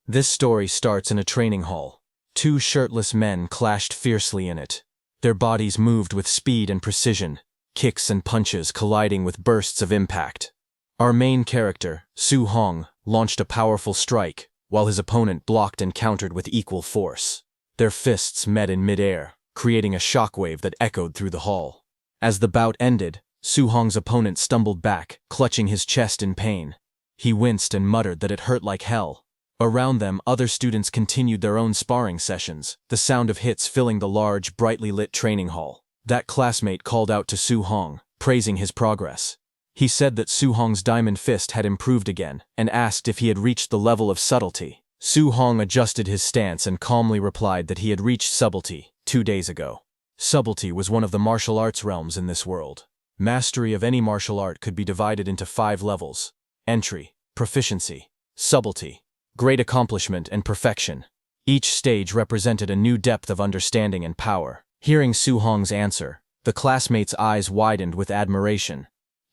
This story starts in a training hall. Two shirtless men clashed fiercely in it. Their bodies moved with speed and precision, kicks and punches colliding with bursts of impact. Our main character, Su Hong, launched a powerful strike, while his opponent blocked and countered with equal force. Their fists met in midair, creating a shockwave that echoed through the hall. As the bout ended, Su Hong's opponent stumbled back, clutching his chest in pain. He winced and muttered that it hurt like hell. Around them, other students continued their own sparring sessions, the sound of hits filling the large, brightly lit training hall. That classmate called out to Su Hong, praising his progress. He said that Su Hong's diamond fist had improved again, and asked if he had reached the level of subtlety. Su Hong adjusted his stance and calmly replied that he had reached subtlety 2 days ago. Subtlety was one of the martial arts realms in this world. Mastery of any martial art could be divided into 5 levels: entry, proficiency, subtlety, great accomplishment, and perfection. Each stage represented a new depth of understanding and power. Hearing Su Hong's answer, the classmate's eyes widened with admiration.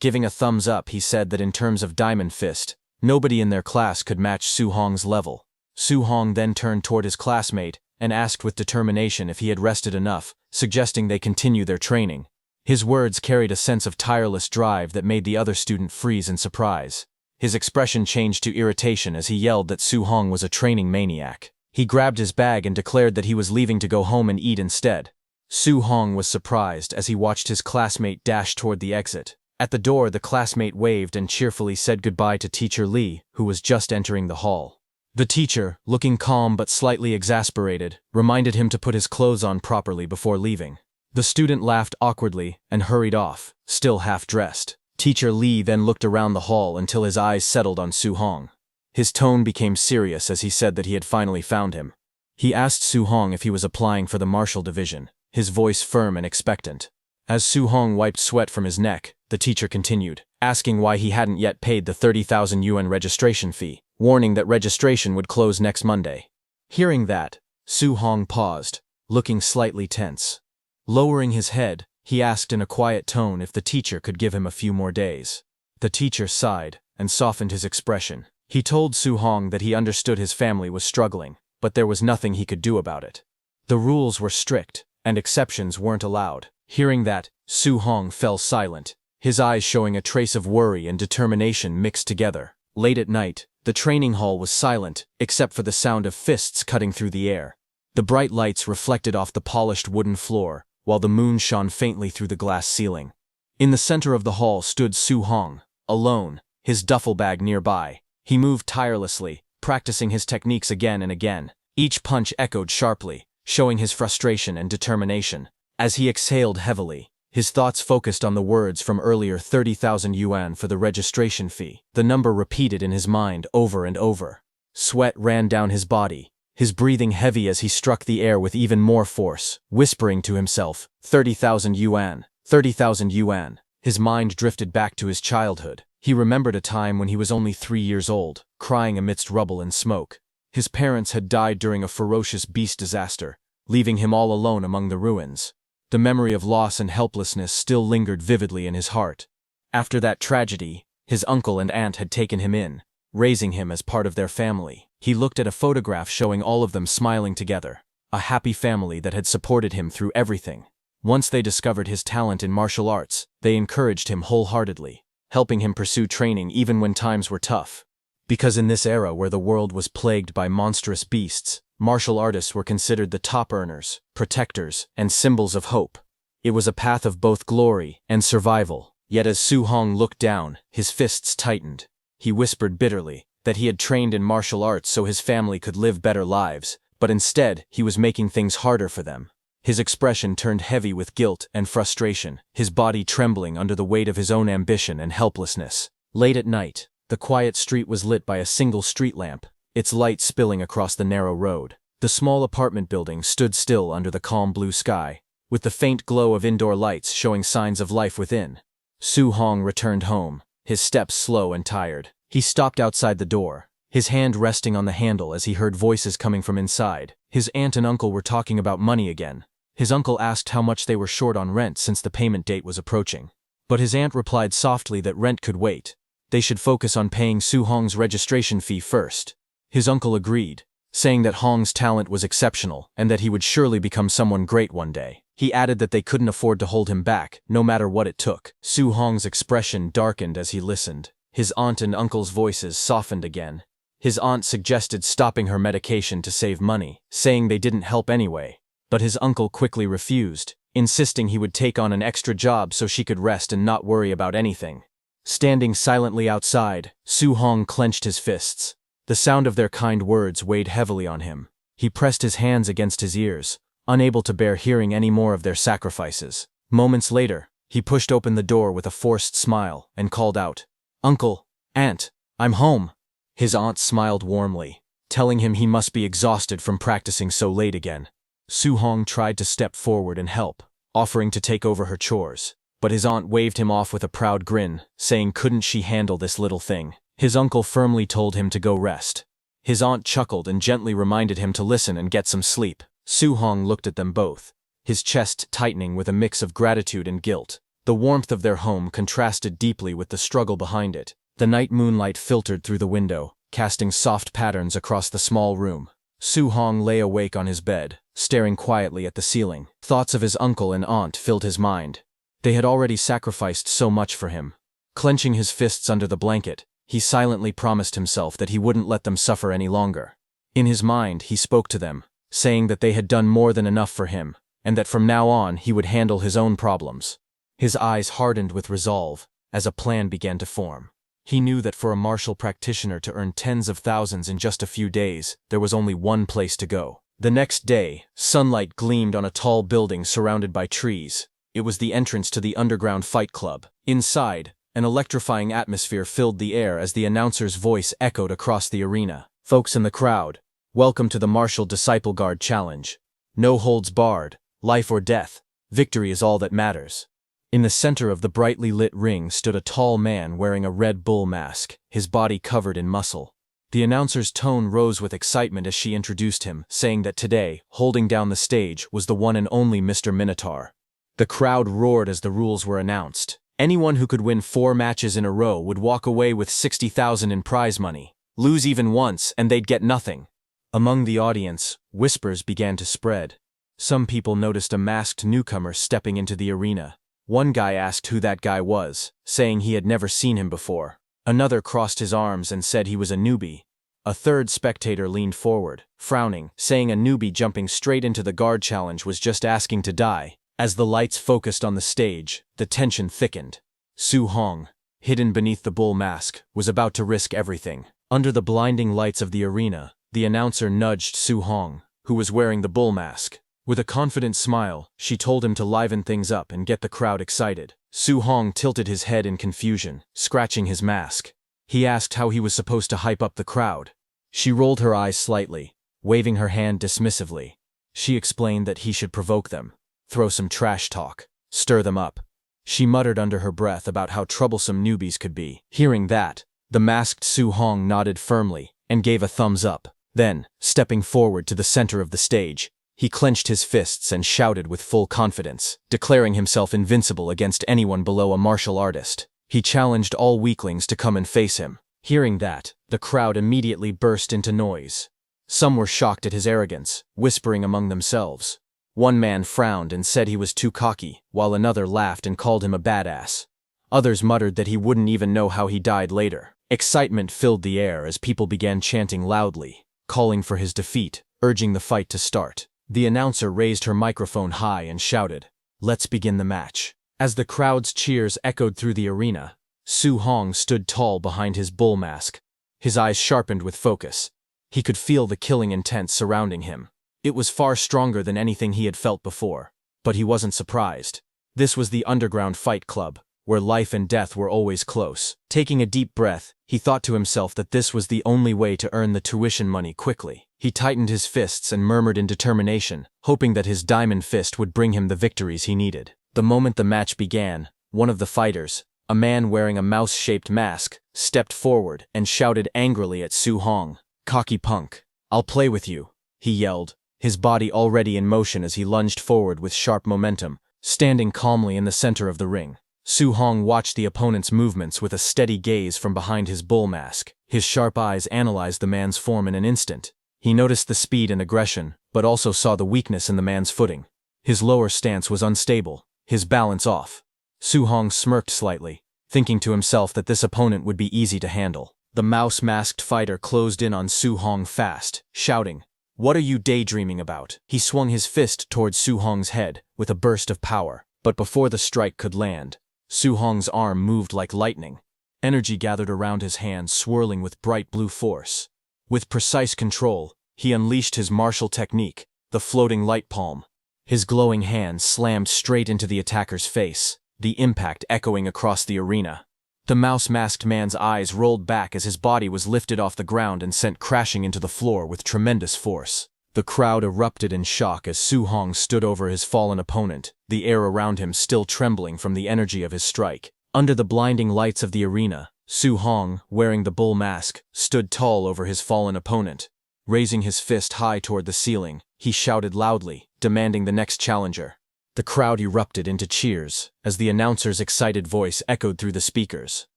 Giving a thumbs up, he said that in terms of diamond fist, nobody in their class could match Su Hong's level. Su Hong then turned toward his classmate and asked with determination if he had rested enough, suggesting they continue their training. His words carried a sense of tireless drive that made the other student freeze in surprise. His expression changed to irritation as he yelled that Su Hong was a training maniac. He grabbed his bag and declared that he was leaving to go home and eat instead. Su Hong was surprised as he watched his classmate dash toward the exit. At the door, the classmate waved and cheerfully said goodbye to Teacher Lee, who was just entering the hall. The teacher, looking calm but slightly exasperated, reminded him to put his clothes on properly before leaving. The student laughed awkwardly and hurried off, still half-dressed. Teacher Lee then looked around the hall until his eyes settled on Su Hong. His tone became serious as he said that he had finally found him. He asked Su Hong if he was applying for the martial division, his voice firm and expectant. As Su Hong wiped sweat from his neck, the teacher continued, asking why he hadn't yet paid the 30,000 yuan registration fee, warning that registration would close next Monday. Hearing that, Su Hong paused, looking slightly tense. Lowering his head, he asked in a quiet tone if the teacher could give him a few more days. The teacher sighed and softened his expression. He told Su Hong that he understood his family was struggling, but there was nothing he could do about it. The rules were strict, and exceptions weren't allowed. Hearing that, Su Hong fell silent, his eyes showing a trace of worry and determination mixed together. Late at night, the training hall was silent, except for the sound of fists cutting through the air. The bright lights reflected off the polished wooden floor, while the moon shone faintly through the glass ceiling. In the center of the hall stood Su Hong, alone, his duffel bag nearby. He moved tirelessly, practicing his techniques again and again. Each punch echoed sharply, showing his frustration and determination. As he exhaled heavily, his thoughts focused on the words from earlier: 30,000 yuan for the registration fee. The number repeated in his mind over and over. Sweat ran down his body, his breathing heavy as he struck the air with even more force, whispering to himself, 30,000 yuan, 30,000 yuan. His mind drifted back to his childhood. He remembered a time when he was only 3 years old, crying amidst rubble and smoke. His parents had died during a ferocious beast disaster, leaving him all alone among the ruins. The memory of loss and helplessness still lingered vividly in his heart. After that tragedy, his uncle and aunt had taken him in, raising him as part of their family. He looked at a photograph showing all of them smiling together, a happy family that had supported him through everything. Once they discovered his talent in martial arts, they encouraged him wholeheartedly, helping him pursue training even when times were tough. Because in this era where the world was plagued by monstrous beasts, martial artists were considered the top earners, protectors, and symbols of hope. It was a path of both glory and survival. Yet as Su Hong looked down, his fists tightened. He whispered bitterly that he had trained in martial arts so his family could live better lives, but instead he was making things harder for them. His expression turned heavy with guilt and frustration, his body trembling under the weight of his own ambition and helplessness. Late at night, the quiet street was lit by a single street lamp, its light spilling across the narrow road. The small apartment building stood still under the calm blue sky, with the faint glow of indoor lights showing signs of life within. Su Hong returned home, his steps slow and tired. He stopped outside the door, his hand resting on the handle as he heard voices coming from inside. His aunt and uncle were talking about money again. His uncle asked how much they were short on rent since the payment date was approaching. But his aunt replied softly that rent could wait. They should focus on paying Su Hong's registration fee first. His uncle agreed, saying that Hong's talent was exceptional and that he would surely become someone great one day. He added that they couldn't afford to hold him back, no matter what it took. Su Hong's expression darkened as he listened. His aunt and uncle's voices softened again. His aunt suggested stopping her medication to save money, saying they didn't help anyway. But his uncle quickly refused, insisting he would take on an extra job so she could rest and not worry about anything. Standing silently outside, Su Hong clenched his fists. The sound of their kind words weighed heavily on him. He pressed his hands against his ears, unable to bear hearing any more of their sacrifices. Moments later, he pushed open the door with a forced smile and called out, "Uncle, Aunt, I'm home." His aunt smiled warmly, telling him he must be exhausted from practicing so late again. Su Hong tried to step forward and help, offering to take over her chores. But his aunt waved him off with a proud grin, saying couldn't she handle this little thing. His uncle firmly told him to go rest. His aunt chuckled and gently reminded him to listen and get some sleep. Su Hong looked at them both, his chest tightening with a mix of gratitude and guilt. The warmth of their home contrasted deeply with the struggle behind it. The night moonlight filtered through the window, casting soft patterns across the small room. Su Hong lay awake on his bed, staring quietly at the ceiling. Thoughts of his uncle and aunt filled his mind. They had already sacrificed so much for him. Clenching his fists under the blanket, he silently promised himself that he wouldn't let them suffer any longer. In his mind, he spoke to them, saying that they had done more than enough for him, and that from now on he would handle his own problems. His eyes hardened with resolve, as a plan began to form. He knew that for a martial practitioner to earn tens of thousands in just a few days, there was only one place to go. The next day, sunlight gleamed on a tall building surrounded by trees. It was the entrance to the underground fight club. Inside, an electrifying atmosphere filled the air as the announcer's voice echoed across the arena. "Folks in the crowd, welcome to the Martial Disciple Guard Challenge. No holds barred, life or death, victory is all that matters." In the center of the brightly lit ring stood a tall man wearing a Red Bull mask, his body covered in muscle. The announcer's tone rose with excitement as she introduced him, saying that today, holding down the stage, was the one and only Mr. Minotaur. The crowd roared as the rules were announced. Anyone who could win 4 matches in a row would walk away with 60,000 in prize money. Lose even once, and they'd get nothing. Among the audience, whispers began to spread. Some people noticed a masked newcomer stepping into the arena. One guy asked who that guy was, saying he had never seen him before. Another crossed his arms and said he was a newbie. A third spectator leaned forward, frowning, saying a newbie jumping straight into the guard challenge was just asking to die. As the lights focused on the stage, the tension thickened. Su Hong, hidden beneath the bull mask, was about to risk everything. Under the blinding lights of the arena, the announcer nudged Su Hong, who was wearing the bull mask. With a confident smile, she told him to liven things up and get the crowd excited. Su Hong tilted his head in confusion, scratching his mask. He asked how he was supposed to hype up the crowd. She rolled her eyes slightly, waving her hand dismissively. She explained that he should provoke them, throw some trash talk, stir them up. She muttered under her breath about how troublesome newbies could be. Hearing that, the masked Su Hong nodded firmly and gave a thumbs up. Then, stepping forward to the center of the stage, he clenched his fists and shouted with full confidence, declaring himself invincible against anyone below a martial artist. He challenged all weaklings to come and face him. Hearing that, the crowd immediately burst into noise. Some were shocked at his arrogance, whispering among themselves. One man frowned and said he was too cocky, while another laughed and called him a badass. Others muttered that he wouldn't even know how he died later. Excitement filled the air as people began chanting loudly, calling for his defeat, urging the fight to start. The announcer raised her microphone high and shouted, "Let's begin the match." As the crowd's cheers echoed through the arena, Su Hong stood tall behind his bull mask, his eyes sharpened with focus. He could feel the killing intent surrounding him. It was far stronger than anything he had felt before, but he wasn't surprised. This was the underground fight club, where life and death were always close. Taking a deep breath, he thought to himself that this was the only way to earn the tuition money quickly. He tightened his fists and murmured in determination, hoping that his diamond fist would bring him the victories he needed. The moment the match began, one of the fighters, a man wearing a mouse-shaped mask, stepped forward and shouted angrily at Su Hong. "Cocky punk. I'll play with you," he yelled, his body already in motion as he lunged forward with sharp momentum, standing calmly in the center of the ring. Su Hong watched the opponent's movements with a steady gaze from behind his bull mask. His sharp eyes analyzed the man's form in an instant. He noticed the speed and aggression, but also saw the weakness in the man's footing. His lower stance was unstable, his balance off. Su Hong smirked slightly, thinking to himself that this opponent would be easy to handle. The mouse-masked fighter closed in on Su Hong fast, shouting, "What are you daydreaming about?" He swung his fist towards Su Hong's head with a burst of power, but before the strike could land, Su Hong's arm moved like lightning. Energy gathered around his hands, swirling with bright blue force. With precise control, he unleashed his martial technique, the floating light palm. His glowing hand slammed straight into the attacker's face, the impact echoing across the arena. The mouse-masked man's eyes rolled back as his body was lifted off the ground and sent crashing into the floor with tremendous force. The crowd erupted in shock as Su Hong stood over his fallen opponent, the air around him still trembling from the energy of his strike. Under the blinding lights of the arena, Su Hong, wearing the bull mask, stood tall over his fallen opponent. Raising his fist high toward the ceiling, he shouted loudly, demanding the next challenger. The crowd erupted into cheers as the announcer's excited voice echoed through the speakers.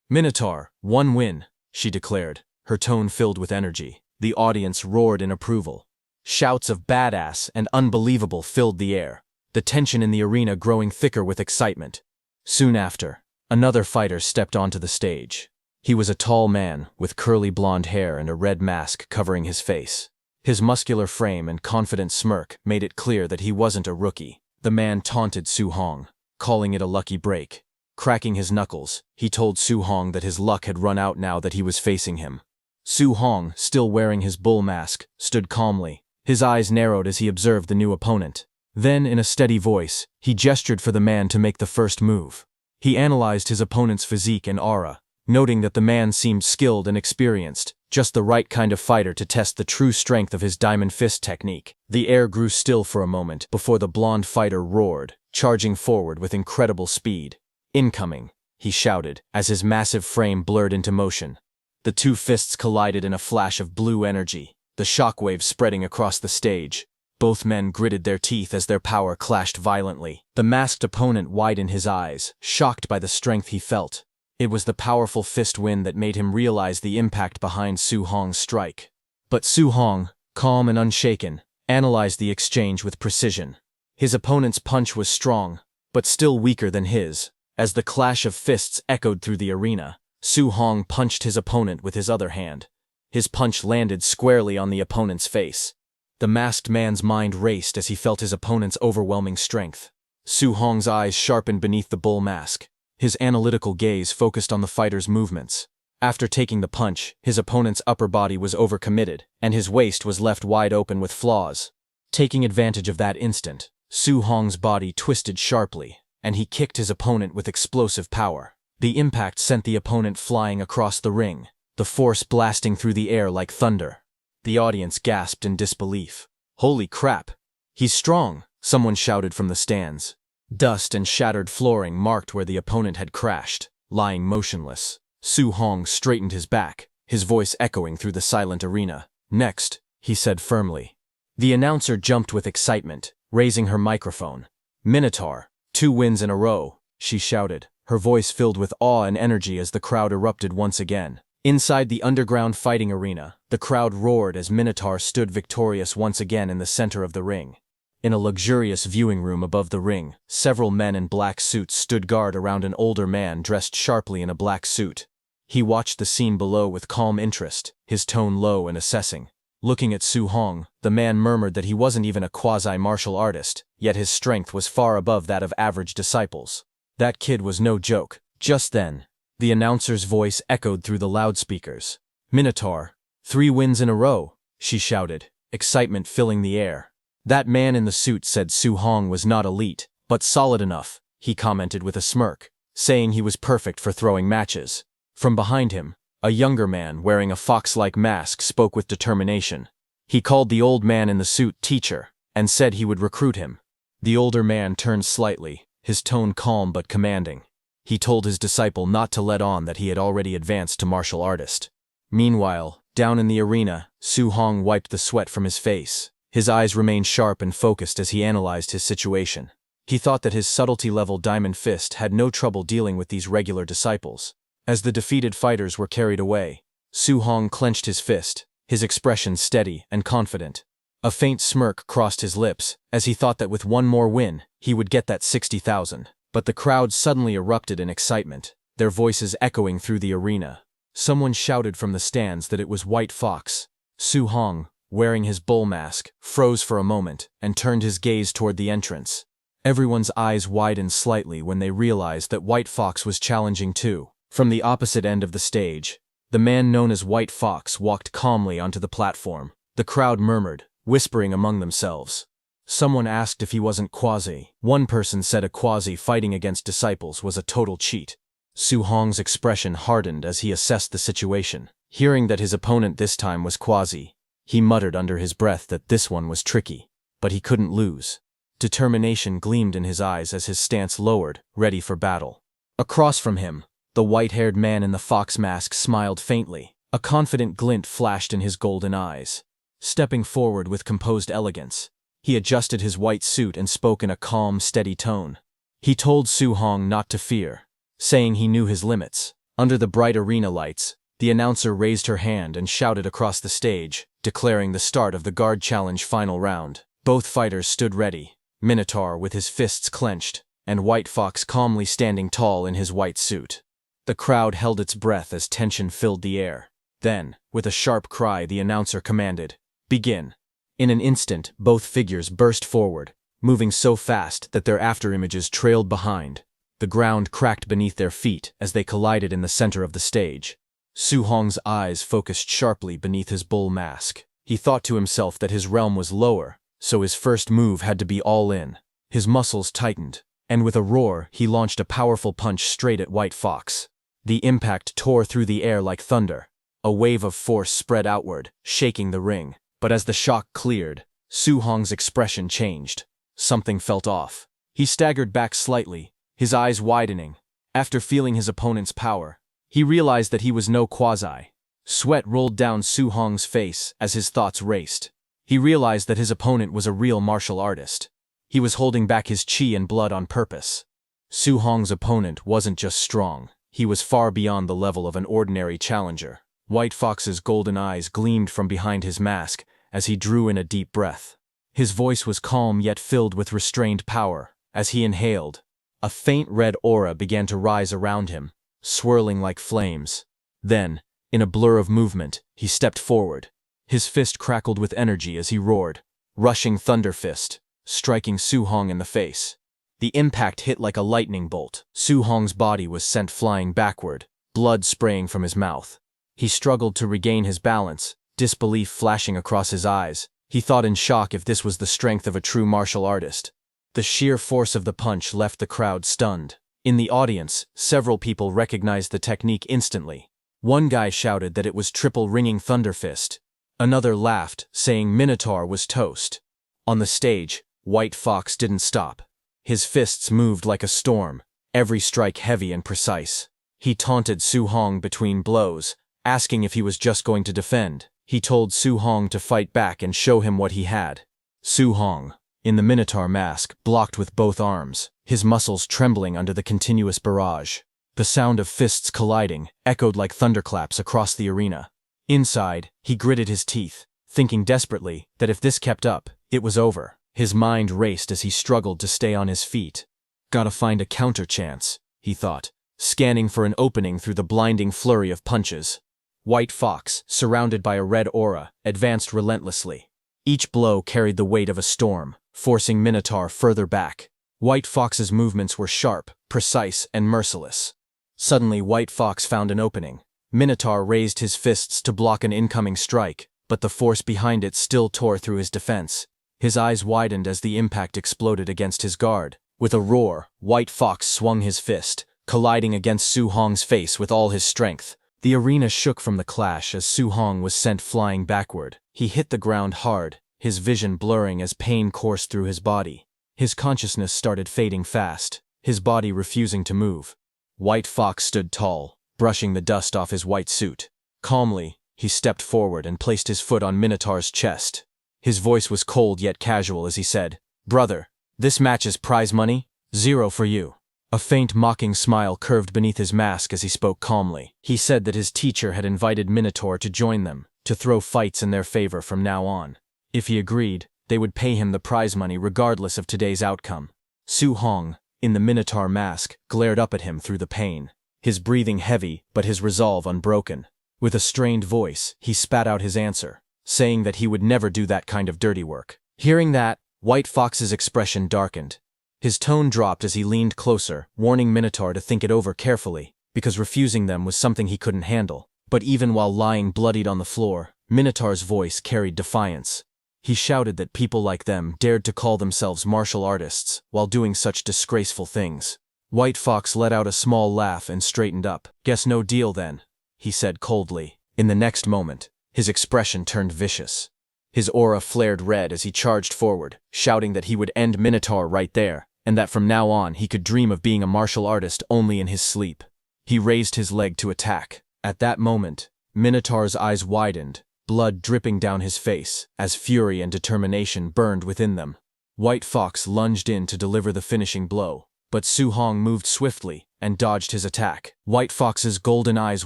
"Minotaur, 1 win," she declared, her tone filled with energy. The audience roared in approval. Shouts of "badass" and "unbelievable" filled the air, the tension in the arena growing thicker with excitement. Soon after, another fighter stepped onto the stage. He was a tall man with curly blonde hair and a red mask covering his face. His muscular frame and confident smirk made it clear that he wasn't a rookie. The man taunted Su Hong, calling it a lucky break. Cracking his knuckles, he told Su Hong that his luck had run out now that he was facing him. Su Hong, still wearing his bull mask, stood calmly. His eyes narrowed as he observed the new opponent. Then, in a steady voice, he gestured for the man to make the first move. He analyzed his opponent's physique and aura, noting that the man seemed skilled and experienced, just the right kind of fighter to test the true strength of his diamond fist technique. The air grew still for a moment before the blonde fighter roared, charging forward with incredible speed. "Incoming," he shouted, as his massive frame blurred into motion. The two fists collided in a flash of blue energy, the shockwaves spreading across the stage. Both men gritted their teeth as their power clashed violently. The masked opponent widened his eyes, shocked by the strength he felt. It was the powerful fist wind that made him realize the impact behind Su Hong's strike. But Su Hong, calm and unshaken, analyzed the exchange with precision. His opponent's punch was strong, but still weaker than his. As the clash of fists echoed through the arena, Su Hong punched his opponent with his other hand. His punch landed squarely on the opponent's face. The masked man's mind raced as he felt his opponent's overwhelming strength. Su Hong's eyes sharpened beneath the bull mask. His analytical gaze focused on the fighter's movements. After taking the punch, his opponent's upper body was overcommitted, and his waist was left wide open with flaws. Taking advantage of that instant, Su Hong's body twisted sharply, and he kicked his opponent with explosive power. The impact sent the opponent flying across the ring, the force blasting through the air like thunder. The audience gasped in disbelief. "Holy crap! He's strong!" someone shouted from the stands. Dust and shattered flooring marked where the opponent had crashed, lying motionless. Su Hong straightened his back, his voice echoing through the silent arena. "Next," he said firmly. The announcer jumped with excitement, raising her microphone. "Minotaur, 2 wins in a row," she shouted, her voice filled with awe and energy as the crowd erupted once again. Inside the underground fighting arena, the crowd roared as Minotaur stood victorious once again in the center of the ring. In a luxurious viewing room above the ring, several men in black suits stood guard around an older man dressed sharply in a black suit. He watched the scene below with calm interest, his tone low and assessing. Looking at Su Hong, the man murmured that he wasn't even a quasi-martial artist, yet his strength was far above that of average disciples. That kid was no joke. Just then, the announcer's voice echoed through the loudspeakers. "Minotaur, 3 wins in a row," she shouted, excitement filling the air. "That man in the suit said Su Hong was not elite, but solid enough," he commented with a smirk, saying he was perfect for throwing matches. From behind him, a younger man wearing a fox-like mask spoke with determination. He called the old man in the suit teacher, and said he would recruit him. The older man turned slightly, his tone calm but commanding. He told his disciple not to let on that he had already advanced to martial artist. Meanwhile, down in the arena, Su Hong wiped the sweat from his face. His eyes remained sharp and focused as he analyzed his situation. He thought that his subtlety-level diamond fist had no trouble dealing with these regular disciples. As the defeated fighters were carried away, Su Hong clenched his fist, his expression steady and confident. A faint smirk crossed his lips, as he thought that with one more win, he would get that 60,000. But the crowd suddenly erupted in excitement, their voices echoing through the arena. Someone shouted from the stands that it was White Fox. Su Hong, wearing his bull mask, froze for a moment and turned his gaze toward the entrance. Everyone's eyes widened slightly when they realized that White Fox was challenging too. From the opposite end of the stage, the man known as White Fox walked calmly onto the platform. The crowd murmured, whispering among themselves. Someone asked if he wasn't Quasi. One person said a Quasi fighting against disciples was a total cheat. Su Hong's expression hardened as he assessed the situation. Hearing that his opponent this time was Quasi, he muttered under his breath that this one was tricky, but he couldn't lose. Determination gleamed in his eyes as his stance lowered, ready for battle. Across from him, the white-haired man in the fox mask smiled faintly. A confident glint flashed in his golden eyes. Stepping forward with composed elegance, he adjusted his white suit and spoke in a calm, steady tone. He told Su Hong not to fear, saying he knew his limits. Under the bright arena lights, the announcer raised her hand and shouted across the stage, declaring the start of the guard challenge final round. Both fighters stood ready, Minotaur with his fists clenched, and White Fox calmly standing tall in his white suit. The crowd held its breath as tension filled the air. Then, with a sharp cry, the announcer commanded, "Begin." In an instant, both figures burst forward, moving so fast that their afterimages trailed behind. The ground cracked beneath their feet as they collided in the center of the stage. Su Hong's eyes focused sharply beneath his bull mask. He thought to himself that his realm was lower, so his first move had to be all in. His muscles tightened, and with a roar, he launched a powerful punch straight at White Fox. The impact tore through the air like thunder. A wave of force spread outward, shaking the ring. But as the shock cleared, Su Hong's expression changed. Something felt off. He staggered back slightly, his eyes widening. After feeling his opponent's power, he realized that he was no Quasi. Sweat rolled down Su Hong's face as his thoughts raced. He realized that his opponent was a real martial artist. He was holding back his chi and blood on purpose. Su Hong's opponent wasn't just strong, he was far beyond the level of an ordinary challenger. White Fox's golden eyes gleamed from behind his mask as he drew in a deep breath. His voice was calm yet filled with restrained power. As he inhaled, a faint red aura began to rise around him, swirling like flames. Then, in a blur of movement, he stepped forward. His fist crackled with energy as he roared, rushing thunder fist, striking Su Hong in the face. The impact hit like a lightning bolt. Su Hong's body was sent flying backward, blood spraying from his mouth. He struggled to regain his balance, disbelief flashing across his eyes. He thought in shock if this was the strength of a true martial artist. The sheer force of the punch left the crowd stunned. In the audience, several people recognized the technique instantly. One guy shouted that it was triple ringing thunder fist. Another laughed, saying Minotaur was toast. On the stage, White Fox didn't stop. His fists moved like a storm, every strike heavy and precise. He taunted Su Hong between blows, asking if he was just going to defend. He told Su Hong to fight back and show him what he had. Su Hong, in the Minotaur mask, blocked with both arms, his muscles trembling under the continuous barrage. The sound of fists colliding echoed like thunderclaps across the arena. Inside, he gritted his teeth, thinking desperately that if this kept up, it was over. His mind raced as he struggled to stay on his feet. Gotta find a counter chance, he thought, scanning for an opening through the blinding flurry of punches. White Fox, surrounded by a red aura, advanced relentlessly. Each blow carried the weight of a storm, forcing Minotaur further back. White Fox's movements were sharp, precise, and merciless. Suddenly, White Fox found an opening. Minotaur raised his fists to block an incoming strike, but the force behind it still tore through his defense. His eyes widened as the impact exploded against his guard. With a roar, White Fox swung his fist, colliding against Su Hong's face with all his strength. The arena shook from the clash as Su Hong was sent flying backward. He hit the ground hard, his vision blurring as pain coursed through his body. His consciousness started fading fast, his body refusing to move. White Fox stood tall, brushing the dust off his white suit. Calmly, he stepped forward and placed his foot on Minotaur's chest. His voice was cold yet casual as he said, "Brother, This match's prize money? 0 for you. A faint mocking smile curved beneath his mask as he spoke calmly. He said that his teacher had invited Minotaur to join them, to throw fights in their favor from now on. If he agreed, they would pay him the prize money regardless of today's outcome. Su Hong, in the Minotaur mask, glared up at him through the pane, his breathing heavy but his resolve unbroken. With a strained voice, he spat out his answer, saying that he would never do that kind of dirty work. Hearing that, White Fox's expression darkened. His tone dropped as he leaned closer, warning Minotaur to think it over carefully, because refusing them was something he couldn't handle. But even while lying bloodied on the floor, Minotaur's voice carried defiance. He shouted that people like them dared to call themselves martial artists while doing such disgraceful things. White Fox let out a small laugh and straightened up. "Guess no deal then," he said coldly. In the next moment, his expression turned vicious. His aura flared red as he charged forward, shouting that he would end Minotaur right there, and that from now on he could dream of being a martial artist only in his sleep. He raised his leg to attack. At that moment, Minotaur's eyes widened, blood dripping down his face, as fury and determination burned within them. White Fox lunged in to deliver the finishing blow, but Su Hong moved swiftly and dodged his attack. White Fox's golden eyes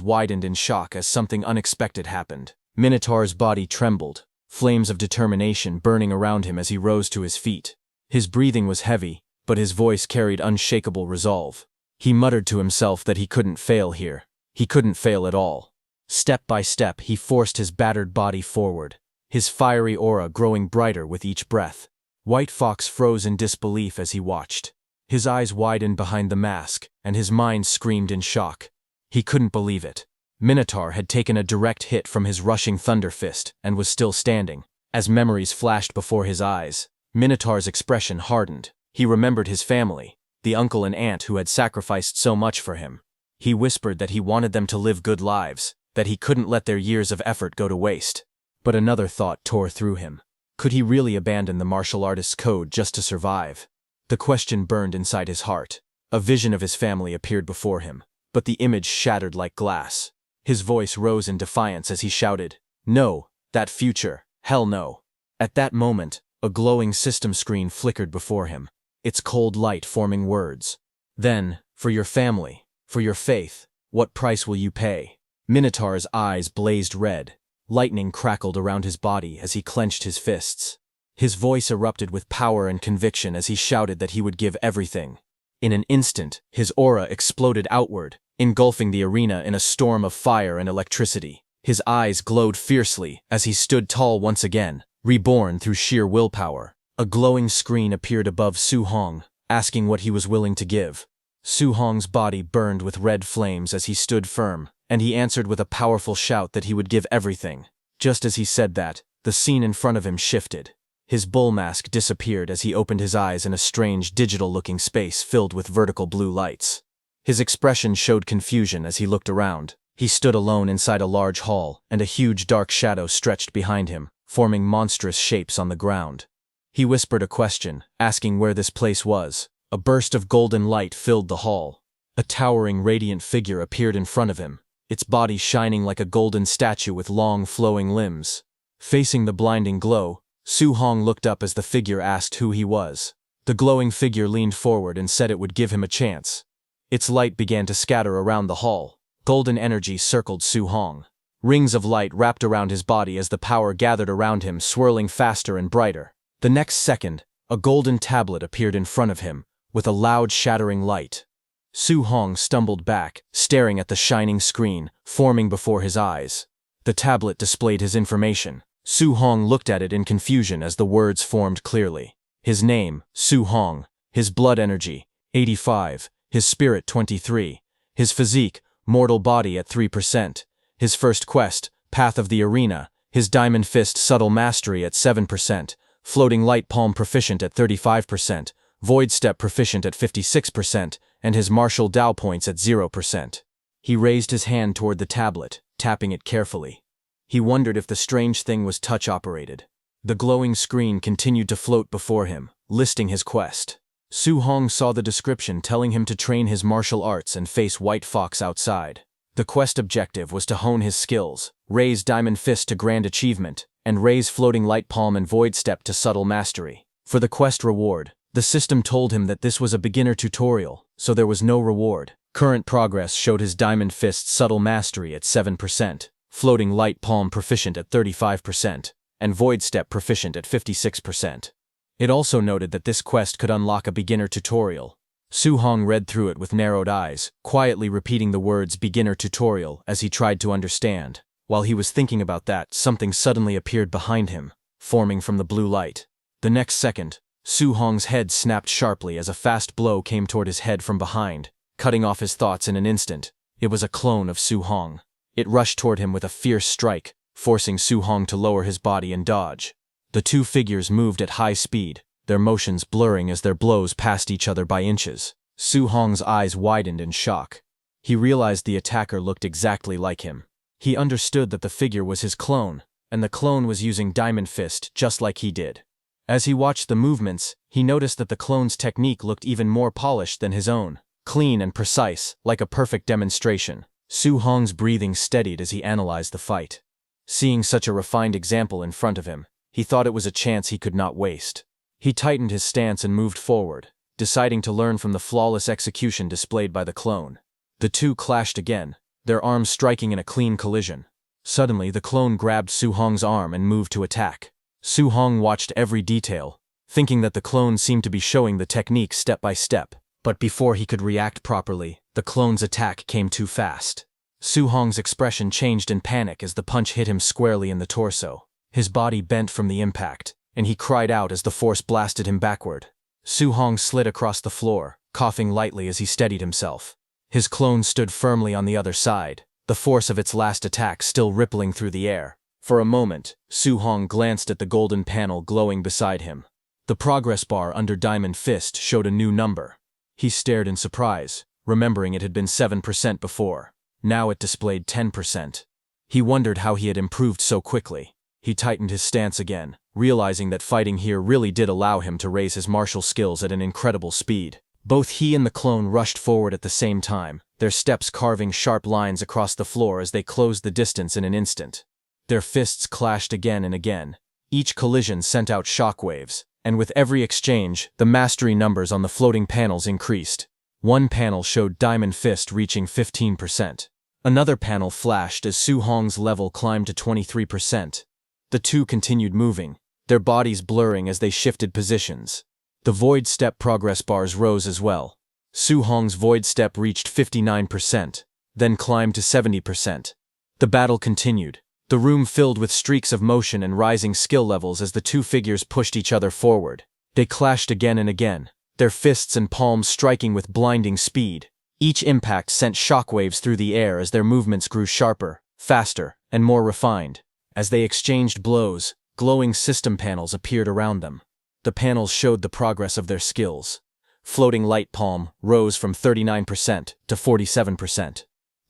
widened in shock as something unexpected happened. Minotaur's body trembled, flames of determination burning around him as he rose to his feet. His breathing was heavy, but his voice carried unshakable resolve. He muttered to himself that he couldn't fail here. He couldn't fail at all. Step by step, he forced his battered body forward, his fiery aura growing brighter with each breath. White Fox froze in disbelief as he watched. His eyes widened behind the mask, and his mind screamed in shock. He couldn't believe it. Minotaur had taken a direct hit from his rushing thunder fist and was still standing. As memories flashed before his eyes, Minotaur's expression hardened. He remembered his family, the uncle and aunt who had sacrificed so much for him. He whispered that he wanted them to live good lives, that he couldn't let their years of effort go to waste. But another thought tore through him. Could he really abandon the martial artist's code just to survive? The question burned inside his heart. A vision of his family appeared before him, but the image shattered like glass. His voice rose in defiance as he shouted, "No, that future, hell no." At that moment, a glowing system screen flickered before him, its cold light forming words. "Then, for your family, for your faith, what price will you pay?" Minotaur's eyes blazed red. Lightning crackled around his body as he clenched his fists. His voice erupted with power and conviction as he shouted that he would give everything. In an instant, his aura exploded outward, engulfing the arena in a storm of fire and electricity. His eyes glowed fiercely as he stood tall once again, reborn through sheer willpower. A glowing screen appeared above Su Hong, asking what he was willing to give. Su Hong's body burned with red flames as he stood firm, and he answered with a powerful shout that he would give everything. Just as he said that, the scene in front of him shifted. His bull mask disappeared as he opened his eyes in a strange digital-looking space filled with vertical blue lights. His expression showed confusion as he looked around. He stood alone inside a large hall, and a huge dark shadow stretched behind him, forming monstrous shapes on the ground. He whispered a question, asking where this place was. A burst of golden light filled the hall. A towering, radiant figure appeared in front of him, its body shining like a golden statue with long, flowing limbs. Facing the blinding glow, Su Hong looked up as the figure asked who he was. The glowing figure leaned forward and said it would give him a chance. Its light began to scatter around the hall. Golden energy circled Su Hong. Rings of light wrapped around his body as the power gathered around him, swirling faster and brighter. The next second, a golden tablet appeared in front of him, with a loud shattering light. Su Hong stumbled back, staring at the shining screen, forming before his eyes. The tablet displayed his information. Su Hong looked at it in confusion as the words formed clearly. His name, Su Hong. His blood energy, 85. His spirit, 23. His physique, mortal body at 3%. His first quest, Path of the Arena. His diamond fist subtle mastery at 7%. Floating light palm proficient at 35%. Void step proficient at 56%. And his martial Dao points at 0%. He raised his hand toward the tablet, tapping it carefully. He wondered if the strange thing was touch-operated. The glowing screen continued to float before him, listing his quest. Su Hong saw the description telling him to train his martial arts and face White Fox outside. The quest objective was to hone his skills, raise Diamond Fist to Grand Achievement, and raise Floating Light Palm and Void Step to Subtle Mastery. For the quest reward, The system told him that this was a beginner tutorial, so there was no reward. Current progress showed his Diamond Fist subtle mastery at 7%, Floating Light Palm proficient at 35%, and Void Step proficient at 56%. It also noted that this quest could unlock a beginner tutorial. Su Hong read through it with narrowed eyes, quietly repeating the words beginner tutorial as he tried to understand. While he was thinking about that, something suddenly appeared behind him, forming from the blue light. The next second, Su Hong's head snapped sharply as a fast blow came toward his head from behind, cutting off his thoughts in an instant. It was a clone of Su Hong. It rushed toward him with a fierce strike, forcing Su Hong to lower his body and dodge. The two figures moved at high speed, their motions blurring as their blows passed each other by inches. Su Hong's eyes widened in shock. He realized the attacker looked exactly like him. He understood that the figure was his clone, and the clone was using Diamond Fist just like he did. As he watched the movements, he noticed that the clone's technique looked even more polished than his own, clean and precise, like a perfect demonstration. Su Hong's breathing steadied as he analyzed the fight. Seeing such a refined example in front of him, he thought it was a chance he could not waste. He tightened his stance and moved forward, deciding to learn from the flawless execution displayed by the clone. The two clashed again, their arms striking in a clean collision. Suddenly, the clone grabbed Su Hong's arm and moved to attack. Su Hong watched every detail, thinking that the clone seemed to be showing the technique step by step. But before he could react properly, the clone's attack came too fast. Su Hong's expression changed in panic as the punch hit him squarely in the torso. His body bent from the impact, and he cried out as the force blasted him backward. Su Hong slid across the floor, coughing lightly as he steadied himself. His clone stood firmly on the other side, the force of its last attack still rippling through the air. For a moment, Su Hong glanced at the golden panel glowing beside him. The progress bar under Diamond Fist showed a new number. He stared in surprise, remembering it had been 7% before. Now it displayed 10%. He wondered how he had improved so quickly. He tightened his stance again, realizing that fighting here really did allow him to raise his martial skills at an incredible speed. Both he and the clone rushed forward at the same time, their steps carving sharp lines across the floor as they closed the distance in an instant. Their fists clashed again and again. Each collision sent out shockwaves, and with every exchange, the mastery numbers on the floating panels increased. One panel showed Diamond Fist reaching 15%. Another panel flashed as Su Hong's level climbed to 23%. The two continued moving, their bodies blurring as they shifted positions. The Void Step progress bars rose as well. Su Hong's Void Step reached 59%, then climbed to 70%. The battle continued, the room filled with streaks of motion and rising skill levels as the two figures pushed each other forward. They clashed again and again, their fists and palms striking with blinding speed. Each impact sent shockwaves through the air as their movements grew sharper, faster, and more refined. As they exchanged blows, glowing system panels appeared around them. The panels showed the progress of their skills. Floating Light Palm rose from 39% to 47%.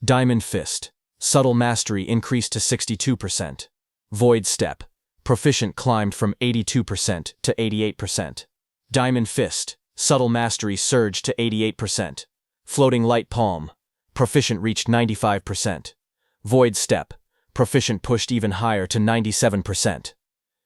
Diamond Fist, subtle mastery increased to 62%. Void Step, proficient climbed from 82% to 88%. Diamond Fist, subtle mastery surged to 88%. Floating Light Palm, proficient reached 95%. Void Step, proficient pushed even higher to 97%.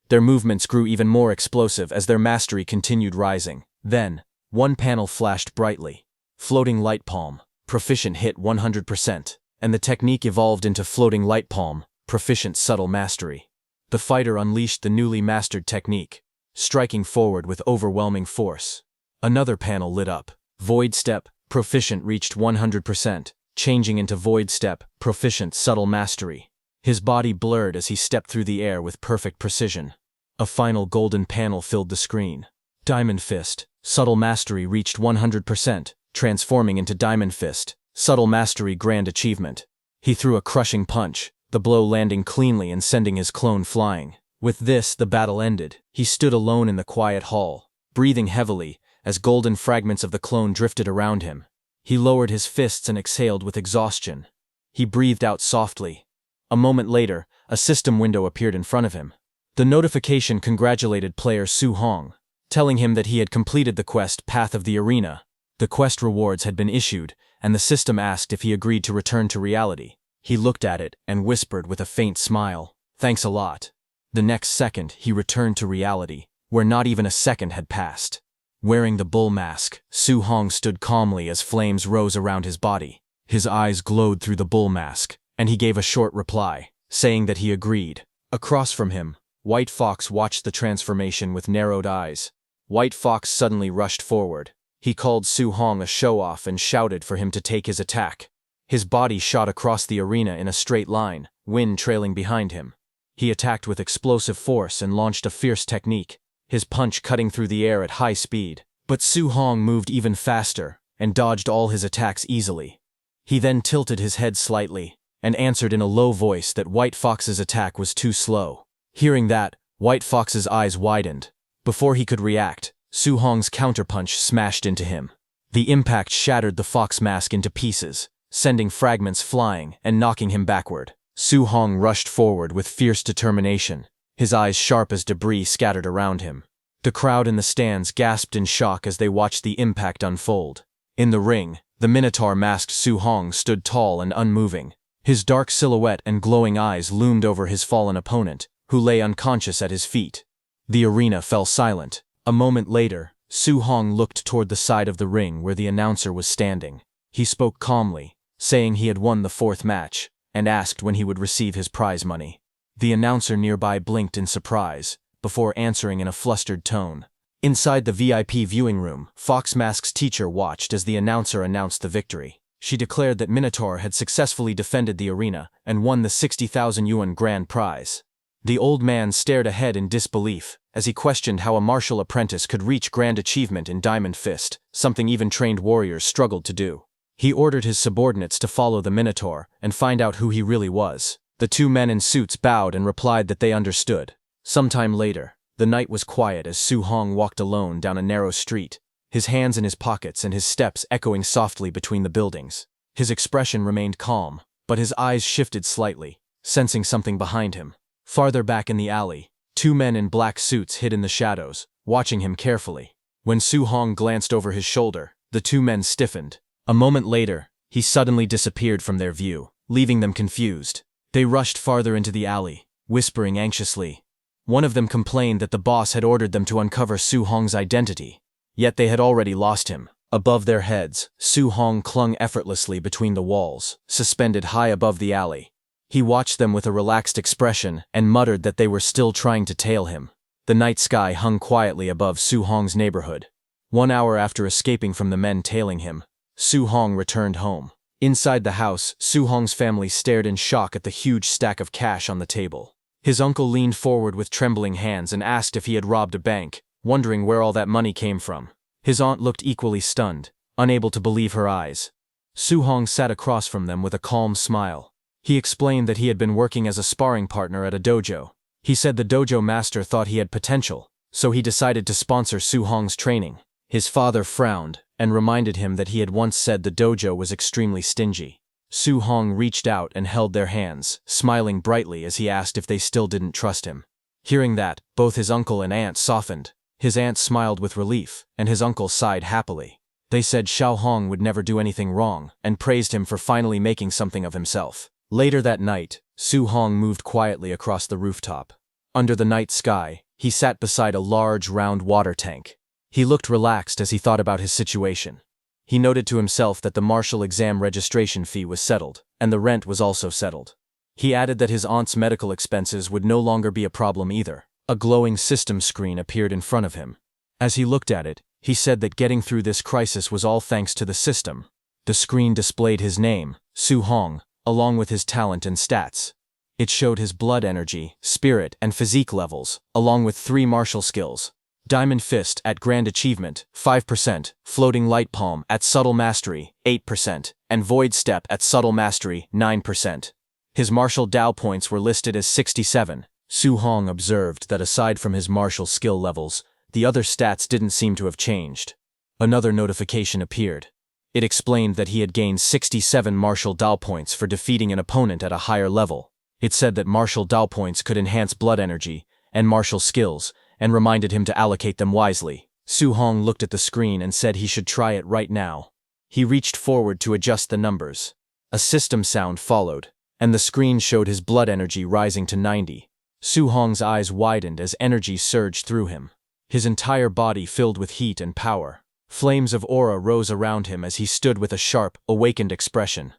Their movements grew even more explosive as their mastery continued rising. Then, one panel flashed brightly. Floating Light Palm, proficient hit 100%, and the technique evolved into Floating Light Palm, proficient subtle mastery. The fighter unleashed the newly mastered technique, striking forward with overwhelming force. Another panel lit up. Void Step, proficient reached 100%, changing into Void Step, proficient subtle mastery. His body blurred as he stepped through the air with perfect precision. A final golden panel filled the screen. Diamond Fist, subtle mastery reached 100%, transforming into Diamond Fist, subtle mastery grand achievement. He threw a crushing punch, the blow landing cleanly and sending his clone flying. With this, the battle ended. He stood alone in the quiet hall, breathing heavily, as golden fragments of the clone drifted around him. He lowered his fists and exhaled with exhaustion. He breathed out softly. A moment later, a system window appeared in front of him. The notification congratulated player Su Hong, telling him that he had completed the quest Path of the Arena. The quest rewards had been issued, and the system asked if he agreed to return to reality. He looked at it and whispered with a faint smile, "Thanks a lot." The next second, he returned to reality, where not even a second had passed. Wearing the bull mask, Su Hong stood calmly as flames rose around his body. His eyes glowed through the bull mask, and he gave a short reply, saying that he agreed. Across from him, White Fox watched the transformation with narrowed eyes. White Fox suddenly rushed forward. He called Su Hong a show-off and shouted for him to take his attack. His body shot across the arena in a straight line, wind trailing behind him. He attacked with explosive force and launched a fierce technique, his punch cutting through the air at high speed. But Su Hong moved even faster and dodged all his attacks easily. He then tilted his head slightly and answered in a low voice that White Fox's attack was too slow. Hearing that, White Fox's eyes widened. Before he could react, Su Hong's counterpunch smashed into him. The impact shattered the fox mask into pieces, sending fragments flying and knocking him backward. Su Hong rushed forward with fierce determination, his eyes sharp as debris scattered around him. The crowd in the stands gasped in shock as they watched the impact unfold. In the ring, the Minotaur-masked Su Hong stood tall and unmoving. His dark silhouette and glowing eyes loomed over his fallen opponent, who lay unconscious at his feet. The arena fell silent. A moment later, Su Hong looked toward the side of the ring where the announcer was standing. He spoke calmly, saying he had won the fourth match, and asked when he would receive his prize money. The announcer nearby blinked in surprise, before answering in a flustered tone. Inside the VIP viewing room, Fox Mask's teacher watched as the announcer announced the victory. She declared that Minotaur had successfully defended the arena and won the 60,000 yuan grand prize. The old man stared ahead in disbelief as he questioned how a martial apprentice could reach grand achievement in Diamond Fist, something even trained warriors struggled to do. He ordered his subordinates to follow the Minotaur and find out who he really was. The two men in suits bowed and replied that they understood. Sometime later, the night was quiet as Su Hong walked alone down a narrow street, his hands in his pockets and his steps echoing softly between the buildings. His expression remained calm, but his eyes shifted slightly, sensing something behind him. Farther back in the alley, two men in black suits hid in the shadows, watching him carefully. When Su Hong glanced over his shoulder, the two men stiffened. A moment later, he suddenly disappeared from their view, leaving them confused. They rushed farther into the alley, whispering anxiously. One of them complained that the boss had ordered them to uncover Su Hong's identity, yet they had already lost him. Above their heads, Su Hong clung effortlessly between the walls, suspended high above the alley. He watched them with a relaxed expression and muttered that they were still trying to tail him. The night sky hung quietly above Su Hong's neighborhood. 1 hour after escaping from the men tailing him, Su Hong returned home. Inside the house, Su Hong's family stared in shock at the huge stack of cash on the table. His uncle leaned forward with trembling hands and asked if he had robbed a bank, wondering where all that money came from. His aunt looked equally stunned, unable to believe her eyes. Su Hong sat across from them with a calm smile. He explained that he had been working as a sparring partner at a dojo. He said the dojo master thought he had potential, so he decided to sponsor Su Hong's training. His father frowned and reminded him that he had once said the dojo was extremely stingy. Su Hong reached out and held their hands, smiling brightly as he asked if they still didn't trust him. Hearing that, both his uncle and aunt softened. His aunt smiled with relief, and his uncle sighed happily. They said Xiao Hong would never do anything wrong, and praised him for finally making something of himself. Later that night, Su Hong moved quietly across the rooftop. Under the night sky, he sat beside a large, round water tank. He looked relaxed as he thought about his situation. He noted to himself that the martial exam registration fee was settled, and the rent was also settled. He added that his aunt's medical expenses would no longer be a problem either. A glowing system screen appeared in front of him. As he looked at it, he said that getting through this crisis was all thanks to the system. The screen displayed his name, Su Hong, along with his talent and stats. It showed his blood energy, spirit, and physique levels, along with 3 martial skills. Diamond Fist at Grand Achievement, 5%, Floating Light Palm at Subtle Mastery, 8%, and Void Step at Subtle Mastery, 9%. His martial Dao points were listed as 67. Su Hong observed that aside from his martial skill levels, the other stats didn't seem to have changed. Another notification appeared. It explained that he had gained 67 martial Dao points for defeating an opponent at a higher level. It said that martial Dao points could enhance blood energy and martial skills, and reminded him to allocate them wisely. Su Hong looked at the screen and said he should try it right now. He reached forward to adjust the numbers. A system sound followed, and the screen showed his blood energy rising to 90. Su Hong's eyes widened as energy surged through him. his entire body filled with heat and power. Flames of aura rose around him as he stood with a sharp, awakened expression.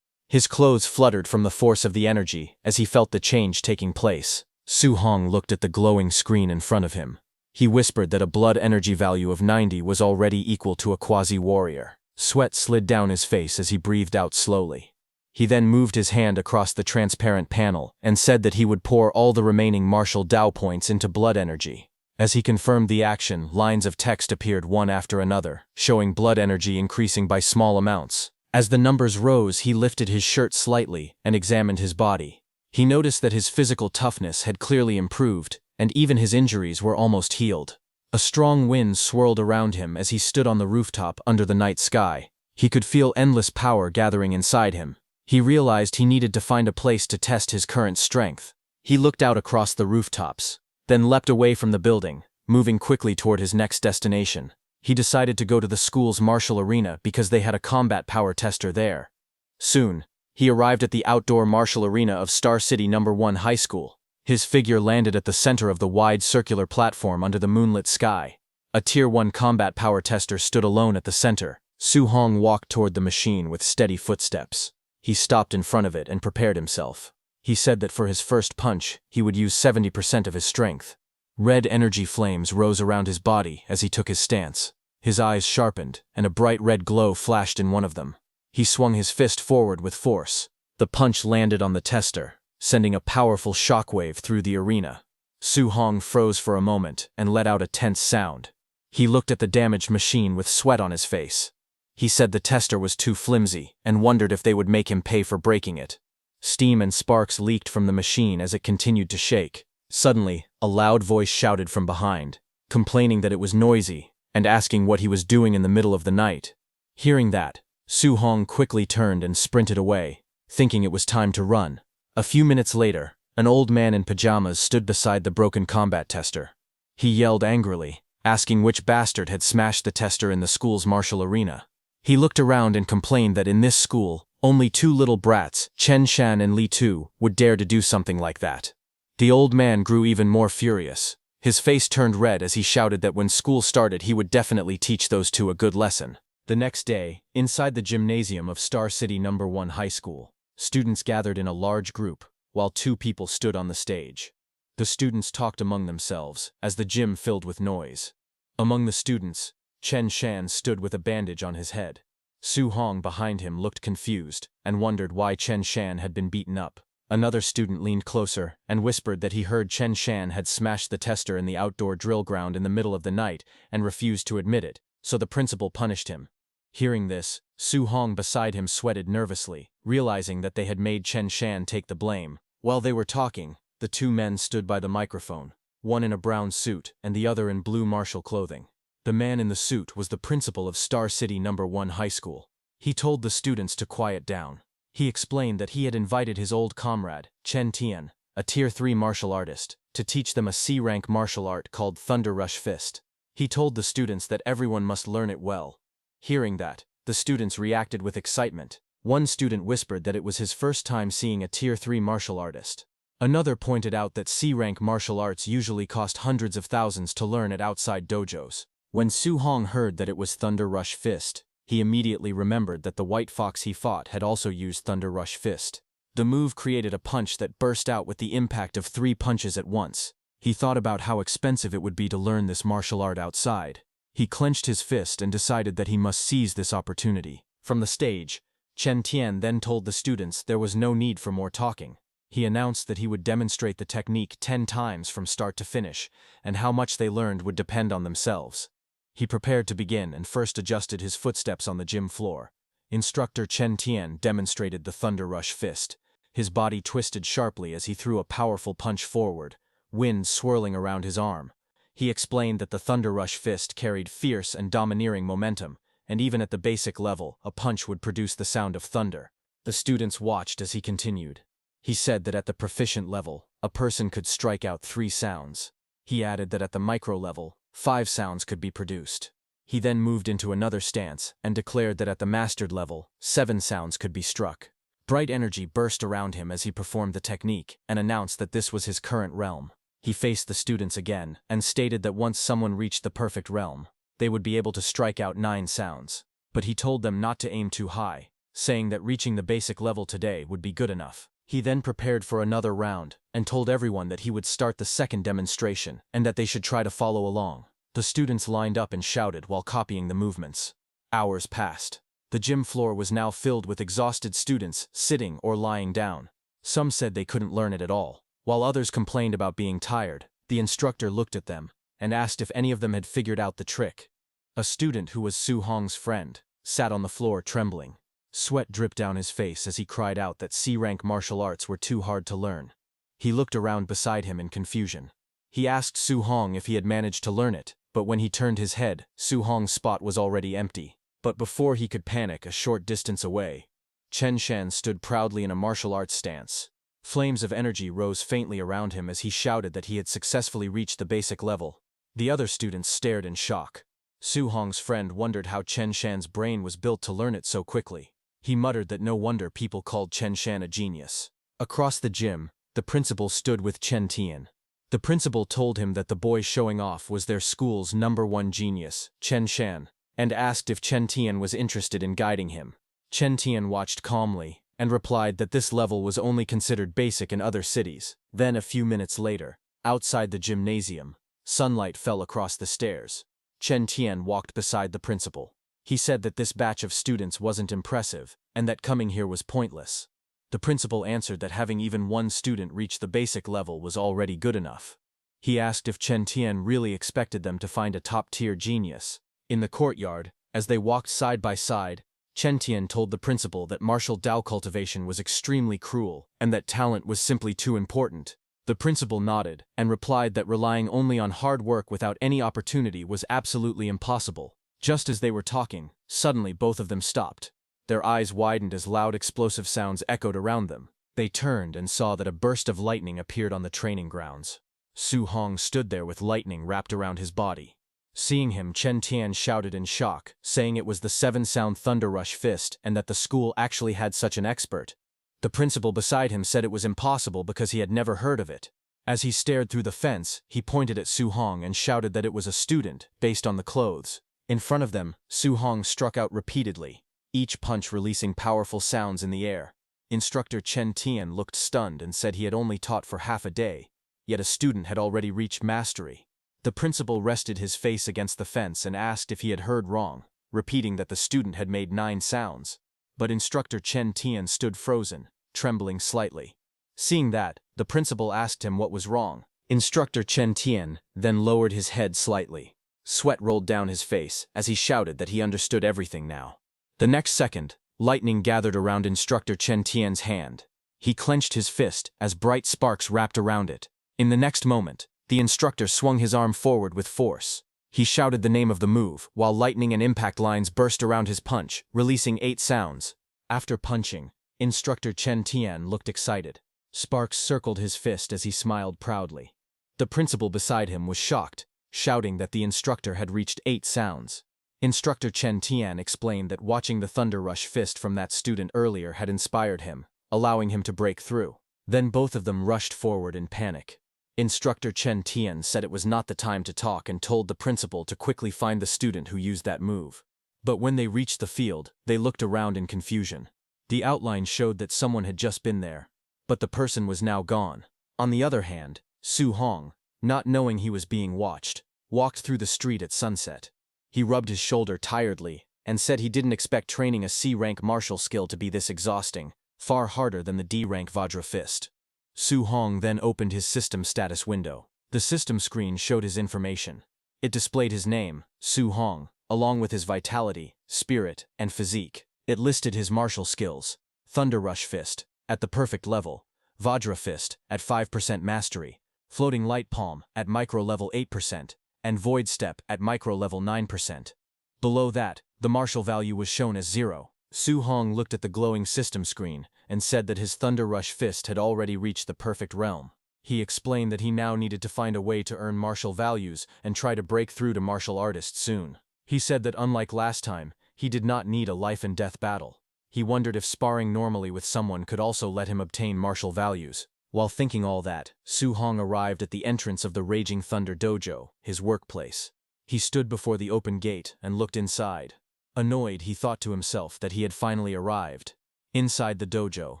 His clothes fluttered from the force of the energy as he felt the change taking place. Su Hong looked at the glowing screen in front of him. He whispered that a blood energy value of 90 was already equal to a quasi-warrior. Sweat slid down his face as he breathed out slowly. He then moved his hand across the transparent panel and said that he would pour all the remaining martial Dao points into blood energy. As he confirmed the action, lines of text appeared one after another, showing blood energy increasing by small amounts. As the numbers rose, he lifted his shirt slightly and examined his body. He noticed that his physical toughness had clearly improved, and even his injuries were almost healed. A strong wind swirled around him as he stood on the rooftop under the night sky. He could feel endless power gathering inside him. He realized he needed to find a place to test his current strength. He looked out across the rooftops, then leapt away from the building, moving quickly toward his next destination. He decided to go to the school's martial arena because they had a combat power tester there. Soon, he arrived at the outdoor martial arena of Star City No. 1 High School. His figure landed at the center of the wide circular platform under the moonlit sky. A Tier 1 combat power tester stood alone at the center. Su Hong walked toward the machine with steady footsteps. He stopped in front of it and prepared himself. He said that for his first punch, he would use 70% of his strength. Red energy flames rose around his body as he took his stance. His eyes sharpened, and a bright red glow flashed in one of them. He swung his fist forward with force. The punch landed on the tester, sending a powerful shockwave through the arena. Su Hong froze for a moment and let out a tense sound. He looked at the damaged machine with sweat on his face. He said the tester was too flimsy and wondered if they would make him pay for breaking it. Steam and sparks leaked from the machine as it continued to shake. Suddenly, a loud voice shouted from behind, complaining that it was noisy and asking what he was doing in the middle of the night. Hearing that, Su Hong quickly turned and sprinted away, thinking it was time to run. A few minutes later, an old man in pajamas stood beside the broken combat tester. He yelled angrily, asking which bastard had smashed the tester in the school's martial arena. He looked around and complained that in this school, only two little brats, Chen Shan and Li Tu, would dare to do something like that. The old man grew even more furious. His face turned red as he shouted that when school started he would definitely teach those two a good lesson. The next day, inside the gymnasium of Star City No. 1 High School, students gathered in a large group, while two people stood on the stage. The students talked among themselves as the gym filled with noise. Among the students, Chen Shan stood with a bandage on his head. Su Hong behind him looked confused and wondered why Chen Shan had been beaten up. Another student leaned closer and whispered that he heard Chen Shan had smashed the tester in the outdoor drill ground in the middle of the night and refused to admit it, so the principal punished him. Hearing this, Su Hong beside him sweated nervously, realizing that they had made Chen Shan take the blame. While they were talking, the two men stood by the microphone, one in a brown suit and the other in blue martial clothing. The man in the suit was the principal of Star City No. 1 High School. He told the students to quiet down. He explained that he had invited his old comrade, Chen Tian, a Tier 3 martial artist, to teach them a C-rank martial art called Thunder Rush Fist. He told the students that everyone must learn it well. Hearing that, the students reacted with excitement. One student whispered that it was his first time seeing a Tier 3 martial artist. Another pointed out that C-rank martial arts usually cost hundreds of thousands to learn at outside dojos. When Su Hong heard that it was Thunder Rush Fist, he immediately remembered that the white fox he fought had also used Thunder Rush Fist. The move created a punch that burst out with the impact of 3 punches at once. He thought about how expensive it would be to learn this martial art outside. He clenched his fist and decided that he must seize this opportunity. From the stage, Chen Tian then told the students there was no need for more talking. He announced that he would demonstrate the technique 10 times from start to finish, and how much they learned would depend on themselves. He prepared to begin and first adjusted his footsteps on the gym floor. Instructor Chen Tian demonstrated the Thunder Rush Fist. His body twisted sharply as he threw a powerful punch forward, wind swirling around his arm. He explained that the Thunder Rush Fist carried fierce and domineering momentum, and even at the basic level, a punch would produce the sound of thunder. The students watched as he continued. He said that at the proficient level, a person could strike out 3 sounds. He added that at the micro level, 5 sounds could be produced. He then moved into another stance and declared that at the mastered level, 7 sounds could be struck. Bright energy burst around him as he performed the technique and announced that this was his current realm. He faced the students again and stated that once someone reached the perfect realm, they would be able to strike out 9 sounds. But he told them not to aim too high, saying that reaching the basic level today would be good enough. He then prepared for another round and told everyone that he would start the second demonstration and that they should try to follow along. The students lined up and shouted while copying the movements. Hours passed. The gym floor was now filled with exhausted students sitting or lying down. Some said they couldn't learn it at all, while others complained about being tired. The instructor looked at them and asked if any of them had figured out the trick. A student who was Su Hong's friend sat on the floor trembling. Sweat dripped down his face as he cried out that C-rank martial arts were too hard to learn. He looked around beside him in confusion. He asked Su Hong if he had managed to learn it, but when he turned his head, Su Hong's spot was already empty. But before he could panic, a short distance away, Chen Shan stood proudly in a martial arts stance. Flames of energy rose faintly around him as he shouted that he had successfully reached the basic level. The other students stared in shock. Su Hong's friend wondered how Chen Shan's brain was built to learn it so quickly. He muttered that no wonder people called Chen Shan a genius. Across the gym, the principal stood with Chen Tian. The principal told him that the boy showing off was their school's #1 genius, Chen Shan, and asked if Chen Tian was interested in guiding him. Chen Tian watched calmly and replied that this level was only considered basic in other cities. Then a few minutes later, outside the gymnasium, sunlight fell across the stairs. Chen Tian walked beside the principal. He said that this batch of students wasn't impressive and that coming here was pointless. The principal answered that having even one student reach the basic level was already good enough. He asked if Chen Tian really expected them to find a top-tier genius. In the courtyard, as they walked side by side, Chen Tian told the principal that martial Dao cultivation was extremely cruel and that talent was simply too important. The principal nodded and replied that relying only on hard work without any opportunity was absolutely impossible. Just as they were talking, suddenly both of them stopped. Their eyes widened as loud explosive sounds echoed around them. They turned and saw that a burst of lightning appeared on the training grounds. Su Hong stood there with lightning wrapped around his body. Seeing him, Chen Tian shouted in shock, saying it was the 7-sound Thunder Rush Fist and that the school actually had such an expert. The principal beside him said it was impossible because he had never heard of it. As he stared through the fence, he pointed at Su Hong and shouted that it was a student, based on the clothes. In front of them, Su Hong struck out repeatedly, each punch releasing powerful sounds in the air. Instructor Chen Tian looked stunned and said he had only taught for half a day, yet a student had already reached mastery. The principal rested his face against the fence and asked if he had heard wrong, repeating that the student had made 9 sounds. But instructor Chen Tian stood frozen, trembling slightly. Seeing that, the principal asked him what was wrong. Instructor Chen Tian then lowered his head slightly. Sweat rolled down his face as he shouted that he understood everything now. The next second, lightning gathered around instructor Chen Tian's hand. He clenched his fist as bright sparks wrapped around it. In the next moment, the instructor swung his arm forward with force. He shouted the name of the move, while lightning and impact lines burst around his punch, releasing 8 sounds. After punching, instructor Chen Tian looked excited. Sparks circled his fist as he smiled proudly. The principal beside him was shocked, shouting that the instructor had reached 8 sounds. Instructor Chen Tian explained that watching the Thunder Rush Fist from that student earlier had inspired him, allowing him to break through. Then both of them rushed forward in panic. Instructor Chen Tian said it was not the time to talk and told the principal to quickly find the student who used that move. But when they reached the field, they looked around in confusion. The outline showed that someone had just been there, but the person was now gone. On the other hand, Su Hong, not knowing he was being watched, walked through the street at sunset. He rubbed his shoulder tiredly and said he didn't expect training a C-rank martial skill to be this exhausting, far harder than the D-rank Vajra Fist. Su Hong then opened his system status window. The system screen showed his information. It displayed his name, Su Hong, along with his vitality, spirit, and physique. It listed his martial skills: Thunder Rush Fist, at the perfect level; Vajra Fist, at 5% mastery; Floating Light Palm, at micro level 8%, and Void Step, at micro level 9%. Below that, the martial value was shown as 0. Su Hong looked at the glowing system screen and said that his Thunder Rush Fist had already reached the perfect realm. He explained that he now needed to find a way to earn martial values and try to break through to martial artist soon. He said that unlike last time, he did not need a life-and-death battle. He wondered if sparring normally with someone could also let him obtain martial values. While thinking all that, Su Hong arrived at the entrance of the Raging Thunder Dojo, his workplace. He stood before the open gate and looked inside. Annoyed, he thought to himself that he had finally arrived. Inside the dojo,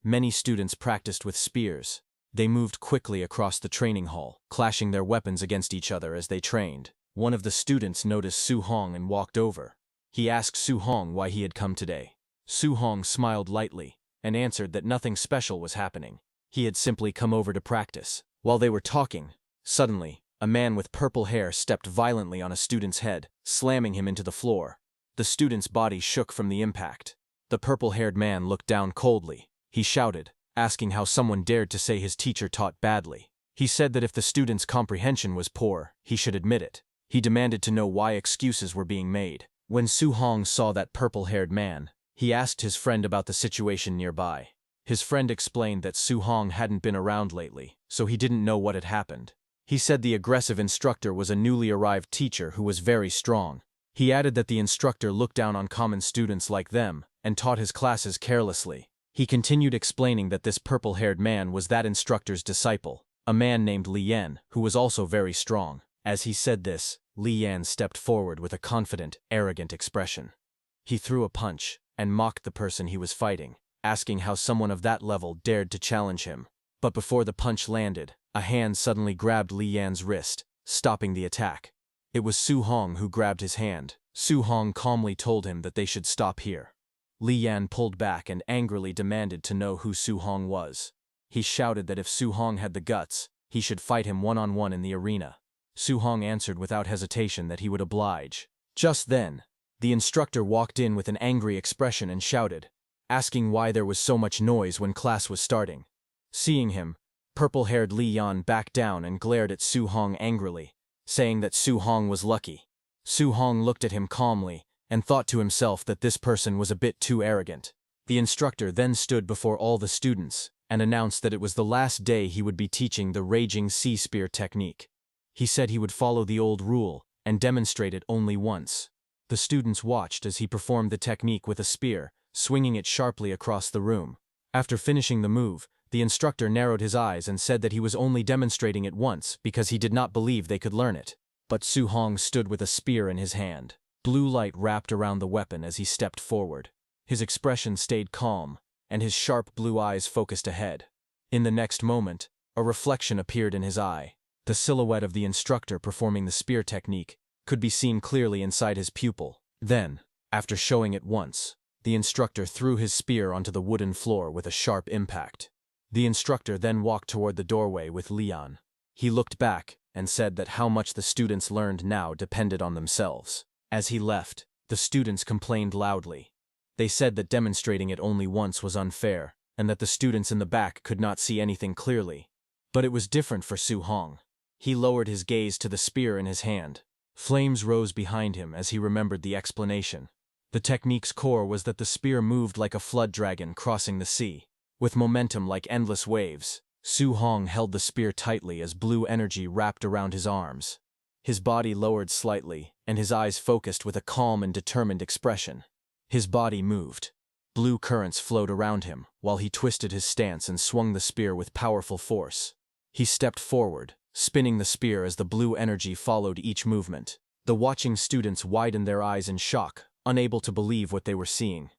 many students practiced with spears. They moved quickly across the training hall, clashing their weapons against each other as they trained. One of the students noticed Su Hong and walked over. He asked Su Hong why he had come today. Su Hong smiled lightly and answered that nothing special was happening. He had simply come over to practice. While they were talking, suddenly, a man with purple hair stepped violently on a student's head, slamming him into the floor. The student's body shook from the impact. The purple-haired man looked down coldly. He shouted, asking how someone dared to say his teacher taught badly. He said that if the student's comprehension was poor, he should admit it. He demanded to know why excuses were being made. When Su Hong saw that purple-haired man, he asked his friend about the situation nearby. His friend explained that Su Hong hadn't been around lately, so he didn't know what had happened. He said the aggressive instructor was a newly arrived teacher who was very strong. He added that the instructor looked down on common students like them and taught his classes carelessly. He continued explaining that this purple-haired man was that instructor's disciple, a man named Li Yan, who was also very strong. As he said this, Li Yan stepped forward with a confident, arrogant expression. He threw a punch and mocked the person he was fighting, asking how someone of that level dared to challenge him. But before the punch landed, a hand suddenly grabbed Li Yan's wrist, stopping the attack. It was Su Hong who grabbed his hand. Su Hong calmly told him that they should stop here. Li Yan pulled back and angrily demanded to know who Su Hong was. He shouted that if Su Hong had the guts, he should fight him one-on-one in the arena. Su Hong answered without hesitation that he would oblige. Just then, the instructor walked in with an angry expression and shouted, asking why there was so much noise when class was starting. Seeing him, purple-haired Li Yan backed down and glared at Su Hong angrily, saying that Su Hong was lucky. Su Hong looked at him calmly and thought to himself that this person was a bit too arrogant. The instructor then stood before all the students and announced that it was the last day he would be teaching the Raging Sea Spear technique. He said he would follow the old rule and demonstrate it only once. The students watched as he performed the technique with a spear, swinging it sharply across the room. After finishing the move, the instructor narrowed his eyes and said that he was only demonstrating it once because he did not believe they could learn it. But Su Hong stood with a spear in his hand. Blue light wrapped around the weapon as he stepped forward. His expression stayed calm, and his sharp blue eyes focused ahead. In the next moment, a reflection appeared in his eye. The silhouette of the instructor performing the spear technique could be seen clearly inside his pupil. Then, after showing it once, the instructor threw his spear onto the wooden floor with a sharp impact. The instructor then walked toward the doorway with Li Yan. He looked back and said that how much the students learned now depended on themselves. As he left, the students complained loudly. They said that demonstrating it only once was unfair, and that the students in the back could not see anything clearly. But it was different for Su Hong. He lowered his gaze to the spear in his hand. Flames rose behind him as he remembered the explanation. The technique's core was that the spear moved like a flood dragon crossing the sea. With momentum like endless waves, Su Hong held the spear tightly as blue energy wrapped around his arms. His body lowered slightly, and his eyes focused with a calm and determined expression. His body moved. Blue currents flowed around him, while he twisted his stance and swung the spear with powerful force. He stepped forward, spinning the spear as the blue energy followed each movement. The watching students widened their eyes in shock, unable to believe what they were seeing.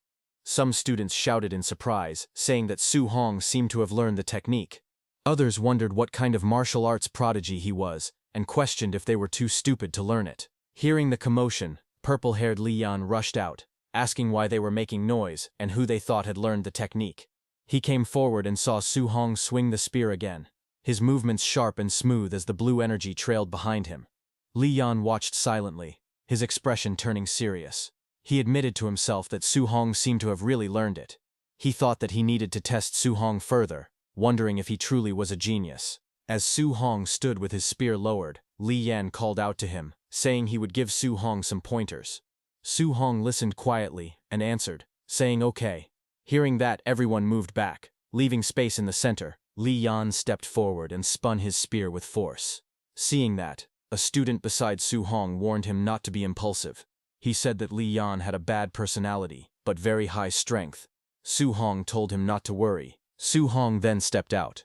Some students shouted in surprise, saying that Su Hong seemed to have learned the technique. Others wondered what kind of martial arts prodigy he was, and questioned if they were too stupid to learn it. Hearing the commotion, purple-haired Li Yan rushed out, asking why they were making noise and who they thought had learned the technique. He came forward and saw Su Hong swing the spear again, his movements sharp and smooth as the blue energy trailed behind him. Li Yan watched silently, his expression turning serious. He admitted to himself that Su Hong seemed to have really learned it. He thought that he needed to test Su Hong further, wondering if he truly was a genius. As Su Hong stood with his spear lowered, Li Yan called out to him, saying he would give Su Hong some pointers. Su Hong listened quietly and answered, saying okay. Hearing that, everyone moved back. Leaving space in the center, Li Yan stepped forward and spun his spear with force. Seeing that, a student beside Su Hong warned him not to be impulsive. He said that Li Yan had a bad personality, but very high strength. Su Hong told him not to worry. Su Hong then stepped out.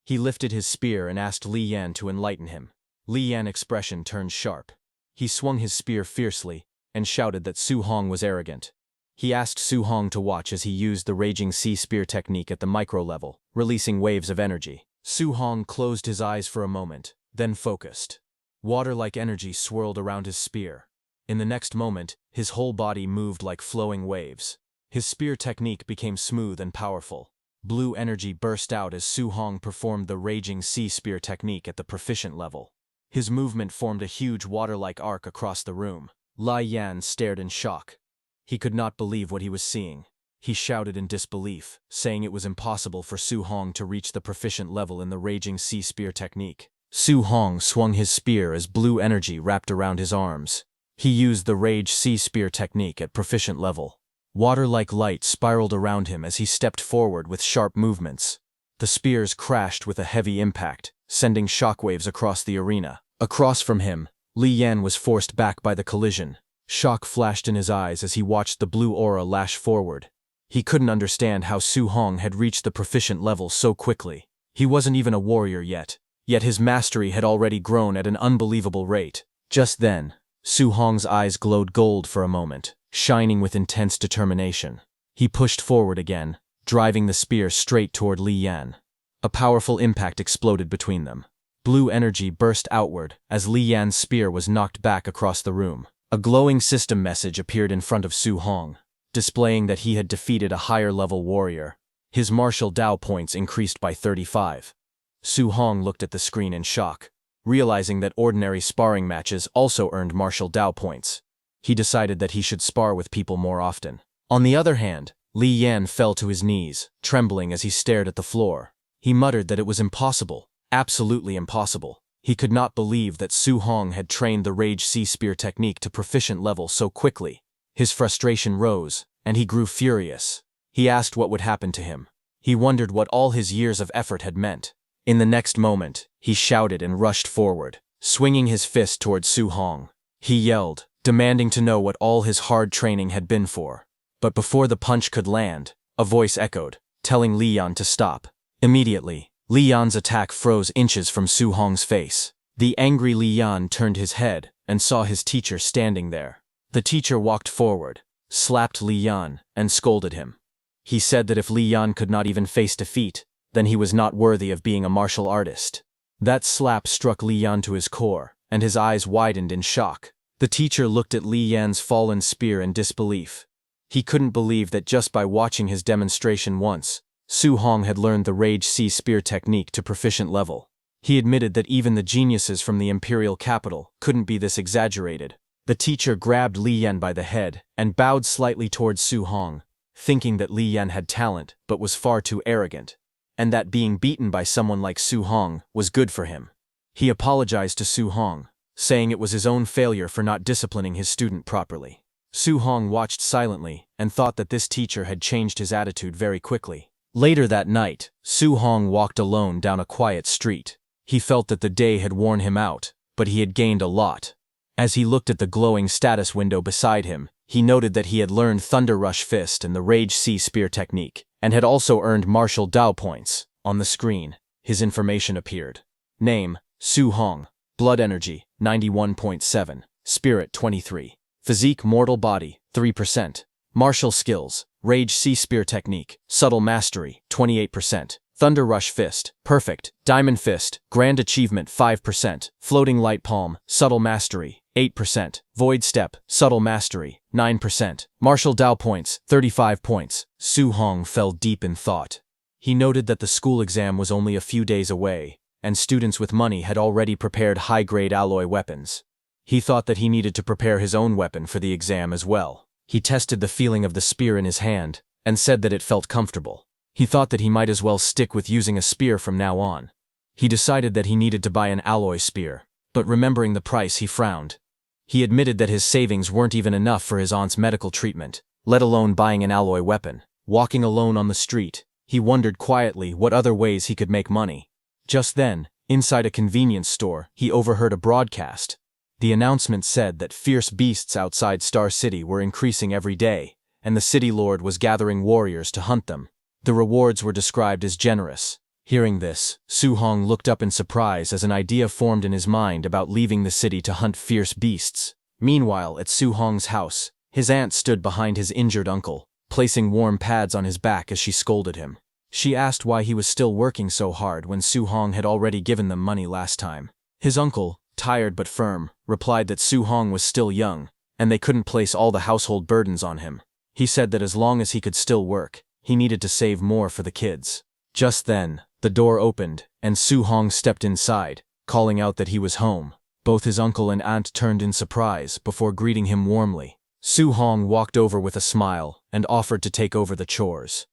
He lifted his spear and asked Li Yan to enlighten him. Li Yan's expression turned sharp. He swung his spear fiercely and shouted that Su Hong was arrogant. He asked Su Hong to watch as he used the Raging Sea Spear technique at the micro level, releasing waves of energy. Su Hong closed his eyes for a moment, then focused. Water-like energy swirled around his spear. In the next moment, his whole body moved like flowing waves. His spear technique became smooth and powerful. Blue energy burst out as Su Hong performed the Raging Sea Spear technique at the proficient level. His movement formed a huge water-like arc across the room. Li Yan stared in shock. He could not believe what he was seeing. He shouted in disbelief, saying it was impossible for Su Hong to reach the proficient level in the Raging Sea Spear technique. Su Hong swung his spear as blue energy wrapped around his arms. He used the Rage Sea Spear technique at proficient level. Water-like light spiraled around him as he stepped forward with sharp movements. The spears crashed with a heavy impact, sending shockwaves across the arena. Across from him, Li Yan was forced back by the collision. Shock flashed in his eyes as he watched the blue aura lash forward. He couldn't understand how Su Hong had reached the proficient level so quickly. He wasn't even a warrior yet his mastery had already grown at an unbelievable rate. Just then, Su Hong's eyes glowed gold for a moment, shining with intense determination. He pushed forward again, driving the spear straight toward Li Yan. A powerful impact exploded between them. Blue energy burst outward as Li Yan's spear was knocked back across the room. A glowing system message appeared in front of Su Hong, displaying that he had defeated a higher-level warrior. His martial Dao points increased by 35. Su Hong looked at the screen in shock, realizing that ordinary sparring matches also earned martial Dao points. He decided that he should spar with people more often. On the other hand, Li Yan fell to his knees, trembling as he stared at the floor. He muttered that it was impossible, absolutely impossible. He could not believe that Su Hong had trained the Rage Sea Spear technique to proficient level so quickly. His frustration rose, and he grew furious. He asked what would happen to him. He wondered what all his years of effort had meant. In the next moment, he shouted and rushed forward, swinging his fist toward Su Hong. He yelled, demanding to know what all his hard training had been for. But before the punch could land, a voice echoed, telling Li Yan to stop. Immediately, Li Yan's attack froze inches from Su Hong's face. The angry Li Yan turned his head and saw his teacher standing there. The teacher walked forward, slapped Li Yan, and scolded him. He said that if Li Yan could not even face defeat, then he was not worthy of being a martial artist. That slap struck Li Yan to his core, and his eyes widened in shock. The teacher looked at Li Yan's fallen spear in disbelief. He couldn't believe that just by watching his demonstration once, Su Hong had learned the Rage Sea Spear technique to proficient level. He admitted that even the geniuses from the imperial capital couldn't be this exaggerated. The teacher grabbed Li Yan by the head and bowed slightly towards Su Hong, thinking that Li Yan had talent but was far too arrogant, and that being beaten by someone like Su Hong was good for him. He apologized to Su Hong, saying it was his own failure for not disciplining his student properly. Su Hong watched silently and thought that this teacher had changed his attitude very quickly. Later that night, Su Hong walked alone down a quiet street. He felt that the day had worn him out, but he had gained a lot. As he looked at the glowing status window beside him, he noted that he had learned Thunder Rush Fist and the Rage Sea Spear technique, and had also earned martial Dao points. On the screen, his information appeared. Name, Su Hong. Blood energy, 91.7. Spirit, 23. Physique mortal body, 3%. Martial skills, Rage Sea Spear technique, subtle mastery, 28%. Thunder Rush Fist, perfect. Diamond Fist, grand achievement, 5%. Floating Light Palm, subtle mastery, 8%. Void Step, subtle mastery, 9%. Martial Dao points, 35 points. Su Hong fell deep in thought. He noted that the school exam was only a few days away, and students with money had already prepared high-grade alloy weapons. He thought that he needed to prepare his own weapon for the exam as well. He tested the feeling of the spear in his hand, and said that it felt comfortable. He thought that he might as well stick with using a spear from now on. He decided that he needed to buy an alloy spear, but remembering the price, he frowned. He admitted that his savings weren't even enough for his aunt's medical treatment, let alone buying an alloy weapon. Walking alone on the street, he wondered quietly what other ways he could make money. Just then, inside a convenience store, he overheard a broadcast. The announcement said that fierce beasts outside Star City were increasing every day, and the city lord was gathering warriors to hunt them. The rewards were described as generous. Hearing this, Su Hong looked up in surprise as an idea formed in his mind about leaving the city to hunt fierce beasts. Meanwhile, at Su Hong's house, his aunt stood behind his injured uncle, placing warm pads on his back as she scolded him. She asked why he was still working so hard when Su Hong had already given them money last time. His uncle, tired but firm, replied that Su Hong was still young, and they couldn't place all the household burdens on him. He said that as long as he could still work, he needed to save more for the kids. Just then, the door opened, and Su Hong stepped inside, calling out that he was home. Both his uncle and aunt turned in surprise before greeting him warmly. Su Hong walked over with a smile and offered to take over the chores.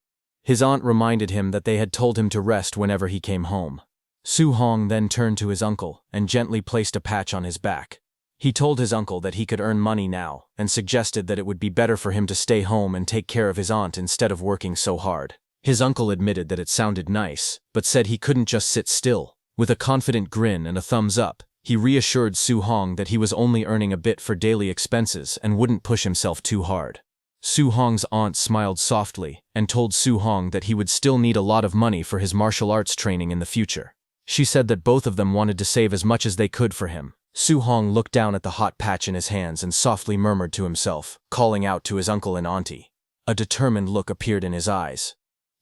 His aunt reminded him that they had told him to rest whenever he came home. Su Hong then turned to his uncle and gently placed a patch on his back. He told his uncle that he could earn money now and suggested that it would be better for him to stay home and take care of his aunt instead of working so hard. His uncle admitted that it sounded nice, but said he couldn't just sit still. With a confident grin and a thumbs up, he reassured Su Hong that he was only earning a bit for daily expenses and wouldn't push himself too hard. Su Hong's aunt smiled softly and told Su Hong that he would still need a lot of money for his martial arts training in the future. She said that both of them wanted to save as much as they could for him. Su Hong looked down at the hot patch in his hands and softly murmured to himself, calling out to his uncle and auntie. A determined look appeared in his eyes.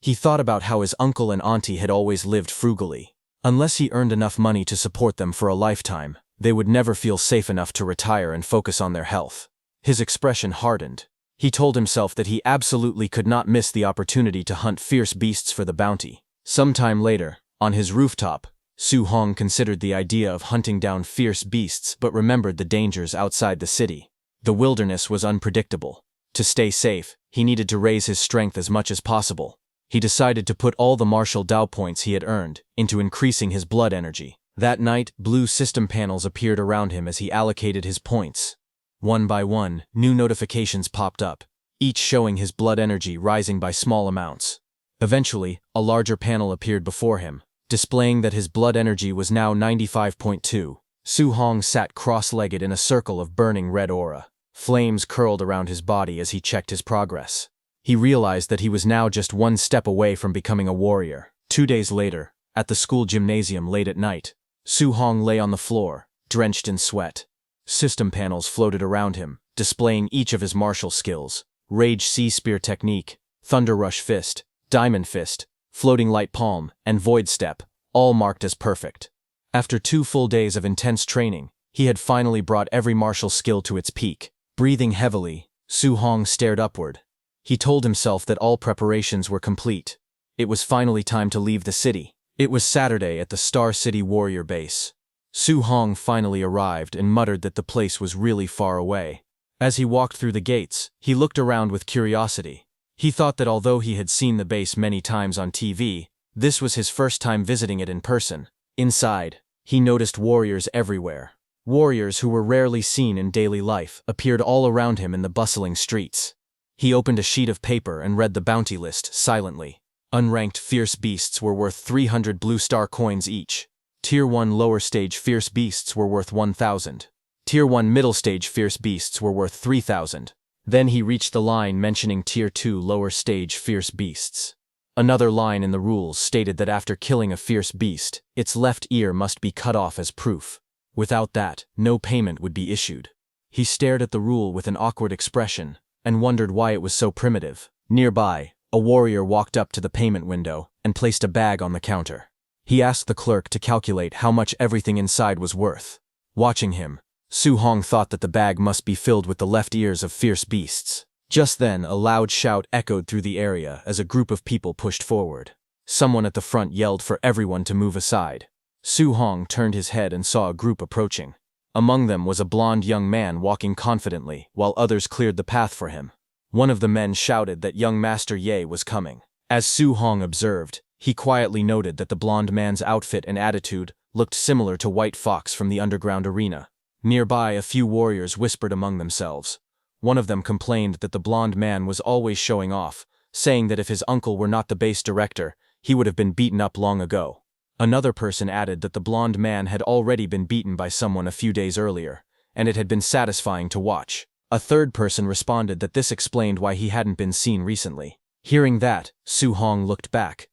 He thought about how his uncle and auntie had always lived frugally. Unless he earned enough money to support them for a lifetime, they would never feel safe enough to retire and focus on their health. His expression hardened. He told himself that he absolutely could not miss the opportunity to hunt fierce beasts for the bounty. Sometime later, on his rooftop, Su Hong considered the idea of hunting down fierce beasts but remembered the dangers outside the city. The wilderness was unpredictable. To stay safe, he needed to raise his strength as much as possible. He decided to put all the martial Dao points he had earned into increasing his blood energy. That night, blue system panels appeared around him as he allocated his points. One by one, new notifications popped up, each showing his blood energy rising by small amounts. Eventually, a larger panel appeared before him, displaying that his blood energy was now 95.2. Su Hong sat cross-legged in a circle of burning red aura. Flames curled around his body as he checked his progress. He realized that he was now just one step away from becoming a warrior. 2 days later, at the school gymnasium late at night, Su Hong lay on the floor, drenched in sweat. System panels floated around him, displaying each of his martial skills: Rage Sea Spear Technique, Thunder Rush Fist, Diamond Fist, Floating Light Palm, and Void Step, all marked as perfect. After 2 full days of intense training, he had finally brought every martial skill to its peak. Breathing heavily, Su Hong stared upward. He told himself that all preparations were complete. It was finally time to leave the city. It was Saturday at the Star City Warrior base. Su Hong finally arrived and muttered that the place was really far away. As he walked through the gates, he looked around with curiosity. He thought that although he had seen the base many times on TV, this was his first time visiting it in person. Inside, he noticed warriors everywhere. Warriors who were rarely seen in daily life appeared all around him in the bustling streets. He opened a sheet of paper and read the bounty list silently. Unranked fierce beasts were worth 300 blue star coins each. Tier 1 lower stage fierce beasts were worth 1,000. Tier 1 middle stage fierce beasts were worth 3,000. Then he reached the line mentioning Tier 2 lower stage fierce beasts. Another line in the rules stated that after killing a fierce beast, its left ear must be cut off as proof. Without that, no payment would be issued. He stared at the rule with an awkward expression and wondered why it was so primitive. Nearby, a warrior walked up to the payment window and placed a bag on the counter. He asked the clerk to calculate how much everything inside was worth. Watching him, Su Hong thought that the bag must be filled with the left ears of fierce beasts. Just then, a loud shout echoed through the area as a group of people pushed forward. Someone at the front yelled for everyone to move aside. Su Hong turned his head and saw a group approaching. Among them was a blond young man walking confidently, while others cleared the path for him. One of the men shouted that young Master Ye was coming. As Su Hong observed, he quietly noted that the blond man's outfit and attitude looked similar to White Fox from the underground arena. Nearby, a few warriors whispered among themselves. One of them complained that the blond man was always showing off, saying that if his uncle were not the base director, he would have been beaten up long ago. Another person added that the blond man had already been beaten by someone a few days earlier, and it had been satisfying to watch. A third person responded that this explained why he hadn't been seen recently. Hearing that, Su Hong looked back.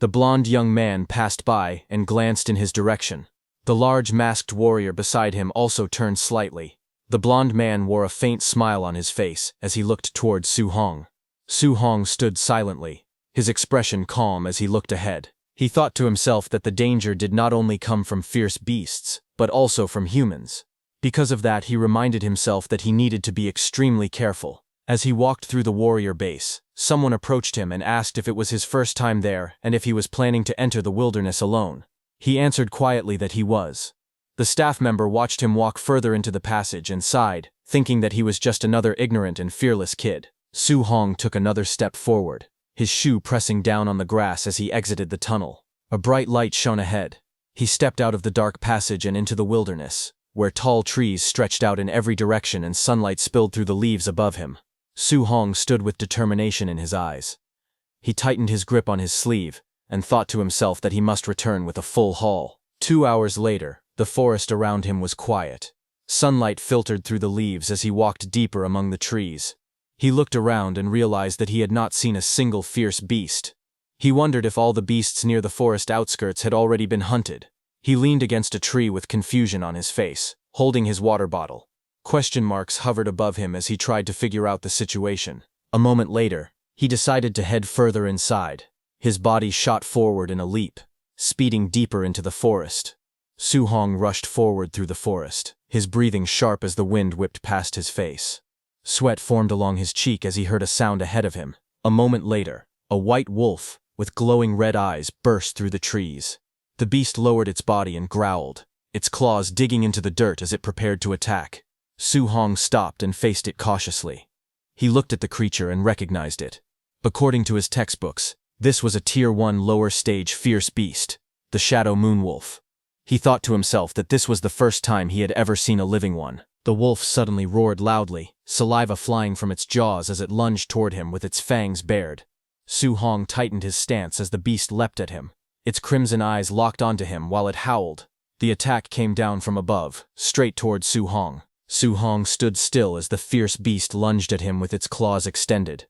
The blond young man passed by and glanced in his direction. The large masked warrior beside him also turned slightly. The blond man wore a faint smile on his face as he looked toward Su Hong. Su Hong stood silently, his expression calm as he looked ahead. He thought to himself that the danger did not only come from fierce beasts, but also from humans. Because of that, he reminded himself that he needed to be extremely careful. As he walked through the warrior base, someone approached him and asked if it was his first time there and if he was planning to enter the wilderness alone. He answered quietly that he was. The staff member watched him walk further into the passage and sighed, thinking that he was just another ignorant and fearless kid. Su Hong took another step forward, his shoe pressing down on the grass as he exited the tunnel. A bright light shone ahead. He stepped out of the dark passage and into the wilderness, where tall trees stretched out in every direction and sunlight spilled through the leaves above him. Su Hong stood with determination in his eyes. He tightened his grip on his sleeve and thought to himself that he must return with a full haul. 2 hours later, the forest around him was quiet. Sunlight filtered through the leaves as he walked deeper among the trees. He looked around and realized that he had not seen a single fierce beast. He wondered if all the beasts near the forest outskirts had already been hunted. He leaned against a tree with confusion on his face, holding his water bottle. Question marks hovered above him as he tried to figure out the situation. A moment later, he decided to head further inside. His body shot forward in a leap, speeding deeper into the forest. Su Hong rushed forward through the forest, his breathing sharp as the wind whipped past his face. Sweat formed along his cheek as he heard a sound ahead of him. A moment later, a white wolf, with glowing red eyes, burst through the trees. The beast lowered its body and growled, its claws digging into the dirt as it prepared to attack. Su Hong stopped and faced it cautiously. He looked at the creature and recognized it. According to his textbooks, this was a Tier 1 lower stage fierce beast, the Shadow Moonwolf. He thought to himself that this was the first time he had ever seen a living one. The wolf suddenly roared loudly, saliva flying from its jaws as it lunged toward him with its fangs bared. Su Hong tightened his stance as the beast leapt at him. Its crimson eyes locked onto him while it howled. The attack came down from above, straight toward Su Hong. Su Hong stood still as the fierce beast lunged at him with its claws extended.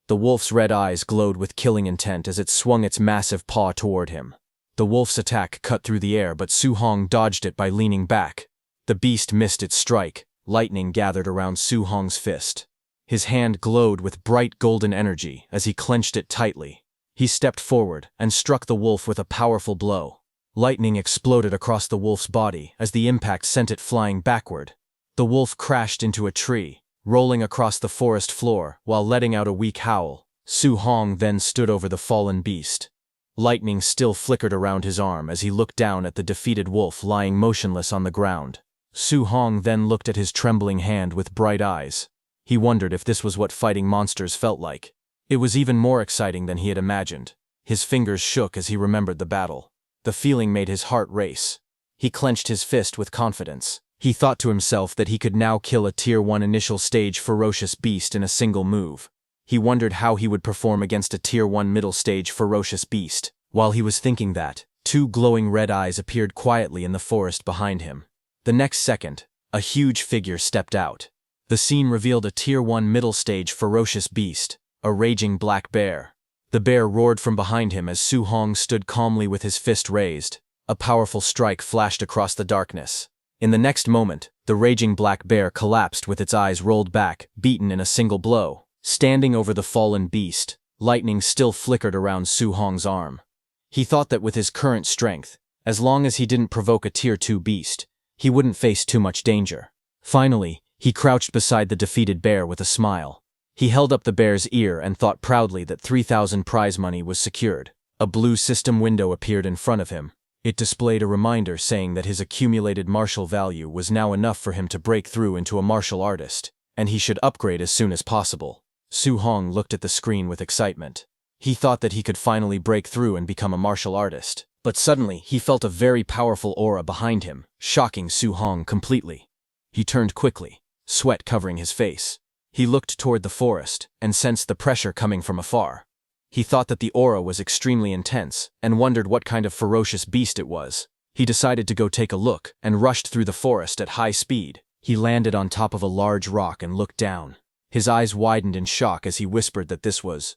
The wolf's red eyes glowed with killing intent as it swung its massive paw toward him. The wolf's attack cut through the air, but Su Hong dodged it by leaning back. The beast missed its strike. Lightning gathered around Su Hong's fist. His hand glowed with bright golden energy as he clenched it tightly. He stepped forward and struck the wolf with a powerful blow. Lightning exploded across the wolf's body as the impact sent it flying backward. The wolf crashed into a tree, rolling across the forest floor while letting out a weak howl. Su Hong then stood over the fallen beast. Lightning still flickered around his arm as he looked down at the defeated wolf lying motionless on the ground. Su Hong then looked at his trembling hand with bright eyes. He wondered if this was what fighting monsters felt like. It was even more exciting than he had imagined. His fingers shook as he remembered the battle. The feeling made his heart race. He clenched his fist with confidence. He thought to himself that he could now kill a Tier 1 initial stage ferocious beast in a single move. He wondered how he would perform against a Tier 1 middle stage ferocious beast. While he was thinking that, 2 glowing red eyes appeared quietly in the forest behind him. The next second, a huge figure stepped out. The scene revealed a Tier 1 middle stage ferocious beast, a raging black bear. The bear roared from behind him as Su Hong stood calmly with his fist raised. A powerful strike flashed across the darkness. In the next moment, the raging black bear collapsed with its eyes rolled back, beaten in a single blow. Standing over the fallen beast, lightning still flickered around Su Hong's arm. He thought that with his current strength, as long as he didn't provoke a Tier 2 beast, he wouldn't face too much danger. Finally, he crouched beside the defeated bear with a smile. He held up the bear's ear and thought proudly that 3,000 prize money was secured. A blue system window appeared in front of him. It displayed a reminder saying that his accumulated martial value was now enough for him to break through into a martial artist, and he should upgrade as soon as possible. Su Hong looked at the screen with excitement. He thought that he could finally break through and become a martial artist. But suddenly, he felt a very powerful aura behind him, shocking Su Hong completely. He turned quickly, sweat covering his face. He looked toward the forest and sensed the pressure coming from afar. He thought that the aura was extremely intense and wondered what kind of ferocious beast it was. He decided to go take a look and rushed through the forest at high speed. He landed on top of a large rock and looked down. His eyes widened in shock as he whispered that this was.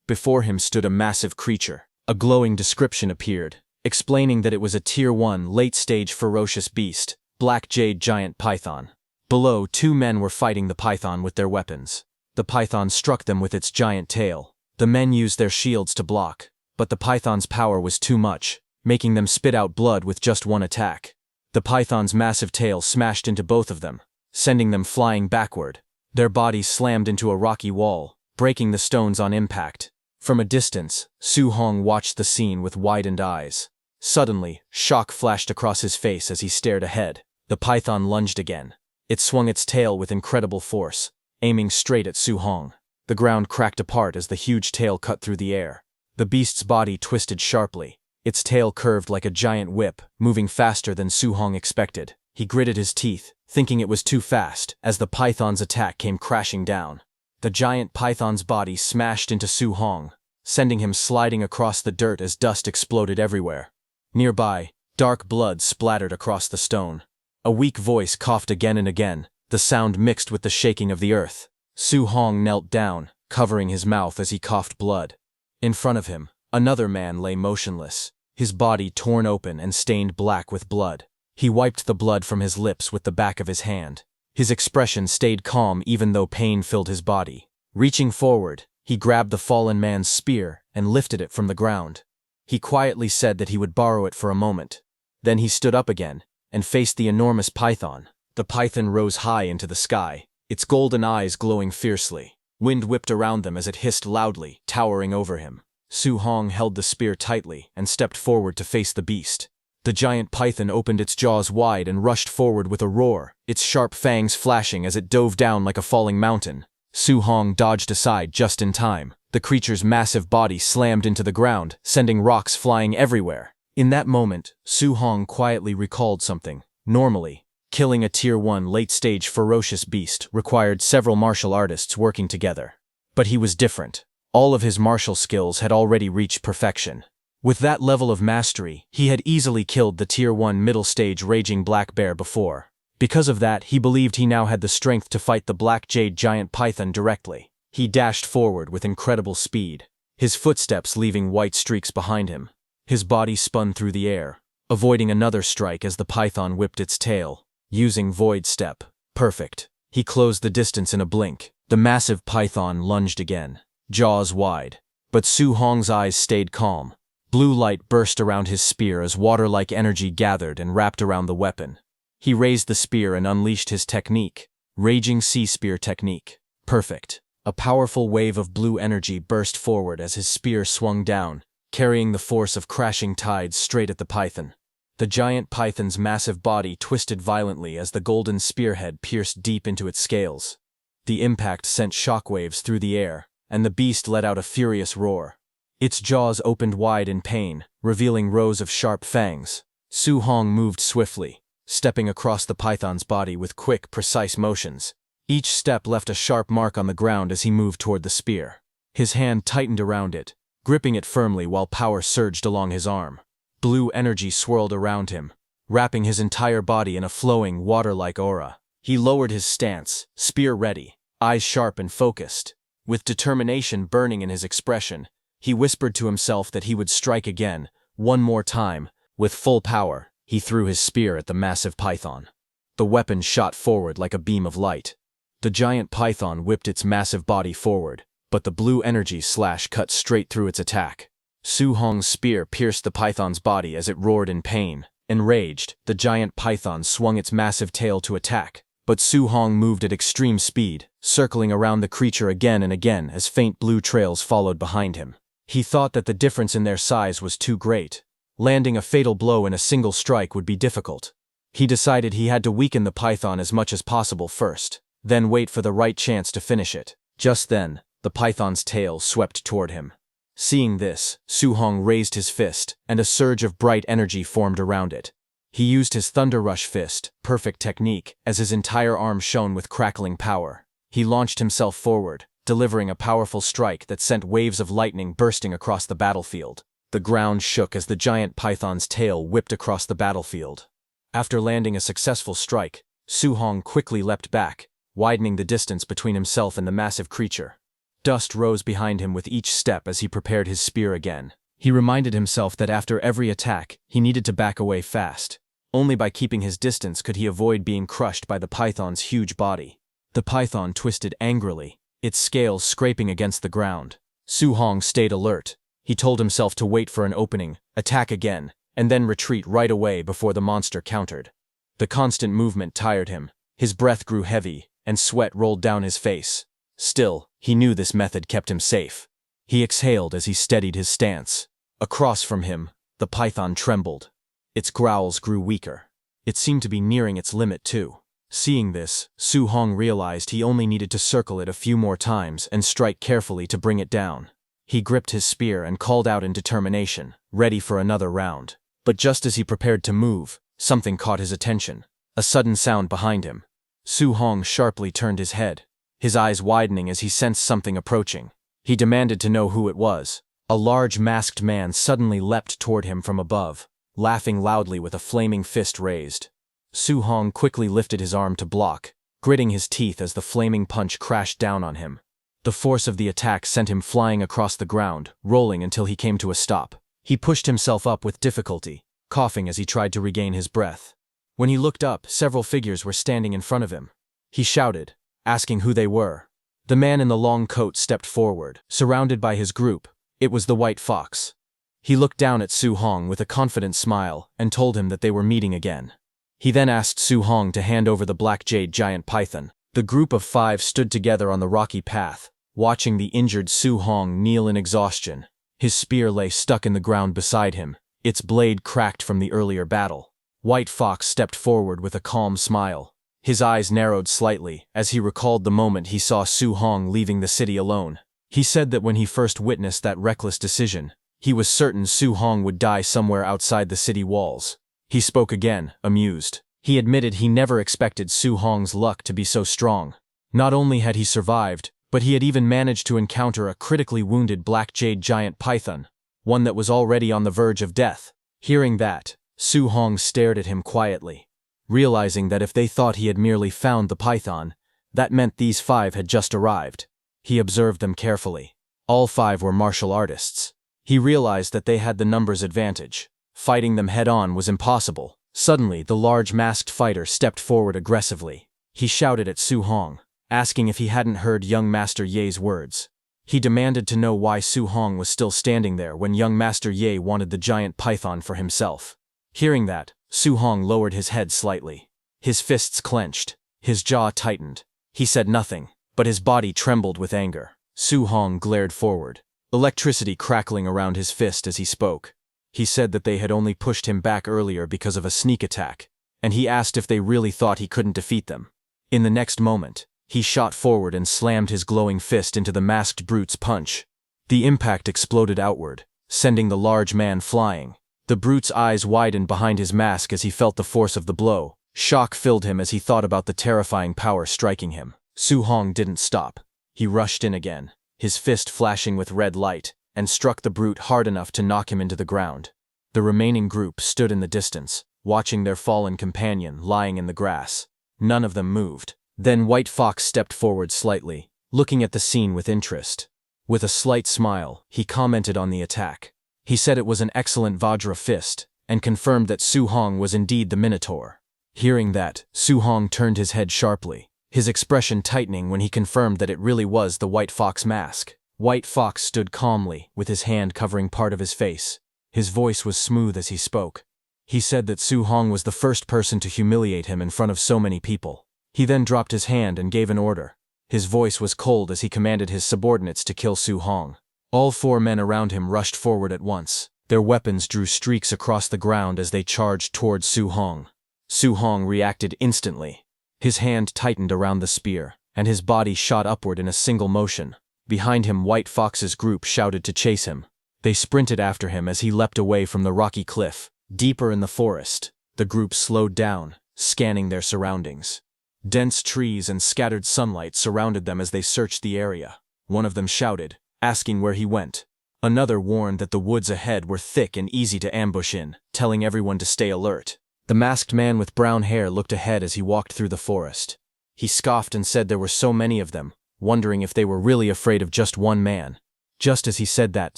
Before him stood a massive creature, A glowing description appeared, explaining that it was a Tier 1 late-stage ferocious beast, black jade giant python. Below, 2 men were fighting the python with their weapons. The python struck them with its giant tail. The men used their shields to block, but the python's power was too much, making them spit out blood with just one attack. The python's massive tail smashed into both of them, sending them flying backward. Their bodies slammed into a rocky wall, breaking the stones on impact. From a distance, Su Hong watched the scene with widened eyes. Suddenly, shock flashed across his face as he stared ahead. The python lunged again. It swung its tail with incredible force, aiming straight at Su Hong. The ground cracked apart as the huge tail cut through the air. The beast's body twisted sharply. Its tail curved like a giant whip, moving faster than Su Hong expected. He gritted his teeth, thinking it was too fast, as the python's attack came crashing down. The giant python's body smashed into Su Hong, sending him sliding across the dirt as dust exploded everywhere. Nearby, dark blood splattered across the stone. A weak voice coughed again and again, the sound mixed with the shaking of the earth. Su Hong knelt down, covering his mouth as he coughed blood. In front of him, another man lay motionless, his body torn open and stained black with blood. He wiped the blood from his lips with the back of his hand. His expression stayed calm even though pain filled his body. Reaching forward, he grabbed the fallen man's spear and lifted it from the ground. He quietly said that he would borrow it for a moment. Then he stood up again and faced the enormous python. The python rose high into the sky, its golden eyes glowing fiercely. Wind whipped around them as it hissed loudly, towering over him. Su Hong held the spear tightly and stepped forward to face the beast. The giant python opened its jaws wide and rushed forward with a roar, its sharp fangs flashing as it dove down like a falling mountain. Su Hong dodged aside just in time. The creature's massive body slammed into the ground, sending rocks flying everywhere. In that moment, Su Hong quietly recalled something. Normally, killing a Tier 1 late-stage ferocious beast required several martial artists working together. But he was different. All of his martial skills had already reached perfection. With that level of mastery, he had easily killed the Tier 1 middle-stage raging black bear before. Because of that, he believed he now had the strength to fight the black jade giant python directly. He dashed forward with incredible speed, his footsteps leaving white streaks behind him. His body spun through the air, avoiding another strike as the python whipped its tail. Using void step. Perfect. He closed the distance in a blink. The massive python lunged again, jaws wide. But Su Hong's eyes stayed calm. Blue light burst around his spear as water-like energy gathered and wrapped around the weapon. He raised the spear and unleashed his technique, Raging Sea Spear technique. Perfect. A powerful wave of blue energy burst forward as his spear swung down, carrying the force of crashing tides straight at the python. The giant python's massive body twisted violently as the golden spearhead pierced deep into its scales. The impact sent shockwaves through the air, and the beast let out a furious roar. Its jaws opened wide in pain, revealing rows of sharp fangs. Su Hong moved swiftly, stepping across the python's body with quick, precise motions. Each step left a sharp mark on the ground as he moved toward the spear. His hand tightened around it, gripping it firmly while power surged along his arm. Blue energy swirled around him, wrapping his entire body in a flowing, water-like aura. He lowered his stance, spear ready, eyes sharp and focused. With determination burning in his expression, he whispered to himself that he would strike again, one more time. With full power, he threw his spear at the massive python. The weapon shot forward like a beam of light. The giant python whipped its massive body forward, but the blue energy slash cut straight through its attack. Su Hong's spear pierced the python's body as it roared in pain. Enraged, the giant python swung its massive tail to attack, but Su Hong moved at extreme speed, circling around the creature again and again as faint blue trails followed behind him. He thought that the difference in their size was too great. Landing a fatal blow in a single strike would be difficult. He decided he had to weaken the python as much as possible first, then wait for the right chance to finish it. Just then, the python's tail swept toward him. Seeing this, Su Hong raised his fist, and a surge of bright energy formed around it. He used his Thunder Rush fist, perfect technique, as his entire arm shone with crackling power. He launched himself forward, delivering a powerful strike that sent waves of lightning bursting across the battlefield. The ground shook as the giant python's tail whipped across the battlefield. After landing a successful strike, Su Hong quickly leapt back, widening the distance between himself and the massive creature. Dust rose behind him with each step as he prepared his spear again. He reminded himself that after every attack, he needed to back away fast. Only by keeping his distance could he avoid being crushed by the python's huge body. The python twisted angrily, its scales scraping against the ground. Su Hong stayed alert. He told himself to wait for an opening, attack again, and then retreat right away before the monster countered. The constant movement tired him. His breath grew heavy, and sweat rolled down his face. Still, he knew this method kept him safe. He exhaled as he steadied his stance. Across from him, the python trembled. Its growls grew weaker. It seemed to be nearing its limit too. Seeing this, Su Hong realized he only needed to circle it a few more times and strike carefully to bring it down. He gripped his spear and called out in determination, ready for another round. But just as he prepared to move, something caught his attention. A sudden sound behind him. Su Hong sharply turned his head, his eyes widening as he sensed something approaching. He demanded to know who it was. A large masked man suddenly leapt toward him from above, laughing loudly with a flaming fist raised. Su Hong quickly lifted his arm to block, gritting his teeth as the flaming punch crashed down on him. The force of the attack sent him flying across the ground, rolling until he came to a stop. He pushed himself up with difficulty, coughing as he tried to regain his breath. When he looked up, several figures were standing in front of him. He shouted, asking who they were. The man in the long coat stepped forward, surrounded by his group. It was the White Fox. He looked down at Su Hong with a confident smile and told him that they were meeting again. He then asked Su Hong to hand over the black jade giant python. The group of 5 stood together on the rocky path, watching the injured Su Hong kneel in exhaustion. His spear lay stuck in the ground beside him, its blade cracked from the earlier battle. White Fox stepped forward with a calm smile. His eyes narrowed slightly as he recalled the moment he saw Su Hong leaving the city alone. He said that when he first witnessed that reckless decision, he was certain Su Hong would die somewhere outside the city walls. He spoke again, amused. He admitted he never expected Su Hong's luck to be so strong. Not only had he survived, but he had even managed to encounter a critically wounded black jade giant python, one that was already on the verge of death. Hearing that, Su Hong stared at him quietly, realizing that if they thought he had merely found the python, that meant these 5 had just arrived. He observed them carefully. All 5 were martial artists. He realized that they had the numbers advantage. Fighting them head-on was impossible. Suddenly, the large masked fighter stepped forward aggressively. He shouted at Su Hong, asking if he hadn't heard young Master Ye's words. He demanded to know why Su Hong was still standing there when young Master Ye wanted the giant python for himself. Hearing that, Su Hong lowered his head slightly. His fists clenched. His jaw tightened. He said nothing, but his body trembled with anger. Su Hong glared forward, electricity crackling around his fist as he spoke. He said that they had only pushed him back earlier because of a sneak attack, and he asked if they really thought he couldn't defeat them. In the next moment, he shot forward and slammed his glowing fist into the masked brute's punch. The impact exploded outward, sending the large man flying. The brute's eyes widened behind his mask as he felt the force of the blow. Shock filled him as he thought about the terrifying power striking him. Su Hong didn't stop. He rushed in again, his fist flashing with red light, and struck the brute hard enough to knock him into the ground. The remaining group stood in the distance, watching their fallen companion lying in the grass. None of them moved. Then White Fox stepped forward slightly, looking at the scene with interest. With a slight smile, he commented on the attack. He said it was an excellent Vajra fist, and confirmed that Su Hong was indeed the Minotaur. Hearing that, Su Hong turned his head sharply, his expression tightening when he confirmed that it really was the White Fox mask. White Fox stood calmly, with his hand covering part of his face. His voice was smooth as he spoke. He said that Su Hong was the first person to humiliate him in front of so many people. He then dropped his hand and gave an order. His voice was cold as he commanded his subordinates to kill Su Hong. All 4 men around him rushed forward at once. Their weapons drew streaks across the ground as they charged towards Su Hong. Su Hong reacted instantly. His hand tightened around the spear, and his body shot upward in a single motion. Behind him, White Fox's group shouted to chase him. They sprinted after him as he leapt away from the rocky cliff. Deeper in the forest, the group slowed down, scanning their surroundings. Dense trees and scattered sunlight surrounded them as they searched the area. One of them shouted, asking where he went. Another warned that the woods ahead were thick and easy to ambush in, telling everyone to stay alert. The masked man with brown hair looked ahead as he walked through the forest. He scoffed and said there were so many of them, wondering if they were really afraid of just one man. Just as he said that,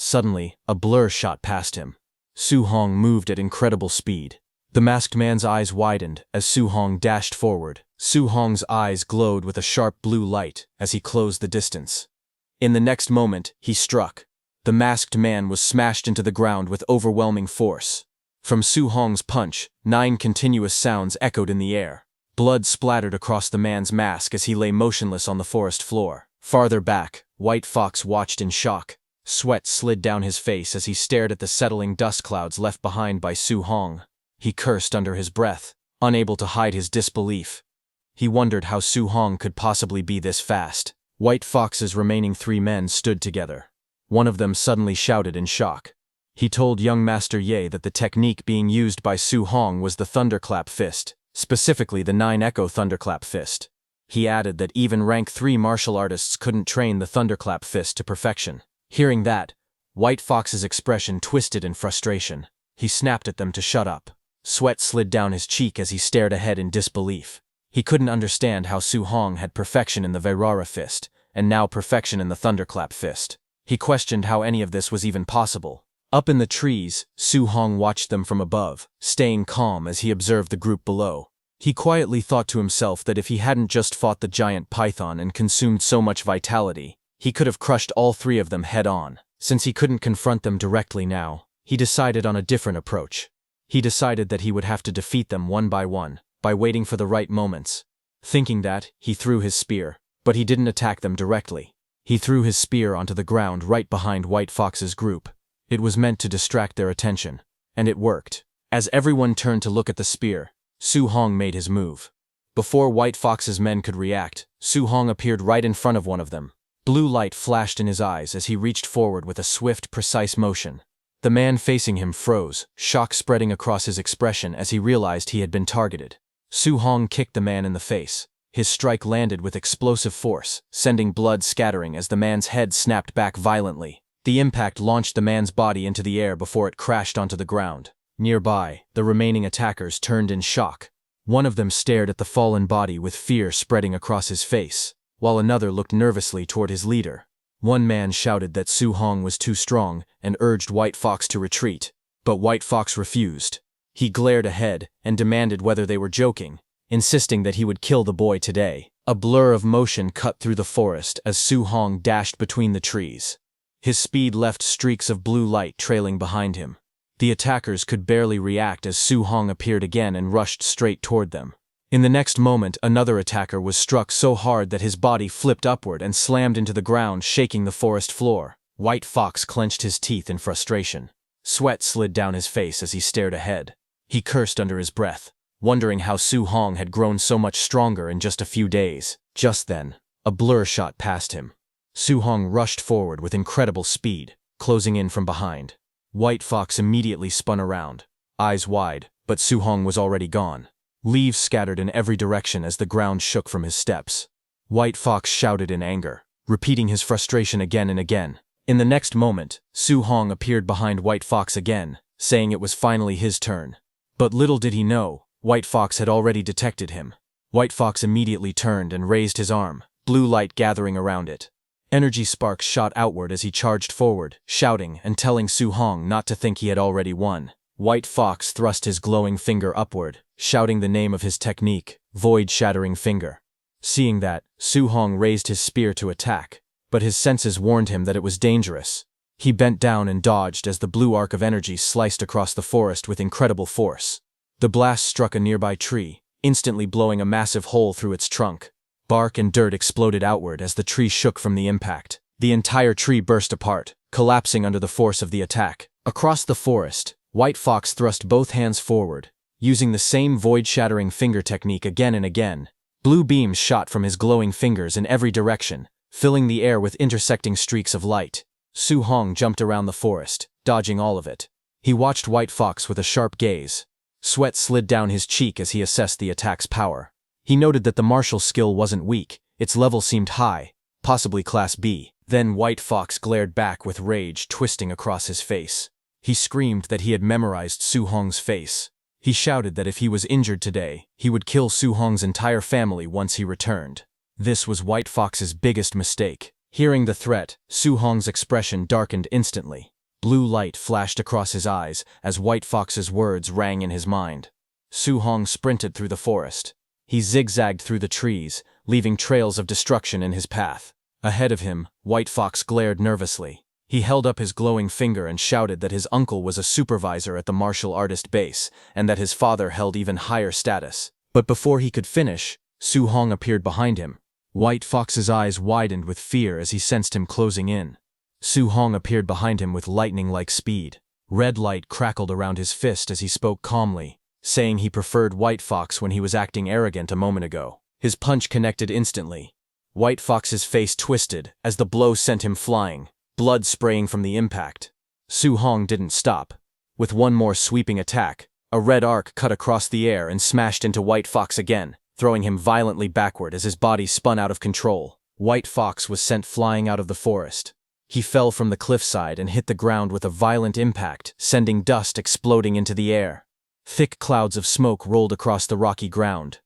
suddenly, a blur shot past him. Su Hong moved at incredible speed. The masked man's eyes widened as Su Hong dashed forward. Su Hong's eyes glowed with a sharp blue light as he closed the distance. In the next moment, he struck. The masked man was smashed into the ground with overwhelming force. From Su Hong's punch, 9 continuous sounds echoed in the air. Blood splattered across the man's mask as he lay motionless on the forest floor. Farther back, White Fox watched in shock. Sweat slid down his face as he stared at the settling dust clouds left behind by Su Hong. He cursed under his breath, unable to hide his disbelief. He wondered how Su Hong could possibly be this fast. White Fox's remaining 3 men stood together. One of them suddenly shouted in shock. He told young Master Ye that the technique being used by Su Hong was the Thunderclap Fist, specifically the 9 Echo Thunderclap Fist. He added that even rank 3 martial artists couldn't train the Thunderclap Fist to perfection. Hearing that, White Fox's expression twisted in frustration. He snapped at them to shut up. Sweat slid down his cheek as he stared ahead in disbelief. He couldn't understand how Su Hong had perfection in the Vairara Fist, and now perfection in the Thunderclap Fist. He questioned how any of this was even possible. Up in the trees, Su Hong watched them from above, staying calm as he observed the group below. He quietly thought to himself that if he hadn't just fought the giant python and consumed so much vitality, he could have crushed all 3 of them head-on. Since he couldn't confront them directly now, he decided on a different approach. He decided that he would have to defeat them one by waiting for the right moments. Thinking that, he threw his spear, but he didn't attack them directly. He threw his spear onto the ground right behind White Fox's group. It was meant to distract their attention, and it worked. As everyone turned to look at the spear, Su Hong made his move. Before White Fox's men could react, Su Hong appeared right in front of one of them. Blue light flashed in his eyes as he reached forward with a swift, precise motion. The man facing him froze, shock spreading across his expression as he realized he had been targeted. Su Hong kicked the man in the face. His strike landed with explosive force, sending blood scattering as the man's head snapped back violently. The impact launched the man's body into the air before it crashed onto the ground. Nearby, the remaining attackers turned in shock. One of them stared at the fallen body with fear spreading across his face, while another looked nervously toward his leader. One man shouted that Su Hong was too strong and urged White Fox to retreat, but White Fox refused. He glared ahead and demanded whether they were joking, insisting that he would kill the boy today. A blur of motion cut through the forest as Su Hong dashed between the trees. His speed left streaks of blue light trailing behind him. The attackers could barely react as Su Hong appeared again and rushed straight toward them. In the next moment, another attacker was struck so hard that his body flipped upward and slammed into the ground, shaking the forest floor. White Fox clenched his teeth in frustration. Sweat slid down his face as he stared ahead. He cursed under his breath, wondering how Su Hong had grown so much stronger in just a few days. Just then, a blur shot past him. Su Hong rushed forward with incredible speed, closing in from behind. White Fox immediately spun around, eyes wide, but Su Hong was already gone. Leaves scattered in every direction as the ground shook from his steps. White Fox shouted in anger, repeating his frustration again and again. In the next moment, Su Hong appeared behind White Fox again, saying it was finally his turn. But little did he know, White Fox had already detected him. White Fox immediately turned and raised his arm, blue light gathering around it. Energy sparks shot outward as he charged forward, shouting and telling Su Hong not to think he had already won. White Fox thrust his glowing finger upward, shouting the name of his technique, Void-Shattering Finger. Seeing that, Su Hong raised his spear to attack, but his senses warned him that it was dangerous. He bent down and dodged as the blue arc of energy sliced across the forest with incredible force. The blast struck a nearby tree, instantly blowing a massive hole through its trunk. Bark and dirt exploded outward as the tree shook from the impact. The entire tree burst apart, collapsing under the force of the attack. Across the forest, White Fox thrust both hands forward, using the same void-shattering finger technique again and again. Blue beams shot from his glowing fingers in every direction, filling the air with intersecting streaks of light. Su Hong jumped around the forest, dodging all of it. He watched White Fox with a sharp gaze. Sweat slid down his cheek as he assessed the attack's power. He noted that the martial skill wasn't weak, its level seemed high, possibly Class B. Then White Fox glared back with rage twisting across his face. He screamed that he had memorized Su Hong's face. He shouted that if he was injured today, he would kill Su Hong's entire family once he returned. This was White Fox's biggest mistake. Hearing the threat, Su Hong's expression darkened instantly. Blue light flashed across his eyes as White Fox's words rang in his mind. Su Hong sprinted through the forest. He zigzagged through the trees, leaving trails of destruction in his path. Ahead of him, White Fox glared nervously. He held up his glowing finger and shouted that his uncle was a supervisor at the martial artist base, and that his father held even higher status. But before he could finish, Su Hong appeared behind him. White Fox's eyes widened with fear as he sensed him closing in. Su Hong appeared behind him with lightning-like speed. Red light crackled around his fist as he spoke calmly, saying he preferred White Fox when he was acting arrogant a moment ago. His punch connected instantly. White Fox's face twisted as the blow sent him flying, blood spraying from the impact. Su Hong didn't stop. With one more sweeping attack, a red arc cut across the air and smashed into White Fox again, throwing him violently backward as his body spun out of control. White Fox was sent flying out of the forest. He fell from the cliffside and hit the ground with a violent impact, sending dust exploding into the air. Thick clouds of smoke rolled across the rocky ground.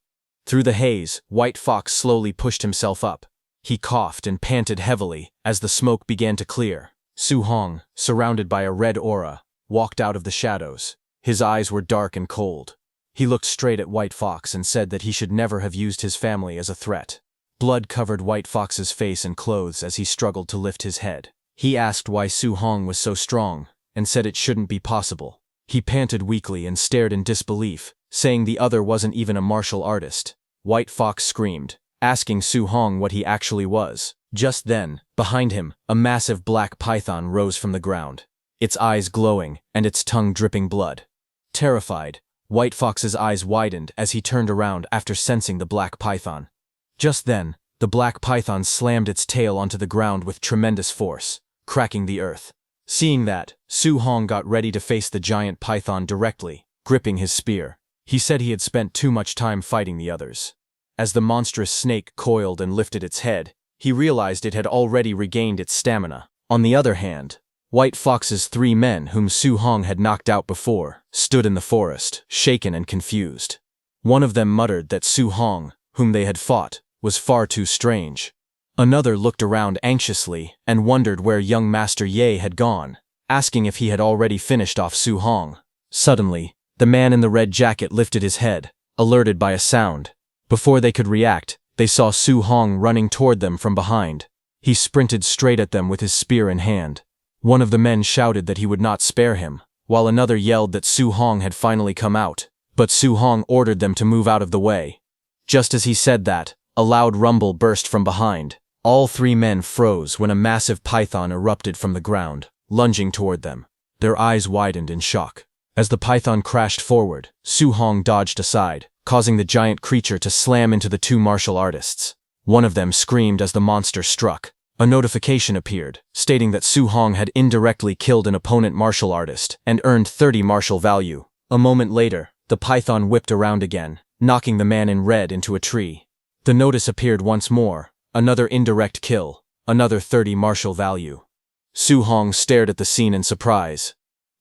Through the haze, White Fox slowly pushed himself up. He coughed and panted heavily as the smoke began to clear. Su Hong, surrounded by a red aura, walked out of the shadows. His eyes were dark and cold. He looked straight at White Fox and said that he should never have used his family as a threat. Blood covered White Fox's face and clothes as he struggled to lift his head. He asked why Su Hong was so strong, and said it shouldn't be possible. He panted weakly and stared in disbelief, saying the other wasn't even a martial artist. White Fox screamed, asking Su Hong what he actually was. Just then, behind him, a massive black python rose from the ground, its eyes glowing and its tongue dripping blood. Terrified, White Fox's eyes widened as he turned around after sensing the black python. Just then, the black python slammed its tail onto the ground with tremendous force, cracking the earth. Seeing that, Su Hong got ready to face the giant python directly, gripping his spear. He said he had spent too much time fighting the others. As the monstrous snake coiled and lifted its head, he realized it had already regained its stamina. On the other hand, White Fox's 3 men whom Su Hong had knocked out before stood in the forest, shaken and confused. One of them muttered that Su Hong, whom they had fought, was far too strange. Another looked around anxiously and wondered where young Master Ye had gone, asking if he had already finished off Su Hong. Suddenly, the man in the red jacket lifted his head, alerted by a sound. Before they could react, they saw Su Hong running toward them from behind. He sprinted straight at them with his spear in hand. One of the men shouted that he would not spare him, while another yelled that Su Hong had finally come out, but Su Hong ordered them to move out of the way. Just as he said that, a loud rumble burst from behind. All 3 men froze when a massive python erupted from the ground, lunging toward them. Their eyes widened in shock. As the python crashed forward, Su Hong dodged aside, causing the giant creature to slam into the 2 martial artists. One of them screamed as the monster struck. A notification appeared, stating that Su Hong had indirectly killed an opponent martial artist and earned 30 martial value. A moment later, the python whipped around again, knocking the man in red into a tree. The notice appeared once more, another indirect kill, another 30 martial value. Su Hong stared at the scene in surprise.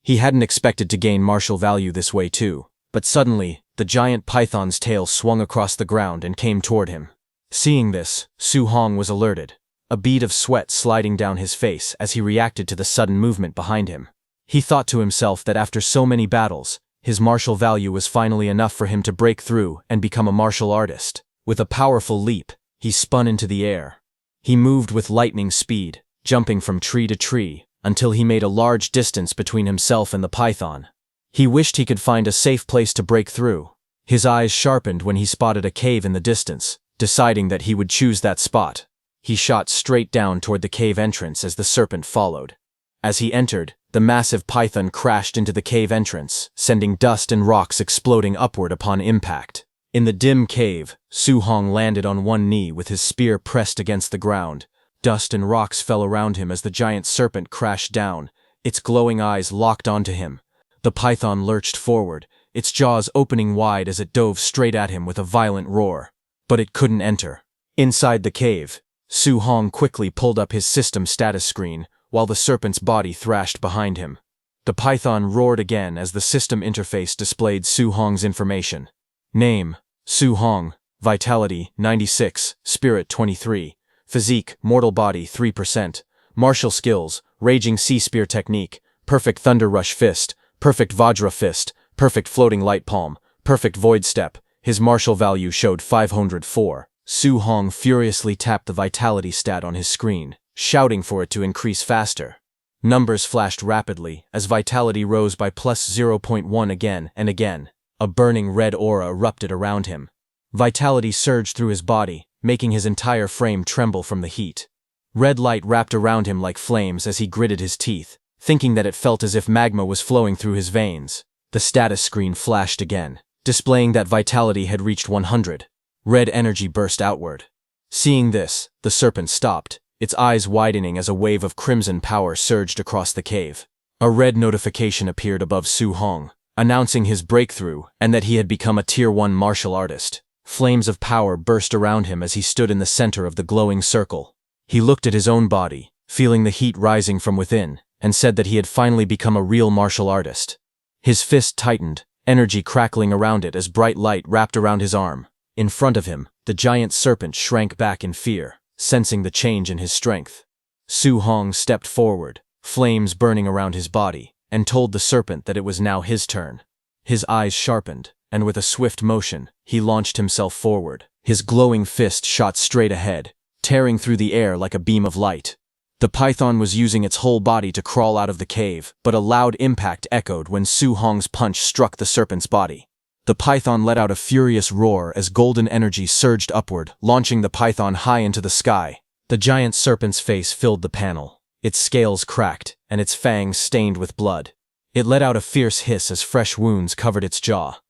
He hadn't expected to gain martial value this way too, but suddenly, the giant python's tail swung across the ground and came toward him. Seeing this, Su Hong was alerted, a bead of sweat sliding down his face as he reacted to the sudden movement behind him. He thought to himself that after so many battles, his martial value was finally enough for him to break through and become a martial artist. With a powerful leap, he spun into the air. He moved with lightning speed, jumping from tree to tree, until he made a large distance between himself and the python. He wished he could find a safe place to break through. His eyes sharpened when he spotted a cave in the distance, deciding that he would choose that spot. He shot straight down toward the cave entrance as the serpent followed. As he entered, the massive python crashed into the cave entrance, sending dust and rocks exploding upward upon impact. In the dim cave, Su Hong landed on one knee with his spear pressed against the ground. Dust and rocks fell around him as the giant serpent crashed down, its glowing eyes locked onto him. The python lurched forward, its jaws opening wide as it dove straight at him with a violent roar. But it couldn't enter. Inside the cave, Su Hong quickly pulled up his system status screen, while the serpent's body thrashed behind him. The python roared again as the system interface displayed Su Hong's information. Name: Su Hong, Vitality 96, Spirit 23, Physique, mortal body 3%. Martial skills, raging sea spear technique, perfect thunder rush fist, perfect vajra fist, perfect floating light palm, perfect void step. His martial value showed 504. Su Hong furiously tapped the vitality stat on his screen, shouting for it to increase faster. Numbers flashed rapidly as vitality rose by plus 0.1 again and again. A burning red aura erupted around him. Vitality surged through his body, making his entire frame tremble from the heat. Red light wrapped around him like flames as he gritted his teeth, thinking that it felt as if magma was flowing through his veins. The status screen flashed again, displaying that vitality had reached 100. Red energy burst outward. Seeing this, the serpent stopped, its eyes widening as a wave of crimson power surged across the cave. A red notification appeared above Su Hong, announcing his breakthrough and that he had become a Tier 1 martial artist. Flames of power burst around him as he stood in the center of the glowing circle. He looked at his own body, feeling the heat rising from within, and said that he had finally become a real martial artist. His fist tightened, energy crackling around it as bright light wrapped around his arm. In front of him, the giant serpent shrank back in fear, sensing the change in his strength. Su Hong stepped forward, flames burning around his body, and told the serpent that it was now his turn. His eyes sharpened, and with a swift motion, he launched himself forward. His glowing fist shot straight ahead, tearing through the air like a beam of light. The python was using its whole body to crawl out of the cave, but a loud impact echoed when Su Hong's punch struck the serpent's body. The python let out a furious roar as golden energy surged upward, launching the python high into the sky. The giant serpent's face filled the panel. Its scales cracked, and its fangs stained with blood. It let out a fierce hiss as fresh wounds covered its jaw.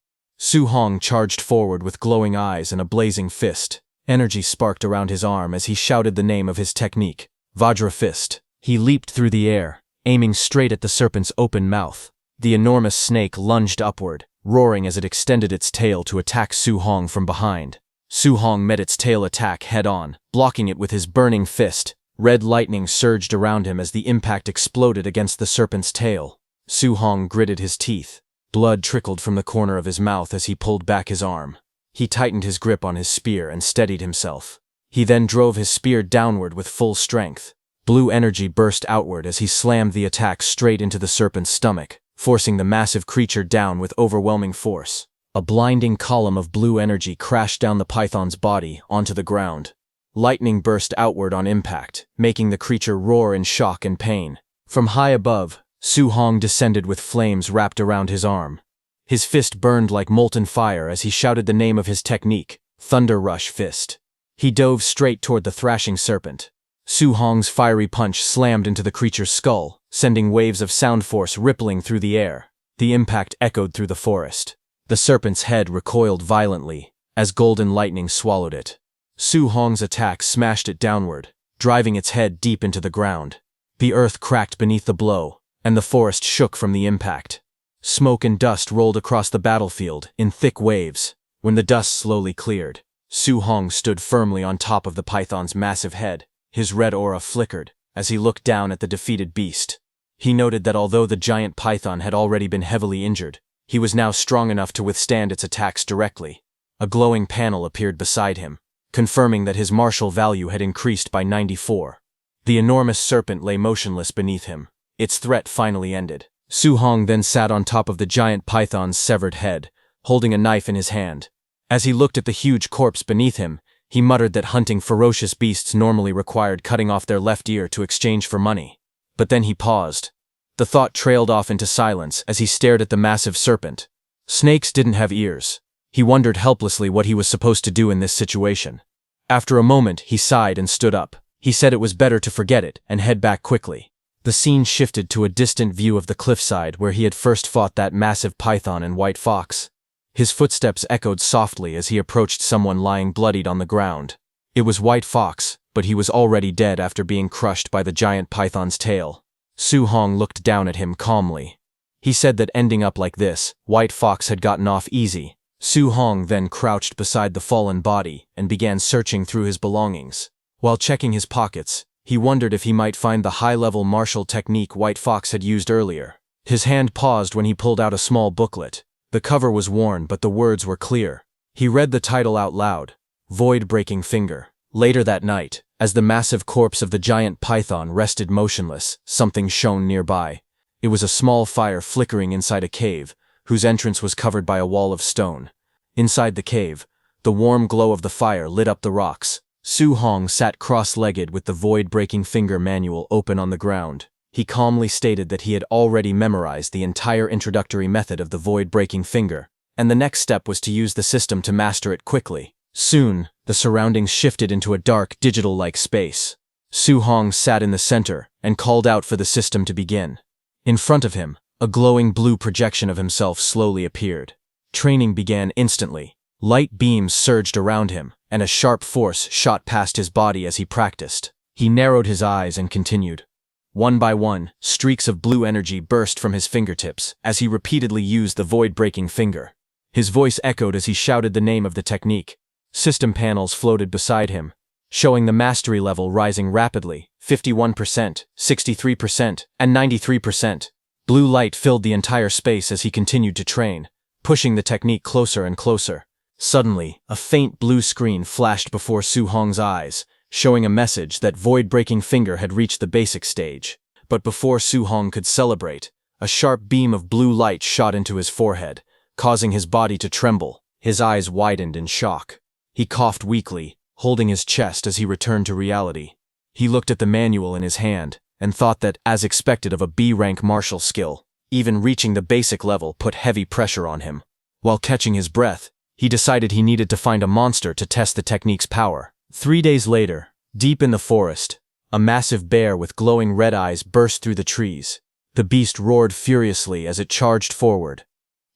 Su Hong charged forward with glowing eyes and a blazing fist. Energy sparked around his arm as he shouted the name of his technique, Vajra Fist. He leaped through the air, aiming straight at the serpent's open mouth. The enormous snake lunged upward, roaring as it extended its tail to attack Su Hong from behind. Su Hong met its tail attack head-on, blocking it with his burning fist. Red lightning surged around him as the impact exploded against the serpent's tail. Su Hong gritted his teeth. Blood trickled from the corner of his mouth as he pulled back his arm. He tightened his grip on his spear and steadied himself. He then drove his spear downward with full strength. Blue energy burst outward as he slammed the attack straight into the serpent's stomach, forcing the massive creature down with overwhelming force. A blinding column of blue energy crashed down the python's body onto the ground. Lightning burst outward on impact, making the creature roar in shock and pain. From high above, Su Hong descended with flames wrapped around his arm. His fist burned like molten fire as he shouted the name of his technique, Thunder Rush Fist. He dove straight toward the thrashing serpent. Su Hong's fiery punch slammed into the creature's skull, sending waves of sound force rippling through the air. The impact echoed through the forest. The serpent's head recoiled violently, as golden lightning swallowed it. Su Hong's attack smashed it downward, driving its head deep into the ground. The earth cracked beneath the blow, and the forest shook from the impact. Smoke and dust rolled across the battlefield in thick waves. When the dust slowly cleared, Su Hong stood firmly on top of the python's massive head. His red aura flickered as he looked down at the defeated beast. He noted that although the giant python had already been heavily injured, he was now strong enough to withstand its attacks directly. A glowing panel appeared beside him, confirming that his martial value had increased by 94. The enormous serpent lay motionless beneath him. Its threat finally ended. Su Hong then sat on top of the giant python's severed head, holding a knife in his hand. As he looked at the huge corpse beneath him, he muttered that hunting ferocious beasts normally required cutting off their left ear to exchange for money. But then he paused. The thought trailed off into silence as he stared at the massive serpent. Snakes didn't have ears. He wondered helplessly what he was supposed to do in this situation. After a moment, he sighed and stood up. He said it was better to forget it and head back quickly. The scene shifted to a distant view of the cliffside where he had first fought that massive python and white fox. His footsteps echoed softly as he approached someone lying bloodied on the ground. It was White Fox, but he was already dead after being crushed by the giant python's tail. Su Hong looked down at him calmly. He said that ending up like this, White Fox had gotten off easy. Su Hong then crouched beside the fallen body and began searching through his belongings. While checking his pockets, he wondered if he might find the high-level martial technique White Fox had used earlier. His hand paused when he pulled out a small booklet. The cover was worn, but the words were clear. He read the title out loud, Void Breaking Finger. Later that night, As the massive corpse of the giant python rested motionless, something shone nearby. It was a small fire flickering inside a cave, whose entrance was covered by a wall of stone. Inside the cave, the warm glow of the fire lit up the rocks. Su Hong sat cross-legged with the void-breaking finger manual open on the ground. He calmly stated that he had already memorized the entire introductory method of the void-breaking finger, and the next step was to use the system to master it quickly. Soon, the surroundings shifted into a dark, digital-like space. Su Hong sat in the center and called out for the system to begin. In front of him, a glowing blue projection of himself slowly appeared. Training began instantly. Light beams surged around him, and a sharp force shot past his body as he practiced. He narrowed his eyes and continued. One by one, streaks of blue energy burst from his fingertips as he repeatedly used the void-breaking finger. His voice echoed as he shouted the name of the technique. System panels floated beside him, showing the mastery level rising rapidly, 51%, 63%, and 93%. Blue light filled the entire space as he continued to train, pushing the technique closer and closer. Suddenly, a faint blue screen flashed before Su Hong's eyes, showing a message that void-breaking finger had reached the basic stage. But before Su Hong could celebrate, a sharp beam of blue light shot into his forehead, causing his body to tremble. His eyes widened in shock. He coughed weakly, holding his chest as he returned to reality. He looked at the manual in his hand and thought that, as expected of a B-rank martial skill, even reaching the basic level put heavy pressure on him. While catching his breath, he decided he needed to find a monster to test the technique's power. 3 days later, deep in the forest, a massive bear with glowing red eyes burst through the trees. The beast roared furiously as it charged forward.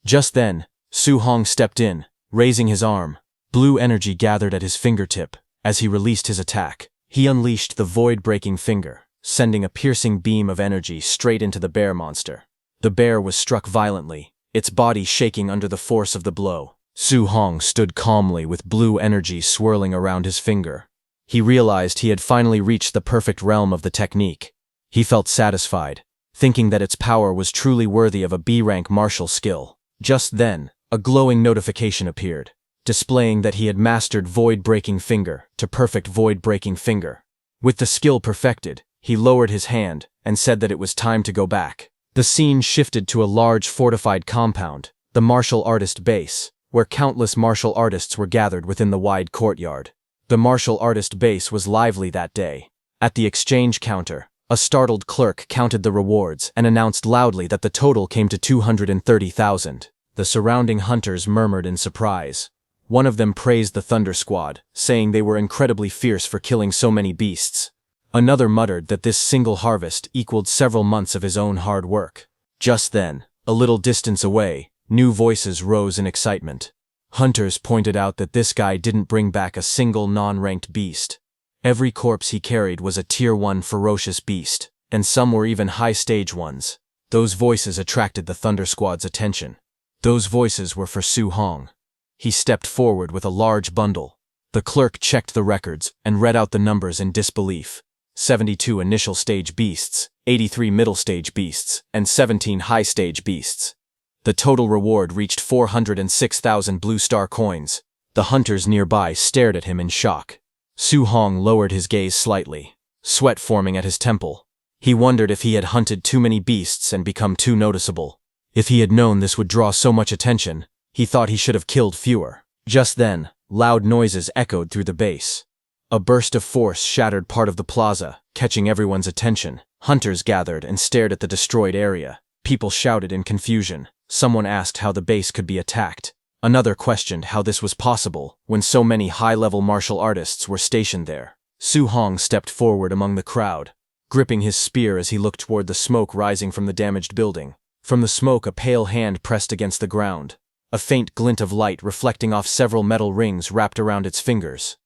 Just then, Su Hong stepped in, raising his arm. Blue energy gathered at his fingertip. As he released his attack, he unleashed the void-breaking finger, sending a piercing beam of energy straight into the bear monster. The bear was struck violently, its body shaking under the force of the blow. Su Hong stood calmly with blue energy swirling around his finger. He realized he had finally reached the perfect realm of the technique. He felt satisfied, thinking that its power was truly worthy of a B-rank martial skill. Just then, a glowing notification appeared, displaying that he had mastered void-breaking finger to perfect void-breaking finger. With the skill perfected, he lowered his hand and said that it was time to go back. The scene shifted to a large fortified compound, the martial artist base, where countless martial artists were gathered within the wide courtyard. The martial artist base was lively that day. At the exchange counter, a startled clerk counted the rewards and announced loudly that the total came to 230,000. The surrounding hunters murmured in surprise. One of them praised the Thunder Squad, saying they were incredibly fierce for killing so many beasts. Another muttered that this single harvest equaled several months of his own hard work. Just then, a little distance away, new voices rose in excitement. Hunters pointed out that this guy didn't bring back a single non-ranked beast. Every corpse he carried was a Tier 1 ferocious beast, and some were even high-stage ones. Those voices attracted the Thunder Squad's attention. Those voices were for Su Hong. He stepped forward with a large bundle. The clerk checked the records and read out the numbers in disbelief. 72 initial stage beasts, 83 middle stage beasts, and 17 high stage beasts. The total reward reached 406,000 blue star coins. The hunters nearby stared at him in shock. Su Hong lowered his gaze slightly, sweat forming at his temple. He wondered if he had hunted too many beasts and become too noticeable. If he had known this would draw so much attention, he thought he should have killed fewer. Just then, loud noises echoed through the base. A burst of force shattered part of the plaza, catching everyone's attention. Hunters gathered and stared at the destroyed area. People shouted in confusion. Someone asked how the base could be attacked. Another questioned how this was possible when so many high-level martial artists were stationed there. Su Hong stepped forward among the crowd, gripping his spear as he looked toward the smoke rising from the damaged building. From the smoke, a pale hand pressed against the ground, a faint glint of light reflecting off several metal rings wrapped around its fingers.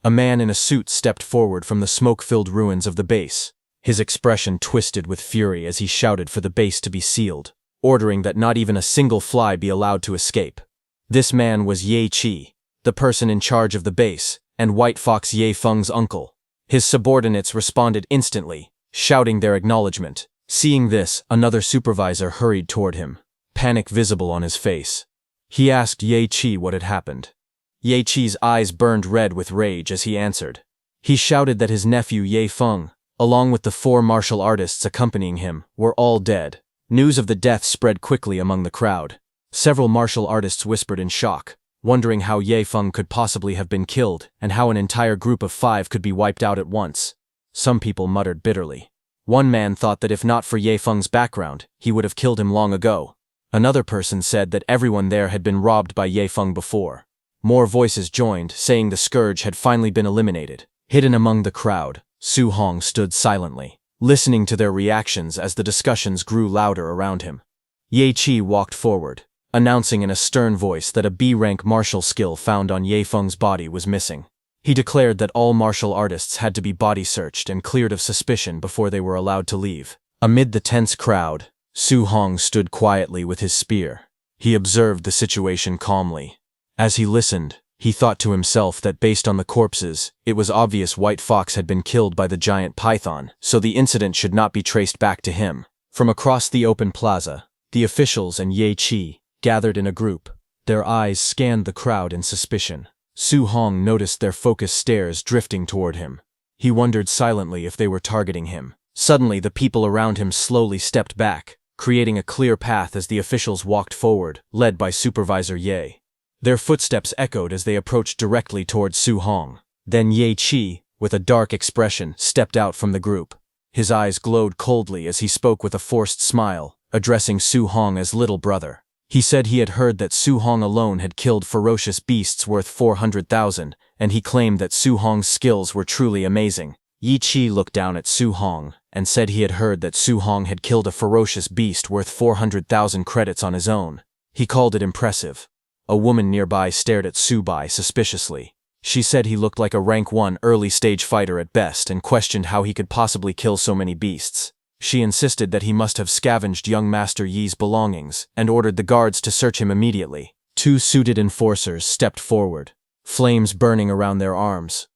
A man in a suit stepped forward from the smoke-filled ruins of the base. His expression twisted with fury as he shouted for the base to be sealed, ordering that not even a single fly be allowed to escape. This man was Ye Qi, the person in charge of the base, and White Fox Ye Feng's uncle. His subordinates responded instantly, shouting their acknowledgement. Seeing this, another supervisor hurried toward him, panic visible on his face. He asked Ye Qi what had happened. Ye Qi's eyes burned red with rage as he answered. He shouted that his nephew Ye Feng, along with the 4 martial artists accompanying him, were all dead. News of the death spread quickly among the crowd. Several martial artists whispered in shock, wondering how Ye Feng could possibly have been killed and how an entire group of 5 could be wiped out at once. Some people muttered bitterly. One man thought that if not for Ye Feng's background, he would have killed him long ago. Another person said that everyone there had been robbed by Ye Feng before. More voices joined, saying the scourge had finally been eliminated. Hidden among the crowd, Su Hong stood silently, listening to their reactions as the discussions grew louder around him. Ye Qi walked forward, announcing in a stern voice that a B-rank martial skill found on Ye Feng's body was missing. He declared that all martial artists had to be body searched and cleared of suspicion before they were allowed to leave. Amid the tense crowd, Su Hong stood quietly with his spear. He observed the situation calmly. As he listened, he thought to himself that based on the corpses, it was obvious White Fox had been killed by the giant python, so the incident should not be traced back to him. From across the open plaza, the officials and Ye Qi gathered in a group. Their eyes scanned the crowd in suspicion. Su Hong noticed their focused stares drifting toward him. He wondered silently if they were targeting him. Suddenly, the people around him slowly stepped back, creating a clear path as the officials walked forward, led by Supervisor Ye. Their footsteps echoed as they approached directly towards Su Hong. Then Ye Qi, with a dark expression, stepped out from the group. His eyes glowed coldly as he spoke with a forced smile, addressing Su Hong as little brother. He said he had heard that Su Hong alone had killed ferocious beasts worth 400,000, and he claimed that Su Hong's skills were truly amazing. Ye Qi looked down at Su Hong and said he had heard that Su Hong had killed a ferocious beast worth 400,000 credits on his own. He called it impressive. A woman nearby stared at Su Bai suspiciously. She said he looked like a rank 1 early-stage fighter at best and questioned how he could possibly kill so many beasts. She insisted that he must have scavenged young Master Yi's belongings and ordered the guards to search him immediately. 2 suited enforcers stepped forward, flames burning around their arms.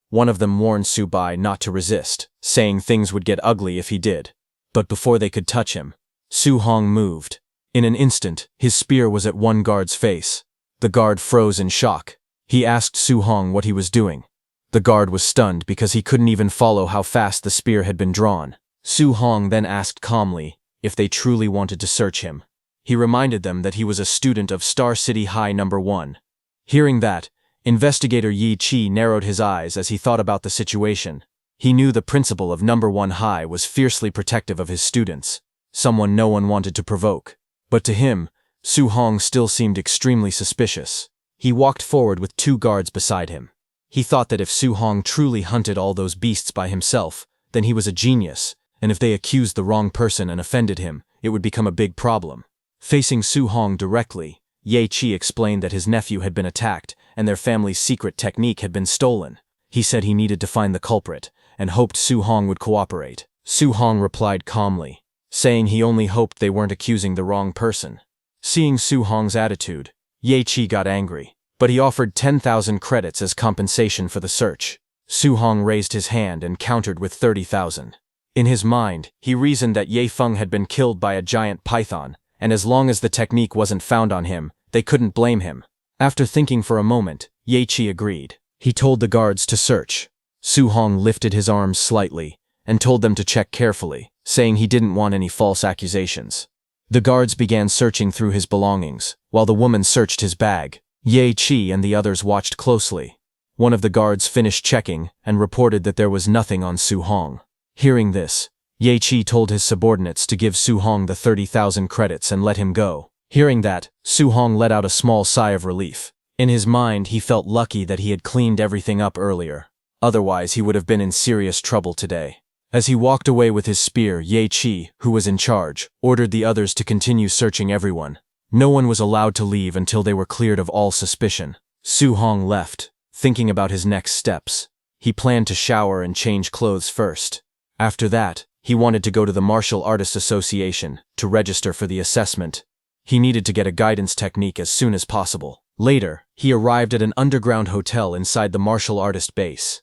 One of them warned Su Bai not to resist, saying things would get ugly if he did. But before they could touch him, Su Hong moved. In an instant, his spear was at one guard's face. The guard froze in shock. He asked Su Hong what he was doing. The guard was stunned because he couldn't even follow how fast the spear had been drawn. Su Hong then asked calmly if they truly wanted to search him. He reminded them that he was a student of Star City High No. 1. Hearing that, Investigator Ye Qi narrowed his eyes as he thought about the situation. He knew the principal of No. 1 High was fiercely protective of his students, someone no one wanted to provoke. But to him, Su Hong still seemed extremely suspicious. He walked forward with 2 guards beside him. He thought that if Su Hong truly hunted all those beasts by himself, then he was a genius, and if they accused the wrong person and offended him, it would become a big problem. Facing Su Hong directly, Ye Qi explained that his nephew had been attacked and their family's secret technique had been stolen. He said he needed to find the culprit and hoped Su Hong would cooperate. Su Hong replied calmly, saying he only hoped they weren't accusing the wrong person. Seeing Su Hong's attitude, Ye Qi got angry, but he offered 10,000 credits as compensation for the search. Su Hong raised his hand and countered with 30,000. In his mind, he reasoned that Ye Feng had been killed by a giant python, and as long as the technique wasn't found on him, they couldn't blame him. After thinking for a moment, Ye Qi agreed. He told the guards to search. Su Hong lifted his arms slightly and told them to check carefully, saying he didn't want any false accusations. The guards began searching through his belongings, while the woman searched his bag. Ye Qi and the others watched closely. One of the guards finished checking and reported that there was nothing on Su Hong. Hearing this, Ye Qi told his subordinates to give Su Hong the 30,000 credits and let him go. Hearing that, Su Hong let out a small sigh of relief. In his mind, he felt lucky that he had cleaned everything up earlier. Otherwise, he would have been in serious trouble today. As he walked away with his spear, Ye Qi, who was in charge, ordered the others to continue searching everyone. No one was allowed to leave until they were cleared of all suspicion. Su Hong left, thinking about his next steps. He planned to shower and change clothes first. After that, he wanted to go to the Martial Artists Association to register for the assessment. He needed to get a guidance technique as soon as possible. Later, he arrived at an underground hotel inside the martial artist base.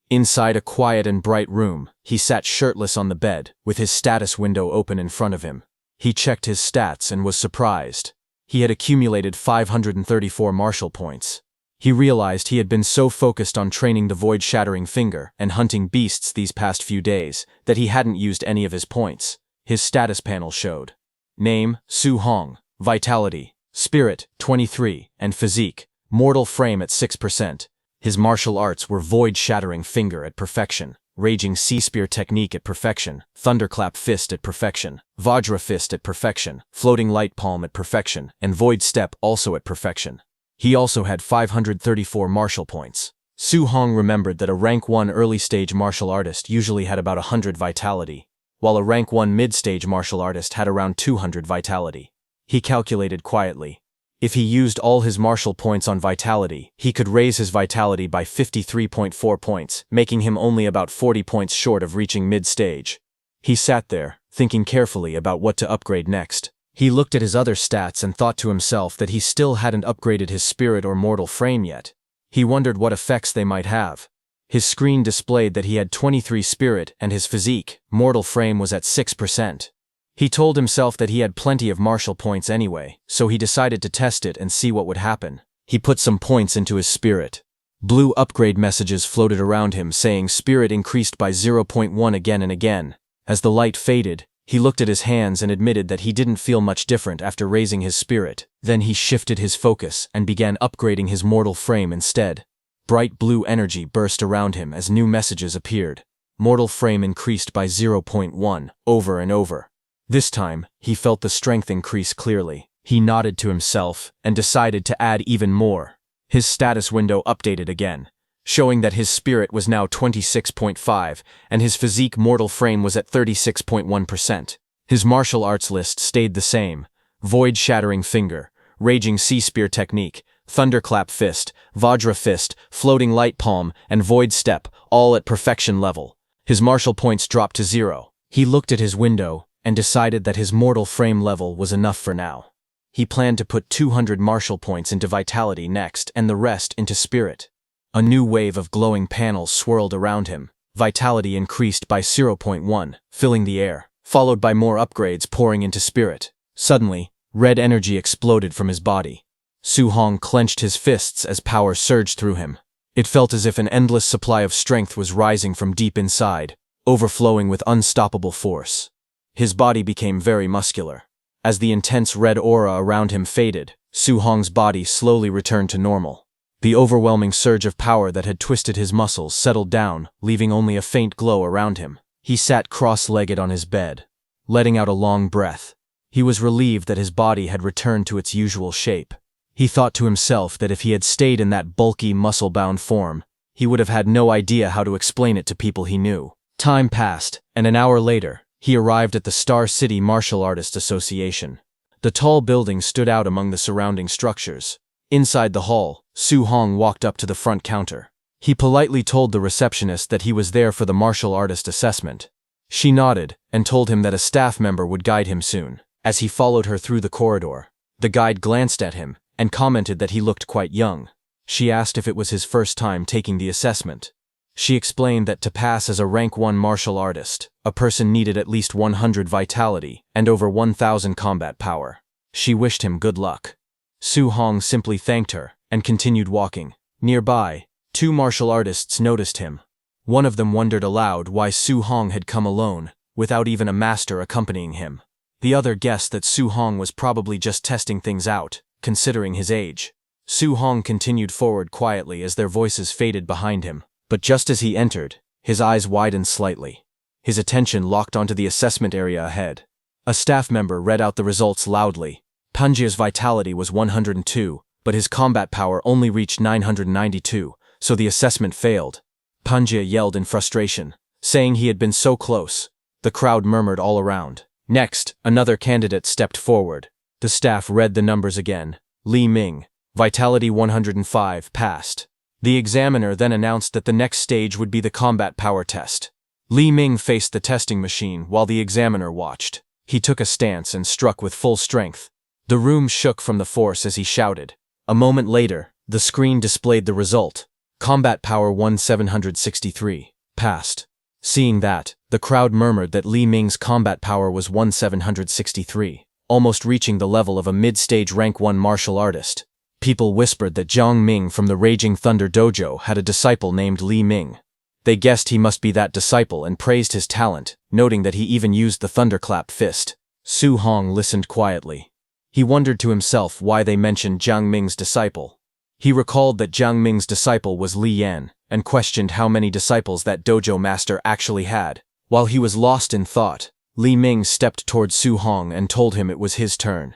Inside a quiet and bright room, he sat shirtless on the bed, with his status window open in front of him. He checked his stats and was surprised. He had accumulated 534 martial points. He realized he had been so focused on training the void-shattering finger and hunting beasts these past few days that he hadn't used any of his points. His status panel showed name, Su Hong, vitality, spirit, 23, and physique, mortal frame at 6%. His martial arts were void-shattering finger at perfection, raging sea spear technique at perfection, thunderclap fist at perfection, vajra fist at perfection, floating light palm at perfection, and void step also at perfection. He also had 534 martial points. Su Hong remembered that a rank 1 early-stage martial artist usually had about 100 vitality, while a rank 1 mid-stage martial artist had around 200 vitality. He calculated quietly. If he used all his martial points on vitality, he could raise his vitality by 53.4 points, making him only about 40 points short of reaching mid-stage. He sat there, thinking carefully about what to upgrade next. He looked at his other stats and thought to himself that he still hadn't upgraded his spirit or mortal frame yet. He wondered what effects they might have. His screen displayed that he had 23 spirit and his physique, mortal frame was at 6%. He told himself that he had plenty of martial points anyway, so he decided to test it and see what would happen. He put some points into his spirit. Blue upgrade messages floated around him saying spirit increased by 0.1 again and again. As the light faded, he looked at his hands and admitted that he didn't feel much different after raising his spirit. Then he shifted his focus and began upgrading his mortal frame instead. Bright blue energy burst around him as new messages appeared. Mortal frame increased by 0.1, over and over. This time, he felt the strength increase clearly. He nodded to himself and decided to add even more. His status window updated again, showing that his spirit was now 26.5 and his physique mortal frame was at 36.1%. His martial arts list stayed the same: void-shattering finger, raging sea spear technique, thunderclap fist, vajra fist, floating light palm, and void step, all at perfection level. His martial points dropped to 0. He looked at his window and decided that his mortal frame level was enough for now. He planned to put 200 martial points into vitality next and the rest into spirit. A new wave of glowing panels swirled around him. Vitality increased by 0.1, filling the air, followed by more upgrades pouring into spirit. Suddenly, red energy exploded from his body. Su Hong clenched his fists as power surged through him. It felt as if an endless supply of strength was rising from deep inside, overflowing with unstoppable force. His body became very muscular. As the intense red aura around him faded, Su Hong's body slowly returned to normal. The overwhelming surge of power that had twisted his muscles settled down, leaving only a faint glow around him. He sat cross-legged on his bed, letting out a long breath. He was relieved that his body had returned to its usual shape. He thought to himself that if he had stayed in that bulky, muscle-bound form, he would have had no idea how to explain it to people he knew. Time passed, and an hour later, he arrived at the Star City Martial Artists Association. The tall building stood out among the surrounding structures. Inside the hall, Su Hong walked up to the front counter. He politely told the receptionist that he was there for the martial artist assessment. She nodded and told him that a staff member would guide him soon. As he followed her through the corridor, the guide glanced at him and commented that he looked quite young. She asked if it was his first time taking the assessment. She explained that to pass as a rank 1 martial artist, a person needed at least 100 vitality and over 1,000 combat power. She wished him good luck. Su Hong simply thanked her and continued walking. Nearby, 2 martial artists noticed him. One of them wondered aloud why Su Hong had come alone, without even a master accompanying him. The other guessed that Su Hong was probably just testing things out, considering his age. Su Hong continued forward quietly as their voices faded behind him. But just as he entered, his eyes widened slightly. His attention locked onto the assessment area ahead. A staff member read out the results loudly. Panjia's vitality was 102, but his combat power only reached 992, so the assessment failed. Panjia yelled in frustration, saying he had been so close. The crowd murmured all around. Next, another candidate stepped forward. The staff read the numbers again. Li Ming, vitality 105, passed. The examiner then announced that the next stage would be the combat power test. Li Ming faced the testing machine while the examiner watched. He took a stance and struck with full strength. The room shook from the force as he shouted. A moment later, the screen displayed the result. Combat power 1763, passed. Seeing that, the crowd murmured that Li Ming's combat power was 1763, almost reaching the level of a mid-stage rank 1 martial artist. People whispered that Jiang Ming from the Raging Thunder Dojo had a disciple named Li Ming. They guessed he must be that disciple and praised his talent, noting that he even used the thunderclap fist. Su Hong listened quietly. He wondered to himself why they mentioned Jiang Ming's disciple. He recalled that Jiang Ming's disciple was Li Yan, and questioned how many disciples that dojo master actually had. While he was lost in thought, Li Ming stepped toward Su Hong and told him it was his turn.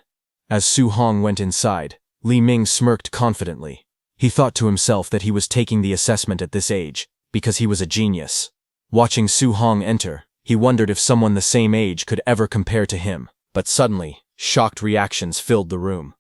As Su Hong went inside, Li Ming smirked confidently. He thought to himself that he was taking the assessment at this age, because he was a genius. Watching Su Hong enter, he wondered if someone the same age could ever compare to him, but suddenly, shocked reactions filled the room.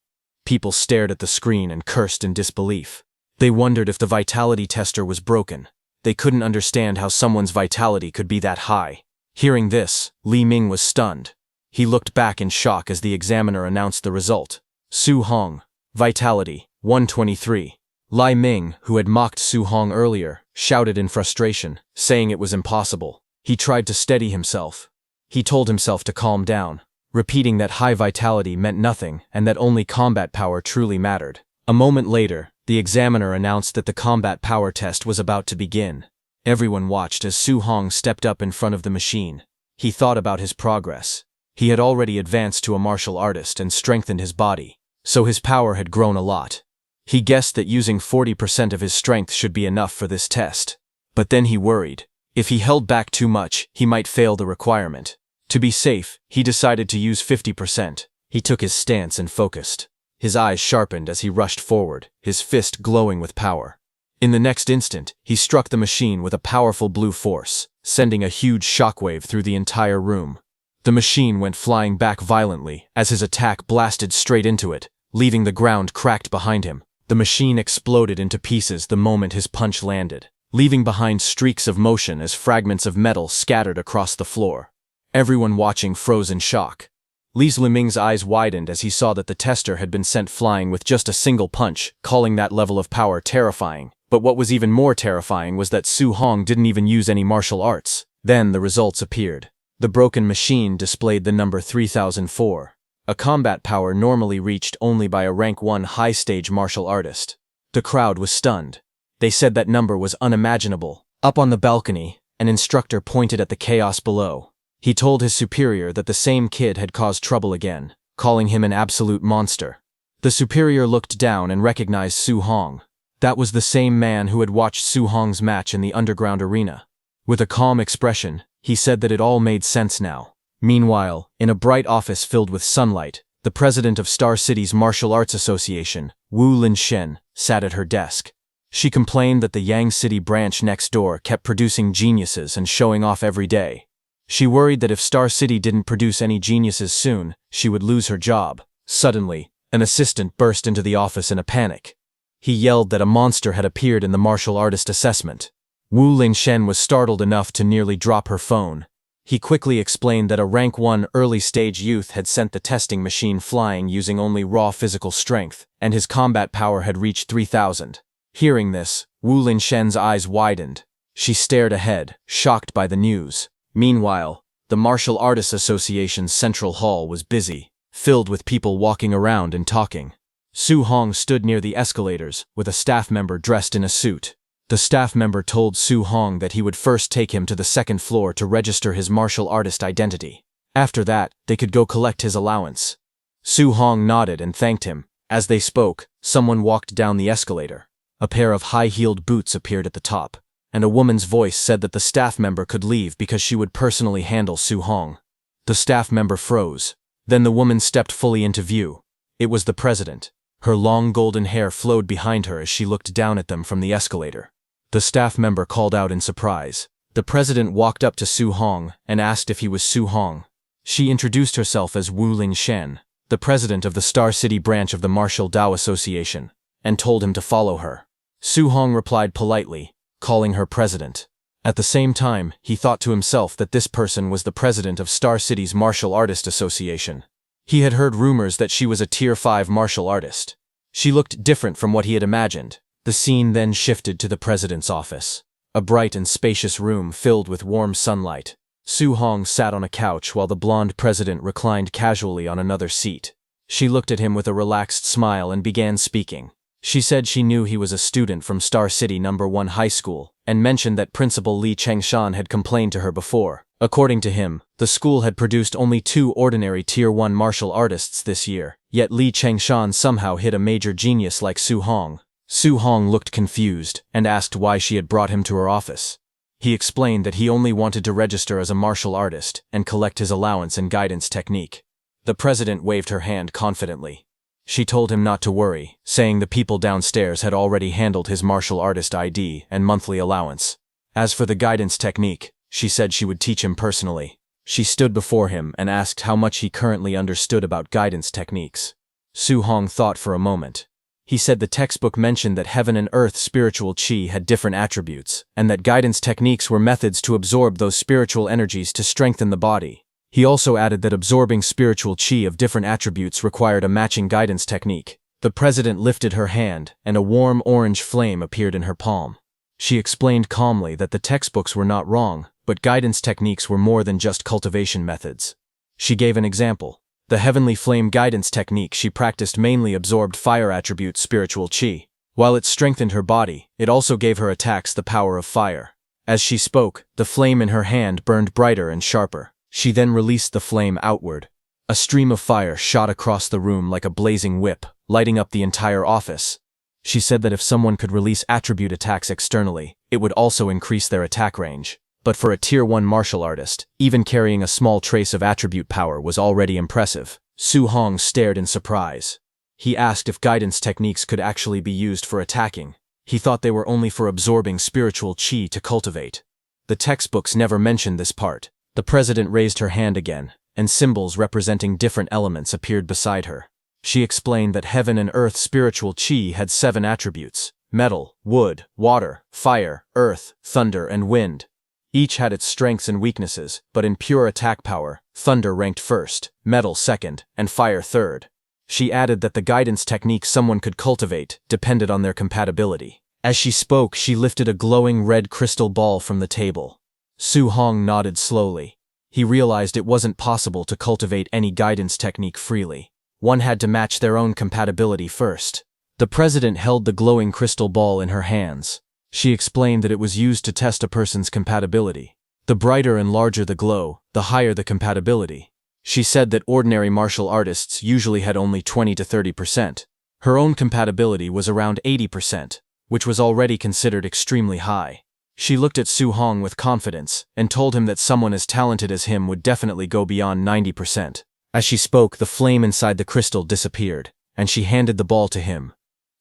People stared at the screen and cursed in disbelief. They wondered if the vitality tester was broken. They couldn't understand how someone's vitality could be that high. Hearing this, Li Ming was stunned. He looked back in shock as the examiner announced the result. Su Hong, vitality, 123. Li Ming, who had mocked Su Hong earlier, shouted in frustration, saying it was impossible. He tried to steady himself. He told himself to calm down, repeating that high vitality meant nothing and that only combat power truly mattered. A moment later, the examiner announced that the combat power test was about to begin. Everyone watched as Su Hong stepped up in front of the machine. He thought about his progress. He had already advanced to a martial artist and strengthened his body, so his power had grown a lot. He guessed that using 40% of his strength should be enough for this test. But then he worried. If he held back too much, he might fail the requirement. To be safe, he decided to use 50%. He took his stance and focused. His eyes sharpened as he rushed forward, his fist glowing with power. In the next instant, he struck the machine with a powerful blue force, sending a huge shockwave through the entire room. The machine went flying back violently as his attack blasted straight into it, leaving the ground cracked behind him. The machine exploded into pieces the moment his punch landed, leaving behind streaks of motion as fragments of metal scattered across the floor. Everyone watching froze in shock. Li Ming's eyes widened as he saw that the tester had been sent flying with just a single punch, calling that level of power terrifying. But what was even more terrifying was that Su Hong didn't even use any martial arts. Then the results appeared. The broken machine displayed the number 3004, a combat power normally reached only by a rank 1 high-stage martial artist. The crowd was stunned. They said that number was unimaginable. Up on the balcony, an instructor pointed at the chaos below. He told his superior that the same kid had caused trouble again, calling him an absolute monster. The superior looked down and recognized Su Hong. That was the same man who had watched Su Hong's match in the underground arena. With a calm expression, he said that it all made sense now. Meanwhile, in a bright office filled with sunlight, the president of Star City's Martial Arts Association, Wu Linshen, sat at her desk. She complained that the Yang City branch next door kept producing geniuses and showing off every day. She worried that if Star City didn't produce any geniuses soon, she would lose her job. Suddenly, an assistant burst into the office in a panic. He yelled that a monster had appeared in the martial artist assessment. Wu Linshen was startled enough to nearly drop her phone. He quickly explained that a rank 1 early-stage youth had sent the testing machine flying using only raw physical strength, and his combat power had reached 3000. Hearing this, Wu Linshen's eyes widened. She stared ahead, shocked by the news. Meanwhile, the Martial Artists Association's central hall was busy, filled with people walking around and talking. Su Hong stood near the escalators, with a staff member dressed in a suit. The staff member told Su Hong that he would first take him to the second floor to register his martial artist identity. After that, they could go collect his allowance. Su Hong nodded and thanked him. As they spoke, someone walked down the escalator. A pair of high-heeled boots appeared at the top, and a woman's voice said that the staff member could leave because she would personally handle Su Hong. The staff member froze. Then the woman stepped fully into view. It was the president. Her long golden hair flowed behind her as she looked down at them from the escalator. The staff member called out in surprise. The president walked up to Su Hong and asked if he was Su Hong. She introduced herself as Wu Linshen, the president of the Star City branch of the Martial Dao Association, and told him to follow her. Su Hong replied politely, calling her president. At the same time, he thought to himself that this person was the president of Star City's Martial Artist Association. He had heard rumors that she was a Tier 5 martial artist. She looked different from what he had imagined. The scene then shifted to the president's office. A bright and spacious room filled with warm sunlight. Su Hong sat on a couch while the blonde president reclined casually on another seat. She looked at him with a relaxed smile and began speaking. She said she knew he was a student from Star City No. 1 High School, and mentioned that Principal Lee Chengshan had complained to her before. According to him, the school had produced only 2 ordinary Tier 1 martial artists this year, yet Lee Chengshan somehow hit a major genius like Su Hong. Su Hong looked confused, and asked why she had brought him to her office. He explained that he only wanted to register as a martial artist, and collect his allowance and guidance technique. The president waved her hand confidently. She told him not to worry, saying the people downstairs had already handled his martial artist ID and monthly allowance. As for the guidance technique, she said she would teach him personally. She stood before him and asked how much he currently understood about guidance techniques. Su Hong thought for a moment. He said the textbook mentioned that heaven and earth spiritual chi had different attributes, and that guidance techniques were methods to absorb those spiritual energies to strengthen the body. He also added that absorbing spiritual chi of different attributes required a matching guidance technique. The president lifted her hand, and a warm orange flame appeared in her palm. She explained calmly that the textbooks were not wrong, but guidance techniques were more than just cultivation methods. She gave an example. The heavenly flame guidance technique she practiced mainly absorbed fire attribute spiritual chi. While it strengthened her body, it also gave her attacks the power of fire. As she spoke, the flame in her hand burned brighter and sharper. She then released the flame outward. A stream of fire shot across the room like a blazing whip, lighting up the entire office. She said that if someone could release attribute attacks externally, it would also increase their attack range. But for a Tier 1 martial artist, even carrying a small trace of attribute power was already impressive. Su Hong stared in surprise. He asked if guidance techniques could actually be used for attacking. He thought they were only for absorbing spiritual chi to cultivate. The textbooks never mentioned this part. The president raised her hand again, and symbols representing different elements appeared beside her. She explained that heaven and earth spiritual chi had 7 attributes: metal, wood, water, fire, earth, thunder, and wind. Each had its strengths and weaknesses, but in pure attack power, thunder ranked first, metal second, and fire third. She added that the guidance technique someone could cultivate depended on their compatibility. As she spoke, she lifted a glowing red crystal ball from the table. Su Hong nodded slowly. He realized it wasn't possible to cultivate any guidance technique freely. One had to match their own compatibility first. The president held the glowing crystal ball in her hands. She explained that it was used to test a person's compatibility. The brighter and larger the glow, the higher the compatibility. She said that ordinary martial artists usually had only 20 to 30%. Her own compatibility was around 80%, which was already considered extremely high. She looked at Su Hong with confidence, and told him that someone as talented as him would definitely go beyond 90%. As she spoke, the flame inside the crystal disappeared, and she handed the ball to him.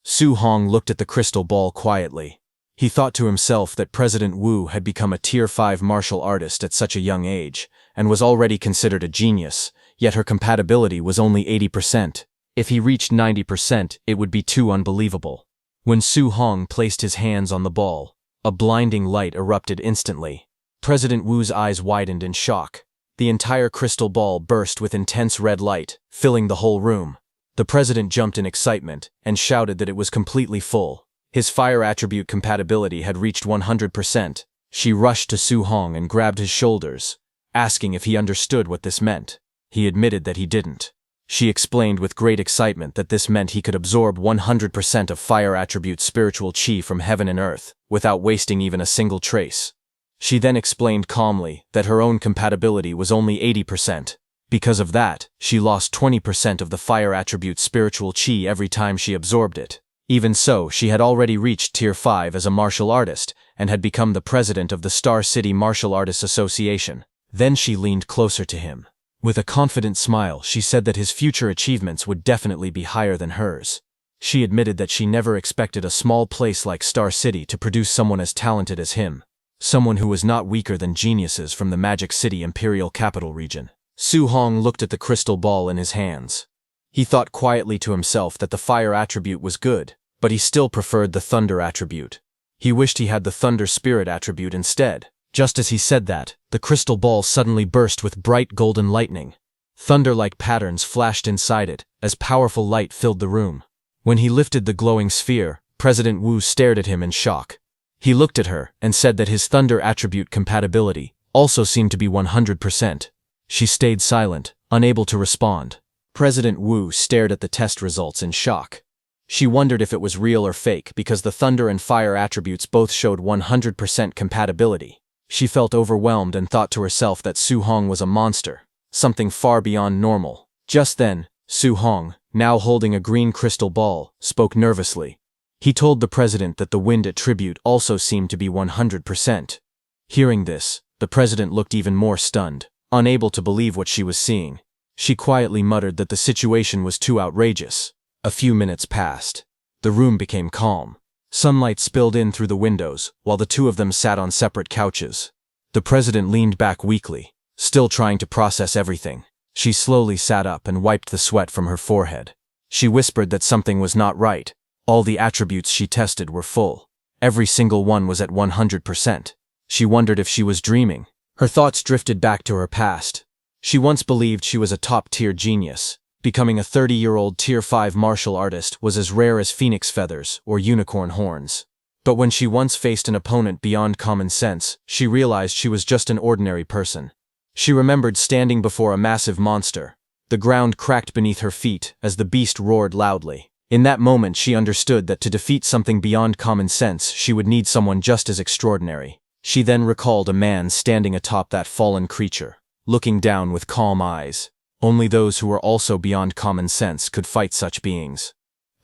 Su Hong looked at the crystal ball quietly. He thought to himself that President Wu had become a Tier 5 martial artist at such a young age, and was already considered a genius, yet her compatibility was only 80%. If he reached 90%, it would be too unbelievable. When Su Hong placed his hands on the ball, a blinding light erupted instantly. President Wu's eyes widened in shock. The entire crystal ball burst with intense red light, filling the whole room. The president jumped in excitement, and shouted that it was completely full. His fire attribute compatibility had reached 100%. She rushed to Su Hong and grabbed his shoulders, asking if he understood what this meant. He admitted that he didn't. She explained with great excitement that this meant he could absorb 100% of fire attribute spiritual chi from heaven and earth, without wasting even a single trace. She then explained calmly that her own compatibility was only 80%. Because of that, she lost 20% of the fire attribute spiritual chi every time she absorbed it. Even so, she had already reached Tier 5 as a martial artist, and had become the president of the Star City Martial Artists Association. Then she leaned closer to him. With a confident smile, she said that his future achievements would definitely be higher than hers. She admitted that she never expected a small place like Star City to produce someone as talented as him. Someone who was not weaker than geniuses from the Magic City Imperial Capital region. Su Hong looked at the crystal ball in his hands. He thought quietly to himself that the fire attribute was good, but he still preferred the thunder attribute. He wished he had the thunder spirit attribute instead. Just as he said that, the crystal ball suddenly burst with bright golden lightning. Thunder-like patterns flashed inside it, as powerful light filled the room. When he lifted the glowing sphere, President Wu stared at him in shock. He looked at her and said that his thunder attribute compatibility also seemed to be 100%. She stayed silent, unable to respond. President Wu stared at the test results in shock. She wondered if it was real or fake because the thunder and fire attributes both showed 100% compatibility. She felt overwhelmed and thought to herself that Su Hong was a monster, something far beyond normal. Just then, Su Hong, now holding a green crystal ball, spoke nervously. He told the president that the wind attribute also seemed to be 100%. Hearing this, the president looked even more stunned, unable to believe what she was seeing. She quietly muttered that the situation was too outrageous. A few minutes passed. The room became calm. Sunlight spilled in through the windows, while the two of them sat on separate couches. The president leaned back weakly, still trying to process everything. She slowly sat up and wiped the sweat from her forehead. She whispered that something was not right. All the attributes she tested were full. Every single one was at 100%. She wondered if she was dreaming. Her thoughts drifted back to her past. She once believed she was a top-tier genius. Becoming a 30-year-old Tier 5 martial artist was as rare as phoenix feathers or unicorn horns. But when she once faced an opponent beyond common sense, she realized she was just an ordinary person. She remembered standing before a massive monster. The ground cracked beneath her feet as the beast roared loudly. In that moment she understood that to defeat something beyond common sense she would need someone just as extraordinary. She then recalled a man standing atop that fallen creature, looking down with calm eyes. Only those who were also beyond common sense could fight such beings.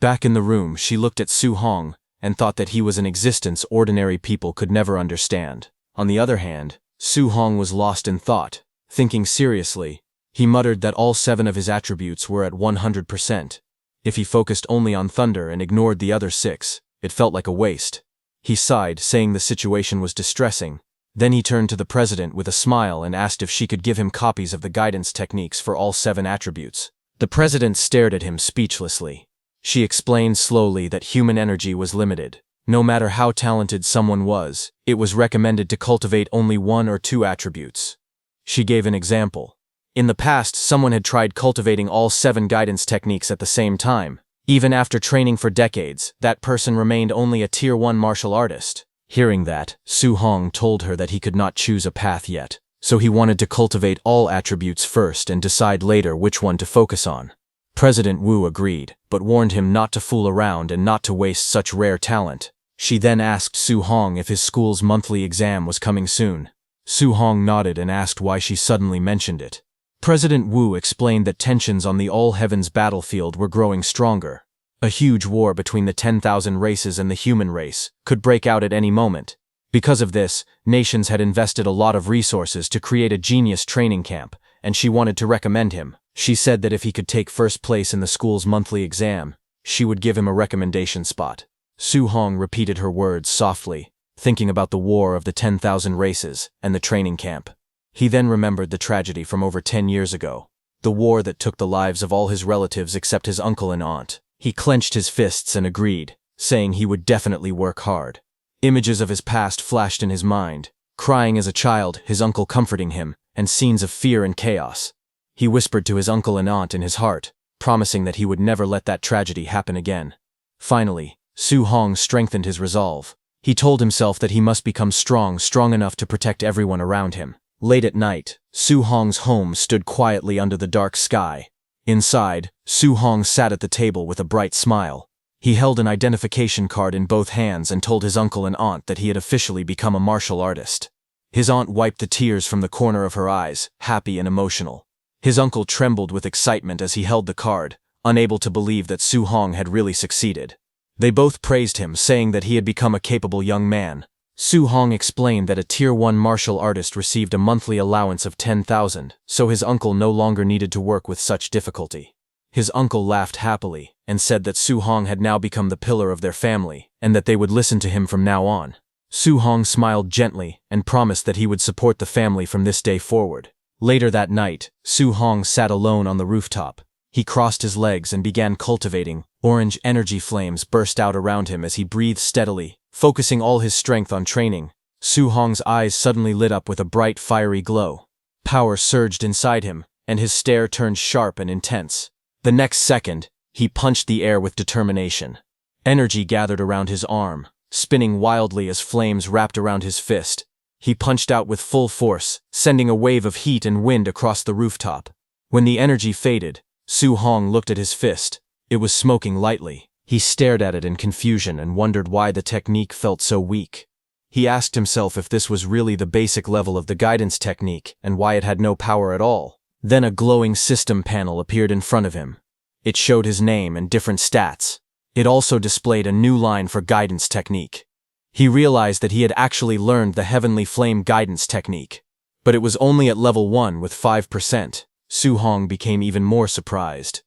Back in the room, she looked at Su Hong and thought that he was an existence ordinary people could never understand. On the other hand, Su Hong was lost in thought. Thinking seriously, he muttered that all 7 of his attributes were at 100%. If he focused only on thunder and ignored the other 6, it felt like a waste. He sighed, saying the situation was distressing. Then he turned to the president with a smile and asked if she could give him copies of the guidance techniques for all 7 attributes. The president stared at him speechlessly. She explained slowly that human energy was limited. No matter how talented someone was, it was recommended to cultivate only 1 or 2 attributes. She gave an example. In the past, someone had tried cultivating all 7 guidance techniques at the same time. Even after training for decades, that person remained only a Tier 1 martial artist. Hearing that, Su Hong told her that he could not choose a path yet, so he wanted to cultivate all attributes first and decide later which one to focus on. President Wu agreed, but warned him not to fool around and not to waste such rare talent. She then asked Su Hong if his school's monthly exam was coming soon. Su Hong nodded and asked why she suddenly mentioned it. President Wu explained that tensions on the All-Heavens battlefield were growing stronger. A huge war between the 10,000 races and the human race could break out at any moment. Because of this, nations had invested a lot of resources to create a genius training camp, and she wanted to recommend him. She said that if he could take first place in the school's monthly exam, she would give him a recommendation spot. Su Hong repeated her words softly, thinking about the war of the 10,000 races and the training camp. He then remembered the tragedy from over 10 years ago, the war that took the lives of all his relatives except his uncle and aunt. He clenched his fists and agreed, saying he would definitely work hard. Images of his past flashed in his mind, crying as a child, his uncle comforting him, and scenes of fear and chaos. He whispered to his uncle and aunt in his heart, promising that he would never let that tragedy happen again. Finally, Su Hong strengthened his resolve. He told himself that he must become strong enough to protect everyone around him. Late at night, Su Hong's home stood quietly under the dark sky. Inside, Su Hong sat at the table with a bright smile. He held an identification card in both hands and told his uncle and aunt that he had officially become a martial artist. His aunt wiped the tears from the corner of her eyes, happy and emotional. His uncle trembled with excitement as he held the card, unable to believe that Su Hong had really succeeded. They both praised him, saying that he had become a capable young man. Su Hong explained that a Tier 1 martial artist received a monthly allowance of 10,000, so his uncle no longer needed to work with such difficulty. His uncle laughed happily and said that Su Hong had now become the pillar of their family and that they would listen to him from now on. Su Hong smiled gently and promised that he would support the family from this day forward. Later that night, Su Hong sat alone on the rooftop. He crossed his legs and began cultivating. Orange energy flames burst out around him as he breathed steadily, focusing all his strength on training. Su Hong's eyes suddenly lit up with a bright, fiery glow. Power surged inside him, and his stare turned sharp and intense. The next second, he punched the air with determination. Energy gathered around his arm, spinning wildly as flames wrapped around his fist. He punched out with full force, sending a wave of heat and wind across the rooftop. When the energy faded, Su Hong looked at his fist. It was smoking lightly, He stared at it in confusion and wondered why the technique felt so weak. He asked himself if this was really the basic level of the guidance technique and why it had no power at all. Then a glowing system panel appeared in front of him. It showed his name and different stats. It also displayed a new line for guidance technique. He realized that he had actually learned the Heavenly Flame guidance technique. But it was only at level 1 with 5%. Su Hong became even more surprised.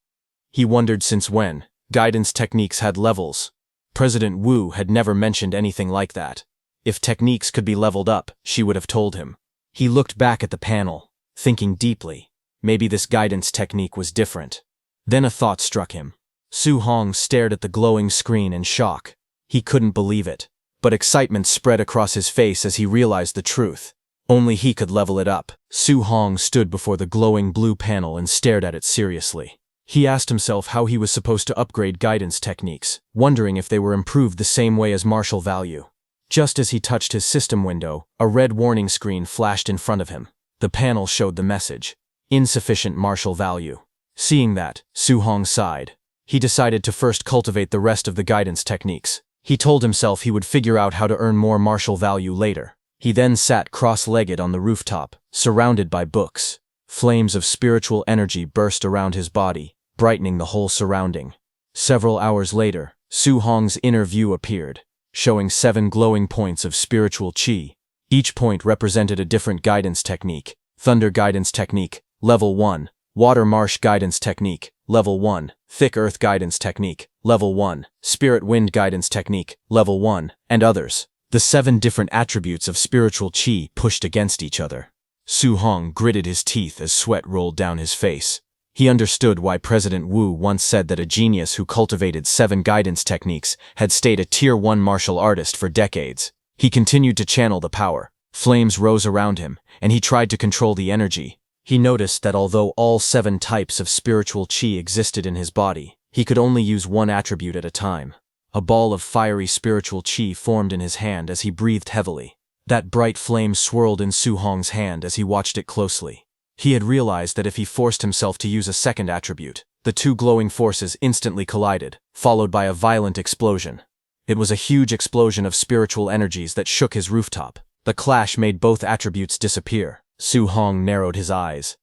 He wondered since when guidance techniques had levels. President Wu had never mentioned anything like that. If techniques could be leveled up, she would have told him. He looked back at the panel, thinking deeply. Maybe this guidance technique was different. Then a thought struck him. Su Hong stared at the glowing screen in shock. He couldn't believe it, but excitement spread across his face as he realized the truth. Only he could level it up. Su Hong stood before the glowing blue panel and stared at it seriously. He asked himself how he was supposed to upgrade guidance techniques, wondering if they were improved the same way as martial value. Just as he touched his system window, a red warning screen flashed in front of him. The panel showed the message: insufficient martial value. Seeing that, Su Hong sighed. He decided to first cultivate the rest of the guidance techniques. He told himself he would figure out how to earn more martial value later. He then sat cross-legged on the rooftop, surrounded by books. Flames of spiritual energy burst around his body, brightening the whole surrounding. Several hours later, Su Hong's inner view appeared, showing 7 glowing points of spiritual qi. Each point represented a different guidance technique. Thunder guidance technique, level 1. Water marsh guidance technique, level 1. Thick earth guidance technique, level 1. Spirit wind guidance technique, level 1, and others. The 7 different attributes of spiritual qi pushed against each other. Su Hong gritted his teeth as sweat rolled down his face. He understood why President Wu once said that a genius who cultivated 7 guidance techniques had stayed a Tier 1 martial artist for decades. He continued to channel the power. Flames rose around him, and he tried to control the energy. He noticed that although all 7 types of spiritual qi existed in his body, he could only use one attribute at a time. A ball of fiery spiritual qi formed in his hand as he breathed heavily. That bright flame swirled in Su Hong's hand as he watched it closely. He had realized that if he forced himself to use a second attribute, the 2 glowing forces instantly collided, followed by a violent explosion. It was a huge explosion of spiritual energies that shook his rooftop. The clash made both attributes disappear. Su Hong narrowed his eyes.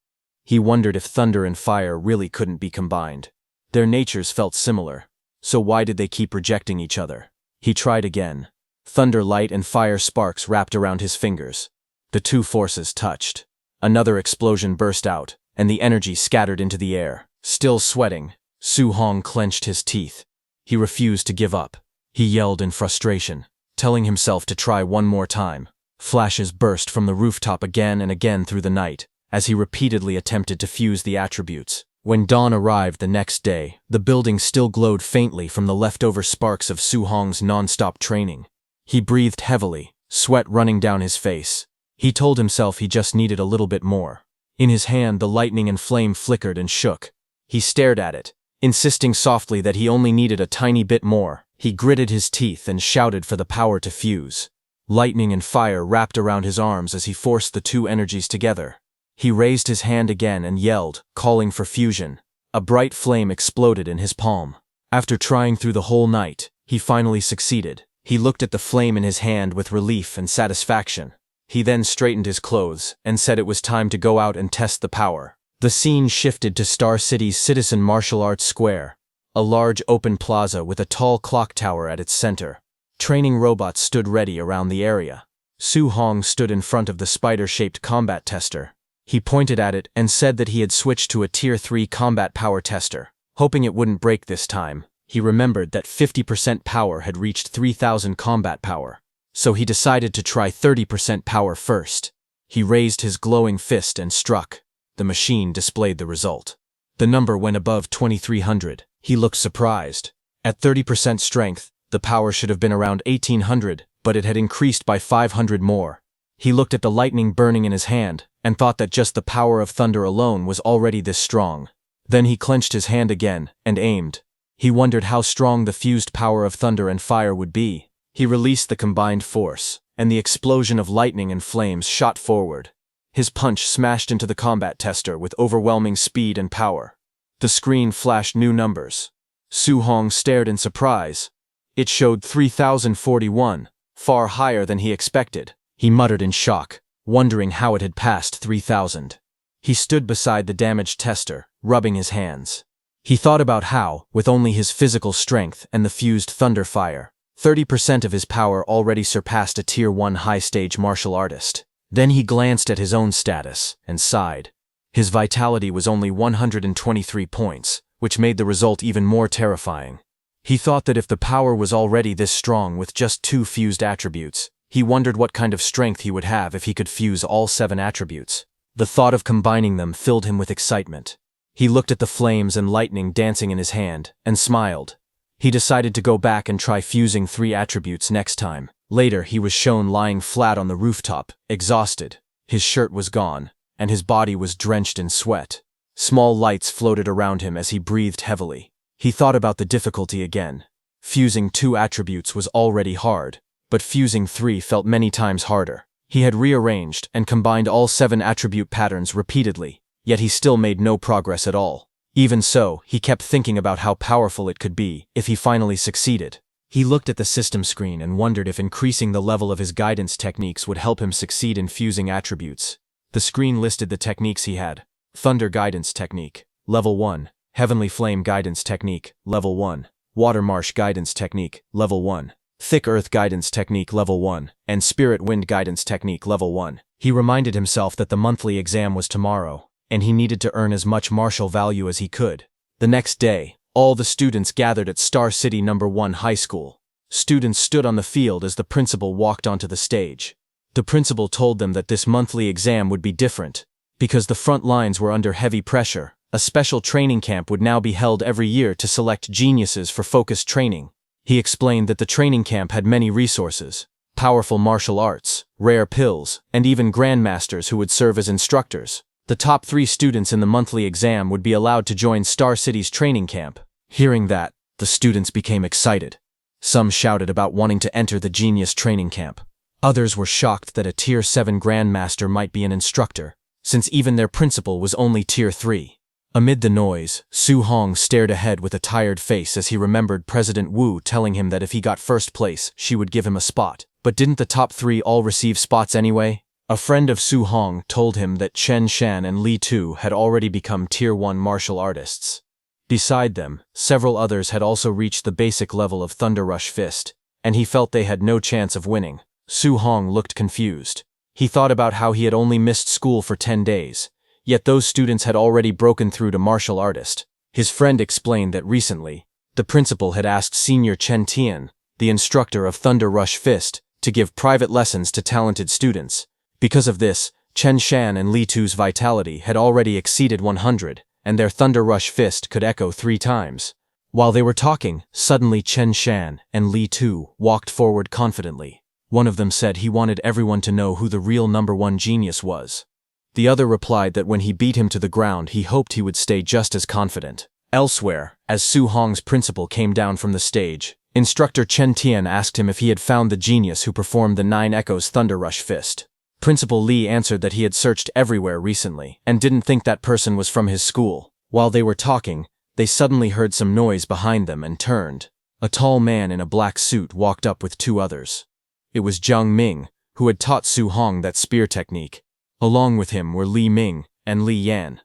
He wondered if thunder and fire really couldn't be combined. Their natures felt similar, so why did they keep rejecting each other? He tried again. Thunder light and fire sparks wrapped around his fingers. The 2 forces touched. Another explosion burst out, and the energy scattered into the air. Still sweating, Su Hong clenched his teeth. He refused to give up. He yelled in frustration, telling himself to try one more time. Flashes burst from the rooftop again and again through the night, as he repeatedly attempted to fuse the attributes. When dawn arrived the next day, the building still glowed faintly from the leftover sparks of Su Hong's non-stop training. He breathed heavily, sweat running down his face. He told himself he just needed a little bit more. In his hand, the lightning and flame flickered and shook. He stared at it, insisting softly that he only needed a tiny bit more. He gritted his teeth and shouted for the power to fuse. Lightning and fire wrapped around his arms as he forced the 2 energies together. He raised his hand again and yelled, calling for fusion. A bright flame exploded in his palm. After trying through the whole night, he finally succeeded. He looked at the flame in his hand with relief and satisfaction. He then straightened his clothes and said it was time to go out and test the power. The scene shifted to Star City's Citizen Martial Arts Square, a large open plaza with a tall clock tower at its center. Training robots stood ready around the area. Su Hong stood in front of the spider-shaped combat tester. He pointed at it and said that he had switched to a Tier 3 combat power tester. Hoping it wouldn't break this time, he remembered that 50% power had reached 3,000 combat power. So he decided to try 30% power first. He raised his glowing fist and struck. The machine displayed the result. The number went above 2,300. He looked surprised. At 30% strength, the power should have been around 1,800, but it had increased by 500 more. He looked at the lightning burning in his hand, and thought that just the power of thunder alone was already this strong. Then he clenched his hand again, and aimed. He wondered how strong the fused power of thunder and fire would be. He released the combined force, and the explosion of lightning and flames shot forward. His punch smashed into the combat tester with overwhelming speed and power. The screen flashed new numbers. Su Hong stared in surprise. It showed 3041, far higher than he expected. He muttered in shock, wondering how it had passed 3000. He stood beside the damaged tester, rubbing his hands. He thought about how, with only his physical strength and the fused thunder fire, 30% of his power already surpassed a Tier 1 high-stage martial artist. Then he glanced at his own status and sighed. His vitality was only 123 points, which made the result even more terrifying. He thought that if the power was already this strong with just 2 fused attributes, he wondered what kind of strength he would have if he could fuse all 7 attributes. The thought of combining them filled him with excitement. He looked at the flames and lightning dancing in his hand, and smiled. He decided to go back and try fusing 3 attributes next time. Later, he was shown lying flat on the rooftop, exhausted. His shirt was gone, and his body was drenched in sweat. Small lights floated around him as he breathed heavily. He thought about the difficulty again. Fusing 2 attributes was already hard, but fusing 3 felt many times harder. He had rearranged and combined all 7 attribute patterns repeatedly, yet he still made no progress at all. Even so, he kept thinking about how powerful it could be if he finally succeeded. He looked at the system screen and wondered if increasing the level of his guidance techniques would help him succeed in fusing attributes. The screen listed the techniques he had. Thunder Guidance Technique, Level 1. Heavenly Flame Guidance Technique, Level 1. Water Marsh Guidance Technique, Level 1. Thick Earth Guidance Technique Level 1, and Spirit Wind Guidance Technique Level 1. He reminded himself that the monthly exam was tomorrow, and he needed to earn as much martial value as he could. The next day, all the students gathered at Star City No. 1 High School. Students stood on the field as the principal walked onto the stage. The principal told them that this monthly exam would be different. Because the front lines were under heavy pressure, a special training camp would now be held every year to select geniuses for focused training. He explained that the training camp had many resources, powerful martial arts, rare pills, and even grandmasters who would serve as instructors. The top 3 students in the monthly exam would be allowed to join Star City's training camp. Hearing that, the students became excited. Some shouted about wanting to enter the genius training camp. Others were shocked that a Tier 7 grandmaster might be an instructor, since even their principal was only Tier 3. Amid the noise, Su Hong stared ahead with a tired face as he remembered President Wu telling him that if he got first place, she would give him a spot. But didn't the top 3 all receive spots anyway? A friend of Su Hong told him that Chen Shan and Li Tu had already become Tier 1 martial artists. Beside them, several others had also reached the basic level of Thunder Rush Fist, and he felt they had no chance of winning. Su Hong looked confused. He thought about how he had only missed school for 10 days. Yet those students had already broken through to martial artist. His friend explained that recently, the principal had asked Senior Chen Tian, the instructor of Thunder Rush Fist, to give private lessons to talented students. Because of this, Chen Shan and Li Tu's vitality had already exceeded 100, and their Thunder Rush Fist could echo 3 times. While they were talking, suddenly Chen Shan and Li Tu walked forward confidently. One of them said he wanted everyone to know who the real No. 1 genius was. The other replied that when he beat him to the ground he hoped he would stay just as confident. Elsewhere, as Su Hong's principal came down from the stage, instructor Chen Tian asked him if he had found the genius who performed the 9 Echoes Thunder Rush Fist. Principal Li answered that he had searched everywhere recently, and didn't think that person was from his school. While they were talking, they suddenly heard some noise behind them and turned. A tall man in a black suit walked up with 2 others. It was Jiang Ming, who had taught Su Hong that spear technique. Along with him were Li Ming and Li Yan.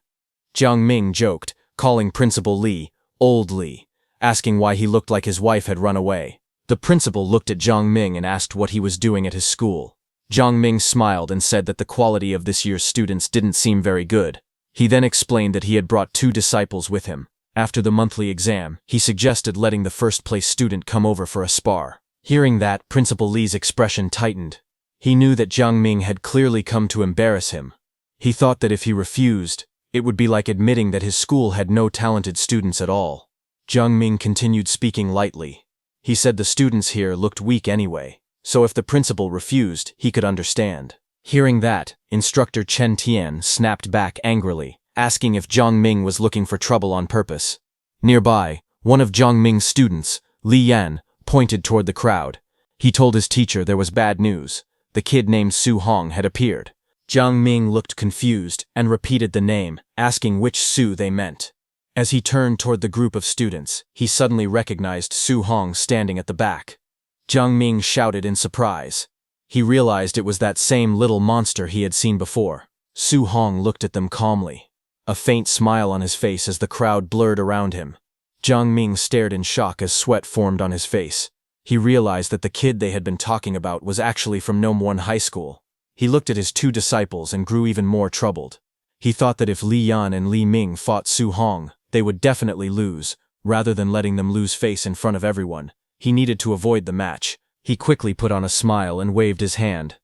Jiang Ming joked, calling Principal Li, Old Li, asking why he looked like his wife had run away. The principal looked at Jiang Ming and asked what he was doing at his school. Jiang Ming smiled and said that the quality of this year's students didn't seem very good. He then explained that he had brought 2 disciples with him. After the monthly exam, he suggested letting the first-place student come over for a spar. Hearing that, Principal Li's expression tightened. He knew that Jiang Ming had clearly come to embarrass him. He thought that if he refused, it would be like admitting that his school had no talented students at all. Jiang Ming continued speaking lightly. He said the students here looked weak anyway, so if the principal refused, he could understand. Hearing that, instructor Chen Tian snapped back angrily, asking if Jiang Ming was looking for trouble on purpose. Nearby, one of Jiang Ming's students, Li Yan, pointed toward the crowd. He told his teacher there was bad news. The kid named Su Hong had appeared. Jiang Ming looked confused and repeated the name, asking which Su they meant. As he turned toward the group of students, he suddenly recognized Su Hong standing at the back. Jiang Ming shouted in surprise. He realized it was that same little monster he had seen before. Su Hong looked at them calmly, a faint smile on his face as the crowd blurred around him. Jiang Ming stared in shock as sweat formed on his face. He realized that the kid they had been talking about was actually from Nome High School. He looked at his two disciples and grew even more troubled. He thought that if Li Yan and Li Ming fought Su Hong, they would definitely lose. Rather than letting them lose face in front of everyone, he needed to avoid the match. He quickly put on a smile and waved his hand.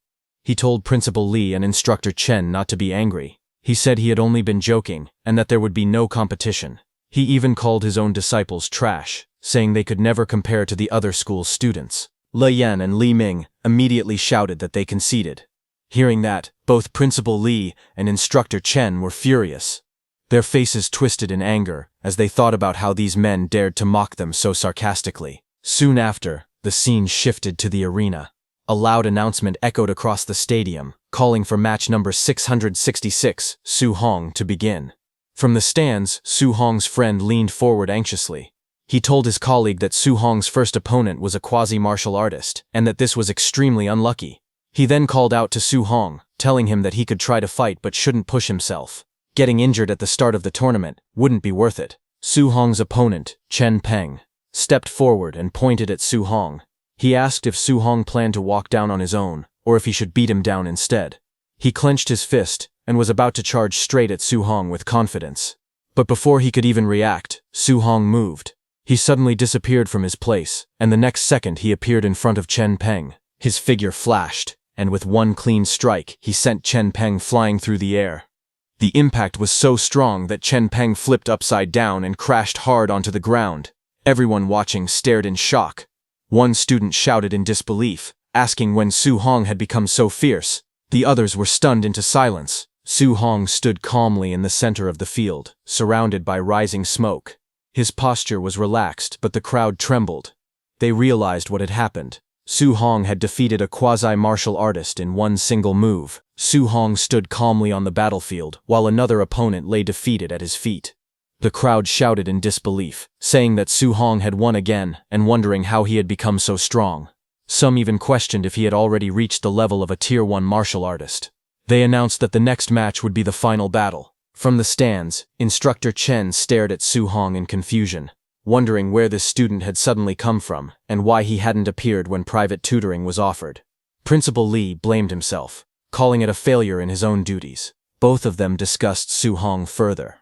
He told Principal Li and Instructor Chen not to be angry. He said he had only been joking and that there would be no competition. He even called his own disciples trash, saying they could never compare to the other school's students. Li Yan and Li Ming immediately shouted that they conceded. Hearing that, both Principal Li and Instructor Chen were furious. Their faces twisted in anger as they thought about how these men dared to mock them so sarcastically. Soon after, the scene shifted to the arena. A loud announcement echoed across the stadium, calling for match number 666, Su Hong, to begin. From the stands, Su Hong's friend leaned forward anxiously. He told his colleague that Su Hong's first opponent was a quasi-martial artist, and that this was extremely unlucky. He then called out to Su Hong, telling him that he could try to fight but shouldn't push himself. Getting injured at the start of the tournament wouldn't be worth it. Su Hong's opponent, Chen Peng, stepped forward and pointed at Su Hong. He asked if Su Hong planned to walk down on his own, or if he should beat him down instead. He clenched his fist and was about to charge straight at Su Hong with confidence. But before he could even react, Su Hong moved. He suddenly disappeared from his place, and the next second he appeared in front of Chen Peng. His figure flashed, and with one clean strike, he sent Chen Peng flying through the air. The impact was so strong that Chen Peng flipped upside down and crashed hard onto the ground. Everyone watching stared in shock. One student shouted in disbelief, asking when Su Hong had become so fierce. The others were stunned into silence. Su Hong stood calmly in the center of the field, surrounded by rising smoke. His posture was relaxed, but the crowd trembled. They realized what had happened. Su Hong had defeated a quasi-martial artist in one single move. Su Hong stood calmly on the battlefield, while another opponent lay defeated at his feet. The crowd shouted in disbelief, saying that Su Hong had won again and wondering how he had become so strong. Some even questioned if he had already reached the level of a Tier 1 martial artist. They announced that the next match would be the final battle. From the stands, Instructor Chen stared at Su Hong in confusion, wondering where this student had suddenly come from and why he hadn't appeared when private tutoring was offered. Principal Li blamed himself, calling it a failure in his own duties. Both of them discussed Su Hong further.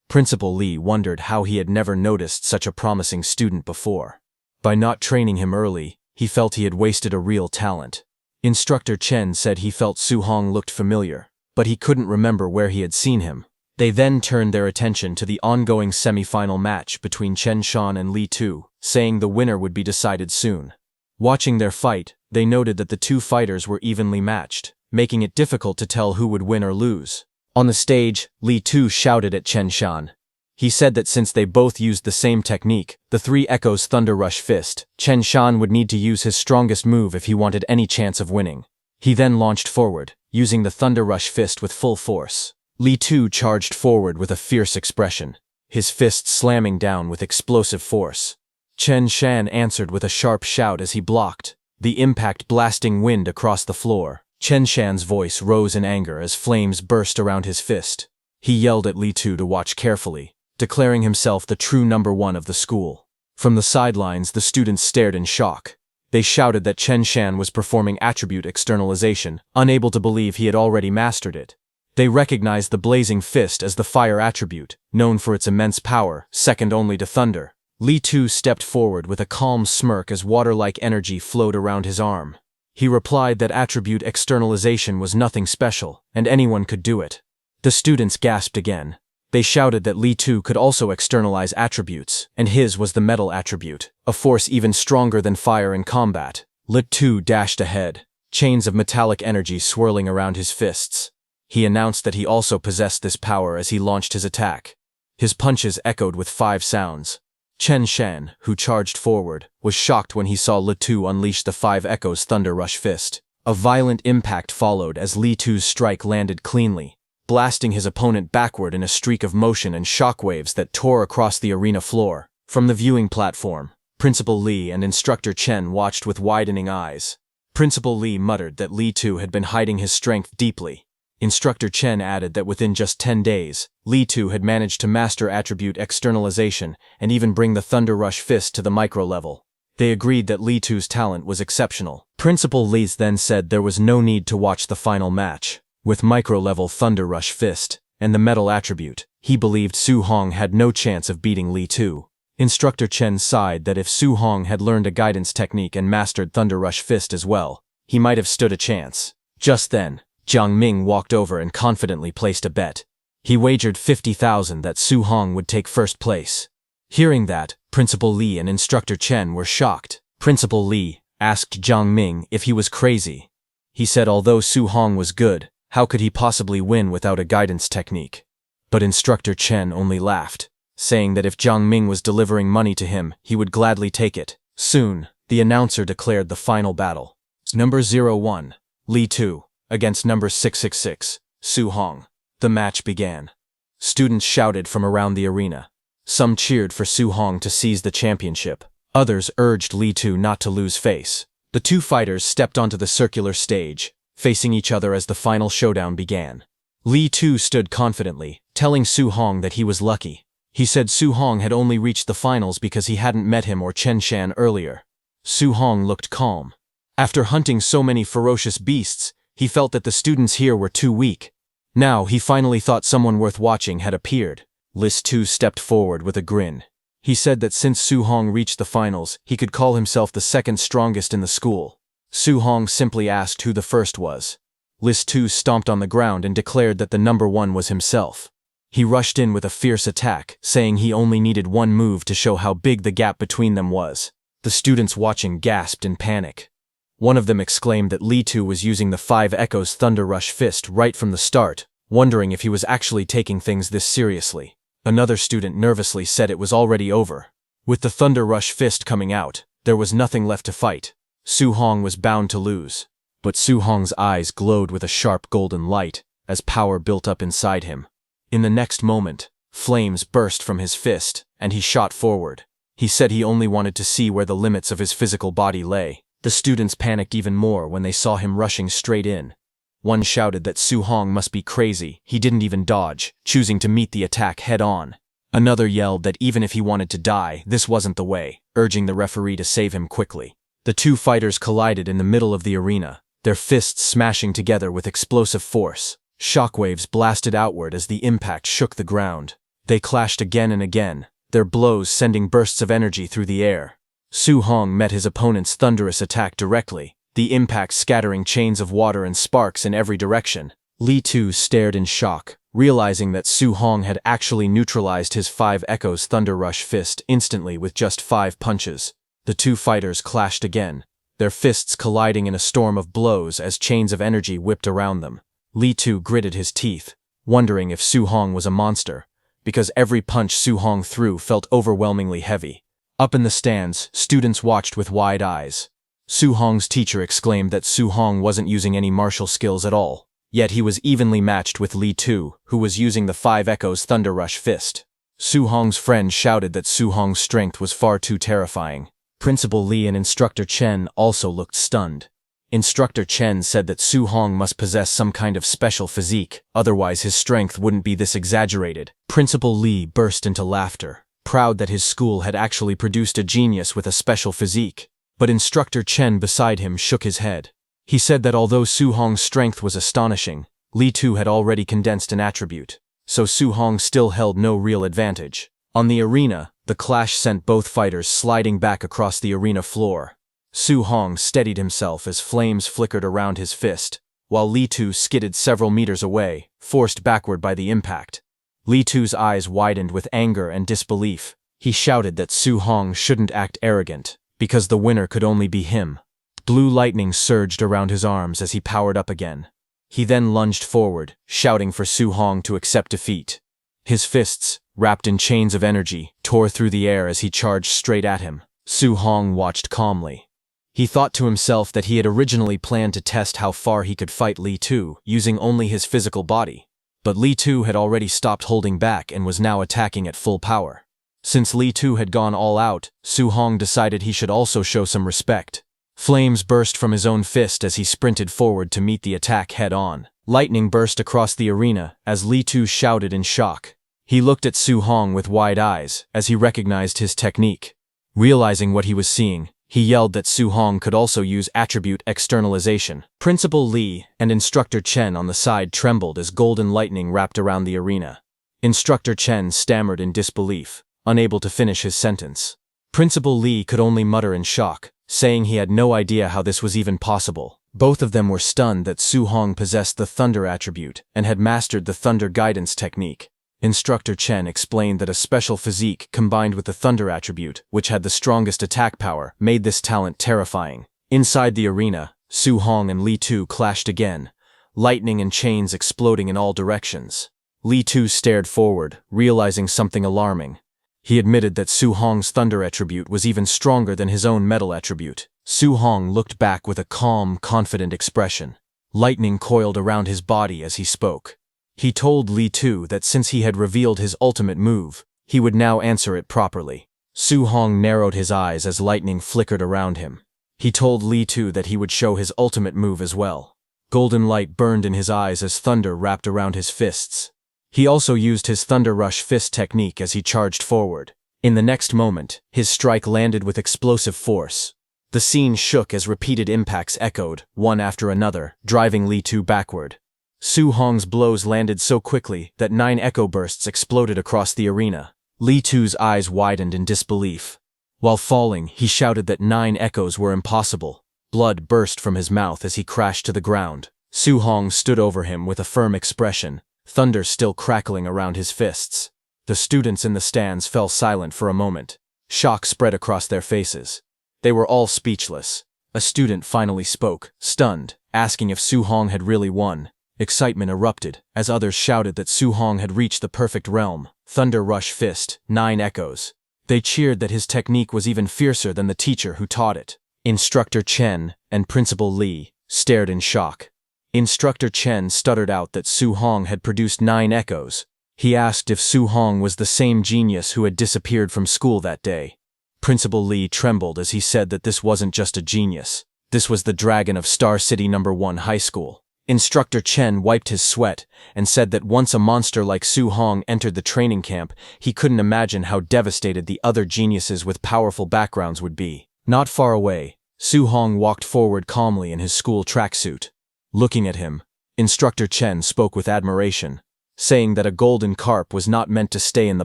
Principal Li wondered how he had never noticed such a promising student before. By not training him early, he felt he had wasted a real talent. Instructor Chen said he felt Su Hong looked familiar, but he couldn't remember where he had seen him. They then turned their attention to the ongoing semi-final match between Chen Shan and Li Tu, saying the winner would be decided soon. Watching their fight, they noted that the two fighters were evenly matched, making it difficult to tell who would win or lose. On the stage, Li Tu shouted at Chen Shan. He said that since they both used the same technique, the Three Echoes Thunder Rush Fist, Chen Shan would need to use his strongest move if he wanted any chance of winning. He then launched forward, using the Thunder Rush Fist with full force. Li Tu charged forward with a fierce expression, his fist slamming down with explosive force. Chen Shan answered with a sharp shout as he blocked, the impact blasting wind across the floor. Chen Shan's voice rose in anger as flames burst around his fist. He yelled at Li Tu to watch carefully, declaring himself the true number one of the school. From the sidelines, the students stared in shock. They shouted that Chen Shan was performing attribute externalization, unable to believe he had already mastered it. They recognized the blazing fist as the fire attribute, known for its immense power, second only to thunder. Li Tu stepped forward with a calm smirk as water-like energy flowed around his arm. He replied that attribute externalization was nothing special, and anyone could do it. The students gasped again. They shouted that Li Tu could also externalize attributes, and his was the metal attribute, a force even stronger than fire in combat. Li Tu dashed ahead, chains of metallic energy swirling around his fists. He announced that he also possessed this power as he launched his attack. His punches echoed with 5 sounds. Chen Shan, who charged forward, was shocked when he saw Li Tu unleash the 5 Echoes Thunder Rush Fist. A violent impact followed as Li Tu's strike landed cleanly. blasting his opponent backward in a streak of motion and shockwaves that tore across the arena floor. From the viewing platform, Principal Lee and Instructor Chen watched with widening eyes. Principal Lee muttered that Lee Tu had been hiding his strength deeply. Instructor Chen added that within just 10 days, Lee Tu had managed to master attribute externalization and even bring the Thunder Rush Fist to the micro level. They agreed that Lee Tu's talent was exceptional. Principal Lee then said there was no need to watch the final match. With micro-level Thunder Rush Fist and the metal attribute, he believed Su Hong had no chance of beating Lee Tu. Instructor Chen sighed that if Su Hong had learned a guidance technique and mastered Thunder Rush Fist as well, he might have stood a chance. Just then, Jiang Ming walked over and confidently placed a bet. He wagered 50,000 that Su Hong would take first place. Hearing that, Principal Lee and Instructor Chen were shocked. Principal Lee asked Jiang Ming if he was crazy. He said although Su Hong was good, how could he possibly win without a guidance technique? But Instructor Chen only laughed, saying that if Jiang Ming was delivering money to him, he would gladly take it. Soon, the announcer declared the final battle. Number 01, Lee Tu, against number 666, Su Hong. The match began. Students shouted from around the arena. Some cheered for Su Hong to seize the championship. Others urged Lee Tu not to lose face. The two fighters stepped onto the circular stage, facing each other as the final showdown began. Lee Tu stood confidently, telling Su Hong that he was lucky. He said Su Hong had only reached the finals because he hadn't met him or Chen Shan earlier. Su Hong looked calm. After hunting so many ferocious beasts, he felt that the students here were too weak. Now he finally thought someone worth watching had appeared. Lis Tu stepped forward with a grin. He said that since Su Hong reached the finals, he could call himself the second strongest in the school. Su Hong simply asked who the first was. Lis Tu stomped on the ground and declared that the number one was himself. He rushed in with a fierce attack, saying he only needed one move to show how big the gap between them was. The students watching gasped in panic. One of them exclaimed that Lee Tu was using the 5 Echoes Thunder Rush Fist right from the start, wondering if he was actually taking things this seriously. Another student nervously said it was already over. With the Thunder Rush Fist coming out, there was nothing left to fight. Su Hong was bound to lose. But Su Hong's eyes glowed with a sharp golden light, as power built up inside him. In the next moment, flames burst from his fist, and he shot forward. He said he only wanted to see where the limits of his physical body lay. The students panicked even more when they saw him rushing straight in. One shouted that Su Hong must be crazy, he didn't even dodge, choosing to meet the attack head-on. Another yelled that even if he wanted to die, this wasn't the way, urging the referee to save him quickly. The two fighters collided in the middle of the arena, their fists smashing together with explosive force. Shockwaves blasted outward as the impact shook the ground. They clashed again and again, their blows sending bursts of energy through the air. Su Hong met his opponent's thunderous attack directly, the impact scattering chains of water and sparks in every direction. Lee Tu stared in shock, realizing that Su Hong had actually neutralized his 5 Echoes Thunder Rush Fist instantly with just 5 punches. The two fighters clashed again, their fists colliding in a storm of blows as chains of energy whipped around them. Lee Tu gritted his teeth, wondering if Su Hong was a monster, because every punch Su Hong threw felt overwhelmingly heavy. Up in the stands, students watched with wide eyes. Su Hong's teacher exclaimed that Su Hong wasn't using any martial skills at all, yet he was evenly matched with Lee Tu, who was using the 5 Echoes Thunder Rush Fist. Su Hong's friend shouted that Su Hong's strength was far too terrifying. Principal Lee and Instructor Chen also looked stunned. Instructor Chen said that Su Hong must possess some kind of special physique, otherwise his strength wouldn't be this exaggerated. Principal Lee burst into laughter, proud that his school had actually produced a genius with a special physique. But Instructor Chen beside him shook his head. He said that although Su Hong's strength was astonishing, Lee Tu had already condensed an attribute, so Su Hong still held no real advantage. On the arena, the clash sent both fighters sliding back across the arena floor. Su Hong steadied himself as flames flickered around his fist, while Lee Tu skidded several meters away, forced backward by the impact. Lee Tu's eyes widened with anger and disbelief. He shouted that Su Hong shouldn't act arrogant, because the winner could only be him. Blue lightning surged around his arms as he powered up again. He then lunged forward, shouting for Su Hong to accept defeat. His fists, wrapped in chains of energy, tore through the air as he charged straight at him. Su Hong watched calmly. He thought to himself that he had originally planned to test how far he could fight Lee Tu, using only his physical body. But Li Tu had already stopped holding back and was now attacking at full power. Since Li Tu had gone all out, Su Hong decided he should also show some respect. Flames burst from his own fist as he sprinted forward to meet the attack head-on. Lightning burst across the arena as Li Tu shouted in shock. He looked at Su Hong with wide eyes as he recognized his technique. Realizing what he was seeing, he yelled that Su Hong could also use attribute externalization. Principal Li and Instructor Chen on the side trembled as golden lightning wrapped around the arena. Instructor Chen stammered in disbelief, unable to finish his sentence. Principal Li could only mutter in shock, saying he had no idea how this was even possible. Both of them were stunned that Su Hong possessed the Thunder attribute and had mastered the Thunder guidance technique. Instructor Chen explained that a special physique combined with the Thunder attribute, which had the strongest attack power, made this talent terrifying. Inside the arena, Su Hong and Li Tu clashed again, lightning and chains exploding in all directions. Li Tu stared forward, realizing something alarming. He admitted that Su Hong's Thunder attribute was even stronger than his own Metal attribute. Su Hong looked back with a calm, confident expression. Lightning coiled around his body as he spoke. He told Li Tu that since he had revealed his ultimate move, he would now answer it properly. Su Hong narrowed his eyes as lightning flickered around him. He told Li Tu that he would show his ultimate move as well. Golden light burned in his eyes as thunder wrapped around his fists. He also used his Thunder Rush fist technique as he charged forward. In the next moment, his strike landed with explosive force. The scene shook as repeated impacts echoed, one after another, driving Li Tu backward. Su Hong's blows landed so quickly that 9 echo bursts exploded across the arena. Li Tu's eyes widened in disbelief. While falling, he shouted that 9 echoes were impossible. Blood burst from his mouth as he crashed to the ground. Su Hong stood over him with a firm expression, thunder still crackling around his fists. The students in the stands fell silent for a moment. Shock spread across their faces. They were all speechless. A student finally spoke, stunned, asking if Su Hong had really won. Excitement erupted as others shouted that Su Hong had reached the perfect realm. Thunder Rush Fist, 9 echoes. They cheered that his technique was even fiercer than the teacher who taught it. Instructor Chen and Principal Li stared in shock. Instructor Chen stuttered out that Su Hong had produced 9 echoes. He asked if Su Hong was the same genius who had disappeared from school that day. Principal Li trembled as he said that this wasn't just a genius. This was the dragon of Star City No. 1 High School. Instructor Chen wiped his sweat and said that once a monster like Su Hong entered the training camp, he couldn't imagine how devastated the other geniuses with powerful backgrounds would be. Not far away, Su Hong walked forward calmly in his school tracksuit. Looking at him, Instructor Chen spoke with admiration, saying that a golden carp was not meant to stay in the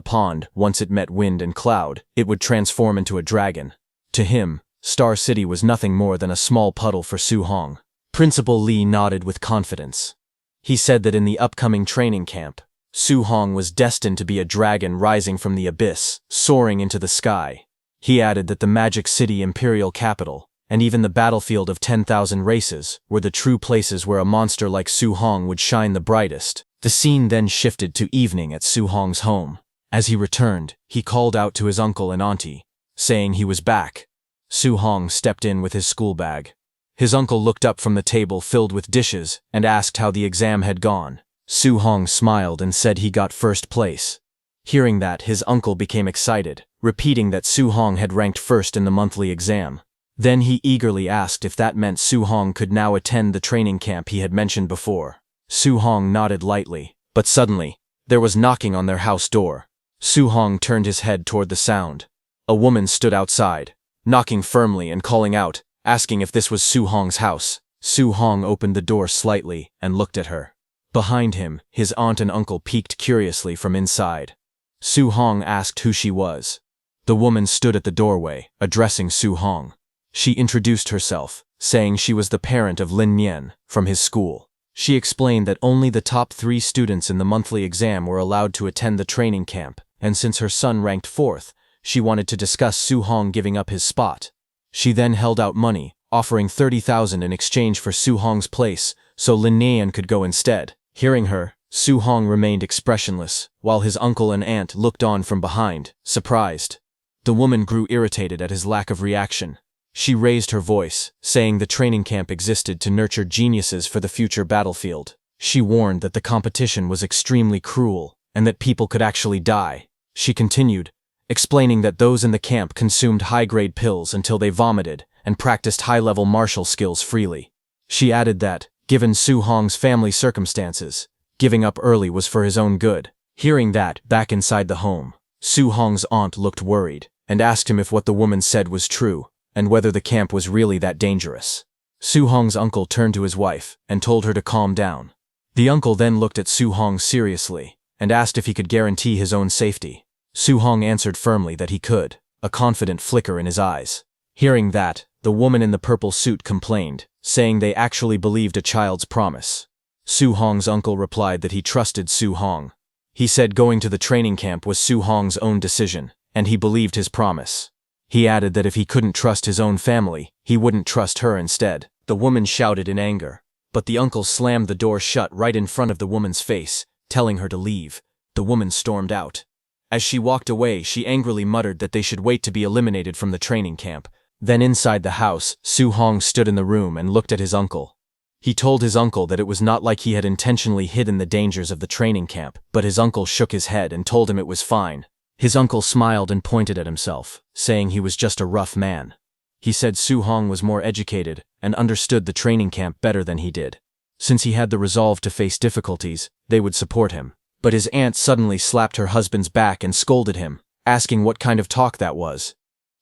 pond. Once it met wind and cloud, it would transform into a dragon. To him, Star City was nothing more than a small puddle for Su Hong. Principal Li nodded with confidence. He said that in the upcoming training camp, Su Hong was destined to be a dragon rising from the abyss, soaring into the sky. He added that the Magic City Imperial Capital, and even the battlefield of 10,000 races, were the true places where a monster like Su Hong would shine the brightest. The scene then shifted to evening at Su Hong's home. As he returned, he called out to his uncle and auntie, saying he was back. Su Hong stepped in with his school bag. His uncle looked up from the table filled with dishes and asked how the exam had gone. Su Hong smiled and said he got first place. Hearing that, his uncle became excited, repeating that Su Hong had ranked first in the monthly exam. Then he eagerly asked if that meant Su Hong could now attend the training camp he had mentioned before. Su Hong nodded lightly, but suddenly, there was knocking on their house door. Su Hong turned his head toward the sound. A woman stood outside, knocking firmly and calling out, asking if this was Su Hong's house. Su Hong opened the door slightly and looked at her. Behind him, his aunt and uncle peeked curiously from inside. Su Hong asked who she was. The woman stood at the doorway, addressing Su Hong. She introduced herself, saying she was the parent of Lin Nian, from his school. She explained that only the top 3 students in the monthly exam were allowed to attend the training camp, and since her son ranked 4th, she wanted to discuss Su Hong giving up his spot. She then held out money, offering 30,000 in exchange for Su Hong's place, so Lin Nian could go instead. Hearing her, Su Hong remained expressionless, while his uncle and aunt looked on from behind, surprised. The woman grew irritated at his lack of reaction. She raised her voice, saying the training camp existed to nurture geniuses for the future battlefield. She warned that the competition was extremely cruel and that people could actually die. She continued, explaining that those in the camp consumed high-grade pills until they vomited and practiced high-level martial skills freely. She added that, given Su Hong's family circumstances, giving up early was for his own good. Hearing that, back inside the home, Su Hong's aunt looked worried and asked him if what the woman said was true and whether the camp was really that dangerous. Su Hong's uncle turned to his wife and told her to calm down. The uncle then looked at Su Hong seriously and asked if he could guarantee his own safety. Su Hong answered firmly that he could, a confident flicker in his eyes. Hearing that, the woman in the purple suit complained, saying they actually believed a child's promise. Su Hong's uncle replied that he trusted Su Hong. He said going to the training camp was Su Hong's own decision, and he believed his promise. He added that if he couldn't trust his own family, he wouldn't trust her instead. The woman shouted in anger, but the uncle slammed the door shut right in front of the woman's face, telling her to leave. The woman stormed out. As she walked away, she angrily muttered that they should wait to be eliminated from the training camp. Then inside the house, Su Hong stood in the room and looked at his uncle. He told his uncle that it was not like he had intentionally hidden the dangers of the training camp, but his uncle shook his head and told him it was fine. His uncle smiled and pointed at himself, saying he was just a rough man. He said Su Hong was more educated and understood the training camp better than he did. Since he had the resolve to face difficulties, they would support him. But his aunt suddenly slapped her husband's back and scolded him, asking what kind of talk that was.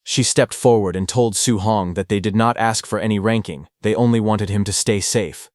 She stepped forward and told Su Hong that they did not ask for any ranking, they only wanted him to stay safe.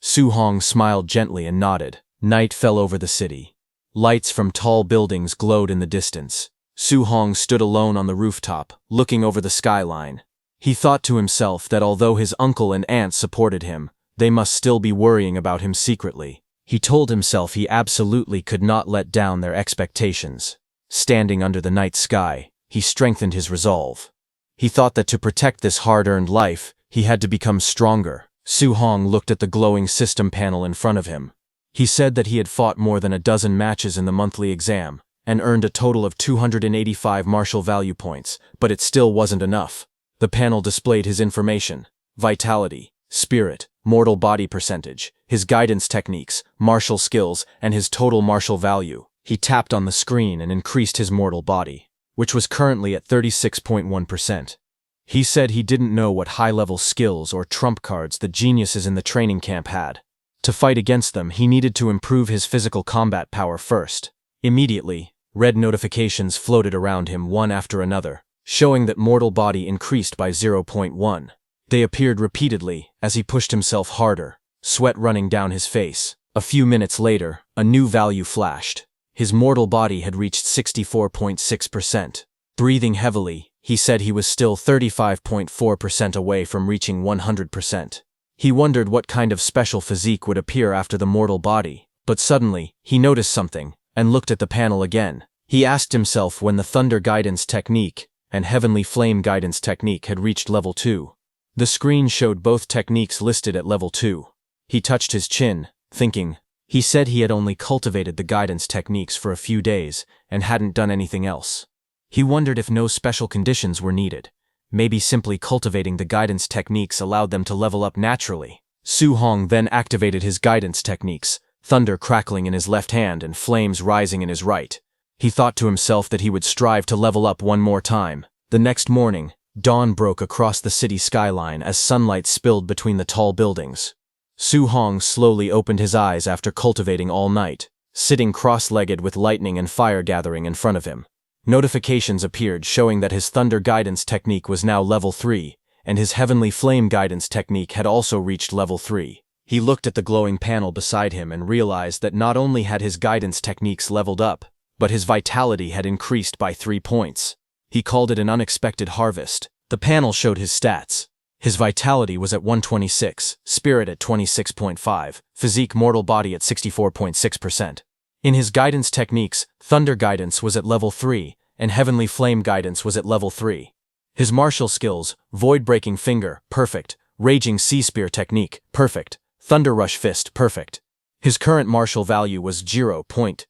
Su Hong smiled gently and nodded. Night fell over the city. Lights from tall buildings glowed in the distance. Su Hong stood alone on the rooftop, looking over the skyline. He thought to himself that although his uncle and aunt supported him, they must still be worrying about him secretly. He told himself he absolutely could not let down their expectations. Standing under the night sky, he strengthened his resolve. He thought that to protect this hard-earned life, he had to become stronger. Su Hong looked at the glowing system panel in front of him. He said that he had fought more than a dozen matches in the monthly exam, and earned a total of 285 martial value points, but it still wasn't enough. The panel displayed his information: vitality, spirit, mortal body percentage, his guidance techniques, martial skills, and his total martial value. He tapped on the screen and increased his mortal body, which was currently at 36.1%. He said he didn't know what high-level skills or trump cards the geniuses in the training camp had. To fight against them, he needed to improve his physical combat power first. Immediately, red notifications floated around him one after another, showing that mortal body increased by 0.1. They appeared repeatedly as he pushed himself harder, sweat running down his face. A few minutes later, a new value flashed. His mortal body had reached 64.6%. Breathing heavily, he said he was still 35.4% away from reaching 100%. He wondered what kind of special physique would appear after the mortal body, but suddenly, he noticed something and looked at the panel again. He asked himself when the Thunder Guidance Technique and Heavenly Flame Guidance Technique had reached level 2. The screen showed both techniques listed at level 2. He touched his chin, thinking. He said he had only cultivated the guidance techniques for a few days and hadn't done anything else. He wondered if no special conditions were needed. Maybe simply cultivating the guidance techniques allowed them to level up naturally. Su Hong then activated his guidance techniques, thunder crackling in his left hand and flames rising in his right. He thought to himself that he would strive to level up one more time. The next morning, dawn broke across the city skyline as sunlight spilled between the tall buildings. Su Hong slowly opened his eyes after cultivating all night, sitting cross-legged with lightning and fire gathering in front of him. Notifications appeared showing that his Thunder Guidance Technique was now level 3, and his Heavenly Flame Guidance Technique had also reached level 3. He looked at the glowing panel beside him and realized that not only had his guidance techniques leveled up, but his vitality had increased by 3 points. He called it an unexpected harvest. The panel showed his stats. His vitality was at 126, spirit at 26.5, physique mortal body at 64.6%. In his guidance techniques, Thunder Guidance was at level 3, and Heavenly Flame Guidance was at level 3. His martial skills, Void Breaking Finger, perfect, Raging Sea Spear Technique, perfect, Thunder Rush Fist, perfect. His current martial value was 0.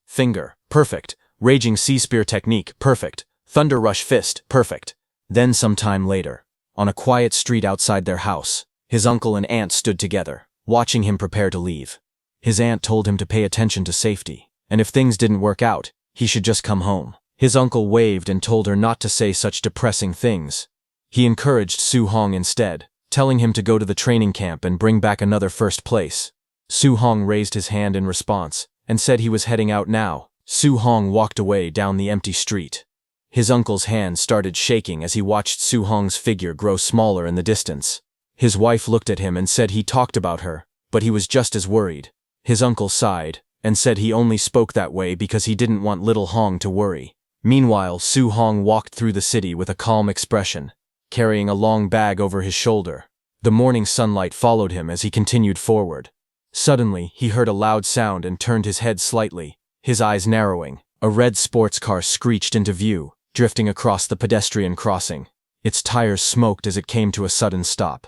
Finger, perfect, Raging Sea Spear Technique, perfect, Thunder Rush Fist, perfect. Then some time later, on a quiet street outside their house, his uncle and aunt stood together, watching him prepare to leave. His aunt told him to pay attention to safety, and if things didn't work out, he should just come home. His uncle waved and told her not to say such depressing things. He encouraged Su Hong instead, telling him to go to the training camp and bring back another first place. Su Hong raised his hand in response and said he was heading out now. Su Hong walked away down the empty street. His uncle's hand started shaking as he watched Su Hong's figure grow smaller in the distance. His wife looked at him and said he talked about her, but he was just as worried. His uncle sighed and said he only spoke that way because he didn't want little Hong to worry. Meanwhile, Su Hong walked through the city with a calm expression, carrying a long bag over his shoulder. The morning sunlight followed him as he continued forward. Suddenly, he heard a loud sound and turned his head slightly, his eyes narrowing. A red sports car screeched into view, drifting across the pedestrian crossing. Its tires smoked as it came to a sudden stop.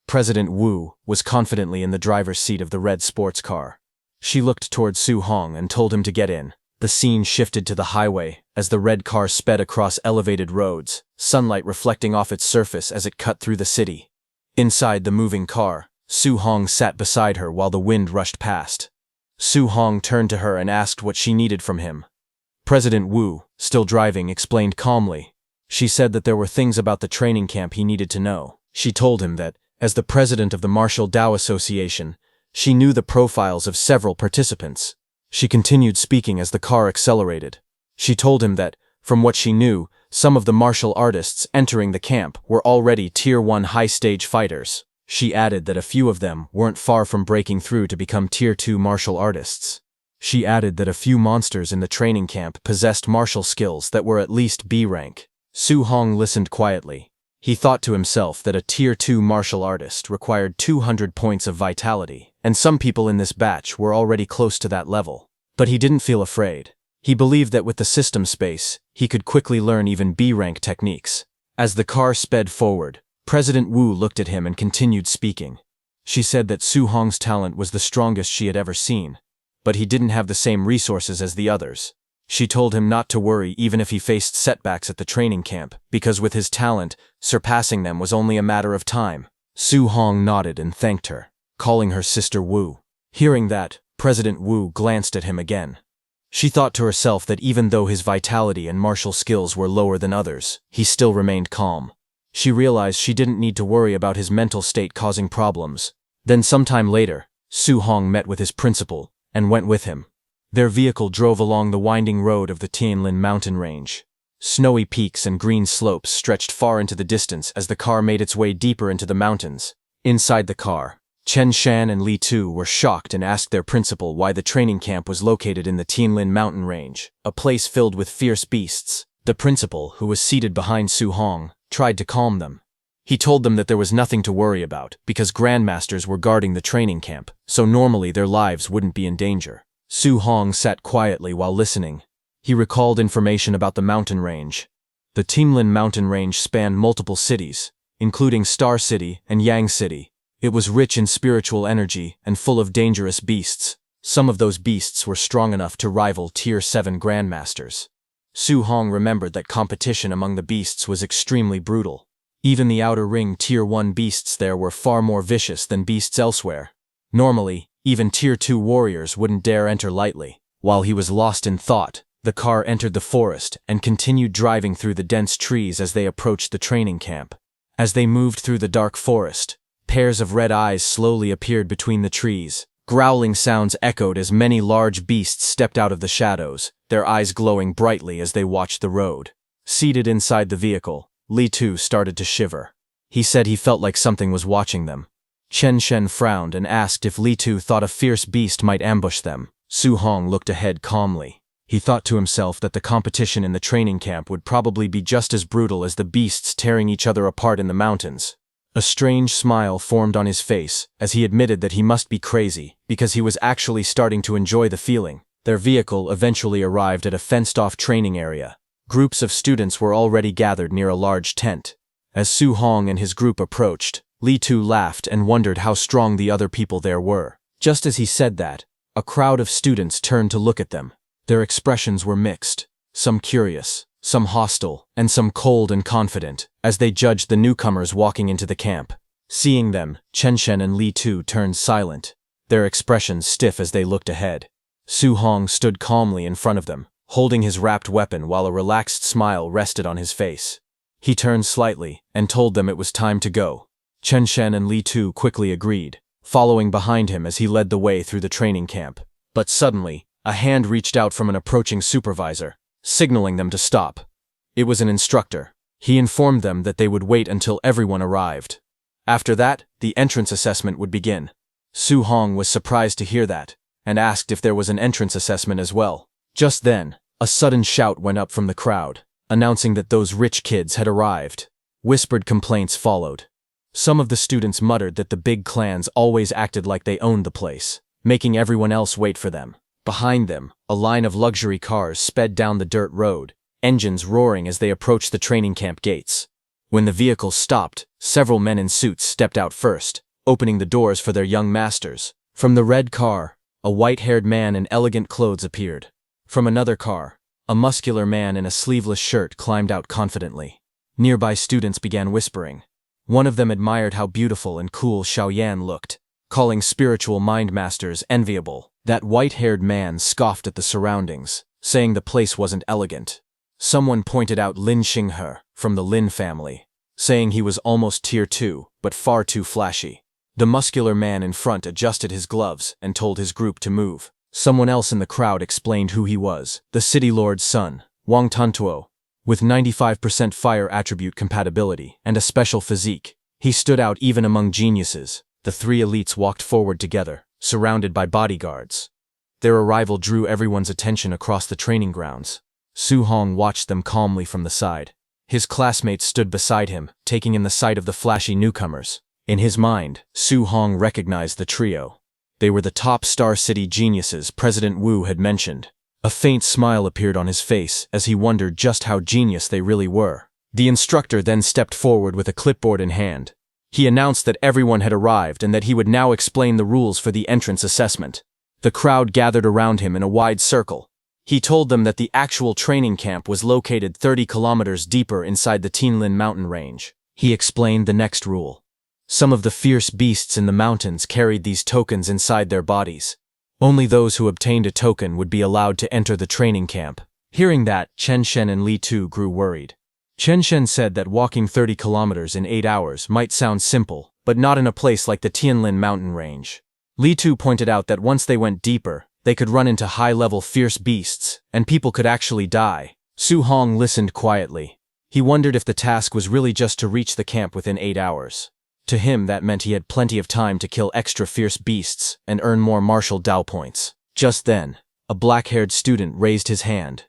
President Wu was confidently in the driver's seat of the red sports car. She looked toward Su Hong and told him to get in. The scene shifted to the highway as the red car sped across elevated roads, sunlight reflecting off its surface as it cut through the city. Inside the moving car, Su Hong sat beside her while the wind rushed past. Su Hong turned to her and asked what she needed from him. President Wu, still driving, explained calmly. She said that there were things about the training camp he needed to know. She told him that, as the president of the Martial Dao Association, she knew the profiles of several participants. She continued speaking as the car accelerated. She told him that, from what she knew, some of the martial artists entering the camp were already Tier 1 high-stage fighters. She added that a few of them weren't far from breaking through to become Tier 2 martial artists. She added that a few monsters in the training camp possessed martial skills that were at least B rank. Su Hong listened quietly. He thought to himself that a Tier 2 martial artist required 200 points of vitality, and some people in this batch were already close to that level. But he didn't feel afraid. He believed that with the system space, he could quickly learn even B-rank techniques. As the car sped forward, President Wu looked at him and continued speaking. She said that Su Hong's talent was the strongest she had ever seen, but he didn't have the same resources as the others. She told him not to worry even if he faced setbacks at the training camp, because with his talent, surpassing them was only a matter of time. Su Hong nodded and thanked her, calling her Sister Wu. Hearing that, President Wu glanced at him again. She thought to herself that even though his vitality and martial skills were lower than others, he still remained calm. She realized she didn't need to worry about his mental state causing problems. Then sometime later, Su Hong met with his principal and went with him. Their vehicle drove along the winding road of the Tianlin mountain range. Snowy peaks and green slopes stretched far into the distance as the car made its way deeper into the mountains. Inside the car, Chen Shan and Li Tu were shocked and asked their principal why the training camp was located in the Tianlin mountain range, a place filled with fierce beasts. The principal, who was seated behind Su Hong, tried to calm them. He told them that there was nothing to worry about because grandmasters were guarding the training camp, so normally their lives wouldn't be in danger. Su Hong sat quietly while listening. He recalled information about the mountain range. The Tianlin mountain range spanned multiple cities, including Star City and Yang City. It was rich in spiritual energy and full of dangerous beasts. Some of those beasts were strong enough to rival Tier 7 grandmasters. Su Hong remembered that competition among the beasts was extremely brutal. Even the outer ring Tier 1 beasts there were far more vicious than beasts elsewhere. Normally, even Tier 2 warriors wouldn't dare enter lightly. While he was lost in thought, the car entered the forest and continued driving through the dense trees as they approached the training camp. As they moved through the dark forest, pairs of red eyes slowly appeared between the trees. Growling sounds echoed as many large beasts stepped out of the shadows, their eyes glowing brightly as they watched the road. Seated inside the vehicle, Li Tu started to shiver. He said he felt like something was watching them. Chen Shen frowned and asked if Li Tu thought a fierce beast might ambush them. Su Hong looked ahead calmly. He thought to himself that the competition in the training camp would probably be just as brutal as the beasts tearing each other apart in the mountains. A strange smile formed on his face as he admitted that he must be crazy because he was actually starting to enjoy the feeling. Their vehicle eventually arrived at a fenced-off training area. Groups of students were already gathered near a large tent. As Su Hong and his group approached, Li Tu laughed and wondered how strong the other people there were. Just as he said that, a crowd of students turned to look at them. Their expressions were mixed, some curious, some hostile, and some cold and confident, as they judged the newcomers walking into the camp. Seeing them, Chen Shen and Li Tu turned silent. their expressions stiff as they looked ahead. Su Hong stood calmly in front of them, holding his wrapped weapon while a relaxed smile rested on his face. He turned slightly and told them it was time to go. Chen Shen and Li Tu quickly agreed, following behind him as he led the way through the training camp. But suddenly, a hand reached out from an approaching supervisor, signaling them to stop. It was an instructor. He informed them that they would wait until everyone arrived. After that, the entrance assessment would begin. Su Hong was surprised to hear that, and asked if there was an entrance assessment as well. Just then, a sudden shout went up from the crowd, announcing that those rich kids had arrived. Whispered complaints followed. Some of the students muttered that the big clans always acted like they owned the place, making everyone else wait for them. Behind them, a line of luxury cars sped down the dirt road, engines roaring as they approached the training camp gates. When the vehicles stopped, several men in suits stepped out first, opening the doors for their young masters. From the red car, a white-haired man in elegant clothes appeared. From another car, a muscular man in a sleeveless shirt climbed out confidently. Nearby students began whispering. One of them admired how beautiful and cool Xiaoyan looked, calling spiritual mind masters enviable. That white-haired man scoffed at the surroundings, saying the place wasn't elegant. Someone pointed out Lin Xinghe, from the Lin family, saying he was almost tier 2, but far too flashy. The muscular man in front adjusted his gloves and told his group to move. Someone else in the crowd explained who he was, the city lord's son, Wang Tantuo. With 95% fire attribute compatibility and a special physique, he stood out even among geniuses. The three elites walked forward together, surrounded by bodyguards. Their arrival drew everyone's attention across the training grounds. Su Hong watched them calmly from the side. His classmates stood beside him, taking in the sight of the flashy newcomers. In his mind, Su Hong recognized the trio. They were the top Star City geniuses President Wu had mentioned. A faint smile appeared on his face as he wondered just how genius they really were. The instructor then stepped forward with a clipboard in hand. He announced that everyone had arrived and that he would now explain the rules for the entrance assessment. The crowd gathered around him in a wide circle. He told them that the actual training camp was located 30 kilometers deeper inside the Tianlin mountain range. He explained the next rule. Some of the fierce beasts in the mountains carried these tokens inside their bodies. Only those who obtained a token would be allowed to enter the training camp. Hearing that, Chen Shen and Li Tu grew worried. Chen Shen said that walking 30 kilometers in 8 hours might sound simple, but not in a place like the Tianlin mountain range. Li Tu pointed out that once they went deeper, they could run into high-level fierce beasts, and people could actually die. Su Hong listened quietly. He wondered if the task was really just to reach the camp within 8 hours. To him, that meant he had plenty of time to kill extra fierce beasts and earn more martial Dao points. Just then, a black-haired student raised his hand.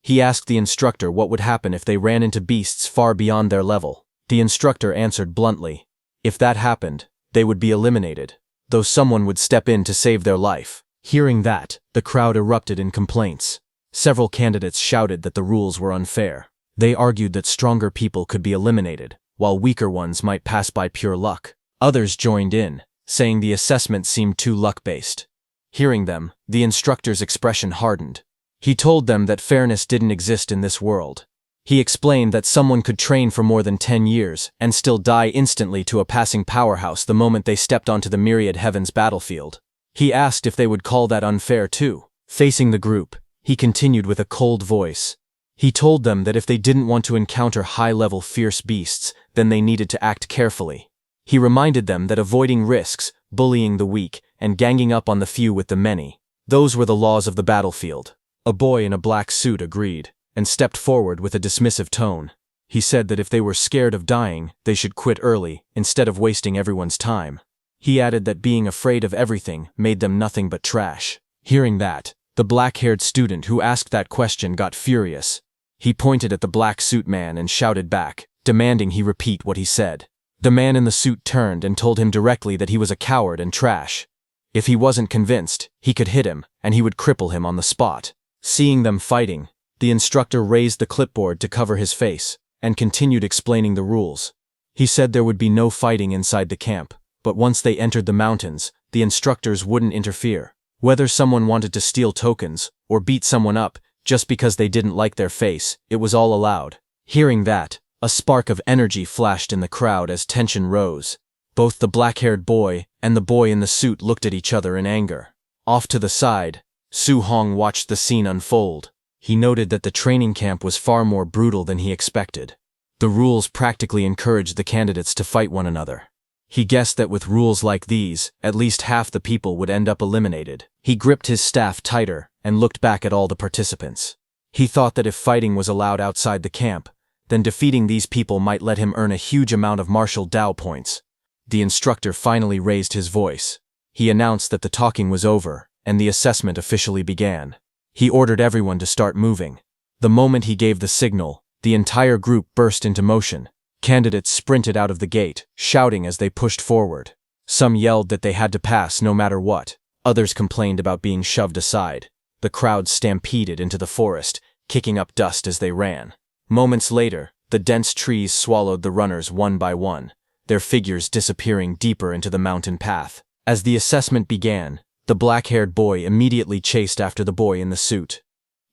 He asked the instructor what would happen if they ran into beasts far beyond their level. The instructor answered bluntly, if that happened, they would be eliminated, though someone would step in to save their life. Hearing that, the crowd erupted in complaints. Several candidates shouted that the rules were unfair. They argued that stronger people could be eliminated, while weaker ones might pass by pure luck. Others joined in, saying the assessment seemed too luck-based. Hearing them, the instructor's expression hardened. He told them that fairness didn't exist in this world. He explained that someone could train for more than 10 years and still die instantly to a passing powerhouse the moment they stepped onto the myriad heavens battlefield. He asked if they would call that unfair too. Facing the group, he continued with a cold voice. He told them that if they didn't want to encounter high-level fierce beasts, then they needed to act carefully. He reminded them that avoiding risks, bullying the weak, and ganging up on the few with the many, those were the laws of the battlefield. A boy in a black suit agreed, and stepped forward with a dismissive tone. He said that if they were scared of dying, they should quit early, instead of wasting everyone's time. He added that being afraid of everything made them nothing but trash. Hearing that, the black-haired student who asked that question got furious. He pointed at the black suit man and shouted back, demanding he repeat what he said. The man in the suit turned and told him directly that he was a coward and trash. If he wasn't convinced, he could hit him, and he would cripple him on the spot. Seeing them fighting, the instructor raised the clipboard to cover his face, and continued explaining the rules. He said there would be no fighting inside the camp, but once they entered the mountains, the instructors wouldn't interfere. Whether someone wanted to steal tokens, or beat someone up, just because they didn't like their face, it was all allowed. Hearing that, a spark of energy flashed in the crowd as tension rose. Both the black-haired boy and the boy in the suit looked at each other in anger. Off to the side, Su Hong watched the scene unfold. He noted that the training camp was far more brutal than he expected. The rules practically encouraged the candidates to fight one another. He guessed that with rules like these, at least half the people would end up eliminated. He gripped his staff tighter and looked back at all the participants. He thought that if fighting was allowed outside the camp, then defeating these people might let him earn a huge amount of martial Dao points. The instructor finally raised his voice. He announced that the talking was over, and the assessment officially began. He ordered everyone to start moving. The moment he gave the signal, the entire group burst into motion. Candidates sprinted out of the gate, shouting as they pushed forward. Some yelled that they had to pass no matter what. Others complained about being shoved aside. The crowd stampeded into the forest, kicking up dust as they ran. Moments later, the dense trees swallowed the runners one by one, their figures disappearing deeper into the mountain path. As the assessment began, the black-haired boy immediately chased after the boy in the suit.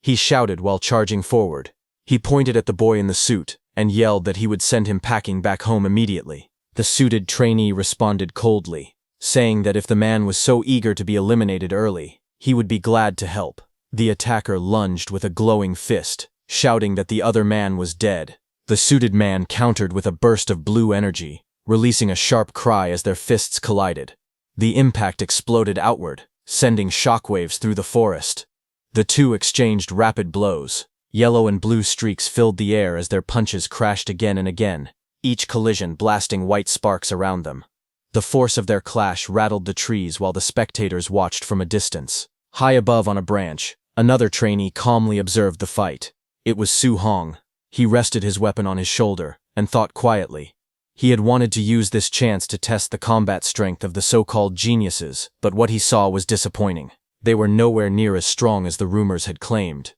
He shouted while charging forward. He pointed at the boy in the suit and yelled that he would send him packing back home immediately. The suited trainee responded coldly, saying that if the man was so eager to be eliminated early, he would be glad to help. The attacker lunged with a glowing fist, shouting that the other man was dead. The suited man countered with a burst of blue energy, releasing a sharp cry as their fists collided. The impact exploded outward, sending shockwaves through the forest. The two exchanged rapid blows. Yellow and blue streaks filled the air as their punches crashed again and again, each collision blasting white sparks around them. The force of their clash rattled the trees while the spectators watched from a distance. High above on a branch, another trainee calmly observed the fight. It was Su Hong. He rested his weapon on his shoulder and thought quietly. He had wanted to use this chance to test the combat strength of the so-called geniuses, but what he saw was disappointing. They were nowhere near as strong as the rumors had claimed.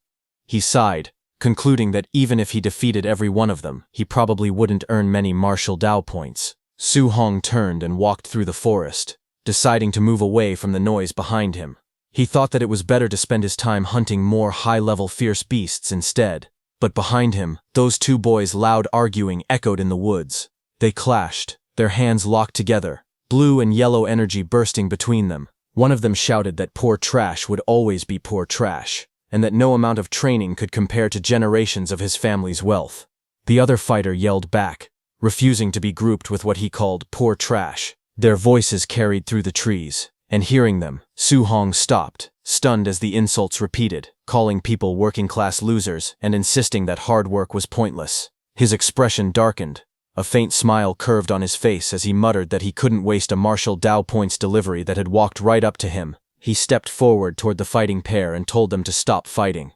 He sighed, concluding that even if he defeated every one of them, he probably wouldn't earn many martial Dao points. Su Hong turned and walked through the forest, deciding to move away from the noise behind him. He thought that it was better to spend his time hunting more high-level fierce beasts instead. But behind him, those two boys' loud arguing echoed in the woods. They clashed, their hands locked together, blue and yellow energy bursting between them. One of them shouted that poor trash would always be poor trash, and that no amount of training could compare to generations of his family's wealth. The other fighter yelled back, refusing to be grouped with what he called poor trash. Their voices carried through the trees, and hearing them, Su Hong stopped, stunned as the insults repeated, calling people working-class losers and insisting that hard work was pointless. His expression darkened. A faint smile curved on his face as he muttered that he couldn't waste a martial Dao points delivery that had walked right up to him. He stepped forward toward the fighting pair and told them to stop fighting.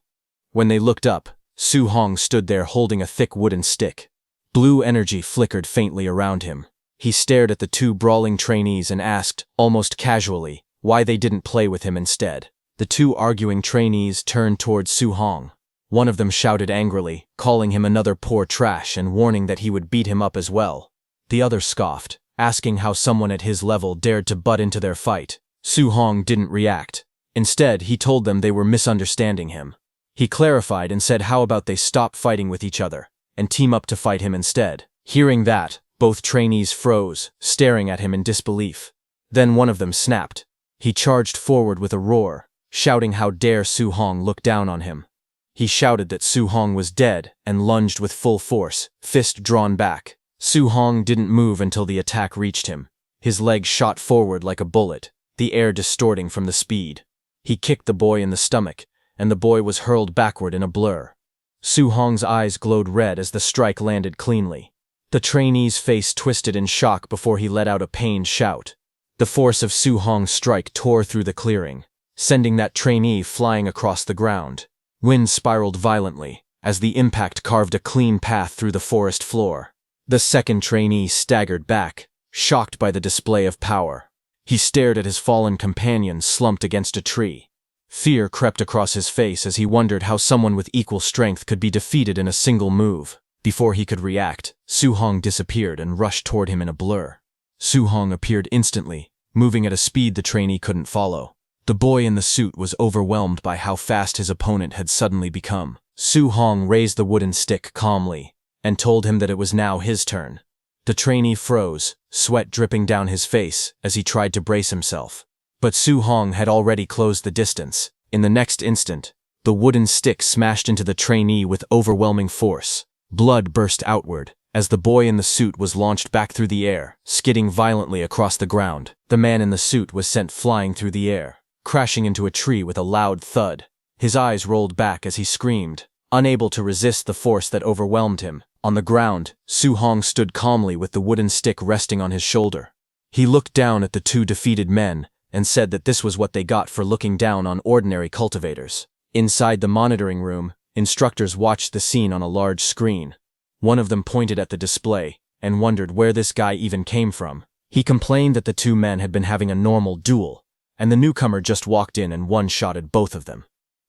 When they looked up, Su Hong stood there holding a thick wooden stick. Blue energy flickered faintly around him. He stared at the two brawling trainees and asked, almost casually, why they didn't play with him instead. The two arguing trainees turned toward Su Hong. One of them shouted angrily, calling him another poor trash and warning that he would beat him up as well. The other scoffed, asking how someone at his level dared to butt into their fight. Su Hong didn't react. Instead, he told them they were misunderstanding him. He clarified and said how about they stop fighting with each other and team up to fight him instead. Hearing that, both trainees froze, staring at him in disbelief. Then one of them snapped. He charged forward with a roar, shouting how dare Su Hong look down on him. He shouted that Su Hong was dead and lunged with full force, fist drawn back. Su Hong didn't move until the attack reached him. His leg shot forward like a bullet, the air distorting from the speed. He kicked the boy in the stomach, and the boy was hurled backward in a blur. Su Hong's eyes glowed red as the strike landed cleanly. The trainee's face twisted in shock before he let out a pained shout. The force of Su Hong's strike tore through the clearing, sending that trainee flying across the ground. Wind spiraled violently, as the impact carved a clean path through the forest floor. The second trainee staggered back, shocked by the display of power. He stared at his fallen companion slumped against a tree. Fear crept across his face as he wondered how someone with equal strength could be defeated in a single move. Before he could react, Su Hong disappeared and rushed toward him in a blur. Su Hong appeared instantly, moving at a speed the trainee couldn't follow. The boy in the suit was overwhelmed by how fast his opponent had suddenly become. Su Hong raised the wooden stick calmly and told him that it was now his turn. The trainee froze, sweat dripping down his face as he tried to brace himself. But Su Hong had already closed the distance. In the next instant, the wooden stick smashed into the trainee with overwhelming force. Blood burst outward as the boy in the suit was launched back through the air, skidding violently across the ground. The man in the suit was sent flying through the air, crashing into a tree with a loud thud. His eyes rolled back as he screamed, unable to resist the force that overwhelmed him. On the ground, Su Hong stood calmly with the wooden stick resting on his shoulder. He looked down at the two defeated men and said that this was what they got for looking down on ordinary cultivators. Inside the monitoring room, instructors watched the scene on a large screen. One of them pointed at the display and wondered where this guy even came from. He complained that the two men had been having a normal duel, and the newcomer just walked in and one-shotted both of them.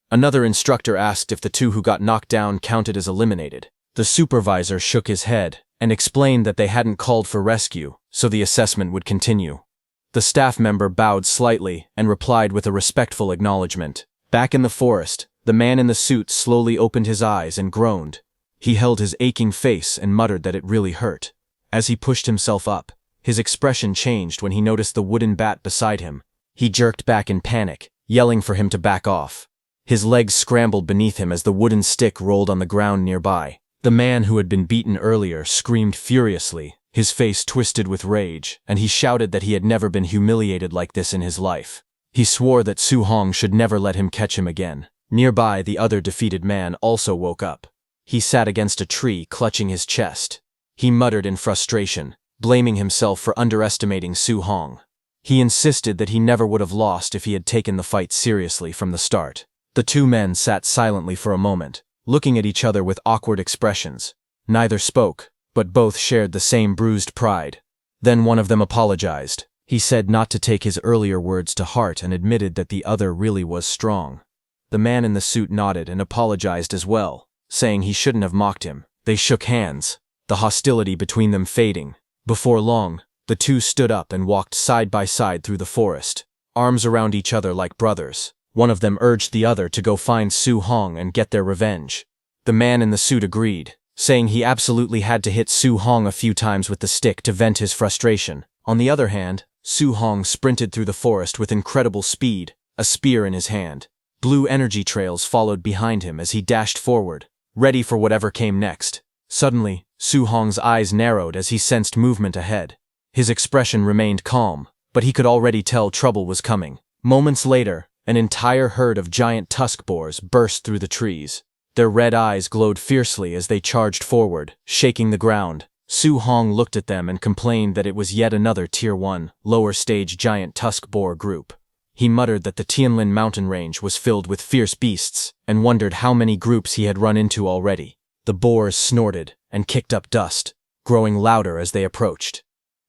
Another instructor asked if the two who got knocked down counted as eliminated. The supervisor shook his head and explained that they hadn't called for rescue, so the assessment would continue. The staff member bowed slightly and replied with a respectful acknowledgement. Back in the forest, the man in the suit slowly opened his eyes and groaned. He held his aching face and muttered that it really hurt. As he pushed himself up, his expression changed when he noticed the wooden bat beside him. He jerked back in panic, yelling for him to back off. His legs scrambled beneath him as the wooden stick rolled on the ground nearby. The man who had been beaten earlier screamed furiously, his face twisted with rage, and he shouted that he had never been humiliated like this in his life. He swore that Su Hong should never let him catch him again. Nearby, the other defeated man also woke up. He sat against a tree, clutching his chest. He muttered in frustration, blaming himself for underestimating Su Hong. He insisted that he never would have lost if he had taken the fight seriously from the start. The two men sat silently for a moment, looking at each other with awkward expressions. Neither spoke, but both shared the same bruised pride. Then one of them apologized. He said not to take his earlier words to heart and admitted that the other really was strong. The man in the suit nodded and apologized as well, saying he shouldn't have mocked him. They shook hands, the hostility between them fading. Before long, the two stood up and walked side by side through the forest, arms around each other like brothers. One of them urged the other to go find Su Hong and get their revenge. The man in the suit agreed, saying he absolutely had to hit Su Hong a few times with the stick to vent his frustration. On the other hand, Su Hong sprinted through the forest with incredible speed, a spear in his hand. Blue energy trails followed behind him as he dashed forward, ready for whatever came next. Suddenly, Su Hong's eyes narrowed as he sensed movement ahead. His expression remained calm, but he could already tell trouble was coming. Moments later, an entire herd of giant tusk boars burst through the trees. Their red eyes glowed fiercely as they charged forward, shaking the ground. Su Hong looked at them and complained that it was yet another Tier 1, lower-stage giant tusk boar group. He muttered that the Tianlin mountain range was filled with fierce beasts, and wondered how many groups he had run into already. The boars snorted and kicked up dust, growing louder as they approached.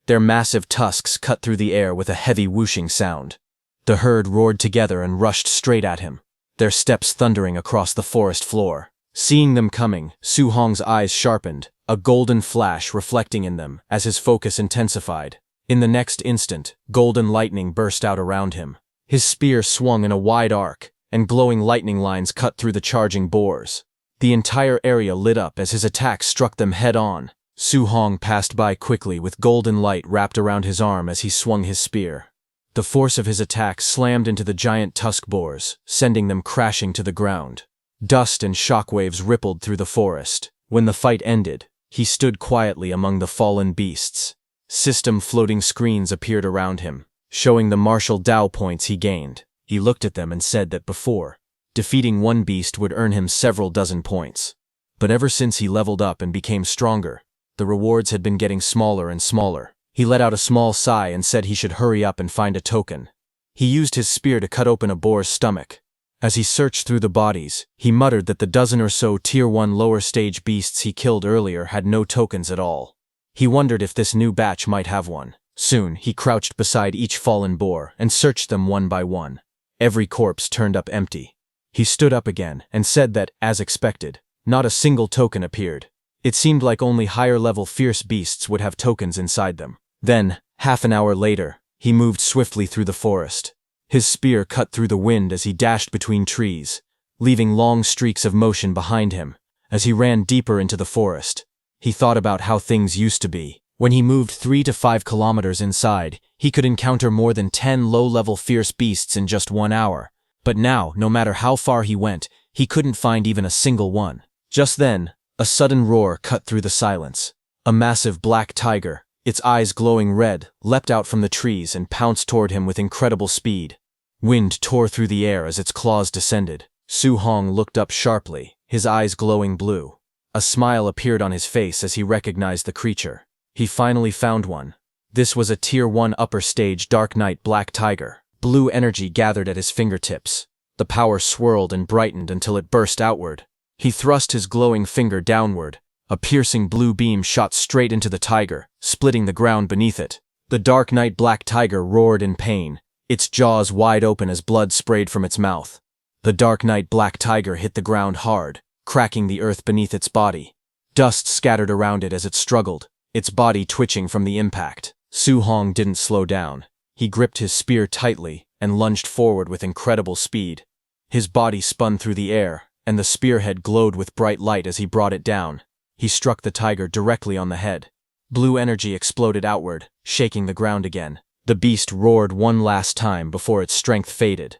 Their massive tusks cut through the air with a heavy whooshing sound. The herd roared together and rushed straight at him, their steps thundering across the forest floor. Seeing them coming, Su Hong's eyes sharpened, a golden flash reflecting in them as his focus intensified. In the next instant, golden lightning burst out around him. His spear swung in a wide arc, and glowing lightning lines cut through the charging boars. The entire area lit up as his attack struck them head-on. Su Hong passed by quickly with golden light wrapped around his arm as he swung his spear. The force of his attack slammed into the giant tusk boars, sending them crashing to the ground. Dust and shockwaves rippled through the forest. When the fight ended, he stood quietly among the fallen beasts. System floating screens appeared around him, showing the martial Dao points he gained. He looked at them and said that before, defeating one beast would earn him several dozen points. But ever since he leveled up and became stronger, the rewards had been getting smaller and smaller. He let out a small sigh and said he should hurry up and find a token. He used his spear to cut open a boar's stomach. As he searched through the bodies, he muttered that the dozen or so Tier 1 lower-stage beasts he killed earlier had no tokens at all. He wondered if this new batch might have one. Soon, he crouched beside each fallen boar and searched them one by one. Every corpse turned up empty. He stood up again and said that, as expected, not a single token appeared. It seemed like only higher-level fierce beasts would have tokens inside them. Then, half an hour later, he moved swiftly through the forest. His spear cut through the wind as he dashed between trees, leaving long streaks of motion behind him. As he ran deeper into the forest, he thought about how things used to be. When he moved 3 to 5 kilometers inside, he could encounter more than 10 low-level fierce beasts in just 1 hour. But now, no matter how far he went, he couldn't find even a single one. Just then, a sudden roar cut through the silence. A massive black tiger, its eyes glowing red, leapt out from the trees and pounced toward him with incredible speed. Wind tore through the air as its claws descended. Su Hong looked up sharply, his eyes glowing blue. A smile appeared on his face as he recognized the creature. He finally found one. This was a Tier 1 upper stage Dark Knight black tiger. Blue energy gathered at his fingertips. The power swirled and brightened until it burst outward. He thrust his glowing finger downward. A piercing blue beam shot straight into the tiger, splitting the ground beneath it. The Dark Knight black tiger roared in pain, its jaws wide open as blood sprayed from its mouth. The Dark Knight black tiger hit the ground hard, cracking the earth beneath its body. Dust scattered around it as it struggled, its body twitching from the impact. Su Hong didn't slow down. He gripped his spear tightly and lunged forward with incredible speed. His body spun through the air, and the spearhead glowed with bright light as he brought it down. He struck the tiger directly on the head. Blue energy exploded outward, shaking the ground again. The beast roared one last time before its strength faded.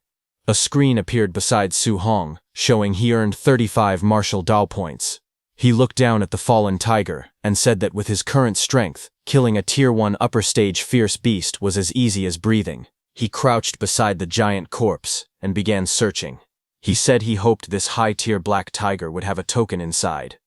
A screen appeared beside Su Hong, showing he earned 35 martial Dao points. He looked down at the fallen tiger and said that with his current strength, killing a Tier 1 upper stage fierce beast was as easy as breathing. He crouched beside the giant corpse and began searching. He said he hoped this high-tier black tiger would have a token inside.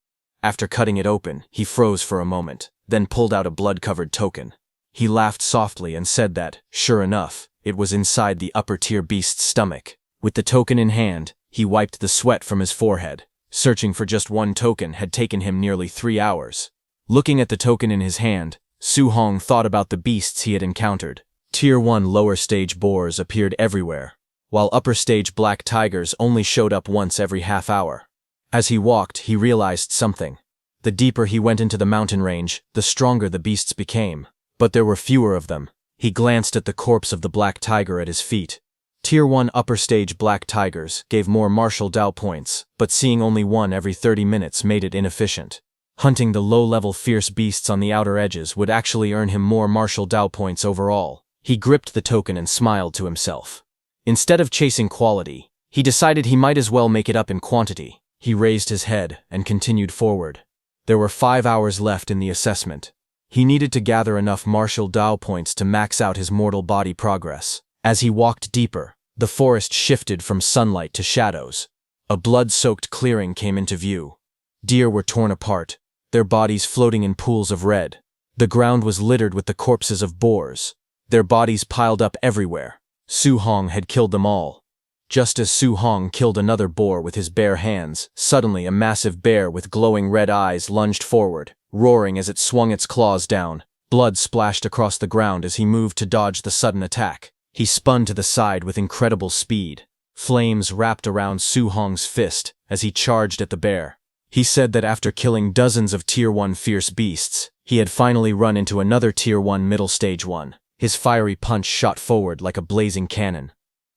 After cutting it open, he froze for a moment, then pulled out a blood-covered token. He laughed softly and said that, sure enough, it was inside the upper-tier beast's stomach. With the token in hand, he wiped the sweat from his forehead. Searching for just one token had taken him nearly 3 hours. Looking at the token in his hand, Su Hong thought about the beasts he had encountered. Tier 1 lower stage boars appeared everywhere, while upper stage black tigers only showed up once every half hour. As he walked, he realized something. The deeper he went into the mountain range, the stronger the beasts became. But there were fewer of them. He glanced at the corpse of the black tiger at his feet. Tier 1 upper stage black tigers gave more martial Dao points, but seeing only one every 30 minutes made it inefficient. Hunting the low-level fierce beasts on the outer edges would actually earn him more martial Dao points overall. He gripped the token and smiled to himself. Instead of chasing quality, he decided he might as well make it up in quantity. He raised his head and continued forward. There were 5 hours left in the assessment. He needed to gather enough martial Dao points to max out his mortal body progress. As he walked deeper, the forest shifted from sunlight to shadows. A blood-soaked clearing came into view. Deer were torn apart, their bodies floating in pools of red. The ground was littered with the corpses of boars, their bodies piled up everywhere. Su Hong had killed them all. Just as Su Hong killed another boar with his bare hands, suddenly a massive bear with glowing red eyes lunged forward, roaring as it swung its claws down. Blood splashed across the ground as he moved to dodge the sudden attack. He spun to the side with incredible speed. Flames wrapped around Su Hong's fist as he charged at the bear. He said that after killing dozens of Tier 1 fierce beasts, he had finally run into another Tier 1 middle stage one. His fiery punch shot forward like a blazing cannon.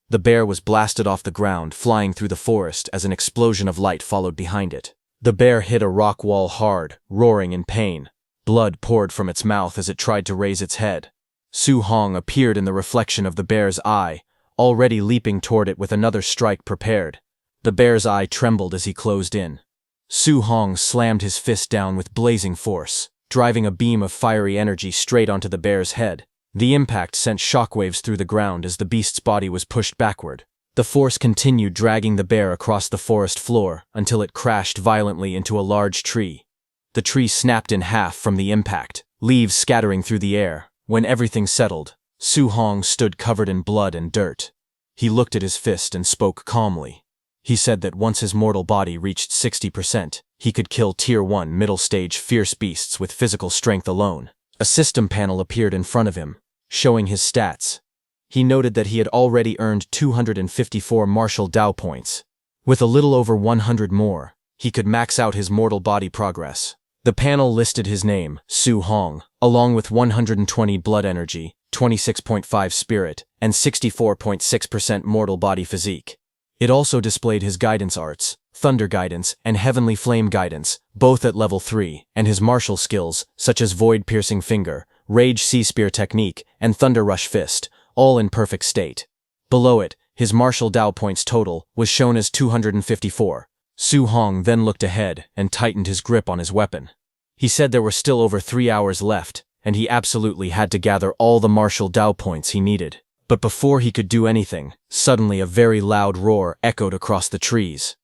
The bear was blasted off the ground, flying through the forest as an explosion of light followed behind it. The bear hit a rock wall hard, roaring in pain. Blood poured from its mouth as it tried to raise its head. Su Hong appeared in the reflection of the bear's eye, already leaping toward it with another strike prepared. The bear's eye trembled as he closed in. Su Hong slammed his fist down with blazing force, driving a beam of fiery energy straight onto the bear's head. The impact sent shockwaves through the ground as the beast's body was pushed backward. The force continued dragging the bear across the forest floor until it crashed violently into a large tree. The tree snapped in half from the impact, leaves scattering through the air. When everything settled, Su Hong stood covered in blood and dirt. He looked at his fist and spoke calmly. He said that once his mortal body reached 60%, he could kill Tier 1 middle-stage fierce beasts with physical strength alone. A system panel appeared in front of him, showing his stats. He noted that he had already earned 254 martial Dao points. With a little over 100 more, he could max out his mortal body progress. The panel listed his name, Su Hong, along with 120 blood energy, 26.5 spirit, and 64.6% mortal body physique. It also displayed his guidance arts, Thunder Guidance, and Heavenly Flame Guidance, both at level 3, and his martial skills, such as Void Piercing Finger, Rage Sea Spear Technique, and Thunder Rush Fist, all in perfect state. Below it, his martial Dao points total was shown as 254. Su Hong then looked ahead and tightened his grip on his weapon. He said there were still over 3 hours left, and he absolutely had to gather all the martial Dao points he needed. But before he could do anything, suddenly a very loud roar echoed across the trees.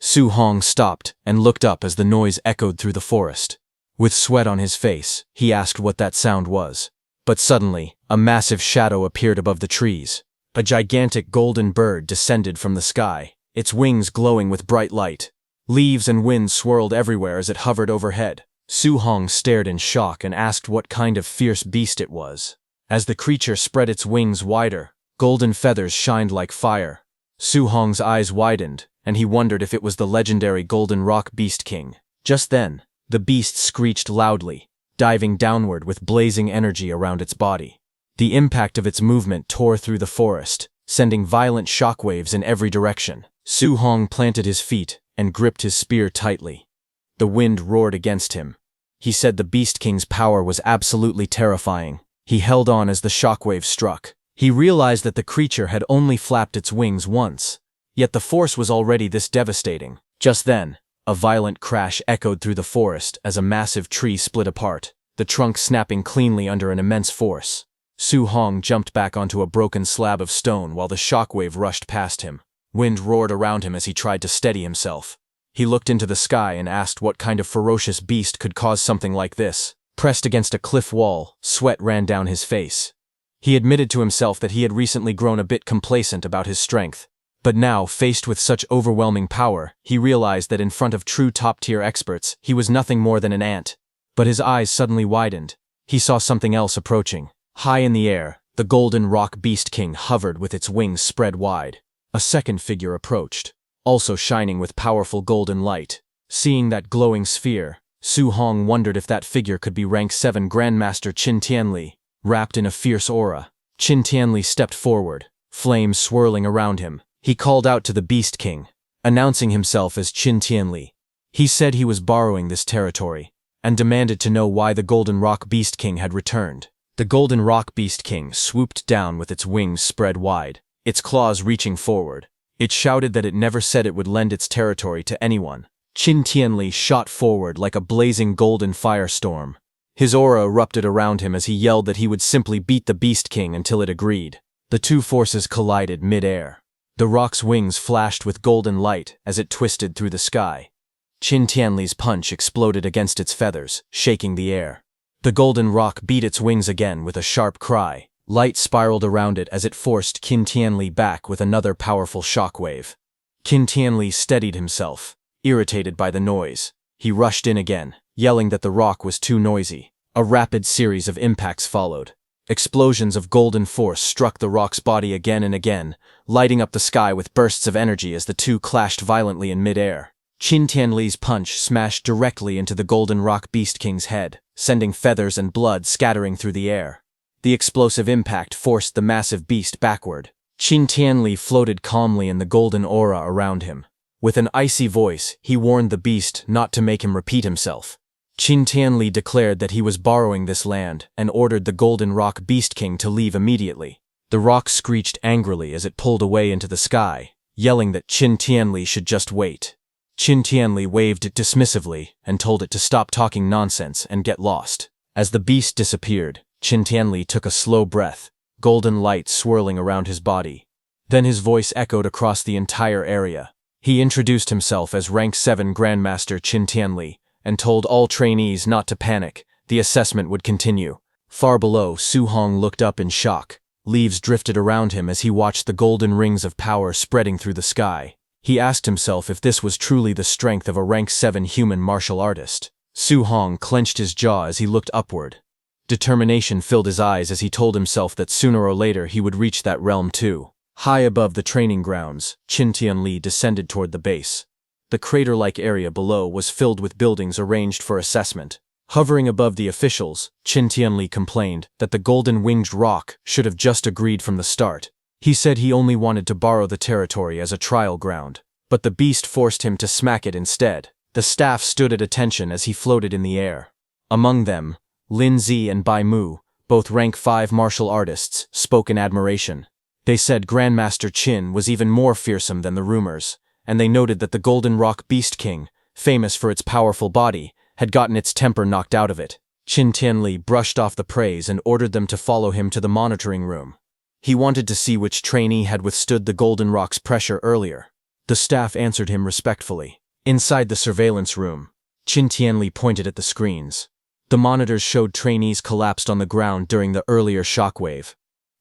Su Hong stopped and looked up as the noise echoed through the forest. With sweat on his face, he asked what that sound was. But suddenly, a massive shadow appeared above the trees. A gigantic golden bird descended from the sky, its wings glowing with bright light. Leaves and wind swirled everywhere as it hovered overhead. Su Hong stared in shock and asked what kind of fierce beast it was. As the creature spread its wings wider, golden feathers shined like fire. Su Hong's eyes widened, and he wondered if it was the legendary Golden Rock Beast King. Just then, the beast screeched loudly, diving downward with blazing energy around its body. The impact of its movement tore through the forest, sending violent shockwaves in every direction. Su Hong planted his feet and gripped his spear tightly. The wind roared against him. He said the Beast King's power was absolutely terrifying. He held on as the shockwave struck. He realized that the creature had only flapped its wings once, yet the force was already this devastating. Just then, a violent crash echoed through the forest as a massive tree split apart, the trunk snapping cleanly under an immense force. Su Hong jumped back onto a broken slab of stone while the shockwave rushed past him. Wind roared around him as he tried to steady himself. He looked into the sky and asked what kind of ferocious beast could cause something like this. Pressed against a cliff wall, sweat ran down his face. He admitted to himself that he had recently grown a bit complacent about his strength. But now, faced with such overwhelming power, he realized that in front of true top-tier experts, he was nothing more than an ant. But his eyes suddenly widened. He saw something else approaching. High in the air, the Golden Rock Beast King hovered with its wings spread wide. A second figure approached, also shining with powerful golden light. Seeing that glowing sphere, Su Hong wondered if that figure could be rank 7 Grandmaster Qin Tianli. Wrapped in a fierce aura, Qin Tianli stepped forward, flames swirling around him. He called out to the Beast King, announcing himself as Qin Tianli. He said he was borrowing this territory, and demanded to know why the Golden Rock Beast King had returned. The Golden Rock Beast King swooped down with its wings spread wide, its claws reaching forward. It shouted that it never said it would lend its territory to anyone. Qin Tianli shot forward like a blazing golden firestorm. His aura erupted around him as he yelled that he would simply beat the Beast King until it agreed. The two forces collided mid-air. The rock's wings flashed with golden light as it twisted through the sky. Qin Tianli's punch exploded against its feathers, shaking the air. The golden rock beat its wings again with a sharp cry. Light spiraled around it as it forced Qin Tianli back with another powerful shockwave. Qin Tianli steadied himself, irritated by the noise. He rushed in again, yelling that the rock was too noisy. A rapid series of impacts followed. Explosions of golden force struck the rock's body again and again, lighting up the sky with bursts of energy as the two clashed violently in mid-air. Qin Tianli's punch smashed directly into the Golden Rock Beast King's head, sending feathers and blood scattering through the air. The explosive impact forced the massive beast backward. Qin Tianli floated calmly in the golden aura around him. With an icy voice, he warned the beast not to make him repeat himself. Qin Tianli declared that he was borrowing this land and ordered the Golden Rock Beast King to leave immediately. The rock screeched angrily as it pulled away into the sky, yelling that Qin Tianli should just wait. Qin Tianli waved it dismissively and told it to stop talking nonsense and get lost. As the beast disappeared, Qin Tianli took a slow breath, golden light swirling around his body. Then his voice echoed across the entire area. He introduced himself as Rank 7 Grandmaster Qin Tianli and told all trainees not to panic. The assessment would continue. Far below, Su Hong looked up in shock. Leaves drifted around him as he watched the golden rings of power spreading through the sky. He asked himself if this was truly the strength of a Rank 7 human martial artist. Su Hong clenched his jaw as he looked upward. Determination filled his eyes as he told himself that sooner or later he would reach that realm too. High above the training grounds, Qin Tianli descended toward the base. The crater-like area below was filled with buildings arranged for assessment. Hovering above the officials, Qin Tianli complained that the golden-winged rock should have just agreed from the start. He said he only wanted to borrow the territory as a trial ground. but the beast forced him to smack it instead. The staff stood at attention as he floated in the air. Among them, Lin Zi and Bai Mu, both rank 5 martial artists, spoke in admiration. They said Grandmaster Qin was even more fearsome than the rumors, and they noted that the Golden Rock Beast King, famous for its powerful body, had gotten its temper knocked out of it. Qin Tianli brushed off the praise and ordered them to follow him to the monitoring room. He wanted to see which trainee had withstood the Golden Rock's pressure earlier. The staff answered him respectfully. Inside the surveillance room, Qin Tianli pointed at the screens. The monitors showed trainees collapsed on the ground during the earlier shockwave.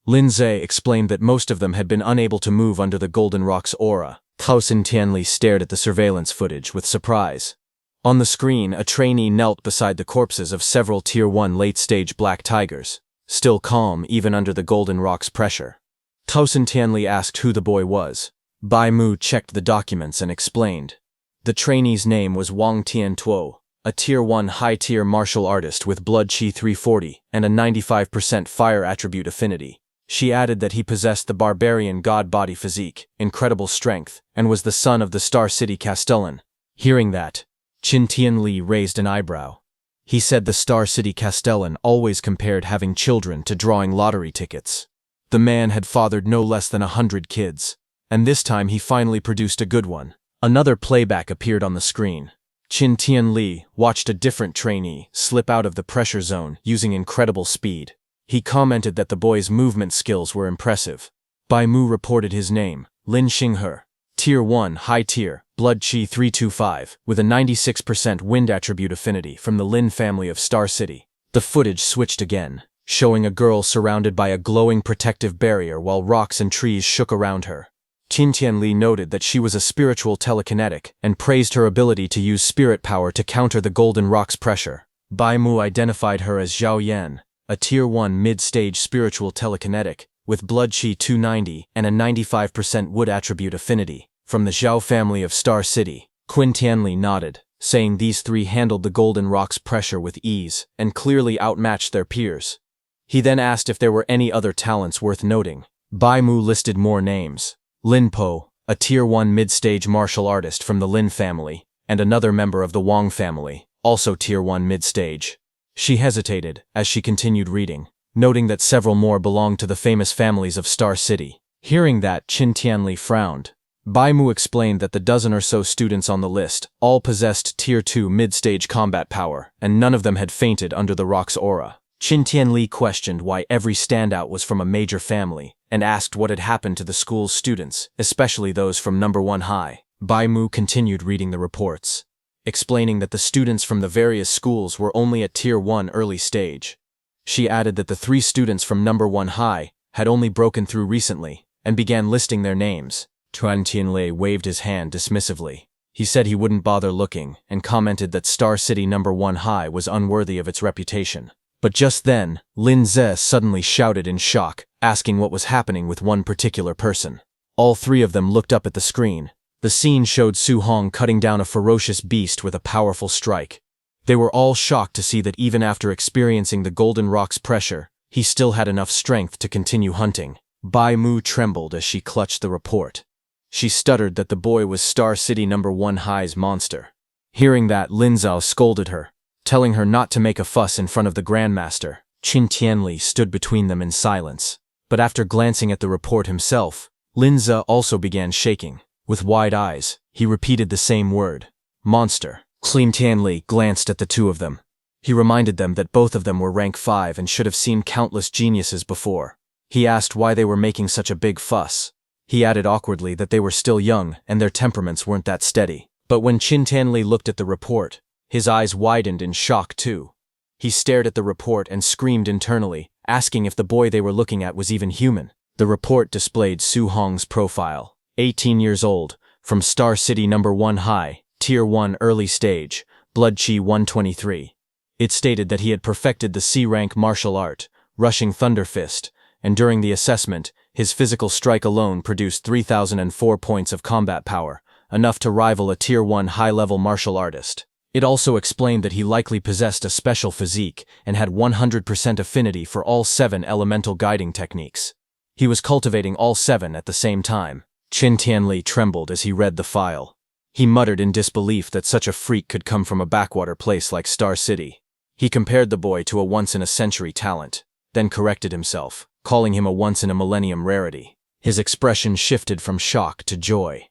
Lin Zi explained that most of them had been unable to move under the Golden Rock's aura. Qin Tianli stared at the surveillance footage with surprise. On the screen, a trainee knelt beside the corpses of several Tier 1 late-stage black tigers, still calm even under the Golden Rock's pressure. Qin Tianli asked who the boy was. Bai Mu checked the documents and explained. The trainee's name was Wang Tiantuo, a Tier 1 high-tier martial artist with blood chi 340 and a 95% fire attribute affinity. She added that he possessed the barbarian god-body physique, incredible strength, and was the son of the Star City Castellan. Hearing that, Qin Tianli raised an eyebrow. He said the Star City Castellan always compared having children to drawing lottery tickets. The man had fathered no less than 100 kids, and this time he finally produced a good one. Another playback appeared on the screen. Qin Tianli watched a different trainee slip out of the pressure zone using incredible speed. He commented that the boy's movement skills were impressive. Bai Mu reported his name, Lin Xinghe, Tier 1 high tier, blood chi 325, with a 96% wind attribute affinity from the Lin family of Star City. The footage switched again, showing a girl surrounded by a glowing protective barrier while rocks and trees shook around her. Qin Tianli noted that she was a spiritual telekinetic and praised her ability to use spirit power to counter the Golden Rock's pressure. Bai Mu identified her as Zhao Yan, a Tier 1 mid-stage spiritual telekinetic, with blood chi 290 and a 95% wood attribute affinity, from the Zhao family of Star City. Qin Tianli nodded, saying these three handled the Golden Rock's pressure with ease and clearly outmatched their peers. He then asked if there were any other talents worth noting. Bai Mu listed more names. Lin Po, a Tier 1 mid-stage martial artist from the Lin family, and another member of the Wang family, also Tier 1 mid-stage. She hesitated as she continued reading, noting that several more belonged to the famous families of Star City. Hearing that, Qin Tianli frowned. Bai Mu explained that the dozen or so students on the list all possessed Tier 2 mid-stage combat power, and none of them had fainted under the rock's aura. Qin Tianli questioned why every standout was from a major family, and asked what had happened to the school's students, especially those from number 1 high. Bai Mu continued reading the reports, explaining that the students from the various schools were only at Tier 1 early stage. She added that the 3 students from number 1 high had only broken through recently, and began listing their names. Qin Tianli waved his hand dismissively. He said he wouldn't bother looking, and commented that Star City number 1 high was unworthy of its reputation. But just then, Lin Zi suddenly shouted in shock, asking what was happening with one particular person. All 3 of them looked up at the screen. The scene showed Su Hong cutting down a ferocious beast with a powerful strike. They were all shocked to see that even after experiencing the Golden Rock's pressure, he still had enough strength to continue hunting. Bai Mu trembled as she clutched the report. She stuttered that the boy was Star City number 1 high's monster. Hearing that, Lin Zhao scolded her, telling her not to make a fuss in front of the Grandmaster. Qin Tianli stood between them in silence. But after glancing at the report himself, Lin Zhao also began shaking. With wide eyes, he repeated the same word, monster. Qin Tianli glanced at the 2 of them. He reminded them that both of them were rank 5 and should have seen countless geniuses before. He asked why they were making such a big fuss. He added awkwardly that they were still young and their temperaments weren't that steady. But when Qin Tianli looked at the report, his eyes widened in shock too. He stared at the report and screamed internally, asking if the boy they were looking at was even human. The report displayed Su Hong's profile. 18 years old, from Star City number 1 high, Tier 1 early stage, blood chi 123. It stated that he had perfected the C-rank martial art, Rushing Thunder Fist, and during the assessment, his physical strike alone produced 3,004 points of combat power, enough to rival a Tier 1 high-level martial artist. It also explained that he likely possessed a special physique and had 100% affinity for all 7 elemental guiding techniques. He was cultivating all 7 at the same time. Qin Tianli trembled as he read the file. He muttered in disbelief that such a freak could come from a backwater place like Star City. He compared the boy to a once-in-a-century talent, then corrected himself, calling him a once-in-a-millennium rarity. His expression shifted from shock to joy.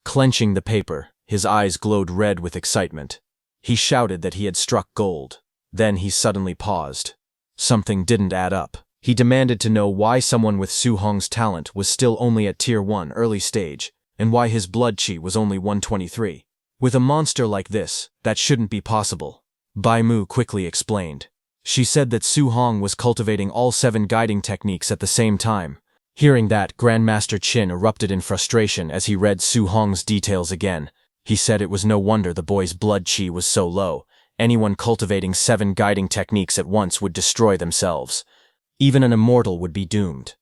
Clenching the paper, his eyes glowed red with excitement. He shouted that he had struck gold. Then he suddenly paused. Something didn't add up. He demanded to know why someone with Su Hong's talent was still only at Tier 1 early stage, and why his blood chi was only 123. With a monster like this, that shouldn't be possible. Bai Mu quickly explained. She said that Su Hong was cultivating all 7 guiding techniques at the same time. Hearing that, Grandmaster Qin erupted in frustration as he read Su Hong's details again. He said it was no wonder the boy's blood chi was so low. Anyone cultivating 7 guiding techniques at once would destroy themselves. Even an immortal would be doomed.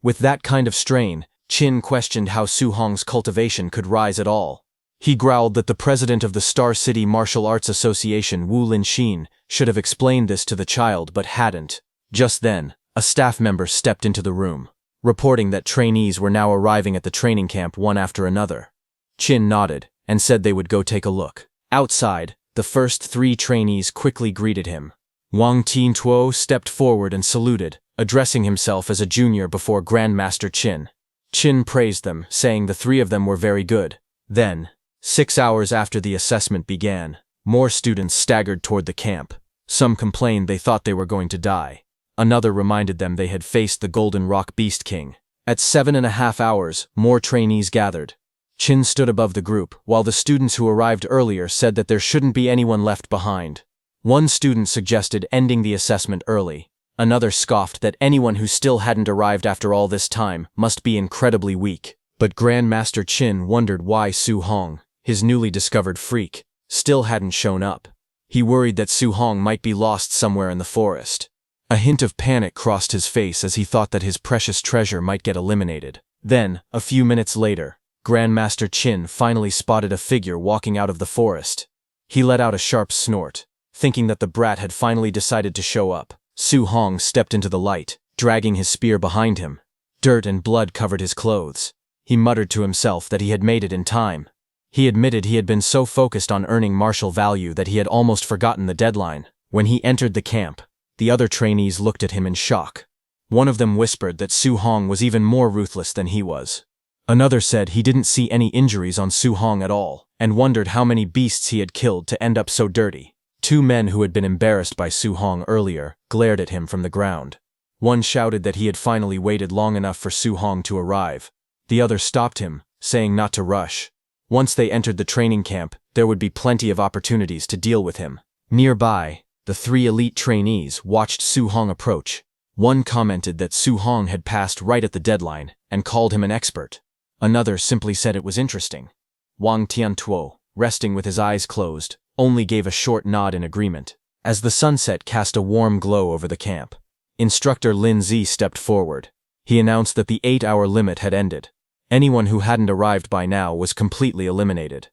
With that kind of strain, Qin questioned how Su Hong's cultivation could rise at all. He growled that the president of the Star City Martial Arts Association, Wu Linxin, should have explained this to the child but hadn't. Just then, a staff member stepped into the room, reporting that trainees were now arriving at the training camp one after another. Qin nodded and said they would go take a look. Outside, the first 3 trainees quickly greeted him. Wang Tiantuo stepped forward and saluted, addressing himself as a junior before Grandmaster Qin. Qin praised them, saying the 3 of them were very good. Then, 6 hours after the assessment began, more students staggered toward the camp. Some complained they thought they were going to die. Another reminded them they had faced the Golden Rock Beast King. At 7.5 hours, more trainees gathered. Qin stood above the group, while the students who arrived earlier said that there shouldn't be anyone left behind. One student suggested ending the assessment early. Another scoffed that anyone who still hadn't arrived after all this time must be incredibly weak. But Grandmaster Qin wondered why Su Hong, his newly discovered freak, still hadn't shown up. He worried that Su Hong might be lost somewhere in the forest. A hint of panic crossed his face as he thought that his precious treasure might get eliminated. Then, a few minutes later, Grandmaster Qin finally spotted a figure walking out of the forest. He let out a sharp snort, thinking that the brat had finally decided to show up. Su Hong stepped into the light, dragging his spear behind him. Dirt and blood covered his clothes. He muttered to himself that he had made it in time. He admitted he had been so focused on earning martial value that he had almost forgotten the deadline. When he entered the camp, the other trainees looked at him in shock. One of them whispered that Su Hong was even more ruthless than he was. Another said he didn't see any injuries on Su Hong at all, and wondered how many beasts he had killed to end up so dirty. 2 men who had been embarrassed by Su Hong earlier glared at him from the ground. One shouted that he had finally waited long enough for Su Hong to arrive. The other stopped him, saying not to rush. Once they entered the training camp, there would be plenty of opportunities to deal with him. Nearby, the 3 elite trainees watched Su Hong approach. One commented that Su Hong had passed right at the deadline and called him an expert. Another simply said it was interesting. Wang Tiantuo, resting with his eyes closed, only gave a short nod in agreement. As the sunset cast a warm glow over the camp, Instructor Lin Zi stepped forward. He announced that the 8-hour limit had ended. Anyone who hadn't arrived by now was completely eliminated.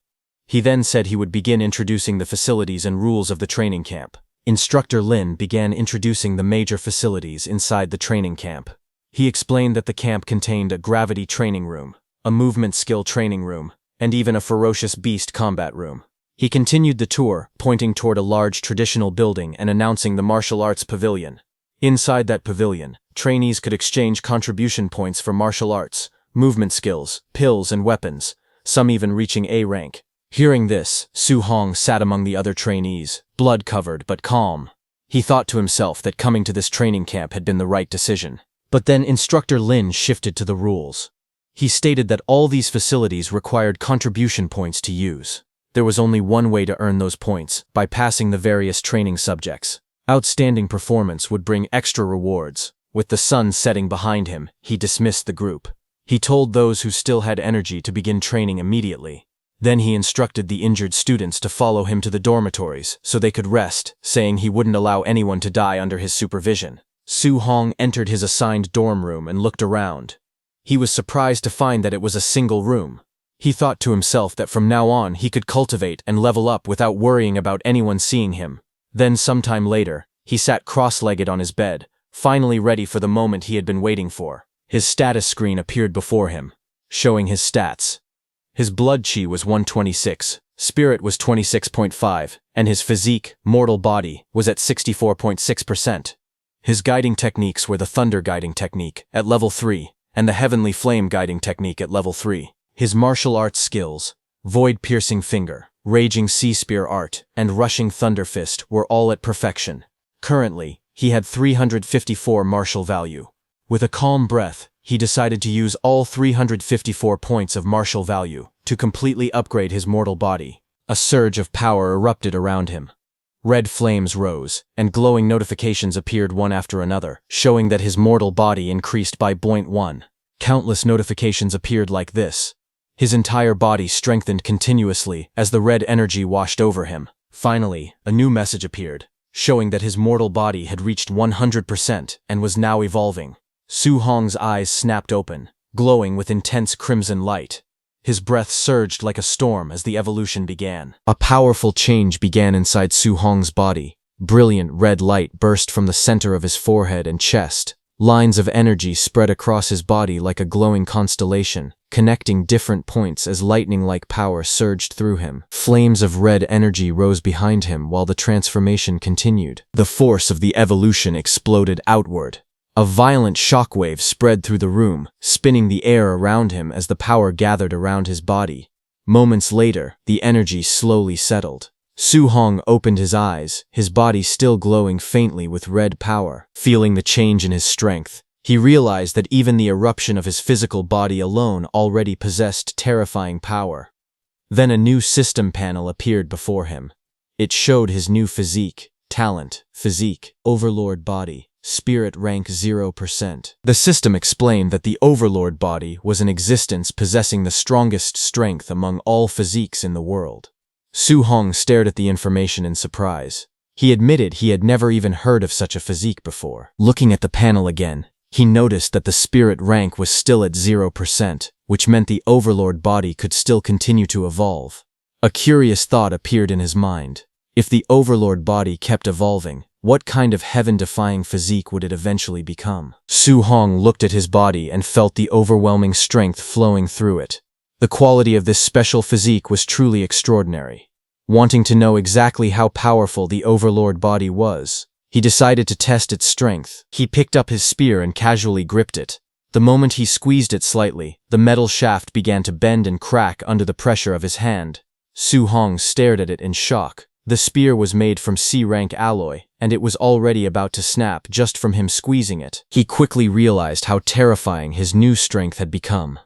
He then said he would begin introducing the facilities and rules of the training camp. Instructor Lin began introducing the major facilities inside the training camp. He explained that the camp contained a gravity training room, a movement skill training room, and even a ferocious beast combat room. He continued the tour, pointing toward a large traditional building and announcing the martial arts pavilion. Inside that pavilion, trainees could exchange contribution points for martial arts, movement skills, pills, and weapons, some even reaching A rank. Hearing this, Su Hong sat among the other trainees, blood-covered but calm. He thought to himself that coming to this training camp had been the right decision. But then Instructor Lin shifted to the rules. He stated that all these facilities required contribution points to use. There was only one way to earn those points, by passing the various training subjects. Outstanding performance would bring extra rewards. With the sun setting behind him, he dismissed the group. He told those who still had energy to begin training immediately. Then he instructed the injured students to follow him to the dormitories so they could rest, saying he wouldn't allow anyone to die under his supervision. Su Hong entered his assigned dorm room and looked around. He was surprised to find that it was a single room. He thought to himself that from now on he could cultivate and level up without worrying about anyone seeing him. Then sometime later, he sat cross-legged on his bed, finally ready for the moment he had been waiting for. His status screen appeared before him. showing his stats. His blood chi was 126, spirit was 26.5, and his physique, mortal body, was at 64.6%. His guiding techniques were the thunder guiding technique at level 3 and the heavenly flame guiding technique at level 3. His martial arts skills, void piercing finger, raging sea spear art, and rushing thunder fist were all at perfection. Currently, he had 354 martial value. With a calm breath, he decided to use all 354 points of martial value to completely upgrade his mortal body. A surge of power erupted around him. Red flames rose, and glowing notifications appeared one after another, showing that his mortal body increased by 0.1. Countless notifications appeared like this. His entire body strengthened continuously as the red energy washed over him. Finally, a new message appeared, showing that his mortal body had reached 100% and was now evolving. Su Hong's eyes snapped open, glowing with intense crimson light. His breath surged like a storm as the evolution began. A powerful change began inside Su Hong's body. Brilliant red light burst from the center of his forehead and chest. Lines of energy spread across his body like a glowing constellation, connecting different points as lightning-like power surged through him. Flames of red energy rose behind him while the transformation continued. The force of the evolution exploded outward. A violent shockwave spread through the room, spinning the air around him as the power gathered around his body. Moments later, the energy slowly settled. Su Hong opened his eyes, his body still glowing faintly with red power. Feeling the change in his strength, he realized that even the eruption of his physical body alone already possessed terrifying power. Then a new system panel appeared before him. It showed his new physique, talent, physique, overlord body. Spirit rank 0%. The system explained that the Overlord body was an existence possessing the strongest strength among all physiques in the world. Su Hong stared at the information in surprise. He admitted he had never even heard of such a physique before. Looking at the panel again, he noticed that the spirit rank was still at 0%, which meant the Overlord body could still continue to evolve. A curious thought appeared in his mind. If the Overlord body kept evolving, what kind of heaven-defying physique would it eventually become? Su Hong looked at his body and felt the overwhelming strength flowing through it. The quality of this special physique was truly extraordinary. Wanting to know exactly how powerful the Overlord body was, he decided to test its strength. He picked up his spear and casually gripped it. The moment he squeezed it slightly, the metal shaft began to bend and crack under the pressure of his hand. Su Hong stared at it in shock. The spear was made from C-rank alloy, and it was already about to snap just from him squeezing it. He quickly realized how terrifying his new strength had become.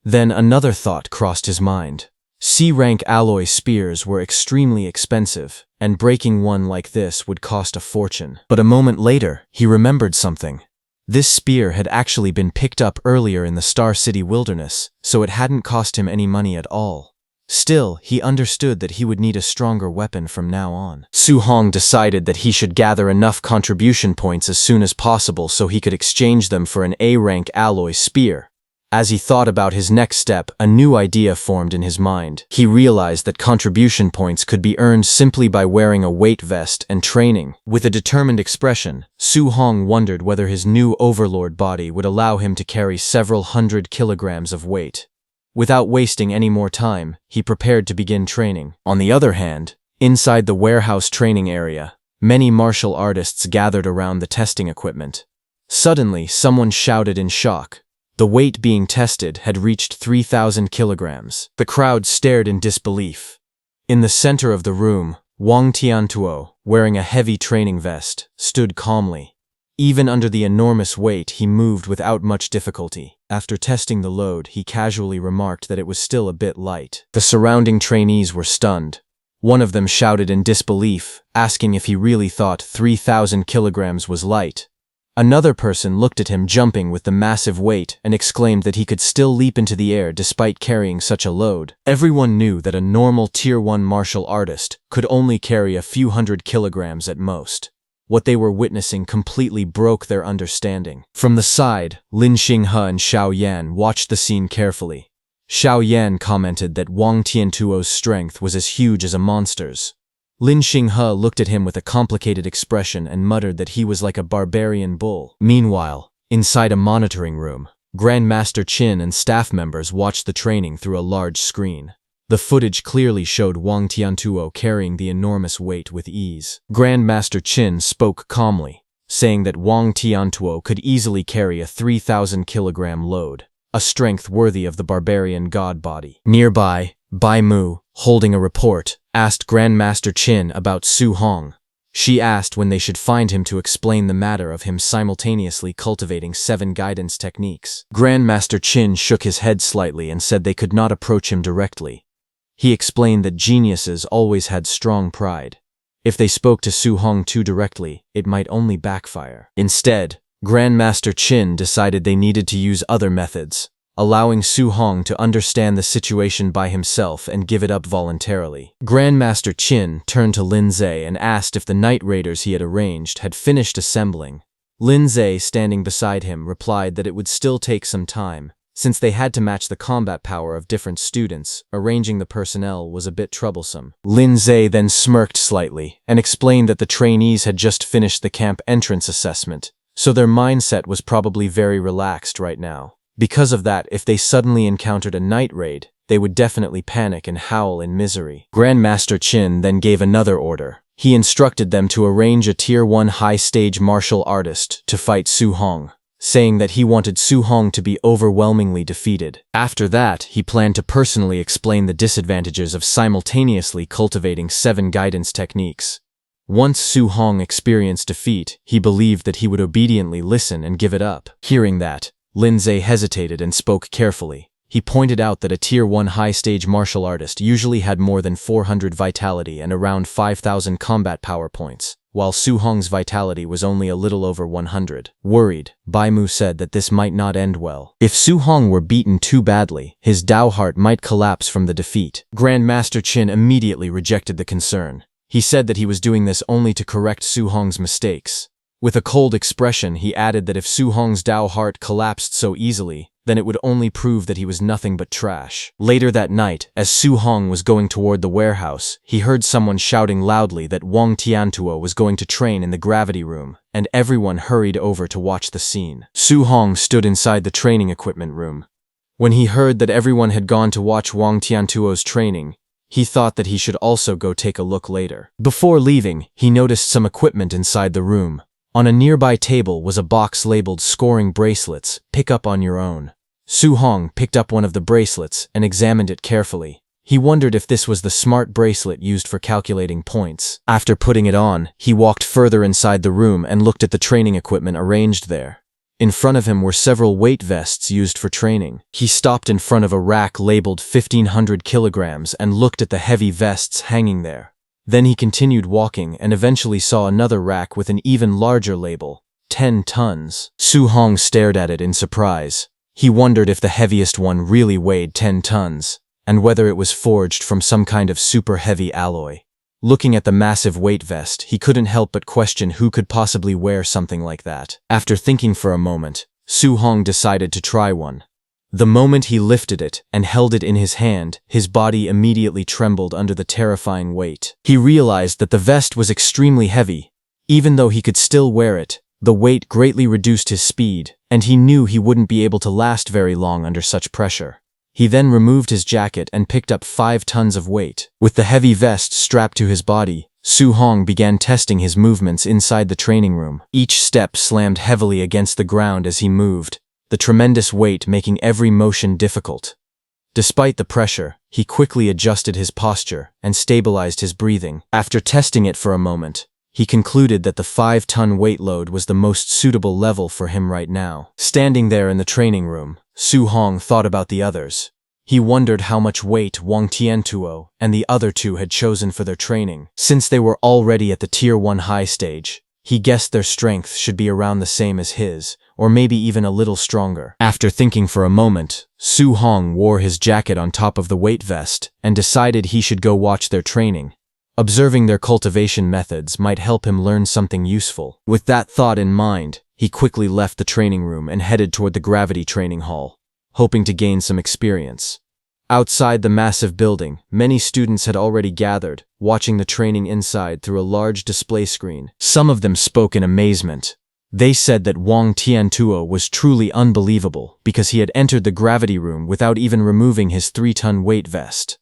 Then another thought crossed his mind. C-rank alloy spears were extremely expensive, and breaking one like this would cost a fortune. But a moment later, he remembered something. This spear had actually been picked up earlier in the Star City wilderness, so it hadn't cost him any money at all. Still, he understood that he would need a stronger weapon from now on. Su Hong decided that he should gather enough contribution points as soon as possible so he could exchange them for an A-rank alloy spear. As he thought about his next step, a new idea formed in his mind. He realized that contribution points could be earned simply by wearing a weight vest and training. With a determined expression, Su Hong wondered whether his new Overlord body would allow him to carry several hundred kilograms of weight. Without wasting any more time, he prepared to begin training. On the other hand, inside the warehouse training area, many martial artists gathered around the testing equipment. Suddenly, someone shouted in shock. The weight being tested had reached 3,000 kilograms. The crowd stared in disbelief. In the center of the room, Wang Tiantuo, wearing a heavy training vest, stood calmly. Even under the enormous weight, he moved without much difficulty. After testing the load, he casually remarked that it was still a bit light. The surrounding trainees were stunned. One of them shouted in disbelief, asking if he really thought 3,000 kilograms was light. Another person looked at him jumping with the massive weight and exclaimed that he could still leap into the air despite carrying such a load. Everyone knew that a normal Tier 1 martial artist could only carry a few hundred kilograms at most. What they were witnessing completely broke their understanding. From the side, Lin Xinghe and Xiao Yan watched the scene carefully. Xiao Yan commented that Wang Tiantuo's strength was as huge as a monster's. Lin Xinghe looked at him with a complicated expression and muttered that he was like a barbarian bull. Meanwhile, inside a monitoring room, Grandmaster Qin and staff members watched the training through a large screen. The footage clearly showed Wang Tiantuo carrying the enormous weight with ease. Grandmaster Qin spoke calmly, saying that Wang Tiantuo could easily carry a 3,000-kilogram load, a strength worthy of the barbarian god body. Nearby, Bai Mu, holding a report, asked Grandmaster Qin about Su Hong. She asked when they should find him to explain the matter of him simultaneously cultivating 7 guidance techniques. Grandmaster Qin shook his head slightly and said they could not approach him directly. He explained that geniuses always had strong pride. If they spoke to Su Hong too directly, it might only backfire. Instead, Grandmaster Qin decided they needed to use other methods, allowing Su Hong to understand the situation by himself and give it up voluntarily. Grandmaster Qin turned to Lin Zhe and asked if the night raiders he had arranged had finished assembling. Lin Zhe, standing beside him, replied that it would still take some time. Since they had to match the combat power of different students, arranging the personnel was a bit troublesome. Lin Zhe then smirked slightly and explained that the trainees had just finished the camp entrance assessment, so their mindset was probably very relaxed right now. Because of that, if they suddenly encountered a night raid, they would definitely panic and howl in misery. Grandmaster Qin then gave another order. He instructed them to arrange a Tier 1 high-stage martial artist to fight Su Hong, saying that he wanted Su Hong to be overwhelmingly defeated. After that, he planned to personally explain the disadvantages of simultaneously cultivating 7 guidance techniques. Once Su Hong experienced defeat, he believed that he would obediently listen and give it up. Hearing that, Lin Zhe hesitated and spoke carefully. He pointed out that a Tier 1 high-stage martial artist usually had more than 400 vitality and around 5,000 combat power points, while Su Hong's vitality was only a little over 100. Worried, Bai Mu said that this might not end well. If Su Hong were beaten too badly, his Dao heart might collapse from the defeat. Grandmaster Qin immediately rejected the concern. He said that he was doing this only to correct Su Hong's mistakes. With a cold expression, he added that if Su Hong's Dao heart collapsed so easily, then it would only prove that he was nothing but trash. Later that night, as Su Hong was going toward the warehouse, he heard someone shouting loudly that Wang Tiantuo was going to train in the gravity room, and everyone hurried over to watch the scene. Su Hong stood inside the training equipment room. When he heard that everyone had gone to watch Wang Tiantuo's training, he thought that he should also go take a look later. Before leaving, he noticed some equipment inside the room. On a nearby table was a box labeled "Scoring Bracelets, pick up on your own." Su Hong picked up one of the bracelets and examined it carefully. He wondered if this was the smart bracelet used for calculating points. After putting it on, he walked further inside the room and looked at the training equipment arranged there. In front of him were several weight vests used for training. He stopped in front of a rack labeled 1,500 kilograms and looked at the heavy vests hanging there. Then he continued walking and eventually saw another rack with an even larger label, 10 tons. Su Hong stared at it in surprise. He wondered if the heaviest one really weighed 10 tons, and whether it was forged from some kind of super heavy alloy. Looking at the massive weight vest, he couldn't help but question who could possibly wear something like that. After thinking for a moment, Su Hong decided to try one. The moment he lifted it and held it in his hand, his body immediately trembled under the terrifying weight. He realized that the vest was extremely heavy. Even though he could still wear it, the weight greatly reduced his speed, and he knew he wouldn't be able to last very long under such pressure. He then removed his jacket and picked up 5 tons of weight. With the heavy vest strapped to his body, Su Hong began testing his movements inside the training room. Each step slammed heavily against the ground as he moved, the tremendous weight making every motion difficult. Despite the pressure, he quickly adjusted his posture and stabilized his breathing. After testing it for a moment, he concluded that the 5-ton weight load was the most suitable level for him right now. Standing there in the training room, Su Hong thought about the others. He wondered how much weight Wang Tiantuo and the other 2 had chosen for their training. Since they were already at the Tier 1 high stage, he guessed their strength should be around the same as his, or maybe even a little stronger. After thinking for a moment, Su Hong wore his jacket on top of the weight vest and decided he should go watch their training. Observing their cultivation methods might help him learn something useful. With that thought in mind, he quickly left the training room and headed toward the gravity training hall, hoping to gain some experience. Outside the massive building, many students had already gathered, watching the training inside through a large display screen. Some of them spoke in amazement. They said that Wang Tiantuo was truly unbelievable because he had entered the gravity room without even removing his 3-ton weight vest.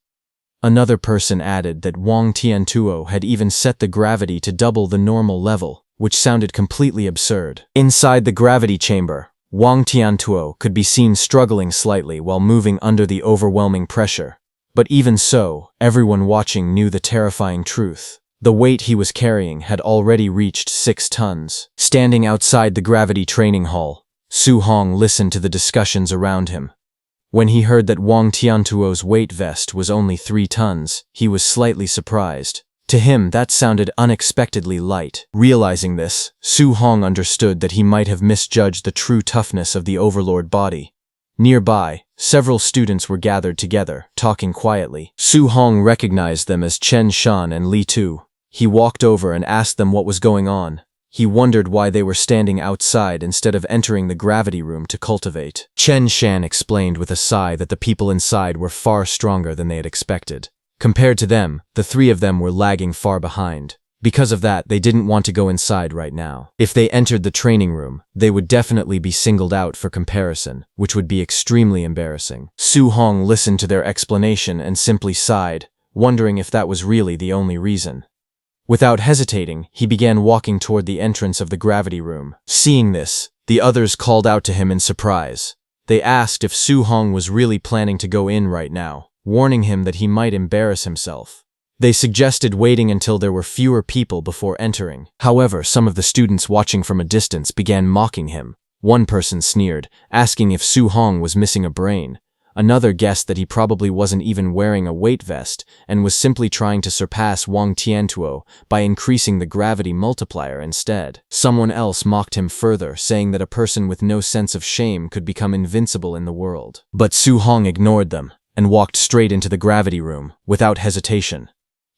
Another person added that Wang Tiantuo had even set the gravity to double the normal level, which sounded completely absurd. Inside the gravity chamber, Wang Tiantuo could be seen struggling slightly while moving under the overwhelming pressure. But even so, everyone watching knew the terrifying truth. The weight he was carrying had already reached 6 tons. Standing outside the gravity training hall, Su Hong listened to the discussions around him. When he heard that Wang Tiantuo's weight vest was only 3 tons, he was slightly surprised. To him, that sounded unexpectedly light. Realizing this, Su Hong understood that he might have misjudged the true toughness of the overlord body. Nearby, several students were gathered together, talking quietly. Su Hong recognized them as Chen Shan and Li Tu. He walked over and asked them what was going on. He wondered why they were standing outside instead of entering the gravity room to cultivate. Chen Shan explained with a sigh that the people inside were far stronger than they had expected. Compared to them, the 3 of them were lagging far behind. Because of that, they didn't want to go inside right now. If they entered the training room, they would definitely be singled out for comparison, which would be extremely embarrassing. Su Hong listened to their explanation and simply sighed, wondering if that was really the only reason. Without hesitating, he began walking toward the entrance of the gravity room. Seeing this, the others called out to him in surprise. They asked if Su Hong was really planning to go in right now, warning him that he might embarrass himself. They suggested waiting until there were fewer people before entering. However, some of the students watching from a distance began mocking him. One person sneered, asking if Su Hong was missing a brain. Another guessed that he probably wasn't even wearing a weight vest and was simply trying to surpass Wang Tiantuo by increasing the gravity multiplier instead. Someone else mocked him further, saying that a person with no sense of shame could become invincible in the world. But Su Hong ignored them and walked straight into the gravity room, without hesitation.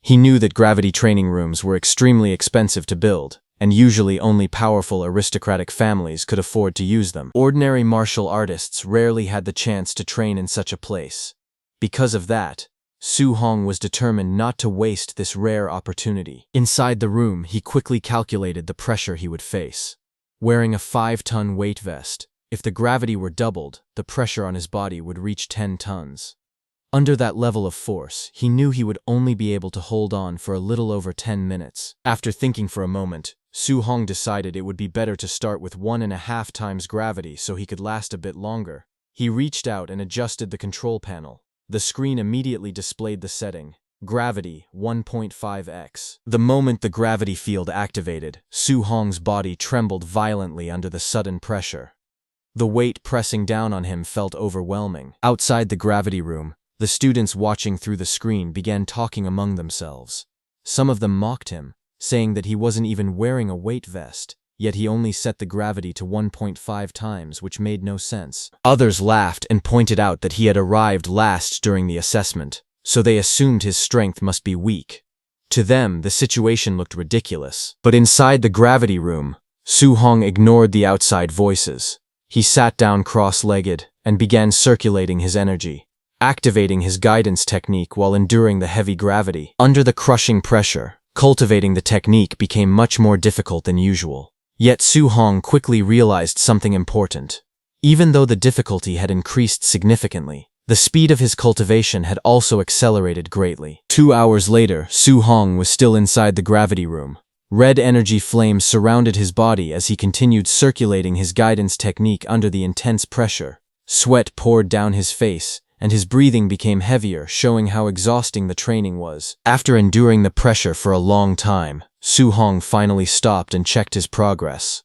He knew that gravity training rooms were extremely expensive to build, and usually only powerful aristocratic families could afford to use them. Ordinary martial artists rarely had the chance to train in such a place. Because of that, Su Hong was determined not to waste this rare opportunity. Inside the room, he quickly calculated the pressure he would face. Wearing a 5-ton weight vest, if the gravity were doubled, the pressure on his body would reach 10 tons. Under that level of force, he knew he would only be able to hold on for a little over 10 minutes. After thinking for a moment, Su Hong decided it would be better to start with 1.5 times gravity so he could last a bit longer. He reached out and adjusted the control panel. The screen immediately displayed the setting: Gravity 1.5x. The moment the gravity field activated, Su Hong's body trembled violently under the sudden pressure. The weight pressing down on him felt overwhelming. Outside the gravity room, the students watching through the screen began talking among themselves. Some of them mocked him, saying that he wasn't even wearing a weight vest, yet he only set the gravity to 1.5 times, which made no sense. Others laughed and pointed out that he had arrived last during the assessment, so they assumed his strength must be weak. To them, the situation looked ridiculous. But inside the gravity room, Su Hong ignored the outside voices. He sat down cross-legged and began circulating his energy, activating his guidance technique while enduring the heavy gravity. Under the crushing pressure, cultivating the technique became much more difficult than usual. Yet Su Hong quickly realized something important. Even though the difficulty had increased significantly, the speed of his cultivation had also accelerated greatly. 2 hours later, Su Hong was still inside the gravity room. Red energy flames surrounded his body as he continued circulating his guidance technique under the intense pressure. Sweat poured down his face, and his breathing became heavier, showing how exhausting the training was. After enduring the pressure for a long time, Su Hong finally stopped and checked his progress.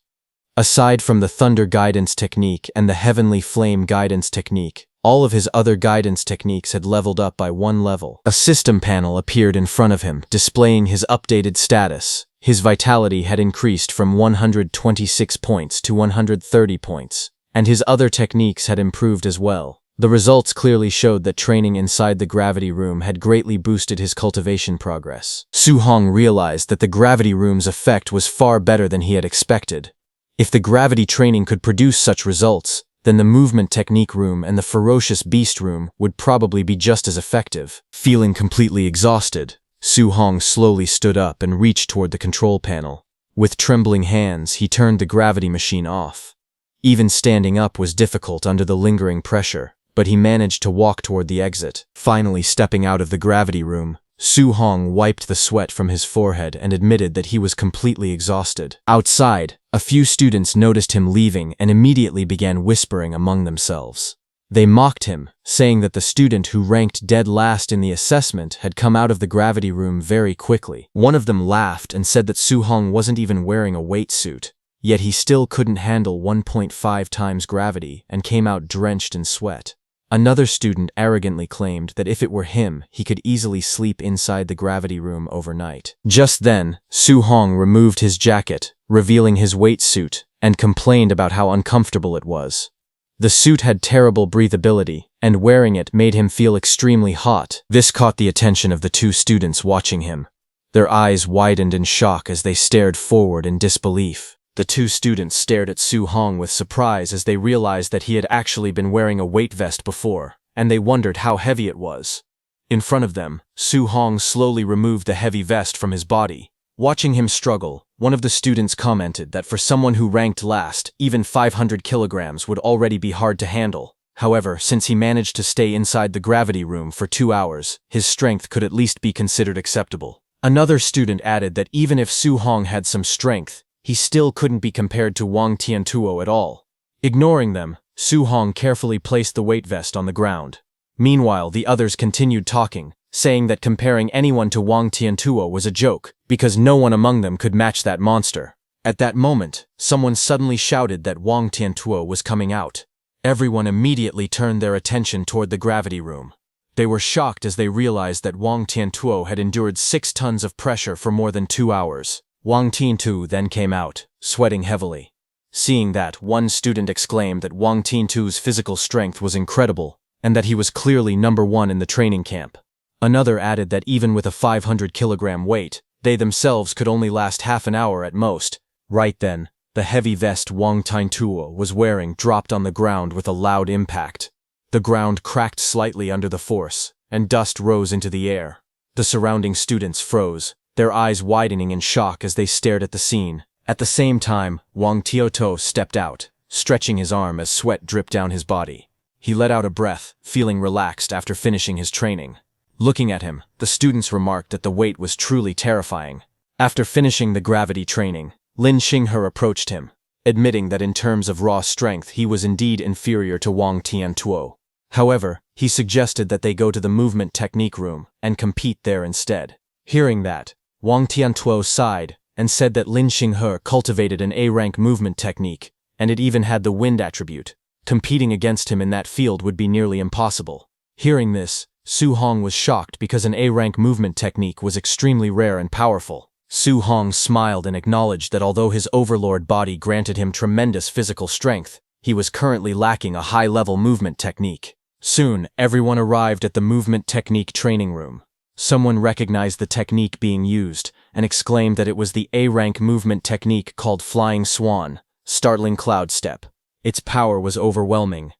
Aside from the Thunder Guidance Technique and the Heavenly Flame Guidance Technique, all of his other guidance techniques had leveled up by 1 level. A system panel appeared in front of him, displaying his updated status. His vitality had increased from 126 points to 130 points, and his other techniques had improved as well. The results clearly showed that training inside the gravity room had greatly boosted his cultivation progress. Su Hong realized that the gravity room's effect was far better than he had expected. If the gravity training could produce such results, then the movement technique room and the ferocious beast room would probably be just as effective. Feeling completely exhausted, Su Hong slowly stood up and reached toward the control panel. With trembling hands, he turned the gravity machine off. Even standing up was difficult under the lingering pressure, but he managed to walk toward the exit. Finally stepping out of the gravity room, Su-hong wiped the sweat from his forehead and admitted that he was completely exhausted. Outside, a few students noticed him leaving and immediately began whispering among themselves. They mocked him, saying that the student who ranked dead last in the assessment had come out of the gravity room very quickly. One of them laughed and said that Su-hong wasn't even wearing a weight suit, yet he still couldn't handle 1.5 times gravity and came out drenched in sweat. Another student arrogantly claimed that if it were him, he could easily sleep inside the gravity room overnight. Just then, Su-hong removed his jacket, revealing his weight suit, and complained about how uncomfortable it was. The suit had terrible breathability, and wearing it made him feel extremely hot. This caught the attention of the two students watching him. Their eyes widened in shock as they stared forward in disbelief. The two students stared at Su-hong with surprise as they realized that he had actually been wearing a weight vest before, and they wondered how heavy it was. In front of them, Su-hong slowly removed the heavy vest from his body. Watching him struggle, one of the students commented that for someone who ranked last, even 500 kilograms would already be hard to handle. However, since he managed to stay inside the gravity room for 2 hours, his strength could at least be considered acceptable. Another student added that even if Su-hong had some strength, he still couldn't be compared to Wang Tiantuo at all. Ignoring them, Su-hong carefully placed the weight vest on the ground. Meanwhile, the others continued talking, saying that comparing anyone to Wang Tiantuo was a joke, because no one among them could match that monster. At that moment, someone suddenly shouted that Wang Tiantuo was coming out. Everyone immediately turned their attention toward the gravity room. They were shocked as they realized that Wang Tiantuo had endured 6 tons of pressure for more than 2 hours. Wang Tiantuo then came out, sweating heavily. Seeing that, one student exclaimed that Wang Tiantuo's physical strength was incredible, and that he was clearly number 1 in the training camp. Another added that even with a 500-kilogram weight, they themselves could only last half an hour at most. Right then, the heavy vest Wang Tiantuo was wearing dropped on the ground with a loud impact. The ground cracked slightly under the force, and dust rose into the air. The surrounding students froze, their eyes widening in shock as they stared at the scene. At the same time, Wang Tiantuo stepped out, stretching his arm as sweat dripped down his body. He let out a breath, feeling relaxed after finishing his training. Looking at him, the students remarked that the weight was truly terrifying. After finishing the gravity training, Lin Xinghe approached him, admitting that in terms of raw strength he was indeed inferior to Wang Tiantuo. However, he suggested that they go to the movement technique room and compete there instead. Hearing that, Wang Tiantuo sighed and said that Lin Xinghe cultivated an A-rank movement technique, and it even had the wind attribute. Competing against him in that field would be nearly impossible. Hearing this, Su-hong was shocked because an A-rank movement technique was extremely rare and powerful. Su-hong smiled and acknowledged that although his overlord body granted him tremendous physical strength, he was currently lacking a high-level movement technique. Soon, everyone arrived at the movement technique training room. Someone recognized the technique being used and exclaimed that it was the A-rank movement technique called Flying Swan, Startling Cloud Step. Its power was overwhelming.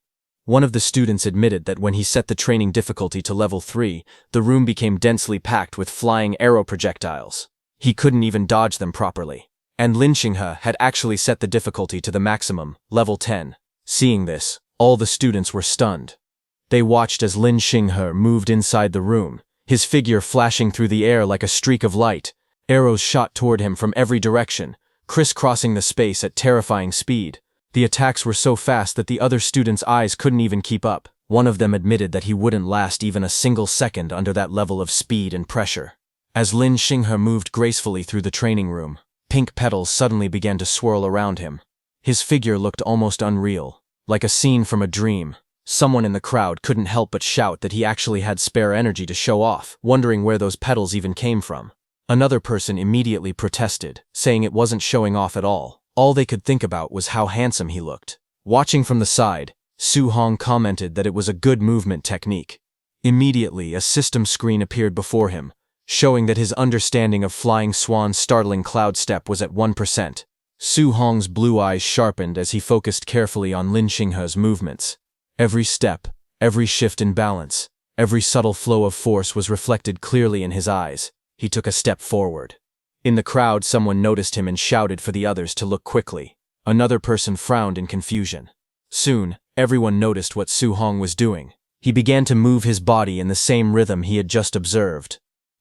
One of the students admitted that when he set the training difficulty to level 3, the room became densely packed with flying arrow projectiles. He couldn't even dodge them properly. And Lin Xinghe had actually set the difficulty to the maximum, level 10. Seeing this, all the students were stunned. They watched as Lin Xinghe moved inside the room, his figure flashing through the air like a streak of light. Arrows shot toward him from every direction, crisscrossing the space at terrifying speed. The attacks were so fast that the other students' eyes couldn't even keep up. One of them admitted that he wouldn't last even a single second under that level of speed and pressure. As Lin Xinghe moved gracefully through the training room, pink petals suddenly began to swirl around him. His figure looked almost unreal, like a scene from a dream. Someone in the crowd couldn't help but shout that he actually had spare energy to show off, wondering where those petals even came from. Another person immediately protested, saying it wasn't showing off at all. All they could think about was how handsome he looked. Watching from the side, Su-hong commented that it was a good movement technique. Immediately, a system screen appeared before him, showing that his understanding of Flying Swan's Startling Cloud Step was at 1%. Su-hong's blue eyes sharpened as he focused carefully on Lin Xinghe's movements. Every step, every shift in balance, every subtle flow of force was reflected clearly in his eyes. He took a step forward. In the crowd, someone noticed him and shouted for the others to look quickly. Another person frowned in confusion. Soon, everyone noticed what Su Hong was doing. He began to move his body in the same rhythm he had just observed.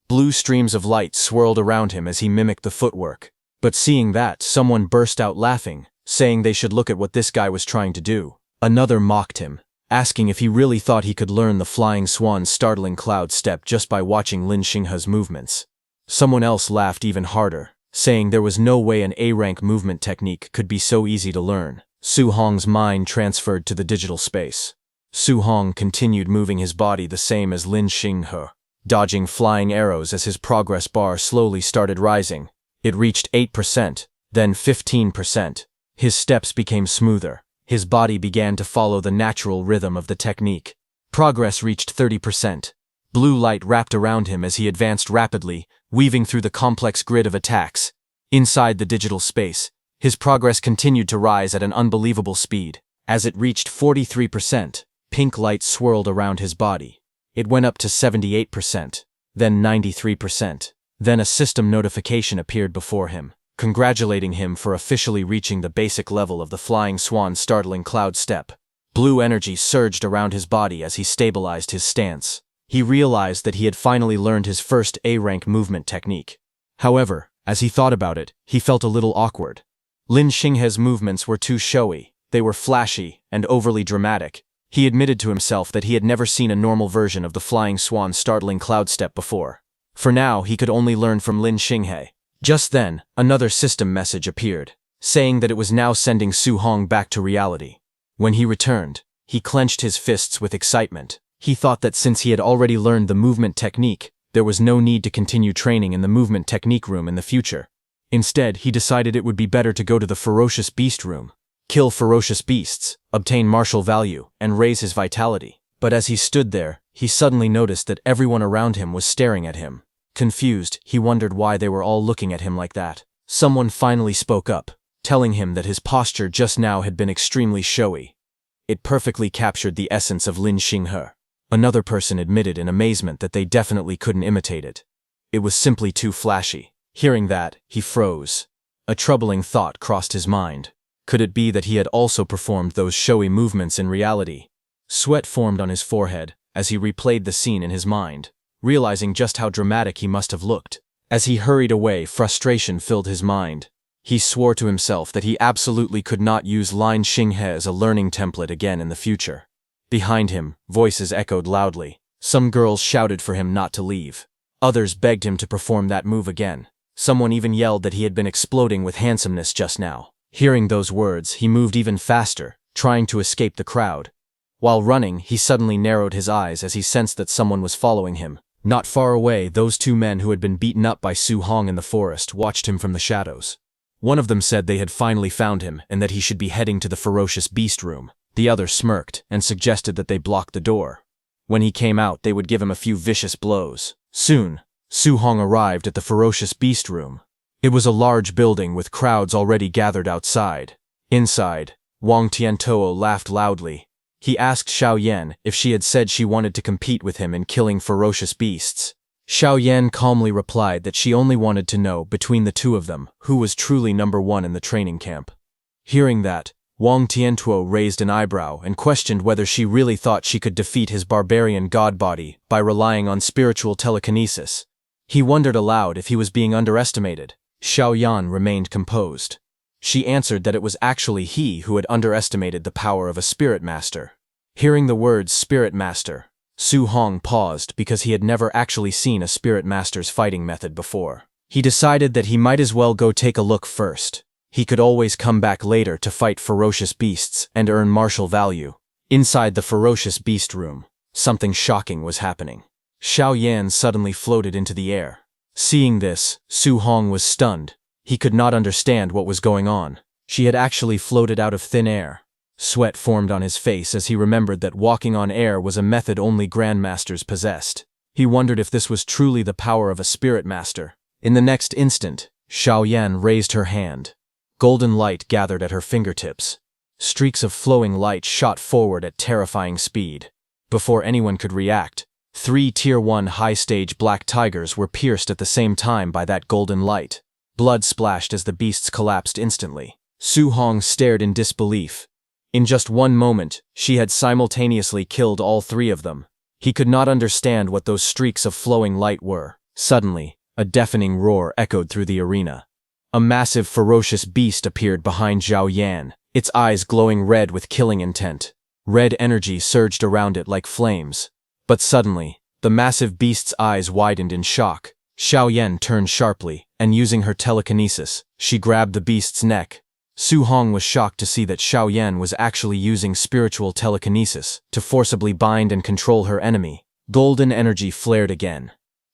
Blue streams of light swirled around him as he mimicked the footwork. But seeing that, someone burst out laughing, saying they should look at what this guy was trying to do. Another mocked him, asking if he really thought he could learn the flying swan's startling cloud step just by watching Lin Xinghe's movements. Someone else laughed even harder, saying there was no way an A-rank movement technique could be so easy to learn. Su Hong's mind transferred to the digital space. Su Hong continued moving his body the same as Lin Xinghe, dodging flying arrows as his progress bar slowly started rising. It reached 8%, then 15%. His steps became smoother. His body began to follow the natural rhythm of the technique. Progress reached 30%. Blue light wrapped around him as he advanced rapidly, weaving through the complex grid of attacks. Inside the digital space, his progress continued to rise at an unbelievable speed. As it reached 43%, pink light swirled around his body. It went up to 78%, then 93%. Then a system notification appeared before him, congratulating him for officially reaching the basic level of the flying swan's startling cloud step. Blue energy surged around his body as he stabilized his stance. He realized that he had finally learned his first A-rank movement technique. However, as he thought about it, he felt a little awkward. Lin Xinghe's movements were too showy, they were flashy and overly dramatic. He admitted to himself that he had never seen a normal version of the flying swan's startling cloud step before. For now, he could only learn from Lin Xinghe. Just then, another system message appeared, saying that it was now sending Su Hong back to reality. When he returned, he clenched his fists with excitement. He thought that since he had already learned the movement technique, there was no need to continue training in the movement technique room in the future. Instead, he decided it would be better to go to the ferocious beast room, kill ferocious beasts, obtain martial value, and raise his vitality. But as he stood there, he suddenly noticed that everyone around him was staring at him. Confused, he wondered why they were all looking at him like that. Someone finally spoke up, telling him that his posture just now had been extremely showy. It perfectly captured the essence of Lin Xinghe. Another person admitted in amazement that they definitely couldn't imitate it. It was simply too flashy. Hearing that, he froze. A troubling thought crossed his mind. Could it be that he had also performed those showy movements in reality? Sweat formed on his forehead as he replayed the scene in his mind, realizing just how dramatic he must have looked. As he hurried away, frustration filled his mind. He swore to himself that he absolutely could not use Lin Xinghe as a learning template again in the future. Behind him, voices echoed loudly. Some girls shouted for him not to leave. Others begged him to perform that move again. Someone even yelled that he had been exploding with handsomeness just now. Hearing those words, he moved even faster, trying to escape the crowd. While running, he suddenly narrowed his eyes as he sensed that someone was following him. Not far away, those two men who had been beaten up by Su Hong in the forest watched him from the shadows. One of them said they had finally found him and that he should be heading to the ferocious beast room. The other smirked and suggested that they block the door. When he came out, they would give him a few vicious blows. Soon, Su Hong arrived at the ferocious beast room. It was a large building with crowds already gathered outside. Inside, Wang Tiantuo laughed loudly. He asked Xiao Yan if she had said she wanted to compete with him in killing ferocious beasts. Xiao Yan calmly replied that she only wanted to know, between the two of them, who was truly number one in the training camp. Hearing that, Wang Tiantuo raised an eyebrow and questioned whether she really thought she could defeat his barbarian god body by relying on spiritual telekinesis. He wondered aloud if he was being underestimated. Xiao Yan remained composed. She answered that it was actually he who had underestimated the power of a spirit master. Hearing the words spirit master, Su Hong paused because he had never actually seen a spirit master's fighting method before. He decided that he might as well go take a look first. He could always come back later to fight ferocious beasts and earn martial value. Inside the ferocious beast room, something shocking was happening. Xiao Yan suddenly floated into the air. Seeing this, Su Hong was stunned. He could not understand what was going on. She had actually floated out of thin air. Sweat formed on his face as he remembered that walking on air was a method only grandmasters possessed. He wondered if this was truly the power of a spirit master. In the next instant, Xiao Yan raised her hand. Golden light gathered at her fingertips. Streaks of flowing light shot forward at terrifying speed. Before anyone could react, 3 Tier 1 high-stage black tigers were pierced at the same time by that golden light. Blood splashed as the beasts collapsed instantly. Su Hong stared in disbelief. In just one moment, she had simultaneously killed all three of them. He could not understand what those streaks of flowing light were. Suddenly, a deafening roar echoed through the arena. A massive, ferocious beast appeared behind Zhao Yan, its eyes glowing red with killing intent. Red energy surged around it like flames. But suddenly, the massive beast's eyes widened in shock. Xiao Yan turned sharply, and using her telekinesis, she grabbed the beast's neck. Su Hong was shocked to see that Xiao Yan was actually using spiritual telekinesis to forcibly bind and control her enemy. Golden energy flared again.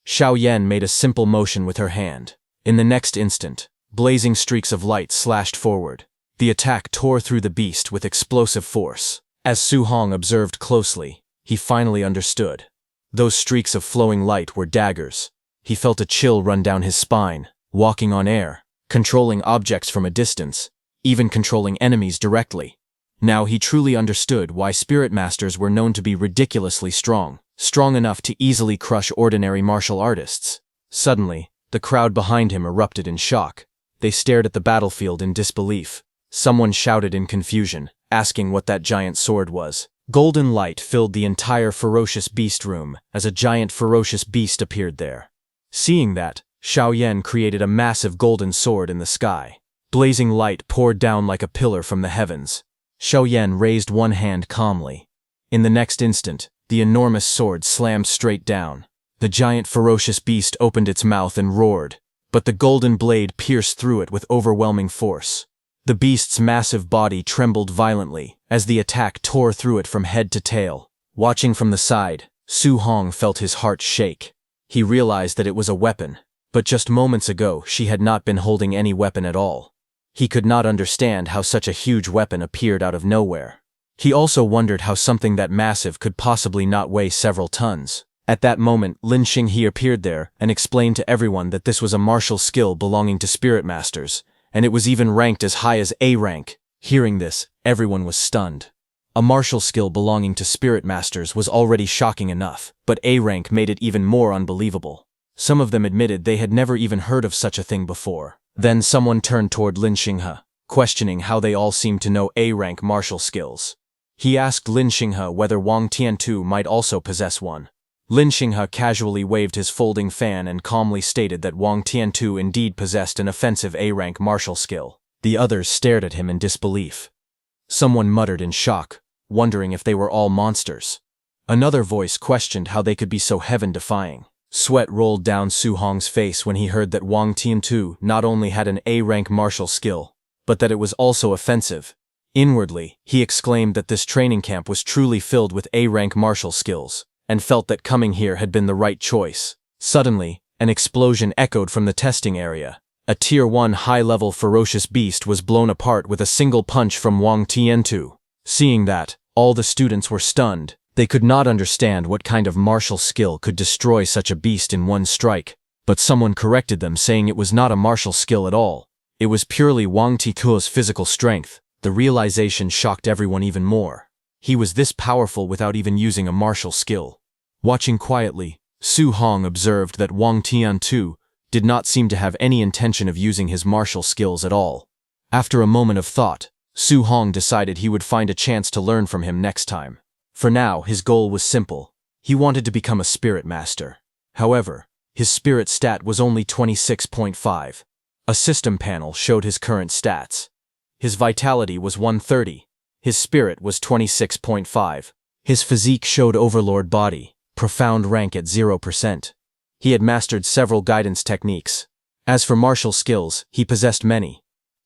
Xiao Yan made a simple motion with her hand. In the next instant, blazing streaks of light slashed forward. The attack tore through the beast with explosive force. As Su Hong observed closely, he finally understood. Those streaks of flowing light were daggers. He felt a chill run down his spine, walking on air, controlling objects from a distance, even controlling enemies directly. Now he truly understood why spirit masters were known to be ridiculously strong enough to easily crush ordinary martial artists. Suddenly, the crowd behind him erupted in shock. They stared at the battlefield in disbelief. Someone shouted in confusion, asking what that giant sword was. Golden light filled the entire ferocious beast room as a giant ferocious beast appeared there. Seeing that, Xiao Yan created a massive golden sword in the sky. Blazing light poured down like a pillar from the heavens. Xiao Yan raised one hand calmly. In the next instant, the enormous sword slammed straight down. The giant ferocious beast opened its mouth and roared, but the golden blade pierced through it with overwhelming force. The beast's massive body trembled violently as the attack tore through it from head to tail. Watching from the side, Su Hong felt his heart shake. He realized that it was a weapon, but just moments ago she had not been holding any weapon at all. He could not understand how such a huge weapon appeared out of nowhere. He also wondered how something that massive could possibly not weigh several tons. At that moment, Lin Xinghe appeared there and explained to everyone that this was a martial skill belonging to spirit masters, and it was even ranked as high as A rank. Hearing this, everyone was stunned. A martial skill belonging to spirit masters was already shocking enough, but A rank made it even more unbelievable. Some of them admitted they had never even heard of such a thing before. Then someone turned toward Lin Xinghe, questioning how they all seemed to know A rank martial skills. He asked Lin Xinghe whether Wang Tiantu might also possess one. Lin Xinghe casually waved his folding fan and calmly stated that Wang Tiantu indeed possessed an offensive A-rank martial skill. The others stared at him in disbelief. Someone muttered in shock, wondering if they were all monsters. Another voice questioned how they could be so heaven-defying. Sweat rolled down Su Hong's face when he heard that Wang Tiantu not only had an A-rank martial skill, but that it was also offensive. Inwardly, he exclaimed that this training camp was truly filled with A-rank martial skills, and felt that coming here had been the right choice. Suddenly, an explosion echoed from the testing area. A Tier 1 high-level ferocious beast was blown apart with a single punch from Wang Tiantu. Seeing that, all the students were stunned. They could not understand what kind of martial skill could destroy such a beast in one strike. But someone corrected them, saying it was not a martial skill at all. It was purely Wang Tiantu's physical strength. The realization shocked everyone even more. He was this powerful without even using a martial skill. Watching quietly, Su Hong observed that Wang Tiantu did not seem to have any intention of using his martial skills at all. After a moment of thought, Su Hong decided he would find a chance to learn from him next time. For now, his goal was simple. He wanted to become a spirit master. However, his spirit stat was only 26.5. A system panel showed his current stats. His vitality was 130. His spirit was 26.5. His physique showed overlord body, profound rank at 0%. He had mastered several guidance techniques. As for martial skills, he possessed many.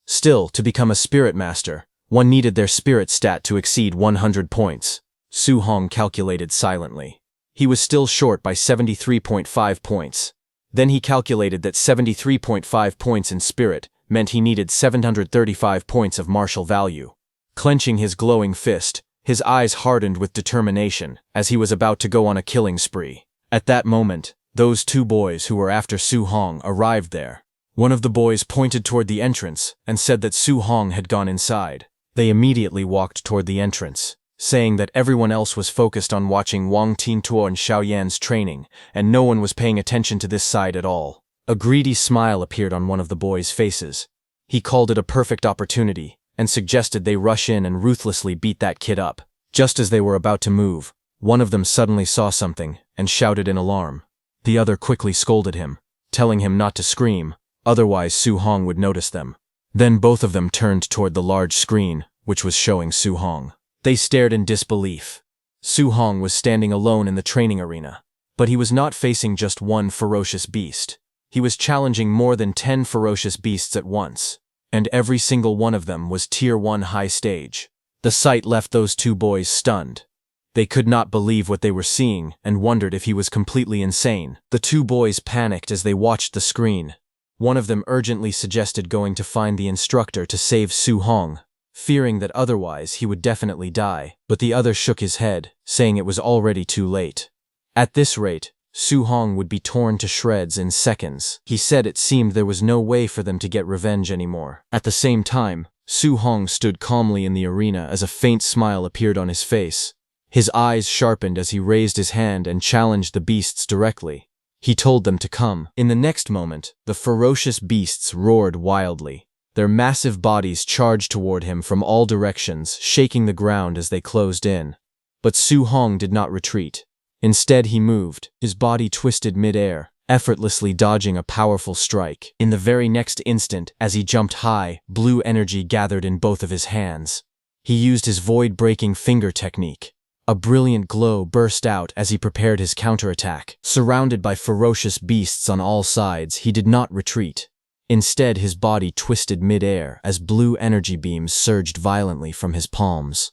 Still, to become a spirit master, one needed their spirit stat to exceed 100 points. Su Hong calculated silently. He was still short by 73.5 points. Then he calculated that 73.5 points in spirit meant he needed 735 points of martial value. Clenching his glowing fist, his eyes hardened with determination as he was about to go on a killing spree. At that moment, those two boys who were after Su Hong arrived there. One of the boys pointed toward the entrance and said that Su Hong had gone inside. They immediately walked toward the entrance, saying that everyone else was focused on watching Wang Tiantu and Xiao Yan's training, and no one was paying attention to this side at all. A greedy smile appeared on one of the boys' faces. He called it a perfect opportunity and suggested they rush in and ruthlessly beat that kid up. Just as they were about to move, one of them suddenly saw something and shouted in alarm. The other quickly scolded him, telling him not to scream, otherwise Su Hong would notice them. Then both of them turned toward the large screen, which was showing Su Hong. They stared in disbelief. Su Hong was standing alone in the training arena, but he was not facing just one ferocious beast. He was challenging more than 10 ferocious beasts at once, and every single one of them was Tier 1 high stage. The sight left those two boys stunned. They could not believe what they were seeing and wondered if he was completely insane. The two boys panicked as they watched the screen. One of them urgently suggested going to find the instructor to save Su Hong, fearing that otherwise he would definitely die, but the other shook his head, saying it was already too late. At this rate, Su Hong would be torn to shreds in seconds. He said it seemed there was no way for them to get revenge anymore. At the same time, Su Hong stood calmly in the arena as a faint smile appeared on his face. His eyes sharpened as he raised his hand and challenged the beasts directly. He told them to come. In the next moment, the ferocious beasts roared wildly. Their massive bodies charged toward him from all directions, shaking the ground as they closed in. But Su Hong did not retreat. Instead, he moved, his body twisted mid-air, effortlessly dodging a powerful strike. In the very next instant, as he jumped high, blue energy gathered in both of his hands. He used his void-breaking finger technique. A brilliant glow burst out as he prepared his counterattack. Surrounded by ferocious beasts on all sides, he did not retreat. Instead, his body twisted mid-air as blue energy beams surged violently from his palms.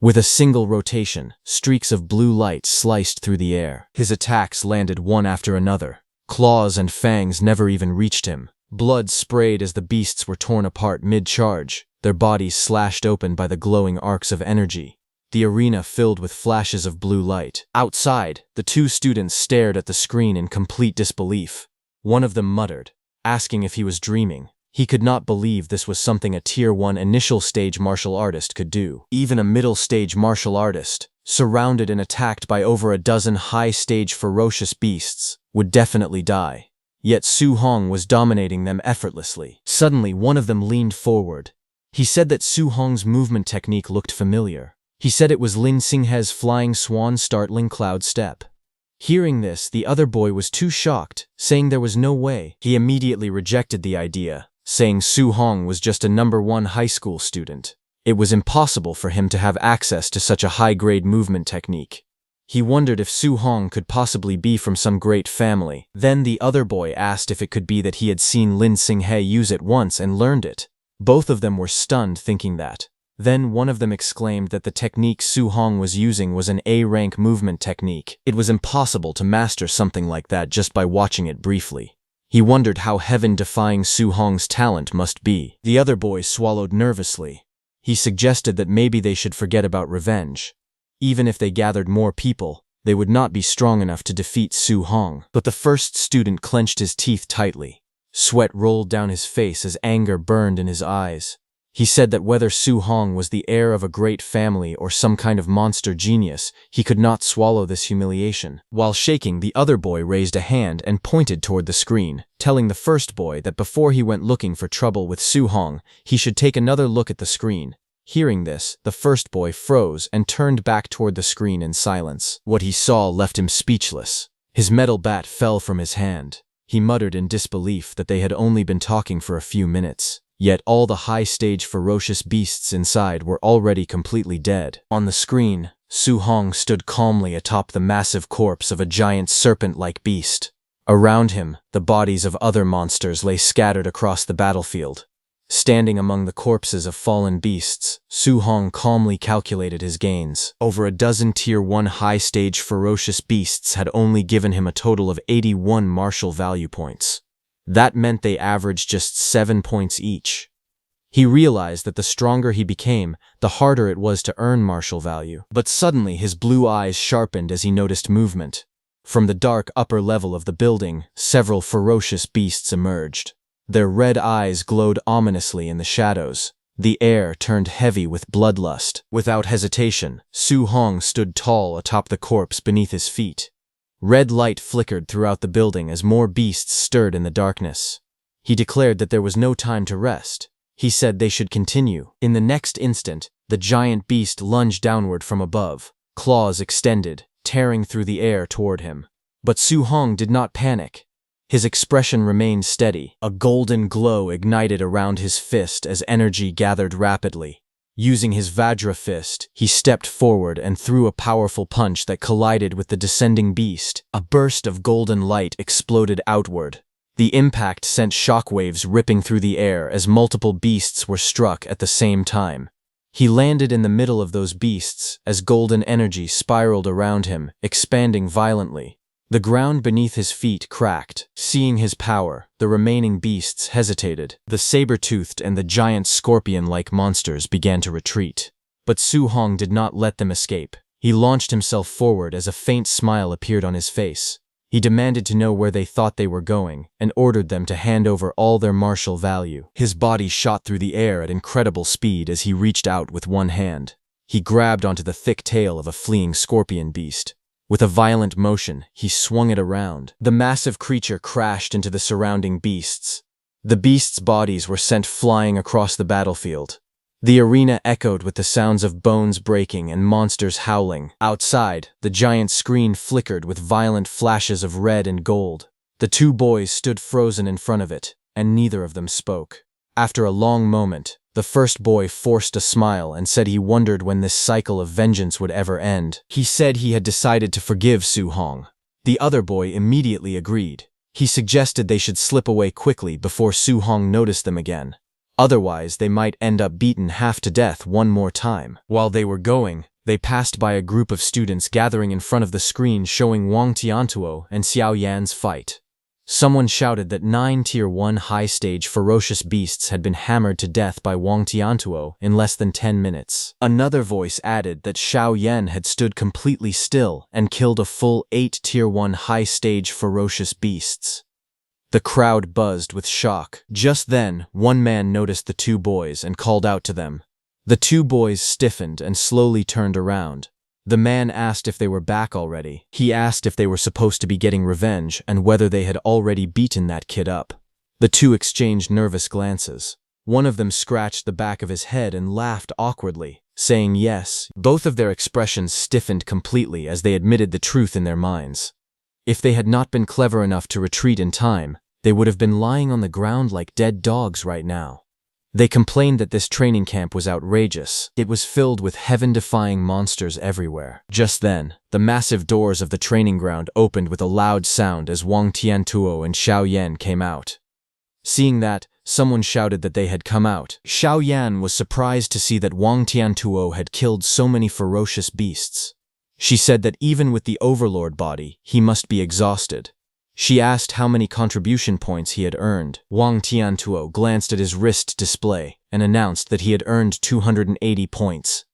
With a single rotation, streaks of blue light sliced through the air. His attacks landed one after another. Claws and fangs never even reached him. Blood sprayed as the beasts were torn apart mid-charge, their bodies slashed open by the glowing arcs of energy. The arena filled with flashes of blue light. Outside, the two students stared at the screen in complete disbelief. One of them muttered, asking if he was dreaming. He could not believe this was something a Tier 1 initial stage martial artist could do. Even a middle stage martial artist, surrounded and attacked by over a dozen high stage ferocious beasts, would definitely die. Yet Su Hong was dominating them effortlessly. Suddenly, one of them leaned forward. He said that Su Hong's movement technique looked familiar. He said it was Lin Xinghe's flying swan startling cloud step. Hearing this, the other boy was too shocked, saying there was no way. He immediately rejected the idea, saying Su Hong was just a number 1 high school student. It was impossible for him to have access to such a high-grade movement technique. He wondered if Su Hong could possibly be from some great family. Then the other boy asked if it could be that he had seen Lin Xinghe use it once and learned it. Both of them were stunned thinking that. Then one of them exclaimed that the technique Su Hong was using was an A-rank movement technique. It was impossible to master something like that just by watching it briefly. He wondered how heaven-defying Su Hong's talent must be. The other boy swallowed nervously. He suggested that maybe they should forget about revenge. Even if they gathered more people, they would not be strong enough to defeat Su Hong. But the first student clenched his teeth tightly. Sweat rolled down his face as anger burned in his eyes. He said that whether Su Hong was the heir of a great family or some kind of monster genius, he could not swallow this humiliation. While shaking, the other boy raised a hand and pointed toward the screen, telling the first boy that before he went looking for trouble with Su Hong, he should take another look at the screen. Hearing this, the first boy froze and turned back toward the screen in silence. What he saw left him speechless. His metal bat fell from his hand. He muttered in disbelief that they had only been talking for a few minutes. Yet all the high-stage ferocious beasts inside were already completely dead. On the screen, Su Hong stood calmly atop the massive corpse of a giant serpent-like beast. Around him, the bodies of other monsters lay scattered across the battlefield. Standing among the corpses of fallen beasts, Su Hong calmly calculated his gains. Over a dozen Tier 1 high-stage ferocious beasts had only given him a total of 81 martial value points. That meant they averaged just 7 points each. He realized that the stronger he became, the harder it was to earn martial value. But suddenly his blue eyes sharpened as he noticed movement. From the dark upper level of the building, several ferocious beasts emerged. Their red eyes glowed ominously in the shadows. The air turned heavy with bloodlust. Without hesitation, Su Hong stood tall atop the corpse beneath his feet. Red light flickered throughout the building as more beasts stirred in the darkness. He declared that there was no time to rest. He said they should continue. In the next instant, the giant beast lunged downward from above, claws extended, tearing through the air toward him. But Su Hong did not panic. His expression remained steady. A golden glow ignited around his fist as energy gathered rapidly. Using his Vajra fist, he stepped forward and threw a powerful punch that collided with the descending beast. A burst of golden light exploded outward. The impact sent shockwaves ripping through the air as multiple beasts were struck at the same time. He landed in the middle of those beasts as golden energy spiraled around him, expanding violently. The ground beneath his feet cracked. Seeing his power, the remaining beasts hesitated. The saber-toothed and the giant scorpion-like monsters began to retreat. But Su Hong did not let them escape. He launched himself forward as a faint smile appeared on his face. He demanded to know where they thought they were going, and ordered them to hand over all their martial value. His body shot through the air at incredible speed as he reached out with one hand. He grabbed onto the thick tail of a fleeing scorpion beast. With a violent motion, he swung it around. The massive creature crashed into the surrounding beasts. The beasts' bodies were sent flying across the battlefield. The arena echoed with the sounds of bones breaking and monsters howling. Outside, the giant screen flickered with violent flashes of red and gold. The two boys stood frozen in front of it, and neither of them spoke. After a long moment, the first boy forced a smile and said he wondered when this cycle of vengeance would ever end. He said he had decided to forgive Su Hong. The other boy immediately agreed. He suggested they should slip away quickly before Su Hong noticed them again. Otherwise, they might end up beaten half to death one more time. While they were going, they passed by a group of students gathering in front of the screen showing Wang Tiantuo and Xiao Yan's fight. Someone shouted that 9 Tier 1 high-stage ferocious beasts had been hammered to death by Wang Tiantuo in less than 10 minutes. Another voice added that Xiao Yan had stood completely still and killed a full 8 Tier 1 high-stage ferocious beasts. The crowd buzzed with shock. Just then, one man noticed the two boys and called out to them. The two boys stiffened and slowly turned around. The man asked if they were back already. He asked if they were supposed to be getting revenge and whether they had already beaten that kid up. The two exchanged nervous glances. One of them scratched the back of his head and laughed awkwardly, saying yes. Both of their expressions stiffened completely as they admitted the truth in their minds. If they had not been clever enough to retreat in time, they would have been lying on the ground like dead dogs right now. They complained that this training camp was outrageous. It was filled with heaven-defying monsters everywhere. Just then, the massive doors of the training ground opened with a loud sound as Wang Tiantuo and Xiao Yan came out. Seeing that, someone shouted that they had come out. Xiao Yan was surprised to see that Wang Tiantuo had killed so many ferocious beasts. She said that even with the overlord body, he must be exhausted. She asked how many contribution points he had earned. Wang Tiantuo glanced at his wrist display and announced that he had earned 280 points.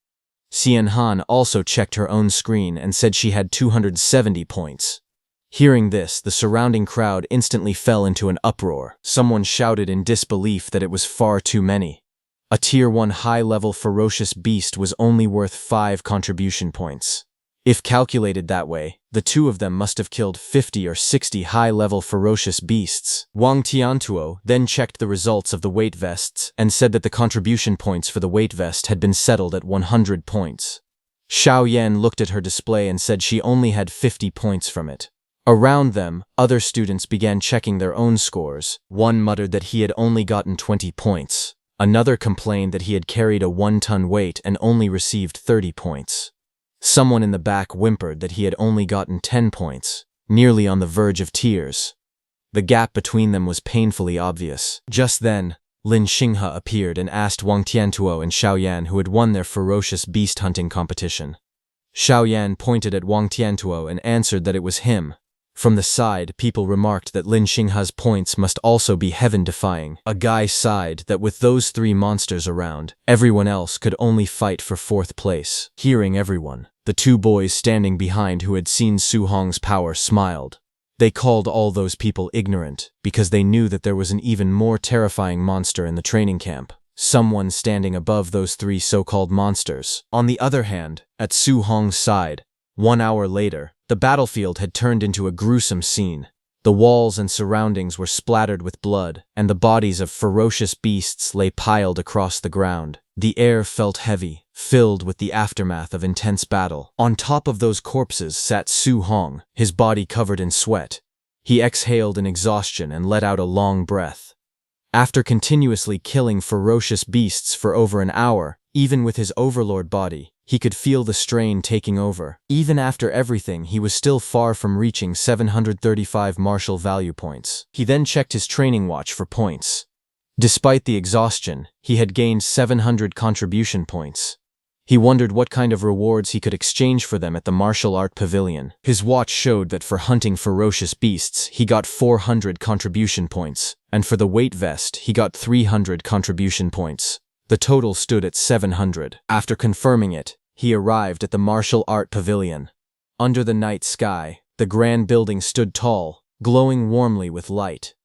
Xian Han also checked her own screen and said she had 270 points. Hearing this, the surrounding crowd instantly fell into an uproar. Someone shouted in disbelief that it was far too many. A Tier 1 high-level ferocious beast was only worth 5 contribution points. If calculated that way, the two of them must have killed 50 or 60 high-level ferocious beasts. Wang Tiantuo then checked the results of the weight vests and said that the contribution points for the weight vest had been settled at 100 points. Xiao Yan looked at her display and said she only had 50 points from it. Around them, other students began checking their own scores. One muttered that he had only gotten 20 points. Another complained that he had carried a 1-ton weight and only received 30 points. Someone in the back whimpered that he had only gotten 10 points, nearly on the verge of tears. The gap between them was painfully obvious. Just then, Lin Xinghe appeared and asked Wang Tiantuo and Xiao Yan who had won their ferocious beast hunting competition. Xiao Yan pointed at Wang Tiantuo and answered that it was him. From the side, people remarked that Lin Xinghe's points must also be heaven-defying. A guy sighed that with those 3 monsters around, everyone else could only fight for 4th place. Hearing everyone, the 2 boys standing behind who had seen Su Hong's power smiled. They called all those people ignorant because they knew that there was an even more terrifying monster in the training camp. Someone standing above those 3 so-called monsters. On the other hand, at Su Hong's side, 1 hour later, The battlefield had turned into a gruesome scene. The walls and surroundings were splattered with blood, and the bodies of ferocious beasts lay piled across the ground. The air felt heavy, filled with the aftermath of intense battle. On top of those corpses sat Su Hong, his body covered in sweat. He exhaled in exhaustion and let out a long breath. After continuously killing ferocious beasts for over an hour, even with his overlord body, he could feel the strain taking over. Even after everything, he was still far from reaching 735 martial value points. He then checked his training watch for points. Despite the exhaustion, he had gained 700 contribution points. He wondered what kind of rewards he could exchange for them at the martial art pavilion. His watch showed that for hunting ferocious beasts, he got 400 contribution points, and for the weight vest, he got 300 contribution points. The total stood at 700. After confirming it, he arrived at the martial art pavilion. Under the night sky, the grand building stood tall, glowing warmly with light.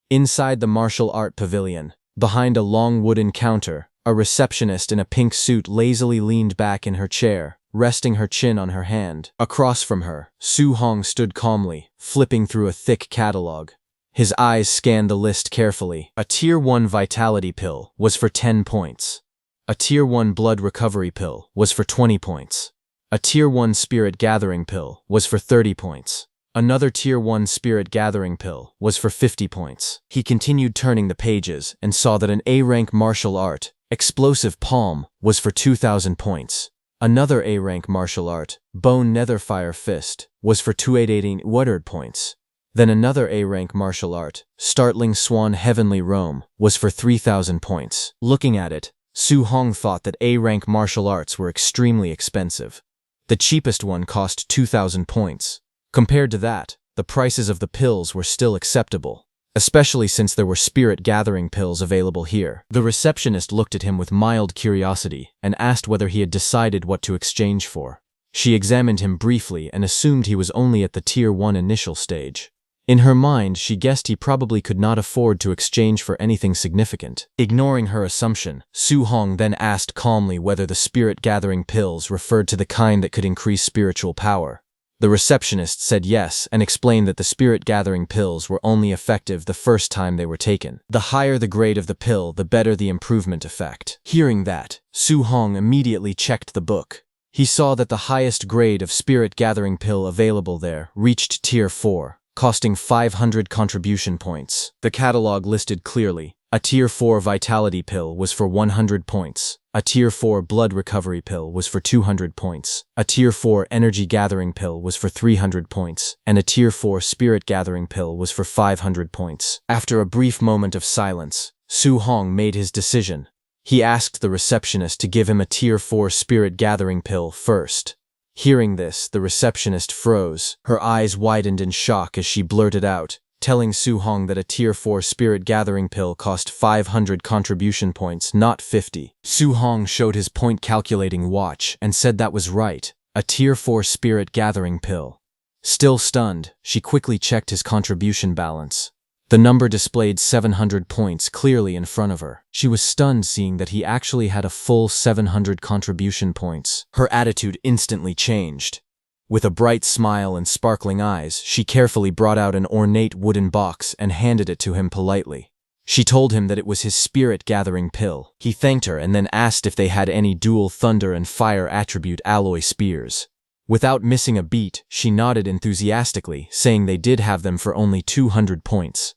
Inside the martial art pavilion, behind a long wooden counter, a receptionist in a pink suit lazily leaned back in her chair, resting her chin on her hand. Across from her, Su Hong stood calmly, flipping through a thick catalog. His eyes scanned the list carefully. A Tier 1 Vitality pill was for 10 points. A Tier 1 Blood Recovery pill was for 20 points. A Tier 1 Spirit Gathering pill was for 30 points. Another Tier 1 Spirit Gathering pill was for 50 points. He continued turning the pages and saw that an A-rank martial art, Explosive Palm, was for 2,000 points. Another A-rank martial art, Bone Netherfire Fist, was for 2,880 points. Then another A-rank martial art, Startling Swan Heavenly Roam, was for 3,000 points. Looking at it, Su Hong thought that A-rank martial arts were extremely expensive. The cheapest one cost 2,000 points. Compared to that, the prices of the pills were still acceptable, especially since there were spirit gathering pills available here. The receptionist looked at him with mild curiosity and asked whether he had decided what to exchange for. She examined him briefly and assumed he was only at the Tier 1 initial stage. In her mind, she guessed he probably could not afford to exchange for anything significant. Ignoring her assumption, Su Hong then asked calmly whether the spirit-gathering pills referred to the kind that could increase spiritual power. The receptionist said yes and explained that the spirit-gathering pills were only effective the first time they were taken. The higher the grade of the pill, the better the improvement effect. Hearing that, Su Hong immediately checked the book. He saw that the highest grade of spirit-gathering pill available there reached Tier 4. Costing 500 contribution points. The catalog listed clearly. A Tier 4 Vitality pill was for 100 points. A Tier 4 Blood Recovery pill was for 200 points. A Tier 4 Energy Gathering pill was for 300 points. And a Tier 4 Spirit Gathering pill was for 500 points. After a brief moment of silence, Su Hong made his decision. He asked the receptionist to give him a Tier 4 Spirit Gathering pill first. Hearing this, the receptionist froze. Her eyes widened in shock as she blurted out, telling Su Hong that a Tier 4 Spirit Gathering pill cost 500 contribution points, not 50. Su Hong showed his point-calculating watch and said that was right, a Tier 4 Spirit Gathering pill. Still stunned, she quickly checked his contribution balance. The number displayed 700 points clearly in front of her. She was stunned seeing that he actually had a full 700 contribution points. Her attitude instantly changed. With a bright smile and sparkling eyes, she carefully brought out an ornate wooden box and handed it to him politely. She told him that it was his spirit-gathering pill. He thanked her and then asked if they had any dual thunder and fire attribute alloy spears. Without missing a beat, she nodded enthusiastically, saying they did have them for only 200 points.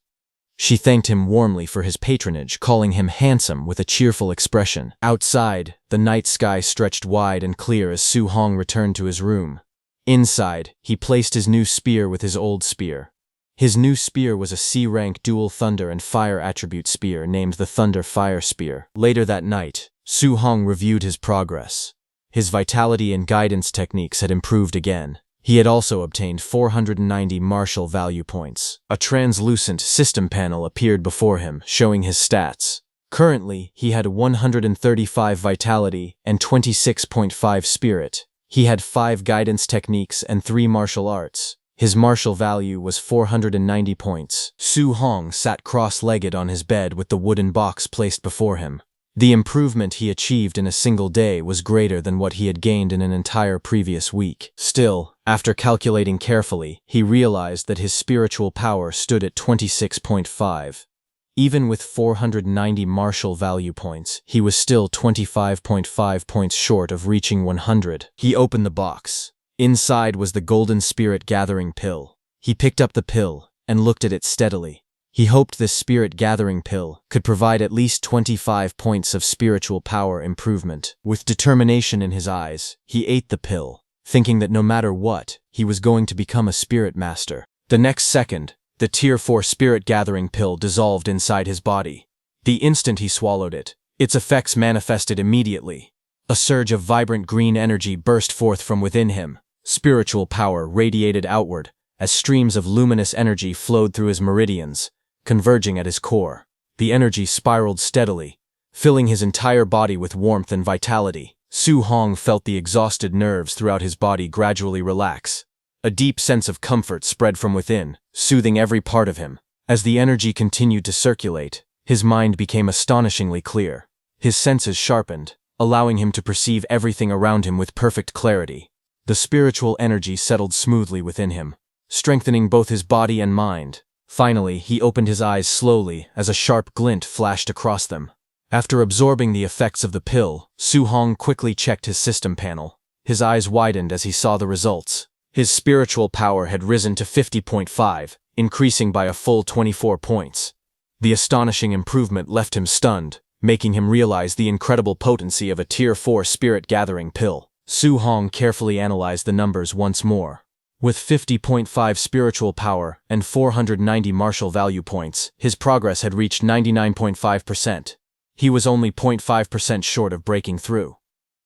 She thanked him warmly for his patronage, calling him handsome with a cheerful expression. Outside, the night sky stretched wide and clear as Su Hong returned to his room. Inside, he placed his new spear with his old spear. His new spear was a C-rank dual thunder and fire attribute spear named the Thunder Fire Spear. Later that night, Su Hong reviewed his progress. His vitality and guidance techniques had improved again. He had also obtained 490 martial value points. A translucent system panel appeared before him, showing his stats. Currently, he had 135 vitality and 26.5 spirit. He had 5 guidance techniques and 3 martial arts. His martial value was 490 points. Su Hong sat cross-legged on his bed with the wooden box placed before him. The improvement he achieved in a single day was greater than what he had gained in an entire previous week. Still, after calculating carefully, he realized that his spiritual power stood at 26.5. Even with 490 martial value points, he was still 25.5 points short of reaching 100. He opened the box. Inside was the golden spirit gathering pill. He picked up the pill and looked at it steadily. He hoped this spirit gathering pill could provide at least 25 points of spiritual power improvement. With determination in his eyes, he ate the pill, thinking that no matter what, he was going to become a spirit master. The next second, the Tier 4 spirit gathering pill dissolved inside his body. The instant he swallowed it, its effects manifested immediately. A surge of vibrant green energy burst forth from within him. Spiritual power radiated outward as streams of luminous energy flowed through his meridians, converging at his core. The energy spiraled steadily, filling his entire body with warmth and vitality. Su Hong felt the exhausted nerves throughout his body gradually relax. A deep sense of comfort spread from within, soothing every part of him. As the energy continued to circulate, his mind became astonishingly clear. His senses sharpened, allowing him to perceive everything around him with perfect clarity. The spiritual energy settled smoothly within him, strengthening both his body and mind. Finally, he opened his eyes slowly as a sharp glint flashed across them. After absorbing the effects of the pill, Su Hong quickly checked his system panel. His eyes widened as he saw the results. His spiritual power had risen to 50.5, increasing by a full 24 points. The astonishing improvement left him stunned, making him realize the incredible potency of a Tier 4 spirit gathering pill. Su Hong carefully analyzed the numbers once more. With 50.5 spiritual power and 490 martial value points, his progress had reached 99.5%. He was only 0.5% short of breaking through.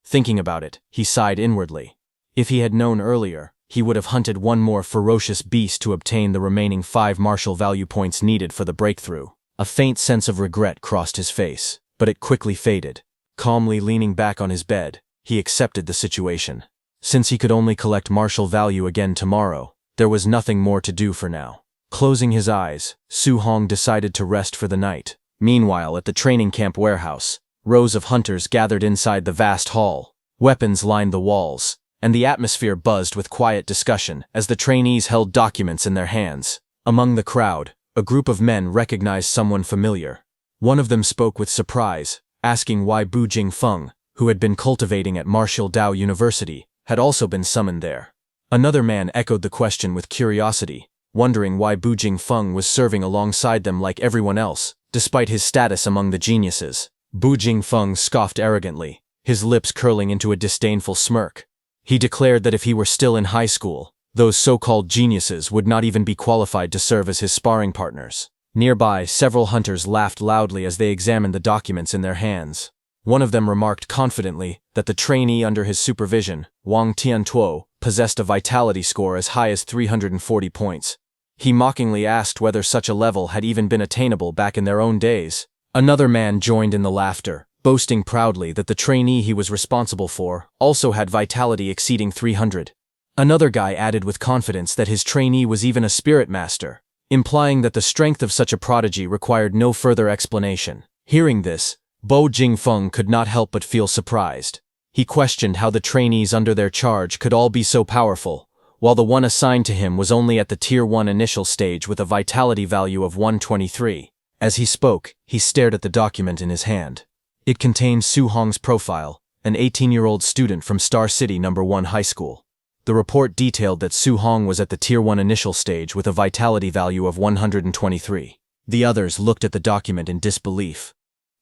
Thinking about it, he sighed inwardly. If he had known earlier, he would have hunted one more ferocious beast to obtain the remaining 5 martial value points needed for the breakthrough. A faint sense of regret crossed his face, but it quickly faded. Calmly leaning back on his bed, he accepted the situation. Since he could only collect martial value again tomorrow, there was nothing more to do for now. Closing his eyes, Su Hong decided to rest for the night. Meanwhile, at the training camp warehouse, rows of hunters gathered inside the vast hall. Weapons lined the walls, and the atmosphere buzzed with quiet discussion as the trainees held documents in their hands. Among the crowd, a group of men recognized someone familiar. One of them spoke with surprise, asking why Bu Jingfeng, who had been cultivating at Martial Dao University, had also been summoned there. Another man echoed the question with curiosity, wondering why Bu Jingfeng was serving alongside them like everyone else, despite his status among the geniuses. Bu Jingfeng scoffed arrogantly, his lips curling into a disdainful smirk. He declared that if he were still in high school, those so-called geniuses would not even be qualified to serve as his sparring partners. Nearby, several hunters laughed loudly as they examined the documents in their hands. One of them remarked confidently that the trainee under his supervision, Wang Tiantuo, possessed a vitality score as high as 340 points. He mockingly asked whether such a level had even been attainable back in their own days. Another man joined in the laughter, boasting proudly that the trainee he was responsible for also had vitality exceeding 300. Another guy added with confidence that his trainee was even a spirit master, implying that the strength of such a prodigy required no further explanation. Hearing this, Bu Jingfeng could not help but feel surprised. He questioned how the trainees under their charge could all be so powerful, while the one assigned to him was only at the Tier 1 initial stage with a vitality value of 123. As he spoke, he stared at the document in his hand. It contained Su Hong's profile, an 18-year-old student from Star City No. 1 High School. The report detailed that Su Hong was at the Tier 1 initial stage with a vitality value of 123. The others looked at the document in disbelief.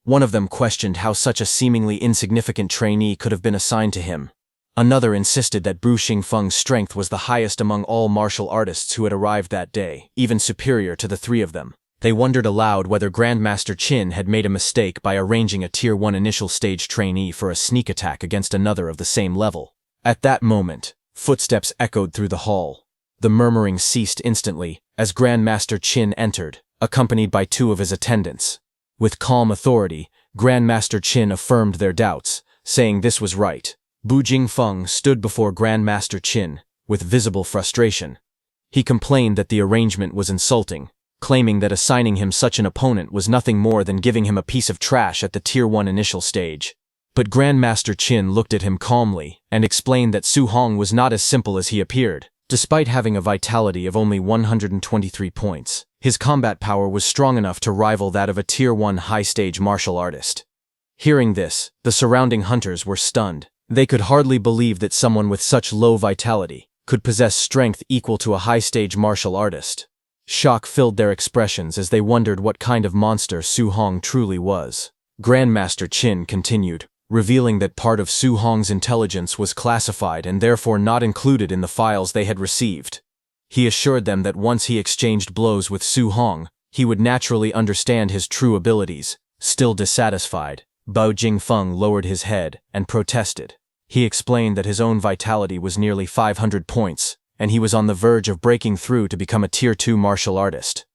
One of them questioned how such a seemingly insignificant trainee could have been assigned to him. Another insisted that Bu Jingfeng's strength was the highest among all martial artists who had arrived that day, even superior to the three of them. They wondered aloud whether Grandmaster Qin had made a mistake by arranging a Tier 1 initial stage trainee for a sneak attack against another of the same level. At that moment, footsteps echoed through the hall. The murmuring ceased instantly as Grandmaster Qin entered, accompanied by 2 of his attendants. With calm authority, Grandmaster Qin affirmed their doubts, saying this was right. Bu Jingfeng stood before Grandmaster Qin, with visible frustration. He complained that the arrangement was insulting, claiming that assigning him such an opponent was nothing more than giving him a piece of trash at the Tier 1 initial stage. But Grandmaster Qin looked at him calmly and explained that Su Hong was not as simple as he appeared. Despite having a vitality of only 123 points, his combat power was strong enough to rival that of a Tier 1 high-stage martial artist. Hearing this, the surrounding hunters were stunned. They could hardly believe that someone with such low vitality could possess strength equal to a high-stage martial artist. Shock filled their expressions as they wondered what kind of monster Su Hong truly was. Grandmaster Qin continued, revealing that part of Su Hong's intelligence was classified and therefore not included in the files they had received. He assured them that once he exchanged blows with Su Hong, he would naturally understand his true abilities. Still dissatisfied, Bao Jingfeng lowered his head and protested. He explained that his own vitality was nearly 500 points, and he was on the verge of breaking through to become a Tier 2 martial artist.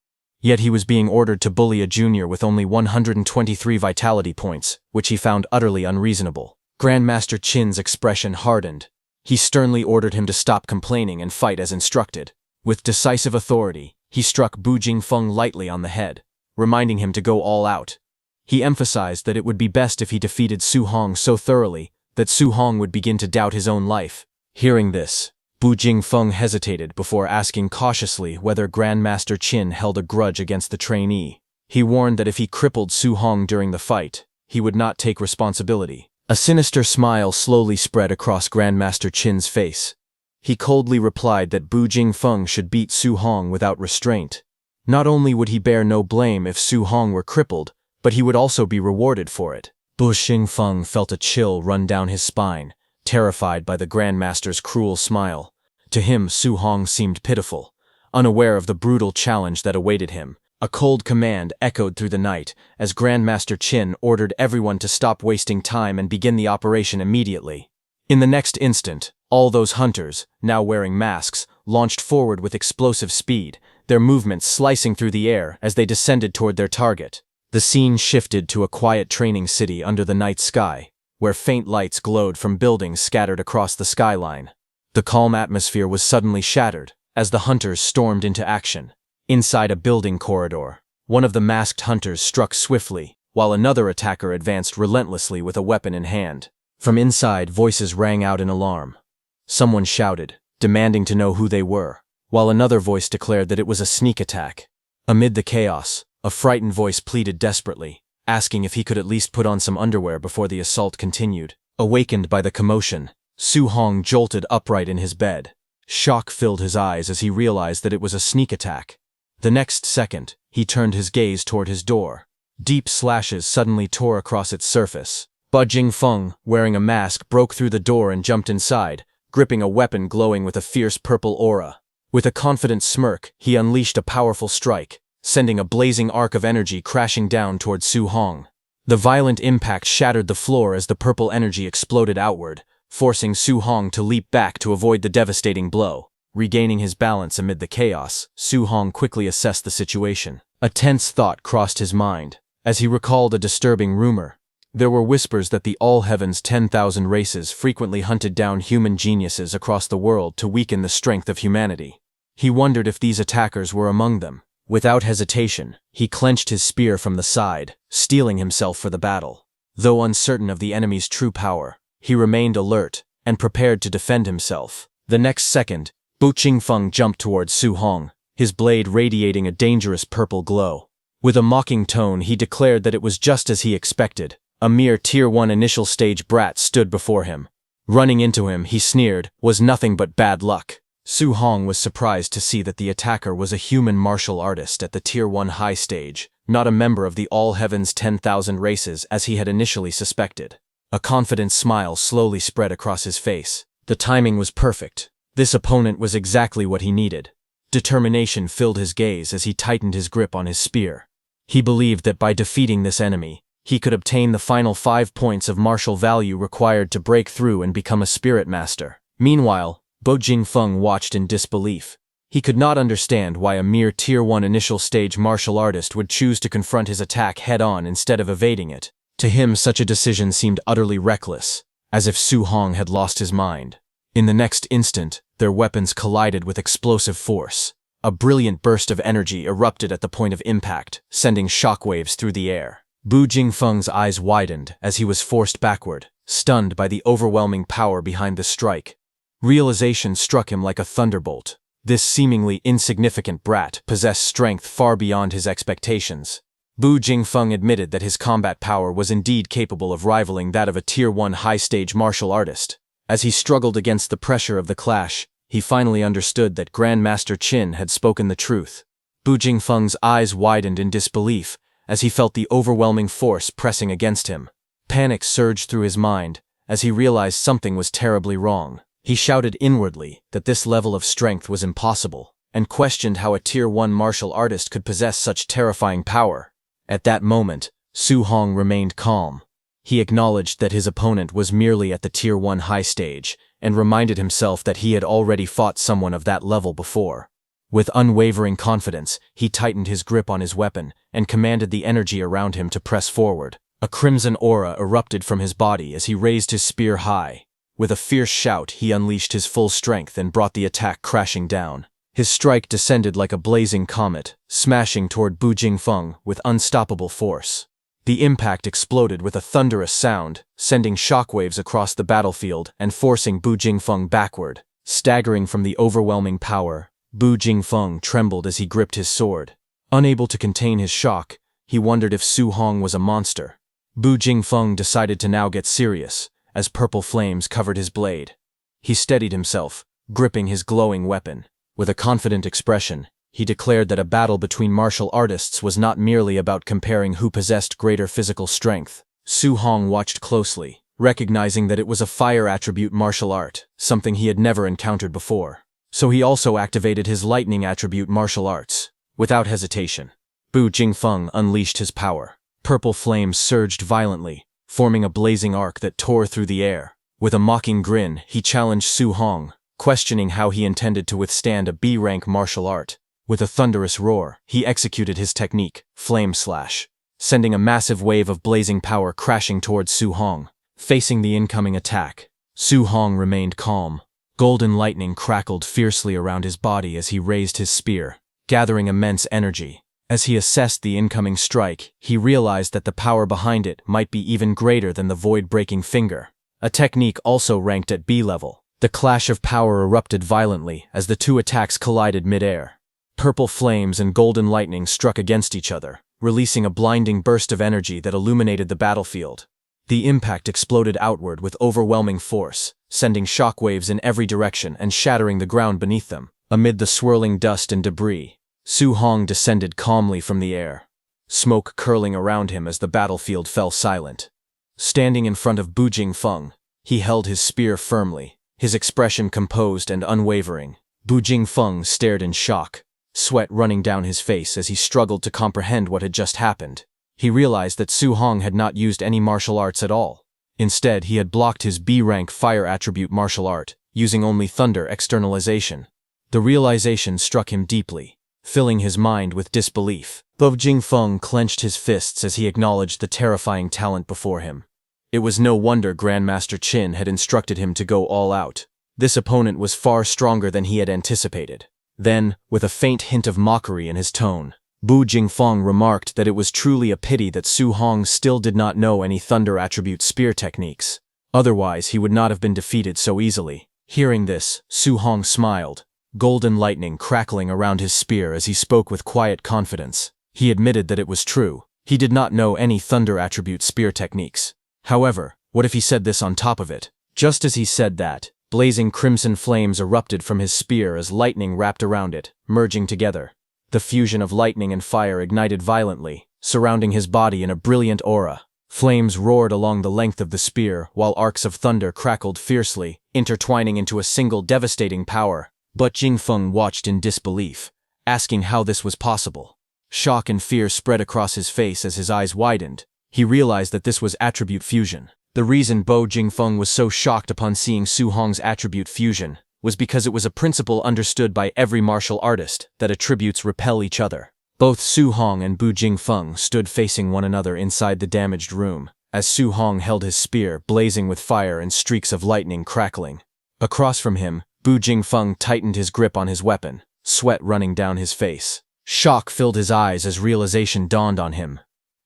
Yet he was being ordered to bully a junior with only 123 vitality points, which he found utterly unreasonable. Grandmaster Qin's expression hardened. He sternly ordered him to stop complaining and fight as instructed. With decisive authority, he struck Bu Jingfeng lightly on the head, reminding him to go all out. He emphasized that it would be best if he defeated Su Hong so thoroughly that Su Hong would begin to doubt his own life. Hearing this, Bu Jingfeng hesitated before asking cautiously whether Grandmaster Qin held a grudge against the trainee. He warned that if he crippled Su Hong during the fight, he would not take responsibility. A sinister smile slowly spread across Grandmaster Qin's face. He coldly replied that Bu Jingfeng should beat Su Hong without restraint. Not only would he bear no blame if Su Hong were crippled, but he would also be rewarded for it. Bu Jingfeng felt a chill run down his spine, terrified by the Grandmaster's cruel smile. To him, Su Hong seemed pitiful, unaware of the brutal challenge that awaited him. A cold command echoed through the night as Grandmaster Qin ordered everyone to stop wasting time and begin the operation immediately. In the next instant, all those hunters, now wearing masks, launched forward with explosive speed, their movements slicing through the air as they descended toward their target. The scene shifted to a quiet training city under the night sky, where faint lights glowed from buildings scattered across the skyline. The calm atmosphere was suddenly shattered as the hunters stormed into action. Inside a building corridor, one of the masked hunters struck swiftly, while another attacker advanced relentlessly with a weapon in hand. From inside, voices rang out in alarm. Someone shouted, demanding to know who they were, while another voice declared that it was a sneak attack. Amid the chaos, a frightened voice pleaded desperately, asking if he could at least put on some underwear before the assault continued. Awakened by the commotion, Su Hong jolted upright in his bed. Shock filled his eyes as he realized that it was a sneak attack. The next second, he turned his gaze toward his door. Deep slashes suddenly tore across its surface. Bu Jingfeng, wearing a mask, broke through the door and jumped inside, gripping a weapon glowing with a fierce purple aura. With a confident smirk, he unleashed a powerful strike, sending a blazing arc of energy crashing down toward Su Hong. The violent impact shattered the floor as the purple energy exploded outward, forcing Su Hong to leap back to avoid the devastating blow. Regaining his balance amid the chaos, Su Hong quickly assessed the situation. A tense thought crossed his mind, as he recalled a disturbing rumor. There were whispers that the All Heaven's 10,000 races frequently hunted down human geniuses across the world to weaken the strength of humanity. He wondered if these attackers were among them. Without hesitation, he clenched his spear from the side, steeling himself for the battle. Though uncertain of the enemy's true power, he remained alert and prepared to defend himself. The next second, Bu Jingfeng jumped towards Su Hong, his blade radiating a dangerous purple glow. With a mocking tone, he declared that it was just as he expected. A mere Tier 1 initial stage brat stood before him. Running into him, he sneered, was nothing but bad luck. Su Hong was surprised to see that the attacker was a human martial artist at the Tier 1 high stage, not a member of the All Heaven's 10,000 races as he had initially suspected. A confident smile slowly spread across his face. The timing was perfect. This opponent was exactly what he needed. Determination filled his gaze as he tightened his grip on his spear. He believed that by defeating this enemy, he could obtain the final 5 points of martial value required to break through and become a spirit master. Meanwhile, Bu Jingfeng watched in disbelief. He could not understand why a mere Tier 1 initial stage martial artist would choose to confront his attack head-on instead of evading it. To him, such a decision seemed utterly reckless, as if Su Hong had lost his mind. In the next instant, their weapons collided with explosive force. A brilliant burst of energy erupted at the point of impact, sending shockwaves through the air. Bu Jingfeng's eyes widened as he was forced backward, stunned by the overwhelming power behind the strike. Realization struck him like a thunderbolt. This seemingly insignificant brat possessed strength far beyond his expectations. Bu Jingfeng admitted that his combat power was indeed capable of rivaling that of a Tier 1 high-stage martial artist. As he struggled against the pressure of the clash, he finally understood that Grandmaster Qin had spoken the truth. Bu Jingfeng's eyes widened in disbelief as he felt the overwhelming force pressing against him. Panic surged through his mind as he realized something was terribly wrong. He shouted inwardly that this level of strength was impossible, and questioned how a Tier 1 martial artist could possess such terrifying power. At that moment, Su Hong remained calm. He acknowledged that his opponent was merely at the Tier 1 high stage, and reminded himself that he had already fought someone of that level before. With unwavering confidence, he tightened his grip on his weapon and commanded the energy around him to press forward. A crimson aura erupted from his body as he raised his spear high. With a fierce shout, he unleashed his full strength and brought the attack crashing down. His strike descended like a blazing comet, smashing toward Bu Jingfeng with unstoppable force. The impact exploded with a thunderous sound, sending shockwaves across the battlefield and forcing Bu Jingfeng backward. Staggering from the overwhelming power, Bu Jingfeng trembled as he gripped his sword. Unable to contain his shock, he wondered if Su Hong was a monster. Bu Jingfeng decided to now get serious, as purple flames covered his blade. He steadied himself, gripping his glowing weapon. With a confident expression, he declared that a battle between martial artists was not merely about comparing who possessed greater physical strength. Su Hong watched closely, recognizing that it was a fire attribute martial art, something he had never encountered before. So he also activated his lightning attribute martial arts. Without hesitation, Bu Jingfeng unleashed his power. Purple flames surged violently, forming a blazing arc that tore through the air. With a mocking grin, he challenged Su Hong, questioning how he intended to withstand a B-rank martial art. With a thunderous roar, he executed his technique, Flame Slash, sending a massive wave of blazing power crashing towards Su Hong. Facing the incoming attack, Su Hong remained calm. Golden lightning crackled fiercely around his body as he raised his spear, gathering immense energy. As he assessed the incoming strike, he realized that the power behind it might be even greater than the void-breaking finger. A technique also ranked at B level. The clash of power erupted violently as the two attacks collided mid-air. Purple flames and golden lightning struck against each other, releasing a blinding burst of energy that illuminated the battlefield. The impact exploded outward with overwhelming force, sending shockwaves in every direction and shattering the ground beneath them. Amid the swirling dust and debris, Su Hong descended calmly from the air, smoke curling around him as the battlefield fell silent. Standing in front of Bu Jingfeng, he held his spear firmly, his expression composed and unwavering. Bu Jingfeng stared in shock, sweat running down his face as he struggled to comprehend what had just happened. He realized that Su Hong had not used any martial arts at all. Instead, he had blocked his B-rank fire attribute martial art, using only thunder externalization. The realization struck him deeply, filling his mind with disbelief. Bu Jingfeng clenched his fists as he acknowledged the terrifying talent before him. It was no wonder Grandmaster Qin had instructed him to go all out. This opponent was far stronger than he had anticipated. Then, with a faint hint of mockery in his tone, Bu Jingfeng remarked that it was truly a pity that Su Hong still did not know any thunder attribute spear techniques. Otherwise, he would not have been defeated so easily. Hearing this, Su Hong smiled, golden lightning crackling around his spear as he spoke with quiet confidence. He admitted that it was true. He did not know any thunder attribute spear techniques. However, what if he said this on top of it? Just as he said that, blazing crimson flames erupted from his spear as lightning wrapped around it, merging together. The fusion of lightning and fire ignited violently, surrounding his body in a brilliant aura. Flames roared along the length of the spear, while arcs of thunder crackled fiercely, intertwining into a single devastating power. But Jingfeng watched in disbelief, asking how this was possible. Shock and fear spread across his face as his eyes widened. He realized that this was attribute fusion. The reason Bu Jingfeng was so shocked upon seeing Su Hong's attribute fusion was because it was a principle understood by every martial artist that attributes repel each other. Both Su Hong and Bu Jingfeng stood facing one another inside the damaged room, as Su Hong held his spear blazing with fire and streaks of lightning crackling. Across from him, Bu Jingfeng tightened his grip on his weapon, sweat running down his face. Shock filled his eyes as realization dawned on him.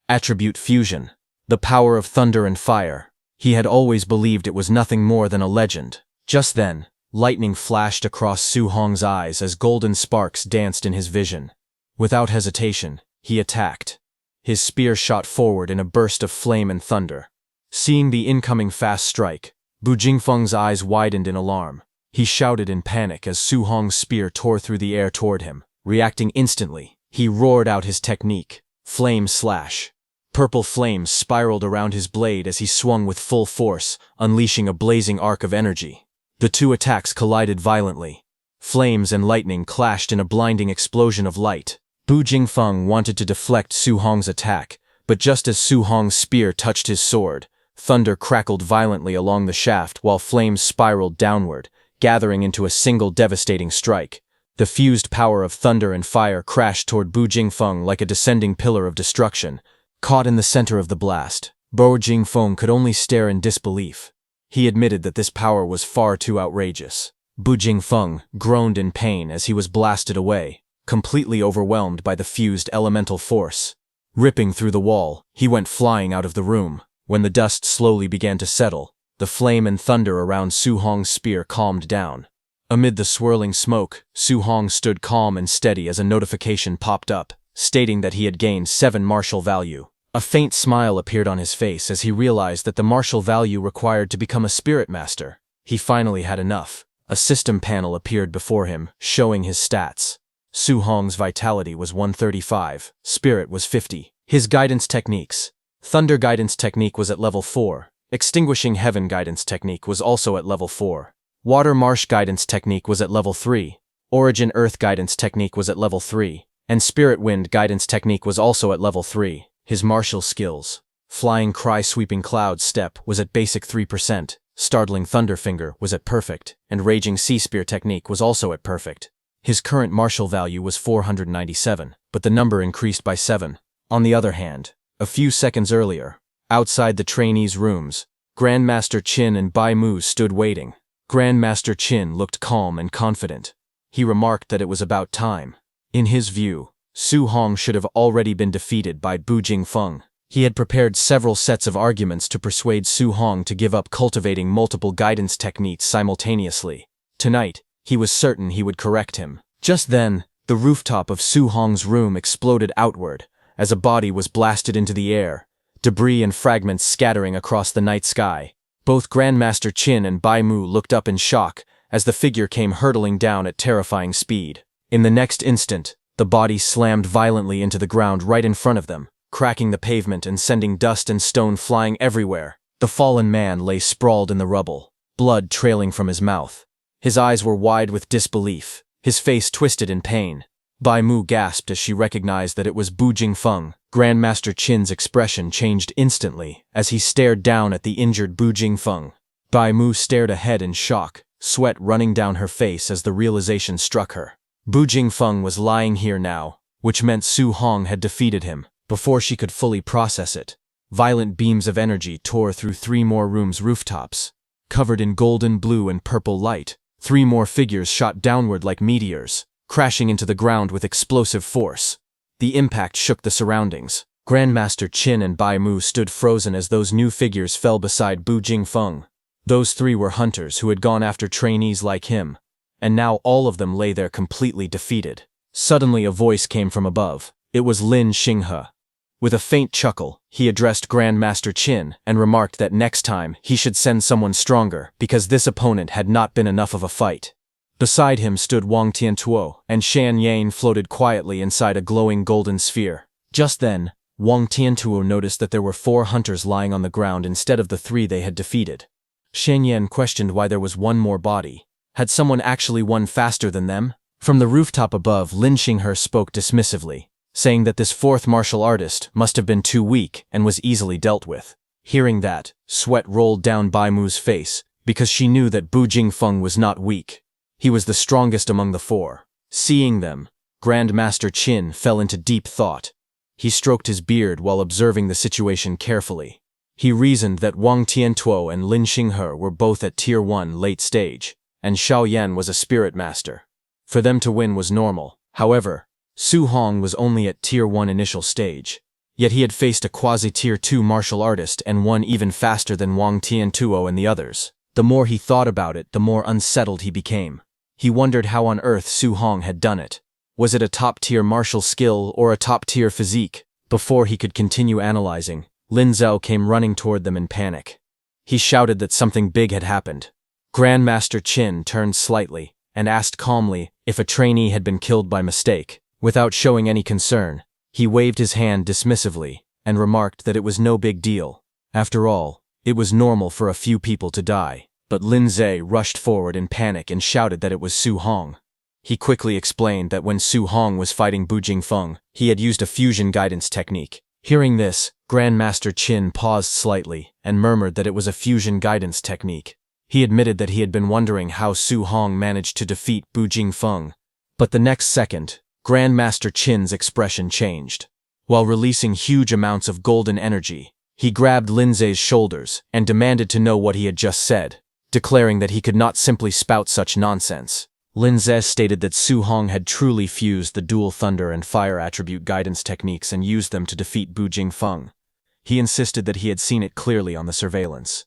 Attribute fusion. The power of thunder and fire. He had always believed it was nothing more than a legend. Just then, lightning flashed across Su Hong's eyes as golden sparks danced in his vision. Without hesitation, he attacked. His spear shot forward in a burst of flame and thunder. Seeing the incoming fast strike, Bu Jingfeng's eyes widened in alarm. He shouted in panic as Su Hong's spear tore through the air toward him. Reacting instantly, he roared out his technique, Flame Slash. Purple flames spiraled around his blade as he swung with full force, unleashing a blazing arc of energy. The two attacks collided violently. Flames and lightning clashed in a blinding explosion of light. Bu Jingfeng wanted to deflect Su Hong's attack, but just as Su Hong's spear touched his sword, thunder crackled violently along the shaft while flames spiraled downward, gathering into a single devastating strike. The fused power of thunder and fire crashed toward Bu Jingfeng like a descending pillar of destruction. Caught in the center of the blast, Bu Jingfeng could only stare in disbelief. He admitted that this power was far too outrageous. Bu Jingfeng groaned in pain as he was blasted away, completely overwhelmed by the fused elemental force. Ripping through the wall, he went flying out of the room. When the dust slowly began to settle, the flame and thunder around Su Hong's spear calmed down. Amid the swirling smoke, Su Hong stood calm and steady as a notification popped up, stating that he had gained 7 martial value. A faint smile appeared on his face as he realized that the martial value required to become a spirit master. He finally had enough. A system panel appeared before him, showing his stats. Su Hong's vitality was 135, spirit was 50. His guidance techniques. Thunder guidance technique was at level 4. Extinguishing heaven guidance technique was also at level 4. Water marsh guidance technique was at level 3. Origin earth guidance technique was at level 3. And spirit wind guidance technique was also at level 3. His martial skills. Flying cry sweeping cloud step was at basic 3%. Startling thunderfinger was at perfect, and raging sea spear technique was also at perfect. His current martial value was 497, but the number increased by 7. On the other hand, a few seconds earlier, outside the trainees' rooms, Grandmaster Qin and Bai Mu stood waiting. Grandmaster Qin looked calm and confident. He remarked that it was about time. In his view, Su Hong should have already been defeated by Bu Jingfeng. He had prepared several sets of arguments to persuade Su Hong to give up cultivating multiple guidance techniques simultaneously. Tonight, he was certain he would correct him. Just then, the rooftop of Su Hong's room exploded outward, as a body was blasted into the air, debris and fragments scattering across the night sky. Both Grandmaster Qin and Bai Mu looked up in shock as the figure came hurtling down at terrifying speed. In the next instant, the body slammed violently into the ground right in front of them, cracking the pavement and sending dust and stone flying everywhere. The fallen man lay sprawled in the rubble, blood trailing from his mouth. His eyes were wide with disbelief, his face twisted in pain. Bai Mu gasped as she recognized that it was Bu Jingfeng. Grandmaster Qin's expression changed instantly as he stared down at the injured Bu Jingfeng. Bai Mu stared ahead in shock, sweat running down her face as the realization struck her. Bu Jingfeng was lying here now, which meant Su Hong had defeated him. Before she could fully process it, violent beams of energy tore through 3 more rooms' rooftops. Covered in golden, blue, and purple light, 3 more figures shot downward like meteors, crashing into the ground with explosive force. The impact shook the surroundings. Grandmaster Qin and Bai Mu stood frozen as those new figures fell beside Bu Jingfeng. Those 3 were hunters who had gone after trainees like him, and now all of them lay there completely defeated. Suddenly a voice came from above. It was Lin Xinghe. With a faint chuckle, he addressed Grandmaster Qin and remarked that next time he should send someone stronger because this opponent had not been enough of a fight. Beside him stood Wang Tiantuo, and Shan Yan floated quietly inside a glowing golden sphere. Just then, Wang Tiantuo noticed that there were 4 hunters lying on the ground instead of the 3 they had defeated. Shan Yan questioned why there was 1 more body. Had someone actually won faster than them? From the rooftop above, Lin Xinghe spoke dismissively, saying that this 4th martial artist must have been too weak and was easily dealt with. Hearing that, sweat rolled down Bai Mu's face, because she knew that Bu Jingfeng was not weak. He was the strongest among the 4. Seeing them, Grandmaster Qin fell into deep thought. He stroked his beard while observing the situation carefully. He reasoned that Wang Tiantuo and Lin Xinghe were both at Tier 1 late stage, and Xiao Yan was a spirit master. For them to win was normal. However, Su Hong was only at Tier 1 initial stage. Yet he had faced a quasi-Tier 2 martial artist and won even faster than Wang Tiantuo and the others. The more he thought about it, the more unsettled he became. He wondered how on earth Su Hong had done it. Was it a top-tier martial skill or a top-tier physique? Before he could continue analyzing, Lin Zhao came running toward them in panic. He shouted that something big had happened. Grandmaster Qin turned slightly and asked calmly if a trainee had been killed by mistake. Without showing any concern, he waved his hand dismissively and remarked that it was no big deal. After all, it was normal for a few people to die. But Lin Zhao rushed forward in panic and shouted that it was Su Hong. He quickly explained that when Su Hong was fighting Bu Jingfeng, he had used a fusion guidance technique. Hearing this, Grandmaster Qin paused slightly and murmured that it was a fusion guidance technique. He admitted that he had been wondering how Su Hong managed to defeat Bu Jingfeng. But the next second, Grandmaster Qin's expression changed. While releasing huge amounts of golden energy, he grabbed Lin Zhau's shoulders and demanded to know what he had just said, declaring that he could not simply spout such nonsense. Lin Zhao stated that Su Hong had truly fused the dual thunder and fire attribute guidance techniques and used them to defeat Bu Jingfeng. He insisted that he had seen it clearly on the surveillance.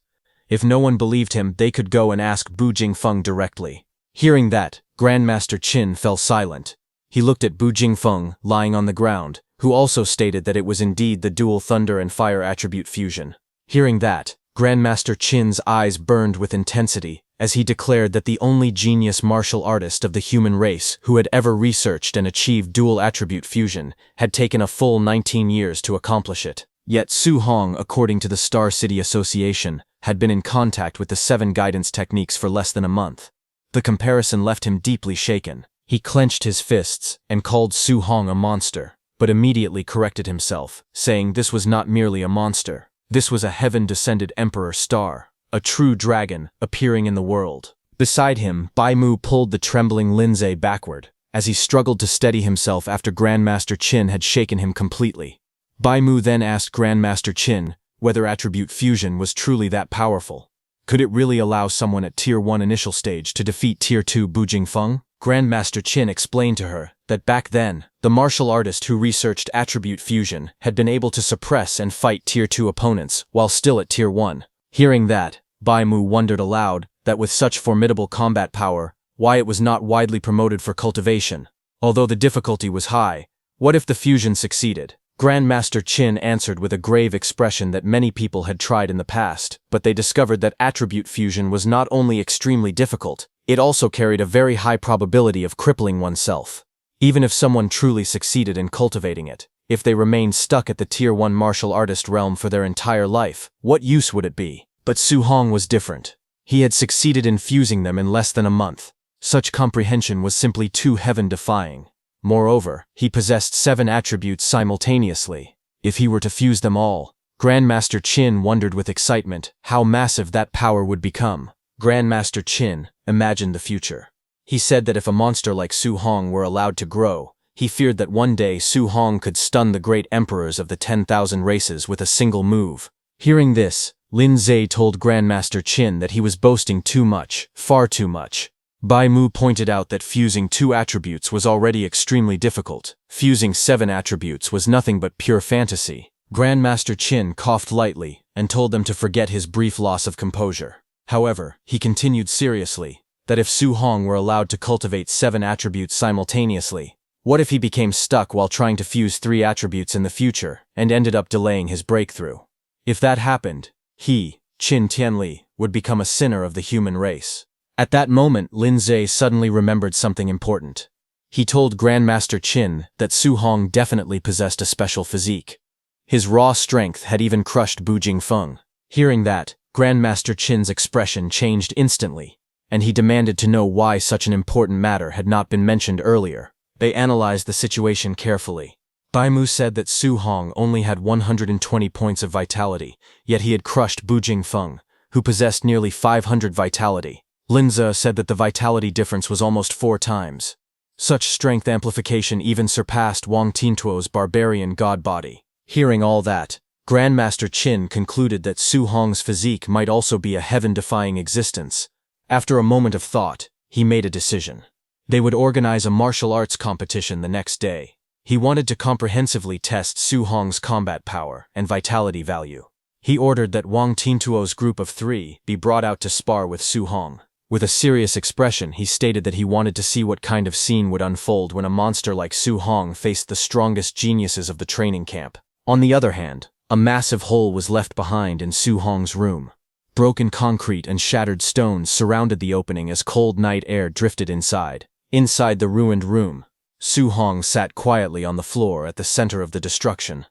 If no one believed him, they could go and ask Bu Jingfeng directly. Hearing that, Grandmaster Qin fell silent. He looked at Bu Jingfeng, lying on the ground, who also stated that it was indeed the dual thunder and fire attribute fusion. Hearing that, Grandmaster Qin's eyes burned with intensity as he declared that the only genius martial artist of the human race who had ever researched and achieved dual attribute fusion had taken a full 19 years to accomplish it. Yet Su Hong, according to the Star City Association, had been in contact with the 7 guidance techniques for less than a month. The comparison left him deeply shaken. He clenched his fists and called Su Hong a monster, but immediately corrected himself, saying this was not merely a monster. This was a heaven-descended Emperor Star, a true dragon appearing in the world. Beside him, Bai Mu pulled the trembling Lin Zhao backward, as he struggled to steady himself after Grandmaster Qin had shaken him completely. Bai Mu then asked Grandmaster Qin whether attribute fusion was truly that powerful. Could it really allow someone at Tier 1 initial stage to defeat Tier 2 Bu Jingfeng? Grandmaster Qin explained to her that back then, the martial artist who researched attribute fusion had been able to suppress and fight Tier 2 opponents while still at Tier 1. Hearing that, Bai Mu wondered aloud that with such formidable combat power, why it was not widely promoted for cultivation. Although the difficulty was high, what if the fusion succeeded? Grandmaster Qin answered with a grave expression that many people had tried in the past, but they discovered that attribute fusion was not only extremely difficult, it also carried a very high probability of crippling oneself. Even if someone truly succeeded in cultivating it, if they remained stuck at the Tier 1 martial artist realm for their entire life, what use would it be? But Su Hong was different. He had succeeded in fusing them in less than a month. Such comprehension was simply too heaven-defying. Moreover, he possessed 7 attributes simultaneously. If he were to fuse them all, Grandmaster Qin wondered with excitement how massive that power would become. Grandmaster Qin imagined the future. He said that if a monster like Su Hong were allowed to grow, he feared that one day Su Hong could stun the great emperors of the 10,000 races with a single move. Hearing this, Lin Zhao told Grandmaster Qin that he was boasting too much, far too much. Bai Mu pointed out that fusing 2 attributes was already extremely difficult. Fusing 7 attributes was nothing but pure fantasy. Grandmaster Qin coughed lightly and told them to forget his brief loss of composure. However, he continued seriously that if Su Hong were allowed to cultivate 7 attributes simultaneously, what if he became stuck while trying to fuse 3 attributes in the future and ended up delaying his breakthrough? If that happened, he, Qin Tianli, would become a sinner of the human race. At that moment, Lin Zhao suddenly remembered something important. He told Grandmaster Qin that Su Hong definitely possessed a special physique. His raw strength had even crushed Bu Jingfeng. Hearing that, Grandmaster Qin's expression changed instantly, and he demanded to know why such an important matter had not been mentioned earlier. They analyzed the situation carefully. Bai Mu said that Su Hong only had 120 points of vitality, yet he had crushed Bu Jingfeng, who possessed nearly 500 vitality. Lin Zhao said that the vitality difference was almost 4 times. Such strength amplification even surpassed Wang Tiantuo's barbarian god body. Hearing all that, Grandmaster Qin concluded that Su Hong's physique might also be a heaven-defying existence. After a moment of thought, he made a decision. They would organize a martial arts competition the next day. He wanted to comprehensively test Su Hong's combat power and vitality value. He ordered that Wang Tintuo's group of 3 be brought out to spar with Su Hong. With a serious expression, he stated that he wanted to see what kind of scene would unfold when a monster like Su Hong faced the strongest geniuses of the training camp. On the other hand, a massive hole was left behind in Su Hong's room. Broken concrete and shattered stones surrounded the opening as cold night air drifted inside. Inside the ruined room, Su Hong sat quietly on the floor at the center of the destruction.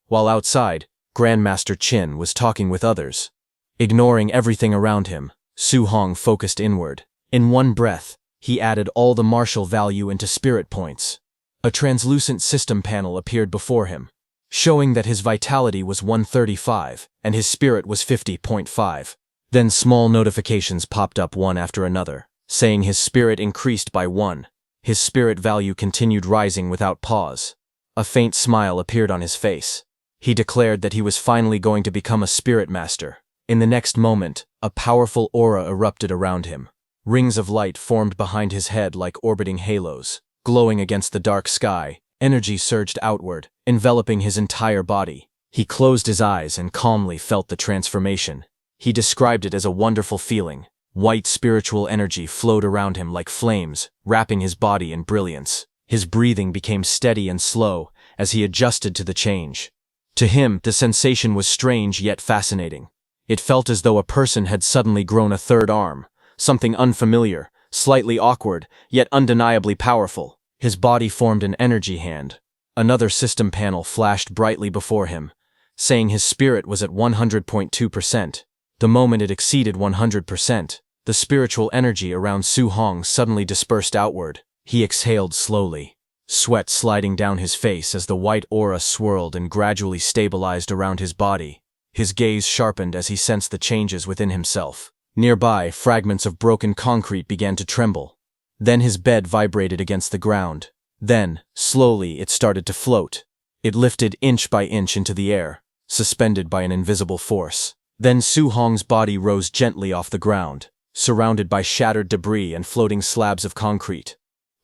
While outside, Grandmaster Qin was talking with others. Ignoring everything around him, Su Hong focused inward. In one breath, he added all the martial value into spirit points. A translucent system panel appeared before him, showing that his vitality was 135 and his spirit was 50.5. Then small notifications popped up one after another, saying his spirit increased by 1. His spirit value continued rising without pause. A faint smile appeared on his face. He declared that he was finally going to become a spirit master. In the next moment, a powerful aura erupted around him. Rings of light formed behind his head like orbiting halos. Glowing against the dark sky, energy surged outward, enveloping his entire body. He closed his eyes and calmly felt the transformation. He described it as a wonderful feeling. White spiritual energy flowed around him like flames, wrapping his body in brilliance. His breathing became steady and slow as he adjusted to the change. To him, the sensation was strange yet fascinating. It felt as though a person had suddenly grown a third arm, something unfamiliar, slightly awkward, yet undeniably powerful. His body formed an energy hand. Another system panel flashed brightly before him, saying his spirit was at 100.2%. The moment it exceeded 100%, the spiritual energy around Su Hong suddenly dispersed outward. He exhaled slowly, sweat sliding down his face as the white aura swirled and gradually stabilized around his body. His gaze sharpened as he sensed the changes within himself. Nearby, fragments of broken concrete began to tremble. Then his bed vibrated against the ground. Then, slowly, it started to float. It lifted inch by inch into the air, suspended by an invisible force. Then Su Hong's body rose gently off the ground, surrounded by shattered debris and floating slabs of concrete.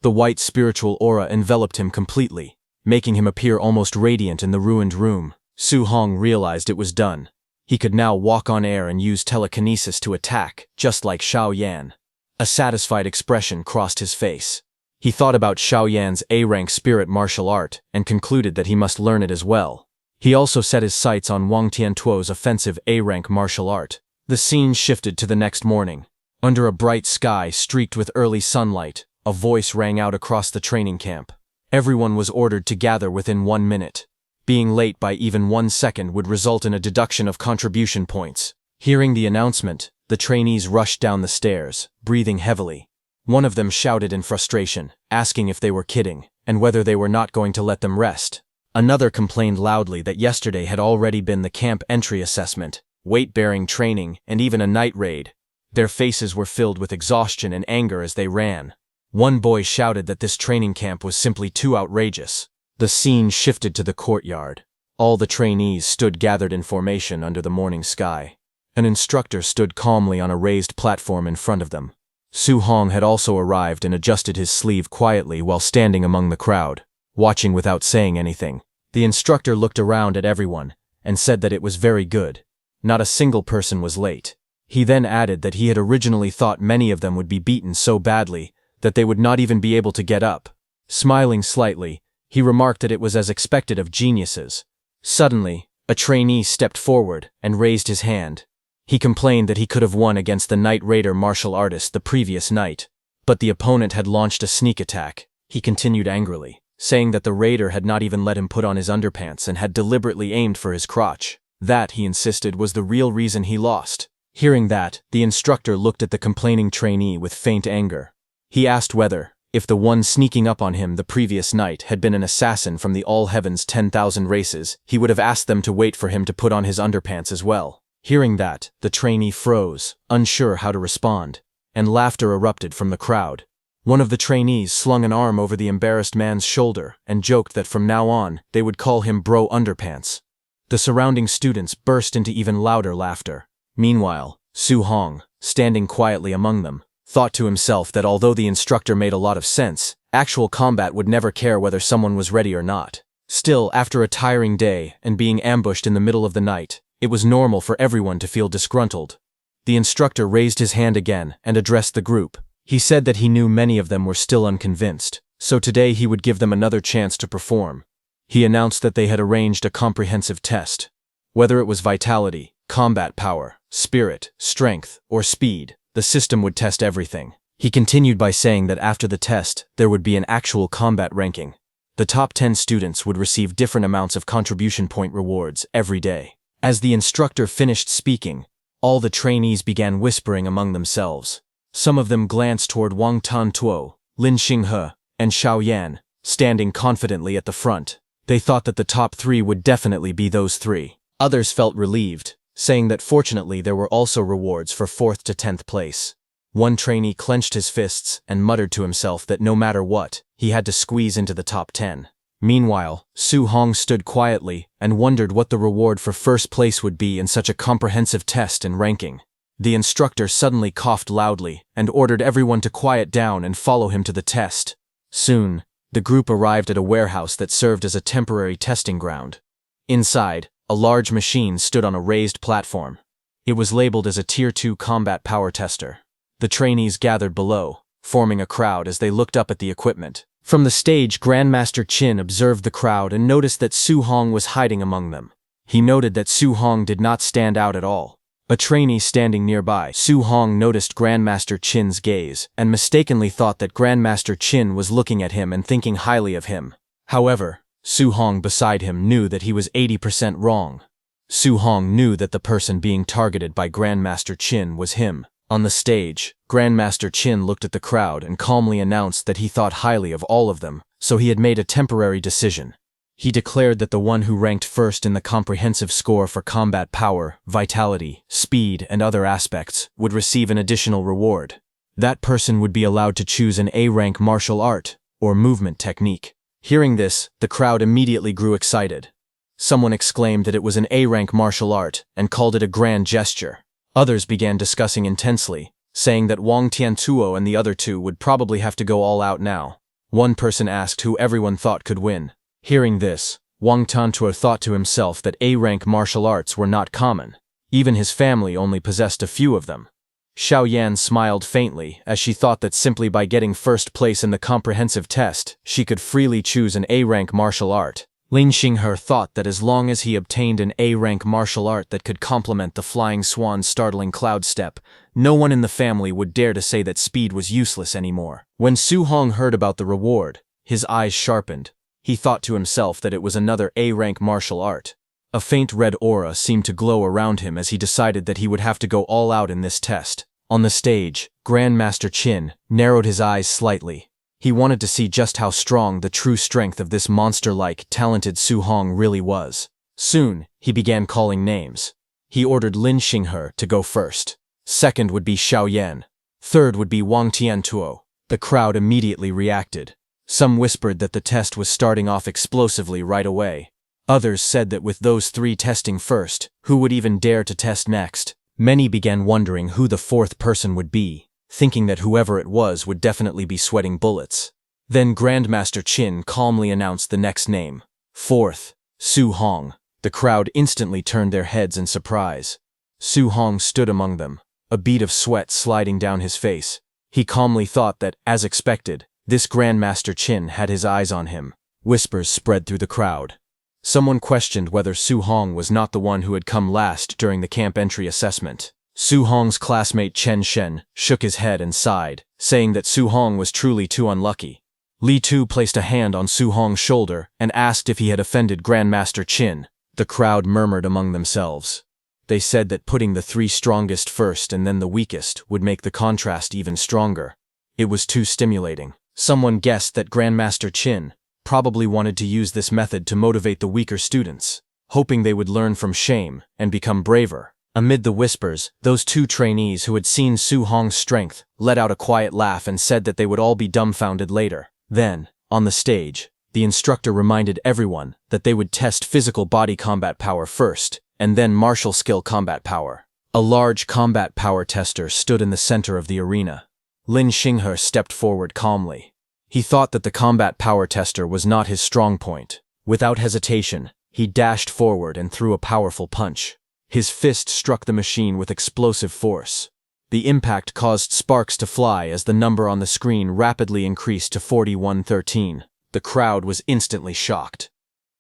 The white spiritual aura enveloped him completely, making him appear almost radiant in the ruined room. Su Hong realized it was done. He could now walk on air and use telekinesis to attack, just like Xiao Yan. A satisfied expression crossed his face. He thought about Xiao Yan's A-rank spirit martial art and concluded that he must learn it as well. He also set his sights on Wang Tiantuo's offensive A-rank martial art. The scene shifted to the next morning. Under a bright sky streaked with early sunlight, a voice rang out across the training camp. Everyone was ordered to gather within 1 minute. Being late by even 1 second would result in a deduction of contribution points. Hearing the announcement, the trainees rushed down the stairs, breathing heavily. One of them shouted in frustration, asking if they were kidding, and whether they were not going to let them rest. Another complained loudly that yesterday had already been the camp entry assessment, weight-bearing training, and even a night raid. Their faces were filled with exhaustion and anger as they ran. One boy shouted that this training camp was simply too outrageous. The scene shifted to the courtyard. All the trainees stood gathered in formation under the morning sky. An instructor stood calmly on a raised platform in front of them. Su Hong had also arrived and adjusted his sleeve quietly while standing among the crowd, watching without saying anything. The instructor looked around at everyone and said that it was very good. Not a single person was late. He then added that he had originally thought many of them would be beaten so badly that they would not even be able to get up. Smiling slightly, he remarked that it was as expected of geniuses. Suddenly, a trainee stepped forward and raised his hand. He complained that he could have won against the Night Raider martial artist the previous night, but the opponent had launched a sneak attack. He continued angrily, saying that the raider had not even let him put on his underpants and had deliberately aimed for his crotch. That, he insisted, was the real reason he lost. Hearing that, the instructor looked at the complaining trainee with faint anger. He asked whether, if the one sneaking up on him the previous night had been an assassin from the All Heaven's 10,000 races, he would have asked them to wait for him to put on his underpants as well. Hearing that, the trainee froze, unsure how to respond, and laughter erupted from the crowd. One of the trainees slung an arm over the embarrassed man's shoulder and joked that from now on, they would call him Bro Underpants. The surrounding students burst into even louder laughter. Meanwhile, Su Hong, standing quietly among them, thought to himself that although the instructor made a lot of sense, actual combat would never care whether someone was ready or not. Still, after a tiring day and being ambushed in the middle of the night, it was normal for everyone to feel disgruntled. The instructor raised his hand again and addressed the group. He said that he knew many of them were still unconvinced, so today he would give them another chance to perform. He announced that they had arranged a comprehensive test. Whether it was vitality, combat power, spirit, strength, or speed, the system would test everything. He continued by saying that after the test, there would be an actual combat ranking. The top 10 students would receive different amounts of contribution point rewards every day. As the instructor finished speaking, all the trainees began whispering among themselves. Some of them glanced toward Wang Tantuo, Lin Xinghe, and Xiao Yan, standing confidently at the front. They thought that the top 3 would definitely be those 3. Others felt relieved, saying that fortunately there were also rewards for 4th to 10th place. One trainee clenched his fists and muttered to himself that no matter what, he had to squeeze into the top 10. Meanwhile, Su Hong stood quietly and wondered what the reward for first place would be in such a comprehensive test and ranking. The instructor suddenly coughed loudly and ordered everyone to quiet down and follow him to the test. Soon, the group arrived at a warehouse that served as a temporary testing ground. Inside, a large machine stood on a raised platform. It was labeled as a Tier 2 combat power tester. The trainees gathered below, forming a crowd as they looked up at the equipment. From the stage, Grandmaster Qin observed the crowd and noticed that Su Hong was hiding among them. He noted that Su Hong did not stand out at all. A trainee standing nearby, Su Hong noticed Grandmaster Qin's gaze and mistakenly thought that Grandmaster Qin was looking at him and thinking highly of him. However, Su Hong beside him knew that he was 80% wrong. Su Hong knew that the person being targeted by Grandmaster Qin was him. On the stage, Grandmaster Qin looked at the crowd and calmly announced that he thought highly of all of them, so he had made a temporary decision. He declared that the one who ranked first in the comprehensive score for combat power, vitality, speed, and other aspects would receive an additional reward. That person would be allowed to choose an A-rank martial art or movement technique. Hearing this, the crowd immediately grew excited. Someone exclaimed that it was an A-rank martial art and called it a grand gesture. Others began discussing intensely, saying that Wang Tiantuo and the other 2 would probably have to go all out now. One person asked who everyone thought could win. Hearing this, Wang Tiantuo thought to himself that A-rank martial arts were not common. Even his family only possessed a few of them. Xiao Yan smiled faintly as she thought that simply by getting first place in the comprehensive test, she could freely choose an A-rank martial art. Lin Xinghe thought that as long as he obtained an A-rank martial art that could complement the Flying Swan's startling cloud step, no one in the family would dare to say that speed was useless anymore. When Su Hong heard about the reward, his eyes sharpened. He thought to himself that it was another A-rank martial art. A faint red aura seemed to glow around him as he decided that he would have to go all out in this test. On the stage, Grandmaster Qin narrowed his eyes slightly. He wanted to see just how strong the true strength of this monster-like, talented Su Hong really was. Soon, he began calling names. He ordered Lin Xinghe to go first. Second would be Xiao Yan. Third would be Wang Tiantuo. The crowd immediately reacted. Some whispered that the test was starting off explosively right away. Others said that with those 3 testing first, who would even dare to test next? Many began wondering who the 4th person would be, thinking that whoever it was would definitely be sweating bullets. Then Grandmaster Qin calmly announced the next name. 4th, Su Hong. The crowd instantly turned their heads in surprise. Su Hong stood among them, a bead of sweat sliding down his face. He calmly thought that, as expected, this Grandmaster Qin had his eyes on him. Whispers spread through the crowd. Someone questioned whether Su Hong was not the one who had come last during the camp entry assessment. Su Hong's classmate Chen Shen shook his head and sighed, saying that Su Hong was truly too unlucky. Li Tu placed a hand on Su Hong's shoulder and asked if he had offended Grandmaster Qin. The crowd murmured among themselves. They said that putting the 3 strongest first and then the weakest would make the contrast even stronger. It was too stimulating. Someone guessed that Grandmaster Qin probably wanted to use this method to motivate the weaker students, hoping they would learn from shame and become braver. Amid the whispers, those 2 trainees who had seen Su Hong's strength let out a quiet laugh and said that they would all be dumbfounded later. Then, on the stage, the instructor reminded everyone that they would test physical body combat power first, and then martial skill combat power. A large combat power tester stood in the center of the arena. Lin Xinghe stepped forward calmly. He thought that the combat power tester was not his strong point. Without hesitation, he dashed forward and threw a powerful punch. His fist struck the machine with explosive force. The impact caused sparks to fly as the number on the screen rapidly increased to 4113. The crowd was instantly shocked.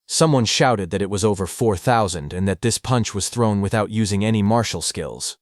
Someone shouted that it was over 4,000 and that this punch was thrown without using any martial skills.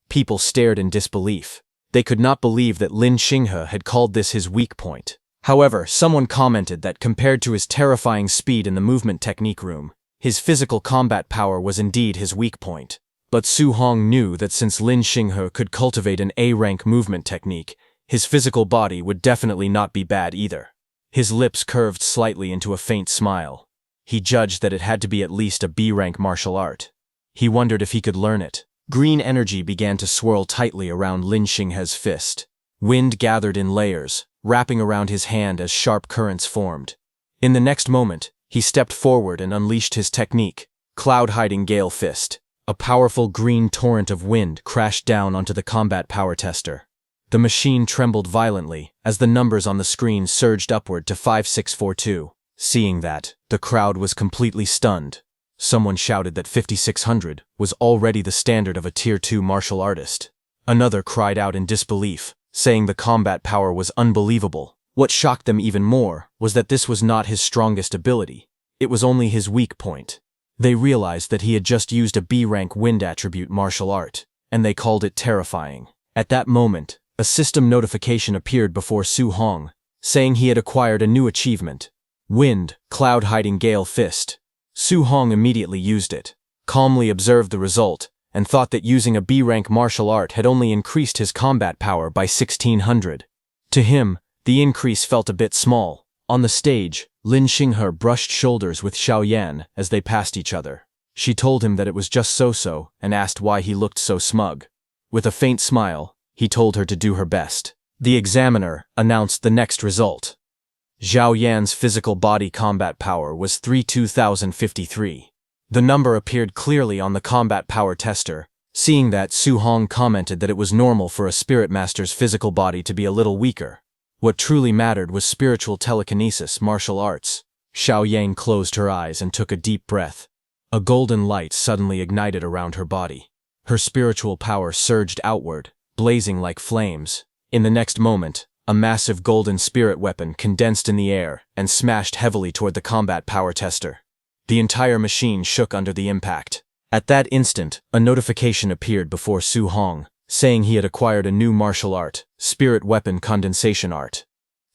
People stared in disbelief. They could not believe that Lin Xinghe had called this his weak point. However, someone commented that compared to his terrifying speed in the movement technique room, his physical combat power was indeed his weak point. But Su Hong knew that since Lin Xinghe could cultivate an A-rank movement technique, his physical body would definitely not be bad either. His lips curved slightly into a faint smile. He judged that it had to be at least a B-rank martial art. He wondered if he could learn it. Green energy began to swirl tightly around Lin Xinghe's fist. Wind gathered in layers, wrapping around his hand as sharp currents formed. In the next moment, he stepped forward and unleashed his technique, Cloud-Hiding Gale Fist. A powerful green torrent of wind crashed down onto the combat power tester. The machine trembled violently as the numbers on the screen surged upward to 5642. Seeing that, the crowd was completely stunned. Someone shouted that 5600 was already the standard of a Tier 2 martial artist. Another cried out in disbelief, saying the combat power was unbelievable. What shocked them even more was that this was not his strongest ability. It was only his weak point. They realized that he had just used a B-rank wind attribute martial art, and they called it terrifying. At that moment, a system notification appeared before Su Hong, saying he had acquired a new achievement. Wind, Cloud-Hiding Gale Fist. Su Hong immediately used it, calmly observed the result, and thought that using a B-rank martial art had only increased his combat power by 1600. To him, the increase felt a bit small. On the stage, Lin Xinghe brushed shoulders with Xiao Yan as they passed each other. She told him that it was just so-so and asked why he looked so smug. With a faint smile, he told her to do her best. The examiner announced the next result. Xiao Yan's physical body combat power was 32,053. The number appeared clearly on the combat power tester. Seeing that, Su Hong commented that it was normal for a spirit master's physical body to be a little weaker. What truly mattered was spiritual telekinesis, martial arts. Xiao Yan closed her eyes and took a deep breath. A golden light suddenly ignited around her body. Her spiritual power surged outward, blazing like flames. In the next moment, a massive golden spirit weapon condensed in the air and smashed heavily toward the combat power tester. The entire machine shook under the impact. At that instant, a notification appeared before Su Hong, saying he had acquired a new martial art, Spirit Weapon Condensation Art.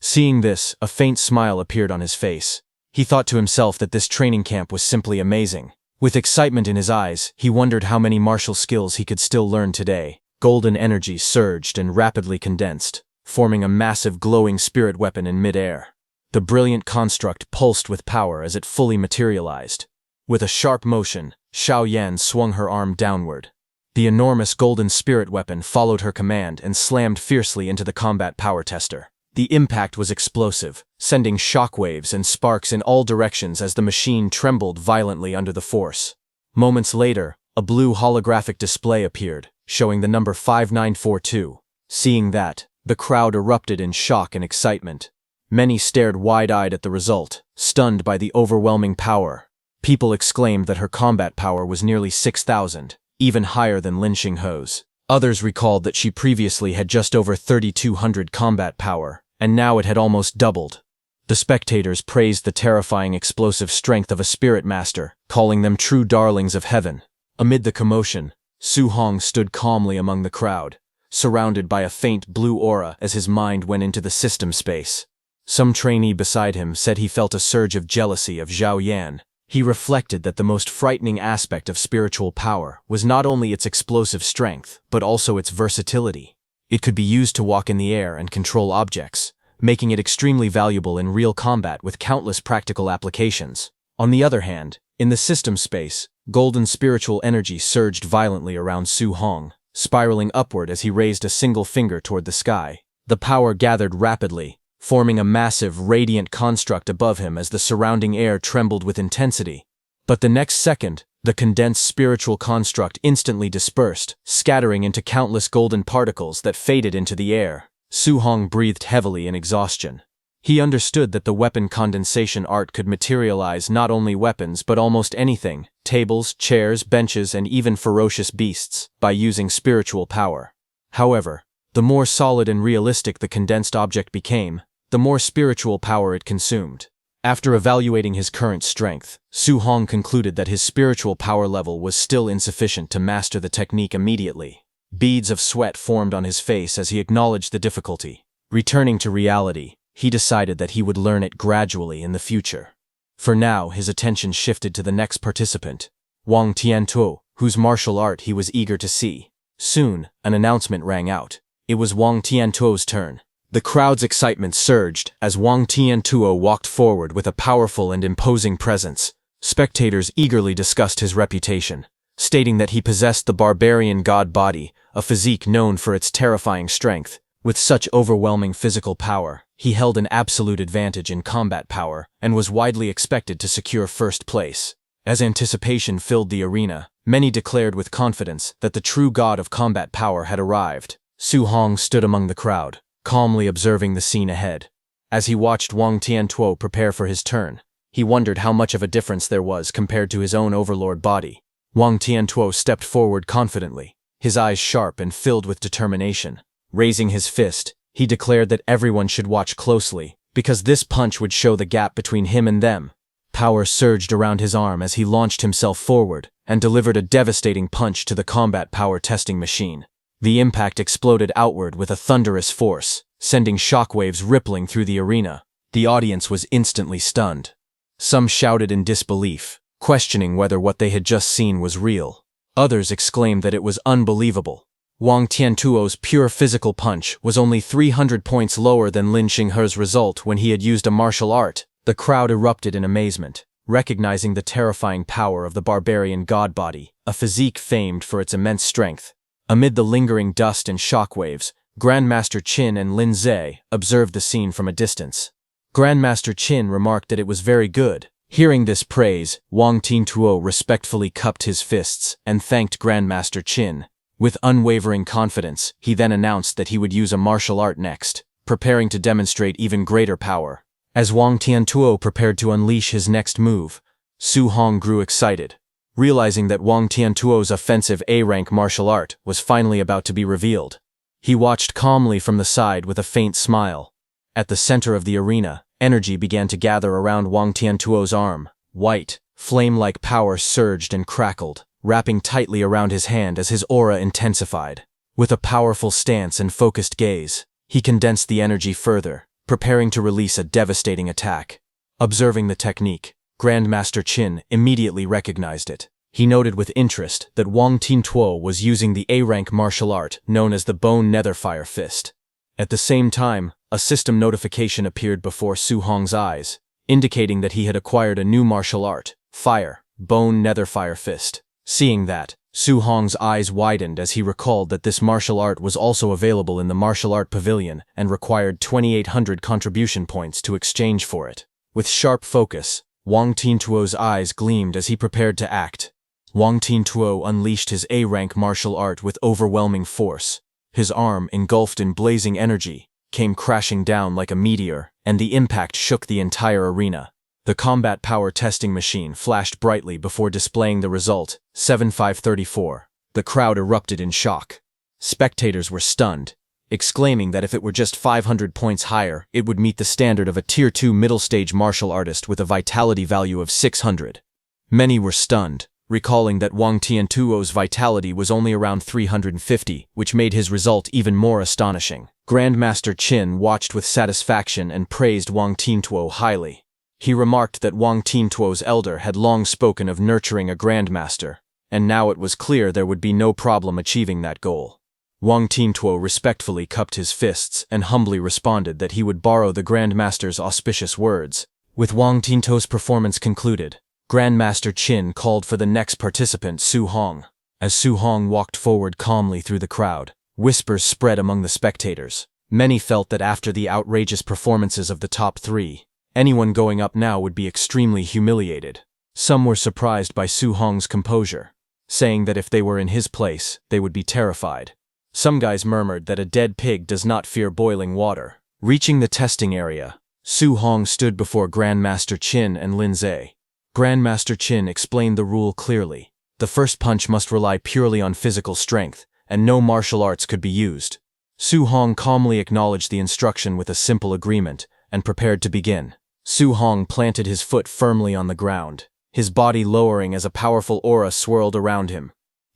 Seeing this, a faint smile appeared on his face. He thought to himself that this training camp was simply amazing. With excitement in his eyes, he wondered how many martial skills he could still learn today. Golden energy surged and rapidly condensed, forming a massive glowing spirit weapon in mid-air. The brilliant construct pulsed with power as it fully materialized. With a sharp motion, Xiao Yan swung her arm downward. The enormous golden spirit weapon followed her command and slammed fiercely into the combat power tester. The impact was explosive, sending shockwaves and sparks in all directions as the machine trembled violently under the force. Moments later, a blue holographic display appeared, showing the number 5942. Seeing that, the crowd erupted in shock and excitement. Many stared wide-eyed at the result, stunned by the overwhelming power. People exclaimed that her combat power was nearly 6,000. Even higher than Lin Xinghe's. Others recalled that she previously had just over 3,200 combat power, and now it had almost doubled. The spectators praised the terrifying explosive strength of a spirit master, calling them true darlings of heaven. Amid the commotion, Su Hong stood calmly among the crowd, surrounded by a faint blue aura as his mind went into the system space. Some trainee beside him said he felt a surge of jealousy of Xiao Yan. He reflected that the most frightening aspect of spiritual power was not only its explosive strength, but also its versatility. It could be used to walk in the air and control objects, making it extremely valuable in real combat with countless practical applications. On the other hand, in the system space, golden spiritual energy surged violently around Su Hong, spiraling upward as he raised a single finger toward the sky. The power gathered rapidly, forming a massive, radiant construct above him as the surrounding air trembled with intensity. But the next second, the condensed spiritual construct instantly dispersed, scattering into countless golden particles that faded into the air. Su Hong breathed heavily in exhaustion. He understood that the weapon condensation art could materialize not only weapons but almost anything, tables, chairs, benches, and even ferocious beasts, by using spiritual power. However, the more solid and realistic the condensed object became, the more spiritual power it consumed. After evaluating his current strength, Su Hong concluded that his spiritual power level was still insufficient to master the technique immediately. Beads of sweat formed on his face as he acknowledged the difficulty. Returning to reality, he decided that he would learn it gradually in the future. For now, his attention shifted to the next participant, Wang Tiantuo, whose martial art he was eager to see. Soon, an announcement rang out. It was Wang Tiantuo's turn. The crowd's excitement surged as Wang Tiantuo walked forward with a powerful and imposing presence. Spectators eagerly discussed his reputation, stating that he possessed the barbarian god body, a physique known for its terrifying strength. With such overwhelming physical power, he held an absolute advantage in combat power and was widely expected to secure first place. As anticipation filled the arena, many declared with confidence that the true god of combat power had arrived. Su Hong stood among the crowd, calmly observing the scene ahead. As he watched Wang Tiantuo prepare for his turn, he wondered how much of a difference there was compared to his own overlord body. Wang Tiantuo stepped forward confidently, his eyes sharp and filled with determination. Raising his fist, he declared that everyone should watch closely, because this punch would show the gap between him and them. Power surged around his arm as he launched himself forward and delivered a devastating punch to the combat power testing machine. The impact exploded outward with a thunderous force, sending shockwaves rippling through the arena. The audience was instantly stunned. Some shouted in disbelief, questioning whether what they had just seen was real. Others exclaimed that it was unbelievable. Wang Tiantuo's pure physical punch was only 300 points lower than Lin Xinghe's result when he had used a martial art. The crowd erupted in amazement, recognizing the terrifying power of the barbarian god body, a physique famed for its immense strength. Amid the lingering dust and shockwaves, Grandmaster Qin and Lin Ze observed the scene from a distance. Grandmaster Qin remarked that it was very good. Hearing this praise, Wang Tiantuo respectfully cupped his fists and thanked Grandmaster Qin. With unwavering confidence, he then announced that he would use a martial art next, preparing to demonstrate even greater power. As Wang Tiantuo prepared to unleash his next move, Su Hong grew excited, realizing that Wang Tiantuo's offensive A-rank martial art was finally about to be revealed. He watched calmly from the side with a faint smile. At the center of the arena, energy began to gather around Wang Tiantuo's arm. White, flame-like power surged and crackled, wrapping tightly around his hand as his aura intensified. With a powerful stance and focused gaze, he condensed the energy further, preparing to release a devastating attack. Observing the technique, Grandmaster Qin immediately recognized it. He noted with interest that Wang Tiantuo was using the A-rank martial art known as the Bone Netherfire Fist. At the same time, a system notification appeared before Su Hong's eyes, indicating that he had acquired a new martial art, Fire, Bone Netherfire Fist. Seeing that, Su Hong's eyes widened as he recalled that this martial art was also available in the martial art pavilion and required 2,800 contribution points to exchange for it. With sharp focus, Wang Tiantuo's eyes gleamed as he prepared to act. Wang Tiantuo unleashed his A-rank martial art with overwhelming force. His arm, engulfed in blazing energy, came crashing down like a meteor, and the impact shook the entire arena. The combat power testing machine flashed brightly before displaying the result, 7534. The crowd erupted in shock. Spectators were stunned, exclaiming that if it were just 500 points higher, it would meet the standard of a Tier 2 middle-stage martial artist with a vitality value of 600. Many were stunned, recalling that Wang Tiantuo's vitality was only around 350, which made his result even more astonishing. Grandmaster Qin watched with satisfaction and praised Wang Tiantuo highly. He remarked that Wang Tiantuo's elder had long spoken of nurturing a grandmaster, and now it was clear there would be no problem achieving that goal. Wang Tiantuo respectfully cupped his fists and humbly responded that he would borrow the grandmaster's auspicious words. With Wang Tiantuo's performance concluded, Grandmaster Qin called for the next participant, Su Hong. As Su Hong walked forward calmly through the crowd, whispers spread among the spectators. Many felt that after the outrageous performances of the top three, anyone going up now would be extremely humiliated. Some were surprised by Su Hong's composure, saying that if they were in his place, they would be terrified. Some guys murmured that a dead pig does not fear boiling water. Reaching the testing area, Su Hong stood before Grandmaster Qin and Lin Zhe. Grandmaster Qin explained the rule clearly. The first punch must rely purely on physical strength, and no martial arts could be used. Su Hong calmly acknowledged the instruction with a simple agreement, and prepared to begin. Su Hong planted his foot firmly on the ground, his body lowering as a powerful aura swirled around him.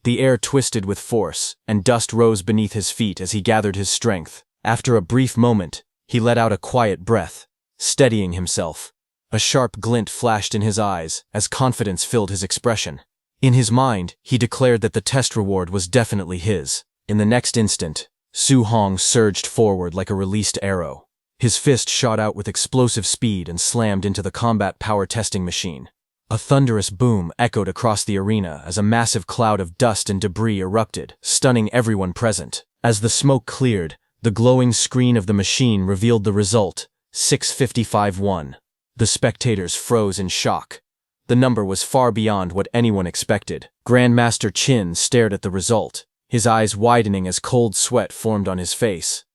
The air twisted with force, and dust rose beneath his feet as he gathered his strength. After a brief moment, he let out a quiet breath, steadying himself. A sharp glint flashed in his eyes as confidence filled his expression. In his mind, he declared that the test reward was definitely his. In the next instant, Su Hong surged forward like a released arrow. His fist shot out with explosive speed and slammed into the combat power testing machine. A thunderous boom echoed across the arena as a massive cloud of dust and debris erupted, stunning everyone present. As the smoke cleared, the glowing screen of the machine revealed the result, 655-1. The spectators froze in shock. The number was far beyond what anyone expected. Grandmaster Qin stared at the result, his eyes widening as cold sweat formed on his face.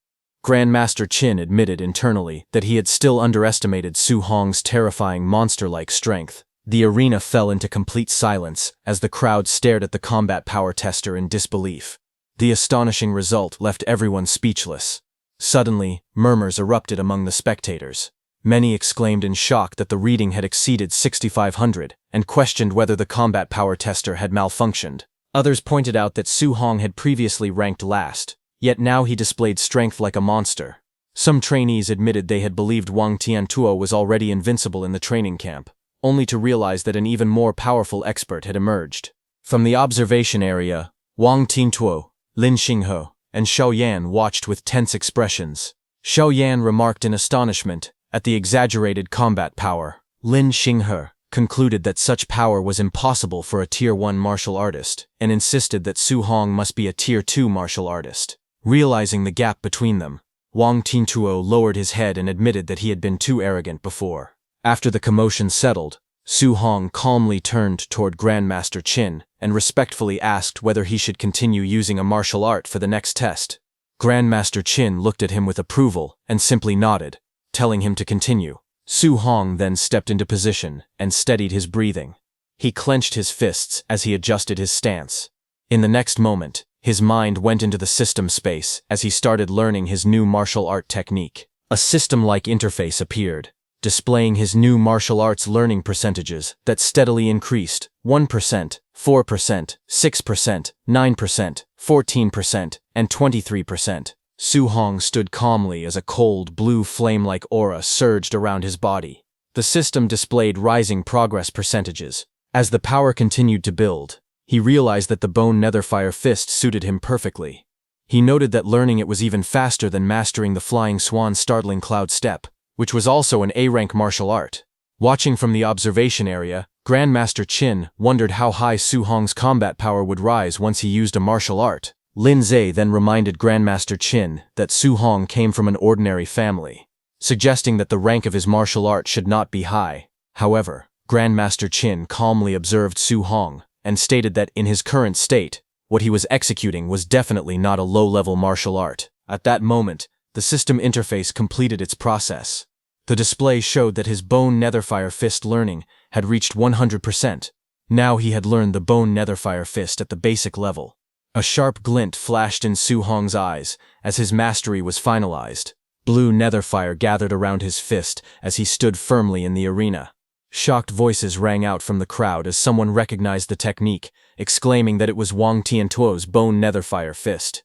Grandmaster Qin admitted internally that he had still underestimated Su Hong's terrifying monster-like strength. The arena fell into complete silence as the crowd stared at the combat power tester in disbelief. The astonishing result left everyone speechless. Suddenly, murmurs erupted among the spectators. Many exclaimed in shock that the reading had exceeded 6,500 and questioned whether the combat power tester had malfunctioned. Others pointed out that Su Hong had previously ranked last, yet now he displayed strength like a monster. Some trainees admitted they had believed Wang Tiantuo was already invincible in the training camp, only to realize that an even more powerful expert had emerged. From the observation area, Wang Tiantuo, Lin Xinghe, and Xiao Yan watched with tense expressions. Xiao Yan remarked in astonishment at the exaggerated combat power. Lin Xinghe concluded that such power was impossible for a Tier 1 martial artist, and insisted that Su Hong must be a Tier 2 martial artist. Realizing the gap between them, Wang Tiantuo lowered his head and admitted that he had been too arrogant before. After the commotion settled, Su Hong calmly turned toward Grandmaster Qin and respectfully asked whether he should continue using a martial art for the next test. Grandmaster Qin looked at him with approval and simply nodded, telling him to continue. Su Hong then stepped into position and steadied his breathing. He clenched his fists as he adjusted his stance. In the next moment, his mind went into the system space as he started learning his new martial art technique. A system-like interface appeared, displaying his new martial arts learning percentages that steadily increased: 1%, 4%, 6%, 9%, 14%, and 23%. Su Hong stood calmly as a cold, blue flame-like aura surged around his body. The system displayed rising progress percentages. As the power continued to build, he realized that the bone netherfire fist suited him perfectly. He noted that learning it was even faster than mastering the flying swan startling cloud step, which was also an A-rank martial art. Watching from the observation area, Grandmaster Qin wondered how high Su Hong's combat power would rise once he used a martial art. Lin Zhe then reminded Grandmaster Qin that Su Hong came from an ordinary family, suggesting that the rank of his martial art should not be high. However, Grandmaster Qin calmly observed Su Hong and stated that in his current state, what he was executing was definitely not a low-level martial art. At that moment, the system interface completed its process. The display showed that his bone netherfire fist learning had reached 100%. Now he had learned the bone netherfire fist at the basic level. A sharp glint flashed in Su Hong's eyes as his mastery was finalized. Blue netherfire gathered around his fist as he stood firmly in the arena. Shocked voices rang out from the crowd as someone recognized the technique, exclaiming that it was Wang Tiantuo's bone netherfire fist.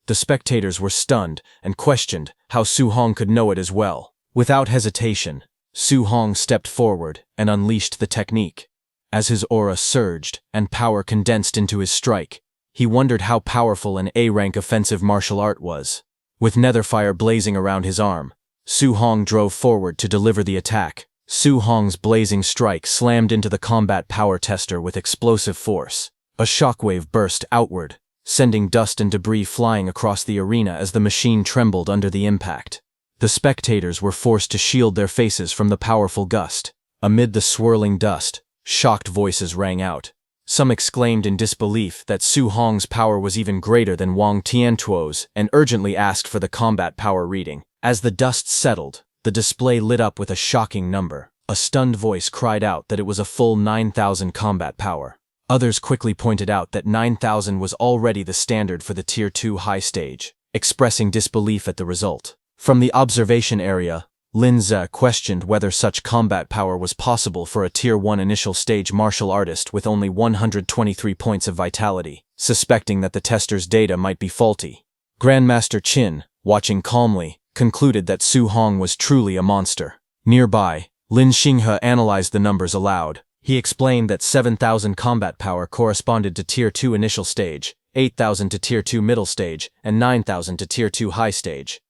The spectators were stunned and questioned how Su Hong could know it as well. Without hesitation, Su Hong stepped forward and unleashed the technique. As his aura surged and power condensed into his strike, he wondered how powerful an A-rank offensive martial art was. With netherfire blazing around his arm, Su Hong drove forward to deliver the attack. Su Hong's blazing strike slammed into the combat power tester with explosive force. A shockwave burst outward, sending dust and debris flying across the arena as the machine trembled under the impact. The spectators were forced to shield their faces from the powerful gust. Amid the swirling dust, shocked voices rang out. Some exclaimed in disbelief that Su Hong's power was even greater than Wang Tiantuo's and urgently asked for the combat power reading. As the dust settled, the display lit up with a shocking number. A stunned voice cried out that it was a full 9,000 combat power. Others quickly pointed out that 9,000 was already the standard for the Tier 2 high stage, expressing disbelief at the result. From the observation area, Lin Ze questioned whether such combat power was possible for a Tier 1 initial stage martial artist with only 123 points of vitality, suspecting that the tester's data might be faulty. Grandmaster Qin, watching calmly, concluded that Su Hong was truly a monster. Nearby, Lin Xinghe analyzed the numbers aloud. He explained that 7,000 combat power corresponded to Tier 2 initial stage, 8,000 to Tier 2 middle stage, and 9,000 to Tier 2 high stage.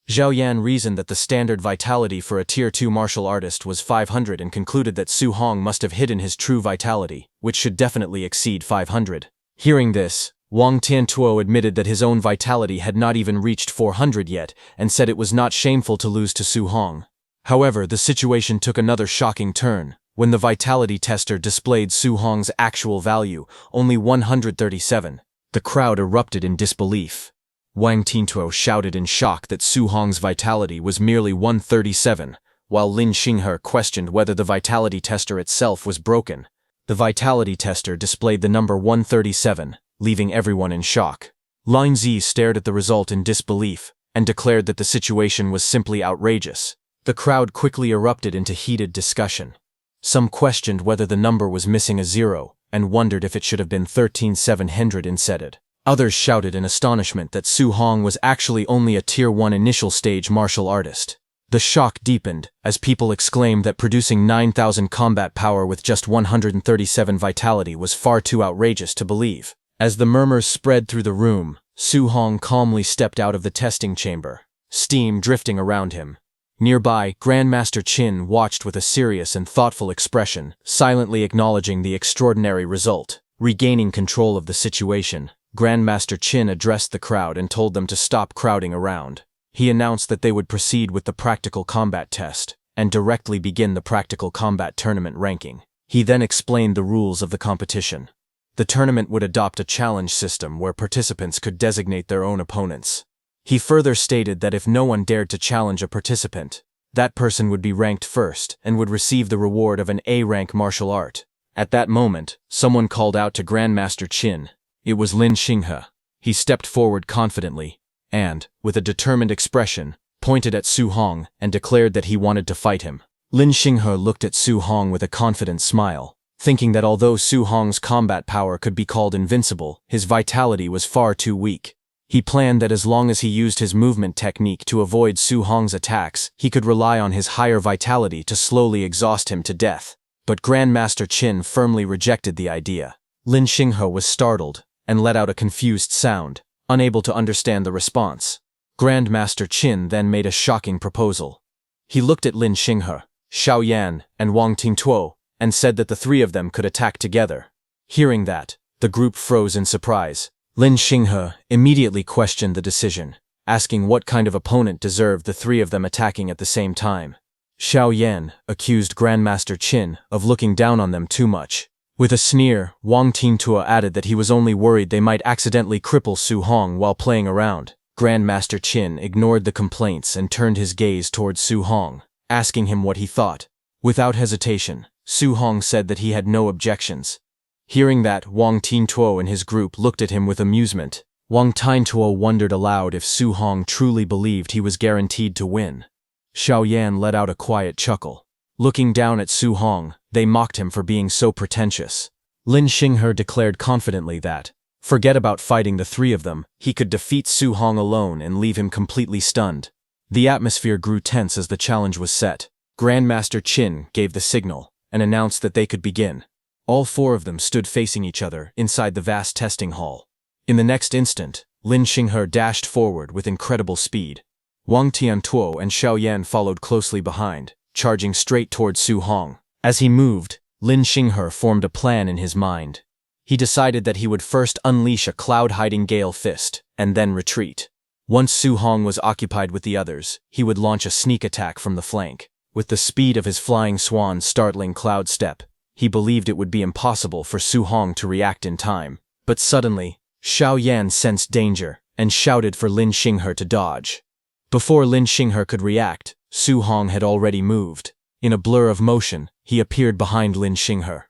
Zhao Yan reasoned that the standard vitality for a Tier 2 martial artist was 500 and concluded that Su Hong must have hidden his true vitality, which should definitely exceed 500. Hearing this, Wang Tiantuo admitted that his own vitality had not even reached 400 yet and said it was not shameful to lose to Su Hong. However, the situation took another shocking turn. When the vitality tester displayed Su Hong's actual value, only 137, the crowd erupted in disbelief. Wang Tiantuo shouted in shock that Su Hong's vitality was merely 137, while Lin Xinghe questioned whether the vitality tester itself was broken. The vitality tester displayed the number 137, leaving everyone in shock. Lin Zi stared at the result in disbelief and declared that the situation was simply outrageous. The crowd quickly erupted into heated discussion. Some questioned whether the number was missing a zero and wondered if it should have been 13,700 instead. Others shouted in astonishment that Su Hong was actually only a Tier 1 initial stage martial artist. The shock deepened as people exclaimed that producing 9,000 combat power with just 137 vitality was far too outrageous to believe. As the murmurs spread through the room, Su Hong calmly stepped out of the testing chamber, steam drifting around him. Nearby, Grandmaster Qin watched with a serious and thoughtful expression, silently acknowledging the extraordinary result. Regaining control of the situation, Grandmaster Qin addressed the crowd and told them to stop crowding around. He announced that they would proceed with the practical combat test and directly begin the practical combat tournament ranking. He then explained the rules of the competition. The tournament would adopt a challenge system where participants could designate their own opponents. He further stated that if no one dared to challenge a participant, that person would be ranked first and would receive the reward of an A-rank martial art. At that moment, someone called out to Grandmaster Qin. It was Lin Xinghe. He stepped forward confidently and, with a determined expression, pointed at Su Hong and declared that he wanted to fight him. Lin Xinghe looked at Su Hong with a confident smile, thinking that although Su Hong's combat power could be called invincible, his vitality was far too weak. He planned that as long as he used his movement technique to avoid Su Hong's attacks, he could rely on his higher vitality to slowly exhaust him to death. But Grandmaster Qin firmly rejected the idea. Lin Xinghe was startled and let out a confused sound, unable to understand the response. Grandmaster Qin then made a shocking proposal. He looked at Lin Xinghe, Zhao Yan, and Wang Tiantuo, and said that the three of them could attack together. Hearing that, the group froze in surprise. Lin Xinghe immediately questioned the decision, asking what kind of opponent deserved the three of them attacking at the same time. Zhao Yan accused Grandmaster Qin of looking down on them too much. With a sneer, Wang Tiantuo added that he was only worried they might accidentally cripple Su Hong while playing around. Grandmaster Qin ignored the complaints and turned his gaze towards Su Hong, asking him what he thought. Without hesitation, Su Hong said that he had no objections. Hearing that, Wang Tiantuo and his group looked at him with amusement. Wang Tiantuo wondered aloud if Su Hong truly believed he was guaranteed to win. Zhao Yan let out a quiet chuckle. Looking down at Su Hong, they mocked him for being so pretentious. Lin Xinghe declared confidently that, forget about fighting the three of them, he could defeat Su Hong alone and leave him completely stunned. The atmosphere grew tense as the challenge was set. Grandmaster Qin gave the signal and announced that they could begin. All four of them stood facing each other inside the vast testing hall. In the next instant, Lin Xinghe dashed forward with incredible speed. Wang Tiantuo and Zhao Yan followed closely behind, charging straight towards Su Hong. As he moved, Lin Xinghe formed a plan in his mind. He decided that he would first unleash a cloud-hiding gale fist, and then retreat. Once Su Hong was occupied with the others, he would launch a sneak attack from the flank. With the speed of his flying swan startling Cloud Step, he believed it would be impossible for Su Hong to react in time. But suddenly, Xiao Yan sensed danger and shouted for Lin Xinghe to dodge. Before Lin Xinghe could react, Su Hong had already moved. In a blur of motion, he appeared behind Lin Xinghe.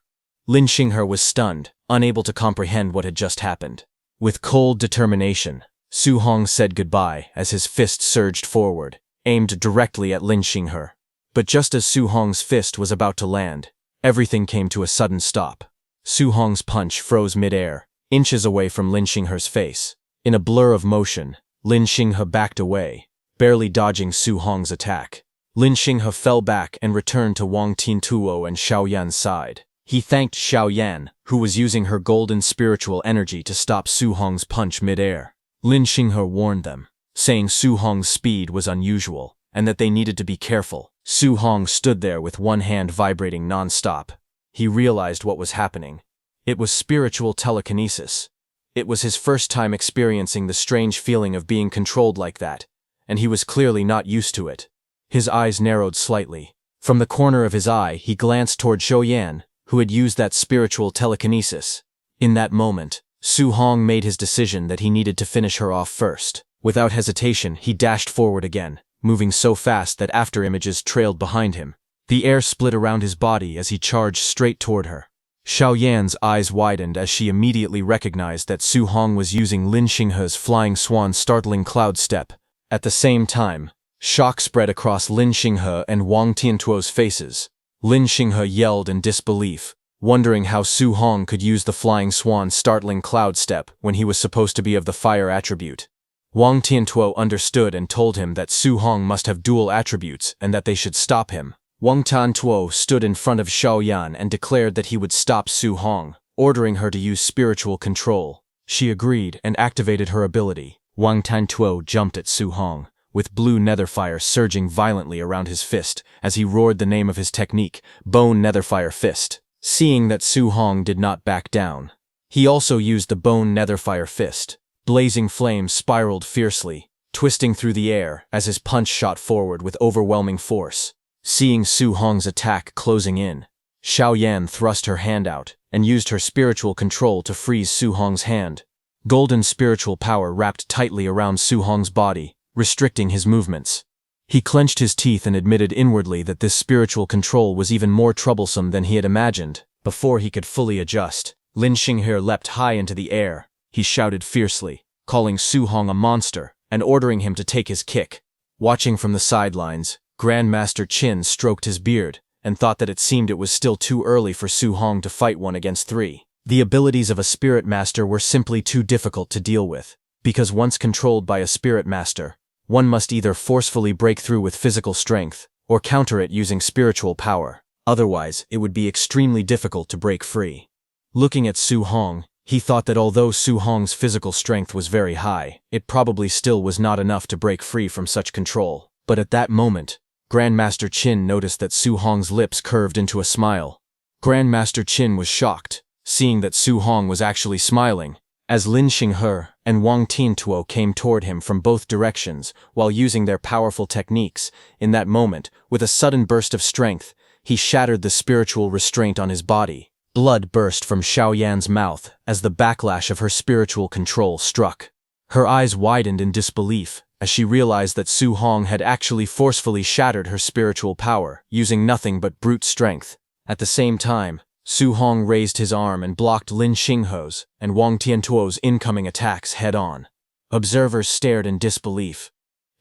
Lin Xinghe was stunned, unable to comprehend what had just happened. With cold determination, Su Hong said goodbye as his fist surged forward, aimed directly at Lin Xinghe. But just as Su Hong's fist was about to land, everything came to a sudden stop. Su Hong's punch froze mid-air, inches away from Lin Xinghe's face. In a blur of motion, Lin Xinghe backed away, barely dodging Su Hong's attack. Lin Xinghe fell back and returned to Wang Tiantuo and Xiao Yan's side. He thanked Xiao Yan, who was using her golden spiritual energy to stop Su Hong's punch mid-air. Lin Xinghe warned them, saying Su Hong's speed was unusual and that they needed to be careful. Su Hong stood there with one hand vibrating non-stop. He realized what was happening. It was spiritual telekinesis. It was his first time experiencing the strange feeling of being controlled like that, and he was clearly not used to it. His eyes narrowed slightly. From the corner of his eye, he glanced toward Xiao Yan, who had used that spiritual telekinesis. In that moment, Su Hong made his decision that he needed to finish her off first. Without hesitation, he dashed forward again, moving so fast that afterimages trailed behind him. The air split around his body as he charged straight toward her. Xiao Yan's eyes widened as she immediately recognized that Su Hong was using Lin Xinghe's flying swan startling cloud step. At the same time, shock spread across Lin Xinghe and Wang Tiantuo's faces. Lin Xinghe yelled in disbelief, wondering how Su Hong could use the flying swan startling cloud step when he was supposed to be of the fire attribute. Wang Tiantuo understood and told him that Su Hong must have dual attributes and that they should stop him. Wang Tiantuo stood in front of Xiao Yan and declared that he would stop Su Hong, ordering her to use spiritual control. She agreed and activated her ability. Wang Tiantuo jumped at Su Hong, with blue netherfire surging violently around his fist as he roared the name of his technique, Bone Netherfire Fist. Seeing that Su Hong did not back down, he also used the Bone Netherfire Fist. Blazing flames spiraled fiercely, twisting through the air as his punch shot forward with overwhelming force. Seeing Su Hong's attack closing in, Xiao Yan thrust her hand out and used her spiritual control to freeze Su Hong's hand. Golden spiritual power wrapped tightly around Su Hong's body, restricting his movements. He clenched his teeth and admitted inwardly that this spiritual control was even more troublesome than he had imagined. Before he could fully adjust, Lin Xinghe leapt high into the air. He shouted fiercely, calling Su Hong a monster and ordering him to take his kick. Watching from the sidelines, Grandmaster Qin stroked his beard and thought that it seemed it was still too early for Su Hong to fight 1 against 3. The abilities of a spirit master were simply too difficult to deal with, because once controlled by a spirit master, one must either forcefully break through with physical strength or counter it using spiritual power. Otherwise, it would be extremely difficult to break free. Looking at Su Hong, he thought that although Su Hong's physical strength was very high, it probably still was not enough to break free from such control. But at that moment, Grandmaster Qin noticed that Su Hong's lips curved into a smile. Grandmaster Qin was shocked, seeing that Su Hong was actually smiling, as Lin Xinghe and Wang Tiantuo came toward him from both directions while using their powerful techniques. In that moment, with a sudden burst of strength, he shattered the spiritual restraint on his body. Blood burst from Xiao Yan's mouth as the backlash of her spiritual control struck. Her eyes widened in disbelief as she realized that Su Hong had actually forcefully shattered her spiritual power, using nothing but brute strength. At the same time, Su Hong raised his arm and blocked Lin Xinghe's and Wang Tiantuo's incoming attacks head-on. Observers stared in disbelief.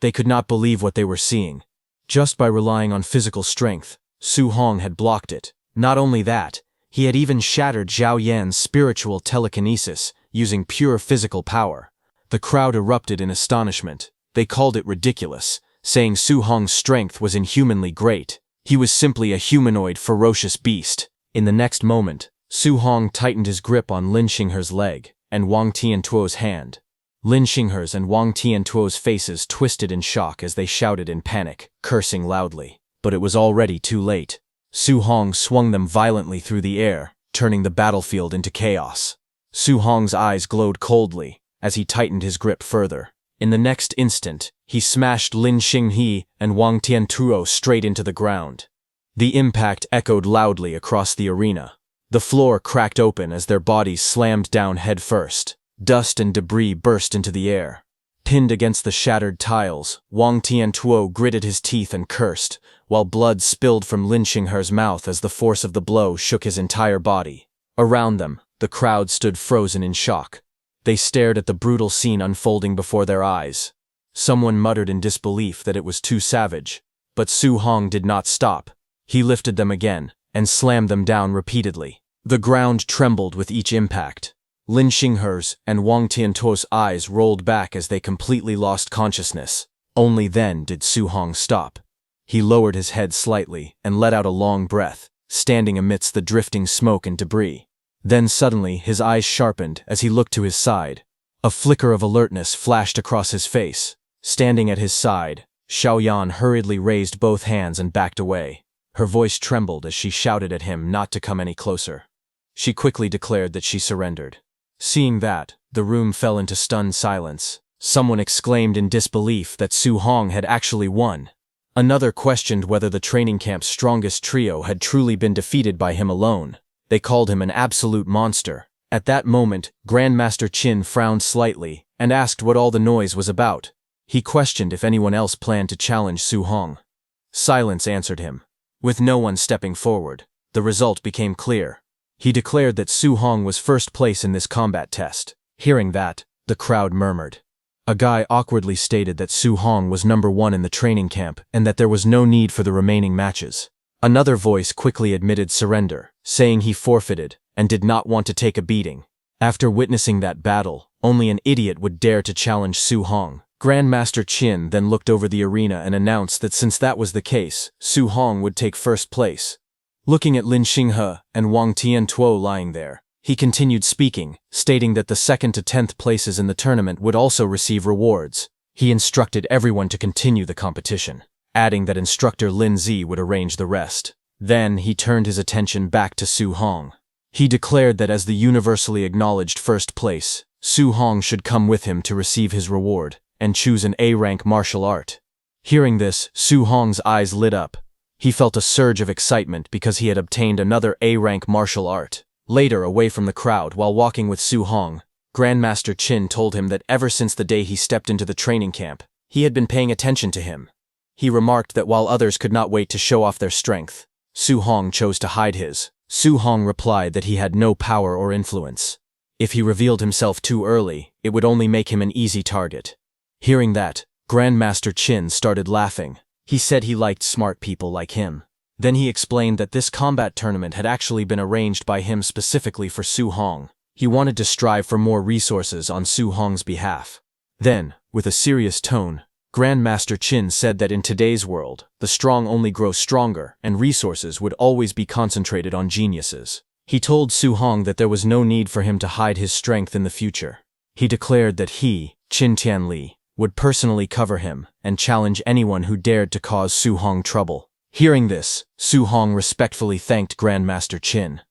They could not believe what they were seeing. Just by relying on physical strength, Su Hong had blocked it. Not only that, he had even shattered Xiao Yan's spiritual telekinesis using pure physical power. The crowd erupted in astonishment. They called it ridiculous, saying Su Hong's strength was inhumanly great. He was simply a humanoid, ferocious beast. In the next moment, Su Hong tightened his grip on Lin Xinghe's leg and Wang Tiantuo's hand. Lin Xinghe's and Wang Tiantuo's faces twisted in shock as they shouted in panic, cursing loudly. But it was already too late. Su Hong swung them violently through the air, turning the battlefield into chaos. Su Hong's eyes glowed coldly as he tightened his grip further. In the next instant, he smashed Lin Xinghe and Wang Tiantuo straight into the ground. The impact echoed loudly across the arena. The floor cracked open as their bodies slammed down headfirst. Dust and debris burst into the air. Pinned against the shattered tiles, Wang Tiantuo gritted his teeth and cursed, while blood spilled from Lin Xinghe's mouth as the force of the blow shook his entire body. Around them, the crowd stood frozen in shock. They stared at the brutal scene unfolding before their eyes. Someone muttered in disbelief that it was too savage, but Su Hong did not stop. He lifted them again and slammed them down repeatedly. The ground trembled with each impact. Lin Xinghe's and Wang Tiantuo's eyes rolled back as they completely lost consciousness. Only then did Su Hong stop. He lowered his head slightly and let out a long breath, standing amidst the drifting smoke and debris. Then suddenly his eyes sharpened as he looked to his side. A flicker of alertness flashed across his face. Standing at his side, Xiaoyan hurriedly raised both hands and backed away. Her voice trembled as she shouted at him not to come any closer. She quickly declared that she surrendered. Seeing that, the room fell into stunned silence. Someone exclaimed in disbelief that Su Hong had actually won. Another questioned whether the training camp's strongest trio had truly been defeated by him alone. They called him an absolute monster. At that moment, Grandmaster Qin frowned slightly and asked what all the noise was about. He questioned if anyone else planned to challenge Su Hong. Silence answered him. With no one stepping forward, the result became clear. He declared that Su Hong was first place in this combat test. Hearing that, the crowd murmured. A guy awkwardly stated that Su Hong was number 1 in the training camp and that there was no need for the remaining matches. Another voice quickly admitted surrender, saying he forfeited and did not want to take a beating. After witnessing that battle, only an idiot would dare to challenge Su Hong. Grandmaster Qin then looked over the arena and announced that since that was the case, Su Hong would take first place. Looking at Lin Xinghe and Wang Tiantuo lying there, he continued speaking, stating that the 2nd to 10th places in the tournament would also receive rewards. He instructed everyone to continue the competition, adding that instructor Lin Zi would arrange the rest. Then he turned his attention back to Su Hong. He declared that as the universally acknowledged first place, Su Hong should come with him to receive his reward and choose an A-rank martial art. Hearing this, Su Hong's eyes lit up. He felt a surge of excitement because he had obtained another A-rank martial art. Later, away from the crowd, while walking with Su Hong, Grandmaster Qin told him that ever since the day he stepped into the training camp, he had been paying attention to him. He remarked that while others could not wait to show off their strength, Su Hong chose to hide his. Su Hong replied that he had no power or influence. If he revealed himself too early, it would only make him an easy target. Hearing that, Grandmaster Qin started laughing. He said he liked smart people like him. Then he explained that this combat tournament had actually been arranged by him specifically for Su Hong. He wanted to strive for more resources on Su Hong's behalf. Then, with a serious tone, Grandmaster Qin said that in today's world, the strong only grow stronger and resources would always be concentrated on geniuses. He told Su Hong that there was no need for him to hide his strength in the future. He declared that he, Qin Tianli, would personally cover him and challenge anyone who dared to cause Su Hong trouble. Hearing this, Su Hong respectfully thanked Grandmaster Qin.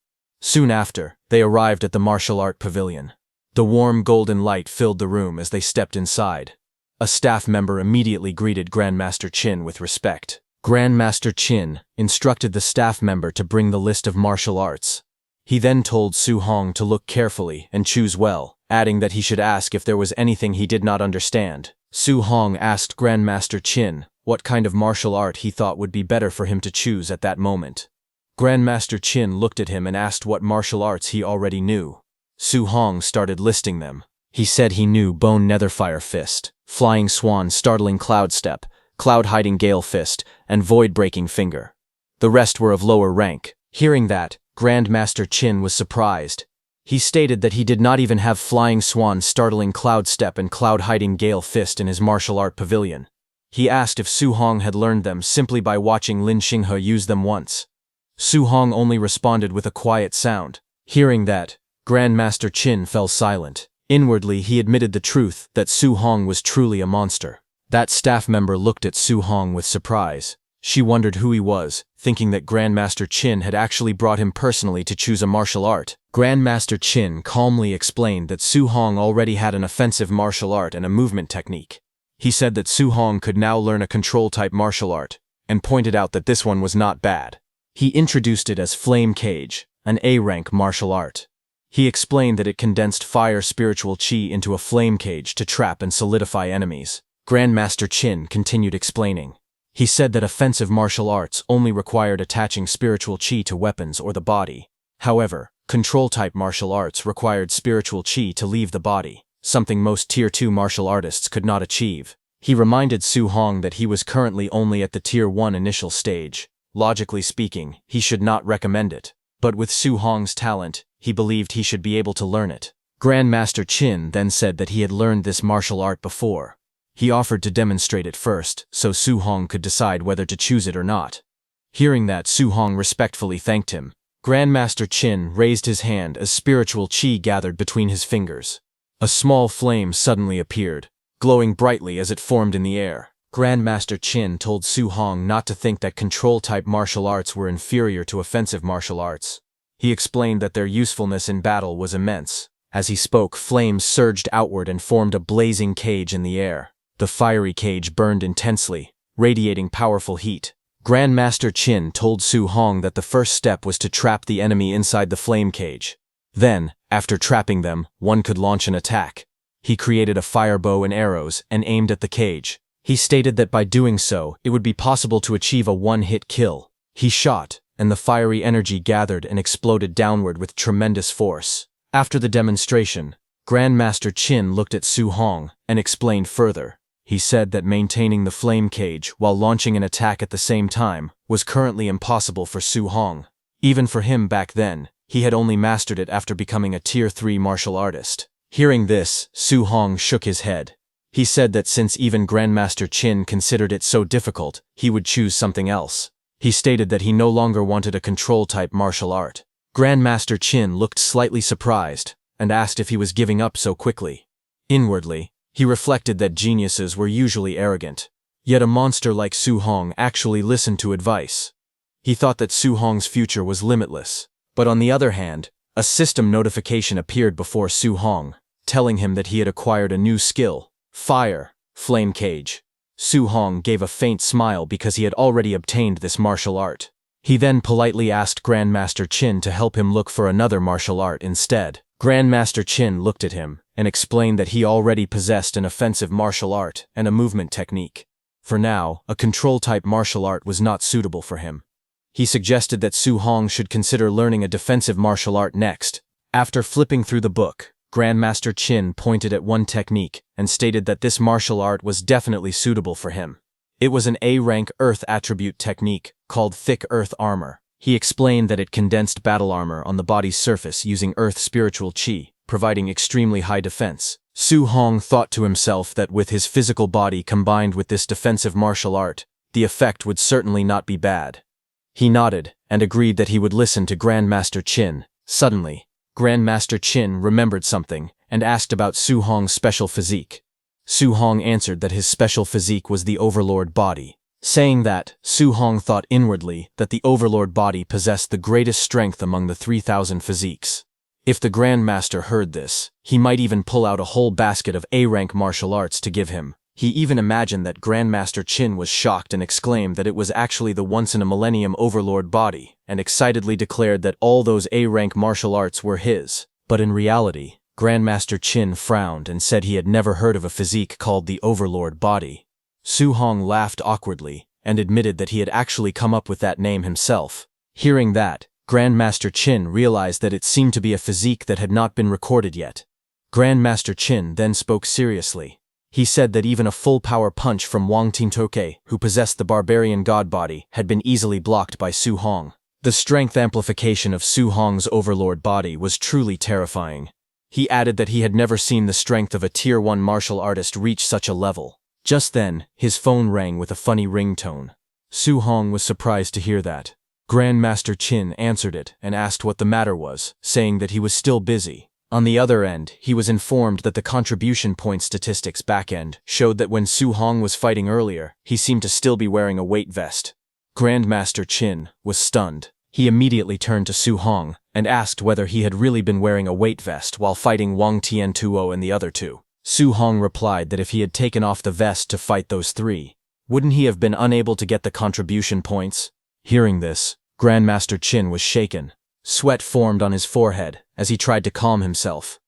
Soon after, they arrived at the martial art pavilion. The warm golden light filled the room as they stepped inside. A staff member immediately greeted Grandmaster Qin with respect. Grandmaster Qin instructed the staff member to bring the list of martial arts. He then told Su Hong to look carefully and choose well, adding that he should ask if there was anything he did not understand. Su Hong asked Grandmaster Qin what kind of martial art he thought would be better for him to choose at that moment. Grandmaster Qin looked at him and asked what martial arts he already knew. Su Hong started listing them. He said he knew Bone Netherfire Fist, Flying Swan Startling Cloud Step, Cloud Hiding Gale Fist, and Void Breaking Finger. The rest were of lower rank. Hearing that, Grandmaster Qin was surprised. He stated that he did not even have Flying Swan Startling Cloud Step and Cloud Hiding Gale Fist in his martial art pavilion. He asked if Su Hong had learned them simply by watching Lin Xinghe use them once. Su Hong only responded with a quiet sound. Hearing that, Grandmaster Qin fell silent. Inwardly, he admitted the truth that Su Hong was truly a monster. That staff member looked at Su Hong with surprise. She wondered who he was, thinking that Grandmaster Qin had actually brought him personally to choose a martial art. Grandmaster Qin calmly explained that Su Hong already had an offensive martial art and a movement technique. He said that Su Hong could now learn a control-type martial art, and pointed out that this one was not bad. He introduced it as Flame Cage, an A-rank martial art. He explained that it condensed fire spiritual chi into a flame cage to trap and solidify enemies. Grandmaster Qin continued explaining. He said that offensive martial arts only required attaching spiritual chi to weapons or the body. However, control-type martial arts required spiritual chi to leave the body, something most Tier 2 martial artists could not achieve. He reminded Su Hong that he was currently only at the Tier 1 initial stage. Logically speaking, he should not recommend it. But with Su Hong's talent, he believed he should be able to learn it. Grandmaster Qin then said that he had learned this martial art before. He offered to demonstrate it first, so Su Hong could decide whether to choose it or not. Hearing that, Su Hong respectfully thanked him. Grandmaster Qin raised his hand as spiritual chi gathered between his fingers. A small flame suddenly appeared, glowing brightly as it formed in the air. Grandmaster Qin told Su Hong not to think that control-type martial arts were inferior to offensive martial arts. He explained that their usefulness in battle was immense. As he spoke, flames surged outward and formed a blazing cage in the air. The fiery cage burned intensely, radiating powerful heat. Grandmaster Qin told Su Hong that the first step was to trap the enemy inside the flame cage. Then, after trapping them, one could launch an attack. He created a fire bow and arrows and aimed at the cage. He stated that by doing so, it would be possible to achieve a one-hit kill. He shot, and the fiery energy gathered and exploded downward with tremendous force. After the demonstration, Grandmaster Qin looked at Su Hong and explained further. He said that maintaining the flame cage while launching an attack at the same time was currently impossible for Su Hong. Even for him back then, he had only mastered it after becoming a Tier 3 martial artist. Hearing this, Su Hong shook his head. He said that since even Grandmaster Qin considered it so difficult, he would choose something else. He stated that he no longer wanted a control-type martial art. Grandmaster Qin looked slightly surprised and asked if he was giving up so quickly. Inwardly, he reflected that geniuses were usually arrogant. Yet a monster like Su Hong actually listened to advice. He thought that Su Hong's future was limitless. But on the other hand, a system notification appeared before Su Hong, telling him that he had acquired a new skill. Fire, flame cage. Su Hong gave a faint smile because he had already obtained this martial art. He then politely asked Grandmaster Qin to help him look for another martial art instead. Grandmaster Qin looked at him and explained that he already possessed an offensive martial art and a movement technique. For now, a control-type martial art was not suitable for him. He suggested that Su Hong should consider learning a defensive martial art next. After flipping through the book, Grandmaster Qin pointed at one technique and stated that this martial art was definitely suitable for him. It was an A-rank Earth attribute technique called Thick Earth Armor. He explained that it condensed battle armor on the body's surface using Earth spiritual chi, providing extremely high defense. Su Hong thought to himself that with his physical body combined with this defensive martial art, the effect would certainly not be bad. He nodded and agreed that he would listen to Grandmaster Qin. Suddenly, Grandmaster Qin remembered something and asked about Su Hong's special physique. Su Hong answered that his special physique was the Overlord body. Saying that, Su Hong thought inwardly that the Overlord body possessed the greatest strength among the 3,000 physiques. If the Grandmaster heard this, he might even pull out a whole basket of A-rank martial arts to give him. He even imagined that Grandmaster Qin was shocked and exclaimed that it was actually the once-in-a-millennium Overlord body, and excitedly declared that all those A-rank martial arts were his. But in reality, Grandmaster Qin frowned and said he had never heard of a physique called the Overlord body. Su Hong laughed awkwardly and admitted that he had actually come up with that name himself. Hearing that, Grandmaster Qin realized that it seemed to be a physique that had not been recorded yet. Grandmaster Qin then spoke seriously. He said that even a full-power punch from Wang Tintoke, who possessed the barbarian god body, had been easily blocked by Su Hong. The strength amplification of Su Hong's Overlord body was truly terrifying. He added that he had never seen the strength of a Tier 1 martial artist reach such a level. Just then, his phone rang with a funny ringtone. Su Hong was surprised to hear that. Grandmaster Qin answered it and asked what the matter was, saying that he was still busy. On the other end, he was informed that the contribution point statistics backend showed that when Su Hong was fighting earlier, he seemed to still be wearing a weight vest. Grandmaster Qin was stunned. He immediately turned to Su Hong and asked whether he had really been wearing a weight vest while fighting Wang Tiantuo and the other two. Su Hong replied that if he had taken off the vest to fight those three, wouldn't he have been unable to get the contribution points? Hearing this, Grandmaster Qin was shaken. Sweat formed on his forehead as he tried to calm himself.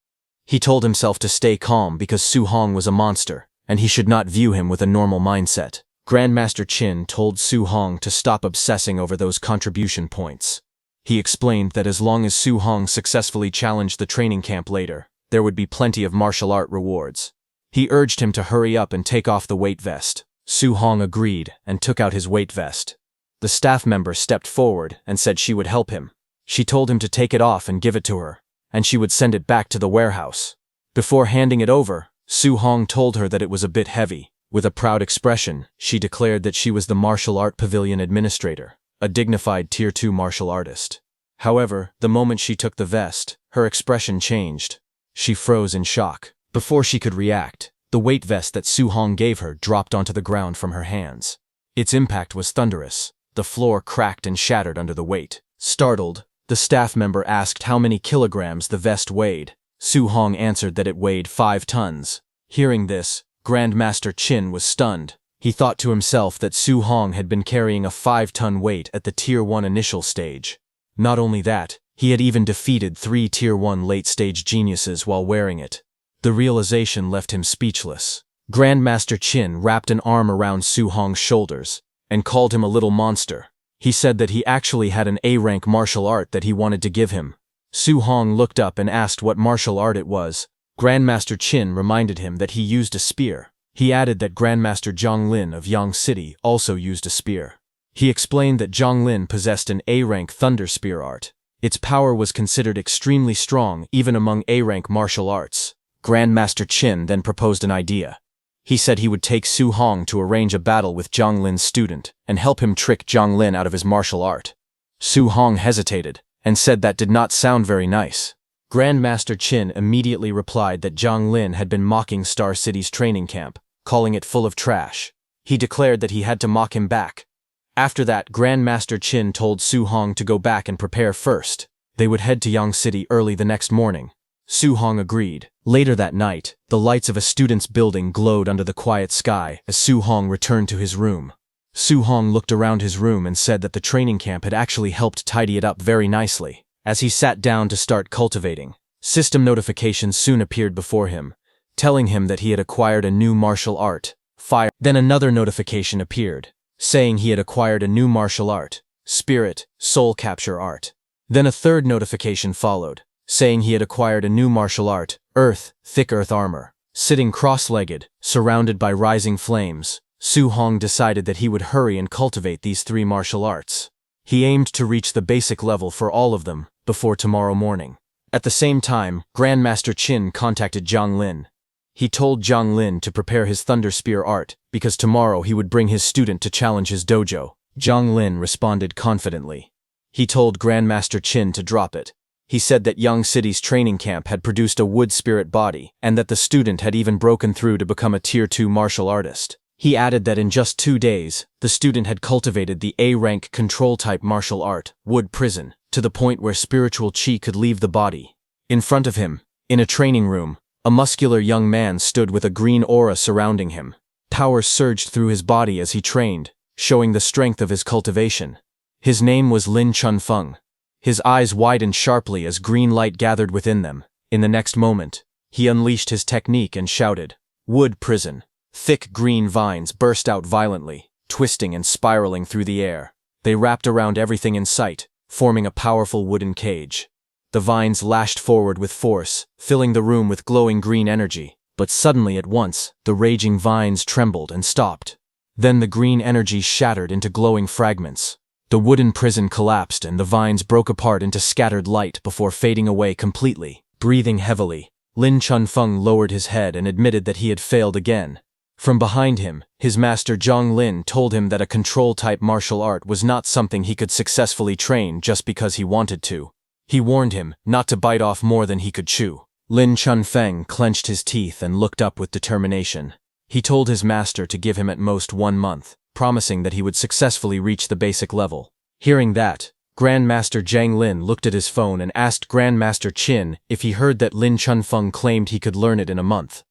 He told himself to stay calm because Su Hong was a monster, and he should not view him with a normal mindset. Grandmaster Qin told Su Hong to stop obsessing over those contribution points. He explained that as long as Su Hong successfully challenged the training camp later, there would be plenty of martial art rewards. He urged him to hurry up and take off the weight vest. Su Hong agreed and took out his weight vest. The staff member stepped forward and said she would help him. She told him to take it off and give it to her, and she would send it back to the warehouse. Before handing it over, Su Hong told her that it was a bit heavy. With a proud expression, she declared that she was the Martial Art Pavilion Administrator, a dignified Tier 2 martial artist. However, the moment she took the vest, her expression changed. She froze in shock. Before she could react, the weight vest that Su Hong gave her dropped onto the ground from her hands. Its impact was thunderous. The floor cracked and shattered under the weight. Startled, the staff member asked how many kilograms the vest weighed. Su Hong answered that it weighed 5 tons. Hearing this, Grandmaster Qin was stunned. He thought to himself that Su Hong had been carrying a 5-ton weight at the Tier 1 initial stage. Not only that, he had even defeated 3 Tier 1 late-stage geniuses while wearing it. The realization left him speechless. Grandmaster Qin wrapped an arm around Su Hong's shoulders and called him a little monster. He said that he actually had an A-rank martial art that he wanted to give him. Su Hong looked up and asked what martial art it was. Grandmaster Qin reminded him that he used a spear. He added that Grandmaster Zhang Lin of Yang City also used a spear. He explained that Zhang Lin possessed an A-rank thunder spear art. Its power was considered extremely strong even among A-rank martial arts. Grandmaster Qin then proposed an idea. He said he would take Su Hong to arrange a battle with Zhang Lin's student and help him trick Zhang Lin out of his martial art. Su Hong hesitated and said that did not sound very nice. Grandmaster Qin immediately replied that Zhang Lin had been mocking Star City's training camp, calling it full of trash. He declared that he had to mock him back. After that, Grandmaster Qin told Su Hong to go back and prepare first. They would head to Yang City early the next morning. Su Hong agreed. Later that night, the lights of a student's building glowed under the quiet sky as Su Hong returned to his room. Su Hong looked around his room and said that the training camp had actually helped tidy it up very nicely. As he sat down to start cultivating, system notifications soon appeared before him, telling him that he had acquired a new martial art, fire. Then another notification appeared, saying he had acquired a new martial art, spirit, soul capture art. Then a third notification followed, saying he had acquired a new martial art, earth, thick earth armor. Sitting cross-legged, surrounded by rising flames, Su Hong decided that he would hurry and cultivate these 3 martial arts. He aimed to reach the basic level for all of them before tomorrow morning. At the same time, Grandmaster Qin contacted Zhang Lin. He told Zhang Lin to prepare his Thunder Spear art because tomorrow he would bring his student to challenge his dojo. Zhang Lin responded confidently. He told Grandmaster Qin to drop it. He said that Yang City's training camp had produced a wood spirit body and that the student had even broken through to become a Tier 2 martial artist. He added that in just 2 days, the student had cultivated the A-rank control-type martial art, Wood Prison, to the point where spiritual chi could leave the body. In front of him, in a training room, a muscular young man stood with a green aura surrounding him. Power surged through his body as he trained, showing the strength of his cultivation. His name was Lin Chunfeng. His eyes widened sharply as green light gathered within them. In the next moment, he unleashed his technique and shouted, "Wood Prison." Thick green vines burst out violently, twisting and spiraling through the air. They wrapped around everything in sight, forming a powerful wooden cage. The vines lashed forward with force, filling the room with glowing green energy. But suddenly at once, the raging vines trembled and stopped. Then the green energy shattered into glowing fragments. The wooden prison collapsed and the vines broke apart into scattered light before fading away completely. Breathing heavily, Lin Chunfeng lowered his head and admitted that he had failed again. From behind him, his master Zhang Lin told him that a control-type martial art was not something he could successfully train just because he wanted to. He warned him not to bite off more than he could chew. Lin Chunfeng clenched his teeth and looked up with determination. He told his master to give him at most 1 month, promising that he would successfully reach the basic level. Hearing that, Grandmaster Zhang Lin looked at his phone and asked Grandmaster Qin if he heard that Lin Chunfeng claimed he could learn it in a month.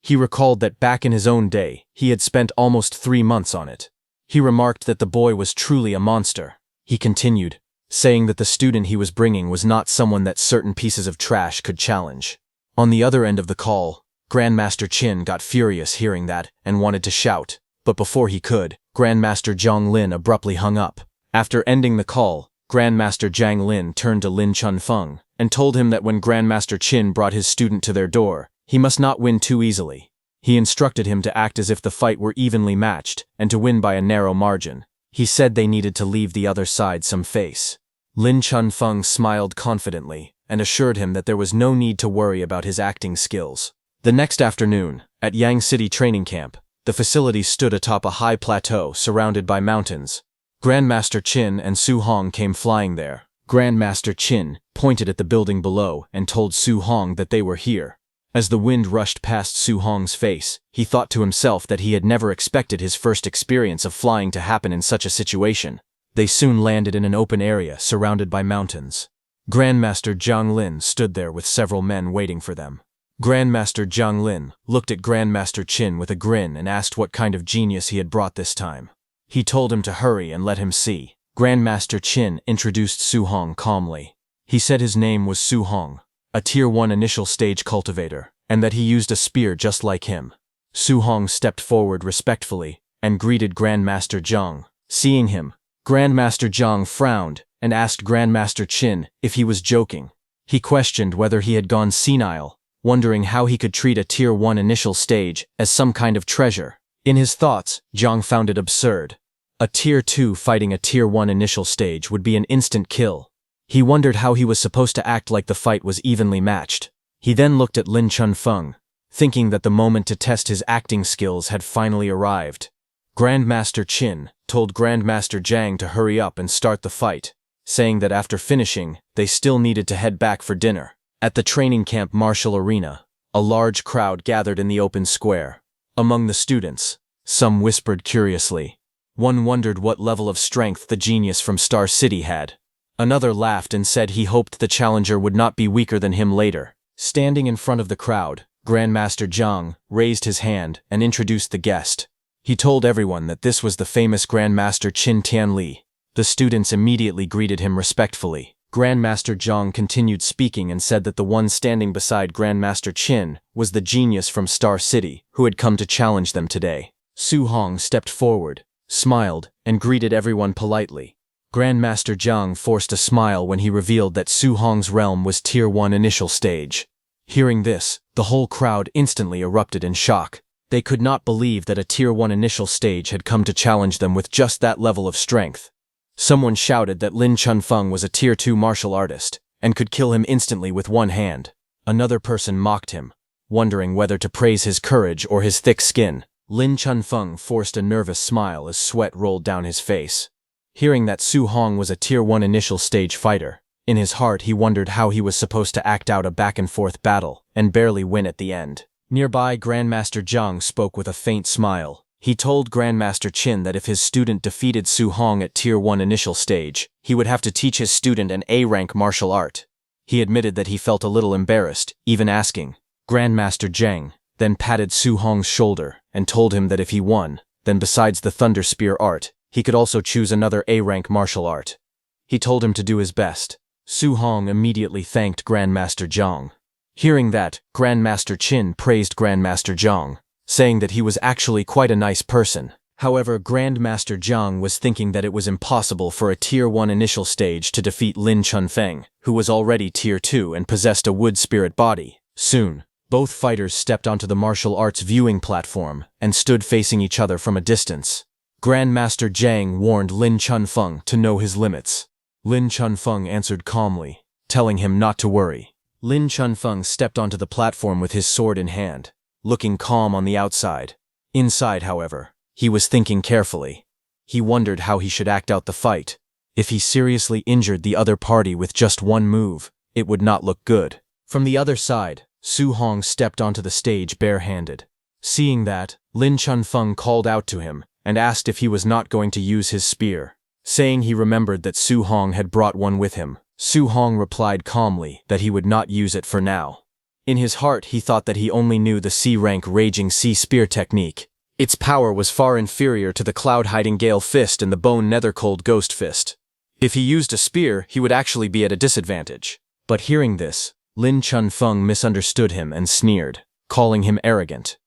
He recalled that back in his own day, he had spent almost 3 months on it. He remarked that the boy was truly a monster. He continued, saying that the student he was bringing was not someone that certain pieces of trash could challenge. On the other end of the call, Grandmaster Qin got furious hearing that and wanted to shout, but before he could, Grandmaster Zhang Lin abruptly hung up. After ending the call, Grandmaster Zhang Lin turned to Lin Chunfeng and told him that when Grandmaster Qin brought his student to their door, he must not win too easily. He instructed him to act as if the fight were evenly matched and to win by a narrow margin. He said they needed to leave the other side some face. Lin Chunfeng smiled confidently and assured him that there was no need to worry about his acting skills. The next afternoon, at Yang City training camp, the facility stood atop a high plateau surrounded by mountains. Grandmaster Qin and Su Hong came flying there. Grandmaster Qin pointed at the building below and told Su Hong that they were here. As the wind rushed past Su Hong's face, he thought to himself that he had never expected his first experience of flying to happen in such a situation. They soon landed in an open area surrounded by mountains. Grandmaster Zhang Lin stood there with several men waiting for them. Grandmaster Zhang Lin looked at Grandmaster Qin with a grin and asked what kind of genius he had brought this time. He told him to hurry and let him see. Grandmaster Qin introduced Su Hong calmly. He said his name was Su Hong, a Tier 1 initial stage cultivator, and that he used a spear just like him. Su Hong stepped forward respectfully and greeted Grandmaster Zhang. Seeing him, Grandmaster Zhang frowned and asked Grandmaster Qin if he was joking. He questioned whether he had gone senile, wondering how he could treat a Tier 1 initial stage as some kind of treasure. In his thoughts, Zhang found it absurd. A Tier 2 fighting a Tier 1 initial stage would be an instant kill. He wondered how he was supposed to act like the fight was evenly matched. He then looked at Lin Chunfeng, thinking that the moment to test his acting skills had finally arrived. Grandmaster Qin told Grandmaster Zhang to hurry up and start the fight, saying that after finishing, they still needed to head back for dinner. At the training camp martial arena, a large crowd gathered in the open square. Among the students, some whispered curiously. One wondered what level of strength the genius from Star City had. Another laughed and said he hoped the challenger would not be weaker than him later. Standing in front of the crowd, Grandmaster Zhang raised his hand and introduced the guest. He told everyone that this was the famous Grandmaster Qin Tianli. The students immediately greeted him respectfully. Grandmaster Zhang continued speaking and said that the one standing beside Grandmaster Qin was the genius from Star City who had come to challenge them today. Su Hong stepped forward, smiled, and greeted everyone politely. Grandmaster Zhang forced a smile when he revealed that Su Hong's realm was Tier 1 initial stage. Hearing this, the whole crowd instantly erupted in shock. They could not believe that a Tier 1 initial stage had come to challenge them with just that level of strength. Someone shouted that Lin Chunfeng was a Tier 2 martial artist and could kill him instantly with one hand. Another person mocked him, wondering whether to praise his courage or his thick skin. Lin Chunfeng forced a nervous smile as sweat rolled down his face. Hearing that Su Hong was a Tier 1 initial stage fighter, in his heart he wondered how he was supposed to act out a back-and-forth battle and barely win at the end. Nearby, Grandmaster Zhang spoke with a faint smile. He told Grandmaster Qin that if his student defeated Su Hong at Tier 1 initial stage, he would have to teach his student an A-rank martial art. He admitted that he felt a little embarrassed, even asking. Grandmaster Zhang then patted Su Hong's shoulder and told him that if he won, then besides the Thunder Spear art, he could also choose another A-rank martial art. He told him to do his best. Su Hong immediately thanked Grandmaster Zhang. Hearing that, Grandmaster Qin praised Grandmaster Zhang, saying that he was actually quite a nice person. However, Grandmaster Zhang was thinking that it was impossible for a Tier 1 initial stage to defeat Lin Chunfeng, who was already Tier 2 and possessed a wood spirit body. Soon, both fighters stepped onto the martial arts viewing platform and stood facing each other from a distance. Grandmaster Zhang warned Lin Chunfeng to know his limits. Lin Chunfeng answered calmly, telling him not to worry. Lin Chunfeng stepped onto the platform with his sword in hand, looking calm on the outside. Inside, however, he was thinking carefully. He wondered how he should act out the fight. If he seriously injured the other party with just one move, it would not look good. From the other side, Su Hong stepped onto the stage barehanded. Seeing that, Lin Chunfeng called out to him and asked if he was not going to use his spear. Saying he remembered that Su Hong had brought one with him, Su Hong replied calmly that he would not use it for now. In his heart, he thought that he only knew the C-rank Raging Sea Spear technique. Its power was far inferior to the Cloud Hiding Gale Fist and the Bone Nether Cold Ghost Fist. If he used a spear, he would actually be at a disadvantage. But hearing this, Lin Chunfeng misunderstood him and sneered, calling him arrogant.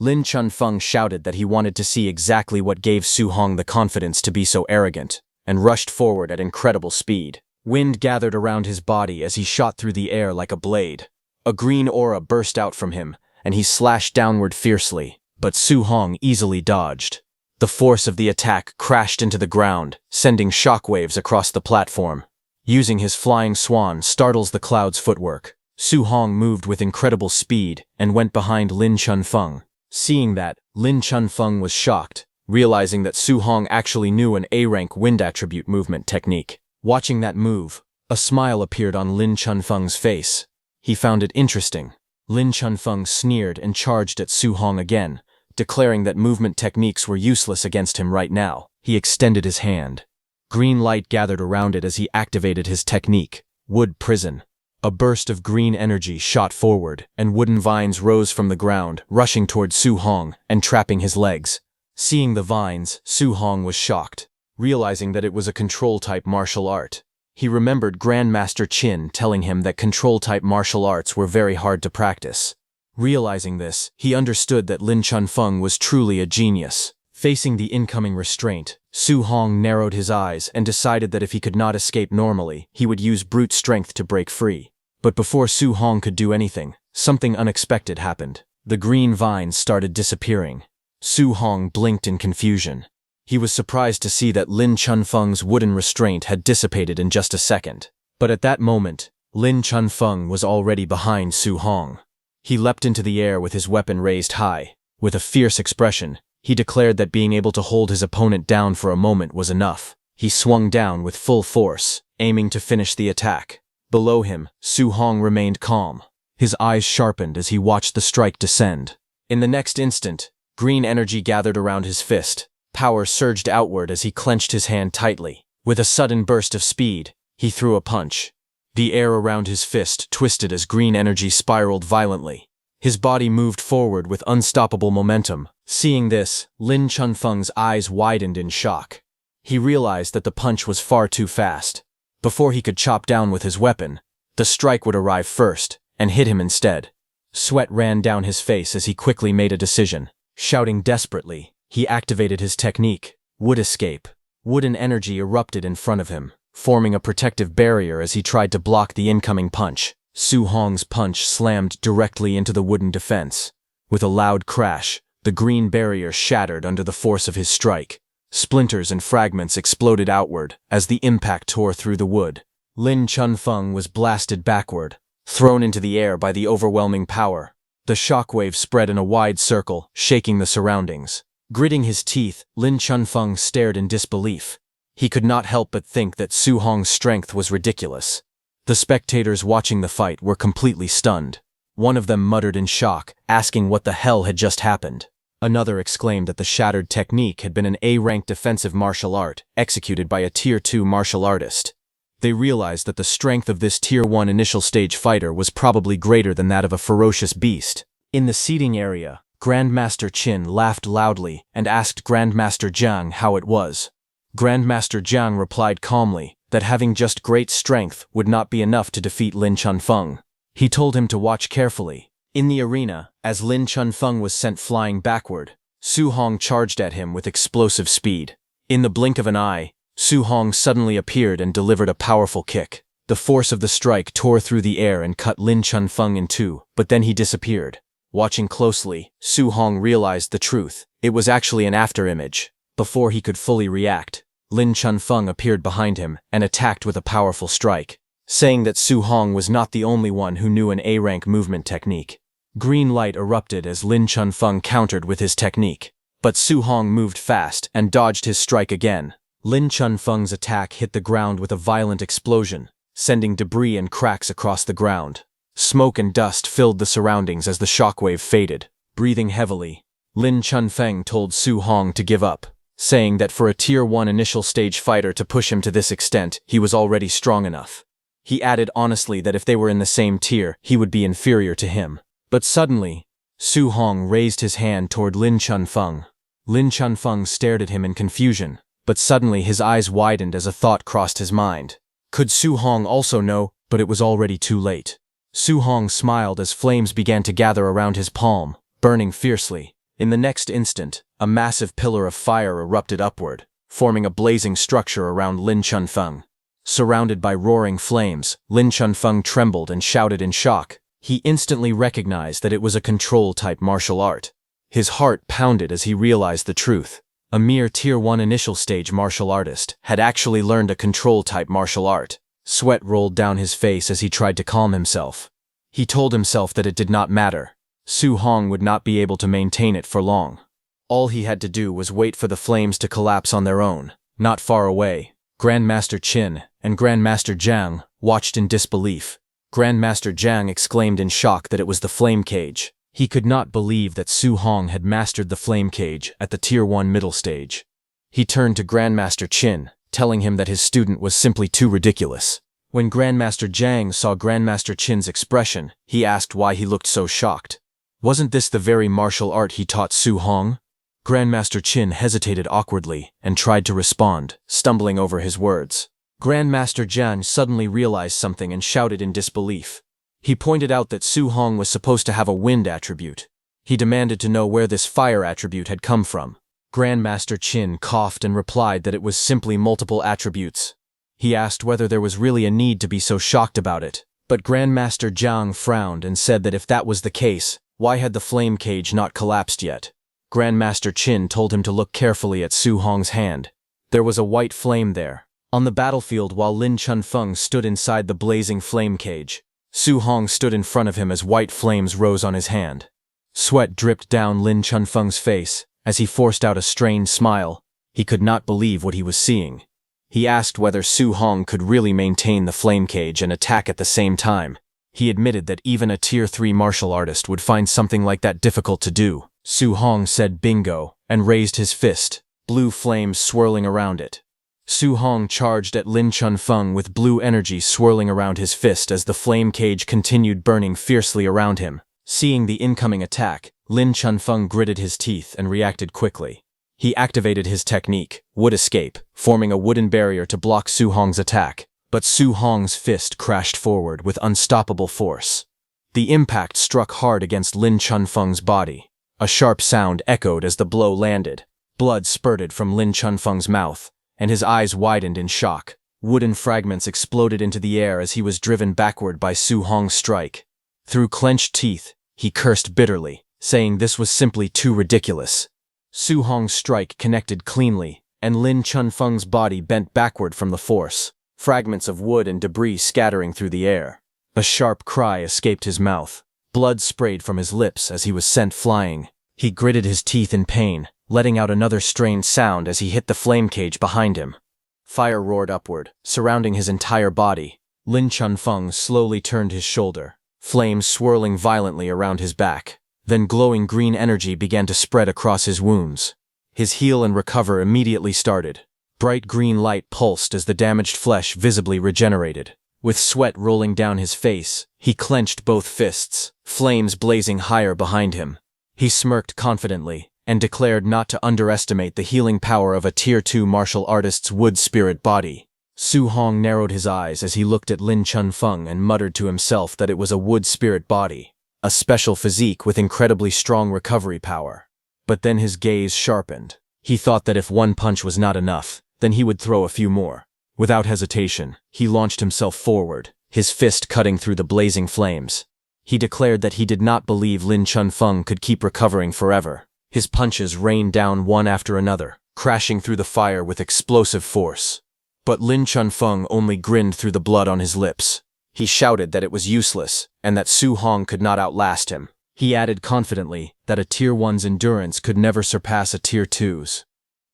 Lin Chunfeng shouted that he wanted to see exactly what gave Su Hong the confidence to be so arrogant, and rushed forward at incredible speed. Wind gathered around his body as he shot through the air like a blade. A green aura burst out from him, and he slashed downward fiercely, but Su Hong easily dodged. The force of the attack crashed into the ground, sending shockwaves across the platform. Using his flying swan startles the cloud's footwork, Su Hong moved with incredible speed and went behind Lin Chunfeng. Seeing that, Lin Chunfeng was shocked, realizing that Su Hong actually knew an A-rank wind attribute movement technique. Watching that move, a smile appeared on Lin Chunfeng's face. He found it interesting. Lin Chunfeng sneered and charged at Su Hong again, declaring that movement techniques were useless against him right now. He extended his hand. Green light gathered around it as he activated his technique, Wood Prison. A burst of green energy shot forward, and wooden vines rose from the ground, rushing toward Su Hong and trapping his legs. Seeing the vines, Su Hong was shocked, realizing that it was a control-type martial art. He remembered Grandmaster Qin telling him that control-type martial arts were very hard to practice. Realizing this, he understood that Lin Chunfeng was truly a genius. Facing the incoming restraint, Su Hong narrowed his eyes and decided that if he could not escape normally, he would use brute strength to break free. But before Su Hong could do anything, something unexpected happened. The green vines started disappearing. Su Hong blinked in confusion. He was surprised to see that Lin Chunfeng's wooden restraint had dissipated in just a second. But at that moment, Lin Chunfeng was already behind Su Hong. He leapt into the air with his weapon raised high. With a fierce expression, he declared that being able to hold his opponent down for a moment was enough. He swung down with full force, aiming to finish the attack. Below him, Su Hong remained calm. His eyes sharpened as he watched the strike descend. In the next instant, green energy gathered around his fist. Power surged outward as he clenched his hand tightly. With a sudden burst of speed, he threw a punch. The air around his fist twisted as green energy spiraled violently. His body moved forward with unstoppable momentum. Seeing this, Lin Chunfeng's eyes widened in shock. He realized that the punch was far too fast. Before he could chop down with his weapon, the strike would arrive first, and hit him instead. Sweat ran down his face as he quickly made a decision. Shouting desperately, he activated his technique, Wood Escape. Wooden energy erupted in front of him, forming a protective barrier as he tried to block the incoming punch. Su Hong's punch slammed directly into the wooden defense. With a loud crash, the green barrier shattered under the force of his strike. Splinters and fragments exploded outward as the impact tore through the wood. Lin Chunfeng was blasted backward, thrown into the air by the overwhelming power. The shockwave spread in a wide circle, shaking the surroundings. Gritting his teeth, Lin Chunfeng stared in disbelief. He could not help but think that Su Hong's strength was ridiculous. The spectators watching the fight were completely stunned. One of them muttered in shock, asking what the hell had just happened. Another exclaimed that the shattered technique had been an A-rank defensive martial art, executed by a Tier 2 martial artist. They realized that the strength of this Tier 1 initial stage fighter was probably greater than that of a ferocious beast. In the seating area, Grandmaster Qin laughed loudly and asked Grandmaster Jiang how it was. Grandmaster Jiang replied calmly that having just great strength would not be enough to defeat Lin Chunfeng. He told him to watch carefully. In the arena, as Lin Chunfeng was sent flying backward, Su Hong charged at him with explosive speed. In the blink of an eye, Su Hong suddenly appeared and delivered a powerful kick. The force of the strike tore through the air and cut Lin Chunfeng in two, but then he disappeared. Watching closely, Su Hong realized the truth. It was actually an afterimage. Before he could fully react, Lin Chunfeng appeared behind him and attacked with a powerful strike, saying that Su Hong was not the only one who knew an A-rank movement technique. Green light erupted as Lin Chunfeng countered with his technique, but Su Hong moved fast and dodged his strike again. Lin Chunfeng's attack hit the ground with a violent explosion, sending debris and cracks across the ground. Smoke and dust filled the surroundings as the shockwave faded. Breathing heavily, Lin Chunfeng told Su Hong to give up, saying that for a Tier 1 initial stage fighter to push him to this extent, he was already strong enough. He added honestly that if they were in the same tier, he would be inferior to him. But suddenly, Su Hong raised his hand toward Lin Chunfeng. Lin Chunfeng stared at him in confusion, but suddenly his eyes widened as a thought crossed his mind. Could Su Hong also know? But it was already too late. Su Hong smiled as flames began to gather around his palm, burning fiercely. In the next instant, a massive pillar of fire erupted upward, forming a blazing structure around Lin Chunfeng. Surrounded by roaring flames, Lin Chunfeng trembled and shouted in shock. He instantly recognized that it was a control-type martial art. His heart pounded as he realized the truth. A mere Tier 1 initial stage martial artist had actually learned a control-type martial art. Sweat rolled down his face as he tried to calm himself. He told himself that it did not matter. Su Hong would not be able to maintain it for long. All he had to do was wait for the flames to collapse on their own. Not far away, Grandmaster Qin and Grandmaster Jiang watched in disbelief. Grandmaster Jiang exclaimed in shock that it was the flame cage. He could not believe that Su Hong had mastered the flame cage at the Tier 1 middle stage. He turned to Grandmaster Qin, telling him that his student was simply too ridiculous. When Grandmaster Jiang saw Grandmaster Qin's expression, he asked why he looked so shocked. Wasn't this the very martial art he taught Su Hong? Grandmaster Qin hesitated awkwardly and tried to respond, stumbling over his words. Grandmaster Jiang suddenly realized something and shouted in disbelief. He pointed out that Su Hong was supposed to have a wind attribute. He demanded to know where this fire attribute had come from. Grandmaster Qin coughed and replied that it was simply multiple attributes. He asked whether there was really a need to be so shocked about it. But Grandmaster Jiang frowned and said that if that was the case, why had the flame cage not collapsed yet? Grandmaster Qin told him to look carefully at Su Hong's hand. There was a white flame there. On the battlefield while Lin Chunfeng stood inside the blazing flame cage, Su Hong stood in front of him as white flames rose on his hand. Sweat dripped down Lin Chunfeng's face as he forced out a strained smile. He could not believe what he was seeing. He asked whether Su Hong could really maintain the flame cage and attack at the same time. He admitted that even a Tier 3 martial artist would find something like that difficult to do. Su Hong said bingo and raised his fist, blue flames swirling around it. Su Hong charged at Lin Chunfeng with blue energy swirling around his fist as the flame cage continued burning fiercely around him. Seeing the incoming attack, Lin Chunfeng gritted his teeth and reacted quickly. He activated his technique, Wood Escape, forming a wooden barrier to block Su Hong's attack. But Su Hong's fist crashed forward with unstoppable force. The impact struck hard against Lin Chunfeng's body. A sharp sound echoed as the blow landed. Blood spurted from Lin Chunfeng's mouth, and his eyes widened in shock. Wooden fragments exploded into the air as he was driven backward by Su Hong's strike. Through clenched teeth, he cursed bitterly, saying this was simply too ridiculous. Su Hong's strike connected cleanly, and Lin Chunfeng's body bent backward from the force, fragments of wood and debris scattering through the air. A sharp cry escaped his mouth. Blood sprayed from his lips as he was sent flying. He gritted his teeth in pain, letting out another strained sound as he hit the flame cage behind him. Fire roared upward, surrounding his entire body. Lin Chunfeng slowly turned his shoulder, flames swirling violently around his back. Then glowing green energy began to spread across his wounds. His heal and recover immediately started. Bright green light pulsed as the damaged flesh visibly regenerated. With sweat rolling down his face, he clenched both fists, flames blazing higher behind him. He smirked confidently and declared not to underestimate the healing power of a Tier 2 martial artist's wood spirit body. Su Hong narrowed his eyes as he looked at Lin Chunfeng and muttered to himself that it was a wood spirit body, a special physique with incredibly strong recovery power. But then his gaze sharpened. He thought that if one punch was not enough, then he would throw a few more. Without hesitation, he launched himself forward, his fist cutting through the blazing flames. He declared that he did not believe Lin Chunfeng could keep recovering forever. His punches rained down one after another, crashing through the fire with explosive force. But Lin Chunfeng only grinned through the blood on his lips. He shouted that it was useless, and that Su Hong could not outlast him. He added confidently that a Tier 1's endurance could never surpass a Tier 2's.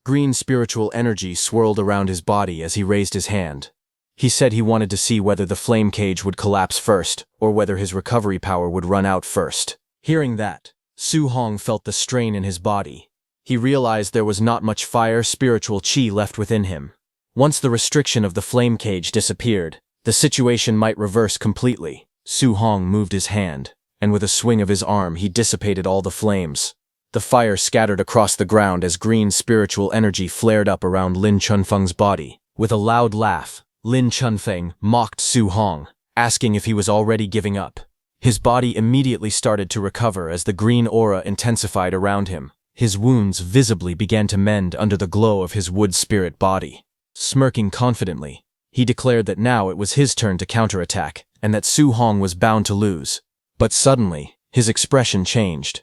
Green spiritual energy swirled around his body as he raised his hand. He said he wanted to see whether the flame cage would collapse first, or whether his recovery power would run out first. Hearing that, Su Hong felt the strain in his body. He realized there was not much fire spiritual chi left within him. Once the restriction of the flame cage disappeared, the situation might reverse completely. Su Hong moved his hand, and with a swing of his arm he dissipated all the flames. The fire scattered across the ground as green spiritual energy flared up around Lin Chunfeng's body. With a loud laugh, Lin Chunfeng mocked Su Hong, asking if he was already giving up. His body immediately started to recover as the green aura intensified around him. His wounds visibly began to mend under the glow of his wood spirit body. Smirking confidently, he declared that now it was his turn to counterattack, and that Su Hong was bound to lose. But suddenly, his expression changed.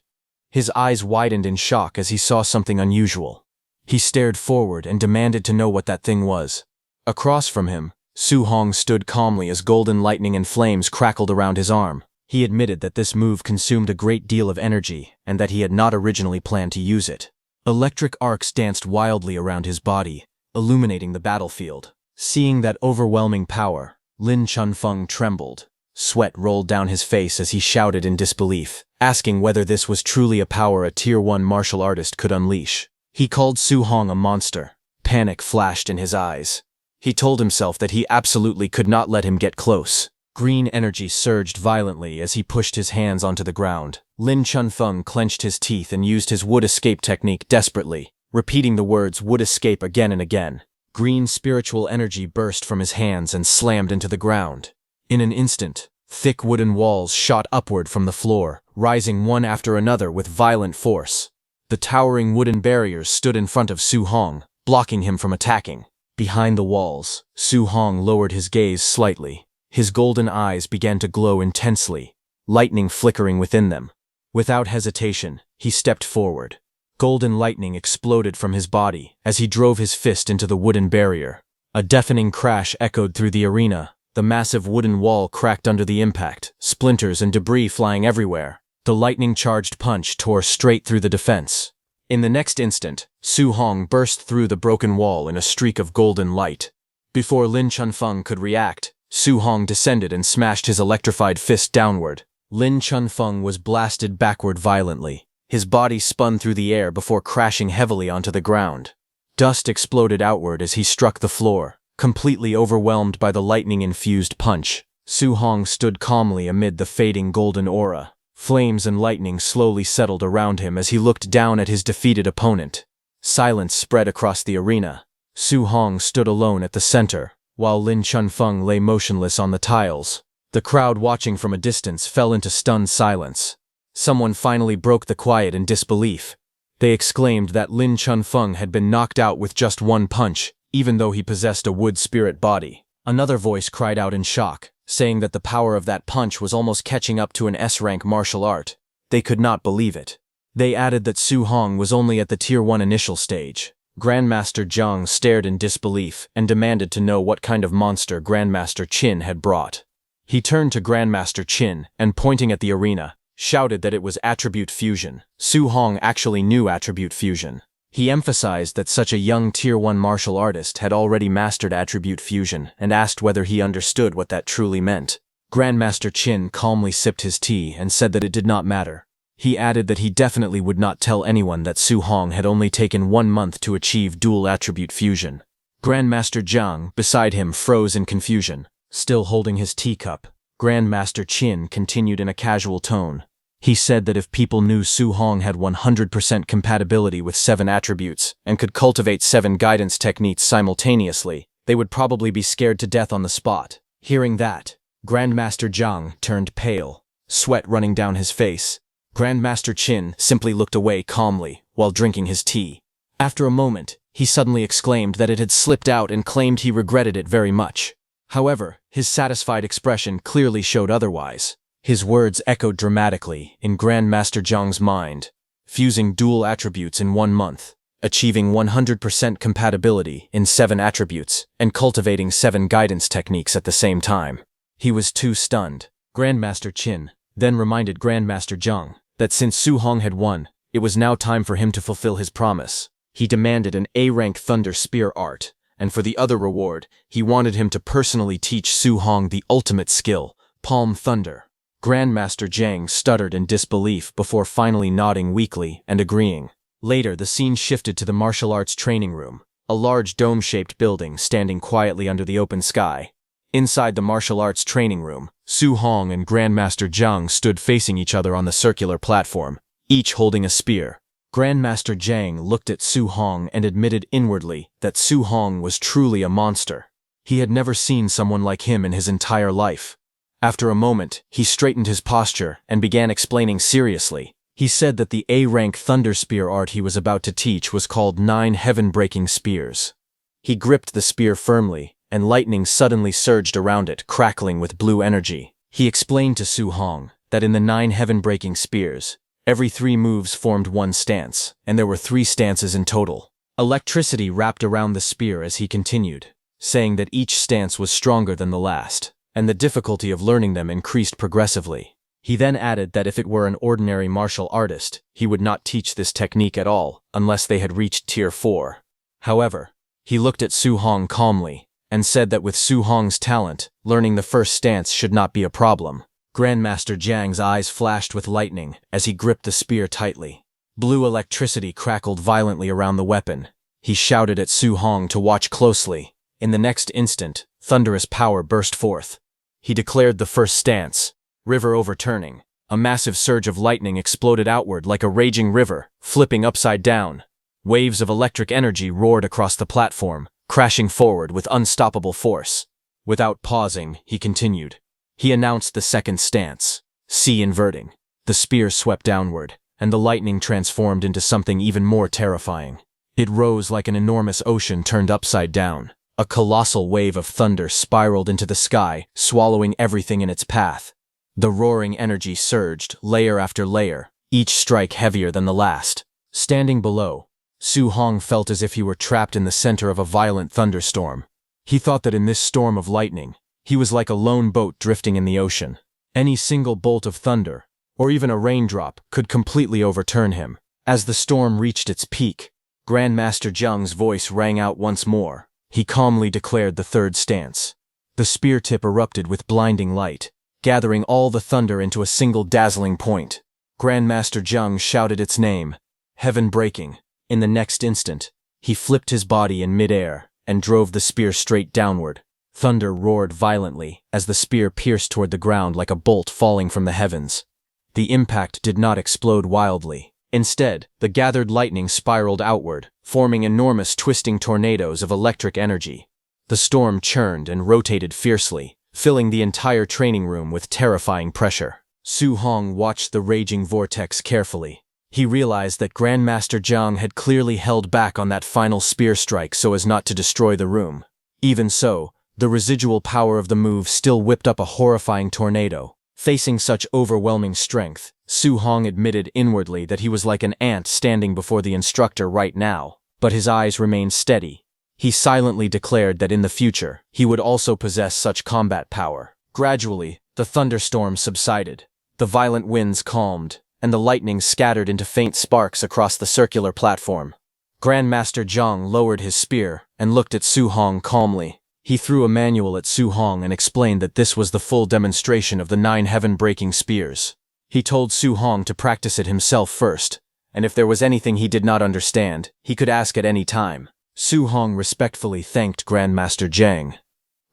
His eyes widened in shock as he saw something unusual. He stared forward and demanded to know what that thing was. Across from him, Su Hong stood calmly as golden lightning and flames crackled around his arm. He admitted that this move consumed a great deal of energy and that he had not originally planned to use it. Electric arcs danced wildly around his body, illuminating the battlefield. Seeing that overwhelming power, Lin Chunfeng trembled. Sweat rolled down his face as he shouted in disbelief, asking whether this was truly a power a Tier 1 martial artist could unleash. He called Su Hong a monster. Panic flashed in his eyes. He told himself that he absolutely could not let him get close. Green energy surged violently as he pushed his hands onto the ground. Lin Chunfeng clenched his teeth and used his wood escape technique desperately, repeating the words wood escape again and again. Green spiritual energy burst from his hands and slammed into the ground. In an instant, thick wooden walls shot upward from the floor, rising one after another with violent force. The towering wooden barriers stood in front of Su Hong, blocking him from attacking. Behind the walls, Su Hong lowered his gaze slightly. His golden eyes began to glow intensely, lightning flickering within them. Without hesitation, he stepped forward. Golden lightning exploded from his body as he drove his fist into the wooden barrier. A deafening crash echoed through the arena. The massive wooden wall cracked under the impact, splinters and debris flying everywhere. The lightning-charged punch tore straight through the defense. In the next instant, Su Hong burst through the broken wall in a streak of golden light. Before Lin Chunfeng could react, Su Hong descended and smashed his electrified fist downward. Lin Chunfeng was blasted backward violently. His body spun through the air before crashing heavily onto the ground. Dust exploded outward as he struck the floor, completely overwhelmed by the lightning-infused punch. Su Hong stood calmly amid the fading golden aura. Flames and lightning slowly settled around him as he looked down at his defeated opponent. Silence spread across the arena. Su Hong stood alone at the center, while Lin Chunfeng lay motionless on the tiles. The crowd watching from a distance fell into stunned silence. Someone finally broke the quiet in disbelief. They exclaimed that Lin Chunfeng had been knocked out with just one punch, even though he possessed a wood spirit body. Another voice cried out in shock, saying that the power of that punch was almost catching up to an S-rank martial art. They could not believe it. They added that Su Hong was only at the Tier 1 initial stage. Grandmaster Zhang stared in disbelief and demanded to know what kind of monster Grandmaster Qin had brought. He turned to Grandmaster Qin and, pointing at the arena, shouted that it was attribute fusion. Su Hong actually knew attribute fusion. He emphasized that such a young Tier 1 martial artist had already mastered attribute fusion and asked whether he understood what that truly meant. Grandmaster Qin calmly sipped his tea and said that it did not matter. He added that he definitely would not tell anyone that Su Hong had only taken 1 month to achieve dual attribute fusion. Grandmaster Zhang, beside him, froze in confusion. Still holding his teacup, Grandmaster Qin continued in a casual tone. He said that if people knew Su Hong had 100% compatibility with 7 attributes and could cultivate 7 guidance techniques simultaneously, they would probably be scared to death on the spot. Hearing that, Grandmaster Zhang turned pale, sweat running down his face. Grandmaster Qin simply looked away calmly while drinking his tea. After a moment, he suddenly exclaimed that it had slipped out and claimed he regretted it very much. However, his satisfied expression clearly showed otherwise. His words echoed dramatically in Grandmaster Zhang's mind. Fusing dual attributes in 1 month, achieving 100% compatibility in 7 attributes, and cultivating 7 guidance techniques at the same time. He was too stunned. Grandmaster Qin then reminded Grandmaster Zhang that since Su Hong had won, it was now time for him to fulfill his promise. He demanded an A-rank Thunder Spear art, and for the other reward, he wanted him to personally teach Su Hong the ultimate skill, Palm Thunder. Grandmaster Zhang stuttered in disbelief before finally nodding weakly and agreeing. Later, the scene shifted to the martial arts training room, a large dome-shaped building standing quietly under the open sky. Inside the martial arts training room, Su Hong and Grandmaster Zhang stood facing each other on the circular platform, each holding a spear. Grandmaster Jiang looked at Su Hong and admitted inwardly that Su Hong was truly a monster. He had never seen someone like him in his entire life. After a moment, he straightened his posture and began explaining seriously. He said that the A-rank Thunder Spear art he was about to teach was called 9 heaven-breaking spears. He gripped the spear firmly, and lightning suddenly surged around it, crackling with blue energy. He explained to Su Hong that in the 9 heaven-breaking spears, every 3 moves formed one stance, and there were 3 stances in total. Electricity wrapped around the spear as he continued, saying that each stance was stronger than the last, and the difficulty of learning them increased progressively. He then added that if it were an ordinary martial artist, he would not teach this technique at all unless they had reached Tier 4. However, he looked at Su Hong calmly and said that with Su Hong's talent, learning the first stance should not be a problem. Grandmaster Jiang's eyes flashed with lightning as he gripped the spear tightly. Blue electricity crackled violently around the weapon. He shouted at Su Hong to watch closely. In the next instant, thunderous power burst forth. He declared the first stance, river overturning. A massive surge of lightning exploded outward like a raging river, flipping upside down. Waves of electric energy roared across the platform, crashing forward with unstoppable force. Without pausing, he continued. He announced the second stance, sea inverting. The spear swept downward, and the lightning transformed into something even more terrifying. It rose like an enormous ocean turned upside down. A colossal wave of thunder spiraled into the sky, swallowing everything in its path. The roaring energy surged, layer after layer, each strike heavier than the last. Standing below, Su Hong felt as if he were trapped in the center of a violent thunderstorm. He thought that in this storm of lightning, he was like a lone boat drifting in the ocean. Any single bolt of thunder, or even a raindrop, could completely overturn him. As the storm reached its peak, Grandmaster Jiang's voice rang out once more. He calmly declared the third stance. The spear tip erupted with blinding light, gathering all the thunder into a single dazzling point. Grandmaster Jiang shouted its name, heaven breaking. In the next instant, he flipped his body in midair and drove the spear straight downward. Thunder roared violently as the spear pierced toward the ground like a bolt falling from the heavens. The impact did not explode wildly. Instead, the gathered lightning spiraled outward, forming enormous twisting tornadoes of electric energy. The storm churned and rotated fiercely, filling the entire training room with terrifying pressure. Su Hong watched the raging vortex carefully. He realized that Grandmaster Jiang had clearly held back on that final spear strike so as not to destroy the room. Even so, the residual power of the move still whipped up a horrifying tornado. Facing such overwhelming strength, Su Hong admitted inwardly that he was like an ant standing before the instructor right now, but his eyes remained steady. He silently declared that in the future, he would also possess such combat power. Gradually, the thunderstorm subsided. The violent winds calmed, and the lightning scattered into faint sparks across the circular platform. Grandmaster Jiang lowered his spear and looked at Su Hong calmly. He threw a manual at Su Hong and explained that this was the full demonstration of the 9 heaven-breaking spears. He told Su Hong to practice it himself first, and if there was anything he did not understand, he could ask at any time. Su Hong respectfully thanked Grandmaster Jiang.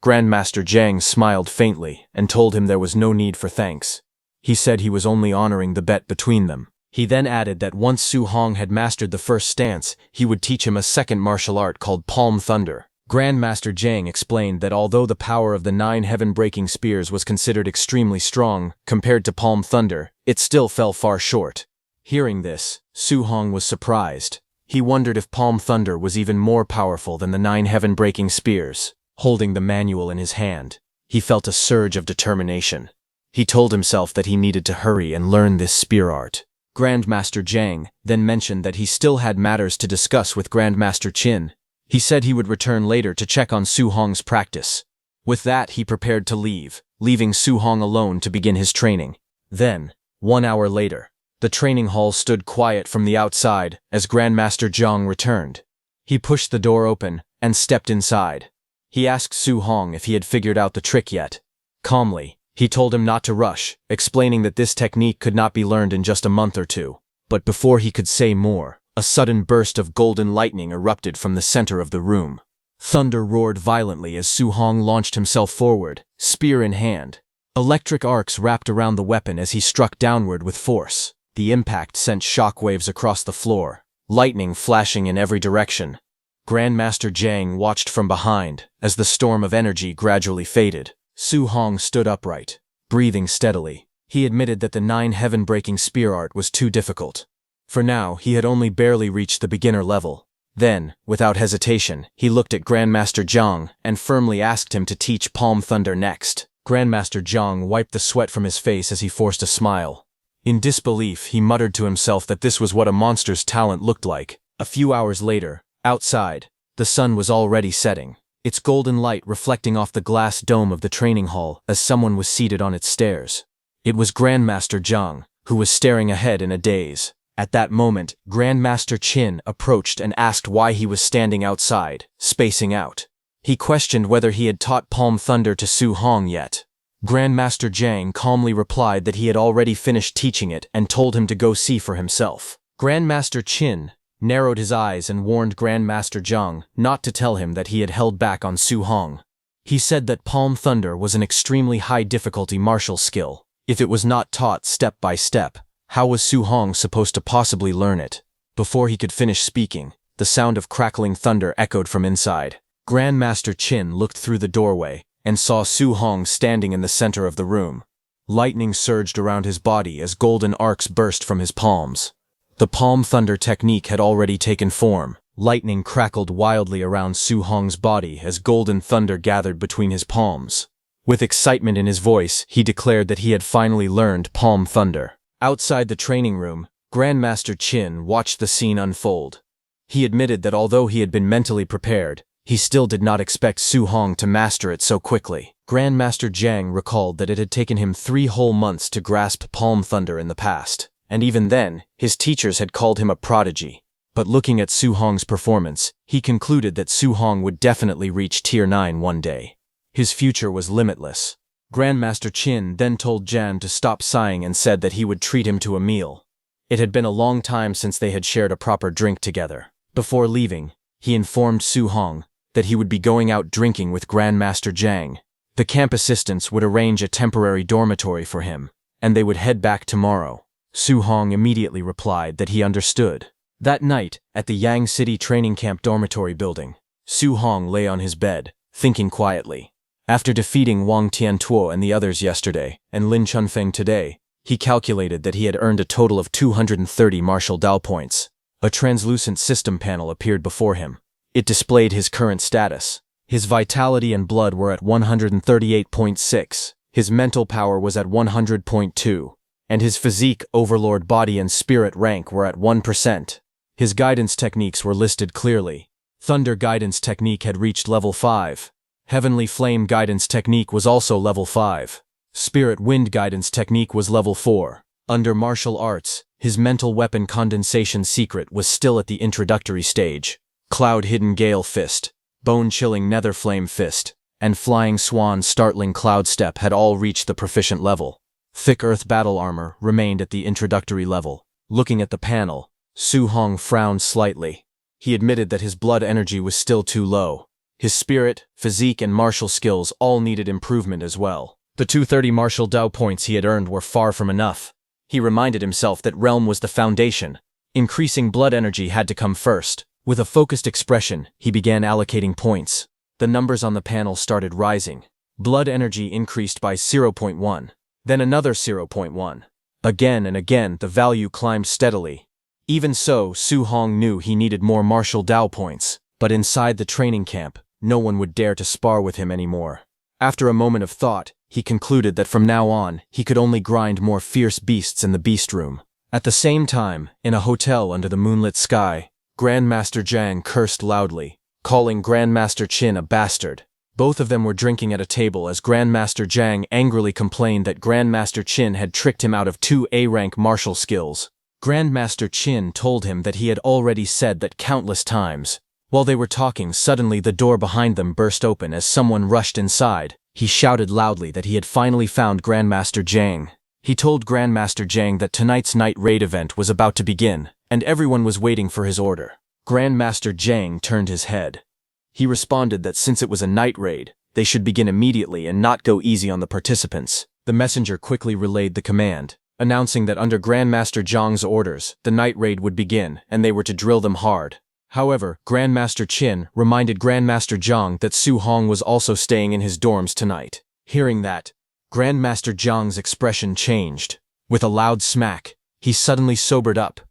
Grandmaster Jiang smiled faintly and told him there was no need for thanks. He said he was only honoring the bet between them. He then added that once Su Hong had mastered the first stance, he would teach him a second martial art called Palm Thunder. Grandmaster Jiang explained that although the power of the 9 heaven-breaking spears was considered extremely strong compared to Palm Thunder, it still fell far short. Hearing this, Su Hong was surprised. He wondered if Palm Thunder was even more powerful than the 9 heaven-breaking spears. Holding the manual in his hand, he felt a surge of determination. He told himself that he needed to hurry and learn this spear art. Grandmaster Jiang then mentioned that he still had matters to discuss with Grandmaster Qin. He said he would return later to check on Su Hong's practice. With that, he prepared to leave, leaving Su Hong alone to begin his training. Then, 1 hour later, the training hall stood quiet from the outside as Grandmaster Jiang returned. He pushed the door open and stepped inside. He asked Su Hong if he had figured out the trick yet. Calmly, he told him not to rush, explaining that this technique could not be learned in just a month or two. But before he could say more, a sudden burst of golden lightning erupted from the center of the room. Thunder roared violently as Su Hong launched himself forward, spear in hand. Electric arcs wrapped around the weapon as he struck downward with force. The impact sent shockwaves across the floor, lightning flashing in every direction. Grandmaster Zhang watched from behind as the storm of energy gradually faded. Su Hong stood upright, breathing steadily. He admitted that the 9 heaven-breaking spear art was too difficult. For now, he had only barely reached the beginner level. Then, without hesitation, he looked at Grandmaster Zhang and firmly asked him to teach Palm Thunder next. Grandmaster Zhang wiped the sweat from his face as he forced a smile. In disbelief, he muttered to himself that this was what a monster's talent looked like. A few hours later, outside, the sun was already setting, its golden light reflecting off the glass dome of the training hall as someone was seated on its stairs. It was Grandmaster Zhang, who was staring ahead in a daze. At that moment, Grandmaster Qin approached and asked why he was standing outside, spacing out. He questioned whether he had taught Palm Thunder to Su Hong yet. Grandmaster Zhang calmly replied that he had already finished teaching it and told him to go see for himself. Grandmaster Qin narrowed his eyes and warned Grandmaster Zhang not to tell him that he had held back on Su Hong. He said that Palm Thunder was an extremely high-difficulty martial skill. If it was not taught step by step, how was Su Hong supposed to possibly learn it? Before he could finish speaking, the sound of crackling thunder echoed from inside. Grandmaster Qin looked through the doorway and saw Su Hong standing in the center of the room. Lightning surged around his body as golden arcs burst from his palms. The Palm Thunder technique had already taken form. Lightning crackled wildly around Su Hong's body as golden thunder gathered between his palms. With excitement in his voice, he declared that he had finally learned Palm Thunder. Outside the training room, Grandmaster Qin watched the scene unfold. He admitted that although he had been mentally prepared, he still did not expect Su Hong to master it so quickly. Grandmaster Zhang recalled that it had taken him 3 whole months to grasp Palm Thunder in the past. And even then, his teachers had called him a prodigy. But looking at Su Hong's performance, he concluded that Su Hong would definitely reach Tier 9 one day. His future was limitless. Grandmaster Qin then told Jan to stop sighing and said that he would treat him to a meal. It had been a long time since they had shared a proper drink together. Before leaving, he informed Su Hong that he would be going out drinking with Grandmaster Zhang. The camp assistants would arrange a temporary dormitory for him, and they would head back tomorrow. Su Hong immediately replied that he understood. That night, at the Yang City Training Camp dormitory building, Su Hong lay on his bed, thinking quietly. After defeating Wang Tiantuo and the others yesterday, and Lin Chunfeng today, he calculated that he had earned a total of 230 martial Dao points. A translucent system panel appeared before him. It displayed his current status. His vitality and blood were at 138.6, his mental power was at 100.2, and his physique, overlord body and spirit rank were at 1%. His guidance techniques were listed clearly. Thunder guidance technique had reached level 5. Heavenly flame guidance technique was also level 5. Spirit wind guidance technique was level 4. Under martial arts, his mental weapon condensation secret was still at the introductory stage. Cloud hidden gale fist, bone chilling nether flame fist, and flying swan startling cloud step had all reached the proficient level. Thick earth battle armor remained at the introductory level. Looking at the panel, Su Hong frowned slightly. He admitted that his blood energy was still too low. His spirit, physique and martial skills all needed improvement as well. The 230 martial Dao points he had earned were far from enough. He reminded himself that realm was the foundation. Increasing blood energy had to come first. With a focused expression, he began allocating points. The numbers on the panel started rising. Blood energy increased by 0.1. Then another 0.1. Again and again, the value climbed steadily. Even so, Su Hong knew he needed more martial Dao points. But inside the training camp, no one would dare to spar with him anymore. After a moment of thought, he concluded that from now on, he could only grind more fierce beasts in the beast room. At the same time, in a hotel under the moonlit sky, Grandmaster Zhang cursed loudly, calling Grandmaster Qin a bastard. Both of them were drinking at a table as Grandmaster Zhang angrily complained that Grandmaster Qin had tricked him out of 2 A-rank martial skills. Grandmaster Qin told him that he had already said that countless times. While they were talking, suddenly the door behind them burst open as someone rushed inside. He shouted loudly that he had finally found Grandmaster Zhang. He told Grandmaster Zhang that tonight's night raid event was about to begin, and everyone was waiting for his order. Grandmaster Zhang turned his head. He responded that since it was a night raid, they should begin immediately and not go easy on the participants. The messenger quickly relayed the command. announcing that under Grandmaster Zhang's orders, the night raid would begin and they were to drill them hard. However, Grandmaster Qin reminded Grandmaster Zhang that Su Hong was also staying in his dorms tonight. Hearing that, Grandmaster Zhang's expression changed. With a loud smack, he suddenly sobered up.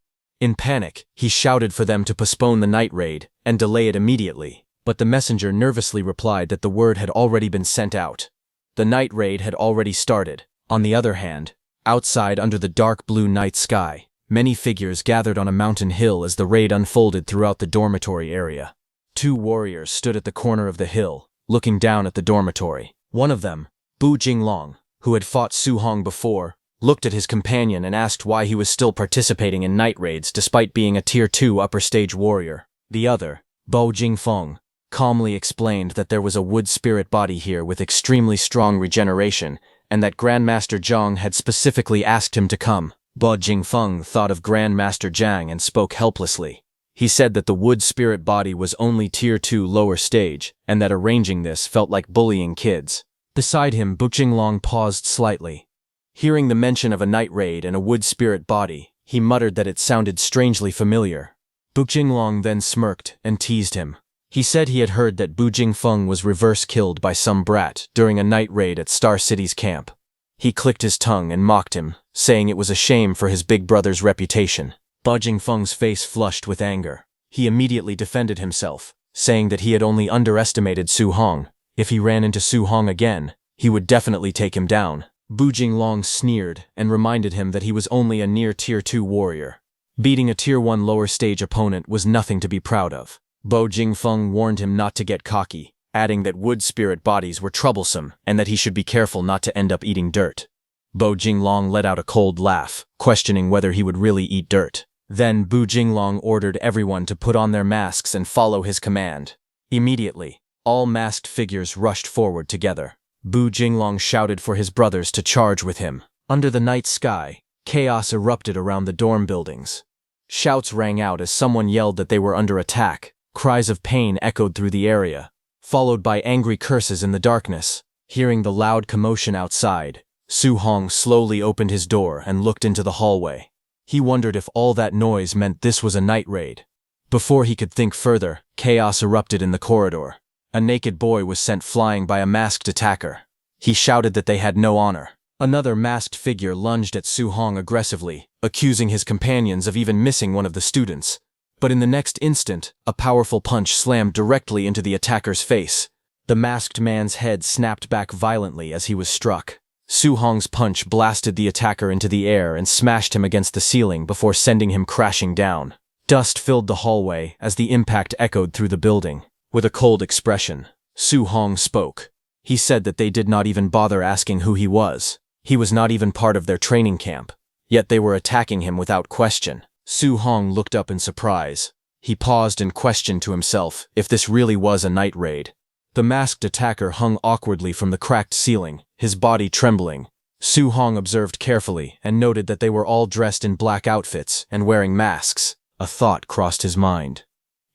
In panic, he shouted for them to postpone the night raid and delay it immediately, but the messenger nervously replied that the word had already been sent out. The night raid had already started. On the other hand, outside under the dark blue night sky, many figures gathered on a mountain hill as the raid unfolded throughout the dormitory area. 2 warriors stood at the corner of the hill, looking down at the dormitory. One of them, Bu Jinglong, who had fought Su Hong before, looked at his companion and asked why he was still participating in night raids despite being a Tier 2 upper stage warrior. The other, Bo Jingfeng, calmly explained that there was a wood spirit body here with extremely strong regeneration and that Grandmaster Zhang had specifically asked him to come. Bo Jingfeng thought of Grandmaster Zhang and spoke helplessly. He said that the wood spirit body was only Tier 2 lower stage and that arranging this felt like bullying kids. Beside him, Bu Jinglong paused slightly. Hearing the mention of a night raid and a wood spirit body, he muttered that it sounded strangely familiar. Bu Jinglong then smirked and teased him. He said he had heard that Bu Jingfeng was reverse killed by some brat during a night raid at Star City's camp. He clicked his tongue and mocked him, saying it was a shame for his big brother's reputation. Bu Jingfeng's face flushed with anger. He immediately defended himself, saying that he had only underestimated Su Hong. If he ran into Su Hong again, he would definitely take him down. Bu Jinglong sneered and reminded him that he was only a near Tier 2 warrior. Beating a Tier 1 lower stage opponent was nothing to be proud of. Bo Jingfeng warned him not to get cocky, adding that wood spirit bodies were troublesome and that he should be careful not to end up eating dirt. Bo Jinglong let out a cold laugh, questioning whether he would really eat dirt. Then Bu Jinglong ordered everyone to put on their masks and follow his command. Immediately, all masked figures rushed forward together. Bu Jinglong shouted for his brothers to charge with him. Under the night sky, chaos erupted around the dorm buildings. Shouts rang out as someone yelled that they were under attack. Cries of pain echoed through the area, followed by angry curses in the darkness. Hearing the loud commotion outside, Su Hong slowly opened his door and looked into the hallway. He wondered if all that noise meant this was a night raid. Before he could think further, chaos erupted in the corridor. A naked boy was sent flying by a masked attacker. He shouted that they had no honor. Another masked figure lunged at Su Hong aggressively, accusing his companions of even missing one of the students. But in the next instant, a powerful punch slammed directly into the attacker's face. The masked man's head snapped back violently as he was struck. Su Hong's punch blasted the attacker into the air and smashed him against the ceiling before sending him crashing down. Dust filled the hallway as the impact echoed through the building. With a cold expression, Su Hong spoke. He said that they did not even bother asking who he was. He was not even part of their training camp. Yet they were attacking him without question. Su Hong looked up in surprise. He paused and questioned to himself if this really was a night raid. The masked attacker hung awkwardly from the cracked ceiling, his body trembling. Su Hong observed carefully and noted that they were all dressed in black outfits and wearing masks. A thought crossed his mind.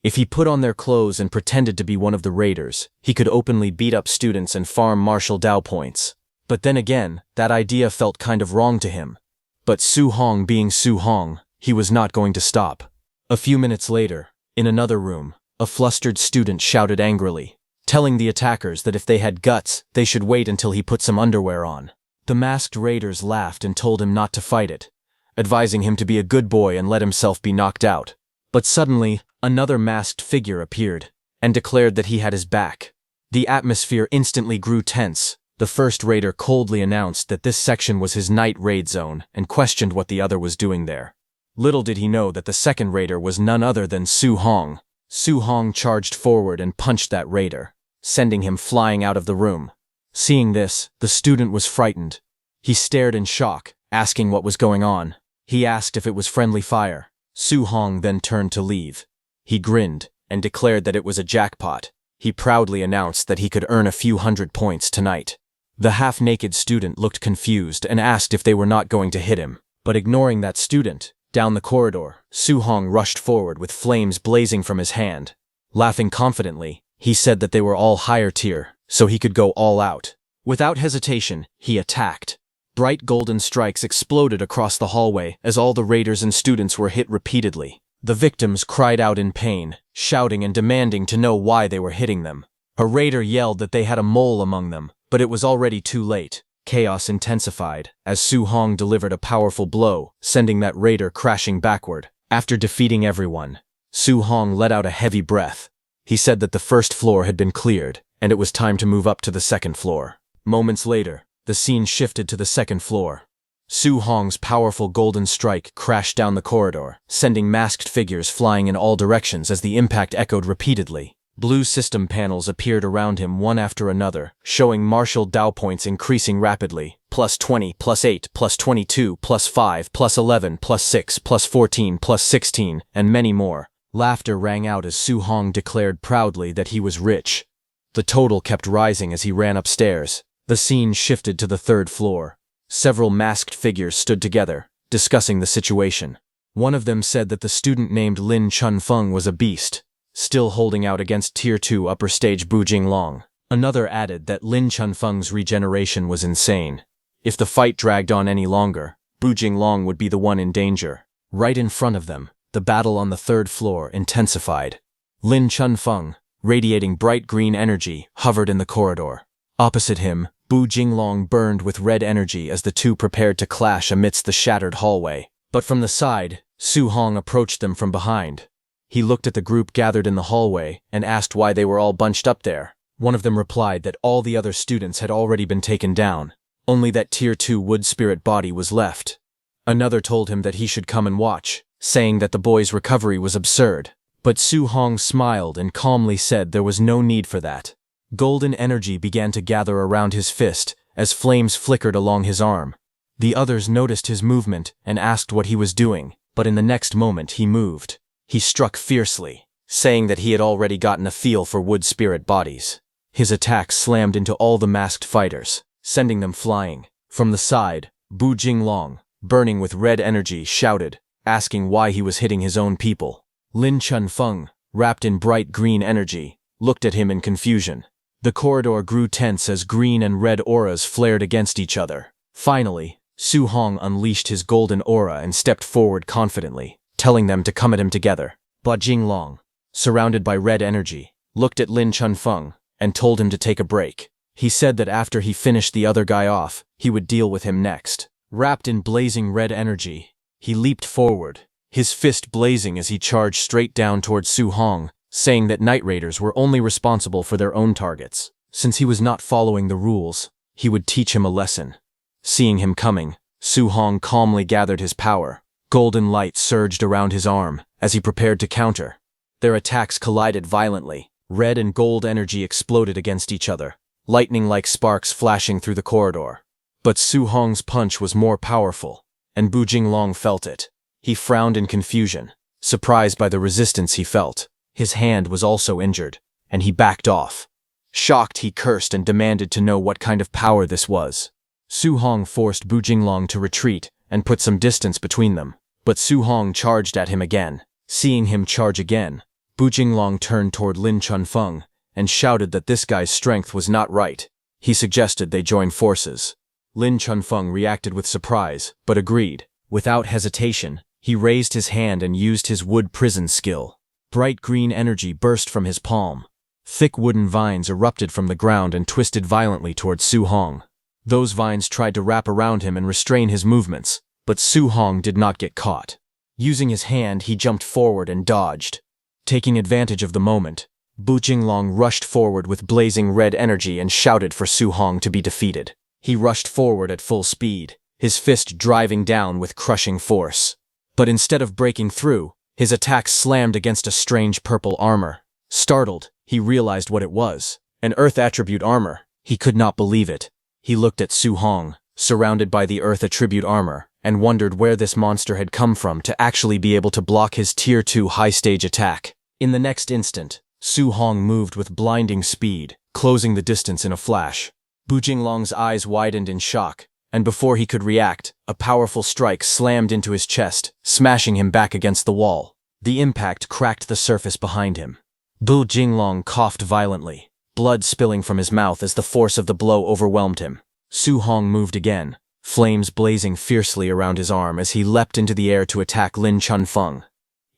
If he put on their clothes and pretended to be one of the raiders, he could openly beat up students and farm martial Dao points. But then again, that idea felt kind of wrong to him. But Su Hong being Su Hong, he was not going to stop. A few minutes later, in another room, a flustered student shouted angrily, telling the attackers that if they had guts, they should wait until he put some underwear on. The masked raiders laughed and told him not to fight it, advising him to be a good boy and let himself be knocked out. But suddenly, another masked figure appeared and declared that he had his back. The atmosphere instantly grew tense. The first raider coldly announced that this section was his night raid zone and questioned what the other was doing there. Little did he know that the second raider was none other than Su Hong. Su Hong charged forward and punched that raider, sending him flying out of the room. Seeing this, the student was frightened. He stared in shock, asking what was going on. He asked if it was friendly fire. Su Hong then turned to leave. He grinned and declared that it was a jackpot. He proudly announced that he could earn a few hundred points tonight. The half-naked student looked confused and asked if they were not going to hit him. But ignoring that student, down the corridor, Su Hong rushed forward with flames blazing from his hand. Laughing confidently, he said that they were all higher tier, so he could go all out. Without hesitation, he attacked. Bright golden strikes exploded across the hallway as all the raiders and students were hit repeatedly. The victims cried out in pain, shouting and demanding to know why they were hitting them. A raider yelled that they had a mole among them, but it was already too late. Chaos intensified as Su Hong delivered a powerful blow, sending that raider crashing backward. After defeating everyone, Su Hong let out a heavy breath. He said that the first floor had been cleared, and it was time to move up to the second floor. Moments later, the scene shifted to the second floor. Su Hong's powerful golden strike crashed down the corridor, sending masked figures flying in all directions as the impact echoed repeatedly. Blue system panels appeared around him one after another, showing martial Dao points increasing rapidly. +20, +8, +22, +5, +11, +6, +14, +16, and many more. Laughter rang out as Su Hong declared proudly that he was rich. The total kept rising as he ran upstairs. The scene shifted to the third floor. Several masked figures stood together, discussing the situation. One of them said that the student named Lin Chunfeng was a beast, still holding out against Tier 2 upper stage Bu Jinglong. Another added that Lin Chunfeng's regeneration was insane. If the fight dragged on any longer, Bu Jinglong would be the one in danger. Right in front of them, the battle on the third floor intensified. Lin Chunfeng, radiating bright green energy, hovered in the corridor. Opposite him, Bu Jinglong burned with red energy as the two prepared to clash amidst the shattered hallway. But from the side, Su Hong approached them from behind. He looked at the group gathered in the hallway and asked why they were all bunched up there. One of them replied that all the other students had already been taken down. Only that Tier 2 wood spirit body was left. Another told him that he should come and watch, saying that the boy's recovery was absurd. But Su Hong smiled and calmly said there was no need for that. Golden energy began to gather around his fist as flames flickered along his arm. The others noticed his movement and asked what he was doing, but in the next moment he moved. He struck fiercely, saying that he had already gotten a feel for wood spirit bodies. His attack slammed into all the masked fighters, sending them flying. From the side, Bu Jinglong, burning with red energy, shouted, asking why he was hitting his own people. Lin Chunfeng, wrapped in bright green energy, looked at him in confusion. The corridor grew tense as green and red auras flared against each other. Finally, Su Hong unleashed his golden aura and stepped forward confidently, telling them to come at him together. Bu Jinglong, surrounded by red energy, looked at Lin Chunfeng and told him to take a break. He said that after he finished the other guy off, he would deal with him next. Wrapped in blazing red energy, he leaped forward, his fist blazing as he charged straight down towards Su Hong, saying that Night Raiders were only responsible for their own targets. Since he was not following the rules, he would teach him a lesson. Seeing him coming, Su Hong calmly gathered his power. Golden light surged around his arm as he prepared to counter. Their attacks collided violently. Red and gold energy exploded against each other, lightning-like sparks flashing through the corridor. But Su Hong's punch was more powerful, and Bu Jinglong felt it. He frowned in confusion, surprised by the resistance he felt. His hand was also injured, and he backed off. Shocked, he cursed and demanded to know what kind of power this was. Su Hong forced Bu Jinglong to retreat and put some distance between them, but Su Hong charged at him again. Seeing him charge again, Bu Jinglong turned toward Lin Chunfeng and shouted that this guy's strength was not right. He suggested they join forces. Lin Chunfeng reacted with surprise, but agreed. Without hesitation, he raised his hand and used his wood prison skill. Bright green energy burst from his palm. Thick wooden vines erupted from the ground and twisted violently towards Su Hong. Those vines tried to wrap around him and restrain his movements, but Su Hong did not get caught. Using his hand, he jumped forward and dodged. Taking advantage of the moment, Bu Jinglong rushed forward with blazing red energy and shouted for Su Hong to be defeated. He rushed forward at full speed, his fist driving down with crushing force. But instead of breaking through, his attack slammed against a strange purple armor. Startled, he realized what it was. An Earth attribute armor. He could not believe it. He looked at Su Hong, surrounded by the Earth attribute armor, and wondered where this monster had come from to actually be able to block his Tier 2 high-stage attack. In the next instant, Su Hong moved with blinding speed, closing the distance in a flash. Bu Jinglong's eyes widened in shock, and before he could react, a powerful strike slammed into his chest, smashing him back against the wall. The impact cracked the surface behind him. Bu Jinglong coughed violently, blood spilling from his mouth as the force of the blow overwhelmed him. Su Hong moved again, flames blazing fiercely around his arm as he leapt into the air to attack Lin Chunfeng.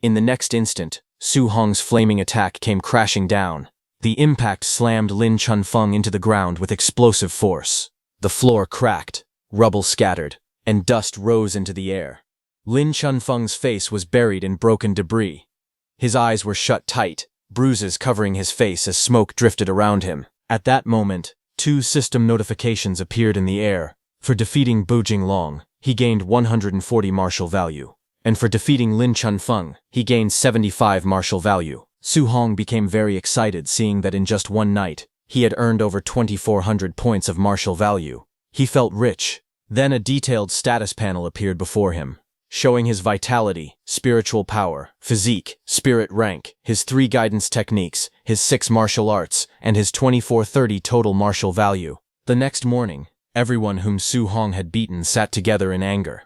In the next instant, Su Hong's flaming attack came crashing down. The impact slammed Lin Chunfeng into the ground with explosive force. The floor cracked, rubble scattered, and dust rose into the air. Lin Chunfeng's face was buried in broken debris. His eyes were shut tight, bruises covering his face as smoke drifted around him. At that moment, 2 system notifications appeared in the air. For defeating Bu Jinglong, he gained 140 martial value. And for defeating Lin Chunfeng, he gained 75 martial value. Su Hong became very excited seeing that in just one night, he had earned over 2,400 points of martial value. He felt rich. Then a detailed status panel appeared before him, showing his vitality, spiritual power, physique, spirit rank, his 3 guidance techniques, his 6 martial arts, and his 2430 total martial value. The next morning, everyone whom Su Hong had beaten sat together in anger.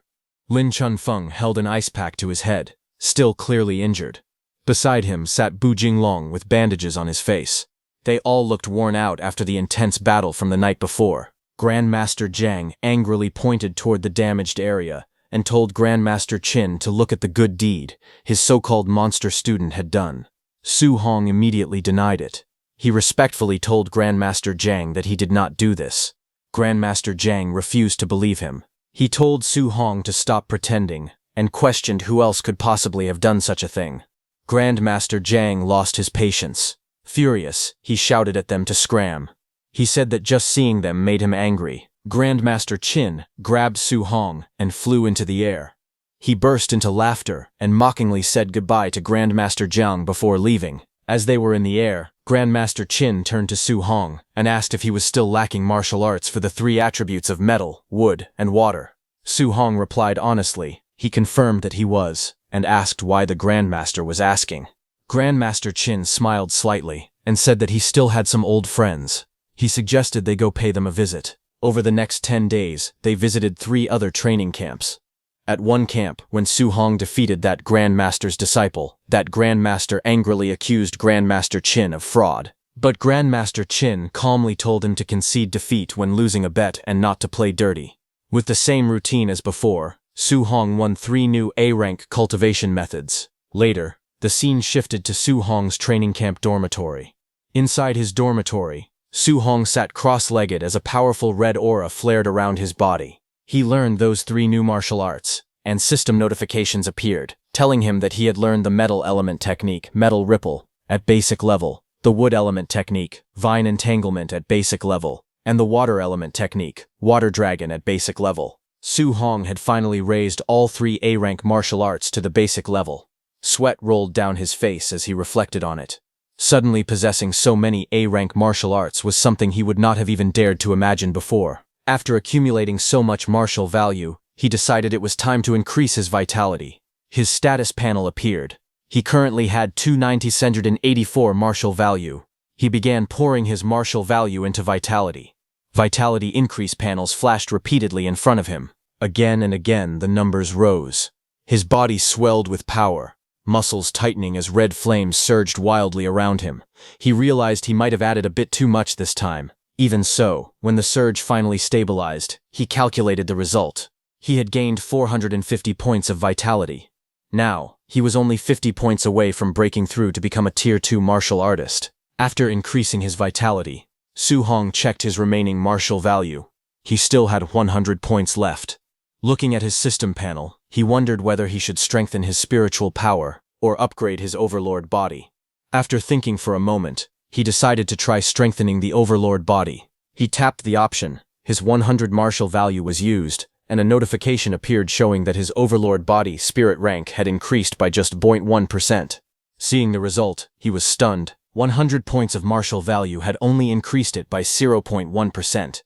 Lin Chunfeng held an ice pack to his head, still clearly injured. Beside him sat Bu Jinglong with bandages on his face. They all looked worn out after the intense battle from the night before. Grandmaster Zhang angrily pointed toward the damaged area and told Grandmaster Qin to look at the good deed his so-called monster student had done. Su Hong immediately denied it. He respectfully told Grandmaster Zhang that he did not do this. Grandmaster Zhang refused to believe him. He told Su Hong to stop pretending and questioned who else could possibly have done such a thing. Grandmaster Zhang lost his patience. Furious, he shouted at them to scram. He said that just seeing them made him angry. Grandmaster Qin grabbed Su Hong and flew into the air. He burst into laughter and mockingly said goodbye to Grandmaster Zhang before leaving. As they were in the air, Grandmaster Qin turned to Su Hong and asked if he was still lacking martial arts for the 3 attributes of metal, wood, and water. Su Hong replied honestly. He confirmed that he was, and asked why the Grandmaster was asking. Grandmaster Qin smiled slightly and said that he still had some old friends. He suggested they go pay them a visit. Over the next 10 days, they visited 3 other training camps. At one camp, when Su Hong defeated that Grandmaster's disciple, that Grandmaster angrily accused Grandmaster Qin of fraud. But Grandmaster Qin calmly told him to concede defeat when losing a bet and not to play dirty. With the same routine as before, Su Hong won 3 new A-rank cultivation methods. Later, the scene shifted to Su Hong's training camp dormitory. Inside his dormitory, Su Hong sat cross-legged as a powerful red aura flared around his body. He learned those 3 new martial arts, and system notifications appeared, telling him that he had learned the metal element technique, Metal Repel, at basic level, the wood element technique, Vine Entanglement at basic level, and the water element technique, Water Dragon at basic level. Su Hong had finally raised all 3 A-rank martial arts to the basic level. Sweat rolled down his face as he reflected on it. Suddenly possessing so many A-rank martial arts was something he would not have even dared to imagine before. After accumulating so much martial value, he decided it was time to increase his vitality. His status panel appeared. He currently had 2,984 martial value. He began pouring his martial value into vitality. Vitality increase panels flashed repeatedly in front of him. Again and again the numbers rose. His body swelled with power, muscles tightening as red flames surged wildly around him. He realized he might have added a bit too much this time. Even so, when the surge finally stabilized, he calculated the result. He had gained 450 points of vitality. Now, he was only 50 points away from breaking through to become a Tier 2 martial artist. After increasing his vitality, Su Hong checked his remaining martial value. He still had 100 points left. Looking at his system panel, he wondered whether he should strengthen his spiritual power or upgrade his overlord body. After thinking for a moment, he decided to try strengthening the overlord body. He tapped the option, his 100 martial value was used, and a notification appeared showing that his overlord body spirit rank had increased by just 0.1%. Seeing the result, he was stunned. 100 points of martial value had only increased it by 0.1%.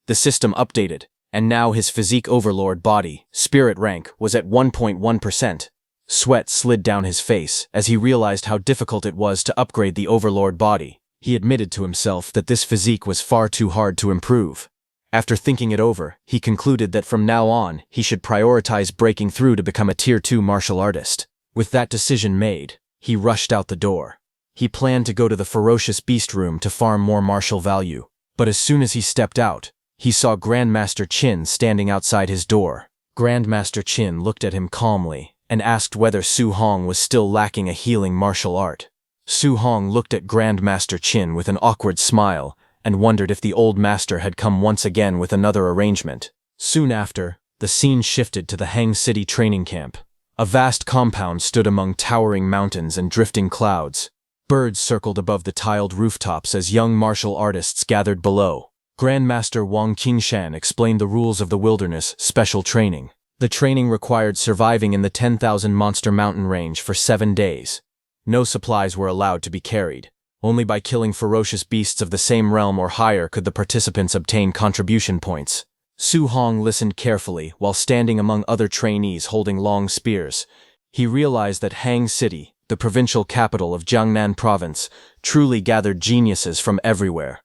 The system updated, and now his physique overlord body, spirit rank, was at 1.1%. Sweat slid down his face as he realized how difficult it was to upgrade the overlord body. He admitted to himself that this physique was far too hard to improve. After thinking it over, he concluded that from now on, he should prioritize breaking through to become a Tier 2 martial artist. With that decision made, he rushed out the door. He planned to go to the ferocious beast room to farm more martial value. But as soon as he stepped out, he saw Grandmaster Qin standing outside his door. Grandmaster Qin looked at him calmly and asked whether Su Hong was still lacking a healing martial art. Su Hong looked at Grandmaster Qin with an awkward smile and wondered if the old master had come once again with another arrangement. Soon after, the scene shifted to the Hang City training camp. A vast compound stood among towering mountains and drifting clouds. Birds circled above the tiled rooftops as young martial artists gathered below. Grandmaster Wang Qingshan explained the rules of the wilderness special training. The training required surviving in the 10,000 monster mountain range for 7 days. No supplies were allowed to be carried. Only by killing ferocious beasts of the same realm or higher could the participants obtain contribution points. Su Hong listened carefully while standing among other trainees holding long spears. He realized that Hang City, the provincial capital of Jiangnan Province, truly gathered geniuses from everywhere.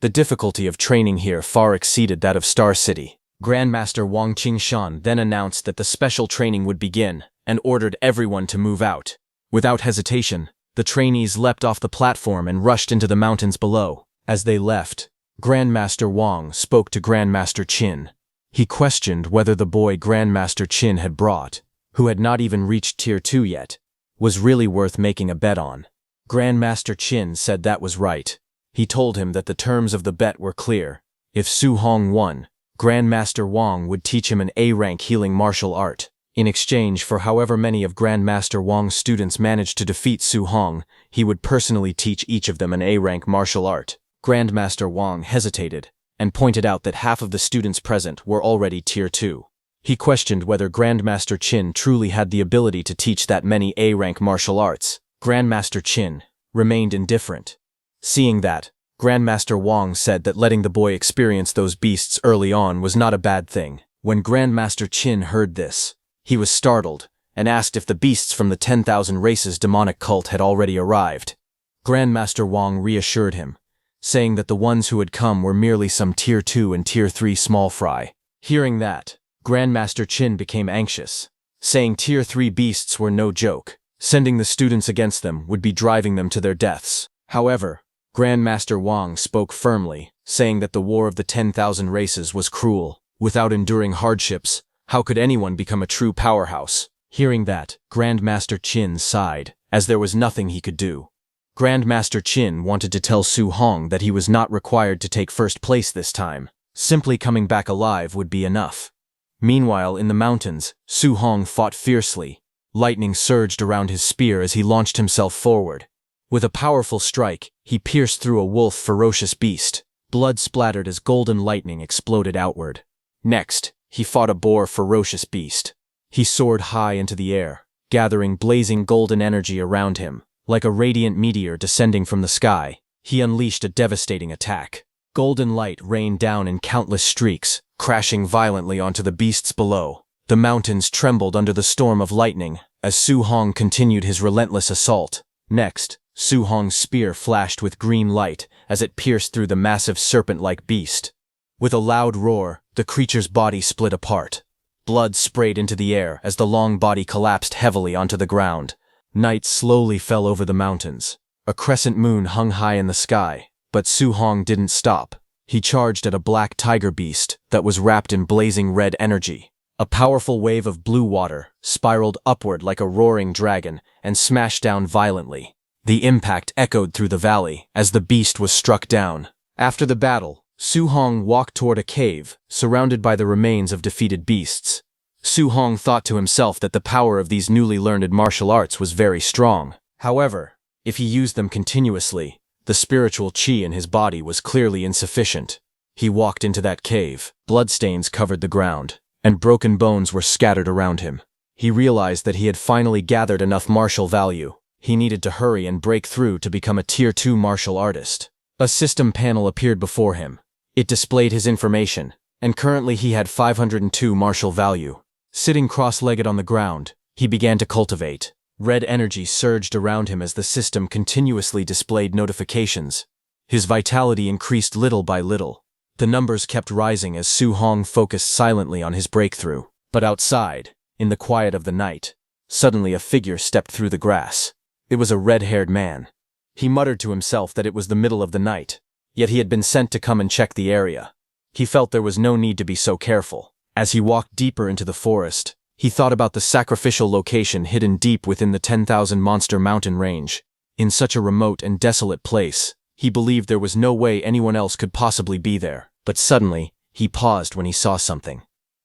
The difficulty of training here far exceeded that of Star City. Grandmaster Wang Qingshan then announced that the special training would begin and ordered everyone to move out. Without hesitation, the trainees leapt off the platform and rushed into the mountains below. As they left, Grandmaster Wang spoke to Grandmaster Qin. He questioned whether the boy Grandmaster Qin had brought, who had not even reached Tier 2 yet, was really worth making a bet on. Grandmaster Qin said that was right. He told him that the terms of the bet were clear. If Su Hong won, Grandmaster Wang would teach him an A-rank healing martial art. In exchange for however many of Grandmaster Wang's students managed to defeat Su Hong, he would personally teach each of them an A-rank martial art. Grandmaster Wang hesitated and pointed out that half of the students present were already Tier 2. He questioned whether Grandmaster Qin truly had the ability to teach that many A-rank martial arts. Grandmaster Qin remained indifferent. Seeing that, Grandmaster Wang said that letting the boy experience those beasts early on was not a bad thing. When Grandmaster Qin heard this, he was startled and asked if the beasts from the 10,000 races demonic cult had already arrived. Grandmaster Wang reassured him, saying that the ones who had come were merely some Tier 2 and Tier 3 small fry. Hearing that, Grandmaster Qin became anxious, saying Tier 3 beasts were no joke. Sending the students against them would be driving them to their deaths. However, Grandmaster Wang spoke firmly, saying that the war of the 10,000 races was cruel. Without enduring hardships, how could anyone become a true powerhouse? Hearing that, Grandmaster Qin sighed, as there was nothing he could do. Grandmaster Qin wanted to tell Su Hong that he was not required to take first place this time. Simply coming back alive would be enough. Meanwhile, in the mountains, Su Hong fought fiercely. Lightning surged around his spear as he launched himself forward. With a powerful strike, he pierced through a wolf ferocious beast. Blood splattered as golden lightning exploded outward. Next, he fought a boar ferocious beast. He soared high into the air, gathering blazing golden energy around him. Like a radiant meteor descending from the sky, he unleashed a devastating attack. Golden light rained down in countless streaks, crashing violently onto the beasts below. The mountains trembled under the storm of lightning as Su Hong continued his relentless assault. Next, Su Hong's spear flashed with green light as it pierced through the massive serpent-like beast. With a loud roar, the creature's body split apart. Blood sprayed into the air as the long body collapsed heavily onto the ground. Night slowly fell over the mountains. A crescent moon hung high in the sky, but Su Hong didn't stop. He charged at a black tiger beast that was wrapped in blazing red energy. A powerful wave of blue water spiraled upward like a roaring dragon and smashed down violently. The impact echoed through the valley as the beast was struck down. After the battle, Su Hong walked toward a cave, surrounded by the remains of defeated beasts. Su Hong thought to himself that the power of these newly learned martial arts was very strong. However, if he used them continuously, the spiritual qi in his body was clearly insufficient. He walked into that cave. Bloodstains covered the ground, and broken bones were scattered around him. He realized that he had finally gathered enough martial value. He needed to hurry and break through to become a Tier 2 martial artist. A system panel appeared before him. It displayed his information, and currently he had 502 martial value. Sitting cross-legged on the ground, he began to cultivate. Red energy surged around him as the system continuously displayed notifications. His vitality increased little by little. The numbers kept rising as Su Hong focused silently on his breakthrough. But outside, in the quiet of the night, suddenly a figure stepped through the grass. It was a red-haired man. He muttered to himself that it was the middle of the night, yet he had been sent to come and check the area. He felt there was no need to be so careful. As he walked deeper into the forest, he thought about the sacrificial location hidden deep within the 10,000 monster mountain range. In such a remote and desolate place, he believed there was no way anyone else could possibly be there. But suddenly, he paused when he saw something.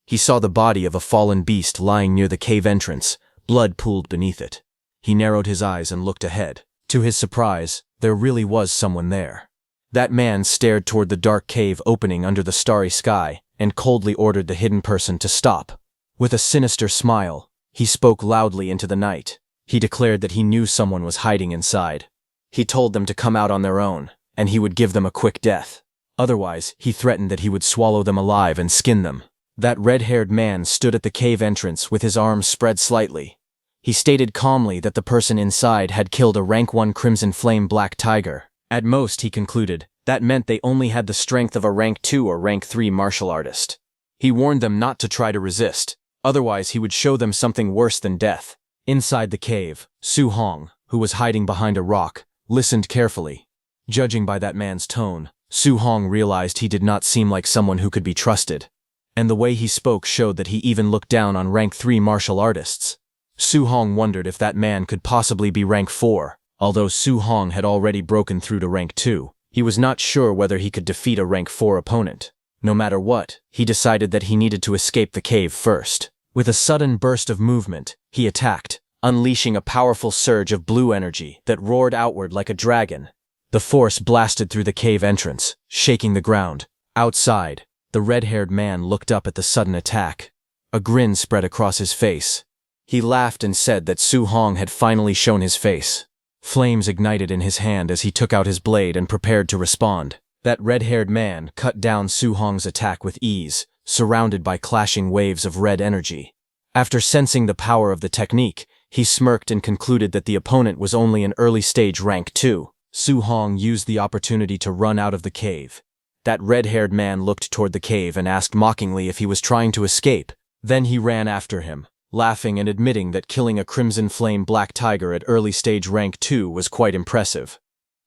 He saw the body of a fallen beast lying near the cave entrance, blood pooled beneath it. He narrowed his eyes and looked ahead. To his surprise, there really was someone there. That man stared toward the dark cave opening under the starry sky and coldly ordered the hidden person to stop. With a sinister smile, he spoke loudly into the night. He declared that he knew someone was hiding inside. He told them to come out on their own, and he would give them a quick death. Otherwise, he threatened that he would swallow them alive and skin them. That red-haired man stood at the cave entrance with his arms spread slightly. He stated calmly that the person inside had killed a rank 1 Crimson Flame Black Tiger. At most, he concluded, that meant they only had the strength of a rank 2 or rank 3 martial artist. He warned them not to try to resist, otherwise he would show them something worse than death. Inside the cave, Su Hong, who was hiding behind a rock, listened carefully. Judging by that man's tone, Su Hong realized he did not seem like someone who could be trusted. And the way he spoke showed that he even looked down on rank 3 martial artists. Su Hong wondered if that man could possibly be rank 4. Although Su Hong had already broken through to rank 2, he was not sure whether he could defeat a rank 4 opponent. No matter what, he decided that he needed to escape the cave first. With a sudden burst of movement, he attacked, unleashing a powerful surge of blue energy that roared outward like a dragon. The force blasted through the cave entrance, shaking the ground. Outside, the red-haired man looked up at the sudden attack. A grin spread across his face. He laughed and said that Su Hong had finally shown his face. Flames ignited in his hand as he took out his blade and prepared to respond. That red-haired man cut down Su Hong's attack with ease, surrounded by clashing waves of red energy. After sensing the power of the technique, he smirked and concluded that the opponent was only an early-stage rank 2. Su Hong used the opportunity to run out of the cave. That red-haired man looked toward the cave and asked mockingly if he was trying to escape. Then he ran after him, laughing and admitting that killing a Crimson Flame Black Tiger at early-stage rank 2 was quite impressive.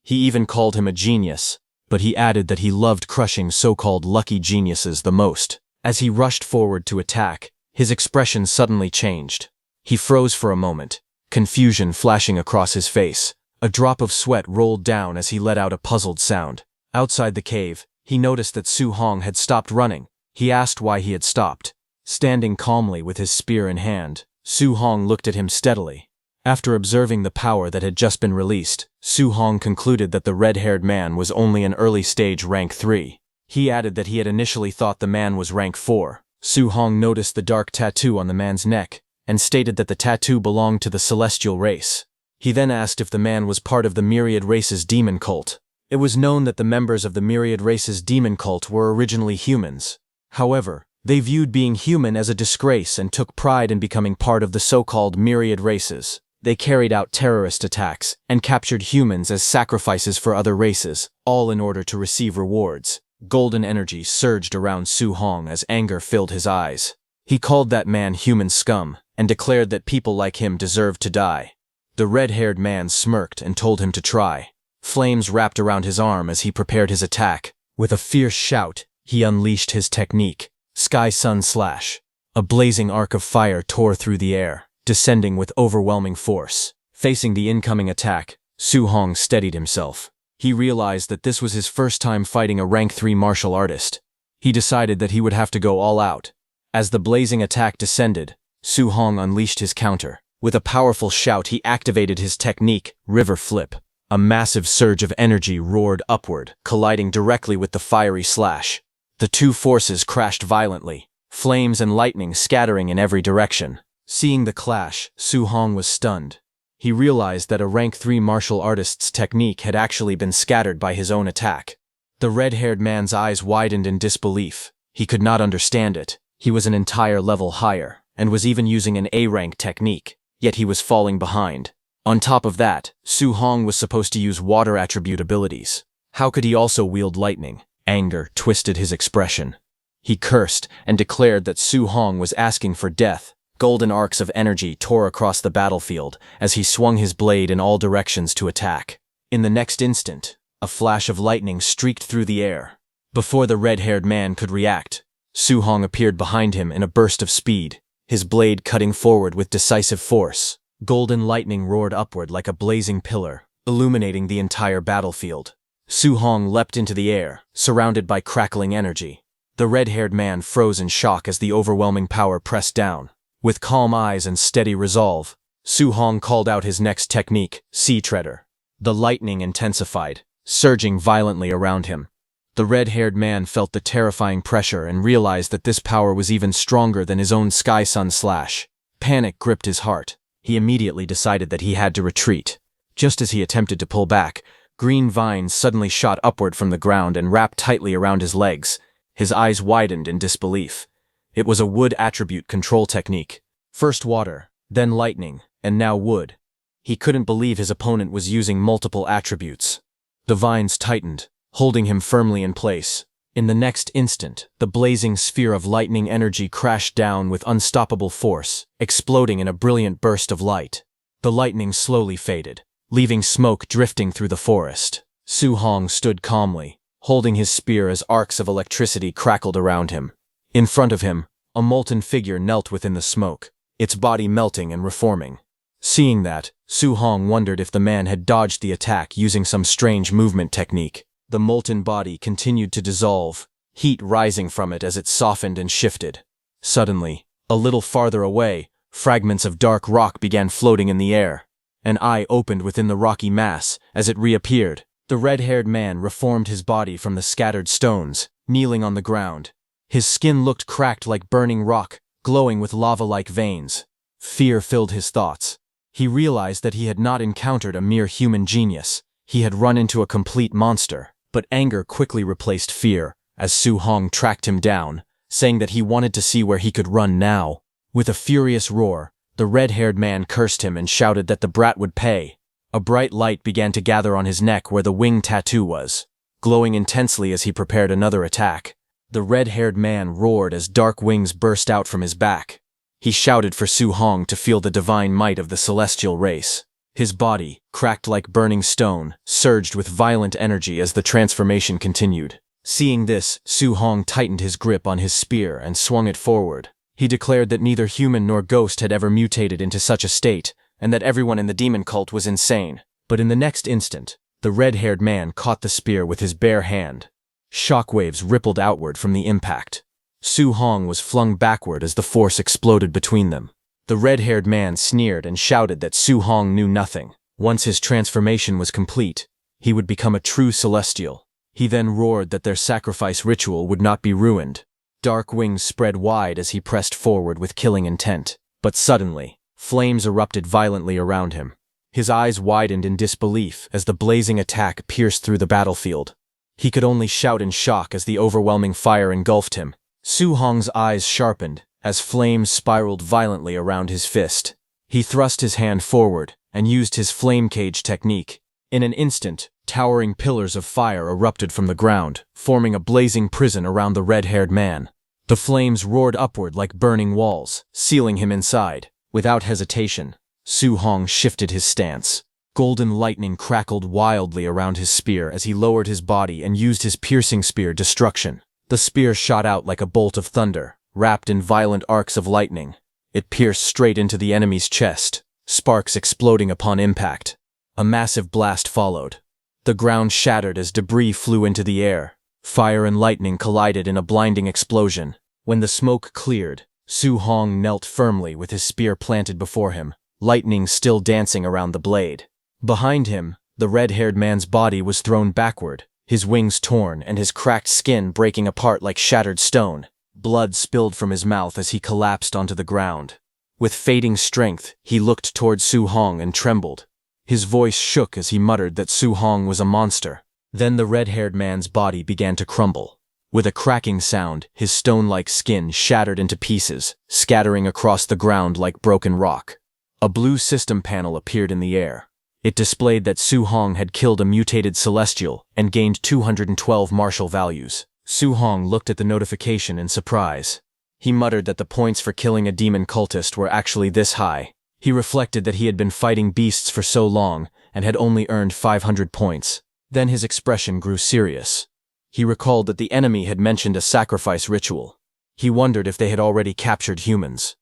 He even called him a genius, but he added that he loved crushing so-called lucky geniuses the most. As he rushed forward to attack, his expression suddenly changed. He froze for a moment, confusion flashing across his face. A drop of sweat rolled down as he let out a puzzled sound. Outside the cave, he noticed that Su Hong had stopped running. He asked why he had stopped. Standing calmly with his spear in hand, Su Hong looked at him steadily. After observing the power that had just been released, Su Hong concluded that the red-haired man was only an early-stage rank 3. He added that he had initially thought the man was rank 4. Su Hong noticed the dark tattoo on the man's neck, and stated that the tattoo belonged to the celestial race. He then asked if the man was part of the Myriad Race's demon cult. It was known that the members of the Myriad Race's demon cult were originally humans. However, they viewed being human as a disgrace and took pride in becoming part of the so-called Myriad Races. They carried out terrorist attacks and captured humans as sacrifices for other races, all in order to receive rewards. Golden energy surged around Su Hong as anger filled his eyes. He called that man human scum and declared that people like him deserved to die. The red-haired man smirked and told him to try. Flames wrapped around his arm as he prepared his attack. With a fierce shout, he unleashed his technique, Sky Sun Slash. A blazing arc of fire tore through the air, descending with overwhelming force. Facing the incoming attack, Su Hong steadied himself. He realized that this was his first time fighting a rank 3 martial artist. He decided that he would have to go all out. As the blazing attack descended, Su Hong unleashed his counter. With a powerful shout, he activated his technique, River Flip. A massive surge of energy roared upward, colliding directly with the fiery slash. The two forces crashed violently, flames and lightning scattering in every direction. Seeing the clash, Su Hong was stunned. He realized that a rank 3 martial artist's technique had actually been scattered by his own attack. The red-haired man's eyes widened in disbelief. He could not understand it. He was an entire level higher, and was even using an A-rank technique. Yet he was falling behind. On top of that, Su Hong was supposed to use water attribute abilities. How could he also wield lightning? Anger twisted his expression. He cursed and declared that Su Hong was asking for death. Golden arcs of energy tore across the battlefield as he swung his blade in all directions to attack. In the next instant, a flash of lightning streaked through the air. Before the red-haired man could react, Su Hong appeared behind him in a burst of speed, his blade cutting forward with decisive force. Golden lightning roared upward like a blazing pillar, illuminating the entire battlefield. Su Hong leapt into the air, surrounded by crackling energy. The red-haired man froze in shock as the overwhelming power pressed down. With calm eyes and steady resolve, Su Hong called out his next technique, Sea Treader. The lightning intensified, surging violently around him. The red-haired man felt the terrifying pressure and realized that this power was even stronger than his own Sky Sun Slash. Panic gripped his heart. He immediately decided that he had to retreat. Just as he attempted to pull back, green vines suddenly shot upward from the ground and wrapped tightly around his legs. His eyes widened in disbelief. It was a wood attribute control technique. First water, then lightning, and now wood. He couldn't believe his opponent was using multiple attributes. The vines tightened, holding him firmly in place. In the next instant, the blazing sphere of lightning energy crashed down with unstoppable force, exploding in a brilliant burst of light. The lightning slowly faded, leaving smoke drifting through the forest. Su Hong stood calmly, holding his spear as arcs of electricity crackled around him. In front of him, a molten figure knelt within the smoke, its body melting and reforming. Seeing that, Su Hong wondered if the man had dodged the attack using some strange movement technique. The molten body continued to dissolve, heat rising from it as it softened and shifted. Suddenly, a little farther away, fragments of dark rock began floating in the air. An eye opened within the rocky mass as it reappeared. The red-haired man reformed his body from the scattered stones, kneeling on the ground. His skin looked cracked like burning rock, glowing with lava-like veins. Fear filled his thoughts. He realized that he had not encountered a mere human genius. He had run into a complete monster. But anger quickly replaced fear, as Su Hong tracked him down, saying that he wanted to see where he could run now. With a furious roar, the red-haired man cursed him and shouted that the brat would pay. A bright light began to gather on his neck where the wing tattoo was, glowing intensely as he prepared another attack. The red-haired man roared as dark wings burst out from his back. He shouted for Su Hong to feel the divine might of the celestial race. His body, cracked like burning stone, surged with violent energy as the transformation continued. Seeing this, Su Hong tightened his grip on his spear and swung it forward. He declared that neither human nor ghost had ever mutated into such a state, and that everyone in the demon cult was insane. But in the next instant, the red-haired man caught the spear with his bare hand. Shockwaves rippled outward from the impact. Su Hong was flung backward as the force exploded between them. The red-haired man sneered and shouted that Su Hong knew nothing. Once his transformation was complete, he would become a true celestial. He then roared that their sacrifice ritual would not be ruined. Dark wings spread wide as he pressed forward with killing intent. But suddenly, flames erupted violently around him. His eyes widened in disbelief as the blazing attack pierced through the battlefield. He could only shout in shock as the overwhelming fire engulfed him. Su Hong's eyes sharpened as flames spiraled violently around his fist. He thrust his hand forward and used his flame cage technique. In an instant, towering pillars of fire erupted from the ground, forming a blazing prison around the red-haired man. The flames roared upward like burning walls, sealing him inside. Without hesitation, Su Hong shifted his stance. Golden lightning crackled wildly around his spear as he lowered his body and used his piercing spear Destruction. The spear shot out like a bolt of thunder, wrapped in violent arcs of lightning. It pierced straight into the enemy's chest, sparks exploding upon impact. A massive blast followed. The ground shattered as debris flew into the air. Fire and lightning collided in a blinding explosion. When the smoke cleared, Su Hong knelt firmly with his spear planted before him, lightning still dancing around the blade. Behind him, the red-haired man's body was thrown backward, his wings torn and his cracked skin breaking apart like shattered stone. Blood spilled from his mouth as he collapsed onto the ground. With fading strength, he looked toward Su Hong and trembled. His voice shook as he muttered that Su Hong was a monster. Then the red-haired man's body began to crumble. With a cracking sound, his stone-like skin shattered into pieces, scattering across the ground like broken rock. A blue system panel appeared in the air. It displayed that Su Hong had killed a mutated celestial and gained 212 martial values. Su Hong looked at the notification in surprise. He muttered that the points for killing a demon cultist were actually this high. He reflected that he had been fighting beasts for so long and had only earned 500 points. Then his expression grew serious. He recalled that the enemy had mentioned a sacrifice ritual. He wondered if they had already captured humans.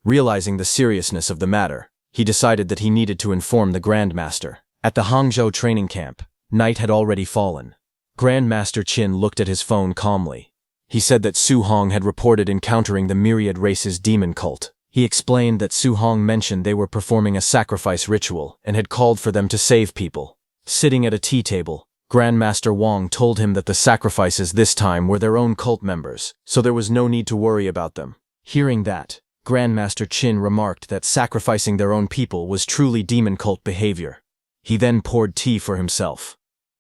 Realizing the seriousness of the matter, he decided that he needed to inform the Grandmaster. At the Hangzhou training camp, night had already fallen. Grandmaster Qin looked at his phone calmly. He said that Su Hong had reported encountering the myriad race's demon cult. He explained that Su Hong mentioned they were performing a sacrifice ritual and had called for them to save people. Sitting at a tea table, Grandmaster Wang told him that the sacrifices this time were their own cult members, so there was no need to worry about them. Hearing that, Grandmaster Qin remarked that sacrificing their own people was truly demon cult behavior. He then poured tea for himself.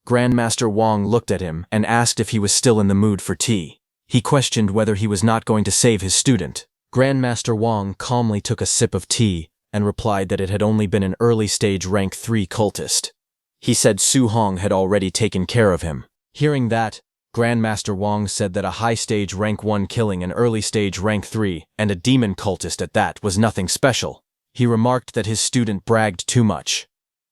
Grandmaster Wang looked at him and asked if he was still in the mood for tea. He questioned whether he was not going to save his student. Grandmaster Wang calmly took a sip of tea and replied that it had only been an early-stage rank 3 cultist. He said Su Hong had already taken care of him. Hearing that, Grandmaster Wang said that a high-stage rank 1 killing an early-stage rank 3 and a demon cultist at that was nothing special. He remarked that his student bragged too much.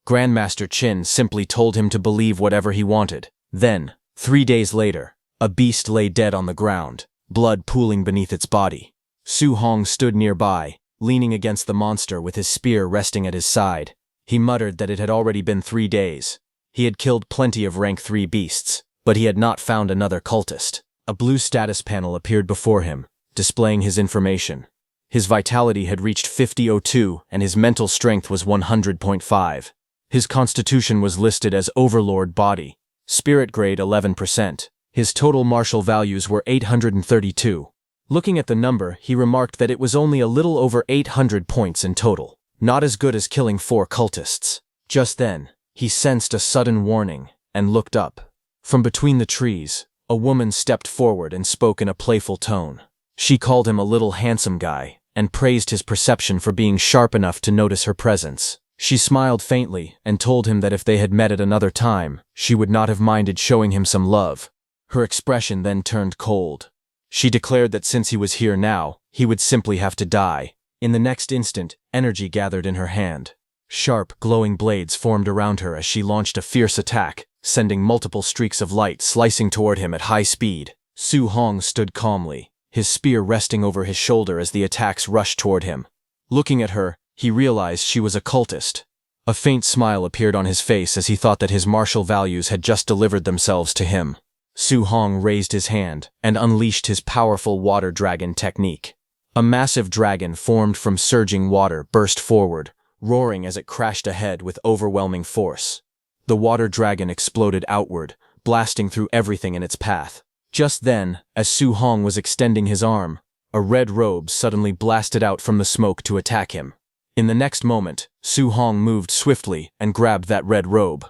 Grandmaster Qin simply told him to believe whatever he wanted. Then, 3 days later, a beast lay dead on the ground, blood pooling beneath its body. Su Hong stood nearby, leaning against the monster with his spear resting at his side. He muttered that it had already been 3 days. He had killed plenty of rank 3 beasts, but he had not found another cultist. A blue status panel appeared before him, displaying his information. His vitality had reached 5002 and his mental strength was 100.5. His constitution was listed as Overlord Body, Spirit Grade 11%. His total martial values were 832. Looking at the number, he remarked that it was only a little over 800 points in total. Not as good as killing 4 cultists. Just then, he sensed a sudden warning and looked up. From between the trees, a woman stepped forward and spoke in a playful tone. She called him a little handsome guy and praised his perception for being sharp enough to notice her presence. She smiled faintly and told him that if they had met at another time, she would not have minded showing him some love. Her expression then turned cold. She declared that since he was here now, he would simply have to die. In the next instant, energy gathered in her hand. Sharp, glowing blades formed around her as she launched a fierce attack, sending multiple streaks of light slicing toward him at high speed. Su Hong stood calmly, his spear resting over his shoulder as the attacks rushed toward him. Looking at her, he realized she was a cultist. A faint smile appeared on his face as he thought that his martial values had just delivered themselves to him. Su Hong raised his hand and unleashed his powerful water dragon technique. A massive dragon formed from surging water burst forward, roaring as it crashed ahead with overwhelming force. The water dragon exploded outward, blasting through everything in its path. Just then, as Su Hong was extending his arm, a red robe suddenly blasted out from the smoke to attack him. In the next moment, Su Hong moved swiftly and grabbed that red robe.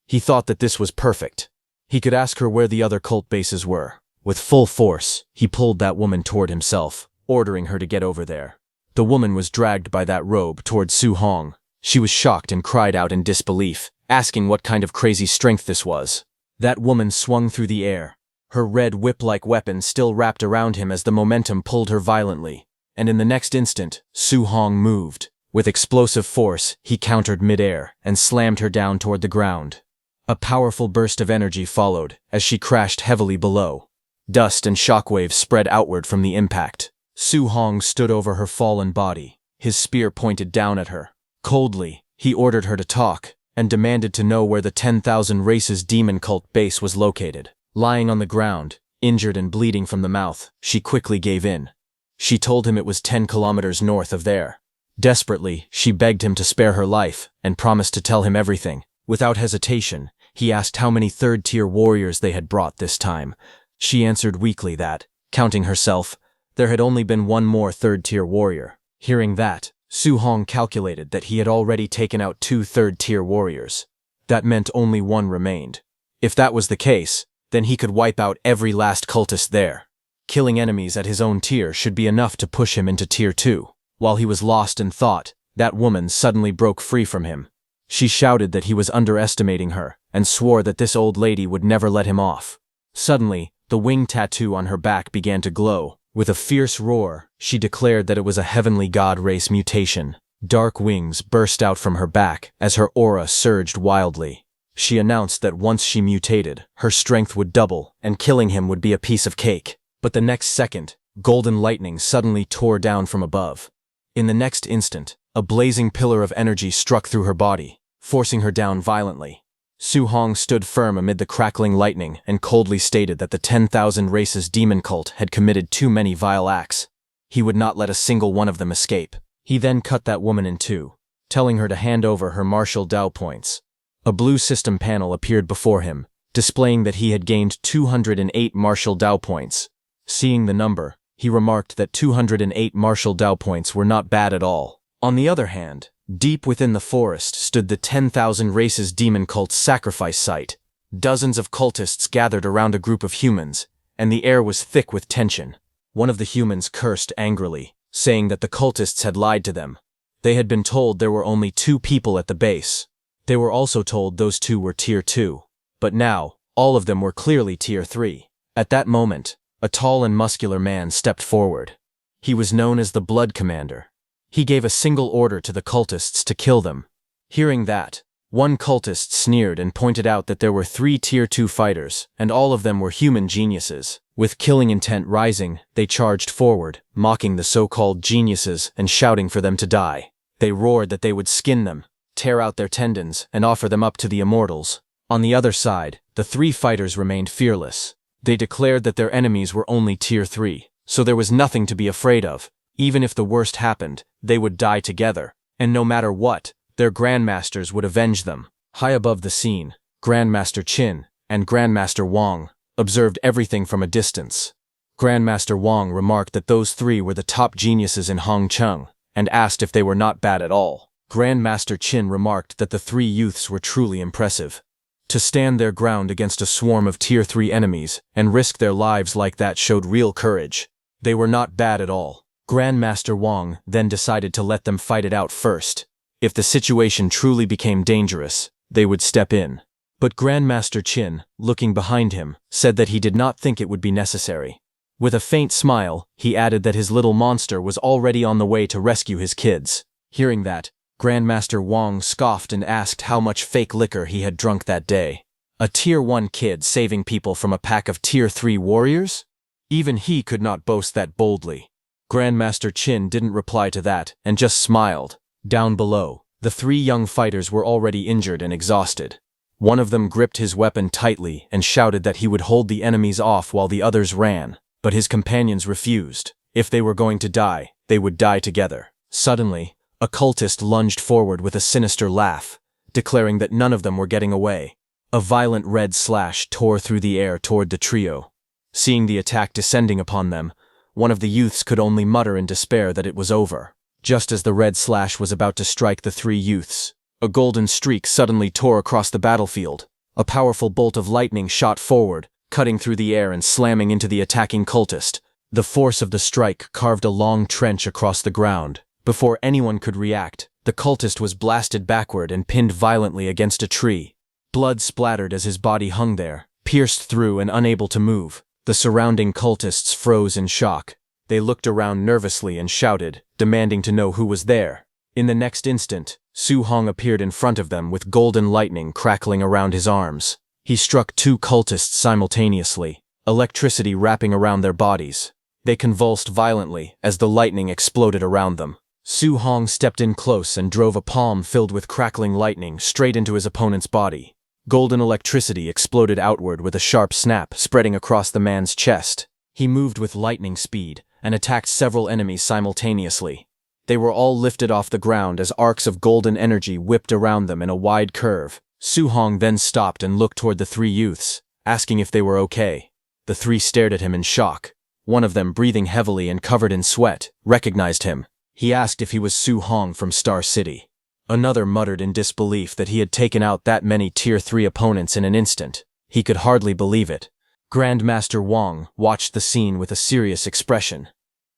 He thought that this was perfect. He could ask her where the other cult bases were. With full force, he pulled that woman toward himself, ordering her to get over there. The woman was dragged by that robe toward Su Hong. She was shocked and cried out in disbelief, asking what kind of crazy strength this was. That woman swung through the air, her red whip-like weapon still wrapped around him as the momentum pulled her violently. And in the next instant, Su Hong moved. With explosive force, he countered mid-air and slammed her down toward the ground. A powerful burst of energy followed as she crashed heavily below. Dust and shockwaves spread outward from the impact. Su Hong stood over her fallen body, his spear pointed down at her. Coldly, he ordered her to talk and demanded to know where the 10,000 Races demon cult base was located. Lying on the ground, injured and bleeding from the mouth, she quickly gave in. She told him it was 10 kilometers north of there. Desperately, she begged him to spare her life and promised to tell him everything. Without hesitation, he asked how many third-tier warriors they had brought this time. She answered weakly that, counting herself, there had only been one more third-tier warrior. Hearing that, Su Hong calculated that he had already taken out 2 third-tier warriors. That meant only one remained. If that was the case, then he could wipe out every last cultist there. Killing enemies at his own tier should be enough to push him into tier 2. While he was lost in thought, that woman suddenly broke free from him. She shouted that he was underestimating her and swore that this old lady would never let him off. Suddenly, the wing tattoo on her back began to glow. With a fierce roar, she declared that it was a heavenly god race mutation. Dark wings burst out from her back as her aura surged wildly. She announced that once she mutated, her strength would double, and killing him would be a piece of cake. But the next second, golden lightning suddenly tore down from above. In the next instant, a blazing pillar of energy struck through her body, forcing her down violently. Su Hong stood firm amid the crackling lightning and coldly stated that the 10,000 Races demon cult had committed too many vile acts. He would not let a single one of them escape. He then cut that woman in two, telling her to hand over her martial Dao points. A blue system panel appeared before him, displaying that he had gained 208 martial Dao points. Seeing the number, he remarked that 208 martial Dao points were not bad at all. On the other hand, deep within the forest stood the 10,000 Races demon cult's sacrifice site. Dozens of cultists gathered around a group of humans, and the air was thick with tension. One of the humans cursed angrily, saying that the cultists had lied to them. They had been told there were only 2 people at the base. They were also told those 2 were Tier 2. But now, all of them were clearly Tier 3. At that moment, a tall and muscular man stepped forward. He was known as the Blood Commander. He gave a single order to the cultists to kill them. Hearing that, one cultist sneered and pointed out that there were 3 Tier 2 fighters, and all of them were human geniuses. With killing intent rising, they charged forward, mocking the so-called geniuses and shouting for them to die. They roared that they would skin them, tear out their tendons, and offer them up to the immortals. On the other side, the 3 fighters remained fearless. They declared that their enemies were only Tier 3, so there was nothing to be afraid of. Even if the worst happened, they would die together, and no matter what, their grandmasters would avenge them. High above the scene, Grandmaster Qin and Grandmaster Wang observed everything from a distance. Grandmaster Wang remarked that those 3 were the top geniuses in Hongcheng, and asked if they were not bad at all. Grandmaster Qin remarked that the 3 youths were truly impressive. To stand their ground against a swarm of Tier 3 enemies and risk their lives like that showed real courage. They were not bad at all. Grandmaster Wang then decided to let them fight it out first. If the situation truly became dangerous, they would step in. But Grandmaster Qin, looking behind him, said that he did not think it would be necessary. With a faint smile, he added that his little monster was already on the way to rescue his kids. Hearing that, Grandmaster Wang scoffed and asked how much fake liquor he had drunk that day. A Tier 1 kid saving people from a pack of Tier 3 warriors? Even he could not boast that boldly. Grandmaster Qin didn't reply to that and just smiled. Down below, the 3 young fighters were already injured and exhausted. One of them gripped his weapon tightly and shouted that he would hold the enemies off while the others ran, but his companions refused. If they were going to die, they would die together. Suddenly, a cultist lunged forward with a sinister laugh, declaring that none of them were getting away. A violent red slash tore through the air toward the trio. Seeing the attack descending upon them, one of the youths could only mutter in despair that it was over. Just as the red slash was about to strike the 3 youths, a golden streak suddenly tore across the battlefield. A powerful bolt of lightning shot forward, cutting through the air and slamming into the attacking cultist. The force of the strike carved a long trench across the ground. Before anyone could react, the cultist was blasted backward and pinned violently against a tree. Blood splattered as his body hung there, pierced through and unable to move. The surrounding cultists froze in shock. They looked around nervously and shouted, demanding to know who was there. In the next instant, Su Hong appeared in front of them with golden lightning crackling around his arms. He struck 2 cultists simultaneously, electricity wrapping around their bodies. They convulsed violently as the lightning exploded around them. Su Hong stepped in close and drove a palm filled with crackling lightning straight into his opponent's body. Golden electricity exploded outward with a sharp snap spreading across the man's chest. He moved with lightning speed and attacked several enemies simultaneously. They were all lifted off the ground as arcs of golden energy whipped around them in a wide curve. Su Hong then stopped and looked toward the 3 youths, asking if they were okay. The 3 stared at him in shock. One of them, breathing heavily and covered in sweat, recognized him. He asked if he was Su Hong from Star City. Another muttered in disbelief that he had taken out that many Tier 3 opponents in an instant. He could hardly believe it. Grandmaster Wang watched the scene with a serious expression.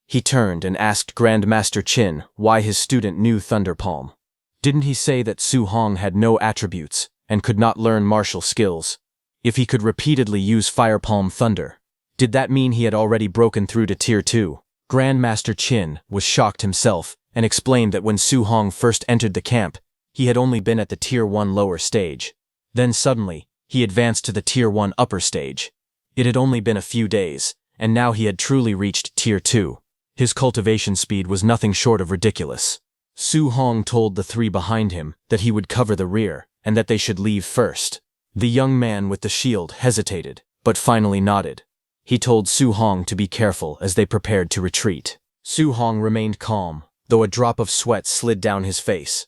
He turned and asked Grandmaster Qin why his student knew Thunder Palm. Didn't he say that Su Hong had no attributes and could not learn martial skills? If he could repeatedly use Fire Palm Thunder, did that mean he had already broken through to Tier 2? Grandmaster Qin was shocked himself and explained that when Su Hong first entered the camp, he had only been at the Tier 1 lower stage. Then suddenly, he advanced to the Tier 1 upper stage. It had only been a few days, and now he had truly reached Tier 2. His cultivation speed was nothing short of ridiculous. Su Hong told the three behind him that he would cover the rear, and that they should leave first. The young man with the shield hesitated, but finally nodded. He told Su Hong to be careful as they prepared to retreat. Su Hong remained calm, though a drop of sweat slid down his face.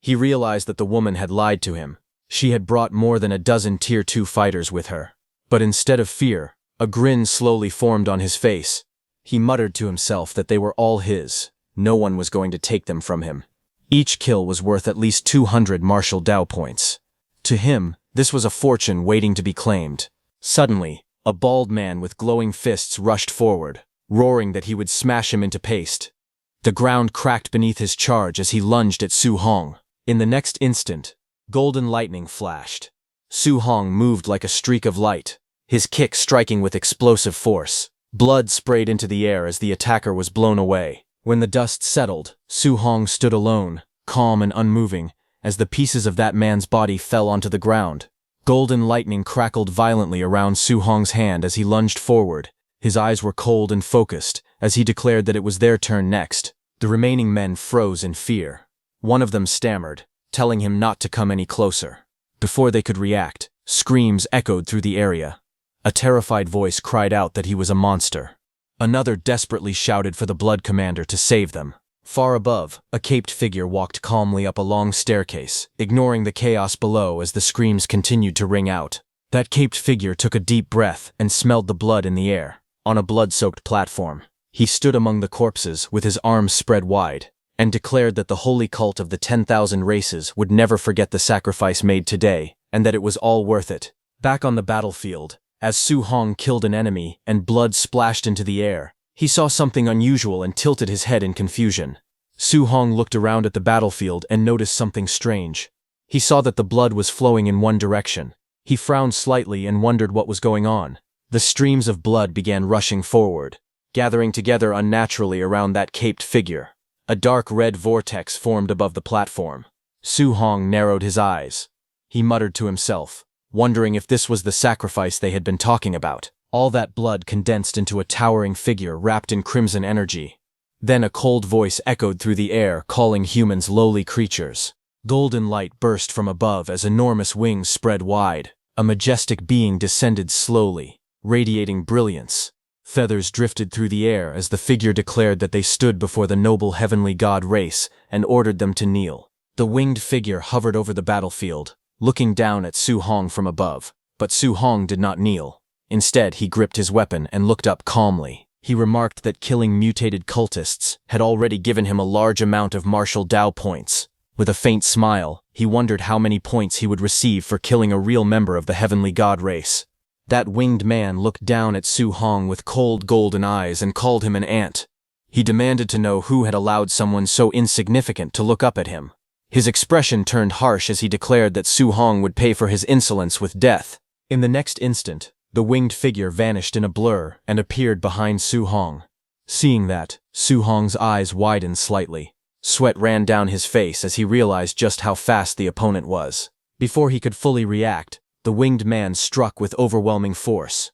He realized that the woman had lied to him. She had brought more than a dozen Tier 2 fighters with her. But instead of fear, a grin slowly formed on his face. He muttered to himself that they were all his. No one was going to take them from him. Each kill was worth at least 200 martial Dao points. To him, this was a fortune waiting to be claimed. Suddenly, a bald man with glowing fists rushed forward, roaring that he would smash him into paste. The ground cracked beneath his charge as he lunged at Su Hong. In the next instant, golden lightning flashed. Su Hong moved like a streak of light, his kick striking with explosive force. Blood sprayed into the air as the attacker was blown away. When the dust settled, Su Hong stood alone, calm and unmoving, as the pieces of that man's body fell onto the ground. Golden lightning crackled violently around Su Hong's hand as he lunged forward. His eyes were cold and focused, as he declared that it was their turn next. The remaining men froze in fear. One of them stammered, telling him not to come any closer. Before they could react, screams echoed through the area. A terrified voice cried out that he was a monster. Another desperately shouted for the Blood Commander to save them. Far above, a caped figure walked calmly up a long staircase, ignoring the chaos below as the screams continued to ring out. That caped figure took a deep breath and smelled the blood in the air. On a blood-soaked platform, he stood among the corpses with his arms spread wide, and declared that the holy cult of the 10,000 races would never forget the sacrifice made today, and that it was all worth it. Back on the battlefield, as Su Hong killed an enemy and blood splashed into the air, he saw something unusual and tilted his head in confusion. Su Hong looked around at the battlefield and noticed something strange. He saw that the blood was flowing in one direction. He frowned slightly and wondered what was going on. The streams of blood began rushing forward, gathering together unnaturally around that caped figure. A dark red vortex formed above the platform. Su Hong narrowed his eyes. He muttered to himself, wondering if this was the sacrifice they had been talking about. All that blood condensed into a towering figure wrapped in crimson energy. Then a cold voice echoed through the air, calling humans lowly creatures. Golden light burst from above as enormous wings spread wide. A majestic being descended slowly, radiating brilliance. Feathers drifted through the air as the figure declared that they stood before the noble heavenly god race and ordered them to kneel. The winged figure hovered over the battlefield, looking down at Su Hong from above. But Su Hong did not kneel. Instead, he gripped his weapon and looked up calmly. He remarked that killing mutated cultists had already given him a large amount of martial Dao points. With a faint smile, he wondered how many points he would receive for killing a real member of the heavenly god race. That winged man looked down at Su Hong with cold golden eyes and called him an ant. He demanded to know who had allowed someone so insignificant to look up at him. His expression turned harsh as he declared that Su Hong would pay for his insolence with death. In the next instant, the winged figure vanished in a blur and appeared behind Su Hong. Seeing that, Su Hong's eyes widened slightly. Sweat ran down his face as he realized just how fast the opponent was. Before he could fully react, the winged man struck with overwhelming force.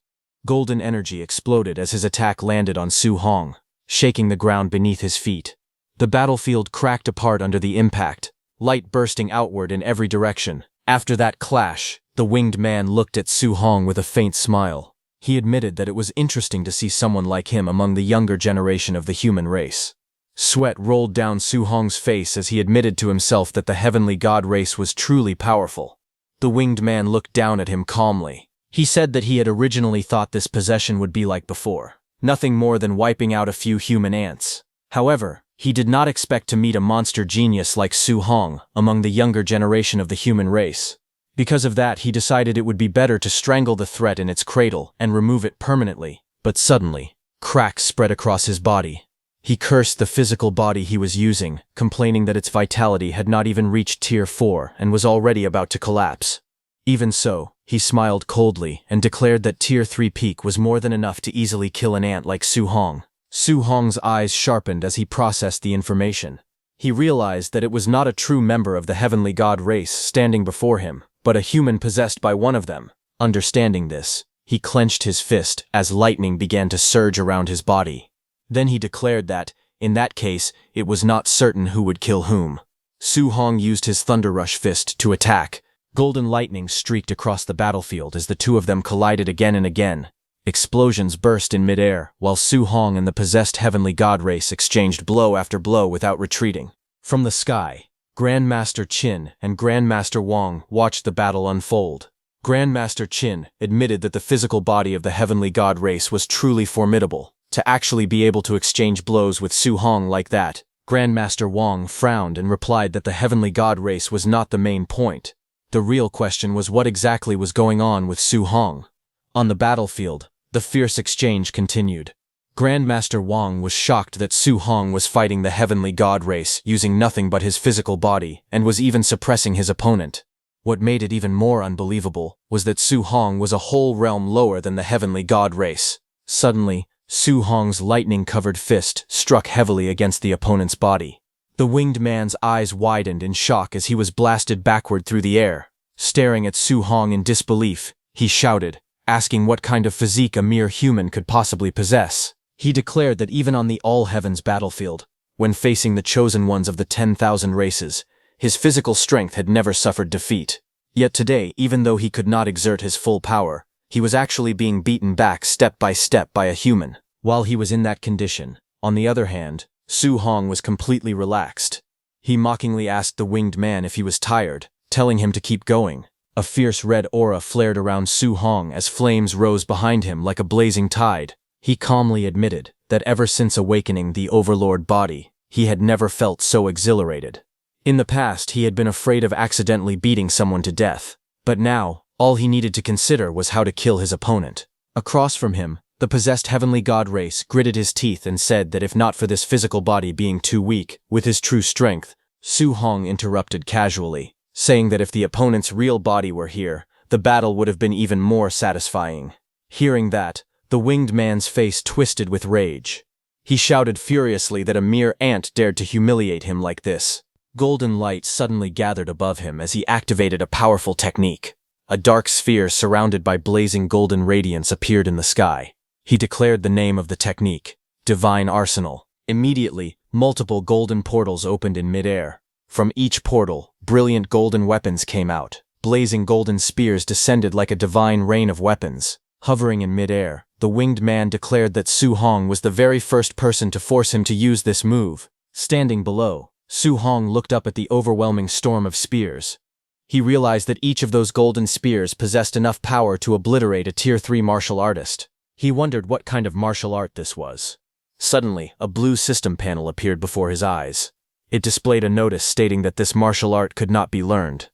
Golden energy exploded as his attack landed on Su Hong, shaking the ground beneath his feet. The battlefield cracked apart under the impact, light bursting outward in every direction. After that clash, the winged man looked at Su Hong with a faint smile. He admitted that it was interesting to see someone like him among the younger generation of the human race. Sweat rolled down Su Hong's face as he admitted to himself that the heavenly god race was truly powerful. The winged man looked down at him calmly. He said that he had originally thought this possession would be like before, nothing more than wiping out a few human ants. However, he did not expect to meet a monster genius like Su Hong among the younger generation of the human race. Because of that, he decided it would be better to strangle the threat in its cradle and remove it permanently. But suddenly, cracks spread across his body. He cursed the physical body he was using, complaining that its vitality had not even reached Tier 4 and was already about to collapse. Even so, he smiled coldly and declared that Tier 3 peak was more than enough to easily kill an ant like Su Hong. Su Hong's eyes sharpened as he processed the information. He realized that it was not a true member of the heavenly god race standing before him, but a human possessed by one of them. Understanding this, he clenched his fist as lightning began to surge around his body. Then he declared that, in that case, it was not certain who would kill whom. Su Hong used his Thunder Rush fist to attack. Golden lightning streaked across the battlefield as the two of them collided again and again. Explosions burst in midair, while Su Hong and the possessed heavenly god race exchanged blow after blow without retreating. From the sky, Grandmaster Qin and Grandmaster Wang watched the battle unfold. Grandmaster Qin admitted that the physical body of the heavenly god race was truly formidable. To actually be able to exchange blows with Su Hong like that, Grandmaster Wang frowned and replied that the heavenly god race was not the main point. The real question was what exactly was going on with Su Hong. On the battlefield, the fierce exchange continued. Grandmaster Wang was shocked that Su Hong was fighting the heavenly god race using nothing but his physical body and was even suppressing his opponent. What made it even more unbelievable was that Su Hong was a whole realm lower than the heavenly god race. Suddenly, Su Hong's lightning-covered fist struck heavily against the opponent's body. The winged man's eyes widened in shock as he was blasted backward through the air. Staring at Su Hong in disbelief, he shouted, asking what kind of physique a mere human could possibly possess. He declared that even on the all-heavens battlefield, when facing the chosen ones of the 10,000 races, his physical strength had never suffered defeat. Yet today, even though he could not exert his full power, he was actually being beaten back step by a human. While he was in that condition, on the other hand, Su Hong was completely relaxed. He mockingly asked the winged man if he was tired, telling him to keep going. A fierce red aura flared around Su Hong as flames rose behind him like a blazing tide. He calmly admitted that ever since awakening the overlord body, he had never felt so exhilarated. In the past, he had been afraid of accidentally beating someone to death, but now, all he needed to consider was how to kill his opponent. Across from him, the possessed heavenly god race gritted his teeth and said that if not for this physical body being too weak, with his true strength, Su Hong interrupted casually, saying that if the opponent's real body were here, the battle would have been even more satisfying. Hearing that, the winged man's face twisted with rage. He shouted furiously that a mere ant dared to humiliate him like this. Golden light suddenly gathered above him as he activated a powerful technique. A dark sphere surrounded by blazing golden radiance appeared in the sky. He declared the name of the technique, Divine Arsenal. Immediately, multiple golden portals opened in midair. From each portal, brilliant golden weapons came out. Blazing golden spears descended like a divine rain of weapons. Hovering in midair, the winged man declared that Su Hong was the very first person to force him to use this move. Standing below, Su Hong looked up at the overwhelming storm of spears. He realized that each of those golden spears possessed enough power to obliterate a Tier 3 martial artist. He wondered what kind of martial art this was. Suddenly, a blue system panel appeared before his eyes. It displayed a notice stating that this martial art could not be learned.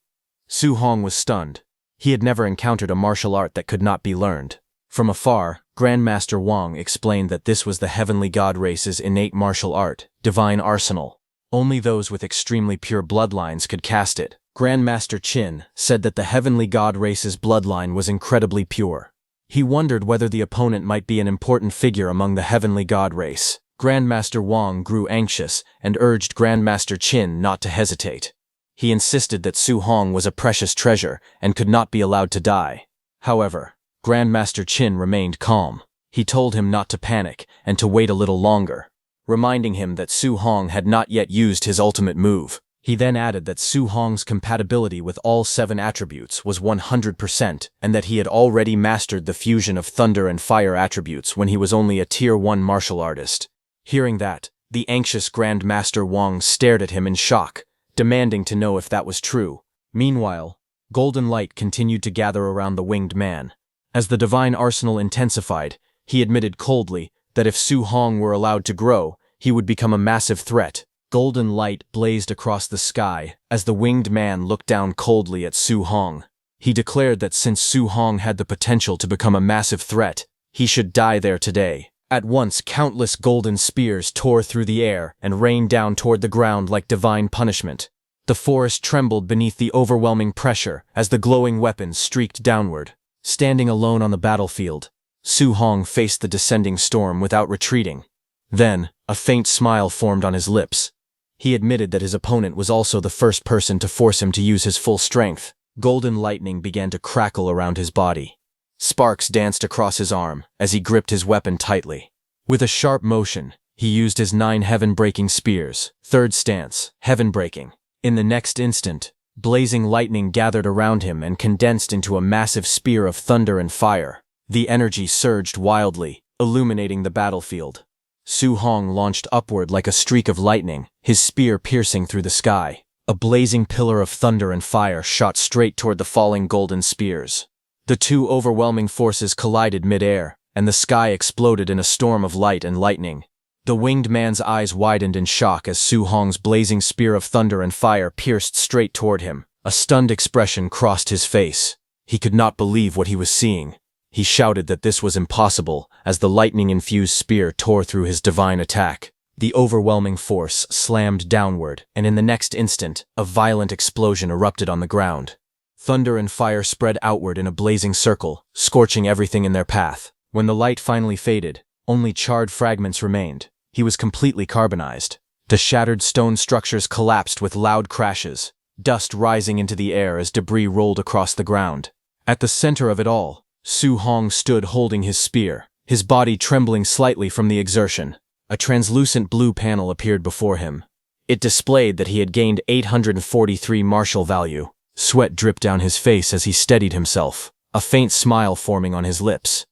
Su Hong was stunned. He had never encountered a martial art that could not be learned. From afar, Grandmaster Wang explained that this was the heavenly god race's innate martial art, Divine Arsenal. Only those with extremely pure bloodlines could cast it. Grandmaster Qin said that the heavenly god race's bloodline was incredibly pure. He wondered whether the opponent might be an important figure among the heavenly god race. Grandmaster Wang grew anxious and urged Grandmaster Qin not to hesitate. He insisted that Su Hong was a precious treasure and could not be allowed to die. However, Grandmaster Qin remained calm. He told him not to panic and to wait a little longer, reminding him that Su Hong had not yet used his ultimate move. He then added that Su Hong's compatibility with all 7 attributes was 100% and that he had already mastered the fusion of thunder and fire attributes when he was only a Tier 1 martial artist. Hearing that, the anxious Grandmaster Wang stared at him in shock, demanding to know if that was true. Meanwhile, golden light continued to gather around the winged man. As the divine arsenal intensified, he admitted coldly that if Su Hong were allowed to grow, he would become a massive threat. Golden light blazed across the sky as the winged man looked down coldly at Su Hong. He declared that since Su Hong had the potential to become a massive threat, he should die there today. At once, countless golden spears tore through the air and rained down toward the ground like divine punishment. The forest trembled beneath the overwhelming pressure as the glowing weapons streaked downward. Standing alone on the battlefield, Su Hong faced the descending storm without retreating. Then, a faint smile formed on his lips. He admitted that his opponent was also the first person to force him to use his full strength. Golden lightning began to crackle around his body. Sparks danced across his arm as he gripped his weapon tightly. With a sharp motion, he used his 9 heaven-breaking spears. Third stance, heaven-breaking. In the next instant, blazing lightning gathered around him and condensed into a massive spear of thunder and fire. The energy surged wildly, illuminating the battlefield. Su Hong launched upward like a streak of lightning, his spear piercing through the sky. A blazing pillar of thunder and fire shot straight toward the falling golden spears. The two overwhelming forces collided mid-air, and the sky exploded in a storm of light and lightning. The winged man's eyes widened in shock as Su Hong's blazing spear of thunder and fire pierced straight toward him. A stunned expression crossed his face. He could not believe what he was seeing. He shouted that this was impossible as the lightning-infused spear tore through his divine attack. The overwhelming force slammed downward, and in the next instant, a violent explosion erupted on the ground. Thunder and fire spread outward in a blazing circle, scorching everything in their path. When the light finally faded, only charred fragments remained. He was completely carbonized. The shattered stone structures collapsed with loud crashes, dust rising into the air as debris rolled across the ground. At the center of it all, Su Hong stood holding his spear, his body trembling slightly from the exertion. A translucent blue panel appeared before him. It displayed that he had gained 843 martial value. Sweat dripped down his face as he steadied himself, a faint smile forming on his lips.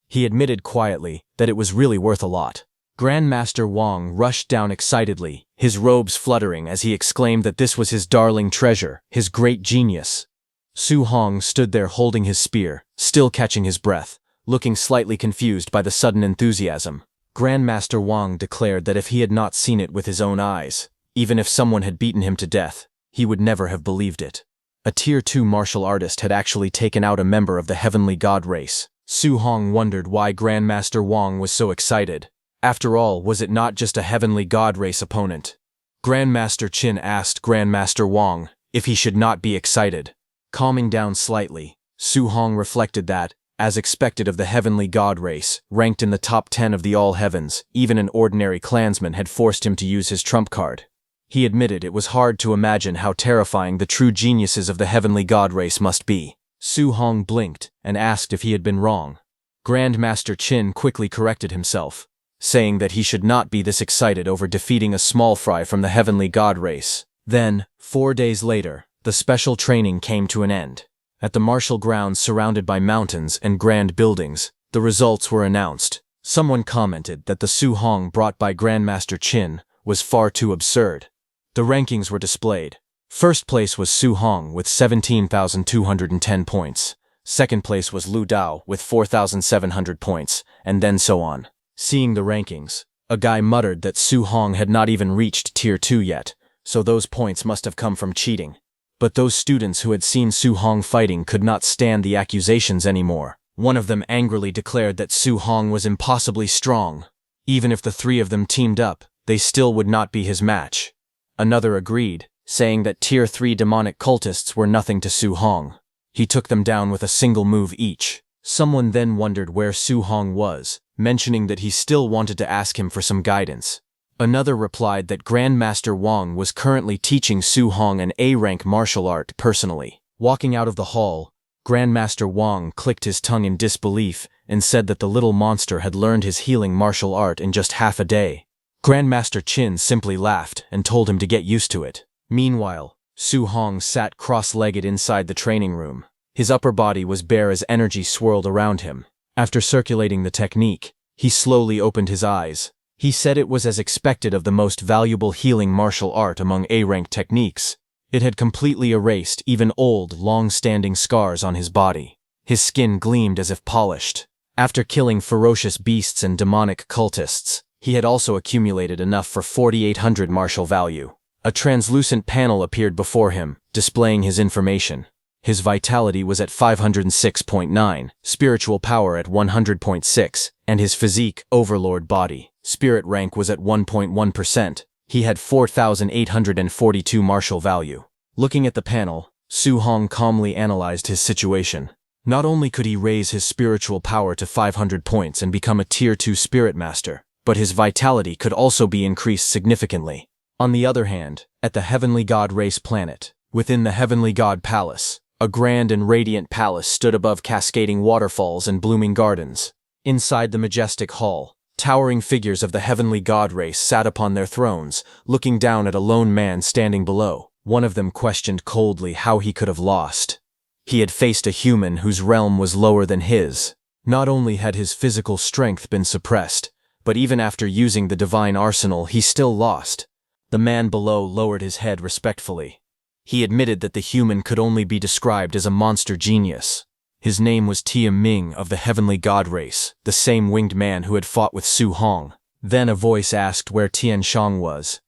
He admitted quietly that it was really worth a lot. Grandmaster Wang rushed down excitedly, his robes fluttering as he exclaimed that this was his darling treasure, his great genius. Su Hong stood there holding his spear, still catching his breath, looking slightly confused by the sudden enthusiasm. Grandmaster Wang declared that if he had not seen it with his own eyes, even if someone had beaten him to death, he would never have believed it. A Tier 2 martial artist had actually taken out a member of the heavenly god race. Su Hong wondered why Grandmaster Wang was so excited. After all, was it not just a heavenly god race opponent? Grandmaster Qin asked Grandmaster Wang if he should not be excited. Calming down slightly, Su Hong reflected that, as expected of the heavenly god race, ranked in the top 10 of the all heavens, even an ordinary clansman had forced him to use his trump card. He admitted it was hard to imagine how terrifying the true geniuses of the heavenly god race must be. Su Hong blinked and asked if he had been wrong. Grandmaster Qin quickly corrected himself, saying that he should not be this excited over defeating a small fry from the heavenly god race. Then, 4 days later, the special training came to an end. At the martial grounds surrounded by mountains and grand buildings, the results were announced. Someone commented that the Su Hong brought by Grandmaster Qin was far too absurd. The rankings were displayed. First place was Su Hong with 17,210 points. Second place was Lu Dao with 4,700 points, and then so on. Seeing the rankings, a guy muttered that Su Hong had not even reached Tier 2 yet, so those points must have come from cheating. But those students who had seen Su Hong fighting could not stand the accusations anymore. One of them angrily declared that Su Hong was impossibly strong. Even if the 3 of them teamed up, they still would not be his match. Another agreed, saying that Tier 3 demonic cultists were nothing to Su Hong. He took them down with a single move each. Someone then wondered where Su Hong was, mentioning that he still wanted to ask him for some guidance. Another replied that Grandmaster Wang was currently teaching Su Hong an A-rank martial art personally. Walking out of the hall, Grandmaster Wang clicked his tongue in disbelief and said that the little monster had learned his healing martial art in just half a day. Grandmaster Qin simply laughed and told him to get used to it. Meanwhile, Su Hong sat cross-legged inside the training room. His upper body was bare as energy swirled around him. After circulating the technique, he slowly opened his eyes. He said it was as expected of the most valuable healing martial art among A-rank techniques. It had completely erased even old, long-standing scars on his body. His skin gleamed as if polished. After killing ferocious beasts and demonic cultists, he had also accumulated enough for 4,800 martial value. A translucent panel appeared before him, displaying his information. His vitality was at 506.9, spiritual power at 100.6, and his physique, overlord body. Spirit rank was at 1.1%. He had 4,842 martial value. Looking at the panel, Su Hong calmly analyzed his situation. Not only could he raise his spiritual power to 500 points and become a Tier 2 Spirit Master, but his vitality could also be increased significantly. On the other hand, at the Heavenly God Race planet, within the Heavenly God Palace, A grand and radiant palace stood above cascading waterfalls and blooming gardens. Inside the majestic hall, towering figures of the heavenly god race sat upon their thrones, looking down at a lone man standing below. One of them questioned coldly how he could have lost. He had faced a human whose realm was lower than his. Not only had his physical strength been suppressed, but even after using the divine arsenal, he still lost. The man below lowered his head respectfully. He admitted that the human could only be described as a monster genius. His name was Tia Ming of the heavenly god race, the same winged man who had fought with Su Hong. Then a voice asked where Tian Shang was.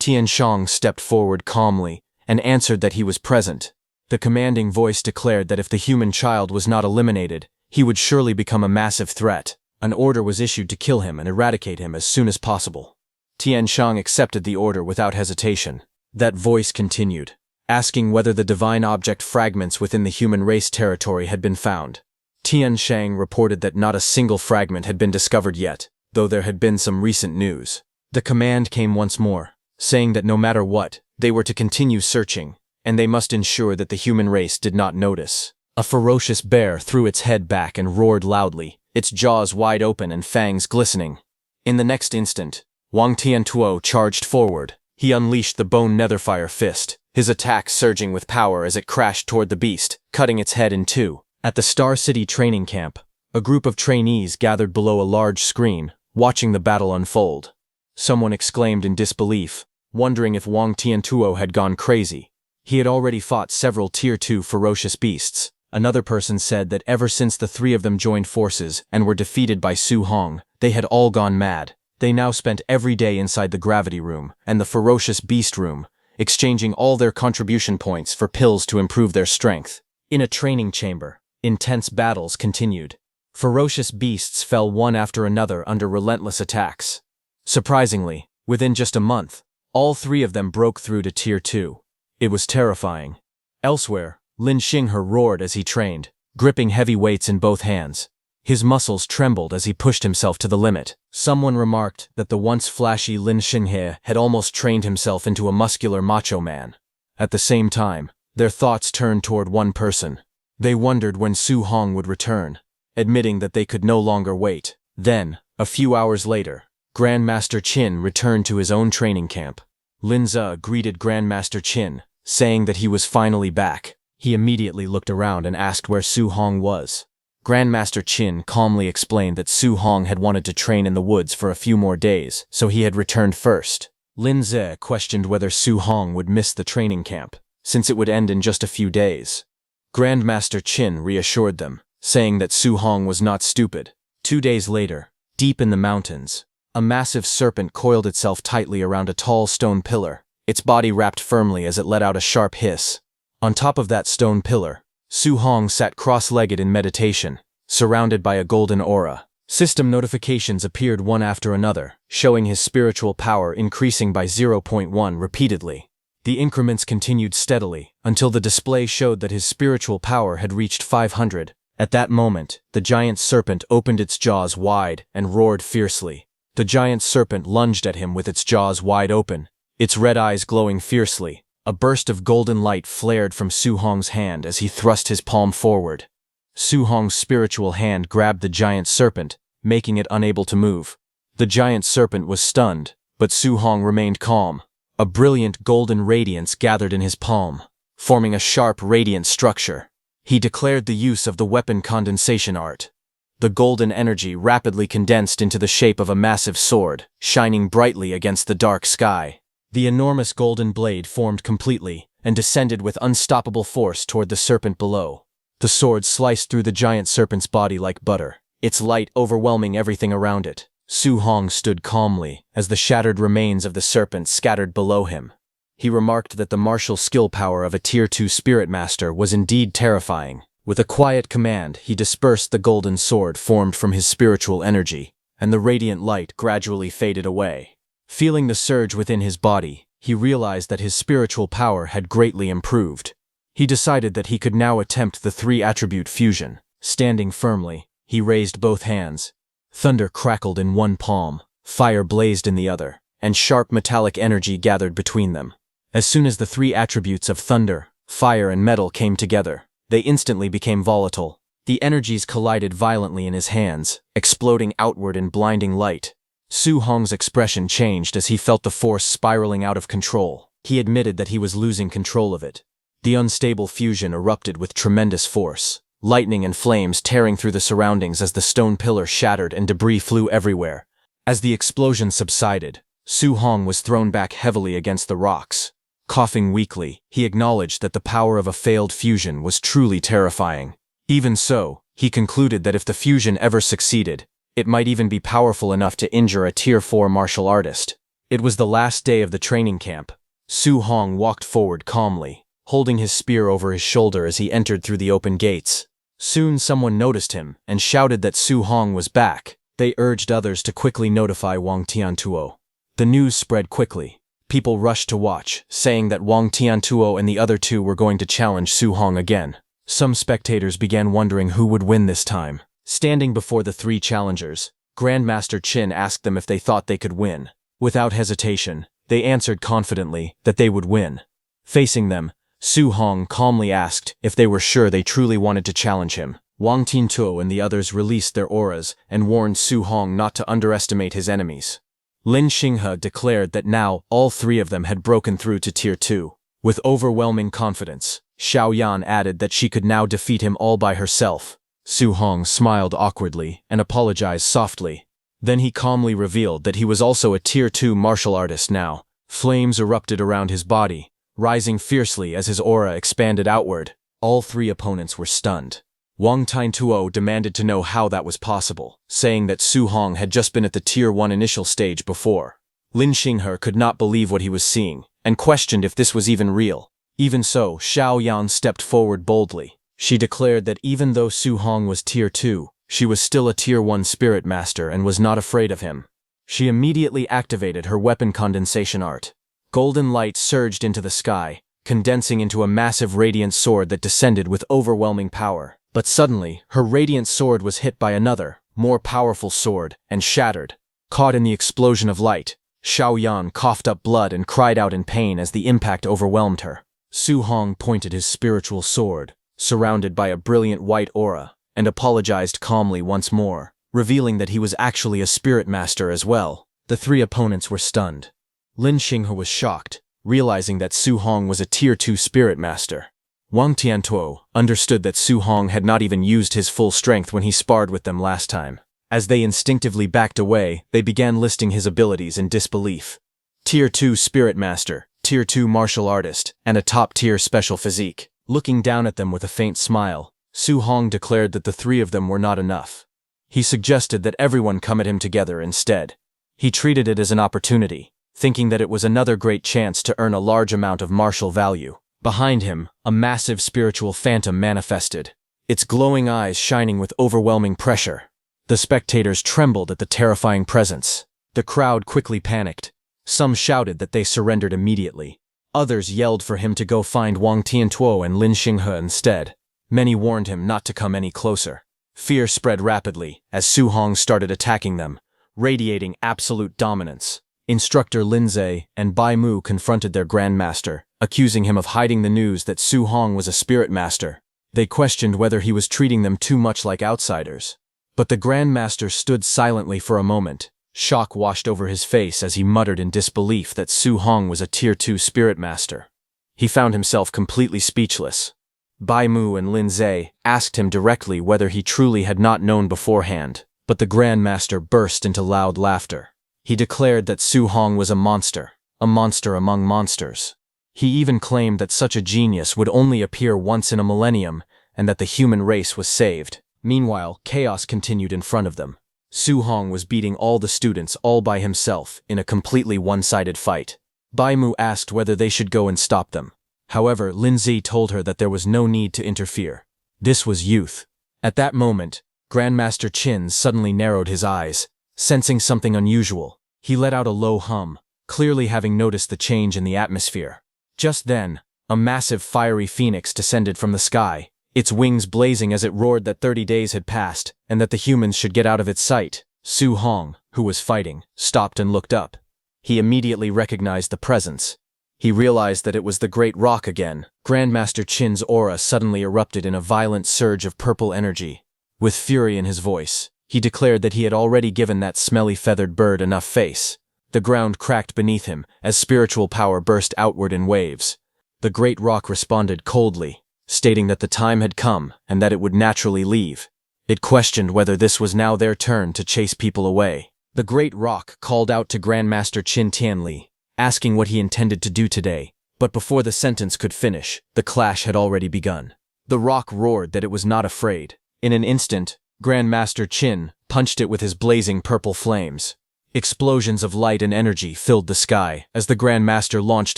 Tian Shang stepped forward calmly and answered that he was present. The commanding voice declared that if the human child was not eliminated, he would surely become a massive threat. An order was issued to kill him and eradicate him as soon as possible. Tian Shang accepted the order without hesitation. That voice continued, asking whether the divine object fragments within the human race territory had been found. Tian Shang reported that not a single fragment had been discovered yet, though there had been some recent news. The command came once more, saying that no matter what, they were to continue searching, and they must ensure that the human race did not notice. A ferocious bear threw its head back and roared loudly, its jaws wide open and fangs glistening. In the next instant, Wang Tiantuo charged forward. He unleashed the bone netherfire fist, his attack surging with power as it crashed toward the beast, cutting its head in two. At the Star City training camp, a group of trainees gathered below a large screen, watching the battle unfold. Someone exclaimed in disbelief, wondering if Wang Tiantuo had gone crazy. He had already fought several Tier 2 ferocious beasts. Another person said that ever since the three of them joined forces and were defeated by Su Hong, they had all gone mad. They now spent every day inside the gravity room and the ferocious beast room, exchanging all their contribution points for pills to improve their strength. In a training chamber, intense battles continued. Ferocious beasts fell one after another under relentless attacks. Surprisingly, within just a month, all three of them broke through to Tier 2. It was terrifying. Elsewhere, Lin Xinghe roared as he trained, gripping heavy weights in both hands. His muscles trembled as he pushed himself to the limit. Someone remarked that the once flashy Lin Xinghe had almost trained himself into a muscular macho man. At the same time, their thoughts turned toward one person. They wondered when Su Hong would return, admitting that they could no longer wait. Then, a few hours later, Grandmaster Qin returned to his own training camp. Lin Ze greeted Grandmaster Qin, saying that he was finally back. He immediately looked around and asked where Su Hong was. Grandmaster Qin calmly explained that Su Hong had wanted to train in the woods for a few more days, so he had returned first. Lin Ze questioned whether Su Hong would miss the training camp, since it would end in just a few days. Grandmaster Qin reassured them, saying that Su Hong was not stupid. 2 days later, deep in the mountains, a massive serpent coiled itself tightly around a tall stone pillar, its body wrapped firmly as it let out a sharp hiss. On top of that stone pillar, Su Hong sat cross-legged in meditation, surrounded by a golden aura. System notifications appeared one after another, showing his spiritual power increasing by 0.1 repeatedly. The increments continued steadily, until the display showed that his spiritual power had reached 500. At that moment, the giant serpent opened its jaws wide and roared fiercely. The giant serpent lunged at him with its jaws wide open, its red eyes glowing fiercely. A burst of golden light flared from Su Hong's hand as he thrust his palm forward. Su Hong's spiritual hand grabbed the giant serpent, making it unable to move. The giant serpent was stunned, but Su Hong remained calm. A brilliant golden radiance gathered in his palm, forming a sharp radiant structure. He declared the use of the weapon condensation art. The golden energy rapidly condensed into the shape of a massive sword, shining brightly against the dark sky. The enormous golden blade formed completely and descended with unstoppable force toward the serpent below. The sword sliced through the giant serpent's body like butter, its light overwhelming everything around it. Su Hong stood calmly as the shattered remains of the serpent scattered below him. He remarked that the martial skill power of a Tier 2 spirit master was indeed terrifying. With a quiet command, he dispersed the golden sword formed from his spiritual energy, and the radiant light gradually faded away. Feeling the surge within his body, he realized that his spiritual power had greatly improved. He decided that he could now attempt the 3-attribute fusion. Standing firmly, he raised both hands. Thunder crackled in one palm, fire blazed in the other, and sharp metallic energy gathered between them. As soon as the 3 attributes of thunder, fire, and metal came together, they instantly became volatile. The energies collided violently in his hands, exploding outward in blinding light. Su Hong's expression changed as he felt the force spiraling out of control. He admitted that he was losing control of it. The unstable fusion erupted with tremendous force, lightning and flames tearing through the surroundings as the stone pillar shattered and debris flew everywhere. As the explosion subsided, Su Hong was thrown back heavily against the rocks. Coughing weakly, he acknowledged that the power of a failed fusion was truly terrifying. Even so, he concluded that if the fusion ever succeeded, it might even be powerful enough to injure a Tier 4 martial artist. It was the last day of the training camp. Su Hong walked forward calmly, holding his spear over his shoulder as he entered through the open gates. Soon someone noticed him and shouted that Su Hong was back. They urged others to quickly notify Wang Tiantuo. The news spread quickly. People rushed to watch, saying that Wang Tiantuo and the other two were going to challenge Su Hong again. Some spectators began wondering who would win this time. Standing before the three challengers, Grandmaster Qin asked them if they thought they could win. Without hesitation, they answered confidently that they would win. Facing them, Su Hong calmly asked if they were sure they truly wanted to challenge him. Wang Tiantuo and the others released their auras and warned Su Hong not to underestimate his enemies. Lin Xinghe declared that now all three of them had broken through to Tier 2. With overwhelming confidence, Xiao Yan added that she could now defeat him all by herself. Su Hong smiled awkwardly and apologized softly. Then he calmly revealed that he was also a Tier 2 martial artist now. Flames erupted around his body, rising fiercely as his aura expanded outward. All three opponents were stunned. Wang Tiantuo demanded to know how that was possible, saying that Su Hong had just been at the Tier 1 initial stage before. Lin Xinghe could not believe what he was seeing, and questioned if this was even real. Even so, Xiao Yan stepped forward boldly. She declared that even though Su Hong was Tier 2, she was still a Tier 1 spirit master and was not afraid of him. She immediately activated her weapon condensation art. Golden light surged into the sky, condensing into a massive radiant sword that descended with overwhelming power. But suddenly, her radiant sword was hit by another, more powerful sword, and shattered. Caught in the explosion of light, Xiao Yan coughed up blood and cried out in pain as the impact overwhelmed her. Su Hong pointed his spiritual sword, surrounded by a brilliant white aura, and apologized calmly once more, revealing that he was actually a spirit master as well. The three opponents were stunned. Lin Xinghe was shocked, realizing that Su Hong was a Tier 2 spirit master. Wang Tiantuo understood that Su Hong had not even used his full strength when he sparred with them last time. As they instinctively backed away, they began listing his abilities in disbelief. Tier 2 Spirit Master, Tier 2 Martial Artist, and a top-tier special physique. Looking down at them with a faint smile, Su Hong declared that the three of them were not enough. He suggested that everyone come at him together instead. He treated it as an opportunity, thinking that it was another great chance to earn a large amount of martial value. Behind him, a massive spiritual phantom manifested, its glowing eyes shining with overwhelming pressure. The spectators trembled at the terrifying presence. The crowd quickly panicked. Some shouted that they surrendered immediately. Others yelled for him to go find Wang Tiantuo and Lin Xinghe instead. Many warned him not to come any closer. Fear spread rapidly as Su Hong started attacking them, radiating absolute dominance. Instructor Linze and Bai Mu confronted their grandmaster, accusing him of hiding the news that Su Hong was a spirit master. They questioned whether he was treating them too much like outsiders. But the grandmaster stood silently for a moment. Shock washed over his face as he muttered in disbelief that Su Hong was a Tier 2 spirit master. He found himself completely speechless. Bai Mu and Linze asked him directly whether he truly had not known beforehand, but the grandmaster burst into loud laughter. He declared that Su Hong was a monster among monsters. He even claimed that such a genius would only appear once in a millennium and that the human race was saved. Meanwhile, chaos continued in front of them. Su Hong was beating all the students all by himself in a completely one-sided fight. Bai Mu asked whether they should go and stop them. However, Linzi told her that there was no need to interfere. This was youth. At that moment, Grandmaster Qin suddenly narrowed his eyes, sensing something unusual. He let out a low hum, clearly having noticed the change in the atmosphere. Just then, a massive fiery phoenix descended from the sky, its wings blazing as it roared that 30 days had passed and that the humans should get out of its sight. Su Hong, who was fighting, stopped and looked up. He immediately recognized the presence. He realized that it was the Great Rock again. Grandmaster Qin's aura suddenly erupted in a violent surge of purple energy. With fury in his voice, he declared that he had already given that smelly feathered bird enough face. The ground cracked beneath him as spiritual power burst outward in waves. The Great Rock responded coldly, stating that the time had come and that it would naturally leave. It questioned whether this was now their turn to chase people away. The Great Rock called out to Grandmaster Qin Tianli, asking what he intended to do today, but before the sentence could finish, the clash had already begun. The rock roared that it was not afraid. In an instant, Grandmaster Qin punched it with his blazing purple flames. Explosions of light and energy filled the sky as the Grandmaster launched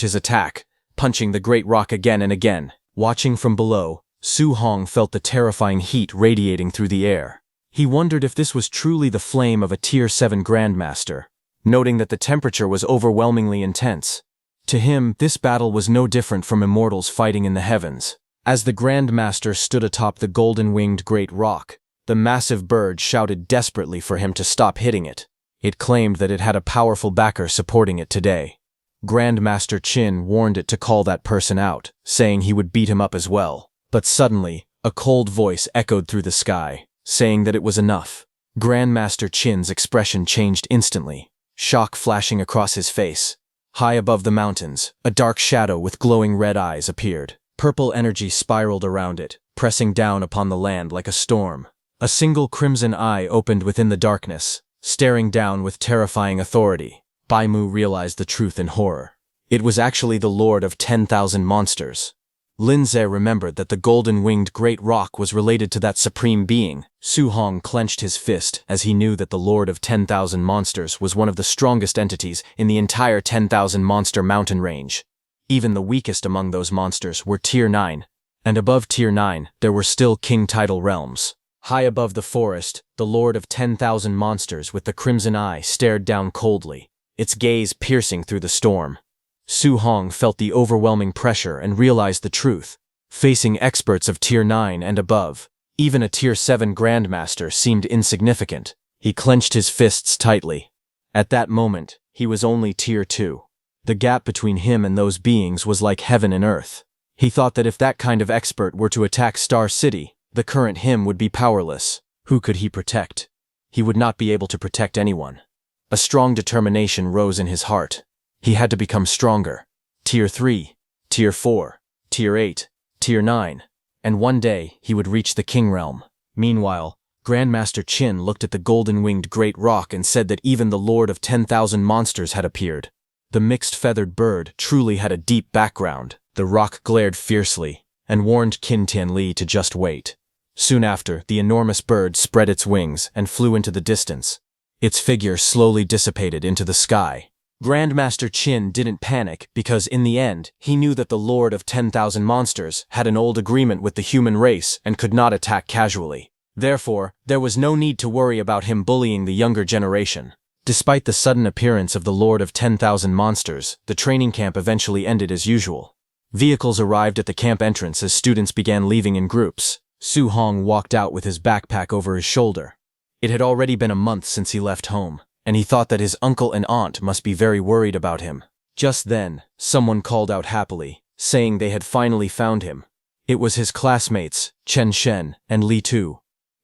his attack, punching the Great Rock again and again. Watching from below, Su Hong felt the terrifying heat radiating through the air. He wondered if this was truly the flame of a Tier 7 Grandmaster, noting that the temperature was overwhelmingly intense. To him, this battle was no different from immortals fighting in the heavens. As the Grandmaster stood atop the golden-winged Great Rock, the massive bird shouted desperately for him to stop hitting it. It claimed that it had a powerful backer supporting it today. Grandmaster Qin warned it to call that person out, saying he would beat him up as well. But suddenly, a cold voice echoed through the sky, saying that it was enough. Grandmaster Qin's expression changed instantly, shock flashing across his face. High above the mountains, a dark shadow with glowing red eyes appeared. Purple energy spiraled around it, pressing down upon the land like a storm. A single crimson eye opened within the darkness, staring down with terrifying authority. Bai Mu realized the truth in horror. It was actually the Lord of 10,000 Monsters. Linze remembered that the golden-winged Great Rock was related to that supreme being. Su Hong clenched his fist as he knew that the Lord of 10,000 Monsters was one of the strongest entities in the entire 10,000 monster mountain range. Even the weakest among those monsters were Tier 9, and above Tier 9 there were still King Tidal realms. High above the forest, the Lord of 10,000 Monsters with the crimson eye stared down coldly, its gaze piercing through the storm. Su Hong felt the overwhelming pressure and realized the truth. Facing experts of Tier 9 and above, even a Tier 7 Grandmaster seemed insignificant. He clenched his fists tightly. At that moment, he was only Tier 2. The gap between him and those beings was like heaven and earth. He thought that if that kind of expert were to attack Star City, the current him would be powerless. Who could he protect? He would not be able to protect anyone. A strong determination rose in his heart. He had to become stronger. Tier 3, Tier 4, Tier 8, Tier 9, and one day he would reach the King Realm. Meanwhile, Grandmaster Qin looked at the golden-winged Great Rock and said that even the Lord of 10,000 Monsters had appeared. The mixed feathered bird truly had a deep background. The rock glared fiercely and warned Qin Tianli to just wait. Soon after, the enormous bird spread its wings and flew into the distance. Its figure slowly dissipated into the sky. Grandmaster Qin didn't panic because, in the end, he knew that the Lord of 10,000 Monsters had an old agreement with the human race and could not attack casually. Therefore, there was no need to worry about him bullying the younger generation. Despite the sudden appearance of the Lord of 10,000 Monsters, the training camp eventually ended as usual. Vehicles arrived at the camp entrance as students began leaving in groups. Su Hong walked out with his backpack over his shoulder. It had already been a month since he left home, and he thought that his uncle and aunt must be very worried about him. Just then, someone called out happily, saying they had finally found him. It was his classmates, Chen Shen and Li Tu.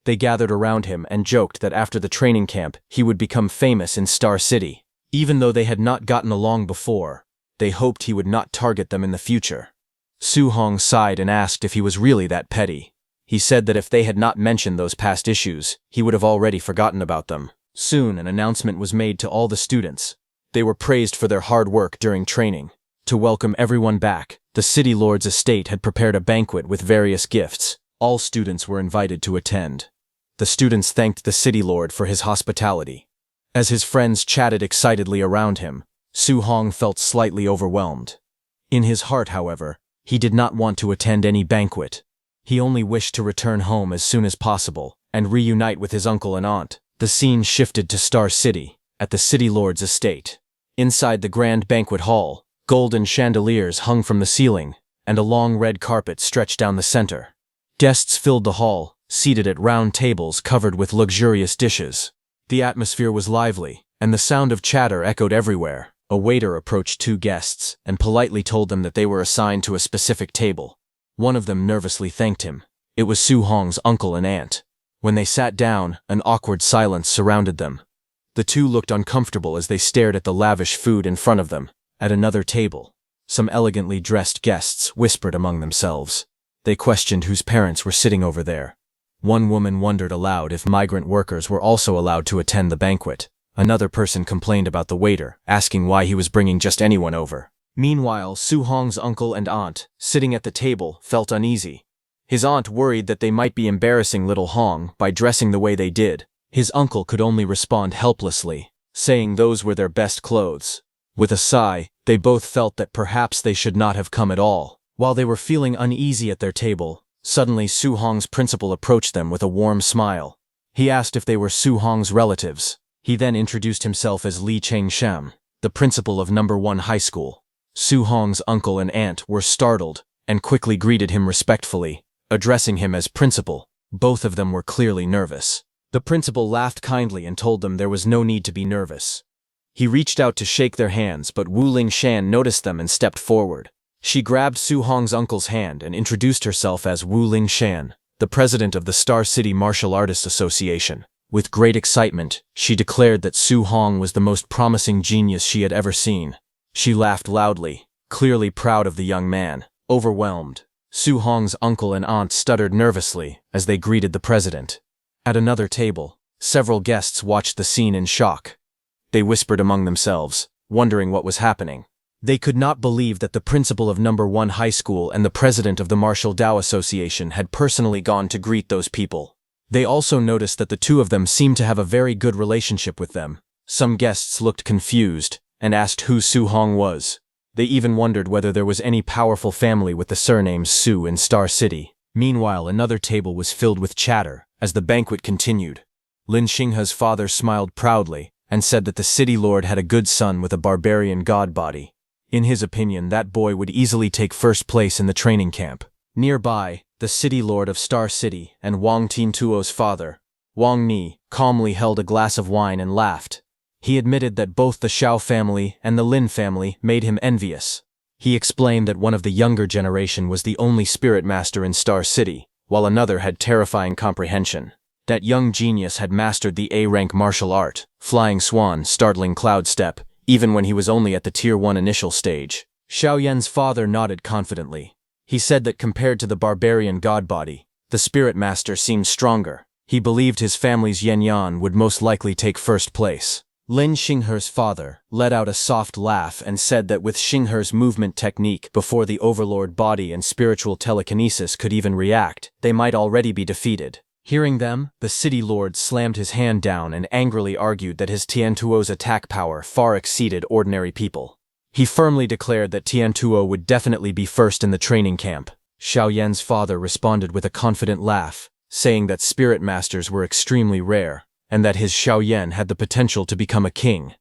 They gathered around him and joked that after the training camp, he would become famous in Star City. Even though they had not gotten along before, they hoped he would not target them in the future. Su Hong sighed and asked if he was really that petty. He said that if they had not mentioned those past issues, he would have already forgotten about them. Soon, an announcement was made to all the students. They were praised for their hard work during training. To welcome everyone back, the City Lord's estate had prepared a banquet with various gifts. All students were invited to attend. The students thanked the City Lord for his hospitality. As his friends chatted excitedly around him, Su Hong felt slightly overwhelmed. In his heart, however, he did not want to attend any banquet. He only wished to return home as soon as possible and reunite with his uncle and aunt. The scene shifted to Star City, at the City Lord's estate. Inside the grand banquet hall, golden chandeliers hung from the ceiling, and a long red carpet stretched down the center. Guests filled the hall, seated at round tables covered with luxurious dishes. The atmosphere was lively, and the sound of chatter echoed everywhere. A waiter approached two guests and politely told them that they were assigned to a specific table. One of them nervously thanked him. It was Su Hong's uncle and aunt. When they sat down, an awkward silence surrounded them. The two looked uncomfortable as they stared at the lavish food in front of them. At another table, some elegantly dressed guests whispered among themselves. They questioned whose parents were sitting over there. One woman wondered aloud if migrant workers were also allowed to attend the banquet. Another person complained about the waiter, asking why he was bringing just anyone over. Meanwhile, Su Hong's uncle and aunt, sitting at the table, felt uneasy. His aunt worried that they might be embarrassing little Hong by dressing the way they did. His uncle could only respond helplessly, saying those were their best clothes. With a sigh, they both felt that perhaps they should not have come at all. While they were feeling uneasy at their table, suddenly Su Hong's principal approached them with a warm smile. He asked if they were Su Hong's relatives. He then introduced himself as Li Chengsham, the principal of No. 1 High School. Su Hong's uncle and aunt were startled and quickly greeted him respectfully, addressing him as principal. Both of them were clearly nervous. The principal laughed kindly and told them there was no need to be nervous. He reached out to shake their hands, but Wu Lingshan noticed them and stepped forward. She grabbed Su Hong's uncle's hand and introduced herself as Wu Lingshan, the president of the Star City Martial Artists Association. With great excitement, she declared that Su Hong was the most promising genius she had ever seen. She laughed loudly, clearly proud of the young man. Overwhelmed, Su Hong's uncle and aunt stuttered nervously as they greeted the president. At another table, several guests watched the scene in shock. They whispered among themselves, wondering what was happening. They could not believe that the principal of No. 1 High School and the president of the Martial Dao Association had personally gone to greet those people. They also noticed that the two of them seemed to have a very good relationship with them. Some guests looked confused and asked who Su Hong was. They even wondered whether there was any powerful family with the surname Su in Star City. Meanwhile, another table was filled with chatter as the banquet continued. Lin Xinghe's father smiled proudly and said that the city lord had a good son with a barbarian god body. In his opinion, that boy would easily take first place in the training camp. Nearby, the city lord of Star City and Wang Tiantuo's father, Wang Ni, calmly held a glass of wine and laughed. He admitted that both the Xiao family and the Lin family made him envious. He explained that one of the younger generation was the only spirit master in Star City, while another had terrifying comprehension. That young genius had mastered the A-rank martial art, Flying Swan, Startling Cloud Step, even when he was only at the Tier 1 initial stage. Xiaoyan's father nodded confidently. He said that compared to the barbarian god body, the spirit master seemed stronger. He believed his family's Yanyan would most likely take first place. Lin Xinghe's father let out a soft laugh and said that with Xinghe's movement technique before the overlord body and spiritual telekinesis could even react, they might already be defeated. Hearing them, the city lord slammed his hand down and angrily argued that his Tiantuo's attack power far exceeded ordinary people. He firmly declared that Tiantuo would definitely be first in the training camp. Xiaoyan's father responded with a confident laugh, saying that spirit masters were extremely rare, and that his Xiaoyan had the potential to become a king.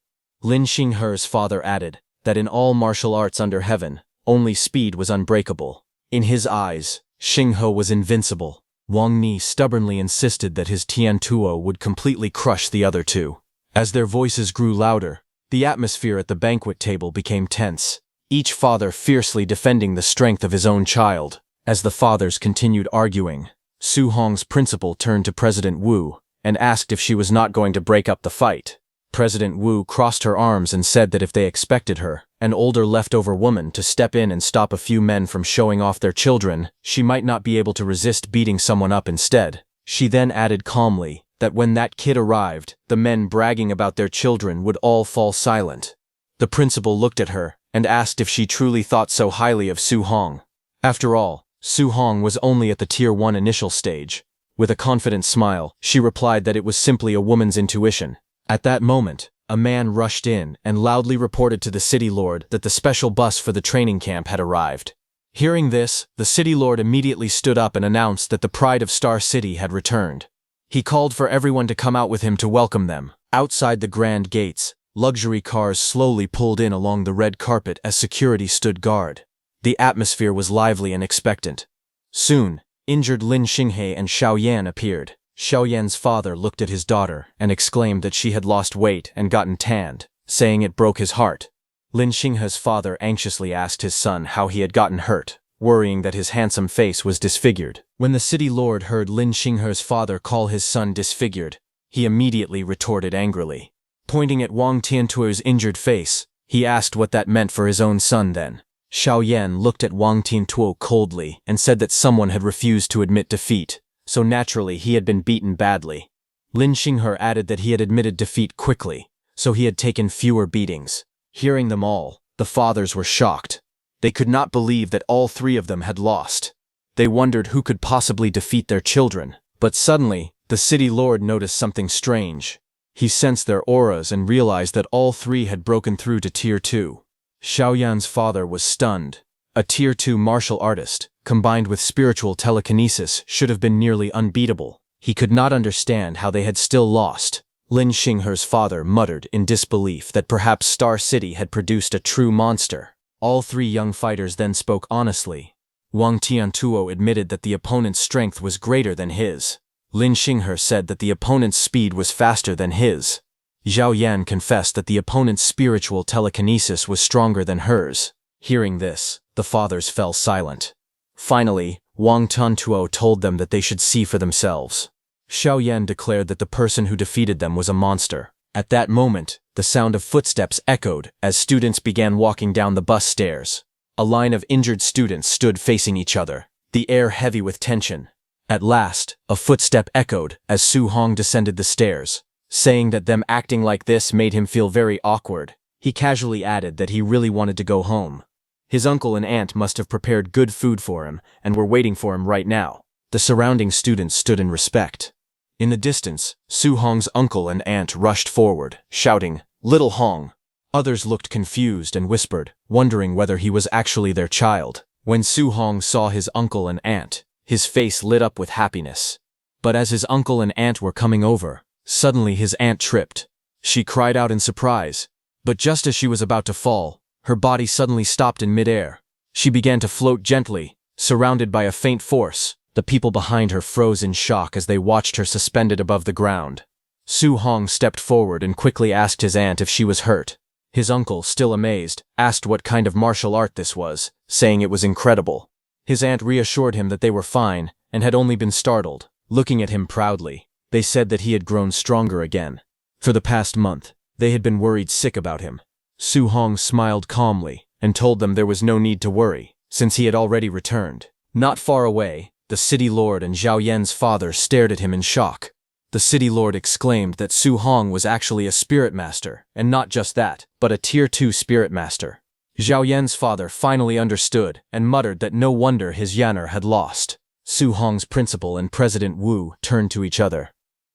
Lin Xinghe's father added that in all martial arts under heaven, only speed was unbreakable. In his eyes, Xinghe was invincible. Wang Ni stubbornly insisted that his Tiantuo would completely crush the other two. As their voices grew louder, the atmosphere at the banquet table became tense, each father fiercely defending the strength of his own child. As the fathers continued arguing, Su Hong's principal turned to President Wu and asked if she was not going to break up the fight. President Wu crossed her arms and said that if they expected her, an older leftover woman, to step in and stop a few men from showing off their children, she might not be able to resist beating someone up instead. She then added calmly that when that kid arrived, the men bragging about their children would all fall silent. The principal looked at her and asked if she truly thought so highly of Su Hong. After all, Su Hong was only at the Tier 1 initial stage. With a confident smile, she replied that it was simply a woman's intuition. At that moment, a man rushed in and loudly reported to the city lord that the special bus for the training camp had arrived. Hearing this, the city lord immediately stood up and announced that the pride of Star City had returned. He called for everyone to come out with him to welcome them. Outside the grand gates, luxury cars slowly pulled in along the red carpet as security stood guard. The atmosphere was lively and expectant. Soon, injured Lin Xinghe and Xiaoyan appeared. Xiaoyan's father looked at his daughter and exclaimed that she had lost weight and gotten tanned, saying it broke his heart. Lin Xinghe's father anxiously asked his son how he had gotten hurt, worrying that his handsome face was disfigured. When the city lord heard Lin Xinghe's father call his son disfigured, he immediately retorted angrily. Pointing at Wang Tiantuo's injured face, he asked what that meant for his own son then. Xiao Yan looked at Wang Tiantuo coldly and said that someone had refused to admit defeat, so naturally he had been beaten badly. Lin Xinghe added that he had admitted defeat quickly, so he had taken fewer beatings. Hearing them all, the fathers were shocked. They could not believe that all three of them had lost. They wondered who could possibly defeat their children. But suddenly, the city lord noticed something strange. He sensed their auras and realized that all three had broken through to Tier 2. Xiao Yan's father was stunned. A Tier 2 martial artist, combined with spiritual telekinesis, should have been nearly unbeatable. He could not understand how they had still lost. Lin Xinghe's father muttered in disbelief that perhaps Star City had produced a true monster. All three young fighters then spoke honestly. Wang Tiantuo admitted that the opponent's strength was greater than his. Lin Xinghe said that the opponent's speed was faster than his. Xiao Yan confessed that the opponent's spiritual telekinesis was stronger than hers. Hearing this, the fathers fell silent. Finally, Wang Tiantuo told them that they should see for themselves. Xiao Yan declared that the person who defeated them was a monster. At that moment, the sound of footsteps echoed as students began walking down the bus stairs. A line of injured students stood facing each other, the air heavy with tension. At last, a footstep echoed as Su Hong descended the stairs, saying that them acting like this made him feel very awkward. He casually added that he really wanted to go home. His uncle and aunt must have prepared good food for him and were waiting for him right now. The surrounding students stood in respect. In the distance, Su Hong's uncle and aunt rushed forward, shouting, "Little Hong!" Others looked confused and whispered, wondering whether he was actually their child. When Su Hong saw his uncle and aunt, his face lit up with happiness. But as his uncle and aunt were coming over, suddenly his aunt tripped. She cried out in surprise, but just as she was about to fall, her body suddenly stopped in midair. She began to float gently, surrounded by a faint force. The people behind her froze in shock as they watched her suspended above the ground. Su Hong stepped forward and quickly asked his aunt if she was hurt. His uncle, still amazed, asked what kind of martial art this was, saying it was incredible. His aunt reassured him that they were fine and had only been startled. Looking at him proudly, they said that he had grown stronger again. For the past month, they had been worried sick about him. Su Hong smiled calmly and told them there was no need to worry, since he had already returned. Not far away, the city lord and Xiao Yan's father stared at him in shock. The city lord exclaimed that Su Hong was actually a spirit master, and not just that, but a Tier 2 spirit master. Xiao Yan's father finally understood and muttered that no wonder his Yanner had lost. Su Hong's principal and President Wu turned to each other.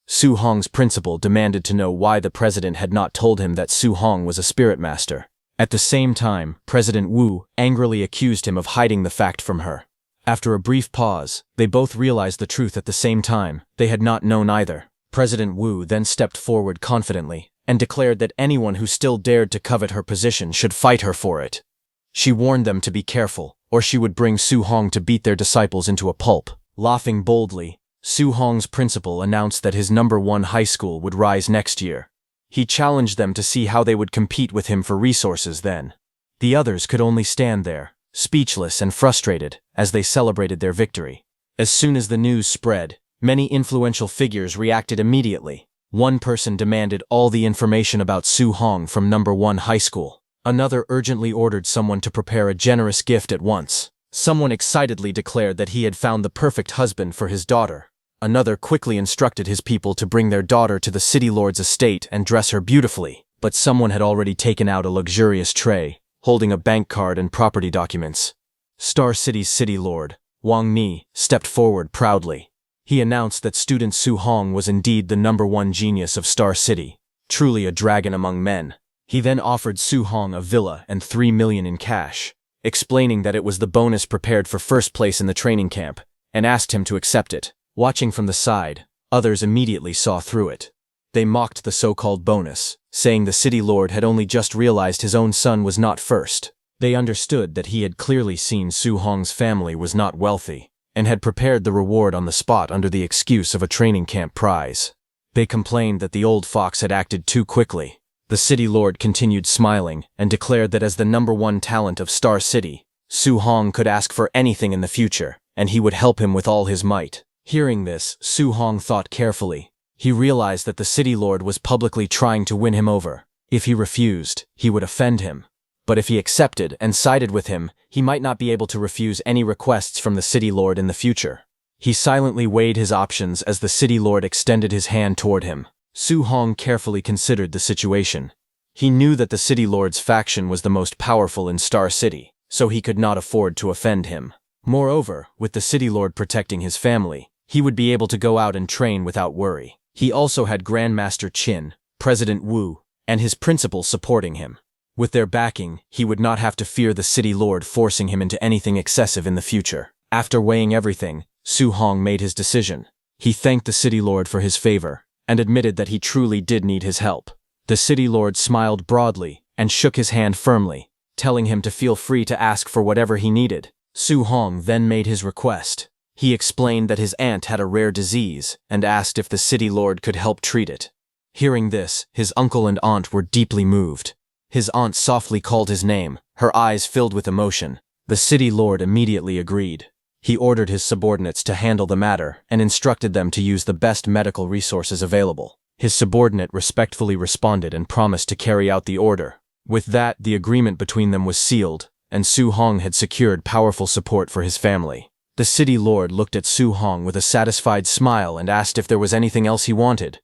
Su Hong's principal demanded to know why the president had not told him that Su Hong was a spirit master. At the same time, President Wu angrily accused him of hiding the fact from her. After a brief pause, they both realized the truth at the same time. They had not known either. President Wu then stepped forward confidently and declared that anyone who still dared to covet her position should fight her for it. She warned them to be careful, or she would bring Su Hong to beat their disciples into a pulp. Laughing boldly, Su Hong's principal announced that his #1 high school would rise next year. He challenged them to see how they would compete with him for resources then. The others could only stand there, speechless and frustrated, as they celebrated their victory. As soon as the news spread, many influential figures reacted immediately. One person demanded all the information about Su Hong from #1 high school. Another urgently ordered someone to prepare a generous gift at once. Someone excitedly declared that he had found the perfect husband for his daughter. Another quickly instructed his people to bring their daughter to the city lord's estate and dress her beautifully. But someone had already taken out a luxurious tray, holding a bank card and property documents. Star City's city lord, Wang Ni, stepped forward proudly. He announced that student Su Hong was indeed the #1 genius of Star City, truly a dragon among men. He then offered Su Hong a villa and 3 million in cash, explaining that it was the bonus prepared for first place in the training camp, and asked him to accept it. Watching from the side, others immediately saw through it. They mocked the so-called bonus, saying the city lord had only just realized his own son was not first. They understood that he had clearly seen Su Hong's family was not wealthy, and had prepared the reward on the spot under the excuse of a training camp prize. They complained that the old fox had acted too quickly. The The city lord continued smiling and declared that as the #1 talent of Star City, Su Hong could ask for anything in the future, and he would help him with all his might. Hearing this, Su Hong thought carefully. He realized that the city lord was publicly trying to win him over. If he refused, he would offend him. But if he accepted and sided with him, he might not be able to refuse any requests from the city lord in the future. He silently weighed his options as the city lord extended his hand toward him. Su Hong carefully considered the situation. He knew that the city lord's faction was the most powerful in Star City, so he could not afford to offend him. Moreover, with the city lord protecting his family, he would be able to go out and train without worry. He also had Grandmaster Qin, President Wu, and his principals supporting him. With their backing, he would not have to fear the city lord forcing him into anything excessive in the future. After weighing everything, Su Hong made his decision. He thanked the city lord for his favor, and admitted that he truly did need his help. The city lord smiled broadly and shook his hand firmly, telling him to feel free to ask for whatever he needed. Su Hong then made his request. He explained that his aunt had a rare disease and asked if the city lord could help treat it. Hearing this, his uncle and aunt were deeply moved. His aunt softly called his name, her eyes filled with emotion. The city lord immediately agreed. He ordered his subordinates to handle the matter and instructed them to use the best medical resources available. His subordinate respectfully responded and promised to carry out the order. With that, the agreement between them was sealed, and Su Hong had secured powerful support for his family. The city lord looked at Su Hong with a satisfied smile and asked if there was anything else he wanted.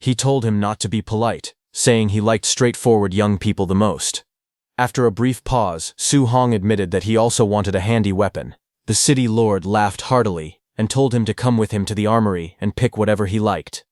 He told him not to be polite, saying he liked straightforward young people the most. After a brief pause, Su Hong admitted that he also wanted a handy weapon. The city lord laughed heartily and told him to come with him to the armory and pick whatever he liked.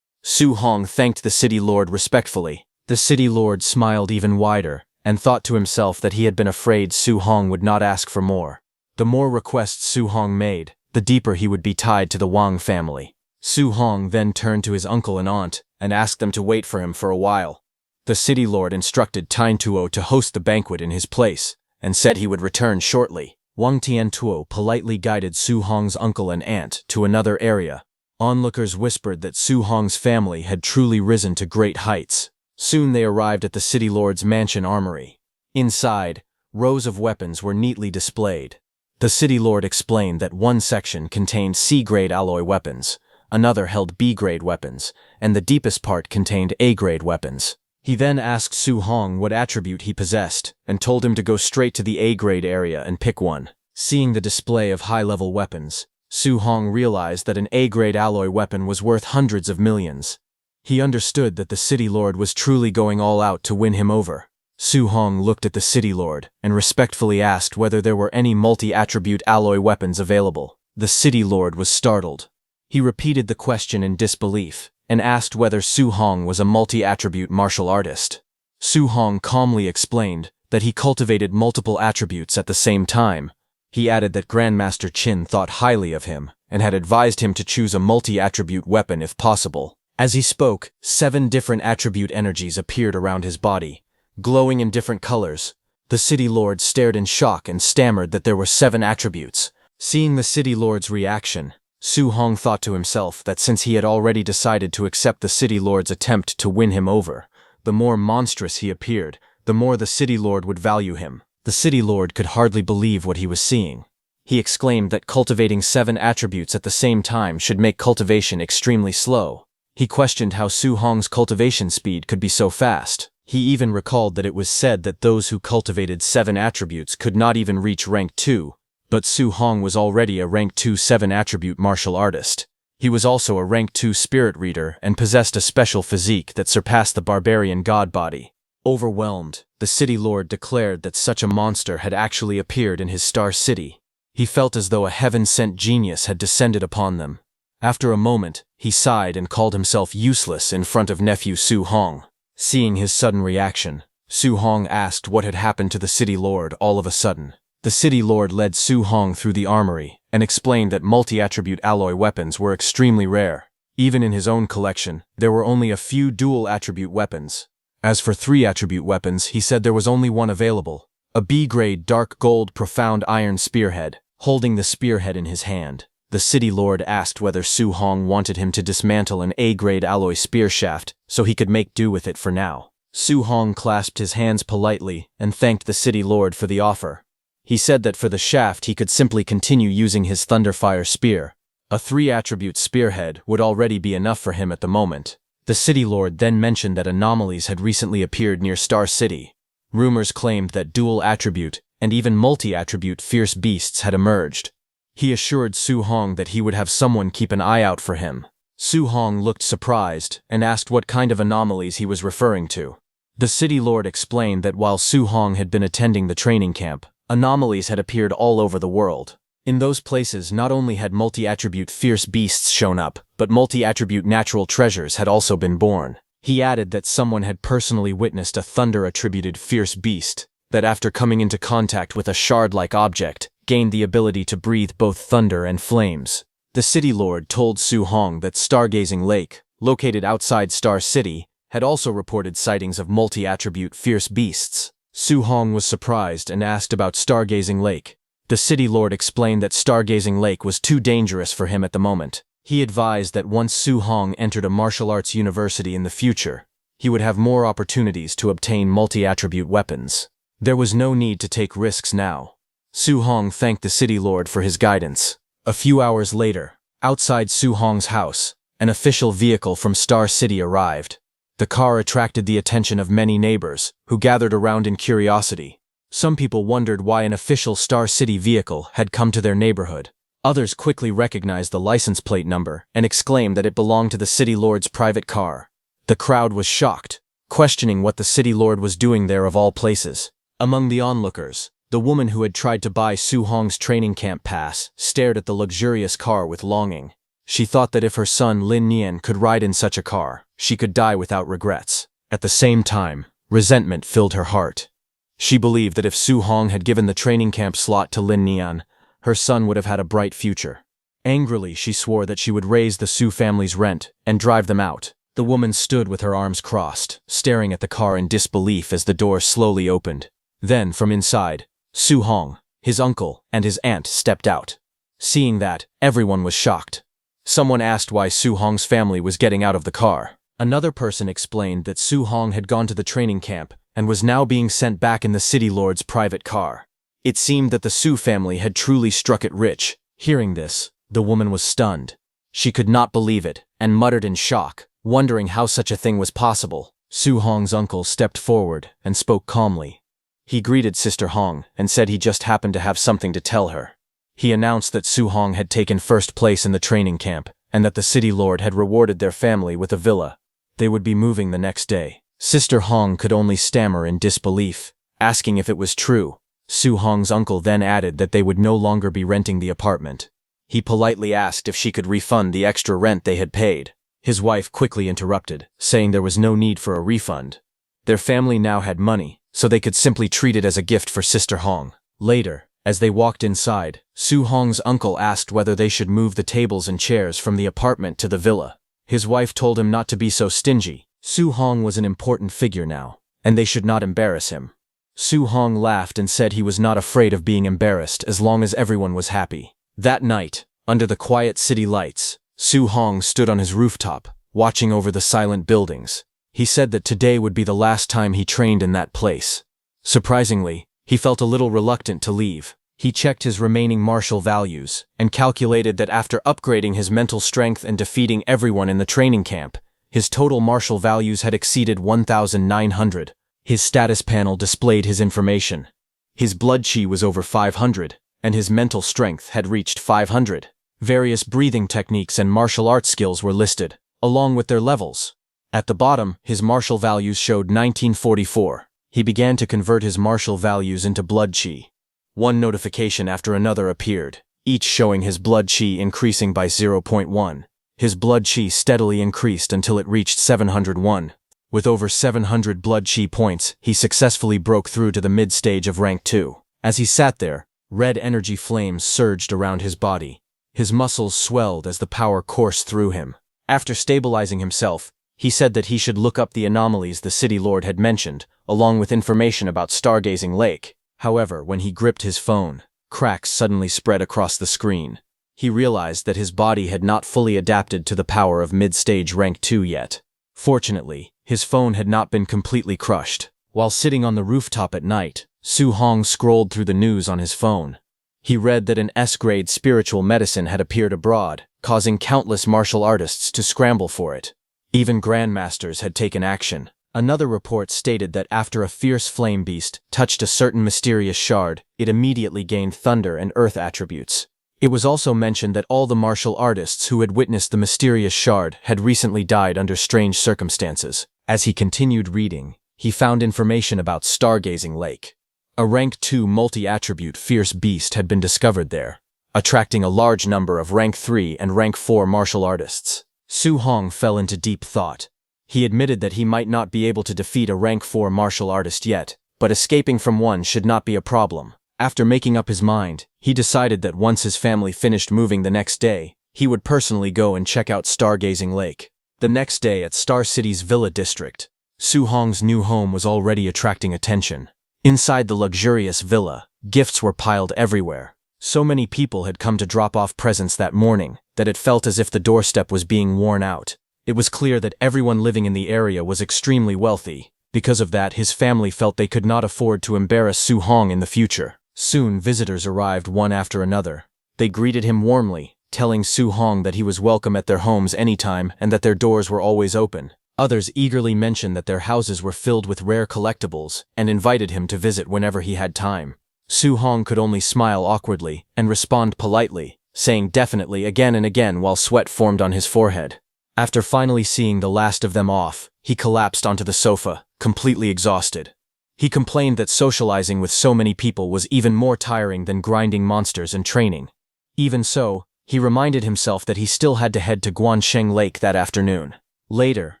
Su Hong thanked the city lord respectfully. The city lord smiled even wider and thought to himself that he had been afraid Su Hong would not ask for more. The more requests Su Hong made, the deeper he would be tied to the Wang family. Su Hong then turned to his uncle and aunt and asked them to wait for him for a while. The city lord instructed Tine Tuo to host the banquet in his place and said he would return shortly. Wang Tiantuo politely guided Su Hong's uncle and aunt to another area. Onlookers whispered that Su Hong's family had truly risen to great heights. Soon they arrived at the city lord's mansion armory. Inside, rows of weapons were neatly displayed. The city lord explained that one section contained C-grade alloy weapons, another held B-grade weapons, and the deepest part contained A-grade weapons. He then asked Su Hong what attribute he possessed and told him to go straight to the A-grade area and pick one. Seeing the display of high-level weapons, Su Hong realized that an A-grade alloy weapon was worth hundreds of millions. He understood that the city lord was truly going all out to win him over. Su Hong looked at the city lord and respectfully asked whether there were any multi-attribute alloy weapons available. The city lord was startled. He repeated the question in disbelief and asked whether Su Hong was a multi-attribute martial artist. Su Hong calmly explained that he cultivated multiple attributes at the same time. He added that Grandmaster Qin thought highly of him and had advised him to choose a multi-attribute weapon if possible. As he spoke, 7 different attribute energies appeared around his body, glowing in different colors. The city lord stared in shock and stammered that there were 7 attributes. Seeing the city lord's reaction, Su Hong thought to himself that since he had already decided to accept the city lord's attempt to win him over, the more monstrous he appeared, the more the city lord would value him. The city lord could hardly believe what he was seeing. He exclaimed that cultivating 7 attributes at the same time should make cultivation extremely slow. He questioned how Su Hong's cultivation speed could be so fast. He even recalled that it was said that those who cultivated 7 attributes could not even reach rank 2, but Su Hong was already a rank 2 7-attribute martial artist. He was also a rank 2 spirit reader and possessed a special physique that surpassed the barbarian god body. Overwhelmed, the city lord declared that such a monster had actually appeared in his Star City. He felt as though a heaven-sent genius had descended upon them. After a moment, he sighed and called himself useless in front of nephew Su Hong. Seeing his sudden reaction, Su Hong asked what had happened to the city lord all of a sudden. The city lord led Su Hong through the armory and explained that multi-attribute alloy weapons were extremely rare. Even in his own collection, there were only a few dual-attribute weapons. As for 3-attribute weapons, he said there was only one available, a B-grade dark gold profound iron spearhead. Holding the spearhead in his hand, the city lord asked whether Su Hong wanted him to dismantle an A-grade alloy spear shaft so he could make do with it for now. Su Hong clasped his hands politely and thanked the city lord for the offer. He said that for the shaft he could simply continue using his Thunderfire spear. A 3-attribute spearhead would already be enough for him at the moment. The city lord then mentioned that anomalies had recently appeared near Star City. Rumors claimed that dual-attribute and even multi-attribute fierce beasts had emerged. He assured Su Hong that he would have someone keep an eye out for him. Su Hong looked surprised and asked what kind of anomalies he was referring to. The city lord explained that while Su Hong had been attending the training camp, anomalies had appeared all over the world. In those places, not only had multi-attribute fierce beasts shown up, but multi-attribute natural treasures had also been born. He added that someone had personally witnessed a thunder-attributed fierce beast that, after coming into contact with a shard-like object, gained the ability to breathe both thunder and flames. The city lord told Su Hong that Stargazing Lake, located outside Star City, had also reported sightings of multi-attribute fierce beasts. Su Hong was surprised and asked about Stargazing Lake. The city lord explained that Stargazing Lake was too dangerous for him at the moment. He advised that once Su Hong entered a martial arts university in the future, he would have more opportunities to obtain multi-attribute weapons. There was no need to take risks now. Su Hong thanked the city lord for his guidance. A few hours later, outside Su Hong's house, an official vehicle from Star City arrived. The car attracted the attention of many neighbors, who gathered around in curiosity. Some people wondered why an official Star City vehicle had come to their neighborhood. Others quickly recognized the license plate number and exclaimed that it belonged to the city lord's private car. The crowd was shocked, questioning what the city lord was doing there of all places. Among the onlookers, the woman who had tried to buy Su Hong's training camp pass stared at the luxurious car with longing. She thought that if her son Lin Nian could ride in such a car, she could die without regrets. At the same time, resentment filled her heart. She believed that if Su Hong had given the training camp slot to Lin Nian, her son would have had a bright future. Angrily, she swore that she would raise the Su family's rent and drive them out. The woman stood with her arms crossed, staring at the car in disbelief as the door slowly opened. Then, from inside, Su Hong, his uncle, and his aunt stepped out. Seeing that, everyone was shocked. Someone asked why Su Hong's family was getting out of the car. Another person explained that Su Hong had gone to the training camp and was now being sent back in the city lord's private car. It seemed that the Su family had truly struck it rich. Hearing this, the woman was stunned. She could not believe it and muttered in shock, wondering how such a thing was possible. Su Hong's uncle stepped forward and spoke calmly. He greeted Sister Hong and said he just happened to have something to tell her. He announced that Su Hong had taken first place in the training camp and that the city lord had rewarded their family with a villa. They would be moving the next day. Sister Hong could only stammer in disbelief, asking if it was true. Su Hong's uncle then added that they would no longer be renting the apartment. He politely asked if she could refund the extra rent they had paid. His wife quickly interrupted, saying there was no need for a refund. Their family now had money, so they could simply treat it as a gift for Sister Hong. Later, as they walked inside, Su Hong's uncle asked whether they should move the tables and chairs from the apartment to the villa. His wife told him not to be so stingy. Su Hong was an important figure now, and they should not embarrass him. Su Hong laughed and said he was not afraid of being embarrassed as long as everyone was happy. That night, under the quiet city lights, Su Hong stood on his rooftop, watching over the silent buildings. He said that today would be the last time he trained in that place. Surprisingly, he felt a little reluctant to leave. He checked his remaining martial values and calculated that after upgrading his mental strength and defeating everyone in the training camp, his total martial values had exceeded 1,900. His status panel displayed his information. His blood chi was over 500, and his mental strength had reached 500. Various breathing techniques and martial arts skills were listed, along with their levels. At the bottom, his martial values showed 1944. He began to convert his martial values into blood chi. One notification after another appeared, each showing his blood chi increasing by 0.1. His blood chi steadily increased until it reached 701. With over 700 blood chi points, he successfully broke through to the mid-stage of rank 2. As he sat there, red energy flames surged around his body. His muscles swelled as the power coursed through him. After stabilizing himself, he said that he should look up the anomalies the city lord had mentioned, along with information about Stargazing Lake. However, when he gripped his phone, cracks suddenly spread across the screen. He realized that his body had not fully adapted to the power of mid-stage rank 2 yet. Fortunately, his phone had not been completely crushed. While sitting on the rooftop at night, Su Hong scrolled through the news on his phone. He read that an S-grade spiritual medicine had appeared abroad, causing countless martial artists to scramble for it. Even grandmasters had taken action. Another report stated that after a fierce flame beast touched a certain mysterious shard, it immediately gained thunder and earth attributes. It was also mentioned that all the martial artists who had witnessed the mysterious shard had recently died under strange circumstances. As he continued reading, he found information about Stargazing Lake. A rank 2 multi-attribute fierce beast had been discovered there, attracting a large number of rank 3 and rank 4 martial artists. Su Hong fell into deep thought. He admitted that he might not be able to defeat a rank 4 martial artist yet, but escaping from one should not be a problem. After making up his mind, he decided that once his family finished moving the next day, he would personally go and check out Stargazing Lake. The next day at Star City's Villa District, Su Hong's new home was already attracting attention. Inside the luxurious villa, gifts were piled everywhere. So many people had come to drop off presents that morning that it felt as if the doorstep was being worn out. It was clear that everyone living in the area was extremely wealthy. Because of that, his family felt they could not afford to embarrass Su Hong in the future. Soon, visitors arrived one after another. They greeted him warmly, telling Su Hong that he was welcome at their homes anytime and that their doors were always open. Others eagerly mentioned that their houses were filled with rare collectibles and invited him to visit whenever he had time. Su Hong could only smile awkwardly and respond politely, saying definitely again and again while sweat formed on his forehead. After finally seeing the last of them off, he collapsed onto the sofa, completely exhausted. He complained that socializing with so many people was even more tiring than grinding monsters and training. Even so, he reminded himself that he still had to head to Guansheng Lake that afternoon. Later,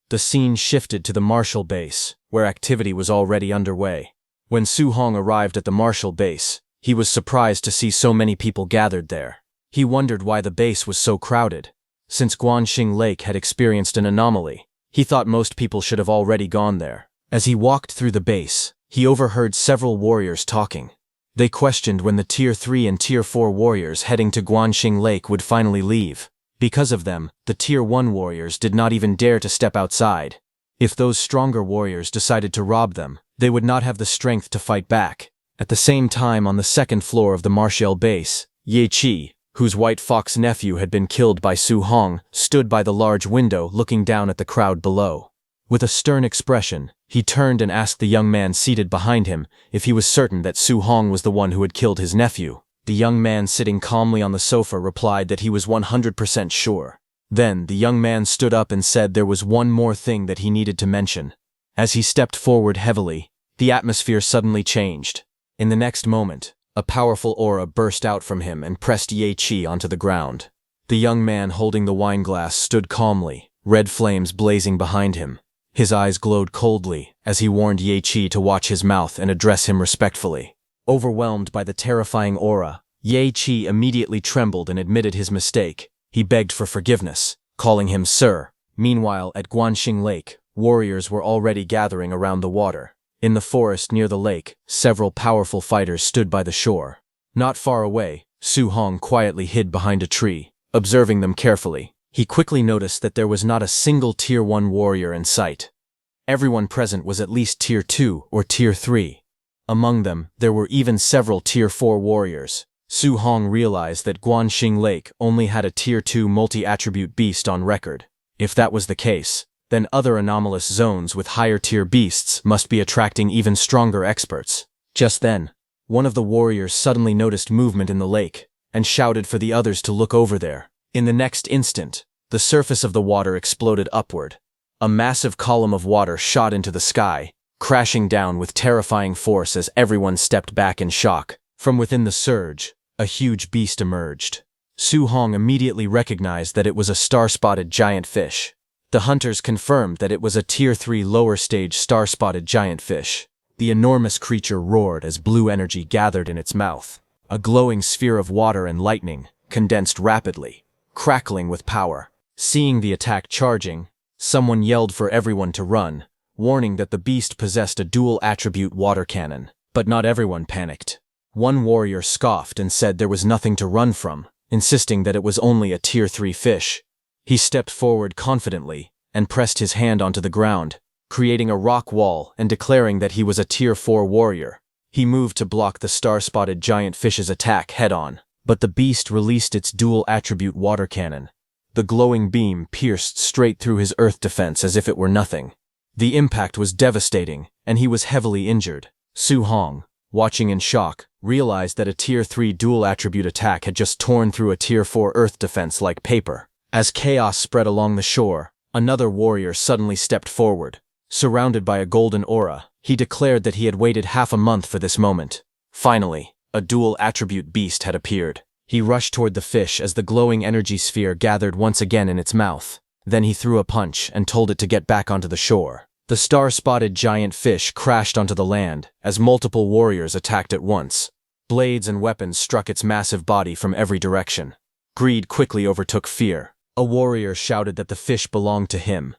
the scene shifted to the Martial Base, where activity was already underway. When Su Hong arrived at the Martial Base, he was surprised to see so many people gathered there. He wondered why the base was so crowded. Since Guanxing Lake had experienced an anomaly, he thought most people should have already gone there. As he walked through the base, he overheard several warriors talking. They questioned when the Tier 3 and Tier 4 warriors heading to Guanxing Lake would finally leave. Because of them, the Tier 1 warriors did not even dare to step outside. If those stronger warriors decided to rob them, they would not have the strength to fight back. At the same time, on the second floor of the Martial Base, Ye Qi, whose White Fox nephew had been killed by Su Hong, stood by the large window looking down at the crowd below. With a stern expression, he turned and asked the young man seated behind him if he was certain that Su Hong was the one who had killed his nephew. The young man sitting calmly on the sofa replied that he was 100% sure. Then, the young man stood up and said there was one more thing that he needed to mention. As he stepped forward heavily, the atmosphere suddenly changed. In the next moment, a powerful aura burst out from him and pressed Ye Qi onto the ground. The young man holding the wine glass stood calmly, red flames blazing behind him. His eyes glowed coldly as he warned Ye Qi to watch his mouth and address him respectfully. Overwhelmed by the terrifying aura, Ye Qi immediately trembled and admitted his mistake. He begged for forgiveness, calling him sir. Meanwhile, at Guanxing Lake, warriors were already gathering around the water. In the forest near the lake, several powerful fighters stood by the shore. Not far away, Su Hong quietly hid behind a tree, observing them carefully. He quickly noticed that there was not a single Tier 1 warrior in sight. Everyone present was at least Tier 2 or Tier 3. Among them, there were even several Tier 4 warriors. Su Hong realized that Guanxing Lake only had a Tier 2 multi-attribute beast on record. If that was the case, then other anomalous zones with higher-tier beasts must be attracting even stronger experts. Just then, one of the warriors suddenly noticed movement in the lake and shouted for the others to look over there. In the next instant, the surface of the water exploded upward. A massive column of water shot into the sky, crashing down with terrifying force as everyone stepped back in shock. From within the surge, a huge beast emerged. Su Hong immediately recognized that it was a star-spotted giant fish. The hunters confirmed that it was a Tier 3 lower-stage star-spotted giant fish. The enormous creature roared as blue energy gathered in its mouth. A glowing sphere of water and lightning condensed rapidly, crackling with power. Seeing the attack charging, someone yelled for everyone to run, warning that the beast possessed a dual-attribute water cannon. But not everyone panicked. One warrior scoffed and said there was nothing to run from, insisting that it was only a Tier 3 fish. He stepped forward confidently and pressed his hand onto the ground, creating a rock wall and declaring that he was a Tier 4 warrior. He moved to block the star-spotted giant fish's attack head-on, but the beast released its dual-attribute water cannon. The glowing beam pierced straight through his earth defense as if it were nothing. The impact was devastating, and he was heavily injured. Su Hong, watching in shock, realized that a Tier 3 dual-attribute attack had just torn through a Tier 4 earth defense like paper. As chaos spread along the shore, another warrior suddenly stepped forward. Surrounded by a golden aura, he declared that he had waited half a month for this moment. Finally, a dual-attribute beast had appeared. He rushed toward the fish as the glowing energy sphere gathered once again in its mouth. Then he threw a punch and told it to get back onto the shore. The star-spotted giant fish crashed onto the land as multiple warriors attacked at once. Blades and weapons struck its massive body from every direction. Greed quickly overtook fear. A warrior shouted that the fish belonged to him.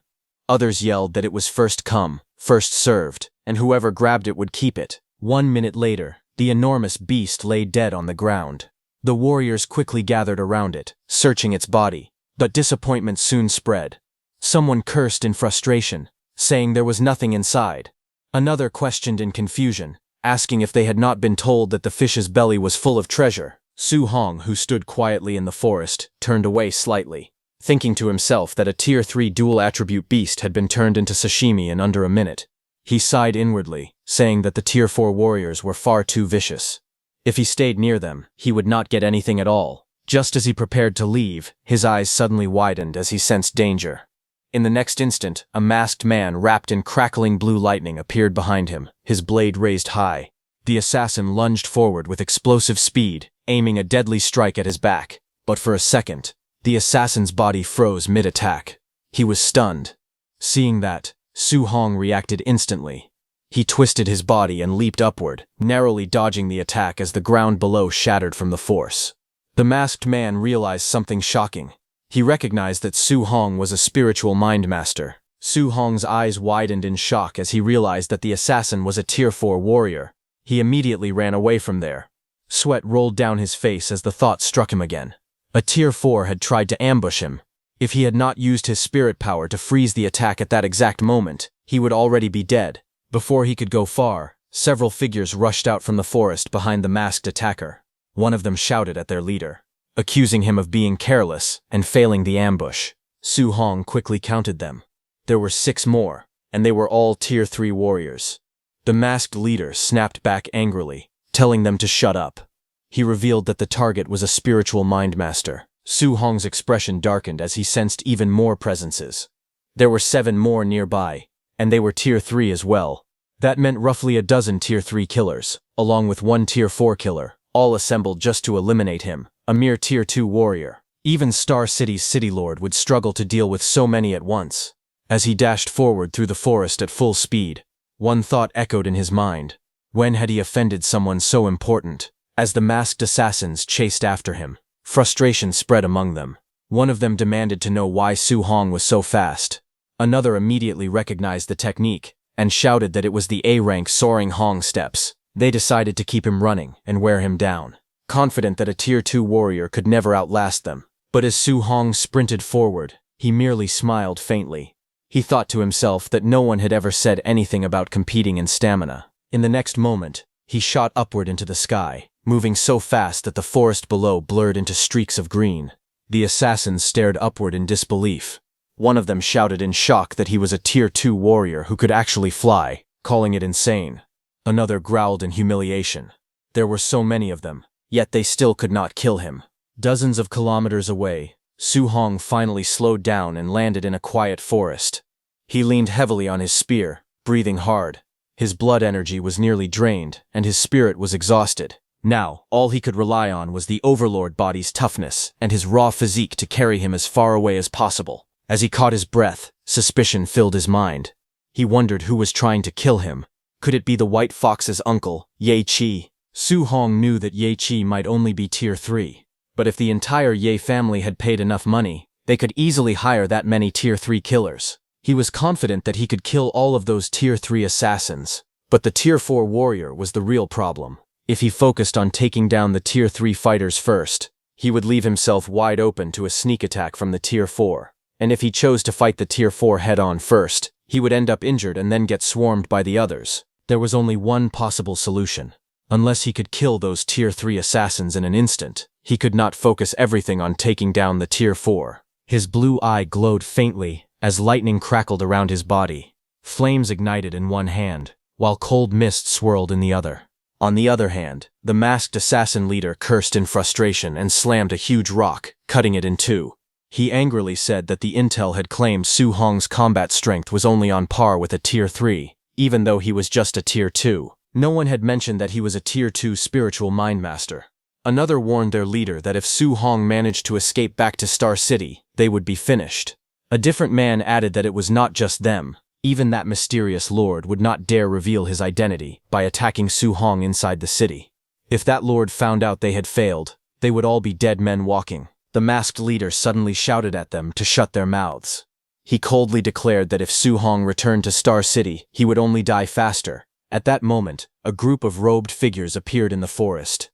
Others yelled that it was first come, first served, and whoever grabbed it would keep it. 1 minute later, the enormous beast lay dead on the ground. The warriors quickly gathered around it, searching its body, but disappointment soon spread. Someone cursed in frustration, saying there was nothing inside. Another questioned in confusion, asking if they had not been told that the fish's belly was full of treasure. Su Hong, who stood quietly in the forest, turned away slightly, thinking to himself that a Tier 3 dual-attribute beast had been turned into sashimi in under a minute. He sighed inwardly, saying that the Tier 4 warriors were far too vicious. If he stayed near them, he would not get anything at all. Just as he prepared to leave, his eyes suddenly widened as he sensed danger. In the next instant, a masked man wrapped in crackling blue lightning appeared behind him, his blade raised high. The assassin lunged forward with explosive speed, aiming a deadly strike at his back. But for a second, the assassin's body froze mid-attack. He was stunned. Seeing that, Su Hong reacted instantly. He twisted his body and leaped upward, narrowly dodging the attack as the ground below shattered from the force. The masked man realized something shocking. He recognized that Su Hong was a spiritual mind master. Su Hong's eyes widened in shock as he realized that the assassin was a Tier 4 warrior. He immediately ran away from there. Sweat rolled down his face as the thought struck him again. A Tier 4 had tried to ambush him. If he had not used his spirit power to freeze the attack at that exact moment, he would already be dead. Before he could go far, several figures rushed out from the forest behind the masked attacker. One of them shouted at their leader, accusing him of being careless and failing the ambush. Su Hong quickly counted them. There were 6 more, and they were all Tier 3 warriors. The masked leader snapped back angrily, telling them to shut up. He revealed that the target was a spiritual mind master. Su Hong's expression darkened as he sensed even more presences. There were 7 more nearby, and they were Tier 3 as well. That meant roughly a dozen Tier 3 killers, along with 1 Tier 4 killer, all assembled just to eliminate him, a mere Tier 2 warrior. Even Star City's city lord would struggle to deal with so many at once. As he dashed forward through the forest at full speed, one thought echoed in his mind. When had he offended someone so important? As the masked assassins chased after him, frustration spread among them. One of them demanded to know why Su Hong was so fast. Another immediately recognized the technique and shouted that it was the A-rank soaring Hong steps. They decided to keep him running and wear him down, confident that a Tier 2 warrior could never outlast them. But as Su Hong sprinted forward, he merely smiled faintly. He thought to himself that no one had ever said anything about competing in stamina. In the next moment, he shot upward into the sky, moving so fast that the forest below blurred into streaks of green. The assassins stared upward in disbelief. One of them shouted in shock that he was a Tier 2 warrior who could actually fly, calling it insane. Another growled in humiliation. There were so many of them, yet they still could not kill him. Dozens of kilometers away, Su Hong finally slowed down and landed in a quiet forest. He leaned heavily on his spear, breathing hard. His blood energy was nearly drained, and his spirit was exhausted. Now, all he could rely on was the Overlord body's toughness and his raw physique to carry him as far away as possible. As he caught his breath, suspicion filled his mind. He wondered who was trying to kill him. Could it be the White Fox's uncle, Ye Qi? Su Hong knew that Ye Qi might only be Tier 3. But if the entire Ye family had paid enough money, they could easily hire that many Tier 3 killers. He was confident that he could kill all of those Tier 3 assassins. But the Tier 4 warrior was the real problem. If he focused on taking down the Tier 3 fighters first, he would leave himself wide open to a sneak attack from the Tier 4. and if he chose to fight the Tier 4 head-on first, he would end up injured and then get swarmed by the others. There was only one possible solution. Unless he could kill those Tier 3 assassins in an instant, he could not focus everything on taking down the Tier 4. His blue eye glowed faintly as lightning crackled around his body. Flames ignited in one hand, while cold mist swirled in the other. On the other hand, the masked assassin leader cursed in frustration and slammed a huge rock, cutting it in two. He angrily said that the intel had claimed Su Hong's combat strength was only on par with a Tier 3, even though he was just a Tier 2. No one had mentioned that he was a Tier 2 spiritual mind master. Another warned their leader that if Su Hong managed to escape back to Star City, they would be finished. A different man added that it was not just them. Even that mysterious lord would not dare reveal his identity by attacking Su Hong inside the city. If that lord found out they had failed, they would all be dead men walking. The masked leader suddenly shouted at them to shut their mouths. He coldly declared that if Su Hong returned to Star City, he would only die faster. At that moment, a group of robed figures appeared in the forest.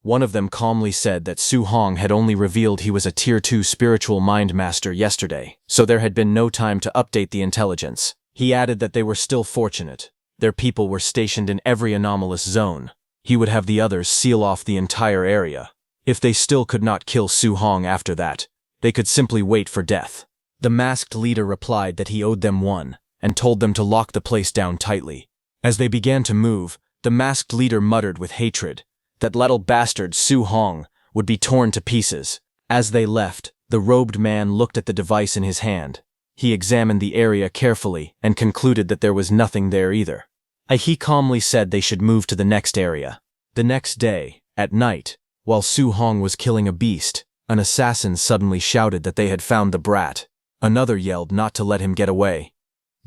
One of them calmly said that Su Hong had only revealed he was a Tier 2 spiritual mind master yesterday, so there had been no time to update the intelligence. He added that they were still fortunate. Their people were stationed in every anomalous zone. He would have the others seal off the entire area. If they still could not kill Su Hong after that, they could simply wait for death. The masked leader replied that he owed them one, and told them to lock the place down tightly. As they began to move, the masked leader muttered with hatred that little bastard Su Hong would be torn to pieces. As they left, the robed man looked at the device in his hand. He examined the area carefully and concluded that there was nothing there either. He calmly said they should move to the next area. The next day, at night, while Su Hong was killing a beast, an assassin suddenly shouted that they had found the brat. Another yelled not to let him get away.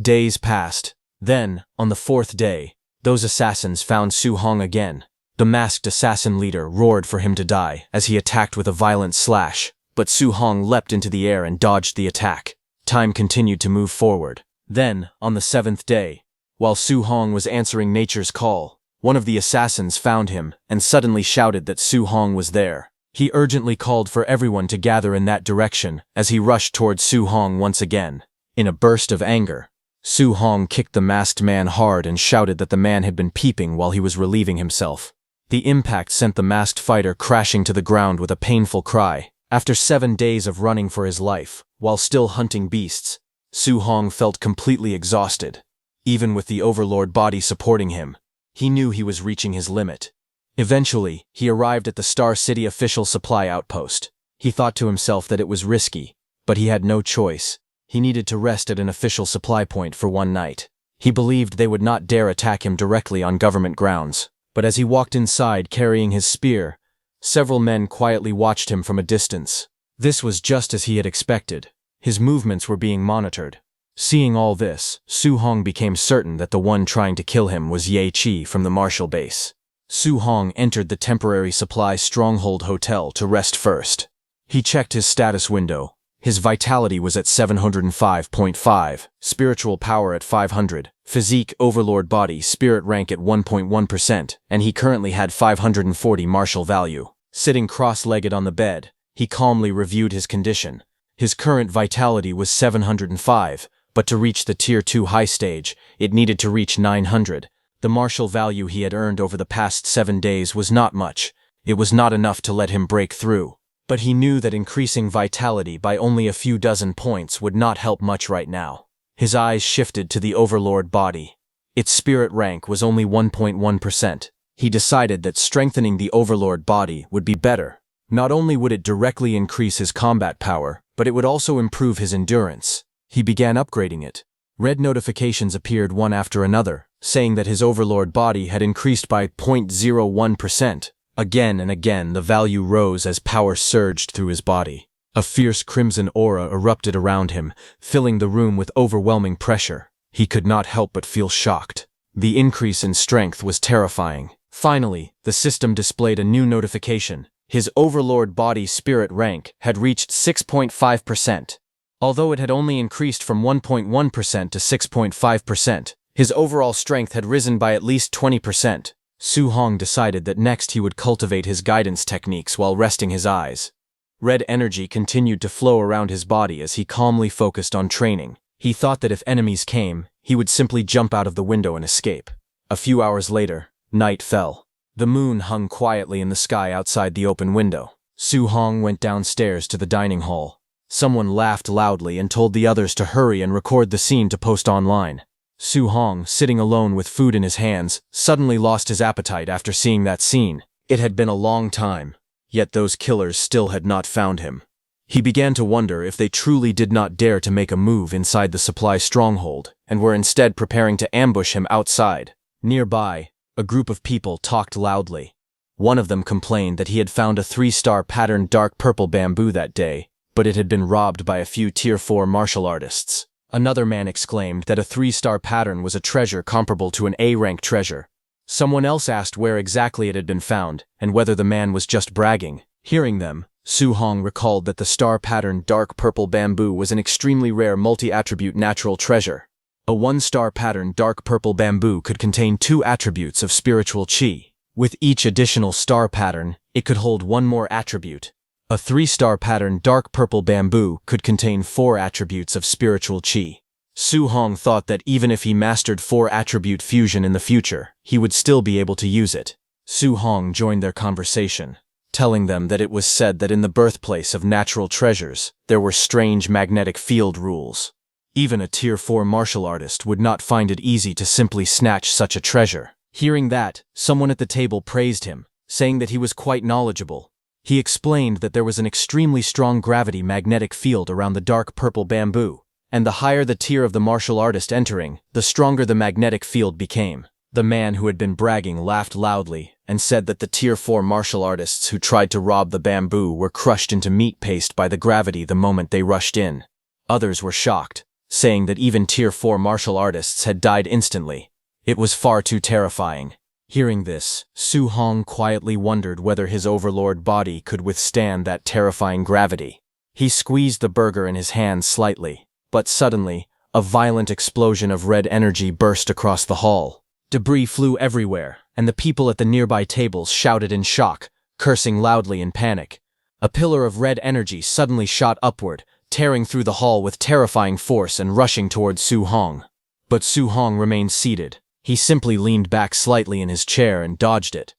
Days passed. Then, on the fourth day, those assassins found Su Hong again. The masked assassin leader roared for him to die as he attacked with a violent slash, but Su Hong leapt into the air and dodged the attack. Time continued to move forward. Then, on the seventh day, while Su Hong was answering nature's call, one of the assassins found him and suddenly shouted that Su Hong was there. He urgently called for everyone to gather in that direction as he rushed towards Su Hong once again. In a burst of anger, Su Hong kicked the masked man hard and shouted that the man had been peeping while he was relieving himself. The impact sent the masked fighter crashing to the ground with a painful cry. After 7 days of running for his life, while still hunting beasts, Su Hong felt completely exhausted. Even with the Overlord body supporting him, he knew he was reaching his limit. Eventually, he arrived at the Star City official supply outpost. He thought to himself that it was risky, but he had no choice. He needed to rest at an official supply point for one night. He believed they would not dare attack him directly on government grounds. But as he walked inside carrying his spear, several men quietly watched him from a distance. This was just as he had expected. His movements were being monitored. Seeing all this, Su Hong became certain that the one trying to kill him was Ye Chi from the Martial base. Su Hong entered the temporary supply stronghold hotel to rest first. He checked his status window. His vitality was at 705.5, spiritual power at 500, physique overlord body spirit rank at 1.1%, and he currently had 540 martial value. Sitting cross-legged on the bed, he calmly reviewed his condition. His current vitality was 705, but to reach the Tier 2 high stage, it needed to reach 900. The martial value he had earned over the past 7 days was not much. It was not enough to let him break through. But he knew that increasing vitality by only a few dozen points would not help much right now. His eyes shifted to the Overlord body. Its spirit rank was only 1.1%. He decided that strengthening the Overlord body would be better. Not only would it directly increase his combat power, but it would also improve his endurance. He began upgrading it. Red notifications appeared one after another, saying that his Overlord body had increased by 0.01%. Again and again, the value rose as power surged through his body. A fierce crimson aura erupted around him, filling the room with overwhelming pressure. He could not help but feel shocked. The increase in strength was terrifying. Finally, the system displayed a new notification. His Overlord body spirit rank had reached 6.5%. Although it had only increased from 1.1% to 6.5%, his overall strength had risen by at least 20%. Su Hong decided that next he would cultivate his guidance techniques while resting his eyes. Red energy continued to flow around his body as he calmly focused on training. He thought that if enemies came, he would simply jump out of the window and escape. A few hours later, night fell. The moon hung quietly in the sky outside the open window. Su Hong went downstairs to the dining hall. Someone laughed loudly and told the others to hurry and record the scene to post online. Su Hong, sitting alone with food in his hands, suddenly lost his appetite after seeing that scene. It had been a long time, yet those killers still had not found him. He began to wonder if they truly did not dare to make a move inside the supply stronghold and were instead preparing to ambush him outside. Nearby, a group of people talked loudly. One of them complained that he had found a 3-star patterned dark purple bamboo that day, but it had been robbed by a few Tier 4 martial artists. Another man exclaimed that a 3-star pattern was a treasure comparable to an A-rank treasure. Someone else asked where exactly it had been found, and whether the man was just bragging. Hearing them, Su Hong recalled that the star-patterned dark purple bamboo was an extremely rare multi-attribute natural treasure. A 1-star patterned dark purple bamboo could contain 2 attributes of spiritual qi. With each additional star pattern, it could hold 1 more attribute. A 3-star patterned dark purple bamboo could contain 4 attributes of spiritual qi. Su Hong thought that even if he mastered 4-attribute fusion in the future, he would still be able to use it. Su Hong joined their conversation, telling them that it was said that in the birthplace of natural treasures, there were strange magnetic field rules. Even a Tier 4 martial artist would not find it easy to simply snatch such a treasure. Hearing that, someone at the table praised him, saying that he was quite knowledgeable. He explained that there was an extremely strong gravity magnetic field around the dark purple bamboo, and the higher the tier of the martial artist entering, the stronger the magnetic field became. The man who had been bragging laughed loudly and said that the Tier 4 martial artists who tried to rob the bamboo were crushed into meat paste by the gravity the moment they rushed in. Others were shocked, saying that even Tier 4 martial artists had died instantly. It was far too terrifying. Hearing this, Su Hong quietly wondered whether his overlord body could withstand that terrifying gravity. He squeezed the burger in his hand slightly, but suddenly, a violent explosion of red energy burst across the hall. Debris flew everywhere, and the people at the nearby tables shouted in shock, cursing loudly in panic. A pillar of red energy suddenly shot upward, tearing through the hall with terrifying force and rushing towards Su Hong. But Su Hong remained seated. He simply leaned back slightly in his chair and dodged it.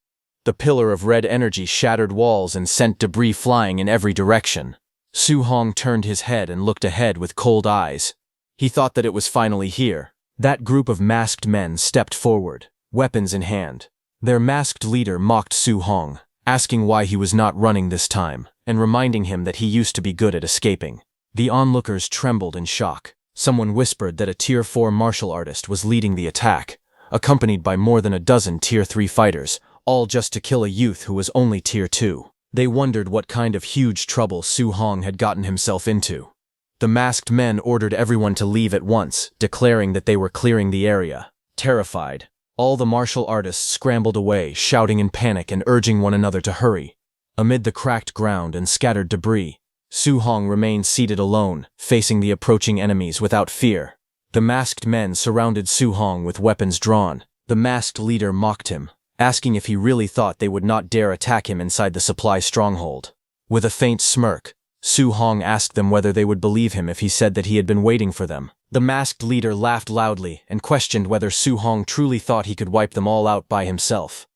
The pillar of red energy shattered walls and sent debris flying in every direction. Su Hong turned his head and looked ahead with cold eyes. He thought that it was finally here. That group of masked men stepped forward, weapons in hand. Their masked leader mocked Su Hong, asking why he was not running this time, and reminding him that he used to be good at escaping. The onlookers trembled in shock. Someone whispered that a Tier 4 martial artist was leading the attack, accompanied by more than a dozen Tier 3 fighters, all just to kill a youth who was only Tier 2. They wondered what kind of huge trouble Su Hong had gotten himself into. The masked men ordered everyone to leave at once, declaring that they were clearing the area. Terrified, all the martial artists scrambled away, shouting in panic and urging one another to hurry. Amid the cracked ground and scattered debris, Su Hong remained seated alone, facing the approaching enemies without fear. The masked men surrounded Su Hong with weapons drawn. The masked leader mocked him, asking if he really thought they would not dare attack him inside the supply stronghold. With a faint smirk, Su Hong asked them whether they would believe him if he said that he had been waiting for them. The masked leader laughed loudly and questioned whether Su Hong truly thought he could wipe them all out by himself.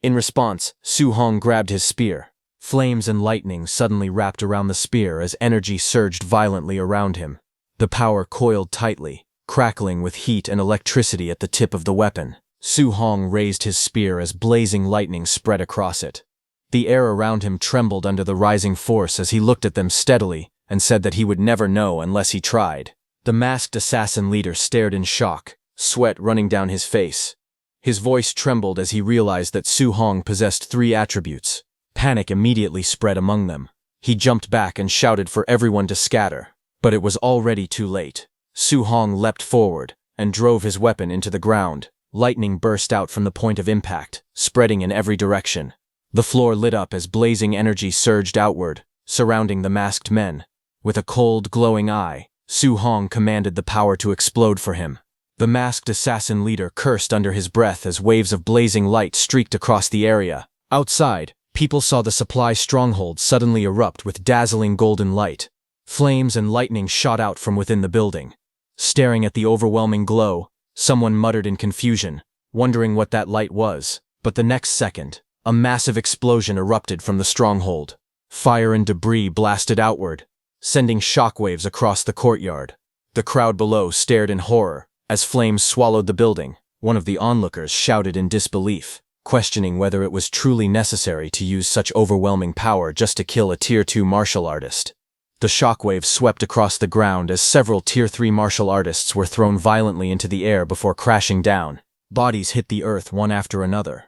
In response, Su Hong grabbed his spear. Flames and lightning suddenly wrapped around the spear as energy surged violently around him. The power coiled tightly, crackling with heat and electricity at the tip of the weapon. Su Hong raised his spear as blazing lightning spread across it. The air around him trembled under the rising force as he looked at them steadily and said that he would never know unless he tried. The masked assassin leader stared in shock, sweat running down his face. His voice trembled as he realized that Su Hong possessed 3 attributes. Panic immediately spread among them. He jumped back and shouted for everyone to scatter, but it was already too late. Su Hong leapt forward and drove his weapon into the ground. Lightning burst out from the point of impact, spreading in every direction. The floor lit up as blazing energy surged outward, surrounding the masked men. With a cold, glowing eye, Su Hong commanded the power to explode for him. The masked assassin leader cursed under his breath as waves of blazing light streaked across the area. Outside, People saw the supply stronghold suddenly erupt with dazzling golden light. Flames and lightning shot out from within the building. Staring at the overwhelming glow, someone muttered in confusion, wondering what that light was. But the next second, a massive explosion erupted from the stronghold. Fire and debris blasted outward, sending shockwaves across the courtyard. The crowd below stared in horror as flames swallowed the building. One of the onlookers shouted in disbelief, questioning whether it was truly necessary to use such overwhelming power just to kill a Tier 2 martial artist. The shockwaves swept across the ground as several Tier 3 martial artists were thrown violently into the air before crashing down. Bodies hit the earth one after another.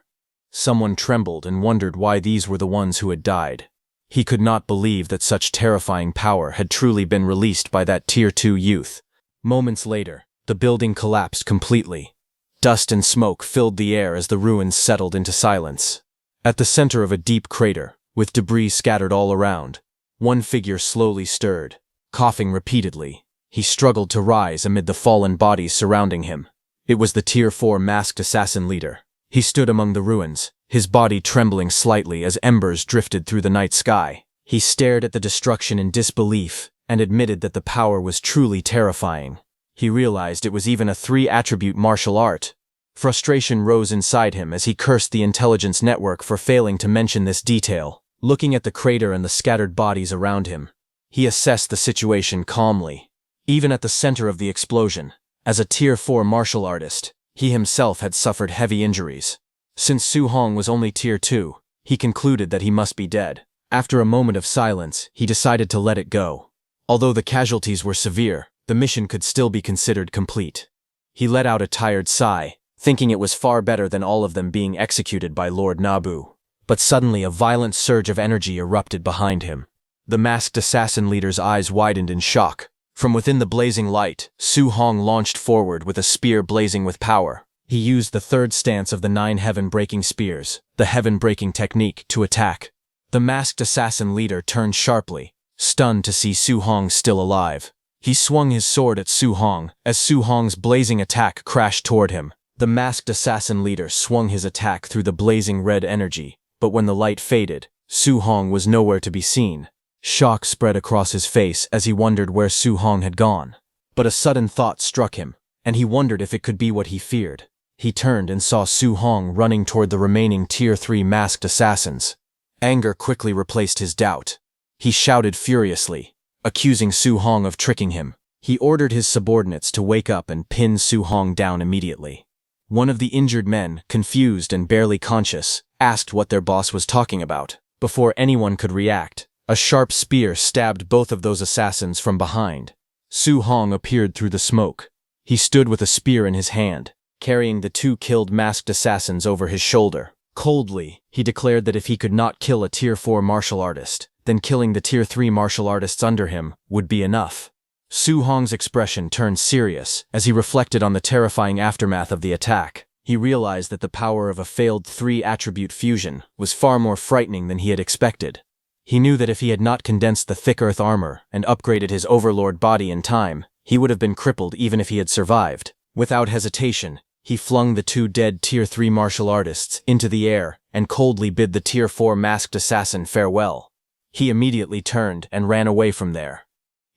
Someone trembled and wondered why these were the ones who had died. He could not believe that such terrifying power had truly been released by that Tier 2 youth. Moments later, the building collapsed completely. Dust and smoke filled the air as the ruins settled into silence. At the center of a deep crater, with debris scattered all around, one figure slowly stirred, coughing repeatedly. He struggled to rise amid the fallen bodies surrounding him. It was the Tier 4 masked assassin leader. He stood among the ruins, his body trembling slightly as embers drifted through the night sky. He stared at the destruction in disbelief and admitted that the power was truly terrifying. He realized it was even a 3-attribute martial art. Frustration rose inside him as he cursed the intelligence network for failing to mention this detail. Looking at the crater and the scattered bodies around him, he assessed the situation calmly. Even at the center of the explosion, as a Tier 4 martial artist, he himself had suffered heavy injuries. Since Su Hong was only Tier 2, he concluded that he must be dead. After a moment of silence, he decided to let it go. Although the casualties were severe, the mission could still be considered complete. He let out a tired sigh, thinking it was far better than all of them being executed by Lord Nabu. But suddenly a violent surge of energy erupted behind him. The masked assassin leader's eyes widened in shock. From within the blazing light, Su Hong launched forward with a spear blazing with power. He used the third stance of the 9 heaven-breaking spears, the heaven-breaking technique, to attack. The masked assassin leader turned sharply, stunned to see Su Hong still alive. He swung his sword at Su Hong as Su Hong's blazing attack crashed toward him. The masked assassin leader swung his attack through the blazing red energy, but when the light faded, Su Hong was nowhere to be seen. Shock spread across his face as he wondered where Su Hong had gone. But a sudden thought struck him, and he wondered if it could be what he feared. He turned and saw Su Hong running toward the remaining Tier 3 masked assassins. Anger quickly replaced his doubt. He shouted furiously, accusing Su Hong of tricking him. He ordered his subordinates to wake up and pin Su Hong down immediately. One of the injured men, confused and barely conscious, asked what their boss was talking about. Before anyone could react, a sharp spear stabbed both of those assassins from behind. Su Hong appeared through the smoke. He stood with a spear in his hand, carrying the 2 killed masked assassins over his shoulder. Coldly, he declared that if he could not kill a Tier 4 martial artist, then killing the Tier 3 martial artists under him would be enough. Su Hong's expression turned serious as he reflected on the terrifying aftermath of the attack. He realized that the power of a failed 3-attribute fusion was far more frightening than he had expected. He knew that if he had not condensed the thick earth armor and upgraded his overlord body in time, he would have been crippled even if he had survived. Without hesitation, he flung the 2 dead Tier 3 martial artists into the air and coldly bid the Tier 4 masked assassin farewell. He immediately turned and ran away from there.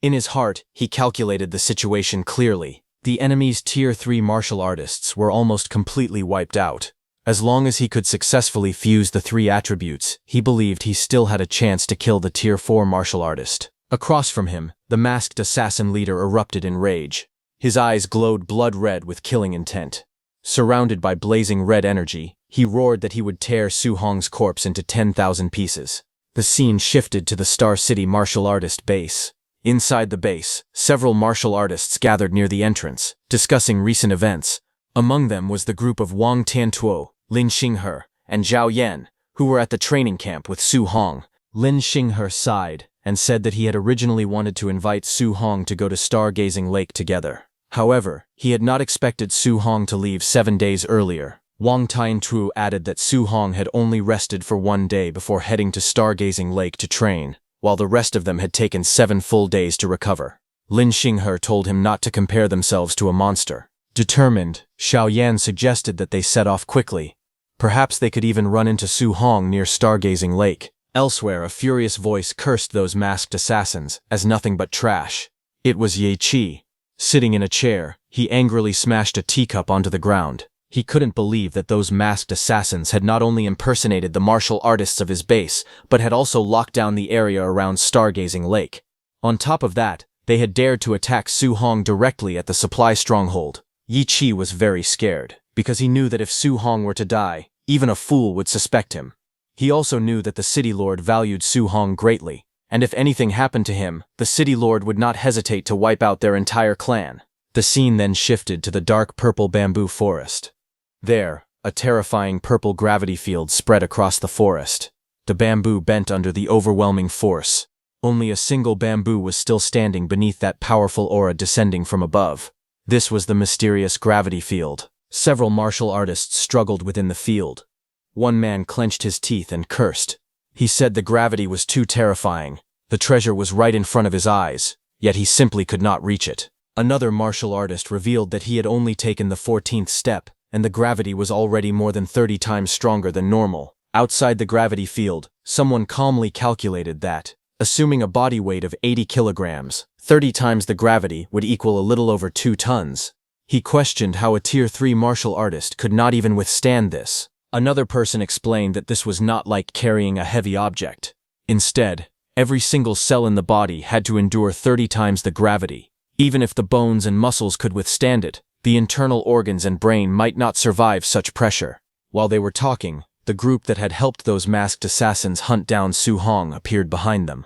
In his heart, he calculated the situation clearly. The enemy's Tier 3 martial artists were almost completely wiped out. As long as he could successfully fuse the 3 attributes, he believed he still had a chance to kill the Tier 4 martial artist. Across from him, the masked assassin leader erupted in rage. His eyes glowed blood red with killing intent. Surrounded by blazing red energy, he roared that he would tear Su Hong's corpse into 10,000 pieces. The scene shifted to the Star City martial artist base. Inside the base, several martial artists gathered near the entrance, discussing recent events. Among them was the group of Wang Tiantuo, Lin Xinghe, and Zhao Yan, who were at the training camp with Su Hong. Lin Xinghe sighed and said that he had originally wanted to invite Su Hong to go to Stargazing Lake together. However, he had not expected Su Hong to leave 7 days earlier. Wang Tiantuo added that Su Hong had only rested for 1 day before heading to Stargazing Lake to train, while the rest of them had taken 7 full days to recover. Lin Xinghe told him not to compare themselves to a monster. Determined, Xiao Yan suggested that they set off quickly. Perhaps they could even run into Su Hong near Stargazing Lake. Elsewhere, a furious voice cursed those masked assassins as nothing but trash. It was Ye Qi. Sitting in a chair, he angrily smashed a teacup onto the ground. He couldn't believe that those masked assassins had not only impersonated the martial artists of his base, but had also locked down the area around Stargazing Lake. On top of that, they had dared to attack Su Hong directly at the supply stronghold. Ye Qi was very scared, because he knew that if Su Hong were to die, even a fool would suspect him. He also knew that the City Lord valued Su Hong greatly, and if anything happened to him, the City Lord would not hesitate to wipe out their entire clan. The scene then shifted to the dark purple bamboo forest. There, a terrifying purple gravity field spread across the forest. The bamboo bent under the overwhelming force. Only a single bamboo was still standing beneath that powerful aura descending from above. This was the mysterious gravity field. Several martial artists struggled within the field. One man clenched his teeth and cursed. He said the gravity was too terrifying. The treasure was right in front of his eyes, yet he simply could not reach it. Another martial artist revealed that he had only taken the 14th step, and the gravity was already more than 30 times stronger than normal. Outside the gravity field, someone calmly calculated that, assuming a body weight of 80 kilograms, 30 times the gravity would equal a little over 2 tons. He questioned how a Tier 3 martial artist could not even withstand this. Another person explained that this was not like carrying a heavy object. Instead, every single cell in the body had to endure 30 times the gravity. Even if the bones and muscles could withstand it, the internal organs and brain might not survive such pressure. While they were talking, the group that had helped those masked assassins hunt down Su Hong appeared behind them.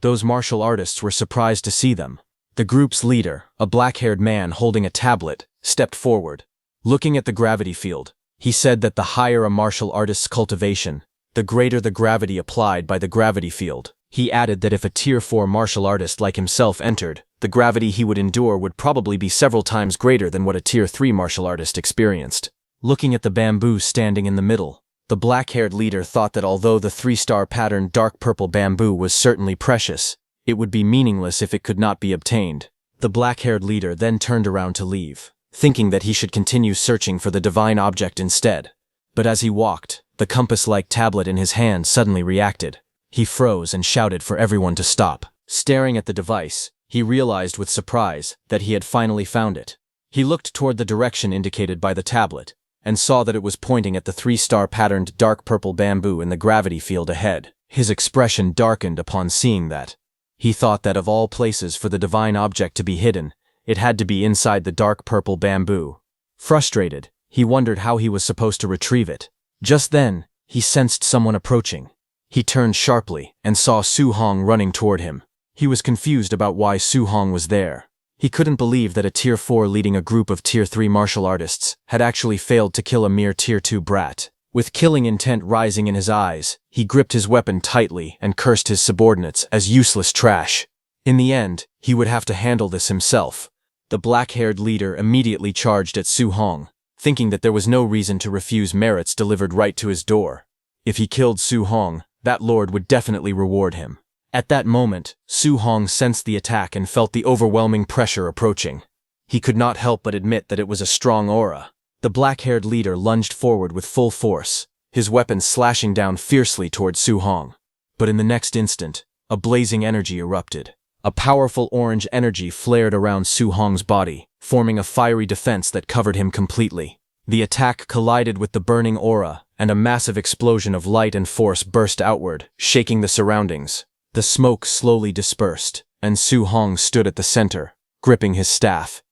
Those martial artists were surprised to see them. The group's leader, a black-haired man holding a tablet, stepped forward. Looking at the gravity field, he said that the higher a martial artist's cultivation, the greater the gravity applied by the gravity field. He added that if a Tier 4 martial artist like himself entered, the gravity he would endure would probably be several times greater than what a Tier 3 martial artist experienced. Looking at the bamboo standing in the middle, the black-haired leader thought that although the 3-star patterned dark purple bamboo was certainly precious, it would be meaningless if it could not be obtained. The black-haired leader then turned around to leave, thinking that he should continue searching for the divine object instead. But as he walked, the compass-like tablet in his hand suddenly reacted. He froze and shouted for everyone to stop. Staring at the device, he realized with surprise that he had finally found it. He looked toward the direction indicated by the tablet, and saw that it was pointing at the 3-star patterned dark purple bamboo in the gravity field ahead. His expression darkened upon seeing that. He thought that of all places for the divine object to be hidden, it had to be inside the dark purple bamboo. Frustrated, he wondered how he was supposed to retrieve it. Just then, he sensed someone approaching. He turned sharply and saw Su Hong running toward him. He was confused about why Su Hong was there. He couldn't believe that a Tier 4 leading a group of Tier 3 martial artists had actually failed to kill a mere Tier 2 brat. With killing intent rising in his eyes, he gripped his weapon tightly and cursed his subordinates as useless trash. In the end, he would have to handle this himself. The black-haired leader immediately charged at Su Hong, thinking that there was no reason to refuse merits delivered right to his door. If he killed Su Hong, that lord would definitely reward him. At that moment, Su Hong sensed the attack and felt the overwhelming pressure approaching. He could not help but admit that it was a strong aura. The black-haired leader lunged forward with full force, his weapon slashing down fiercely toward Su Hong. But in the next instant, a blazing energy erupted. A powerful orange energy flared around Su Hong's body, forming a fiery defense that covered him completely. The attack collided with the burning aura, and a massive explosion of light and force burst outward, shaking the surroundings. The smoke slowly dispersed, and Su Hong stood at the center, gripping his staff.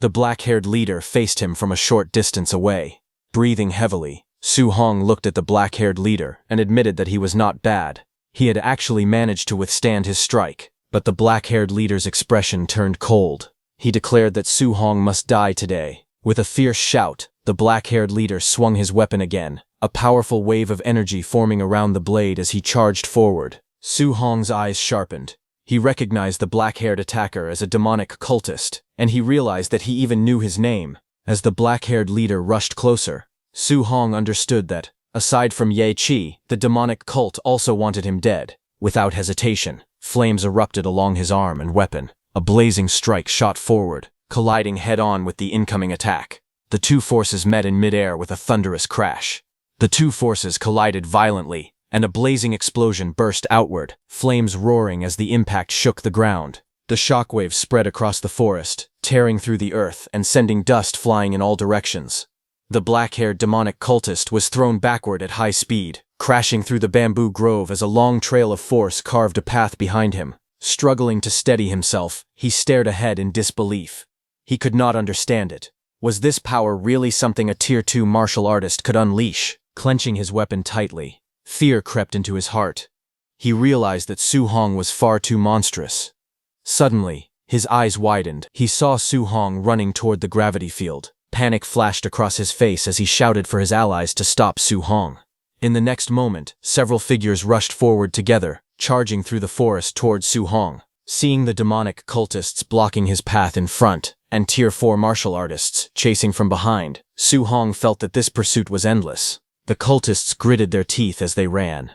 The black-haired leader faced him from a short distance away. Breathing heavily, Su Hong looked at the black-haired leader and admitted that he was not bad. He had actually managed to withstand his strike, but the black-haired leader's expression turned cold. He declared that Su Hong must die today. With a fierce shout, the black-haired leader swung his weapon again, a powerful wave of energy forming around the blade as he charged forward. Su Hong's eyes sharpened. He recognized the black-haired attacker as a demonic cultist, and he realized that he even knew his name. As the black-haired leader rushed closer, Su Hong understood that, aside from Ye Qi, the demonic cult also wanted him dead. Without hesitation, flames erupted along his arm and weapon. A blazing strike shot forward, colliding head-on with the incoming attack. The two forces met in midair with a thunderous crash. The two forces collided violently, and a blazing explosion burst outward, flames roaring as the impact shook the ground. The shockwaves spread across the forest, tearing through the earth and sending dust flying in all directions. The black-haired demonic cultist was thrown backward at high speed, crashing through the bamboo grove as a long trail of force carved a path behind him. Struggling to steady himself, he stared ahead in disbelief. He could not understand it. Was this power really something a Tier 2 martial artist could unleash? Clenching his weapon tightly, fear crept into his heart. He realized that Su Hong was far too monstrous. Suddenly, his eyes widened. He saw Su Hong running toward the gravity field. Panic flashed across his face as he shouted for his allies to stop Su Hong. In the next moment, several figures rushed forward together, charging through the forest toward Su Hong. Seeing the demonic cultists blocking his path in front, and Tier 4 martial artists chasing from behind, Su Hong felt that this pursuit was endless. The cultists gritted their teeth as they ran.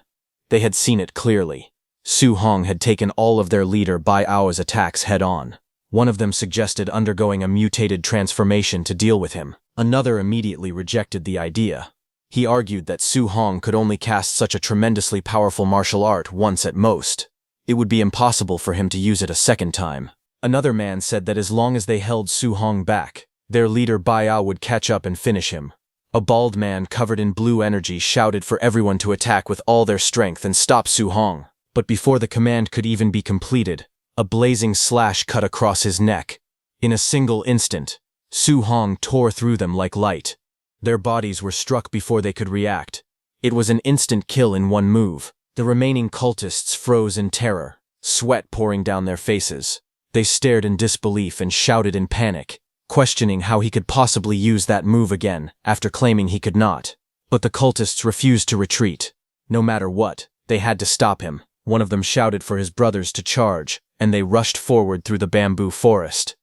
They had seen it clearly. Su Hong had taken all of their leader Bai Ao's attacks head-on. One of them suggested undergoing a mutated transformation to deal with him. Another immediately rejected the idea. He argued that Su Hong could only cast such a tremendously powerful martial art once at most. It would be impossible for him to use it a second time. Another man said that as long as they held Su Hong back, their leader Bai Ao would catch up and finish him. A bald man covered in blue energy shouted for everyone to attack with all their strength and stop Su Hong. But before the command could even be completed, a blazing slash cut across his neck. In a single instant, Su Hong tore through them like light. Their bodies were struck before they could react. It was an instant kill in one move. The remaining cultists froze in terror, sweat pouring down their faces. They stared in disbelief and shouted in panic, questioning how he could possibly use that move again after claiming he could not. But the cultists refused to retreat. No matter what, they had to stop him. One of them shouted for his brothers to charge, and they rushed forward through the bamboo forest.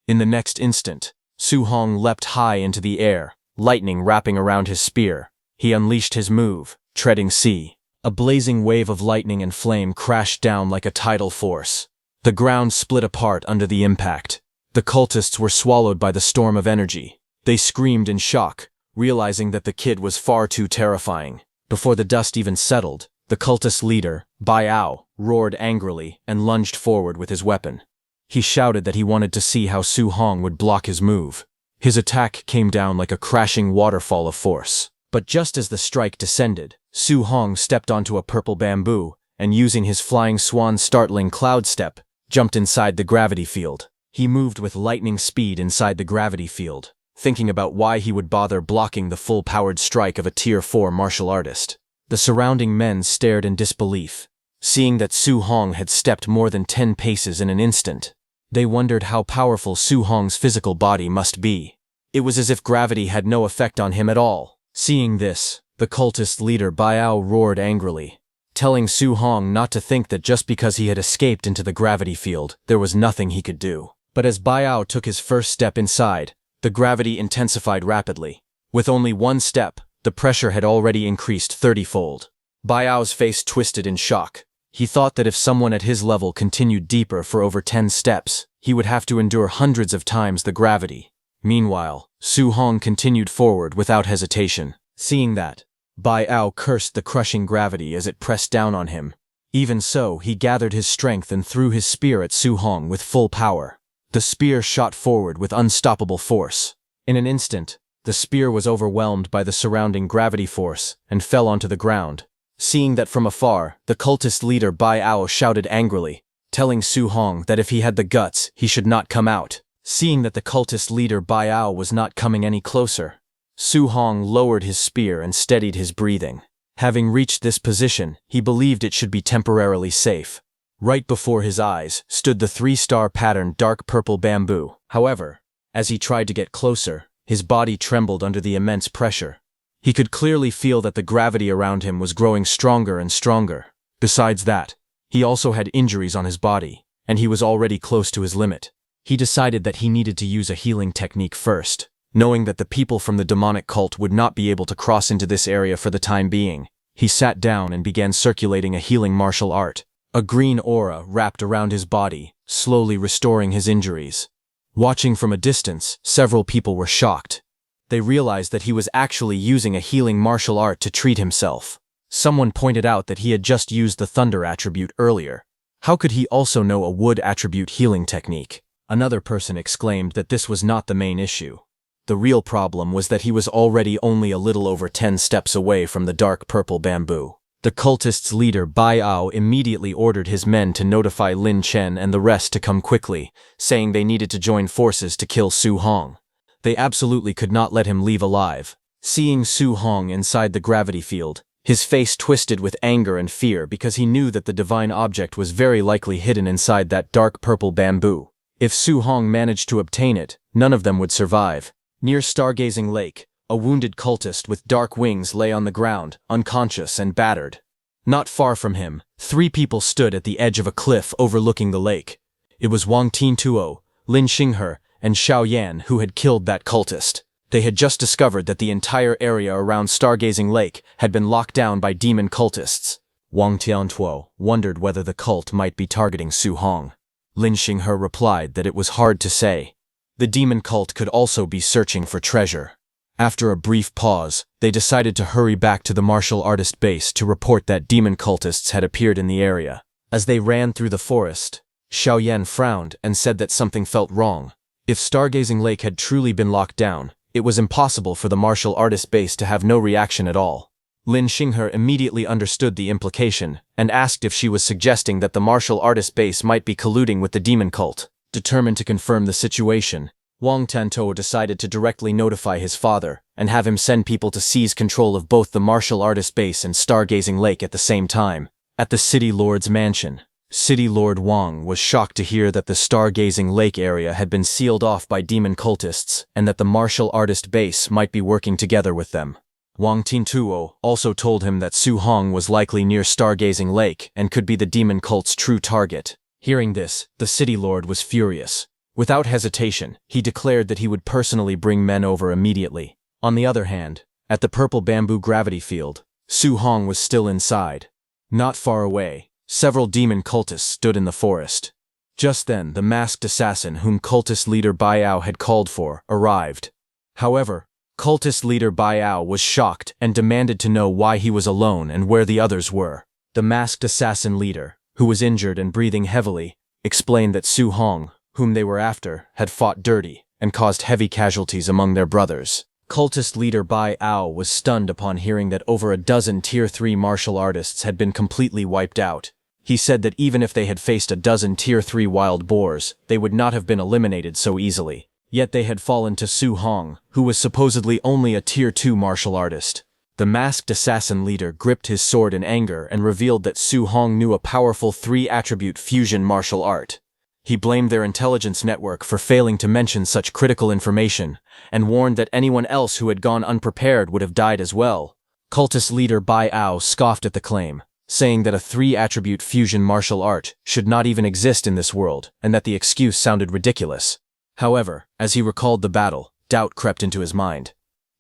In the next instant, Su Hong leapt high into the air, lightning wrapping around his spear. He unleashed his move, treading sea. A blazing wave of lightning and flame crashed down like a tidal force. The ground split apart under the impact. The cultists were swallowed by the storm of energy. They screamed in shock, realizing that the kid was far too terrifying. Before the dust even settled, the cultist leader, Bai Ao, roared angrily and lunged forward with his weapon. He shouted that he wanted to see how Su Hong would block his move. His attack came down like a crashing waterfall of force. But just as the strike descended, Su Hong stepped onto a purple bamboo and, using his flying swan startling cloud step, jumped inside the gravity field. He moved with lightning speed inside the gravity field, thinking about why he would bother blocking the full-powered strike of a Tier 4 martial artist. The surrounding men stared in disbelief, seeing that Su Hong had stepped more than 10 paces in an instant. They wondered how powerful Su Hong's physical body must be. It was as if gravity had no effect on him at all. Seeing this, the cultist leader Bai Ao roared angrily, telling Su Hong not to think that just because he had escaped into the gravity field, there was nothing he could do. But as Bai Ao took his first step inside, the gravity intensified rapidly. With only one step, the pressure had already increased 30-fold. Bai Ao's face twisted in shock. He thought that if someone at his level continued deeper for over 10 steps, he would have to endure hundreds of times the gravity. Meanwhile, Su Hong continued forward without hesitation. Seeing that, Bai Ao cursed the crushing gravity as it pressed down on him. Even so, he gathered his strength and threw his spear at Su Hong with full power. The spear shot forward with unstoppable force. In an instant, the spear was overwhelmed by the surrounding gravity force and fell onto the ground. Seeing that from afar, the cultist leader Bai Ao shouted angrily, telling Su Hong that if he had the guts, he should not come out. Seeing that the cultist leader Bai Ao was not coming any closer, Su Hong lowered his spear and steadied his breathing. Having reached this position, he believed it should be temporarily safe. Right before his eyes stood the 3-star patterned dark purple bamboo. However, as he tried to get closer, his body trembled under the immense pressure. He could clearly feel that the gravity around him was growing stronger and stronger. Besides that, he also had injuries on his body, and he was already close to his limit. He decided that he needed to use a healing technique first. Knowing that the people from the demonic cult would not be able to cross into this area for the time being, he sat down and began circulating a healing martial art. A green aura wrapped around his body, slowly restoring his injuries. Watching from a distance, several people were shocked. They realized that he was actually using a healing martial art to treat himself. Someone pointed out that he had just used the thunder attribute earlier. How could he also know a wood attribute healing technique? Another person exclaimed that this was not the main issue. The real problem was that he was already only a little over 10 steps away from the dark purple bamboo. The cultists' leader Bai Ao immediately ordered his men to notify Lin Chen and the rest to come quickly, saying they needed to join forces to kill Su Hong. They absolutely could not let him leave alive. Seeing Su Hong inside the gravity field, his face twisted with anger and fear because he knew that the divine object was very likely hidden inside that dark purple bamboo. If Su Hong managed to obtain it, none of them would survive. Near Stargazing Lake, a wounded cultist with dark wings lay on the ground, unconscious and battered. Not far from him, 3 people stood at the edge of a cliff overlooking the lake. It was Wang Tintuo, Lin Xinghe, and Xiao Yan who had killed that cultist. They had just discovered that the entire area around Stargazing Lake had been locked down by demon cultists. Wang Tiantuo wondered whether the cult might be targeting Su Hong. Lin Xinghe replied that it was hard to say. The demon cult could also be searching for treasure. After a brief pause, they decided to hurry back to the martial artist base to report that demon cultists had appeared in the area. As they ran through the forest, Xiao Yan frowned and said that something felt wrong. If Stargazing Lake had truly been locked down, it was impossible for the martial artist base to have no reaction at all. Lin Xinghe immediately understood the implication and asked if she was suggesting that the martial artist base might be colluding with the demon cult. Determined to confirm the situation, Wang Tiantuo decided to directly notify his father and have him send people to seize control of both the martial artist base and Stargazing Lake at the same time. At the City Lord's mansion, City Lord Wang was shocked to hear that the Stargazing Lake area had been sealed off by demon cultists and that the martial artist base might be working together with them. Wang Tintuo also told him that Su Hong was likely near Stargazing Lake and could be the demon cult's true target. Hearing this, the City Lord was furious. Without hesitation, he declared that he would personally bring men over immediately. On the other hand, at the purple bamboo gravity field, Su Hong was still inside. Not far away, several demon cultists stood in the forest. Just then, the masked assassin whom cultist leader Bai Ao had called for arrived. However, cultist leader Bai Ao was shocked and demanded to know why he was alone and where the others were. The masked assassin leader, who was injured and breathing heavily, explained that Su Hong, whom they were after, had fought dirty and caused heavy casualties among their brothers. Cultist leader Bai Ao was stunned upon hearing that over a dozen Tier 3 martial artists had been completely wiped out. He said that even if they had faced a dozen Tier 3 wild boars, they would not have been eliminated so easily. Yet they had fallen to Su Hong, who was supposedly only a Tier 2 martial artist. The masked assassin leader gripped his sword in anger and revealed that Su Hong knew a powerful 3-attribute fusion martial art. He blamed their intelligence network for failing to mention such critical information, and warned that anyone else who had gone unprepared would have died as well. Cultist leader Bai Ao scoffed at the claim, saying that a 3-attribute fusion martial art should not even exist in this world, and that the excuse sounded ridiculous. However, as he recalled the battle, doubt crept into his mind.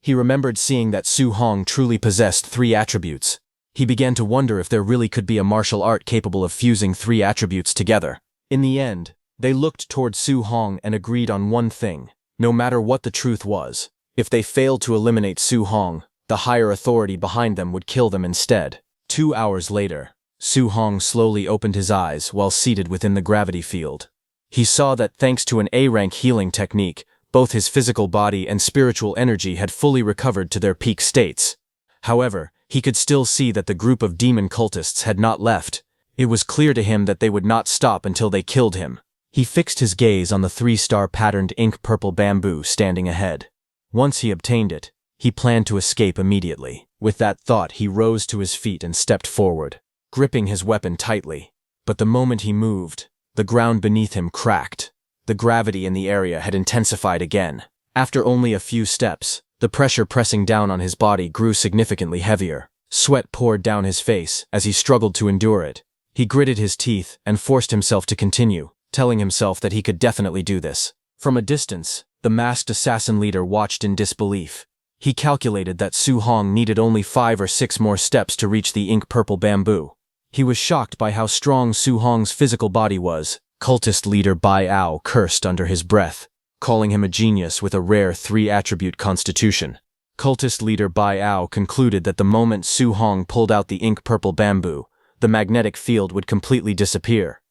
He remembered seeing that Su Hong truly possessed 3 attributes. He began to wonder if there really could be a martial art capable of fusing 3 attributes together. In the end, they looked toward Su Hong and agreed on one thing. No matter what the truth was, if they failed to eliminate Su Hong, the higher authority behind them would kill them instead. 2 hours later, Su Hong slowly opened his eyes while seated within the gravity field. He saw that thanks to an A-rank healing technique, both his physical body and spiritual energy had fully recovered to their peak states. However, he could still see that the group of demon cultists had not left. It was clear to him that they would not stop until they killed him. He fixed his gaze on the 3-star patterned ink purple bamboo standing ahead. Once he obtained it, he planned to escape immediately. With that thought, he rose to his feet and stepped forward, gripping his weapon tightly. But the moment he moved, the ground beneath him cracked. The gravity in the area had intensified again. After only a few steps, the pressure pressing down on his body grew significantly heavier. Sweat poured down his face as he struggled to endure it. He gritted his teeth and forced himself to continue, telling himself that he could definitely do this. From a distance, the masked assassin leader watched in disbelief. He calculated that Su Hong needed only 5 or 6 more steps to reach the ink purple bamboo. He was shocked by how strong Su Hong's physical body was. Cultist leader Bai Ao cursed under his breath. calling him a genius with a rare 3-attribute constitution. Cultist leader Bai Ao concluded that the moment Su Hong pulled out the ink-purple bamboo, the magnetic field would completely disappear.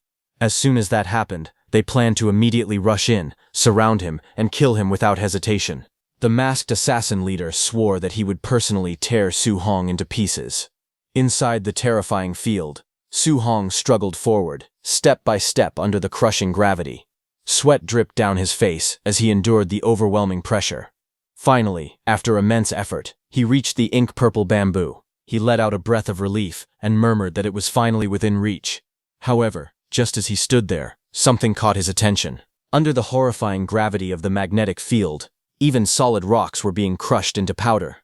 As soon as that happened, they planned to immediately rush in, surround him, and kill him without hesitation. The masked assassin leader swore that he would personally tear Su Hong into pieces. Inside the terrifying field, Su Hong struggled forward, step by step under the crushing gravity. Sweat dripped down his face as he endured the overwhelming pressure. Finally, after immense effort, he reached the ink-purple bamboo. He let out a breath of relief and murmured that it was finally within reach. However, just as he stood there, something caught his attention. Under the horrifying gravity of the magnetic field, even solid rocks were being crushed into powder.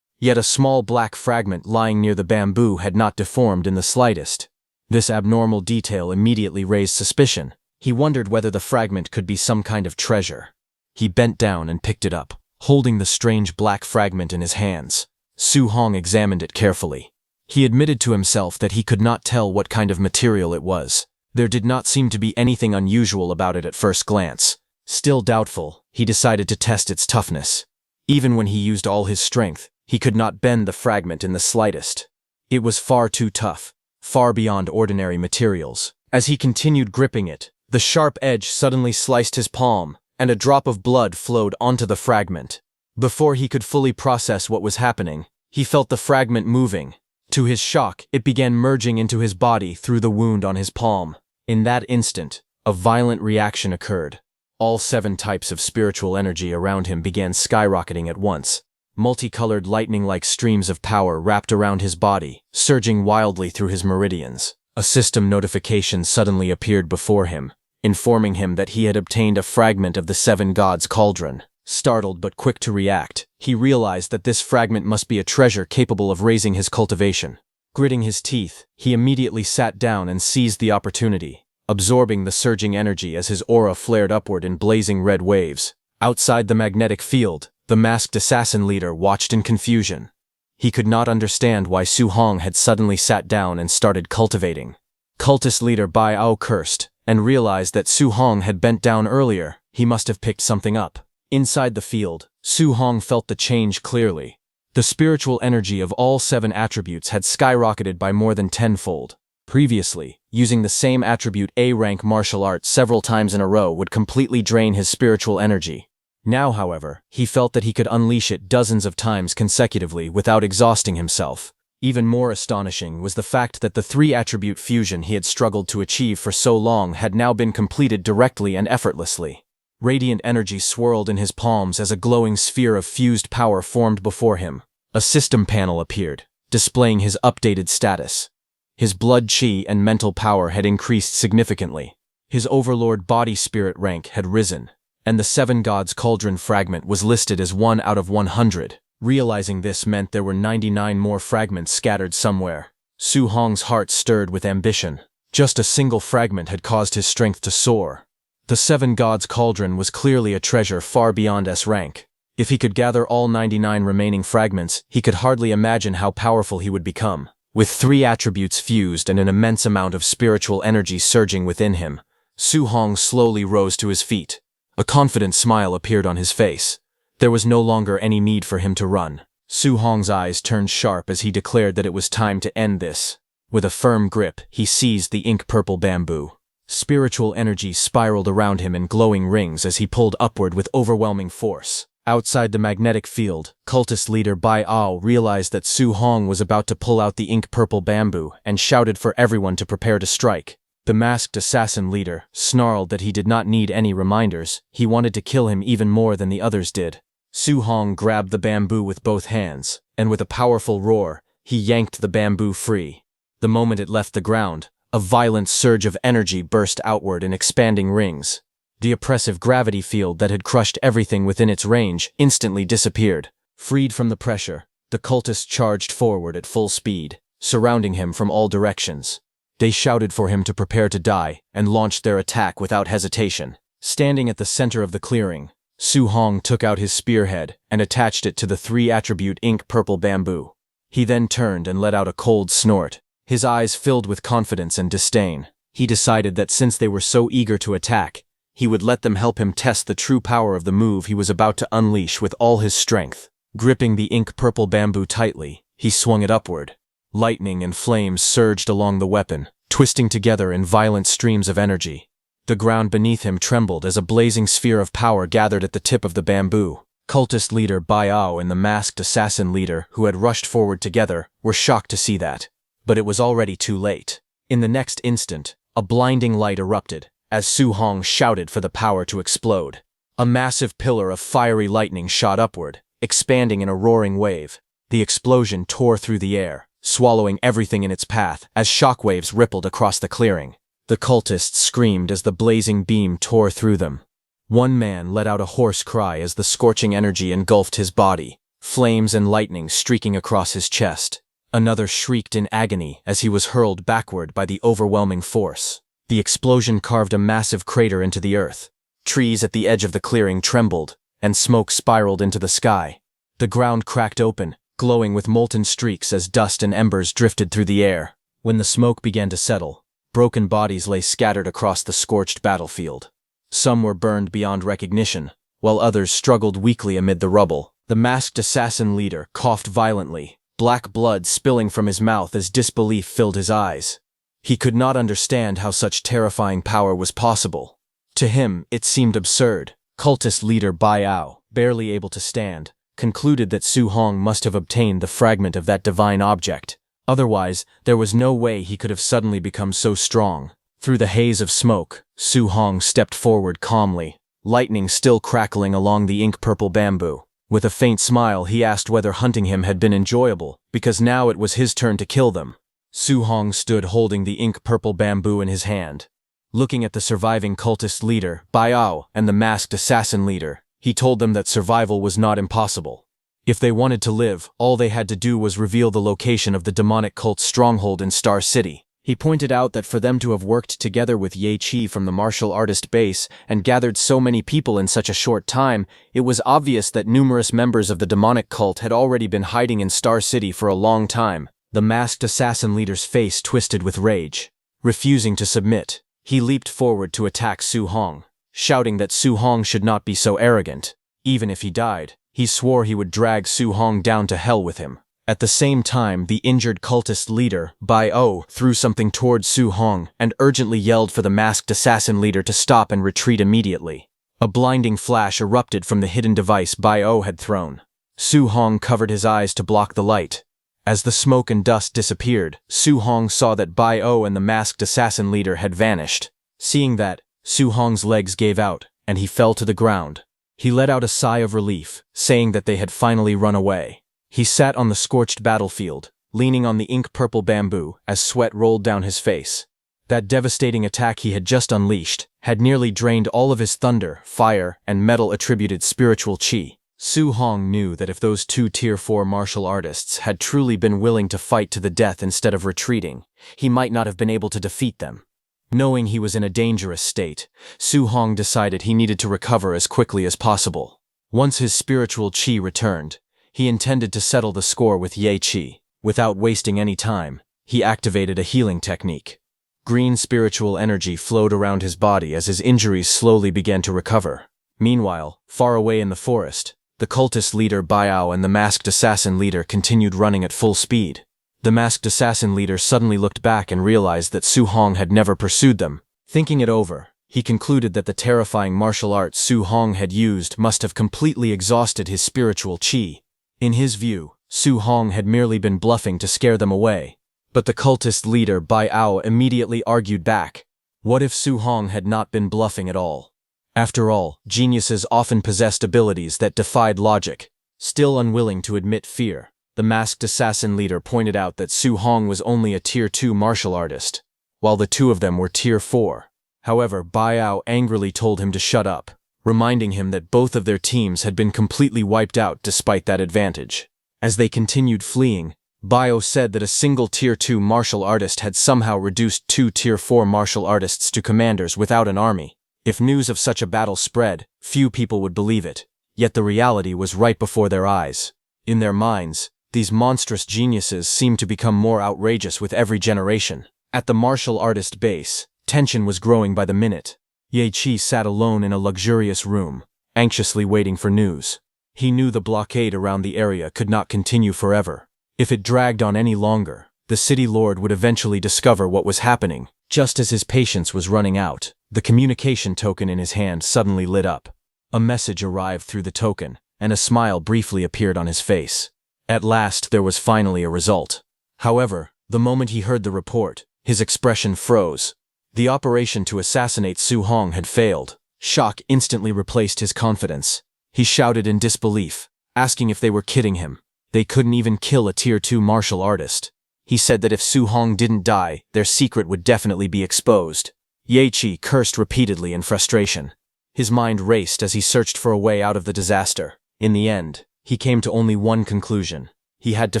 Yet a small black fragment lying near the bamboo had not deformed in the slightest. This abnormal detail immediately raised suspicion. He wondered whether the fragment could be some kind of treasure. He bent down and picked it up, holding the strange black fragment in his hands. Su Hong examined it carefully. He admitted to himself that he could not tell what kind of material it was. There did not seem to be anything unusual about it at first glance. Still doubtful, he decided to test its toughness. Even when he used all his strength, he could not bend the fragment in the slightest. It was far too tough, far beyond ordinary materials. As he continued gripping it, the sharp edge suddenly sliced his palm, and a drop of blood flowed onto the fragment. Before he could fully process what was happening, he felt the fragment moving. To his shock, it began merging into his body through the wound on his palm. In that instant, a violent reaction occurred. All 7 types of spiritual energy around him began skyrocketing at once. Multicolored lightning-like streams of power wrapped around his body, surging wildly through his meridians. A system notification suddenly appeared before him, informing him that he had obtained a fragment of the 7 gods' cauldron. Startled but quick to react, he realized that this fragment must be a treasure capable of raising his cultivation. Gritting his teeth, he immediately sat down and seized the opportunity, absorbing the surging energy as his aura flared upward in blazing red waves. Outside the magnetic field, the masked assassin leader watched in confusion. He could not understand why Su Hong had suddenly sat down and started cultivating. Cultist leader Bai Ao cursed, and realized that Su Hong had bent down earlier. He must have picked something up. Inside the field, Su Hong felt the change clearly. The spiritual energy of all 7 attributes had skyrocketed by more than 10-fold. Previously, using the same attribute A-rank martial arts several times in a row would completely drain his spiritual energy. Now, however, he felt that he could unleash it dozens of times consecutively without exhausting himself. Even more astonishing was the fact that the 3-attribute fusion he had struggled to achieve for so long had now been completed directly and effortlessly. Radiant energy swirled in his palms as a glowing sphere of fused power formed before him. A system panel appeared, displaying his updated status. His blood chi and mental power had increased significantly. His overlord body spirit rank had risen, and the 7 gods cauldron fragment was listed as 1 out of 100. Realizing this meant there were 99 more fragments scattered somewhere. Su Hong's heart stirred with ambition. Just a single fragment had caused his strength to soar. The 7 gods cauldron was clearly a treasure far beyond S rank. If he could gather all 99 remaining fragments, he could hardly imagine how powerful he would become. With 3 attributes fused and an immense amount of spiritual energy surging within him, Su Hong slowly rose to his feet. A confident smile appeared on his face. There was no longer any need for him to run. Su Hong's eyes turned sharp as he declared that it was time to end this. With a firm grip, he seized the ink-purple bamboo. Spiritual energy spiraled around him in glowing rings as he pulled upward with overwhelming force. Outside the magnetic field, cultist leader Bai Ao realized that Su Hong was about to pull out the ink-purple bamboo and shouted for everyone to prepare to strike. The masked assassin leader snarled that he did not need any reminders. He wanted to kill him even more than the others did. Su Hong grabbed the bamboo with both hands, and with a powerful roar, he yanked the bamboo free. The moment it left the ground, a violent surge of energy burst outward in expanding rings. The oppressive gravity field that had crushed everything within its range instantly disappeared. Freed from the pressure, the cultists charged forward at full speed, surrounding him from all directions. They shouted for him to prepare to die and launched their attack without hesitation. Standing at the center of the clearing, Su Hong took out his spearhead and attached it to the 3-attribute ink-purple bamboo. He then turned and let out a cold snort. His eyes filled with confidence and disdain. He decided that since they were so eager to attack, he would let them help him test the true power of the move he was about to unleash with all his strength. Gripping the ink-purple bamboo tightly, he swung it upward. Lightning and flames surged along the weapon, twisting together in violent streams of energy. The ground beneath him trembled as a blazing sphere of power gathered at the tip of the bamboo. Cultist leader Bai Ao and the masked assassin leader, who had rushed forward together, were shocked to see that. But it was already too late. In the next instant, a blinding light erupted, as Su Hong shouted for the power to explode. A massive pillar of fiery lightning shot upward, expanding in a roaring wave. The explosion tore through the air, swallowing everything in its path as shockwaves rippled across the clearing. The cultists screamed as the blazing beam tore through them. One man let out a hoarse cry as the scorching energy engulfed his body, flames and lightning streaking across his chest. Another shrieked in agony as he was hurled backward by the overwhelming force. The explosion carved a massive crater into the earth. Trees at the edge of the clearing trembled, and smoke spiraled into the sky. The ground cracked open, glowing with molten streaks as dust and embers drifted through the air. When the smoke began to settle, broken bodies lay scattered across the scorched battlefield. Some were burned beyond recognition, while others struggled weakly amid the rubble. The masked assassin leader coughed violently, black blood spilling from his mouth as disbelief filled his eyes. He could not understand how such terrifying power was possible. To him, it seemed absurd. Cultist leader Bai Ao, barely able to stand, concluded that Su Hong must have obtained the fragment of that divine object. Otherwise, there was no way he could have suddenly become so strong. Through the haze of smoke, Su Hong stepped forward calmly, lightning still crackling along the ink-purple bamboo. With a faint smile, he asked whether hunting him had been enjoyable, because now it was his turn to kill them. Su Hong stood holding the ink-purple bamboo in his hand. Looking at the surviving cultist leader, Bai Ao, and the masked assassin leader, he told them that survival was not impossible. If they wanted to live, all they had to do was reveal the location of the demonic cult's stronghold in Star City. He pointed out that for them to have worked together with Ye Qi from the martial artist base and gathered so many people in such a short time, it was obvious that numerous members of the demonic cult had already been hiding in Star City for a long time. The masked assassin leader's face twisted with rage. Refusing to submit, he leaped forward to attack Su Hong, shouting that Su Hong should not be so arrogant. Even if he died, he swore he would drag Su Hong down to hell with him. At the same time, the injured cultist leader, Bai Ao, threw something towards Su Hong and urgently yelled for the masked assassin leader to stop and retreat immediately. A blinding flash erupted from the hidden device Bai Ao had thrown. Su Hong covered his eyes to block the light. As the smoke and dust disappeared, Su Hong saw that Bai Ao and the masked assassin leader had vanished. Seeing that, Su Hong's legs gave out, and he fell to the ground. He let out a sigh of relief, saying that they had finally run away. He sat on the scorched battlefield, leaning on the ink-purple bamboo as sweat rolled down his face. That devastating attack he had just unleashed had nearly drained all of his thunder, fire, and metal-attributed spiritual qi. Su Hong knew that if those two Tier 4 martial artists had truly been willing to fight to the death instead of retreating, he might not have been able to defeat them. Knowing he was in a dangerous state, Su Hong decided he needed to recover as quickly as possible. Once his spiritual qi returned, he intended to settle the score with Ye Qi. Without wasting any time, he activated a healing technique. Green spiritual energy flowed around his body as his injuries slowly began to recover. Meanwhile, far away in the forest, the cultist leader Bai Ao and the masked assassin leader continued running at full speed. The masked assassin leader suddenly looked back and realized that Su Hong had never pursued them. Thinking it over, he concluded that the terrifying martial arts Su Hong had used must have completely exhausted his spiritual qi. In his view, Su Hong had merely been bluffing to scare them away. But the cultist leader Bai Ao immediately argued back. What if Su Hong had not been bluffing at all? After all, geniuses often possessed abilities that defied logic. Still unwilling to admit fear, the masked assassin leader pointed out that Su Hong was only a Tier 2 martial artist, while the two of them were Tier 4. However, Bai Ao angrily told him to shut up, reminding him that both of their teams had been completely wiped out despite that advantage. As they continued fleeing, Bai Ao said that a single Tier 2 martial artist had somehow reduced two Tier 4 martial artists to commanders without an army. If news of such a battle spread, few people would believe it, yet the reality was right before their eyes. In their minds, these monstrous geniuses seemed to become more outrageous with every generation. At the martial artist base, tension was growing by the minute. Ye Qi sat alone in a luxurious room, anxiously waiting for news. He knew the blockade around the area could not continue forever. If it dragged on any longer, the city lord would eventually discover what was happening. Just as his patience was running out, the communication token in his hand suddenly lit up. A message arrived through the token, and a smile briefly appeared on his face. At last there was finally a result. However, the moment he heard the report, his expression froze. The operation to assassinate Su Hong had failed. Shock instantly replaced his confidence. He shouted in disbelief, asking if they were kidding him. They couldn't even kill a Tier 2 martial artist. He said that if Su Hong didn't die, their secret would definitely be exposed. Ye Qi cursed repeatedly in frustration. His mind raced as he searched for a way out of the disaster. In the end, he came to only one conclusion. He had to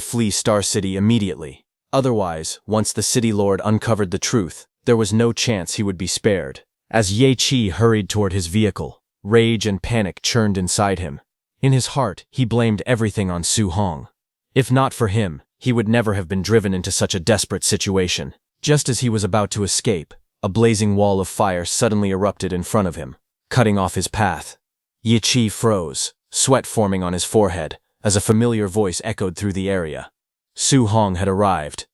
flee Star City immediately. Otherwise, once the city lord uncovered the truth, there was no chance he would be spared. As Ye Qi hurried toward his vehicle, rage and panic churned inside him. In his heart, he blamed everything on Su Hong. If not for him, he would never have been driven into such a desperate situation. Just as he was about to escape, a blazing wall of fire suddenly erupted in front of him, cutting off his path. Ye Qi froze, sweat forming on his forehead, as a familiar voice echoed through the area. Su Hong had arrived.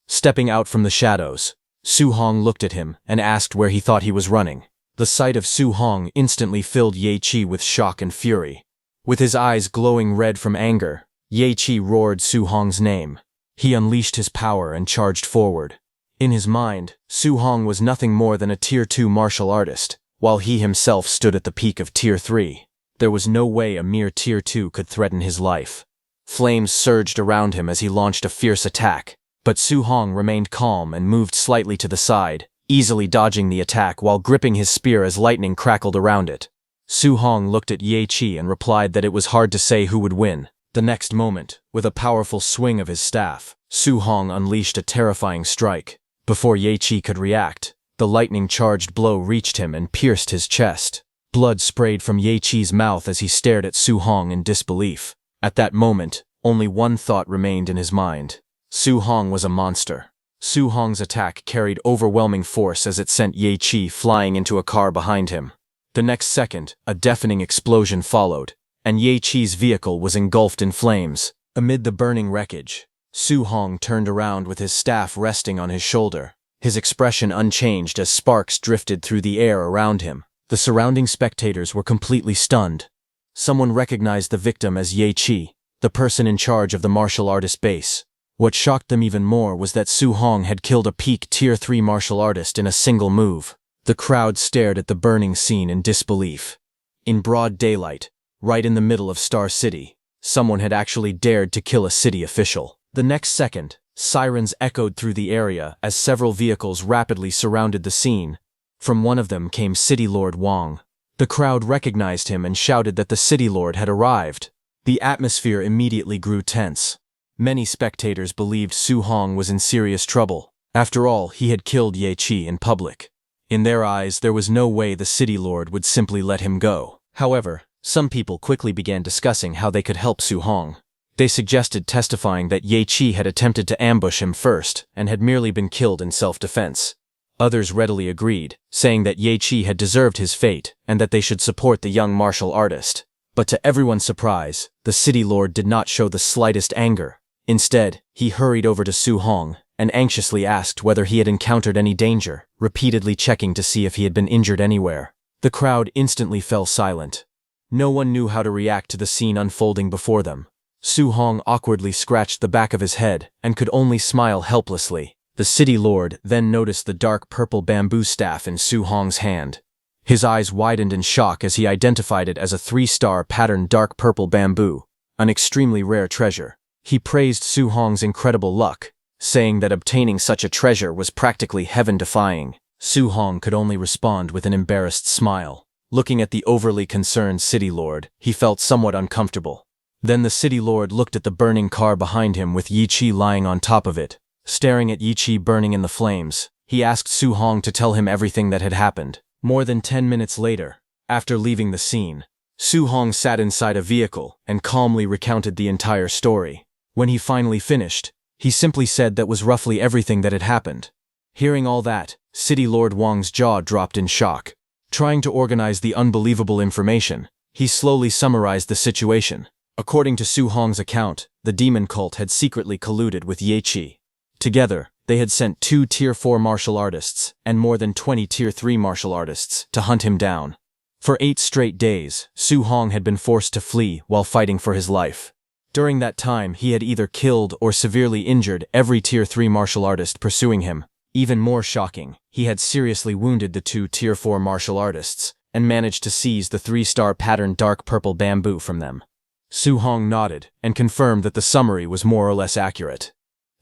Stepping out from the shadows, Su Hong looked at him and asked where he thought he was running. The sight of Su Hong instantly filled Ye Qi with shock and fury. With his eyes glowing red from anger, Ye Qi roared Su Hong's name. He unleashed his power and charged forward. In his mind, Su Hong was nothing more than a Tier 2 martial artist, while he himself stood at the peak of Tier 3. There was no way a mere Tier 2 could threaten his life. Flames surged around him as he launched a fierce attack, but Su Hong remained calm and moved slightly to the side, easily dodging the attack while gripping his spear as lightning crackled around it. Su Hong looked at Ye Qi and replied that it was hard to say who would win. The next moment, with a powerful swing of his staff, Su Hong unleashed a terrifying strike. Before Ye Qi could react, the lightning-charged blow reached him and pierced his chest. Blood sprayed from Ye Qi's mouth as he stared at Su Hong in disbelief. At that moment, only one thought remained in his mind. Su Hong was a monster. Su Hong's attack carried overwhelming force as it sent Ye Qi flying into a car behind him. The next second, a deafening explosion followed, and Ye Qi's vehicle was engulfed in flames. Amid the burning wreckage, Su Hong turned around with his staff resting on his shoulder, his expression unchanged as sparks drifted through the air around him. The surrounding spectators were completely stunned. Someone recognized the victim as Ye Qi, the person in charge of the martial artist base. What shocked them even more was that Su Hong had killed a peak Tier 3 martial artist in a single move. The crowd stared at the burning scene in disbelief. In broad daylight, right in the middle of Star City, someone had actually dared to kill a city official. The next second, sirens echoed through the area as several vehicles rapidly surrounded the scene. From one of them came City Lord Wang. The crowd recognized him and shouted that the City Lord had arrived. The atmosphere immediately grew tense. Many spectators believed Su Hong was in serious trouble. After all, he had killed Ye Qi in public. In their eyes, there was no way the City Lord would simply let him go. However, some people quickly began discussing how they could help Su Hong. They suggested testifying that Ye Qi had attempted to ambush him first and had merely been killed in self-defense. Others readily agreed, saying that Ye Qi had deserved his fate and that they should support the young martial artist. But to everyone's surprise, the City Lord did not show the slightest anger. Instead, he hurried over to Su Hong and anxiously asked whether he had encountered any danger, repeatedly checking to see if he had been injured anywhere. The crowd instantly fell silent. No one knew how to react to the scene unfolding before them. Su Hong awkwardly scratched the back of his head and could only smile helplessly. The City Lord then noticed the dark purple bamboo staff in Su Hong's hand. His eyes widened in shock as he identified it as a 3-star patterned dark purple bamboo, an extremely rare treasure. He praised Su Hong's incredible luck, saying that obtaining such a treasure was practically heaven-defying. Su Hong could only respond with an embarrassed smile. Looking at the overly concerned City Lord, he felt somewhat uncomfortable. Then the City Lord looked at the burning car behind him with Ye Qi lying on top of it. Staring at Ye Qi burning in the flames, he asked Su Hong to tell him everything that had happened. More than 10 minutes later, after leaving the scene, Su Hong sat inside a vehicle and calmly recounted the entire story. When he finally finished, he simply said that was roughly everything that had happened. Hearing all that, City Lord Wang's jaw dropped in shock. Trying to organize the unbelievable information, he slowly summarized the situation. According to Su Hong's account, the demon cult had secretly colluded with Ye Qi. Together, they had sent 2 Tier 4 martial artists and more than 20 Tier 3 martial artists to hunt him down. For 8 straight days, Su Hong had been forced to flee while fighting for his life. During that time, he had either killed or severely injured every Tier 3 martial artist pursuing him. Even more shocking, he had seriously wounded the 2 Tier 4 martial artists and managed to seize the 3-star patterned dark purple bamboo from them. Su Hong nodded and confirmed that the summary was more or less accurate.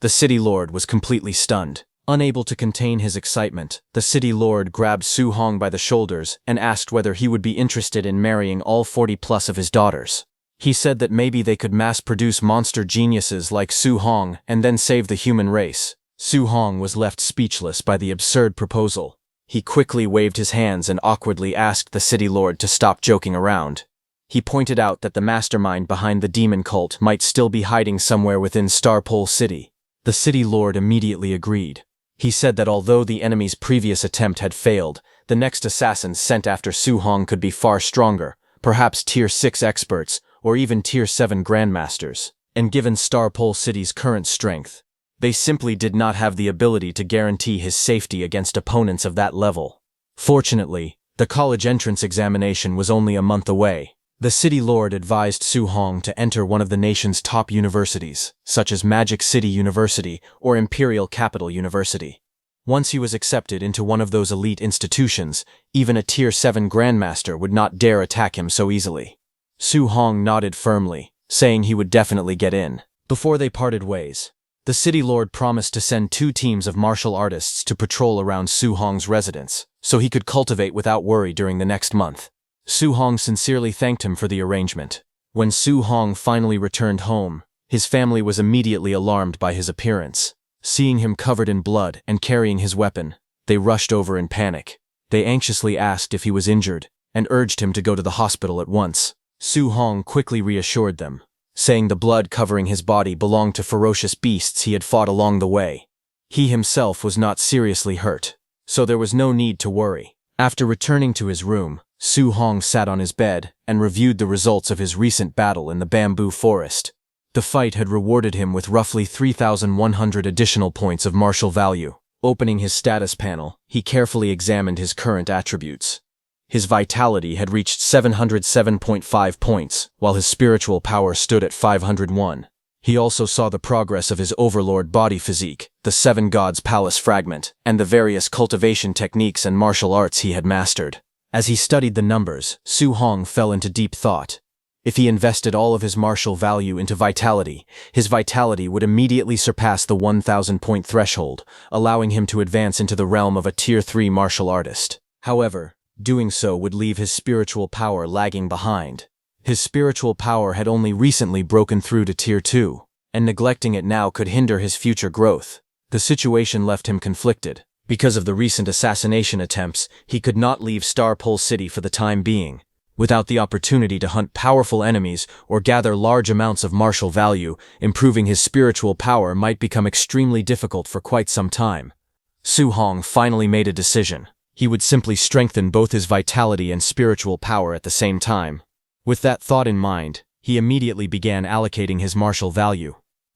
The city lord was completely stunned. Unable to contain his excitement, the city lord grabbed Su Hong by the shoulders and asked whether he would be interested in marrying all 40+ of his daughters. He said that maybe they could mass-produce monster geniuses like Su Hong and then save the human race. Su Hong was left speechless by the absurd proposal. He quickly waved his hands and awkwardly asked the city lord to stop joking around. He pointed out that the mastermind behind the demon cult might still be hiding somewhere within Starpole City. The city lord immediately agreed. He said that although the enemy's previous attempt had failed, the next assassins sent after Su Hong could be far stronger, perhaps Tier 6 experts or even Tier 7 grandmasters. And given Starpole City's current strength, they simply did not have the ability to guarantee his safety against opponents of that level. Fortunately, the college entrance examination was only a month away. The city lord advised Su Hong to enter one of the nation's top universities, such as Magic City University or Imperial Capital University. Once he was accepted into one of those elite institutions, even a Tier 7 grandmaster would not dare attack him so easily. Su Hong nodded firmly, saying he would definitely get in. Before they parted ways, the city lord promised to send 2 teams of martial artists to patrol around Su Hong's residence, so he could cultivate without worry during the next month. Su Hong sincerely thanked him for the arrangement. When Su Hong finally returned home, his family was immediately alarmed by his appearance. Seeing him covered in blood and carrying his weapon, they rushed over in panic. They anxiously asked if he was injured and urged him to go to the hospital at once. Su Hong quickly reassured them, saying the blood covering his body belonged to ferocious beasts he had fought along the way. He himself was not seriously hurt, so there was no need to worry. After returning to his room, Su Hong sat on his bed and reviewed the results of his recent battle in the bamboo forest. The fight had rewarded him with roughly 3,100 additional points of martial value. Opening his status panel, he carefully examined his current attributes. His vitality had reached 707.5 points, while his spiritual power stood at 501. He also saw the progress of his overlord body physique, the 7 Gods Palace fragment, and the various cultivation techniques and martial arts he had mastered. As he studied the numbers, Su Hong fell into deep thought. If he invested all of his martial value into vitality, his vitality would immediately surpass the 1,000-point threshold, allowing him to advance into the realm of a Tier 3 martial artist. However, doing so would leave his spiritual power lagging behind. His spiritual power had only recently broken through to Tier 2, and neglecting it now could hinder his future growth. The situation left him conflicted. Because of the recent assassination attempts, he could not leave Starpole City for the time being. Without the opportunity to hunt powerful enemies or gather large amounts of martial value, improving his spiritual power might become extremely difficult for quite some time. Su Hong finally made a decision. He would simply strengthen both his vitality and spiritual power at the same time. With that thought in mind, he immediately began allocating his martial value.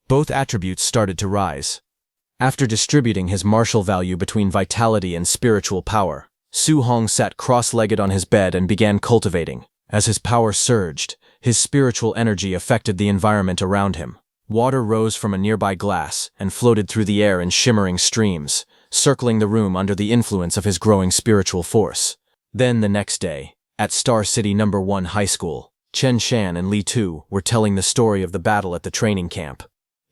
Both attributes started to rise. After distributing his martial value between vitality and spiritual power, Su Hong sat cross-legged on his bed and began cultivating. As his power surged, his spiritual energy affected the environment around him. Water rose from a nearby glass and floated through the air in shimmering streams, circling the room under the influence of his growing spiritual force. Then the next day, at Star City No. 1 High School, Chen Shan and Li Tu were telling the story of the battle at the training camp.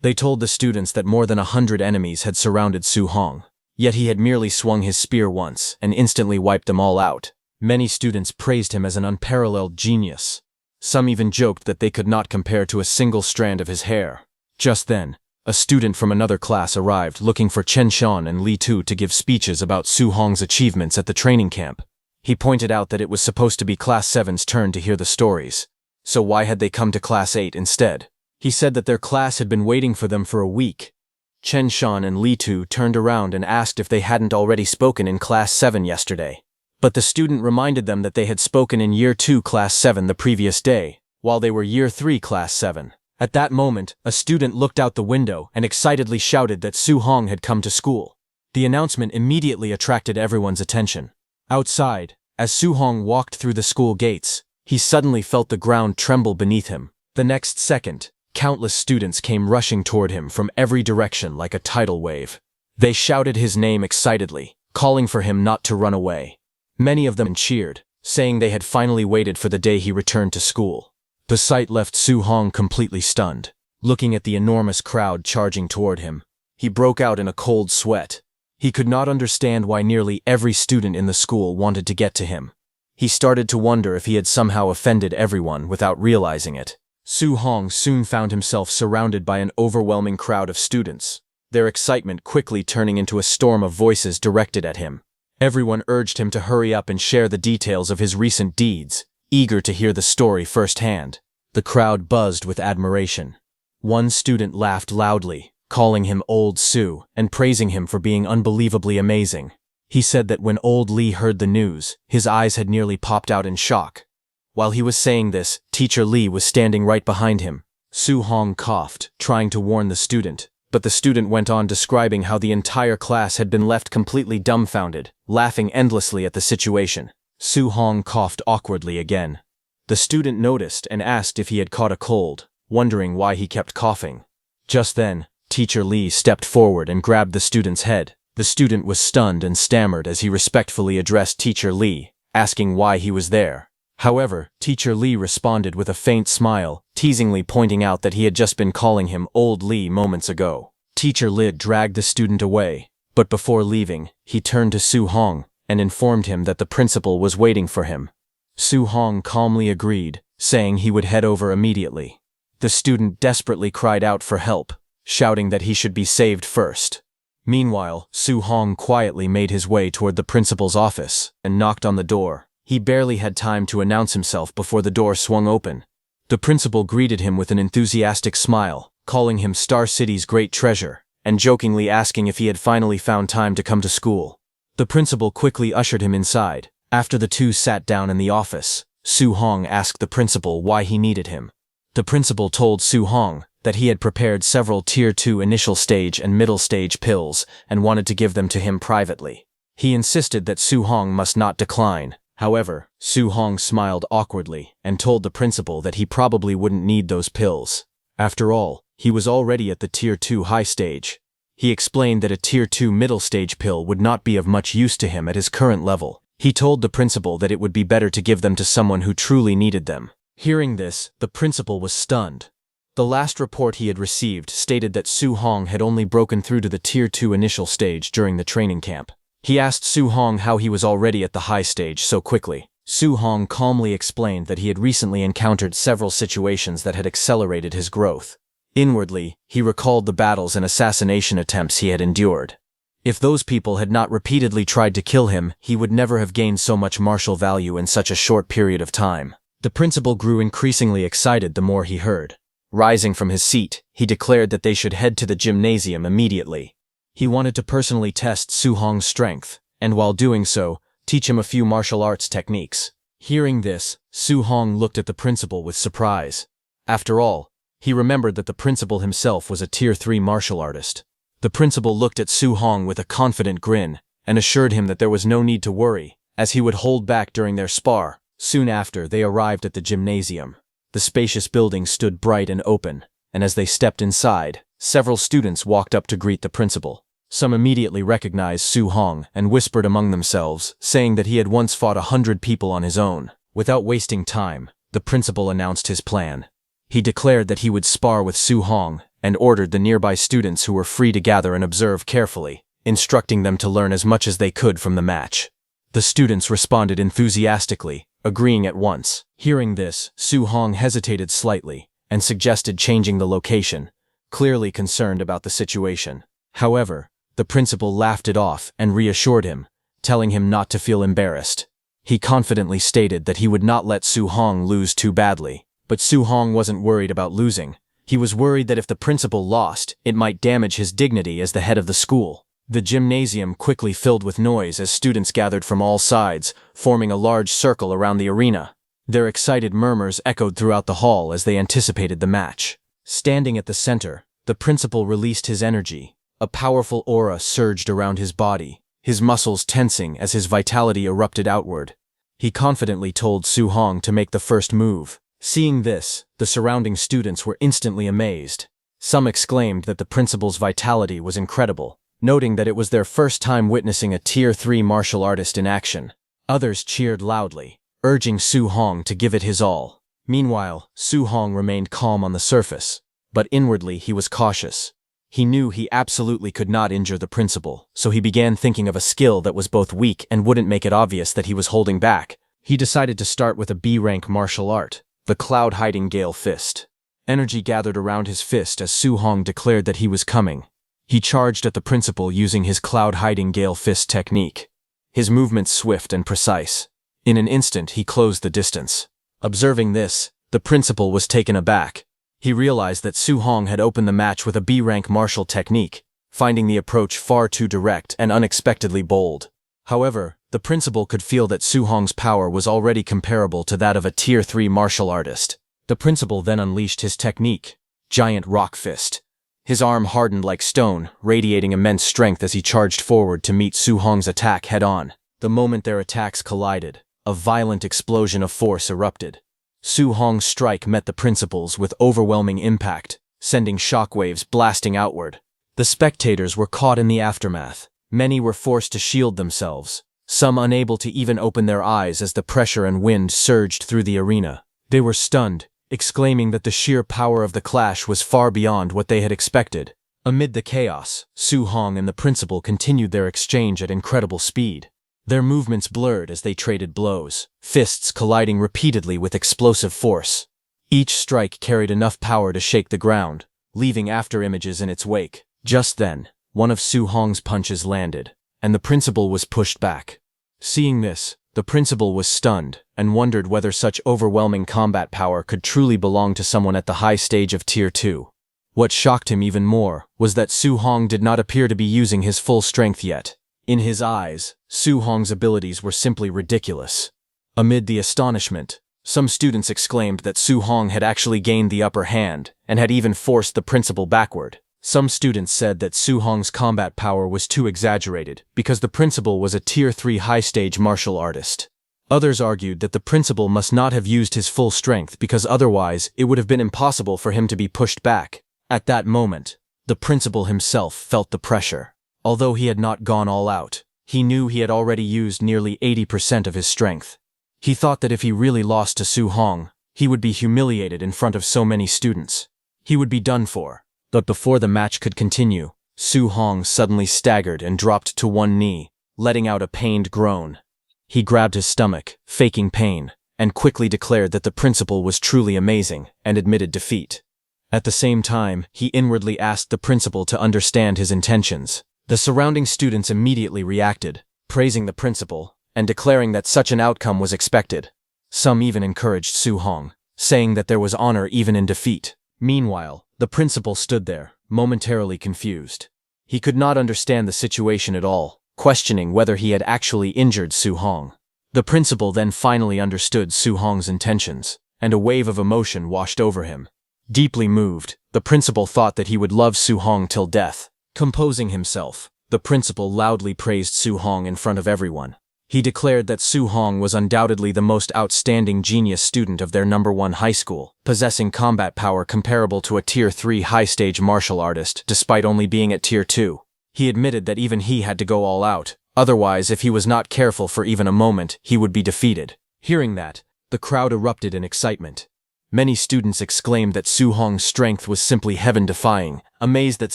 They told the students that more than 100 enemies had surrounded Su Hong, yet he had merely swung his spear once and instantly wiped them all out. Many students praised him as an unparalleled genius. Some even joked that they could not compare to a single strand of his hair. Just then, a student from another class arrived looking for Chen Shan and Li Tu to give speeches about Su Hong's achievements at the training camp. He pointed out that it was supposed to be Class 7's turn to hear the stories, so why had they come to Class 8 instead? He said that their class had been waiting for them for a week. Chen Shan and Li Tu turned around and asked if they hadn't already spoken in Class 7 yesterday. But the student reminded them that they had spoken in Year 2 Class 7 the previous day, while they were Year 3 Class 7. At that moment, a student looked out the window and excitedly shouted that Su Hong had come to school. The announcement immediately attracted everyone's attention. Outside, as Su Hong walked through the school gates, he suddenly felt the ground tremble beneath him. The next second, countless students came rushing toward him from every direction like a tidal wave. They shouted his name excitedly, calling for him not to run away. Many of them cheered, saying they had finally waited for the day he returned to school. The sight left Su Hong completely stunned. Looking at the enormous crowd charging toward him, he broke out in a cold sweat. He could not understand why nearly every student in the school wanted to get to him. He started to wonder if he had somehow offended everyone without realizing it. Su Hong soon found himself surrounded by an overwhelming crowd of students, their excitement quickly turning into a storm of voices directed at him. Everyone urged him to hurry up and share the details of his recent deeds, eager to hear the story firsthand. The crowd buzzed with admiration. One student laughed loudly, calling him Old Su and praising him for being unbelievably amazing. He said that when Old Lee heard the news, his eyes had nearly popped out in shock. While he was saying this, Teacher Lee was standing right behind him. Su Hong coughed, trying to warn the student, but the student went on describing how the entire class had been left completely dumbfounded, laughing endlessly at the situation. Su Hong coughed awkwardly again. The student noticed and asked if he had caught a cold, wondering why he kept coughing. Just then, Teacher Lee stepped forward and grabbed the student's head. The student was stunned and stammered as he respectfully addressed Teacher Lee, asking why he was there. However, Teacher Lee responded with a faint smile, teasingly pointing out that he had just been calling him Old Lee moments ago. Teacher Lee dragged the student away, but before leaving, he turned to Su Hong and informed him that the principal was waiting for him. Su Hong calmly agreed, saying he would head over immediately. The student desperately cried out for help, shouting that he should be saved first. Meanwhile, Su Hong quietly made his way toward the principal's office and knocked on the door. He barely had time to announce himself before the door swung open. The principal greeted him with an enthusiastic smile, calling him Star City's great treasure, and jokingly asking if he had finally found time to come to school. The principal quickly ushered him inside. After the two sat down in the office, Su Hong asked the principal why he needed him. The principal told Su Hong that he had prepared several Tier 2 initial stage and middle stage pills and wanted to give them to him privately. He insisted that Su Hong must not decline. However, Su Hong smiled awkwardly and told the principal that he probably wouldn't need those pills. After all, he was already at the Tier 2 high stage. He explained that a Tier 2 middle stage pill would not be of much use to him at his current level. He told the principal that it would be better to give them to someone who truly needed them. Hearing this, the principal was stunned. The last report he had received stated that Su Hong had only broken through to the Tier 2 initial stage during the training camp. He asked Su Hong how he was already at the high stage so quickly. Su Hong calmly explained that he had recently encountered several situations that had accelerated his growth. Inwardly, he recalled the battles and assassination attempts he had endured. If those people had not repeatedly tried to kill him, he would never have gained so much martial value in such a short period of time. The principal grew increasingly excited the more he heard. Rising from his seat, he declared that they should head to the gymnasium immediately. He wanted to personally test Su Hong's strength, and while doing so, teach him a few martial arts techniques. Hearing this, Su Hong looked at the principal with surprise. After all, he remembered that the principal himself was a Tier 3 martial artist. The principal looked at Su Hong with a confident grin and assured him that there was no need to worry, as he would hold back during their spar. Soon after, they arrived at the gymnasium. The spacious building stood bright and open, and as they stepped inside, several students walked up to greet the principal. Some immediately recognized Su Hong and whispered among themselves, saying that he had once fought 100 people on his own. Without wasting time, the principal announced his plan. He declared that he would spar with Su Hong and ordered the nearby students who were free to gather and observe carefully, instructing them to learn as much as they could from the match. The students responded enthusiastically, agreeing at once. Hearing this, Su Hong hesitated slightly and suggested changing the location, clearly concerned about the situation. However, the principal laughed it off and reassured him, telling him not to feel embarrassed. He confidently stated that he would not let Su Hong lose too badly. But Su Hong wasn't worried about losing. He was worried that if the principal lost, it might damage his dignity as the head of the school. The gymnasium quickly filled with noise as students gathered from all sides, forming a large circle around the arena. Their excited murmurs echoed throughout the hall as they anticipated the match. Standing at the center, the principal released his energy. A powerful aura surged around his body, his muscles tensing as his vitality erupted outward. He confidently told Su Hong to make the first move. Seeing this, the surrounding students were instantly amazed. Some exclaimed that the principal's vitality was incredible, noting that it was their first time witnessing a Tier 3 martial artist in action. Others cheered loudly, urging Su Hong to give it his all. Meanwhile, Su Hong remained calm on the surface, but inwardly he was cautious. He knew he absolutely could not injure the principal, so he began thinking of a skill that was both weak and wouldn't make it obvious that he was holding back. He decided to start with a B-rank martial art, the Cloud-Hiding Gale Fist. Energy gathered around his fist as Su Hong declared that he was coming. He charged at the principal using his Cloud-Hiding Gale Fist technique. His movements swift and precise. In an instant, he closed the distance. Observing this, the principal was taken aback. He realized that Su Hong had opened the match with a B-rank martial technique, finding the approach far too direct and unexpectedly bold. However, the principal could feel that Su Hong's power was already comparable to that of a Tier 3 martial artist. The principal then unleashed his technique, Giant Rock Fist. His arm hardened like stone, radiating immense strength as he charged forward to meet Su Hong's attack head-on. The moment their attacks collided, a violent explosion of force erupted. Su Hong's strike met the principal's with overwhelming impact, sending shockwaves blasting outward. The spectators were caught in the aftermath. Many were forced to shield themselves, some unable to even open their eyes as the pressure and wind surged through the arena. They were stunned, exclaiming that the sheer power of the clash was far beyond what they had expected. Amid the chaos, Su Hong and the principal continued their exchange at incredible speed. Their movements blurred as they traded blows, fists colliding repeatedly with explosive force. Each strike carried enough power to shake the ground, leaving afterimages in its wake. Just then, one of Su Hong's punches landed, and the principal was pushed back. Seeing this, the principal was stunned and wondered whether such overwhelming combat power could truly belong to someone at the high stage of Tier 2. What shocked him even more was that Su Hong did not appear to be using his full strength yet. In his eyes, Su Hong's abilities were simply ridiculous. Amid the astonishment, some students exclaimed that Su Hong had actually gained the upper hand and had even forced the principal backward. Some students said that Su Hong's combat power was too exaggerated because the principal was a Tier 3 high-stage martial artist. Others argued that the principal must not have used his full strength because otherwise it would have been impossible for him to be pushed back. At that moment, the principal himself felt the pressure. Although he had not gone all out, he knew he had already used nearly 80% of his strength. He thought that if he really lost to Su Hong, he would be humiliated in front of so many students. He would be done for. But before the match could continue, Su Hong suddenly staggered and dropped to one knee, letting out a pained groan. He grabbed his stomach, faking pain, and quickly declared that the principal was truly amazing and admitted defeat. At the same time, he inwardly asked the principal to understand his intentions. The surrounding students immediately reacted, praising the principal and declaring that such an outcome was expected. Some even encouraged Su Hong, saying that there was honor even in defeat. Meanwhile, the principal stood there, momentarily confused. He could not understand the situation at all, questioning whether he had actually injured Su Hong. The principal then finally understood Su Hong's intentions, and a wave of emotion washed over him. Deeply moved, the principal thought that he would love Su Hong till death. Composing himself, the principal loudly praised Su Hong in front of everyone. He declared that Su Hong was undoubtedly the most outstanding genius student of their #1 high school, possessing combat power comparable to a Tier 3 high-stage martial artist despite only being at Tier 2. He admitted that even he had to go all out, otherwise if he was not careful for even a moment, he would be defeated. Hearing that, the crowd erupted in excitement. Many students exclaimed that Su Hong's strength was simply heaven-defying, amazed that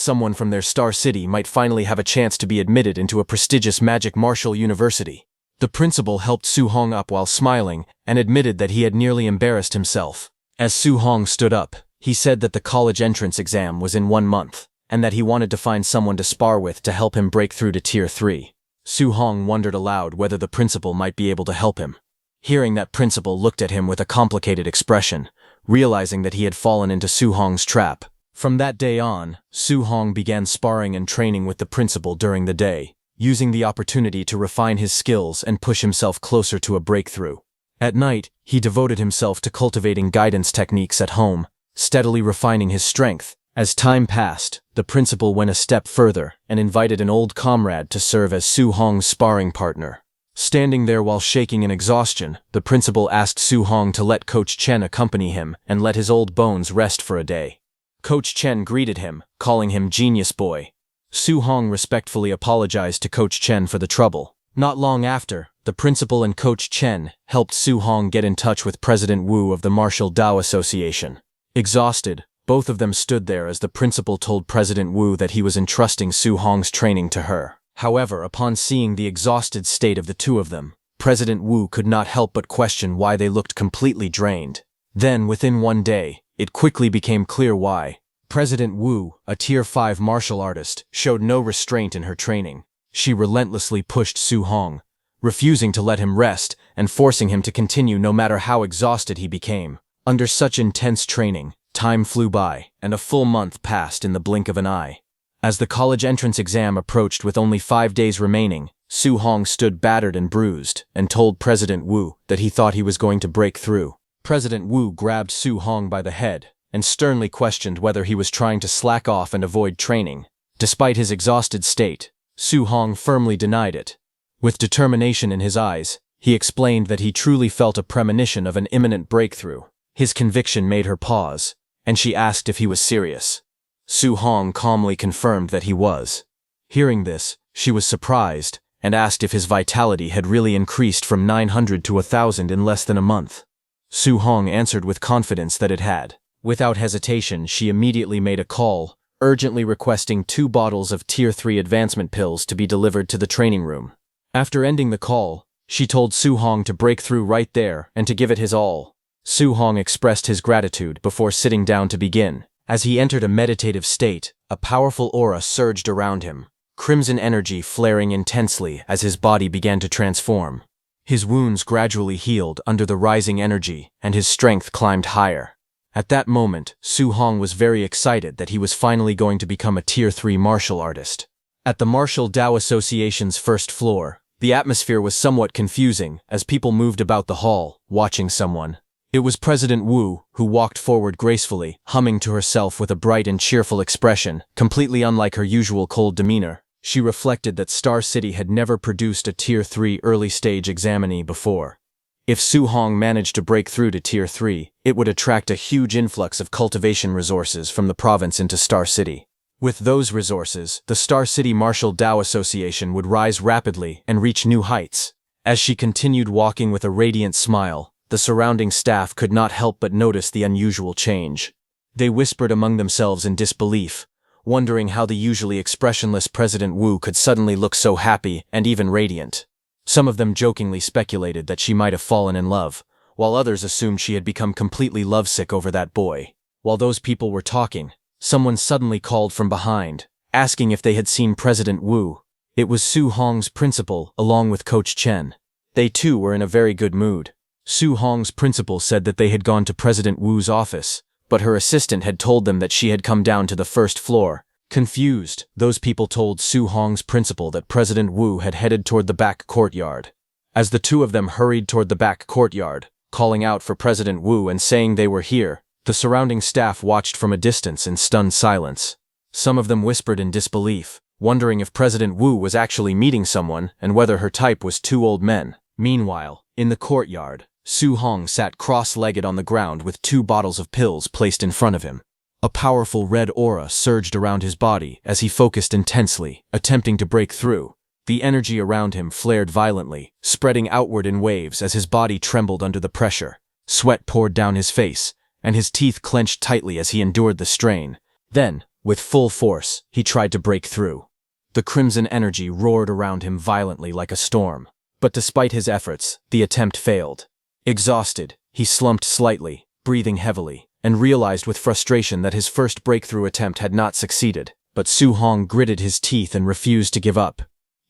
someone from their star city might finally have a chance to be admitted into a prestigious magic martial university. The principal helped Su Hong up while smiling and admitted that he had nearly embarrassed himself. As Su Hong stood up, he said that the college entrance exam was in 1 month, and that he wanted to find someone to spar with to help him break through to Tier 3. Su Hong wondered aloud whether the principal might be able to help him. Hearing that, principal looked at him with a complicated expression, realizing that he had fallen into Su Hong's trap. From that day on, Su Hong began sparring and training with the principal during the day, using the opportunity to refine his skills and push himself closer to a breakthrough. At night, he devoted himself to cultivating guidance techniques at home, steadily refining his strength. As time passed, the principal went a step further and invited an old comrade to serve as Su Hong's sparring partner. Standing there while shaking in exhaustion, the principal asked Su Hong to let Coach Chen accompany him and let his old bones rest for a day. Coach Chen greeted him, calling him Genius Boy. Su Hong respectfully apologized to Coach Chen for the trouble. Not long after, the principal and Coach Chen helped Su Hong get in touch with President Wu of the Martial Dao Association. Exhausted, both of them stood there as the principal told President Wu that he was entrusting Su Hong's training to her. However, upon seeing the exhausted state of the two of them, President Wu could not help but question why they looked completely drained. Then, within one day, it quickly became clear why. President Wu, a Tier 5 martial artist, showed no restraint in her training. She relentlessly pushed Su Hong, refusing to let him rest and forcing him to continue no matter how exhausted he became. Under such intense training, time flew by, and a full month passed in the blink of an eye. As the college entrance exam approached with only 5 days remaining, Su Hong stood battered and bruised and told President Wu that he thought he was going to break through. President Wu grabbed Su Hong by the head and sternly questioned whether he was trying to slack off and avoid training. Despite his exhausted state, Su Hong firmly denied it. With determination in his eyes, he explained that he truly felt a premonition of an imminent breakthrough. His conviction made her pause, and she asked if he was serious. Su Hong calmly confirmed that he was. Hearing this, she was surprised and asked if his vitality had really increased from 900 to 1,000 in less than a month. Su Hong answered with confidence that it had. Without hesitation, she immediately made a call, urgently requesting 2 bottles of Tier 3 advancement pills to be delivered to the training room. After ending the call, she told Su Hong to break through right there and to give it his all. Su Hong expressed his gratitude before sitting down to begin. As he entered a meditative state, a powerful aura surged around him, crimson energy flaring intensely as his body began to transform. His wounds gradually healed under the rising energy, and his strength climbed higher. At that moment, Su Hong was very excited that he was finally going to become a Tier 3 martial artist. At the Martial Dao Association's first floor, the atmosphere was somewhat confusing as people moved about the hall, watching someone. It was President Wu, who walked forward gracefully, humming to herself with a bright and cheerful expression, completely unlike her usual cold demeanor. She reflected that Star City had never produced a Tier 3 early-stage examinee before. If Su Hong managed to break through to Tier 3, it would attract a huge influx of cultivation resources from the province into Star City. With those resources, the Star City Martial Dao Association would rise rapidly and reach new heights. As she continued walking with a radiant smile, the surrounding staff could not help but notice the unusual change. They whispered among themselves in disbelief, wondering how the usually expressionless President Wu could suddenly look so happy and even radiant. Some of them jokingly speculated that she might have fallen in love, while others assumed she had become completely lovesick over that boy. While those people were talking, someone suddenly called from behind, asking if they had seen President Wu. It was Su Hong's principal, along with Coach Chen. They too were in a very good mood. Su Hong's principal said that they had gone to President Wu's office, but her assistant had told them that she had come down to the first floor. Confused, those people told Su Hong's principal that President Wu had headed toward the back courtyard. As the two of them hurried toward the back courtyard, calling out for President Wu and saying they were here, the surrounding staff watched from a distance in stunned silence. Some of them whispered in disbelief, wondering if President Wu was actually meeting someone and whether her type was 2 old men. Meanwhile, in the courtyard, Su Hong sat cross-legged on the ground with 2 bottles of pills placed in front of him. A powerful red aura surged around his body as he focused intensely, attempting to break through. The energy around him flared violently, spreading outward in waves as his body trembled under the pressure. Sweat poured down his face, and his teeth clenched tightly as he endured the strain. Then, with full force, he tried to break through. The crimson energy roared around him violently like a storm. But despite his efforts, the attempt failed. Exhausted, he slumped slightly, breathing heavily, and realized with frustration that his first breakthrough attempt had not succeeded. But Su Hong gritted his teeth and refused to give up.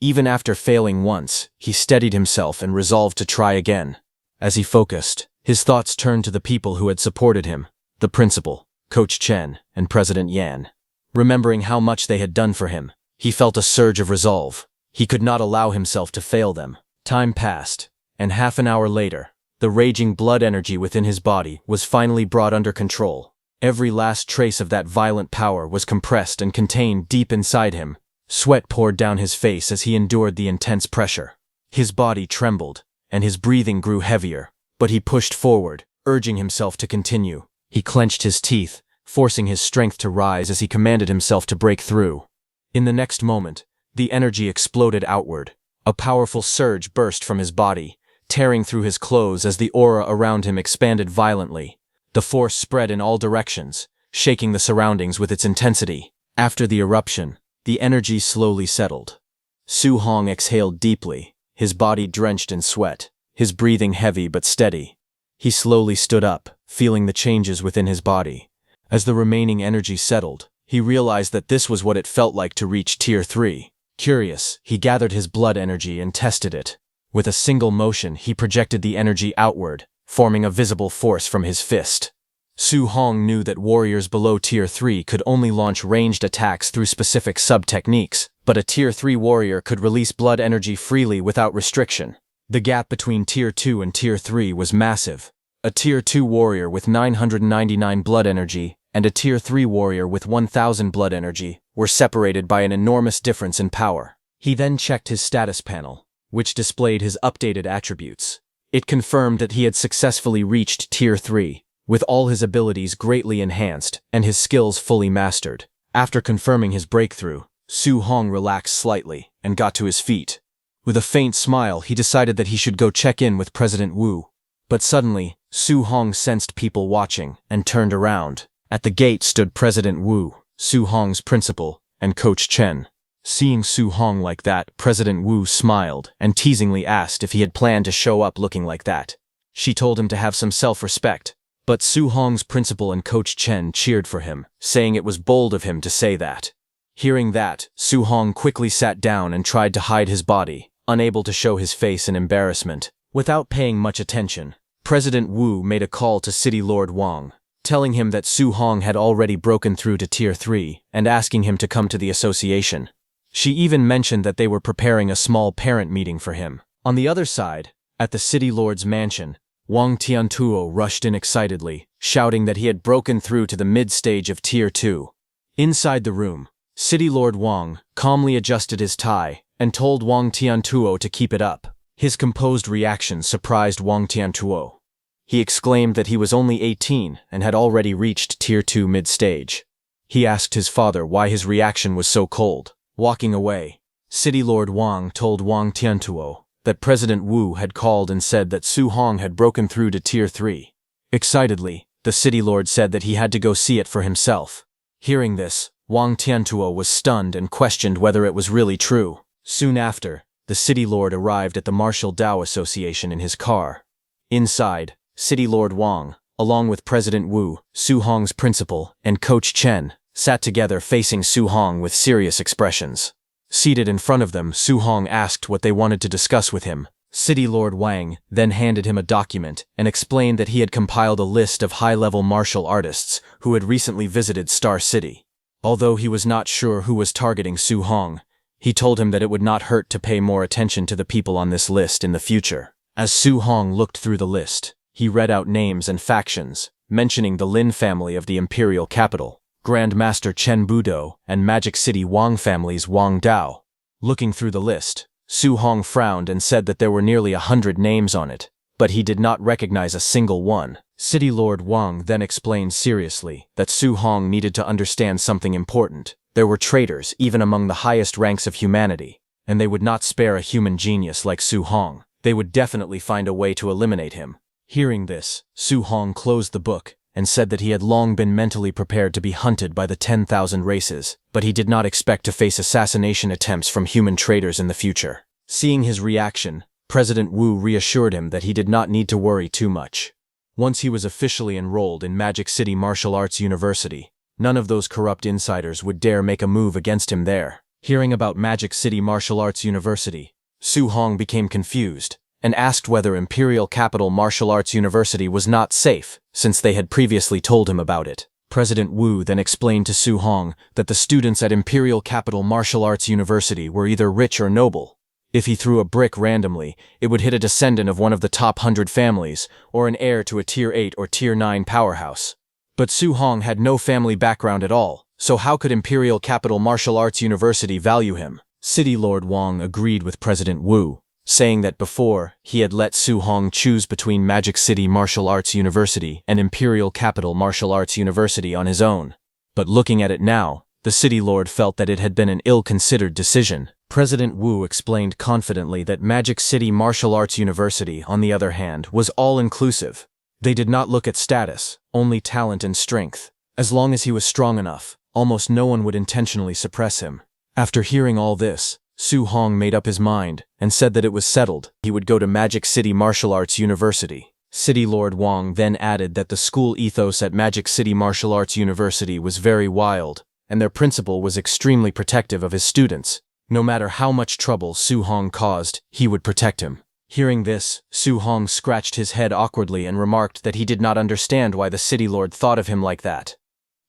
Even after failing once, he steadied himself and resolved to try again. As he focused, his thoughts turned to the people who had supported him, the principal. Coach Chen, and President Yan. Remembering how much they had done for him, he felt a surge of resolve. He could not allow himself to fail them. Time passed, and half an hour later, the raging blood energy within his body was finally brought under control. Every last trace of that violent power was compressed and contained deep inside him. Sweat poured down his face as he endured the intense pressure. His body trembled, and his breathing grew heavier, but he pushed forward, urging himself to continue. He clenched his teeth, forcing his strength to rise as he commanded himself to break through. In the next moment, the energy exploded outward. A powerful surge burst from his body, tearing through his clothes as the aura around him expanded violently. The force spread in all directions, shaking the surroundings with its intensity. After the eruption, the energy slowly settled. Su Hong exhaled deeply, his body drenched in sweat, his breathing heavy but steady. He slowly stood up, feeling the changes within his body. As the remaining energy settled, he realized that this was what it felt like to reach Tier 3. Curious, he gathered his blood energy and tested it. With a single motion, he projected the energy outward, forming a visible force from his fist. Su Hong knew that warriors below Tier 3 could only launch ranged attacks through specific sub-techniques, but a Tier 3 warrior could release blood energy freely without restriction. The gap between Tier 2 and Tier 3 was massive. A Tier 2 warrior with 999 blood energy and a Tier 3 warrior with 1000 blood energy were separated by an enormous difference in power. He then checked his status panel, which displayed his updated attributes. It confirmed that he had successfully reached Tier 3, with all his abilities greatly enhanced and his skills fully mastered. After confirming his breakthrough, Su Hong relaxed slightly and got to his feet. With a faint smile, he decided that he should go check in with President Wu. But suddenly, Su Hong sensed people watching and turned around. At the gate stood President Wu, Su Hong's principal, and Coach Chen. Seeing Su Hong like that, President Wu smiled and teasingly asked if he had planned to show up looking like that. She told him to have some self-respect, but Su Hong's principal and Coach Chen cheered for him, saying it was bold of him to say that. Hearing that, Su Hong quickly sat down and tried to hide his body, unable to show his face in embarrassment. Without paying much attention, President Wu made a call to City Lord Wang, telling him that Su Hong had already broken through to Tier 3 and asking him to come to the association. She even mentioned that they were preparing a small parent meeting for him. On the other side, at the City Lord's mansion, Wang Tiantuo rushed in excitedly, shouting that he had broken through to the mid-stage of Tier 2. Inside the room, City Lord Wang calmly adjusted his tie and told Wang Tiantuo to keep it up. His composed reaction surprised Wang Tiantuo. He exclaimed that he was only 18 and had already reached Tier 2 mid-stage. He asked his father why his reaction was so cold. Walking away, City Lord Wang told Wang Tiantuo that President Wu had called and said that Su Hong had broken through to Tier 3. Excitedly, the City Lord said that he had to go see it for himself. Hearing this, Wang Tiantuo was stunned and questioned whether it was really true. Soon after, the City Lord arrived at the Martial Dao Association in his car. Inside, City Lord Wang, along with President Wu, Su Hong's principal, and Coach Chen, sat together facing Su Hong with serious expressions. Seated in front of them, Su Hong asked what they wanted to discuss with him. City Lord Wang then handed him a document and explained that he had compiled a list of high-level martial artists who had recently visited Star City. Although he was not sure who was targeting Su Hong, he told him that it would not hurt to pay more attention to the people on this list in the future. As Su Hong looked through the list, he read out names and factions, mentioning the Lin family of the imperial capital, Grand Master Chen Budo, and Magic City Wang family's Wang Dao. Looking through the list, Su Hong frowned and said that there were nearly 100 names on it, but he did not recognize a single one. City Lord Wang then explained seriously that Su Hong needed to understand something important. There were traitors even among the highest ranks of humanity, and they would not spare a human genius like Su Hong. They would definitely find a way to eliminate him. Hearing this, Su Hong closed the book and said that he had long been mentally prepared to be hunted by the 10,000 races, but he did not expect to face assassination attempts from human traitors in the future. Seeing his reaction, President Wu reassured him that he did not need to worry too much. Once he was officially enrolled in Magic City Martial Arts University, none of those corrupt insiders would dare make a move against him there. Hearing about Magic City Martial Arts University, Su Hong became confused and asked whether Imperial Capital Martial Arts University was not safe, since they had previously told him about it. President Wu then explained to Su Hong that the students at Imperial Capital Martial Arts University were either rich or noble. If he threw a brick randomly, it would hit a descendant of one of the top 100 families, or an heir to a Tier 8 or Tier 9 powerhouse. But Su Hong had no family background at all, so how could Imperial Capital Martial Arts University value him? City Lord Wang agreed with President Wu, saying that before, he had let Su Hong choose between Magic City Martial Arts University and Imperial Capital Martial Arts University on his own. But looking at it now, the City Lord felt that it had been an ill-considered decision. President Wu explained confidently that Magic City Martial Arts University, on the other hand, was all-inclusive. They did not look at status, only talent and strength. As long as he was strong enough, almost no one would intentionally suppress him. After hearing all this, Su Hong made up his mind and said that it was settled. He would go to Magic City Martial Arts University. City Lord Wang then added that the school ethos at Magic City Martial Arts University was very wild, and their principal was extremely protective of his students. No matter how much trouble Su Hong caused, he would protect him. Hearing this, Su Hong scratched his head awkwardly and remarked that he did not understand why the City Lord thought of him like that.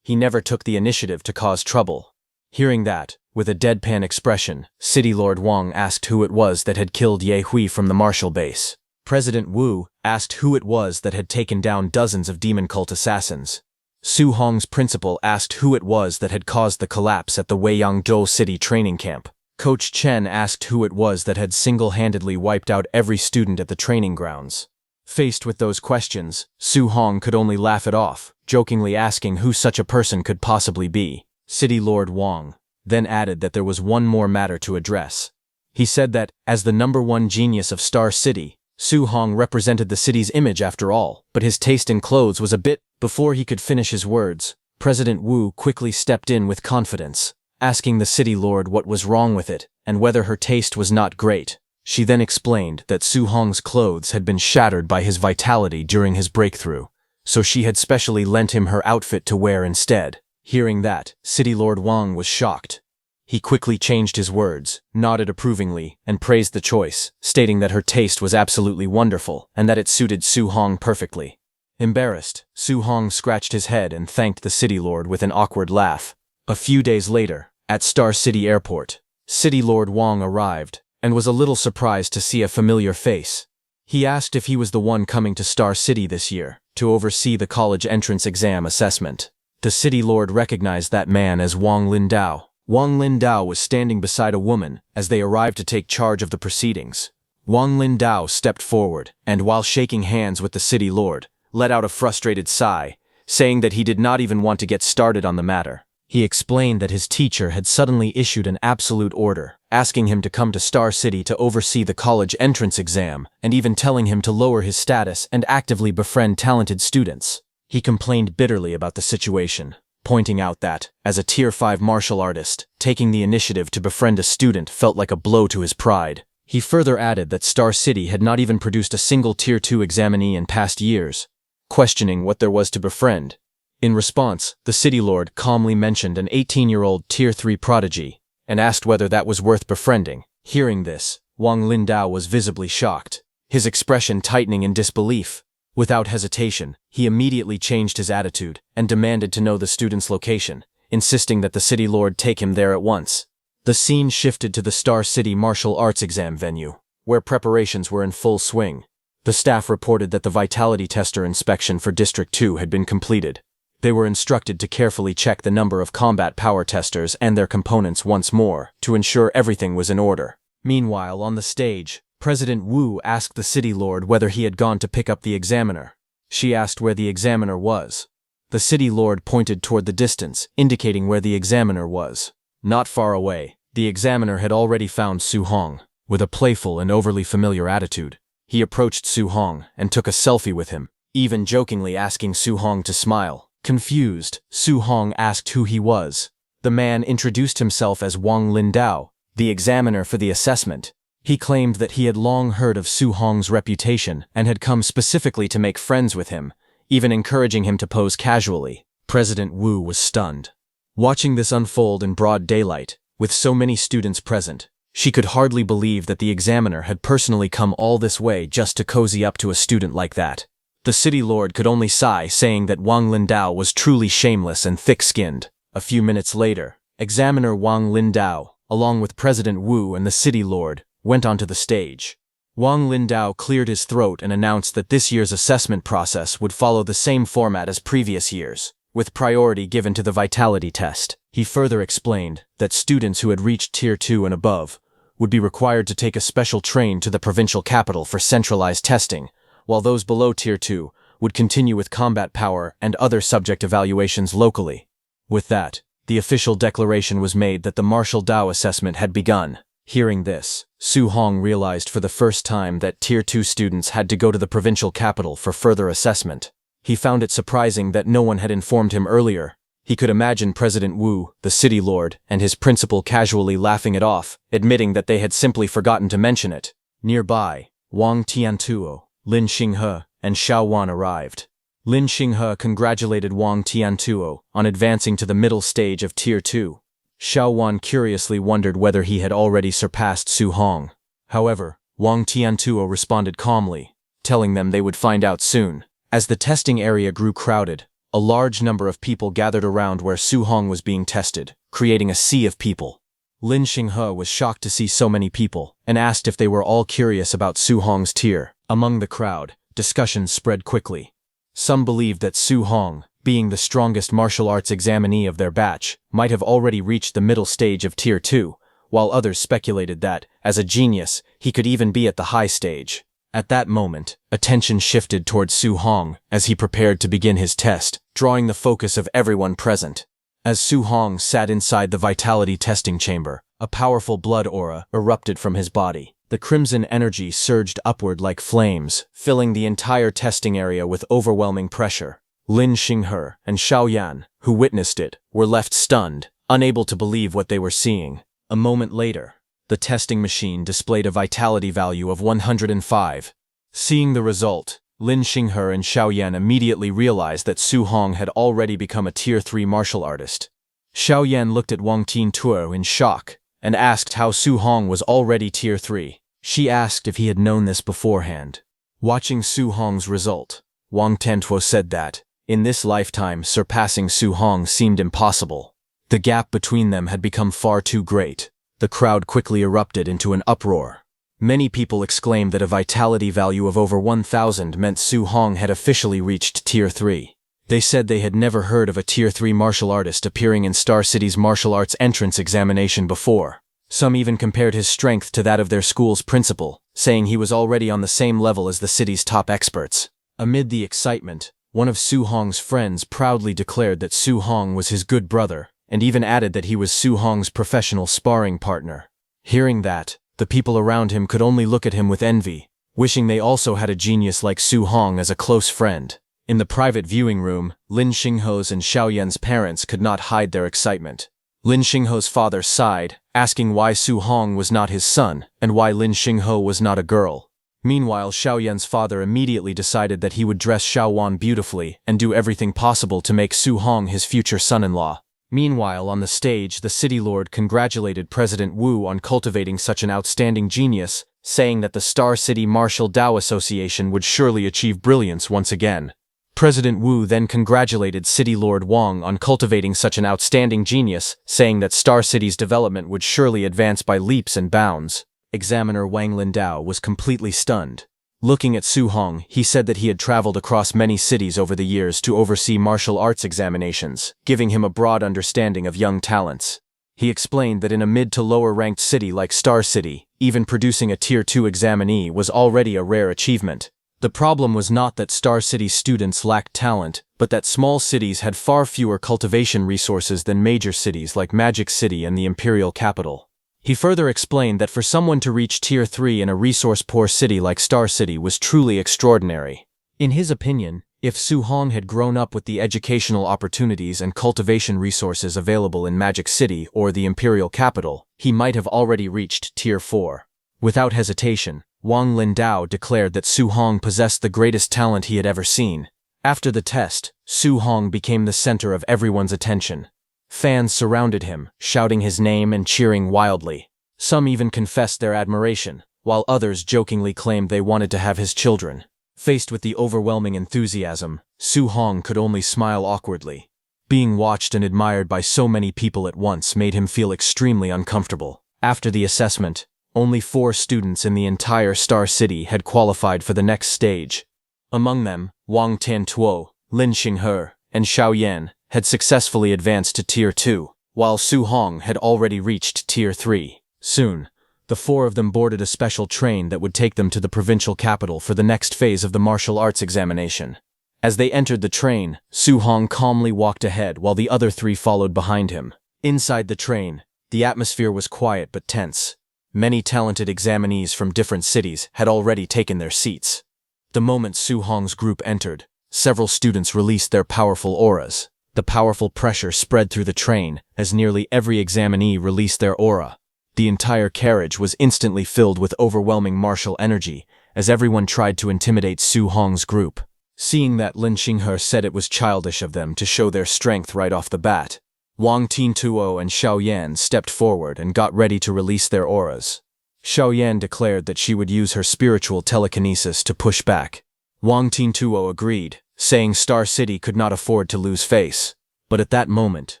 He never took the initiative to cause trouble. Hearing that, with a deadpan expression, City Lord Wang asked who it was that had killed Ye Hui from the martial base. President Wu asked who it was that had taken down dozens of demon cult assassins. Su Hong's principal asked who it was that had caused the collapse at the Weiyangzhou City training camp. Coach Chen asked who it was that had single-handedly wiped out every student at the training grounds. Faced with those questions, Su Hong could only laugh it off, jokingly asking who such a person could possibly be. City Lord Wang then added that there was one more matter to address. He said that, as the #1 genius of Star City, Su Hong represented the city's image after all, but his taste in clothes was a bit. Before he could finish his words, President Wu quickly stepped in with confidence, asking the City Lord what was wrong with it and whether her taste was not great. She then explained that Su Hong's clothes had been shattered by his vitality during his breakthrough, so she had specially lent him her outfit to wear instead. Hearing that, City Lord Wang was shocked. He quickly changed his words, nodded approvingly, and praised the choice, stating that her taste was absolutely wonderful and that it suited Su Hong perfectly. Embarrassed, Su Hong scratched his head and thanked the City Lord with an awkward laugh. A few days later, at Star City Airport, City Lord Wang arrived and was a little surprised to see a familiar face. He asked if he was the one coming to Star City this year to oversee the college entrance exam assessment. The City Lord recognized that man as Wang Lindao. Wang Lindao was standing beside a woman as they arrived to take charge of the proceedings. Wang Lindao stepped forward and, while shaking hands with the City Lord, let out a frustrated sigh, saying that he did not even want to get started on the matter. He explained that his teacher had suddenly issued an absolute order, asking him to come to Star City to oversee the college entrance exam, and even telling him to lower his status and actively befriend talented students. He complained bitterly about the situation, pointing out that, as a Tier 5 martial artist, taking the initiative to befriend a student felt like a blow to his pride. He further added that Star City had not even produced a single Tier 2 examinee in past years, questioning what there was to befriend. In response, the City Lord calmly mentioned an 18-year-old Tier 3 prodigy, and asked whether that was worth befriending. Hearing this, Wang Lindao was visibly shocked, his expression tightening in disbelief. Without hesitation, he immediately changed his attitude and demanded to know the student's location, insisting that the City Lord take him there at once. The scene shifted to the Star City martial arts exam venue, where preparations were in full swing. The staff reported that the vitality tester inspection for District 2 had been completed. They were instructed to carefully check the number of combat power testers and their components once more to ensure everything was in order. Meanwhile, on the stage, President Wu asked the City Lord whether he had gone to pick up the examiner. She asked where the examiner was. The City Lord pointed toward the distance, indicating where the examiner was. Not far away, the examiner had already found Su Hong. With a playful and overly familiar attitude, he approached Su Hong and took a selfie with him, even jokingly asking Su Hong to smile. Confused, Su Hong asked who he was. The man introduced himself as Wang Lindao, the examiner for the assessment. He claimed that he had long heard of Su Hong's reputation and had come specifically to make friends with him, even encouraging him to pose casually. President Wu was stunned. Watching this unfold in broad daylight, with so many students present, she could hardly believe that the examiner had personally come all this way just to cozy up to a student like that. The city lord could only sigh, saying that Wang Lindao was truly shameless and thick-skinned. A few minutes later, examiner Wang Lindao, along with President Wu and the city lord, went onto the stage. Wang Lindao cleared his throat and announced that this year's assessment process would follow the same format as previous years, with priority given to the vitality test. He further explained that students who had reached Tier 2 and above would be required to take a special train to the provincial capital for centralized testing, while those below Tier 2 would continue with combat power and other subject evaluations locally. With that, the official declaration was made that the martial Dao assessment had begun. Hearing this, Su Hong realized for the first time that Tier 2 students had to go to the provincial capital for further assessment. He found it surprising that no one had informed him earlier. He could imagine President Wu, the city lord, and his principal casually laughing it off, admitting that they had simply forgotten to mention it. Nearby, Wang Tiantuo, Lin Xinghe, and Xiao Wan arrived. Lin Xinghe congratulated Wang Tiantuo on advancing to the middle stage of Tier 2. Xiao Wan curiously wondered whether he had already surpassed Su Hong. However, Wang Tiantuo responded calmly, telling them they would find out soon. As the testing area grew crowded, a large number of people gathered around where Su Hong was being tested, creating a sea of people. Lin Xinghe was shocked to see so many people, and asked if they were all curious about Su Hong's tier. Among the crowd, discussions spread quickly. Some believed that Su Hong, being the strongest martial arts examinee of their batch, might have already reached the middle stage of Tier 2, while others speculated that, as a genius, he could even be at the high stage. At that moment, attention shifted towards Su Hong as he prepared to begin his test, drawing the focus of everyone present. As Su Hong sat inside the vitality testing chamber, a powerful blood aura erupted from his body. The crimson energy surged upward like flames, filling the entire testing area with overwhelming pressure. Lin Xinghe and Xiao Yan, who witnessed it, were left stunned, unable to believe what they were seeing. A moment later, the testing machine displayed a vitality value of 105. Seeing the result, Lin Xinghe and Xiao Yan immediately realized that Su Hong had already become a Tier 3 martial artist. Xiao Yan looked at Wang Tiantuo in shock and asked how Su Hong was already Tier 3. She asked if he had known this beforehand. Watching Su Hong's result, Wang Tiantuo said that, in this lifetime, surpassing Su Hong seemed impossible. The gap between them had become far too great. The crowd quickly erupted into an uproar. Many people exclaimed that a vitality value of over 1,000 meant Su Hong had officially reached Tier 3. They said they had never heard of a Tier 3 martial artist appearing in Star City's martial arts entrance examination before. Some even compared his strength to that of their school's principal, saying he was already on the same level as the city's top experts. Amid the excitement, one of Su Hong's friends proudly declared that Su Hong was his good brother, and even added that he was Su Hong's professional sparring partner. Hearing that, the people around him could only look at him with envy, wishing they also had a genius like Su Hong as a close friend. In the private viewing room, Lin Xinghe's and Xiao Yan's parents could not hide their excitement. Lin Xinghe's father sighed, asking why Su Hong was not his son, and why Lin Xinghe was not a girl. Meanwhile, Xiao Yan's father immediately decided that he would dress Xiao Wan beautifully and do everything possible to make Su Hong his future son-in-law. Meanwhile, on the stage, the city lord congratulated President Wu on cultivating such an outstanding genius, saying that the Star City Martial Dao Association would surely achieve brilliance once again. President Wu then congratulated City Lord Wang on cultivating such an outstanding genius, saying that Star City's development would surely advance by leaps and bounds. Examiner Wang Lindao was completely stunned. Looking at Su Hong, he said that he had traveled across many cities over the years to oversee martial arts examinations, giving him a broad understanding of young talents. He explained that in a mid to lower ranked city like Star City, even producing a Tier 2 examinee was already a rare achievement. The problem was not that Star City students lacked talent, but that small cities had far fewer cultivation resources than major cities like Magic City and the imperial capital. He further explained that for someone to reach Tier 3 in a resource-poor city like Star City was truly extraordinary. In his opinion, if Su Hong had grown up with the educational opportunities and cultivation resources available in Magic City or the imperial capital, he might have already reached Tier 4. Without hesitation, Wang Lindao declared that Su Hong possessed the greatest talent he had ever seen. After the test, Su Hong became the center of everyone's attention. Fans surrounded him, shouting his name and cheering wildly. Some even confessed their admiration, while others jokingly claimed they wanted to have his children. Faced with the overwhelming enthusiasm, Su Hong could only smile awkwardly. Being watched and admired by so many people at once made him feel extremely uncomfortable. After the assessment, only 4 students in the entire Star City had qualified for the next stage. Among them, Wang Tiantuo, Lin Xinghe, and Xiao Yan had successfully advanced to Tier 2, while Su Hong had already reached Tier 3. Soon, the 4 of them boarded a special train that would take them to the provincial capital for the next phase of the martial arts examination. As they entered the train, Su Hong calmly walked ahead while the other 3 followed behind him. Inside the train, the atmosphere was quiet but tense. Many talented examinees from different cities had already taken their seats. The moment Su Hong's group entered, several students released their powerful auras. The powerful pressure spread through the train as nearly every examinee released their aura. The entire carriage was instantly filled with overwhelming martial energy as everyone tried to intimidate Su Hong's group. Seeing that, Lin Xinghe said it was childish of them to show their strength right off the bat. Wang Tiantuo and Xiao Yan stepped forward and got ready to release their auras. Xiao Yan declared that she would use her spiritual telekinesis to push back. Wang Tiantuo agreed, saying Star City could not afford to lose face. But at that moment,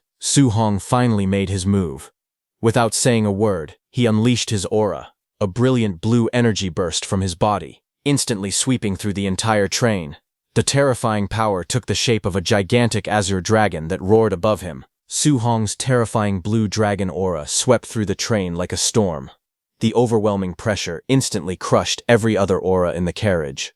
Su Hong finally made his move. Without saying a word, he unleashed his aura. A brilliant blue energy burst from his body, instantly sweeping through the entire train. The terrifying power took the shape of a gigantic azure dragon that roared above him. Su Hong's terrifying blue dragon aura swept through the train like a storm. The overwhelming pressure instantly crushed every other aura in the carriage.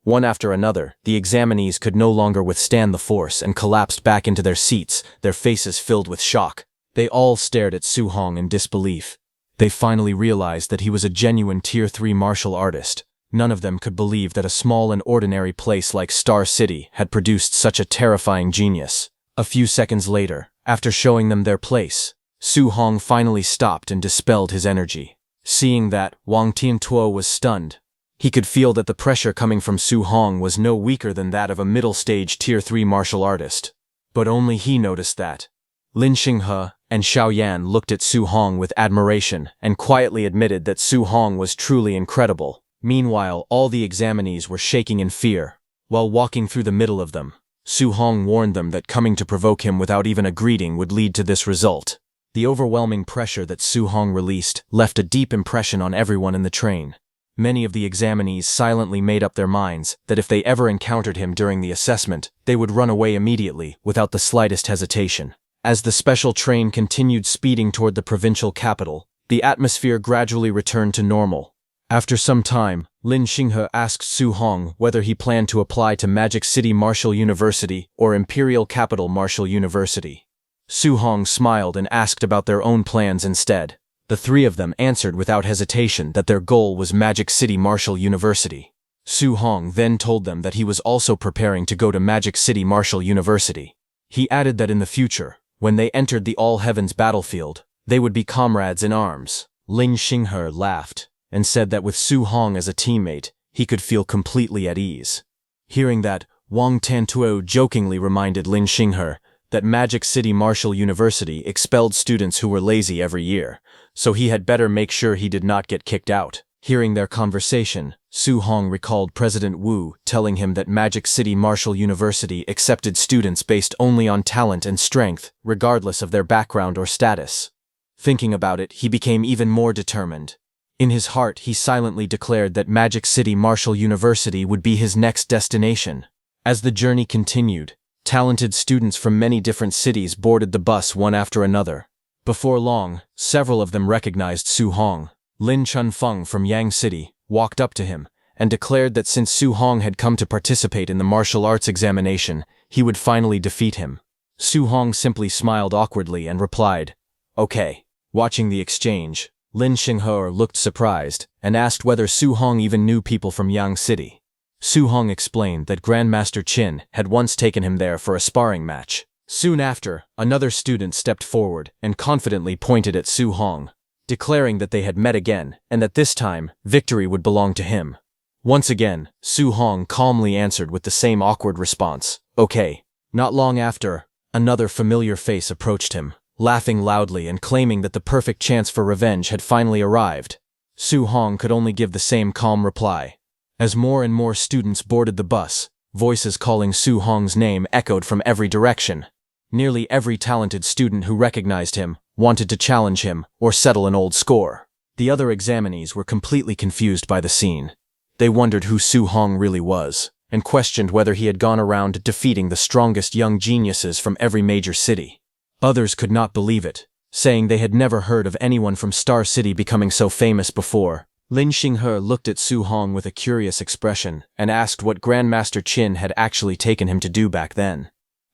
One after another, the examinees could no longer withstand the force and collapsed back into their seats, their faces filled with shock. They all stared at Su Hong in disbelief. They finally realized that he was a genuine Tier 3 martial artist. None of them could believe that a small and ordinary place like Star City had produced such a terrifying genius. A few seconds later, after showing them their place, Su Hong finally stopped and dispelled his energy. Seeing that, Wang Tiantuo was stunned. He could feel that the pressure coming from Su Hong was no weaker than that of a middle-stage Tier 3 martial artist. But only he noticed that. Lin Xinghe and Xiao Yan looked at Su Hong with admiration and quietly admitted that Su Hong was truly incredible. Meanwhile, all the examinees were shaking in fear. While walking through the middle of them, Su Hong warned them that coming to provoke him without even a greeting would lead to this result. The overwhelming pressure that Su Hong released left a deep impression on everyone in the train. Many of the examinees silently made up their minds that if they ever encountered him during the assessment, they would run away immediately without the slightest hesitation. As the special train continued speeding toward the provincial capital, the atmosphere gradually returned to normal. After some time, Lin Xinghe asked Su Hong whether he planned to apply to Magic City Martial University or Imperial Capital Martial University. Su Hong smiled and asked about their own plans instead. The 3 of them answered without hesitation that their goal was Magic City Martial University. Su Hong then told them that he was also preparing to go to Magic City Martial University. He added that in the future, when they entered the All Heavens battlefield, they would be comrades in arms. Lin Xinghe laughed and said that with Su Hong as a teammate, he could feel completely at ease. Hearing that, Wang Tiantuo jokingly reminded Lin Xinghe that Magic City Martial University expelled students who were lazy every year, so he had better make sure he did not get kicked out. Hearing their conversation, Su Hong recalled President Wu telling him that Magic City Martial University accepted students based only on talent and strength, regardless of their background or status. Thinking about it, he became even more determined. In his heart, he silently declared that Magic City Martial University would be his next destination. As the journey continued, talented students from many different cities boarded the bus one after another. Before long, several of them recognized Su Hong. Lin Chunfeng from Yang City walked up to him and declared that since Su Hong had come to participate in the martial arts examination, he would finally defeat him. Su Hong simply smiled awkwardly and replied, "Okay." Watching the exchange, Lin Xinghe looked surprised and asked whether Su Hong even knew people from Yang City. Su Hong explained that Grandmaster Qin had once taken him there for a sparring match. Soon after, another student stepped forward and confidently pointed at Su Hong, declaring that they had met again and that this time, victory would belong to him. Once again, Su Hong calmly answered with the same awkward response, "Okay." Not long after, another familiar face approached him, laughing loudly and claiming that the perfect chance for revenge had finally arrived. Su Hong could only give the same calm reply, As more and more students boarded the bus, voices calling Su Hong's name echoed from every direction. Nearly every talented student who recognized him wanted to challenge him or settle an old score. The other examinees were completely confused by the scene. They wondered who Su Hong really was, and questioned whether he had gone around defeating the strongest young geniuses from every major city. Others could not believe it, saying they had never heard of anyone from Star City becoming so famous before. Lin Xinghe looked at Su Hong with a curious expression and asked what Grandmaster Qin had actually taken him to do back then.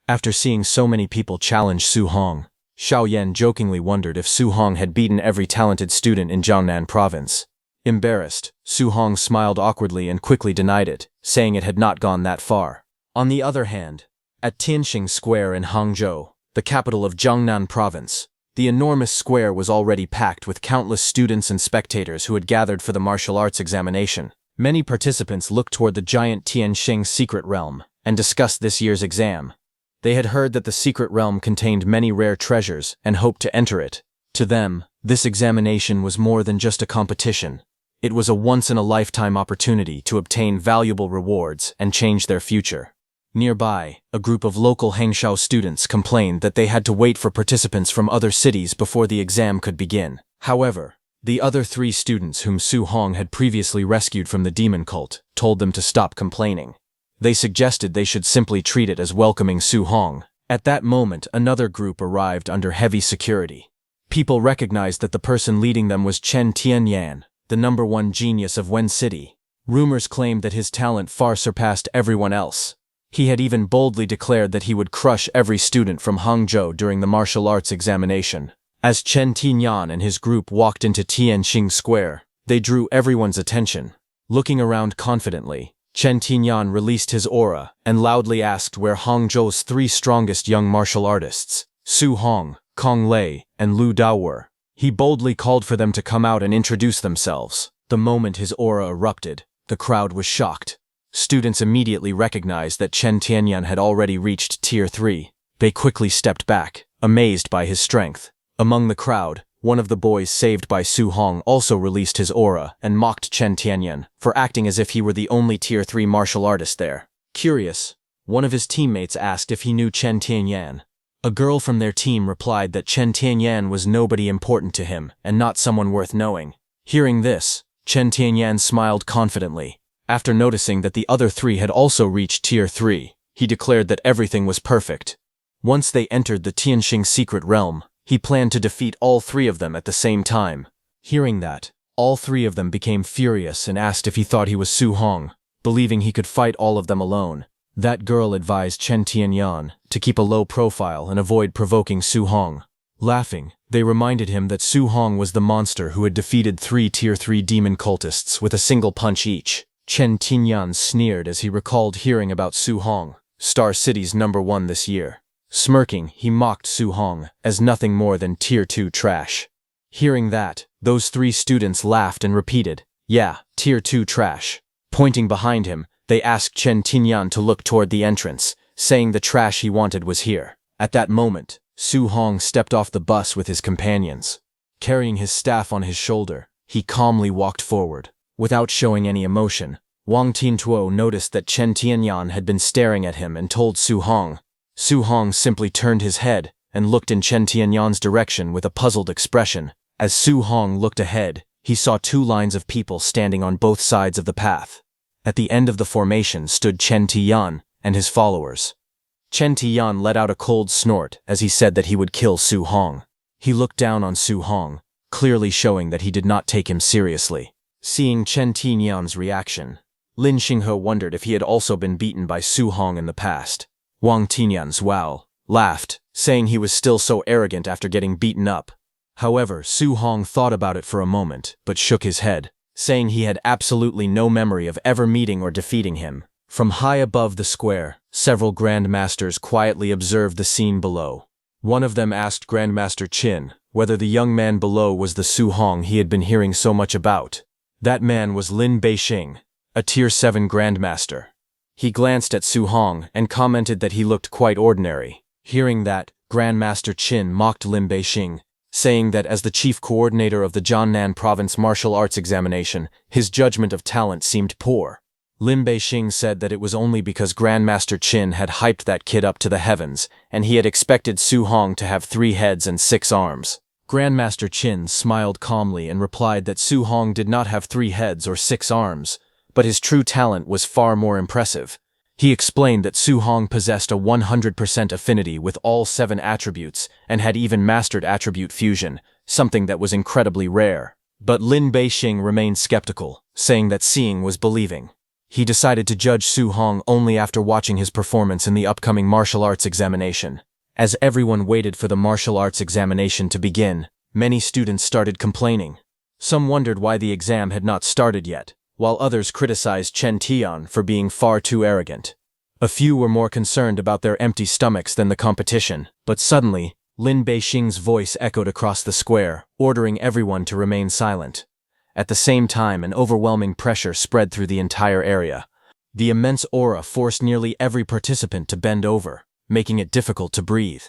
After seeing so many people challenge Su Hong, Xiao Yan jokingly wondered if Su Hong had beaten every talented student in Jiangnan province. Embarrassed, Su Hong smiled awkwardly and quickly denied it, saying it had not gone that far. On the other hand, at Tianxing Square in Hangzhou, the capital of Jiangnan province, the enormous square was already packed with countless students and spectators who had gathered for the martial arts examination. Many participants looked toward the giant Tianxing secret realm and discussed this year's exam. They had heard that the secret realm contained many rare treasures and hoped to enter it. To them, this examination was more than just a competition. It was a once-in-a-lifetime opportunity to obtain valuable rewards and change their future. Nearby, a group of local Hangzhou students complained that they had to wait for participants from other cities before the exam could begin. However, the other 3 students whom Su Hong had previously rescued from the demon cult told them to stop complaining. They suggested they should simply treat it as welcoming Su Hong. At that moment, another group arrived under heavy security. People recognized that the person leading them was Chen Tianyan, the #1 genius of Wen City. Rumors claimed that his talent far surpassed everyone else. He had even boldly declared that he would crush every student from Hangzhou during the martial arts examination. As Chen Tianyan and his group walked into Tianxing Square, they drew everyone's attention. Looking around confidently, Chen Tianyan released his aura and loudly asked where Hangzhou's 3 strongest young martial artists, Su Hong, Kong Lei, and Lu Dao were. He boldly called for them to come out and introduce themselves. The moment his aura erupted, the crowd was shocked. Students immediately recognized that Chen Tianyan had already reached Tier 3. They quickly stepped back, amazed by his strength. Among the crowd, one of the boys saved by Su Hong also released his aura and mocked Chen Tianyan for acting as if he were the only Tier 3 martial artist there. Curious, one of his teammates asked if he knew Chen Tianyan. A girl from their team replied that Chen Tianyan was nobody important to him and not someone worth knowing. Hearing this, Chen Tianyan smiled confidently. After noticing that the other 3 had also reached Tier 3, he declared that everything was perfect. Once they entered the Tianxing secret realm, he planned to defeat all 3 of them at the same time. Hearing that, all 3 of them became furious and asked if he thought he was Su Hong, believing he could fight all of them alone. That girl advised Chen Tianyan to keep a low profile and avoid provoking Su Hong. Laughing, they reminded him that Su Hong was the monster who had defeated 3 Tier 3 demon cultists with a single punch each. Chen Tianyan sneered as he recalled hearing about Su Hong, Star City's #1 this year. Smirking, he mocked Su Hong as nothing more than Tier 2 trash. Hearing that, those 3 students laughed and repeated, "Yeah, Tier 2 trash." Pointing behind him, they asked Chen Tianyan to look toward the entrance, saying the trash he wanted was here. At that moment, Su Hong stepped off the bus with his companions. Carrying his staff on his shoulder, he calmly walked forward. Without showing any emotion, Wang Tiantuo noticed that Chen Tianyan had been staring at him and told Su Hong. Su Hong simply turned his head and looked in Chen Tianyan's direction with a puzzled expression. As Su Hong looked ahead, he saw 2 lines of people standing on both sides of the path. At the end of the formation stood Chen Tian and his followers. Chen Tian let out a cold snort as he said that he would kill Su Hong. He looked down on Su Hong, clearly showing that he did not take him seriously. Seeing Chen Tianyan's reaction, Lin Xinghe wondered if he had also been beaten by Su Hong in the past. Wang Tianyan's wow laughed, saying he was still so arrogant after getting beaten up. However, Su Hong thought about it for a moment, but shook his head, saying he had absolutely no memory of ever meeting or defeating him. From high above the square, several grandmasters quietly observed the scene below. One of them asked Grandmaster Qin whether the young man below was the Su Hong he had been hearing so much about. That man was Lin Beixing, a Tier 7 Grandmaster. He glanced at Su Hong and commented that he looked quite ordinary. Hearing that, Grandmaster Qin mocked Lin Beixing, saying that as the chief coordinator of the Jiangnan province martial arts examination, his judgment of talent seemed poor. Lin Beixing said that it was only because Grandmaster Qin had hyped that kid up to the heavens, and he had expected Su Hong to have 3 heads and 6 arms. Grandmaster Qin smiled calmly and replied that Su Hong did not have 3 heads or 6 arms, but his true talent was far more impressive. He explained that Su Hong possessed a 100% affinity with all 7 attributes and had even mastered attribute fusion, something that was incredibly rare. But Lin Beixing remained skeptical, saying that seeing was believing. He decided to judge Su Hong only after watching his performance in the upcoming martial arts examination. As everyone waited for the martial arts examination to begin, many students started complaining. Some wondered why the exam had not started yet, while others criticized Chen Tian for being far too arrogant. A few were more concerned about their empty stomachs than the competition, but suddenly, Lin Beixing's voice echoed across the square, ordering everyone to remain silent. At the same time, an overwhelming pressure spread through the entire area. The immense aura forced nearly every participant to bend over, making it difficult to breathe.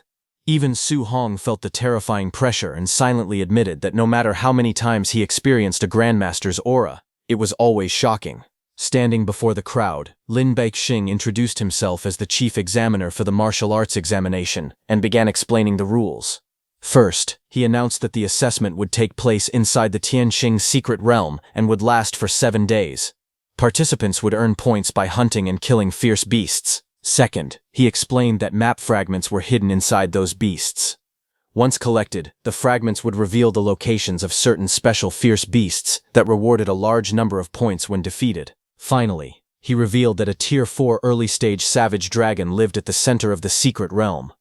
Even Su Hong felt the terrifying pressure and silently admitted that no matter how many times he experienced a grandmaster's aura, it was always shocking. Standing before the crowd, Lin Beixing introduced himself as the chief examiner for the martial arts examination and began explaining the rules. First, he announced that the assessment would take place inside the Tianxing secret realm and would last for 7 days. Participants would earn points by hunting and killing fierce beasts. Second, he explained that map fragments were hidden inside those beasts. Once collected, the fragments would reveal the locations of certain special fierce beasts that rewarded a large number of points when defeated. Finally, he revealed that a Tier 4 early-stage savage dragon lived at the center of the secret realm.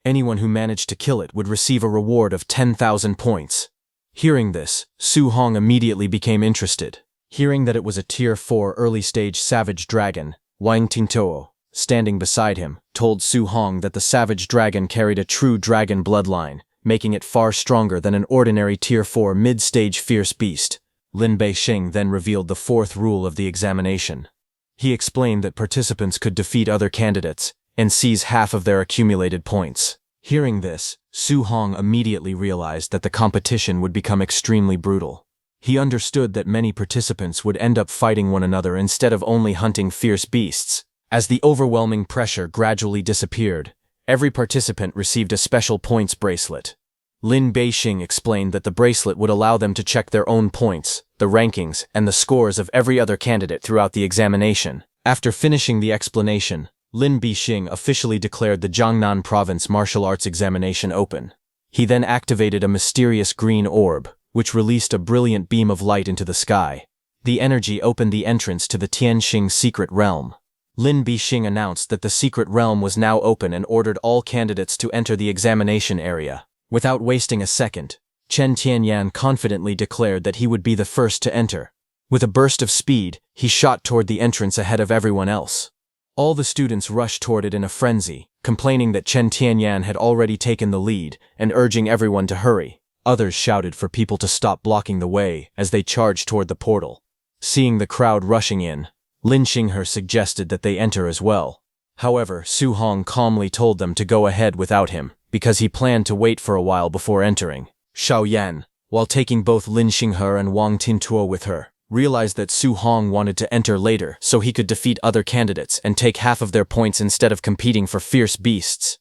Anyone who managed to kill it would receive a reward of 10,000 points. Hearing this, Su Hong immediately became interested. Hearing that it was a Tier 4 early-stage savage dragon, Wang Tingtuo, standing beside him, told Su Hong that the savage dragon carried a true dragon bloodline, making it far stronger than an ordinary Tier 4 mid-stage fierce beast. Lin Beixing then revealed the 4th rule of the examination. He explained that participants could defeat other candidates and seize half of their accumulated points. Hearing this, Su Hong immediately realized that the competition would become extremely brutal. He understood that many participants would end up fighting one another instead of only hunting fierce beasts. As the overwhelming pressure gradually disappeared, every participant received a special points bracelet. Lin Beixing explained that the bracelet would allow them to check their own points, the rankings, and the scores of every other candidate throughout the examination. After finishing the explanation, Lin Beixing officially declared the Jiangnan Province martial arts examination open. He then activated a mysterious green orb, which released a brilliant beam of light into the sky. The energy opened the entrance to the Tianxing secret realm. Lin Beixing announced that the secret realm was now open and ordered all candidates to enter the examination area. Without wasting a second, Chen Tianyan confidently declared that he would be the first to enter. With a burst of speed, he shot toward the entrance ahead of everyone else. All the students rushed toward it in a frenzy, complaining that Chen Tianyan had already taken the lead and urging everyone to hurry. Others shouted for people to stop blocking the way as they charged toward the portal. Seeing the crowd rushing in, Lin Xinghe suggested that they enter as well. However, Su Hong calmly told them to go ahead without him, because he planned to wait for a while before entering. Xiao Yan, while taking both Lin Xinghe and Wang Tingtuo with her, realized that Su Hong wanted to enter later so he could defeat other candidates and take half of their points instead of competing for fierce beasts.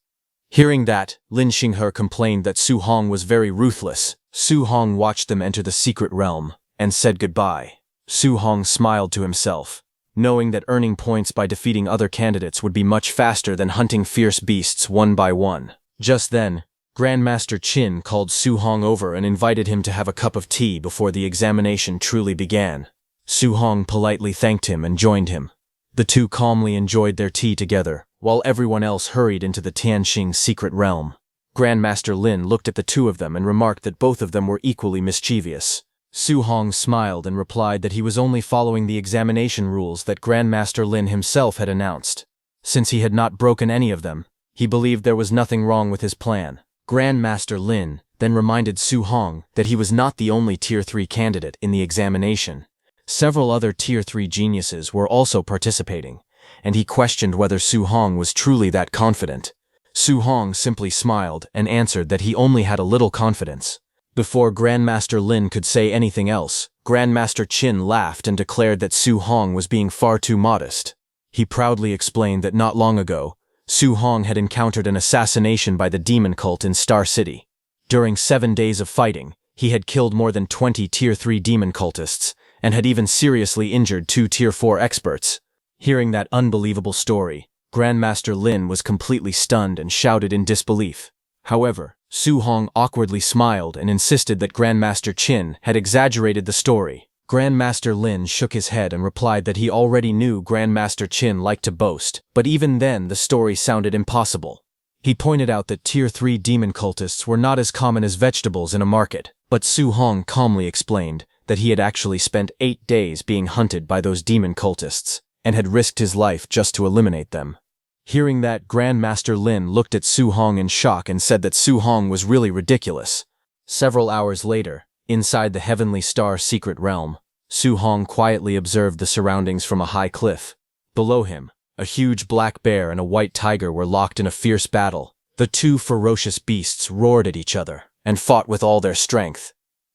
Hearing that, Lin Xinghe complained that Su Hong was very ruthless. Su Hong watched them enter the secret realm and said goodbye. Su Hong smiled to himself, knowing that earning points by defeating other candidates would be much faster than hunting fierce beasts one by one. Just then, Grandmaster Qin called Su Hong over and invited him to have a cup of tea before the examination truly began. Su Hong politely thanked him and joined him. The two calmly enjoyed their tea together, while everyone else hurried into the Tianxing secret realm. Grandmaster Lin looked at the two of them and remarked that both of them were equally mischievous. Su Hong smiled and replied that he was only following the examination rules that Grandmaster Lin himself had announced. Since he had not broken any of them, he believed there was nothing wrong with his plan. Grandmaster Lin then reminded Su Hong that he was not the only Tier 3 candidate in the examination. Several other Tier 3 geniuses were also participating, and he questioned whether Su Hong was truly that confident. Su Hong simply smiled and answered that he only had a little confidence. Before Grandmaster Lin could say anything else, Grandmaster Qin laughed and declared that Su Hong was being far too modest. He proudly explained that not long ago, Su Hong had encountered an assassination by the demon cult in Star City. During 7 days of fighting, he had killed more than 20 Tier 3 demon cultists, and had even seriously injured 2 Tier 4 experts. Hearing that unbelievable story, Grandmaster Lin was completely stunned and shouted in disbelief. However, Su Hong awkwardly smiled and insisted that Grandmaster Qin had exaggerated the story. Grandmaster Lin shook his head and replied that he already knew Grandmaster Qin liked to boast, but even then the story sounded impossible. He pointed out that Tier 3 demon cultists were not as common as vegetables in a market, but Su Hong calmly explained that he had actually spent 8 days being hunted by those demon cultists, and had risked his life just to eliminate them. Hearing that, Grandmaster Lin looked at Su Hong in shock and said that Su Hong was really ridiculous. Several hours later, inside the Heavenly Star secret realm, Su Hong quietly observed the surroundings from a high cliff. Below him, a huge black bear and a white tiger were locked in a fierce battle. The 2 ferocious beasts roared at each other and fought with all their strength.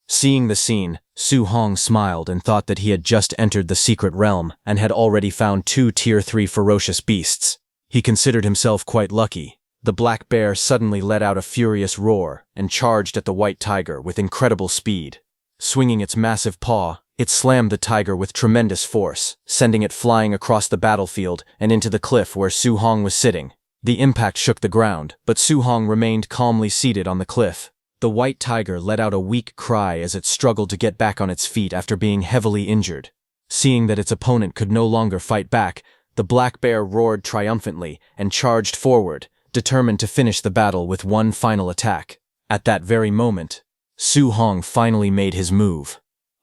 Seeing the scene, Su Hong smiled and thought that he had just entered the secret realm and had already found 2 Tier 3 ferocious beasts. He considered himself quite lucky. The black bear suddenly let out a furious roar and charged at the white tiger with incredible speed. Swinging its massive paw, it slammed the tiger with tremendous force, sending it flying across the battlefield and into the cliff where Su Hong was sitting. The impact shook the ground, but Su Hong remained calmly seated on the cliff. The white tiger let out a weak cry as it struggled to get back on its feet after being heavily injured. Seeing that its opponent could no longer fight back, the black bear roared triumphantly and charged forward, determined to finish the battle with one final attack. At that very moment, Su Hong finally made his move.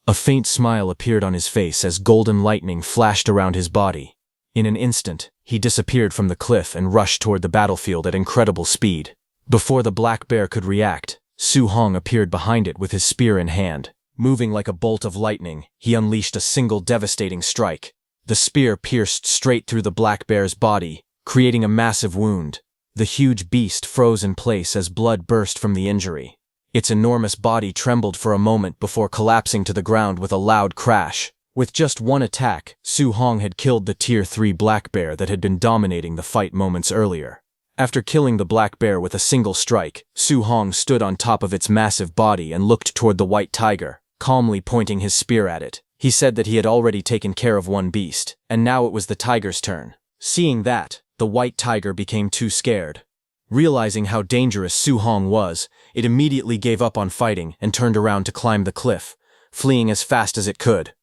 A faint smile appeared on his face as golden lightning flashed around his body. In an instant, he disappeared from the cliff and rushed toward the battlefield at incredible speed. Before the black bear could react, Su Hong appeared behind it with his spear in hand. Moving like a bolt of lightning, he unleashed a single devastating strike. The spear pierced straight through the black bear's body, creating a massive wound. The huge beast froze in place as blood burst from the injury. Its enormous body trembled for a moment before collapsing to the ground with a loud crash. With just one attack, Su Hong had killed the Tier 3 black bear that had been dominating the fight moments earlier. After killing the black bear with a single strike, Su Hong stood on top of its massive body and looked toward the white tiger, calmly pointing his spear at it. He said that he had already taken care of one beast, and now it was the tiger's turn. Seeing that, the white tiger became too scared. Realizing how dangerous Su Hong was, it immediately gave up on fighting and turned around to climb the cliff, fleeing as fast as it could.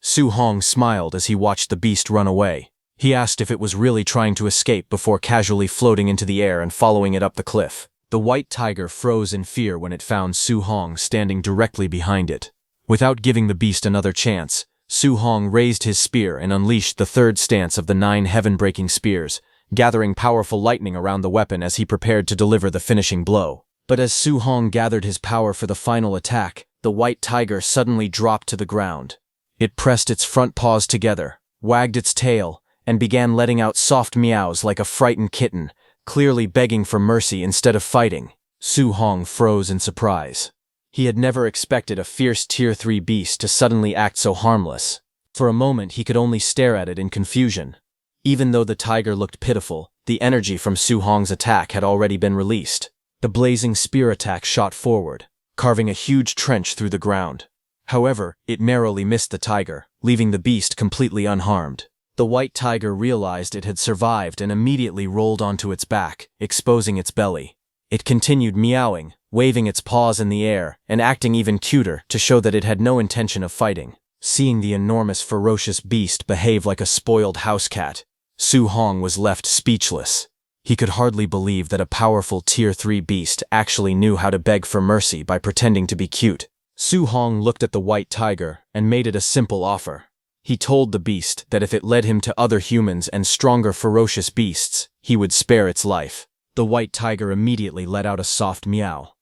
Su Hong smiled as he watched the beast run away. He asked if it was really trying to escape before casually floating into the air and following it up the cliff. The white tiger froze in fear when it found Su Hong standing directly behind it. Without giving the beast another chance, Su Hong raised his spear and unleashed the 3rd stance of the 9 heaven-breaking spears, gathering powerful lightning around the weapon as he prepared to deliver the finishing blow. But as Su Hong gathered his power for the final attack, the white tiger suddenly dropped to the ground. It pressed its front paws together, wagged its tail, and began letting out soft meows like a frightened kitten, clearly begging for mercy instead of fighting. Su Hong froze in surprise. He had never expected a fierce Tier 3 beast to suddenly act so harmless. For a moment he could only stare at it in confusion. Even though the tiger looked pitiful, the energy from Su Hong's attack had already been released. The blazing spear attack shot forward, carving a huge trench through the ground. However, it narrowly missed the tiger, leaving the beast completely unharmed. The white tiger realized it had survived and immediately rolled onto its back, exposing its belly. It continued meowing, waving its paws in the air, and acting even cuter to show that it had no intention of fighting. Seeing the enormous ferocious beast behave like a spoiled house cat, Su Hong was left speechless. He could hardly believe that a powerful Tier 3 beast actually knew how to beg for mercy by pretending to be cute. Su Hong looked at the white tiger and made it a simple offer. He told the beast that if it led him to other humans and stronger ferocious beasts, he would spare its life. The white tiger immediately let out a soft meow.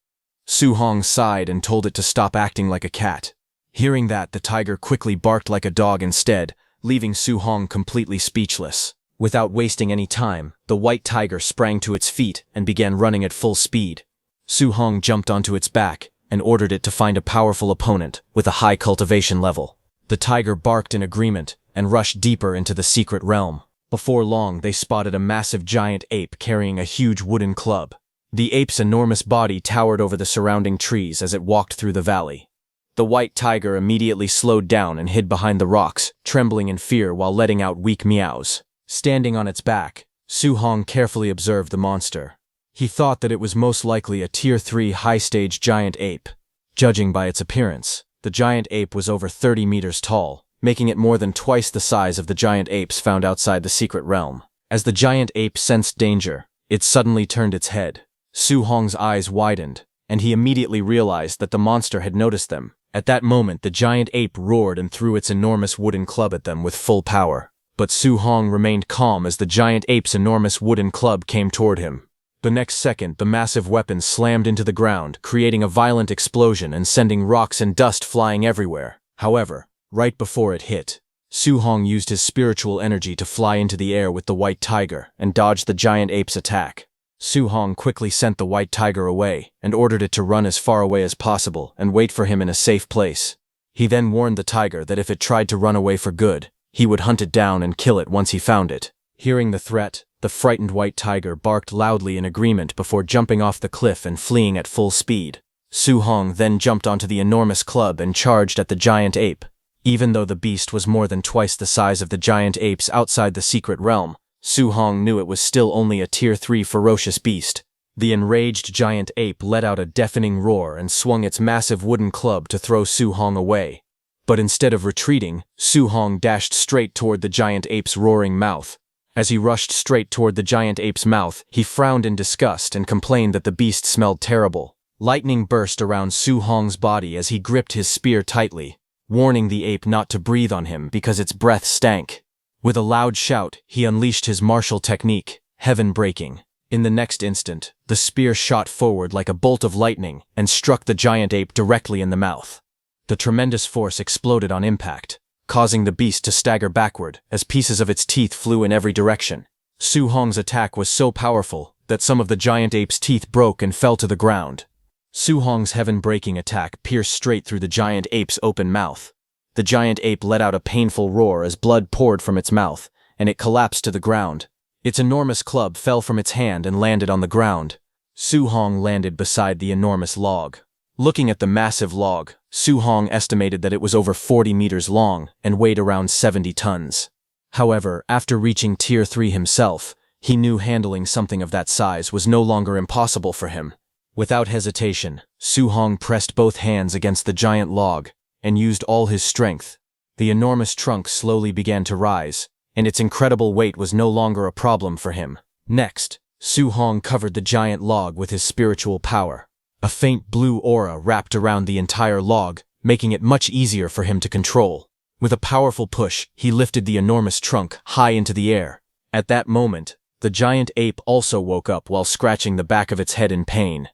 Su Hong sighed and told it to stop acting like a cat. Hearing that, the tiger quickly barked like a dog instead, leaving Su Hong completely speechless. Without wasting any time, the white tiger sprang to its feet and began running at full speed. Su Hong jumped onto its back, and ordered it to find a powerful opponent with a high cultivation level. The tiger barked in agreement and rushed deeper into the secret realm. Before long, they spotted a massive giant ape carrying a huge wooden club. The ape's enormous body towered over the surrounding trees as it walked through the valley. The white tiger immediately slowed down and hid behind the rocks, trembling in fear while letting out weak meows. Standing on its back, Su Hong carefully observed the monster. He thought that it was most likely a Tier 3 high-stage giant ape. Judging by its appearance, the giant ape was over 30 meters tall, making it more than twice the size of the giant apes found outside the secret realm. As the giant ape sensed danger, it suddenly turned its head. Su Hong's eyes widened, and he immediately realized that the monster had noticed them. At that moment, the giant ape roared and threw its enormous wooden club at them with full power. But Su Hong remained calm as the giant ape's enormous wooden club came toward him. The next second, the massive weapon slammed into the ground, creating a violent explosion and sending rocks and dust flying everywhere. However, right before it hit, Su Hong used his spiritual energy to fly into the air with the white tiger and dodged the giant ape's attack. Su Hong quickly sent the white tiger away and ordered it to run as far away as possible and wait for him in a safe place. He then warned the tiger that if it tried to run away for good, he would hunt it down and kill it once he found it. Hearing the threat, the frightened white tiger barked loudly in agreement before jumping off the cliff and fleeing at full speed. Su Hong then jumped onto the enormous club and charged at the giant ape. Even though the beast was more than twice the size of the giant apes outside the secret realm, Su Hong knew it was still only a Tier 3 ferocious beast. The enraged giant ape let out a deafening roar and swung its massive wooden club to throw Su Hong away. But instead of retreating, Su Hong dashed straight toward the giant ape's roaring mouth. As he rushed straight toward the giant ape's mouth, he frowned in disgust and complained that the beast smelled terrible. Lightning burst around Su Hong's body as he gripped his spear tightly, warning the ape not to breathe on him because its breath stank. With a loud shout, he unleashed his martial technique, heaven breaking. In the next instant, the spear shot forward like a bolt of lightning and struck the giant ape directly in the mouth. The tremendous force exploded on impact, causing the beast to stagger backward as pieces of its teeth flew in every direction. Su Hong's attack was so powerful that some of the giant ape's teeth broke and fell to the ground. Su Hong's heaven-breaking attack pierced straight through the giant ape's open mouth. The giant ape let out a painful roar as blood poured from its mouth, and it collapsed to the ground. Its enormous club fell from its hand and landed on the ground. Su Hong landed beside the enormous log. Looking at the massive log, Su Hong estimated that it was over 40 meters long and weighed around 70 tons. However, after reaching Tier 3 himself, he knew handling something of that size was no longer impossible for him. Without hesitation, Su Hong pressed both hands against the giant log and used all his strength. The enormous trunk slowly began to rise, and its incredible weight was no longer a problem for him. Next, Su Hong covered the giant log with his spiritual power. A faint blue aura wrapped around the entire log, making it much easier for him to control. With a powerful push, he lifted the enormous trunk high into the air. At that moment, the giant ape also woke up while scratching the back of its head in pain.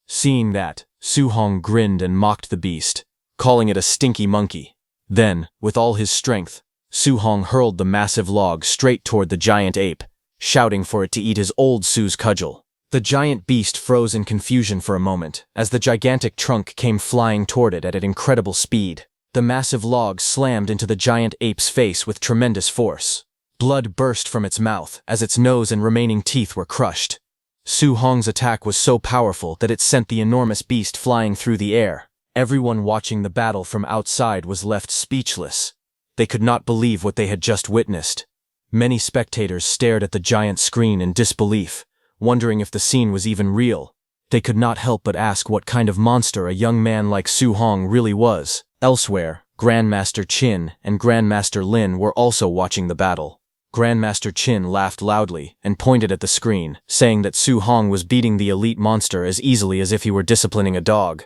Seeing that, Su Hong grinned and mocked the beast, calling it a stinky monkey. Then, with all his strength, Su Hong hurled the massive log straight toward the giant ape, shouting for it to eat his old Su's cudgel. The giant beast froze in confusion for a moment as the gigantic trunk came flying toward it at an incredible speed. The massive log slammed into the giant ape's face with tremendous force. Blood burst from its mouth as its nose and remaining teeth were crushed. Su Hong's attack was so powerful that it sent the enormous beast flying through the air. Everyone watching the battle from outside was left speechless. They could not believe what they had just witnessed. Many spectators stared at the giant screen in disbelief, wondering if the scene was even real. They could not help but ask what kind of monster a young man like Su Hong really was. Elsewhere, Grandmaster Qin and Grandmaster Lin were also watching the battle. Grandmaster Qin laughed loudly and pointed at the screen, saying that Su Hong was beating the elite monster as easily as if he were disciplining a dog.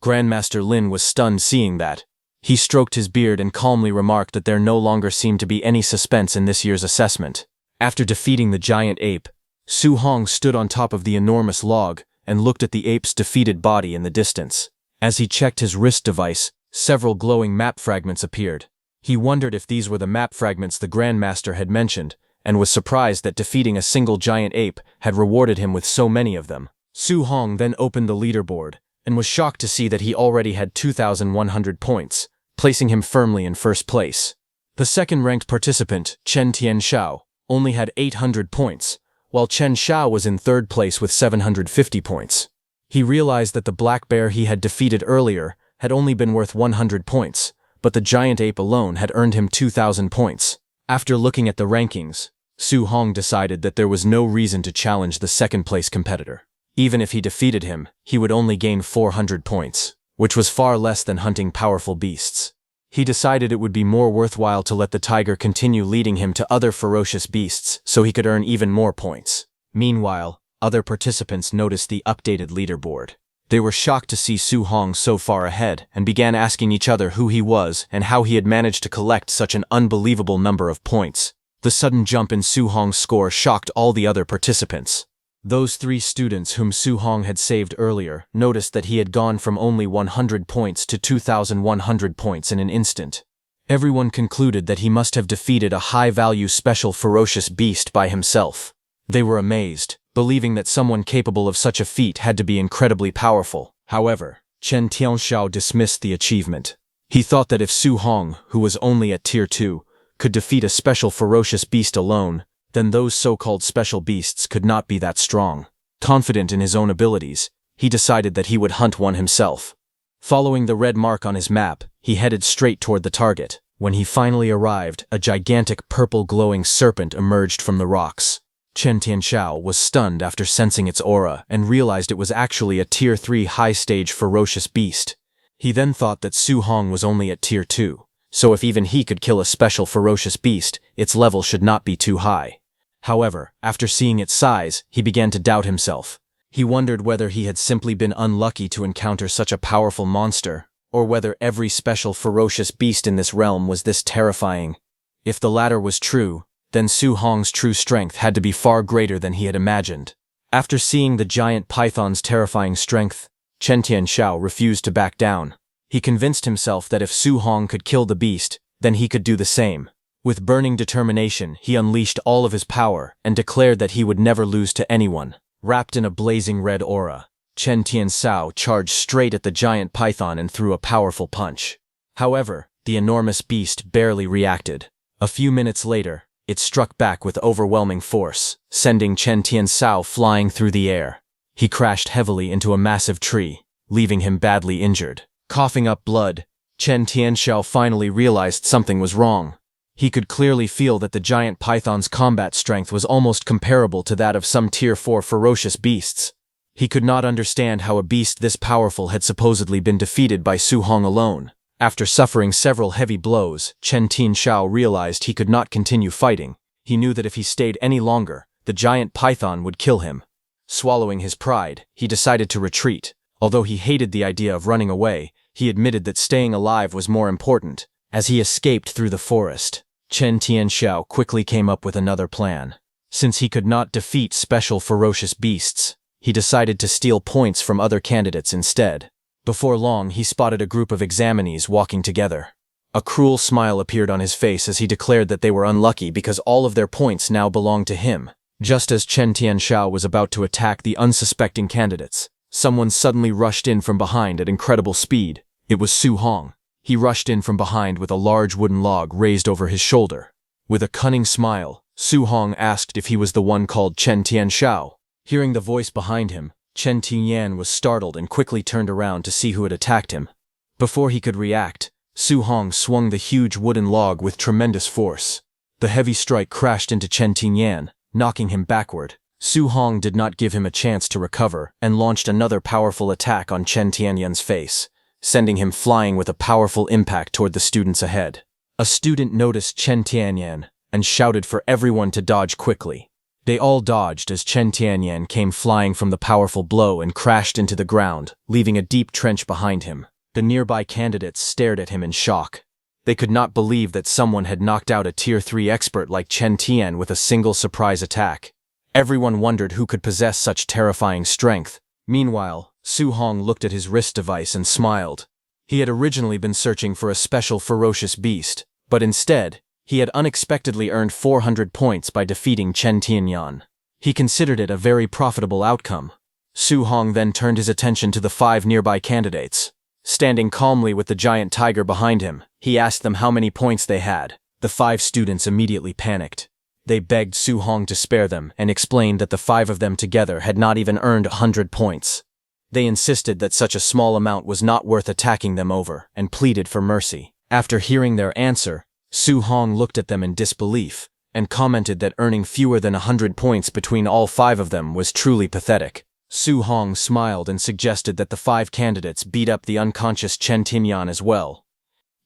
Grandmaster Lin was stunned seeing that. He stroked his beard and calmly remarked that there no longer seemed to be any suspense in this year's assessment. After defeating the giant ape, Su Hong stood on top of the enormous log and looked at the ape's defeated body in the distance. As he checked his wrist device, several glowing map fragments appeared. He wondered if these were the map fragments the Grandmaster had mentioned, and was surprised that defeating a single giant ape had rewarded him with so many of them. Su Hong then opened the leaderboard and was shocked to see that he already had 2,100 points, placing him firmly in first place. The second-ranked participant, Chen Tianxiao, only had 800 points, while Chen Xiao was in third place with 750 points. He realized that the black bear he had defeated earlier had only been worth 100 points, but the giant ape alone had earned him 2,000 points. After looking at the rankings, Su Hong decided that there was no reason to challenge the second-place competitor. Even if he defeated him, he would only gain 400 points, which was far less than hunting powerful beasts. He decided it would be more worthwhile to let the tiger continue leading him to other ferocious beasts so he could earn even more points. Meanwhile, other participants noticed the updated leaderboard. They were shocked to see Su Hong so far ahead and began asking each other who he was and how he had managed to collect such an unbelievable number of points. The sudden jump in Su Hong's score shocked all the other participants. Those 3 students whom Su Hong had saved earlier noticed that he had gone from only 100 points to 2,100 points in an instant. Everyone concluded that he must have defeated a high-value special ferocious beast by himself. They were amazed, believing that someone capable of such a feat had to be incredibly powerful. However, Chen Tianxiao dismissed the achievement. He thought that if Su Hong, who was only at Tier 2, could defeat a special ferocious beast alone, then those so-called special beasts could not be that strong. Confident in his own abilities, he decided that he would hunt one himself. Following the red mark on his map, he headed straight toward the target. When he finally arrived, a gigantic purple glowing serpent emerged from the rocks. Chen Tianxiao was stunned after sensing its aura and realized it was actually a Tier 3 high-stage ferocious beast. He then thought that Su Hong was only at Tier 2, so if even he could kill a special ferocious beast, its level should not be too high. However, after seeing its size, he began to doubt himself. He wondered whether he had simply been unlucky to encounter such a powerful monster, or whether every special ferocious beast in this realm was this terrifying. If the latter was true, then Su Hong's true strength had to be far greater than he had imagined. After seeing the giant python's terrifying strength, Chen Tianxiao refused to back down. He convinced himself that if Su Hong could kill the beast, then he could do the same. With burning determination, he unleashed all of his power and declared that he would never lose to anyone. Wrapped in a blazing red aura, Chen Tianxiao charged straight at the giant python and threw a powerful punch. However, the enormous beast barely reacted. A few minutes later, it struck back with overwhelming force, sending Chen Tianxiao flying through the air. He crashed heavily into a massive tree, leaving him badly injured. Coughing up blood, Chen Tianxiao finally realized something was wrong. He could clearly feel that the giant python's combat strength was almost comparable to that of some Tier 4 ferocious beasts. He could not understand how a beast this powerful had supposedly been defeated by Su Hong alone. After suffering several heavy blows, Chen Tianxiao realized he could not continue fighting. He knew that if he stayed any longer, the giant python would kill him. Swallowing his pride, he decided to retreat. Although he hated the idea of running away, he admitted that staying alive was more important. As he escaped through the forest, Chen Tianxiao quickly came up with another plan. Since he could not defeat special ferocious beasts, he decided to steal points from other candidates instead. Before long, he spotted a group of examinees walking together. A cruel smile appeared on his face as he declared that they were unlucky because all of their points now belonged to him. Just as Chen Tianxiao was about to attack the unsuspecting candidates, someone suddenly rushed in from behind at incredible speed. It was Su Hong. He rushed in from behind with a large wooden log raised over his shoulder. With a cunning smile, Su Hong asked if he was the one called Chen Tianxiao. Hearing the voice behind him, Chen Tianyan was startled and quickly turned around to see who had attacked him. Before he could react, Su Hong swung the huge wooden log with tremendous force. The heavy strike crashed into Chen Tianyan, knocking him backward. Su Hong did not give him a chance to recover and launched another powerful attack on Chen Tianyan's face, sending him flying with a powerful impact toward the students ahead. A student noticed Chen Tianyan and shouted for everyone to dodge quickly. They all dodged as Chen Tianyan came flying from the powerful blow and crashed into the ground, leaving a deep trench behind him. The nearby candidates stared at him in shock. They could not believe that someone had knocked out a Tier 3 expert like Chen Tian with a single surprise attack. Everyone wondered who could possess such terrifying strength. Meanwhile, Su Hong looked at his wrist device and smiled. He had originally been searching for a special ferocious beast, but instead, he had unexpectedly earned 400 points by defeating Chen Tianyan. He considered it a very profitable outcome. Su Hong then turned his attention to the 5 nearby candidates. Standing calmly with the giant tiger behind him, he asked them how many points they had. The 5 students immediately panicked. They begged Su Hong to spare them and explained that the 5 of them together had not even earned 100 points. They insisted that such a small amount was not worth attacking them over and pleaded for mercy. After hearing their answer, Su Hong looked at them in disbelief and commented that earning fewer than 100 points between all 5 of them was truly pathetic. Su Hong smiled and suggested that the 5 candidates beat up the unconscious Chen Tinyan as well.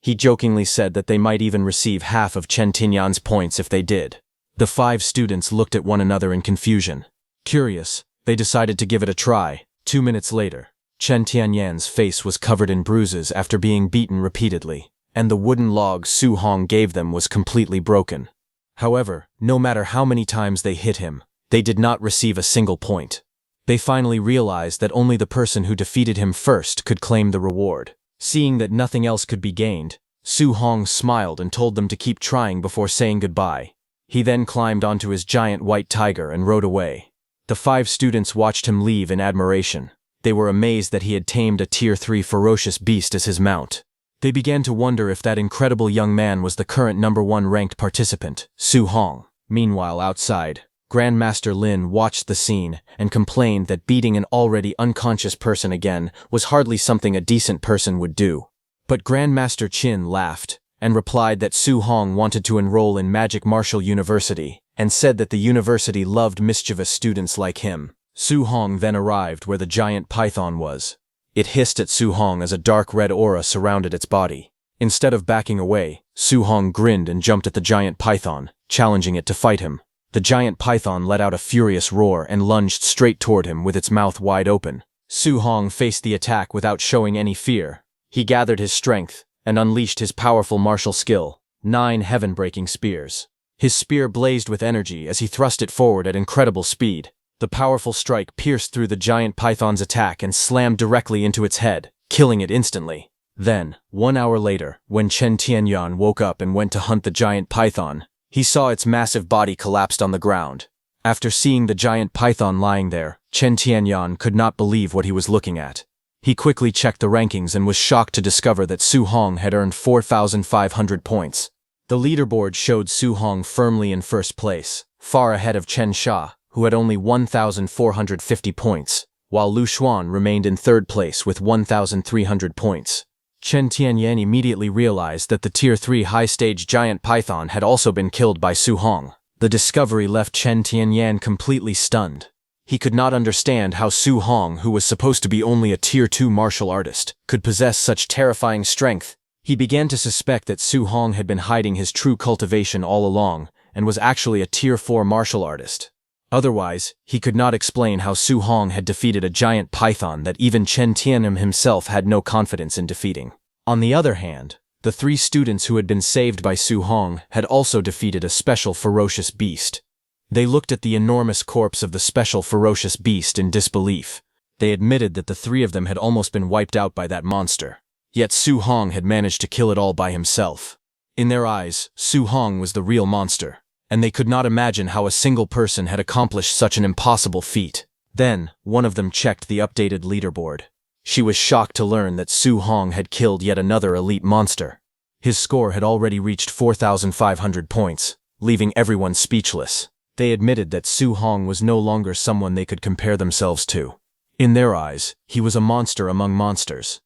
He jokingly said that they might even receive half of Chen Tinyan's points if they did. The 5 students looked at one another in confusion. Curious, they decided to give it a try. 2 minutes later, Chen Tianyan's face was covered in bruises after being beaten repeatedly, and the wooden log Su Hong gave them was completely broken. However, no matter how many times they hit him, they did not receive a single point. They finally realized that only the person who defeated him first could claim the reward. Seeing that nothing else could be gained, Su Hong smiled and told them to keep trying before saying goodbye. He then climbed onto his giant white tiger and rode away. The 5 students watched him leave in admiration. They were amazed that he had tamed a Tier 3 ferocious beast as his mount. They began to wonder if that incredible young man was the current #1 ranked participant, Su Hong. Meanwhile, outside, Grandmaster Lin watched the scene and complained that beating an already unconscious person again was hardly something a decent person would do. But Grandmaster Qin laughed and replied that Su Hong wanted to enroll in Magic Martial University and said that the university loved mischievous students like him. Su Hong then arrived where the giant python was. It hissed at Su Hong as a dark red aura surrounded its body. Instead of backing away, Su Hong grinned and jumped at the giant python, challenging it to fight him. The giant python let out a furious roar and lunged straight toward him with its mouth wide open. Su Hong faced the attack without showing any fear. He gathered his strength and unleashed his powerful martial skill, 9 heaven-breaking spears. His spear blazed with energy as he thrust it forward at incredible speed. The powerful strike pierced through the giant python's attack and slammed directly into its head, killing it instantly. Then, 1 hour later, when Chen Tianyan woke up and went to hunt the giant python, he saw its massive body collapsed on the ground. After seeing the giant python lying there, Chen Tianyan could not believe what he was looking at. He quickly checked the rankings and was shocked to discover that Su Hong had earned 4,500 points. The leaderboard showed Su Hong firmly in first place, far ahead of Chen Sha, who had only 1,450 points, while Lu Xuan remained in third place with 1,300 points. Chen Tianyan immediately realized that the Tier 3 high-stage giant python had also been killed by Su Hong. The discovery left Chen Tianyan completely stunned. He could not understand how Su Hong, who was supposed to be only a Tier 2 martial artist, could possess such terrifying strength. He began to suspect that Su Hong had been hiding his true cultivation all along and was actually a Tier 4 martial artist. Otherwise, he could not explain how Su Hong had defeated a giant python that even Chen Tianyan himself had no confidence in defeating. On the other hand, the 3 students who had been saved by Su Hong had also defeated a special ferocious beast. They looked at the enormous corpse of the special ferocious beast in disbelief. They admitted that the 3 of them had almost been wiped out by that monster. Yet Su Hong had managed to kill it all by himself. In their eyes, Su Hong was the real monster, and they could not imagine how a single person had accomplished such an impossible feat. Then, one of them checked the updated leaderboard. She was shocked to learn that Su Hong had killed yet another elite monster. His score had already reached 4,500 points, leaving everyone speechless. They admitted that Su Hong was no longer someone they could compare themselves to. In their eyes, he was a monster among monsters.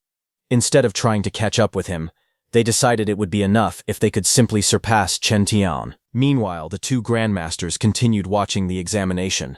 Instead of trying to catch up with him, they decided it would be enough if they could simply surpass Chen Tian. Meanwhile, the 2 grandmasters continued watching the examination.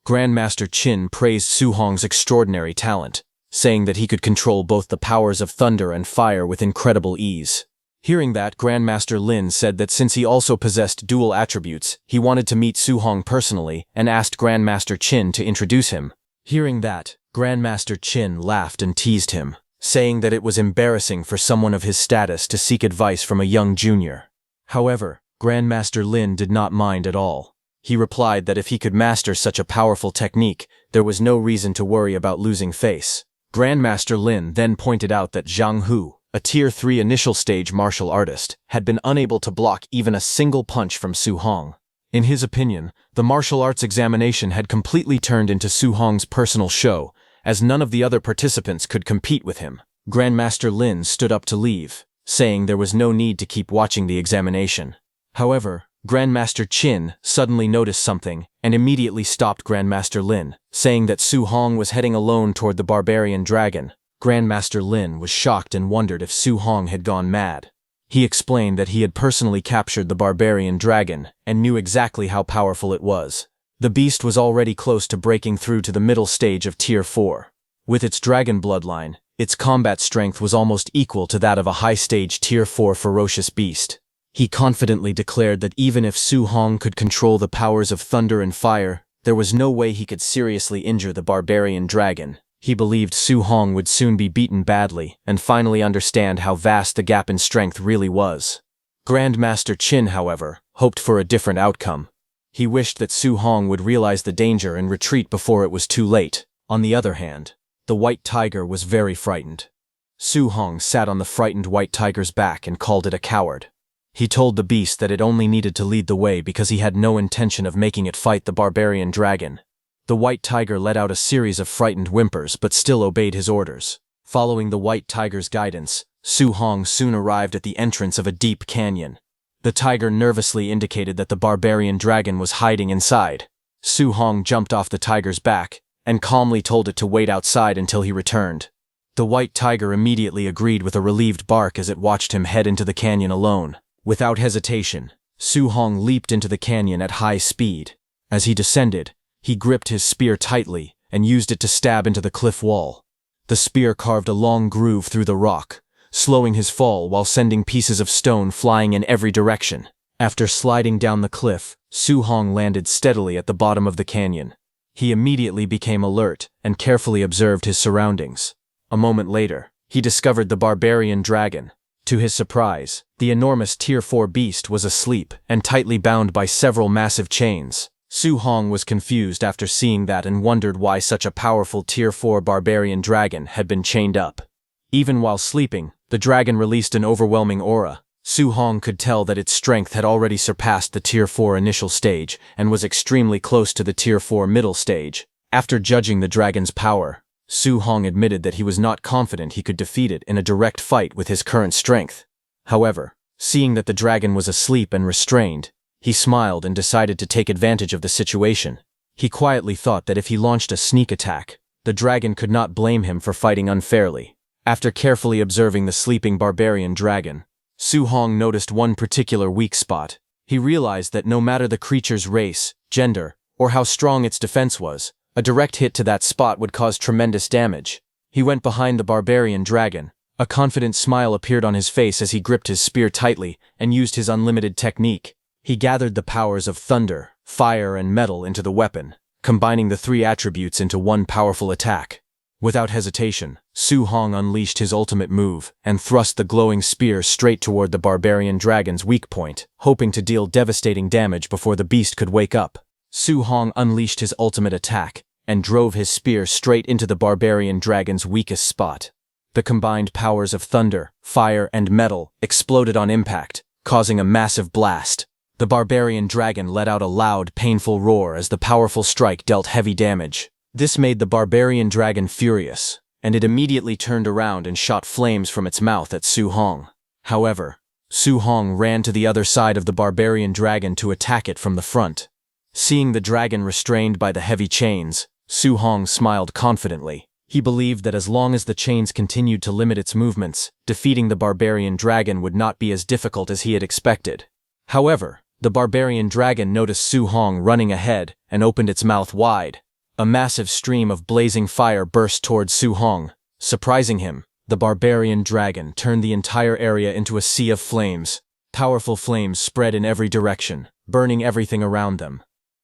Grandmaster Qin praised Su Hong's extraordinary talent, saying that he could control both the powers of thunder and fire with incredible ease. Hearing that, Grandmaster Lin said that since he also possessed dual attributes, he wanted to meet Su Hong personally and asked Grandmaster Qin to introduce him. Hearing that, Grandmaster Qin laughed and teased him, saying that it was embarrassing for someone of his status to seek advice from a young junior. However, Grandmaster Lin did not mind at all. He replied that if he could master such a powerful technique, there was no reason to worry about losing face. Grandmaster Lin then pointed out that Zhang Hu, a Tier 3 initial stage martial artist, had been unable to block even a single punch from Su Hong. In his opinion, the martial arts examination had completely turned into Su Hong's personal show, as none of the other participants could compete with him. Grandmaster Lin stood up to leave, saying there was no need to keep watching the examination. However, Grandmaster Qin suddenly noticed something and immediately stopped Grandmaster Lin, saying that Su Hong was heading alone toward the barbarian dragon. Grandmaster Lin was shocked and wondered if Su Hong had gone mad. He explained that he had personally captured the barbarian dragon and knew exactly how powerful it was. The beast was already close to breaking through to the middle stage of Tier 4. With its dragon bloodline, its combat strength was almost equal to that of a high-stage Tier 4 ferocious beast. He confidently declared that even if Su Hong could control the powers of thunder and fire, there was no way he could seriously injure the barbarian dragon. He believed Su Hong would soon be beaten badly and finally understand how vast the gap in strength really was. Grandmaster Qin, however, hoped for a different outcome. He wished that Su Hong would realize the danger and retreat before it was too late. On the other hand, the white tiger was very frightened. Su Hong sat on the frightened white tiger's back and called it a coward. He told the beast that it only needed to lead the way because he had no intention of making it fight the barbarian dragon. The white tiger let out a series of frightened whimpers but still obeyed his orders. Following the white tiger's guidance, Su Hong soon arrived at the entrance of a deep canyon. The tiger nervously indicated that the barbarian dragon was hiding inside. Su Hong jumped off the tiger's back and calmly told it to wait outside until he returned. The white tiger immediately agreed with a relieved bark as it watched him head into the canyon alone. Without hesitation, Su Hong leaped into the canyon at high speed. As he descended, he gripped his spear tightly and used it to stab into the cliff wall. The spear carved a long groove through the rock, slowing his fall while sending pieces of stone flying in every direction. After sliding down the cliff, Su Hong landed steadily at the bottom of the canyon. He immediately became alert and carefully observed his surroundings. A moment later, he discovered the barbarian dragon. To his surprise, the enormous Tier 4 beast was asleep and tightly bound by several massive chains. Su Hong was confused after seeing that and wondered why such a powerful Tier 4 barbarian dragon had been chained up. Even while sleeping, the dragon released an overwhelming aura. Su Hong could tell that its strength had already surpassed the Tier 4 initial stage and was extremely close to the Tier 4 middle stage. After judging the dragon's power, Su Hong admitted that he was not confident he could defeat it in a direct fight with his current strength. However, seeing that the dragon was asleep and restrained, he smiled and decided to take advantage of the situation. He quietly thought that if he launched a sneak attack, the dragon could not blame him for fighting unfairly. After carefully observing the sleeping barbarian dragon, Su Hong noticed one particular weak spot. He realized that no matter the creature's race, gender, or how strong its defense was, a direct hit to that spot would cause tremendous damage. He went behind the barbarian dragon. A confident smile appeared on his face as he gripped his spear tightly and used his unlimited technique. He gathered the powers of thunder, fire, and metal into the weapon, combining the three attributes into one powerful attack. Without hesitation, Su Hong unleashed his ultimate move and thrust the glowing spear straight toward the barbarian dragon's weak point, hoping to deal devastating damage before the beast could wake up. Su Hong unleashed his ultimate attack and drove his spear straight into the barbarian dragon's weakest spot. The combined powers of thunder, fire, and metal exploded on impact, causing a massive blast. The barbarian dragon let out a loud, painful roar as the powerful strike dealt heavy damage. This made the barbarian dragon furious, and it immediately turned around and shot flames from its mouth at Su Hong. However, Su Hong ran to the other side of the barbarian dragon to attack it from the front. Seeing the dragon restrained by the heavy chains, Su Hong smiled confidently. He believed that as long as the chains continued to limit its movements, defeating the barbarian dragon would not be as difficult as he had expected. However, the barbarian dragon noticed Su Hong running ahead and opened its mouth wide. A massive stream of blazing fire burst towards Su Hong. Surprising him, the barbarian dragon turned the entire area into a sea of flames. Powerful flames spread in every direction, burning everything around them.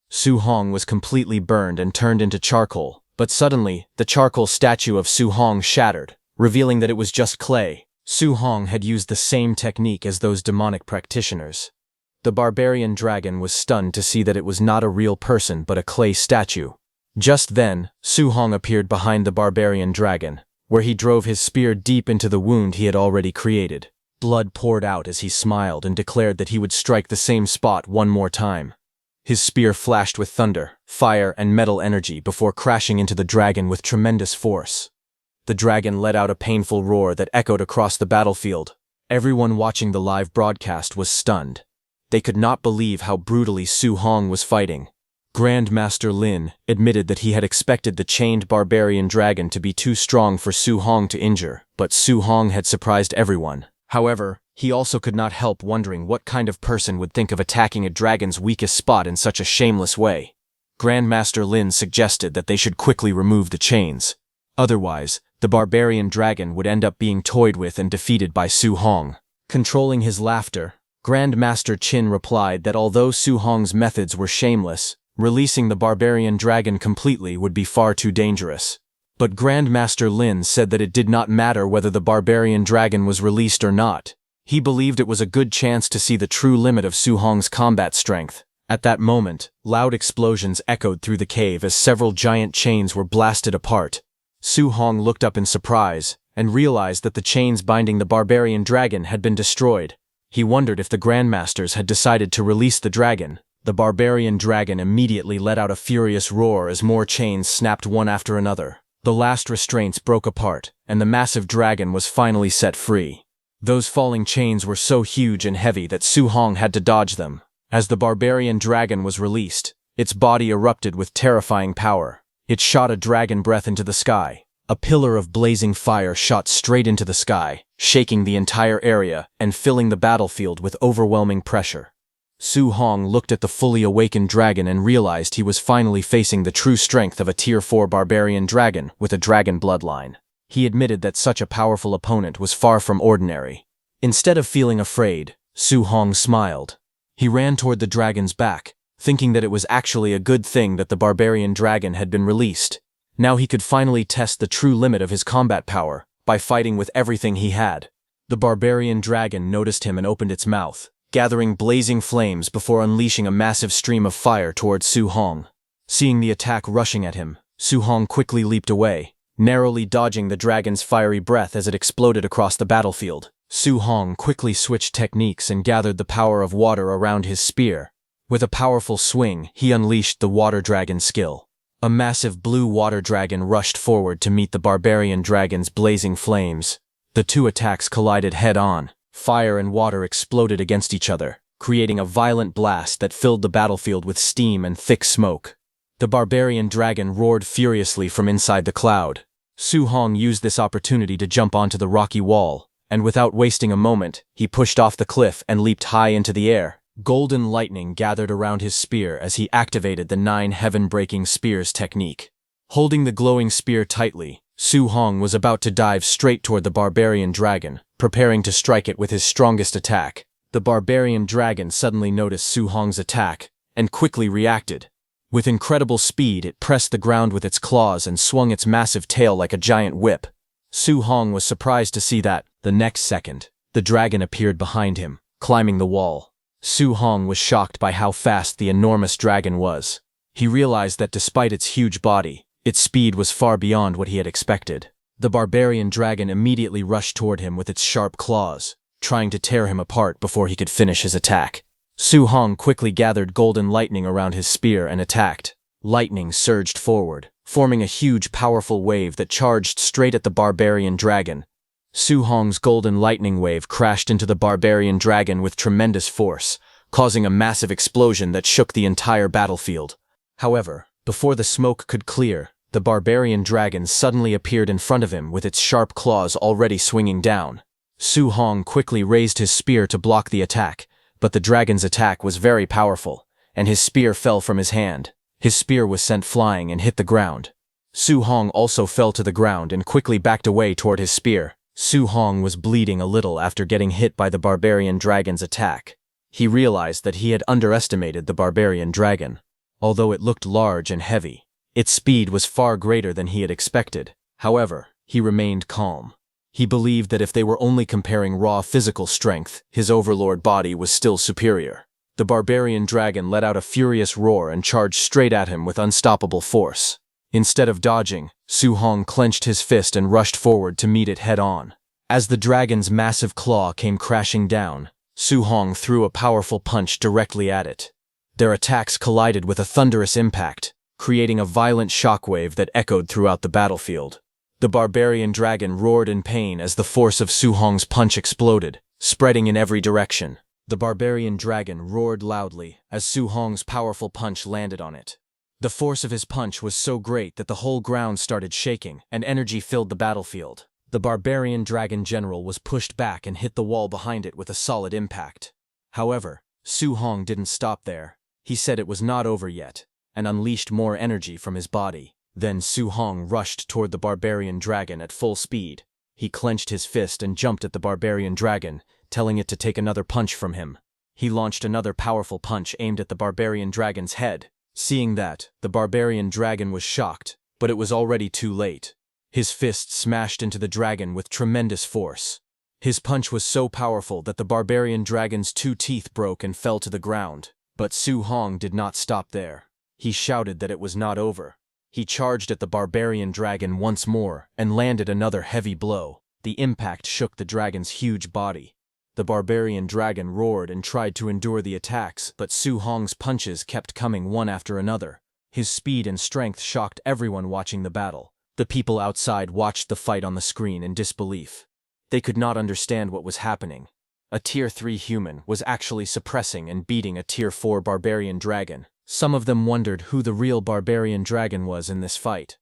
Su Hong was completely burned and turned into charcoal, but suddenly, the charcoal statue of Su Hong shattered, revealing that it was just clay. Su Hong had used the same technique as those demonic practitioners. The barbarian dragon was stunned to see that it was not a real person but a clay statue. Just then, Su Hong appeared behind the barbarian dragon, where he drove his spear deep into the wound he had already created. Blood poured out as he smiled and declared that he would strike the same spot one more time. His spear flashed with thunder, fire, and metal energy before crashing into the dragon with tremendous force. The dragon let out a painful roar that echoed across the battlefield. Everyone watching the live broadcast was stunned. They could not believe how brutally Su Hong was fighting. Grandmaster Lin admitted that he had expected the chained barbarian dragon to be too strong for Su Hong to injure, but Su Hong had surprised everyone. However, he also could not help wondering what kind of person would think of attacking a dragon's weakest spot in such a shameless way. Grandmaster Lin suggested that they should quickly remove the chains. Otherwise, the barbarian dragon would end up being toyed with and defeated by Su Hong. Controlling his laughter, Grandmaster Qin replied that although Su Hong's methods were shameless, releasing the barbarian dragon completely would be far too dangerous. But Grandmaster Lin said that it did not matter whether the barbarian dragon was released or not. He believed it was a good chance to see the true limit of Su Hong's combat strength. At that moment, loud explosions echoed through the cave as several giant chains were blasted apart. Su Hong looked up in surprise and realized that the chains binding the barbarian dragon had been destroyed. He wondered if the Grandmasters had decided to release the dragon. The barbarian dragon immediately let out a furious roar as more chains snapped one after another. The last restraints broke apart, and the massive dragon was finally set free. Those falling chains were so huge and heavy that Su Hong had to dodge them. As the barbarian dragon was released, its body erupted with terrifying power. It shot a dragon breath into the sky. A pillar of blazing fire shot straight into the sky, shaking the entire area and filling the battlefield with overwhelming pressure. Su Hong looked at the fully awakened dragon and realized he was finally facing the true strength of a Tier 4 barbarian dragon with a dragon bloodline. He admitted that such a powerful opponent was far from ordinary. Instead of feeling afraid, Su Hong smiled. He ran toward the dragon's back, thinking that it was actually a good thing that the barbarian dragon had been released. Now he could finally test the true limit of his combat power by fighting with everything he had. The barbarian dragon noticed him and opened its mouth, gathering blazing flames before unleashing a massive stream of fire towards Su Hong. Seeing the attack rushing at him, Su Hong quickly leaped away, narrowly dodging the dragon's fiery breath as it exploded across the battlefield. Su Hong quickly switched techniques and gathered the power of water around his spear. With a powerful swing, he unleashed the water dragon skill. A massive blue water dragon rushed forward to meet the barbarian dragon's blazing flames. The two attacks collided head-on. Fire and water exploded against each other, creating a violent blast that filled the battlefield with steam and thick smoke. The barbarian dragon roared furiously from inside the cloud. Su Hong used this opportunity to jump onto the rocky wall, and without wasting a moment, he pushed off the cliff and leaped high into the air. Golden lightning gathered around his spear as he activated the 9 heaven-breaking spears technique. Holding the glowing spear tightly, Su Hong was about to dive straight toward the barbarian dragon, preparing to strike it with his strongest attack. The barbarian dragon suddenly noticed Su Hong's attack and quickly reacted. With incredible speed, it pressed the ground with its claws and swung its massive tail like a giant whip. Su Hong was surprised to see that, the next second, the dragon appeared behind him, climbing the wall. Su Hong was shocked by how fast the enormous dragon was. He realized that despite its huge body, its speed was far beyond what he had expected. The barbarian dragon immediately rushed toward him with its sharp claws, trying to tear him apart before he could finish his attack. Su Hong quickly gathered golden lightning around his spear and attacked. Lightning surged forward, forming a huge, powerful wave that charged straight at the barbarian dragon. Su Hong's golden lightning wave crashed into the barbarian dragon with tremendous force, causing a massive explosion that shook the entire battlefield. However, before the smoke could clear, the barbarian dragon suddenly appeared in front of him with its sharp claws already swinging down. Su Hong quickly raised his spear to block the attack, but the dragon's attack was very powerful, and his spear fell from his hand. His spear was sent flying and hit the ground. Su Hong also fell to the ground and quickly backed away toward his spear. Su Hong was bleeding a little after getting hit by the barbarian dragon's attack. He realized that he had underestimated the barbarian dragon. Although it looked large and heavy, its speed was far greater than he had expected. However, he remained calm. He believed that if they were only comparing raw physical strength, his overlord body was still superior. The barbarian dragon let out a furious roar and charged straight at him with unstoppable force. Instead of dodging, Su Hong clenched his fist and rushed forward to meet it head-on. As the dragon's massive claw came crashing down, Su Hong threw a powerful punch directly at it. Their attacks collided with a thunderous impact, creating a violent shockwave that echoed throughout the battlefield. The barbarian dragon roared in pain as the force of Su Hong's punch exploded, spreading in every direction. The barbarian dragon roared loudly as Su Hong's powerful punch landed on it. The force of his punch was so great that the whole ground started shaking, and energy filled the battlefield. The barbarian dragon general was pushed back and hit the wall behind it with a solid impact. However, Su Hong didn't stop there. He said it was not over yet, and unleashed more energy from his body. Then Su Hong rushed toward the barbarian dragon at full speed. He clenched his fist and jumped at the barbarian dragon, telling it to take another punch from him. He launched another powerful punch aimed at the barbarian dragon's head. Seeing that, the barbarian dragon was shocked, but it was already too late. His fist smashed into the dragon with tremendous force. His punch was so powerful that the barbarian dragon's 2 teeth broke and fell to the ground. But Su Hong did not stop there. He shouted that it was not over. He charged at the barbarian dragon once more and landed another heavy blow. The impact shook the dragon's huge body. The barbarian dragon roared and tried to endure the attacks, but Su Hong's punches kept coming one after another. His speed and strength shocked everyone watching the battle. The people outside watched the fight on the screen in disbelief. They could not understand what was happening. A Tier 3 human was actually suppressing and beating a Tier 4 barbarian dragon. Some of them wondered who the real barbarian dragon was in this fight.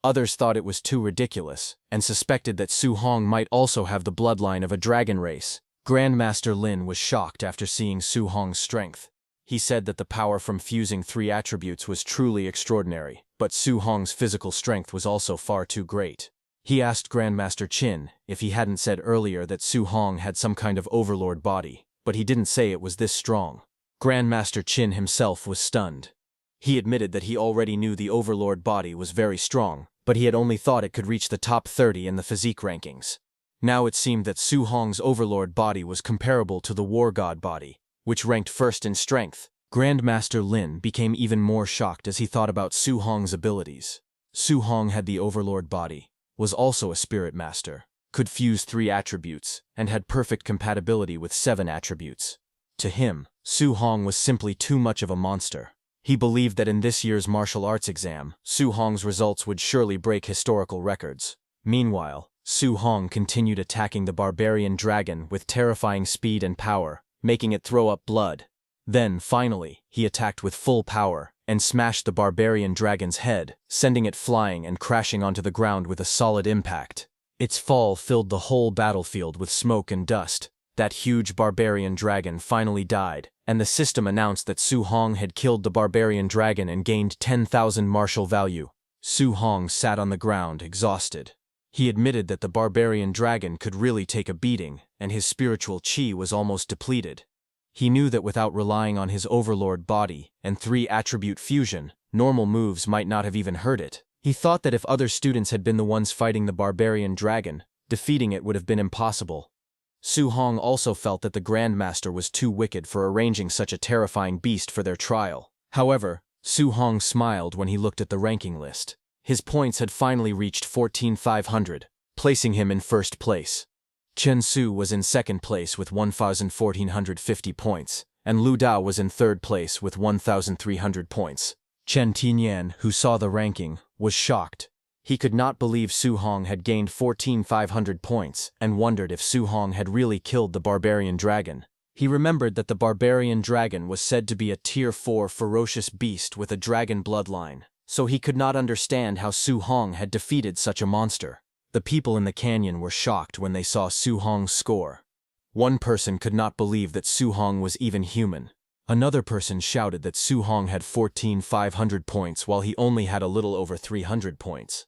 Others thought it was too ridiculous, and suspected that Su Hong might also have the bloodline of a dragon race. Grandmaster Lin was shocked after seeing Su Hong's strength. He said that the power from fusing 3 attributes was truly extraordinary, but Su Hong's physical strength was also far too great. He asked Grandmaster Qin if he hadn't said earlier that Su Hong had some kind of overlord body, but he didn't say it was this strong. Grandmaster Qin himself was stunned. He admitted that he already knew the overlord body was very strong, but he had only thought it could reach the top 30 in the physique rankings. Now it seemed that Su Hong's overlord body was comparable to the war god body, which ranked first in strength. Grandmaster Lin became even more shocked as he thought about Su Hong's abilities. Su Hong had the overlord body, was also a spirit master, could fuse 3 attributes, and had perfect compatibility with 7 attributes. To him, Su Hong was simply too much of a monster. He believed that in this year's martial arts exam, Su Hong's results would surely break historical records. Meanwhile, Su Hong continued attacking the barbarian dragon with terrifying speed and power, making it throw up blood. Then, finally, he attacked with full power and smashed the barbarian dragon's head, sending it flying and crashing onto the ground with a solid impact. Its fall filled the whole battlefield with smoke and dust. That huge barbarian dragon finally died, and the system announced that Su Hong had killed the barbarian dragon and gained 10,000 martial value. Su Hong sat on the ground, exhausted. He admitted that the barbarian dragon could really take a beating, and his spiritual chi was almost depleted. He knew that without relying on his overlord body and 3-attribute fusion, normal moves might not have even hurt it. He thought that if other students had been the ones fighting the barbarian dragon, defeating it would have been impossible. Su Hong also felt that the Grandmaster was too wicked for arranging such a terrifying beast for their trial. However, Su Hong smiled when he looked at the ranking list. His points had finally reached 14,500, placing him in first place. Chen Su was in second place with 1,450 points, and Lu Dao was in third place with 1,300 points. Chen Tianyan, who saw the ranking, was shocked. He could not believe Su Hong had gained 14,500 points and wondered if Su Hong had really killed the barbarian dragon. He remembered that the barbarian dragon was said to be a Tier 4 ferocious beast with a dragon bloodline, so he could not understand how Su Hong had defeated such a monster. The people in the canyon were shocked when they saw Su Hong's score. One person could not believe that Su Hong was even human. Another person shouted that Su Hong had 14,500 points while he only had a little over 300 points.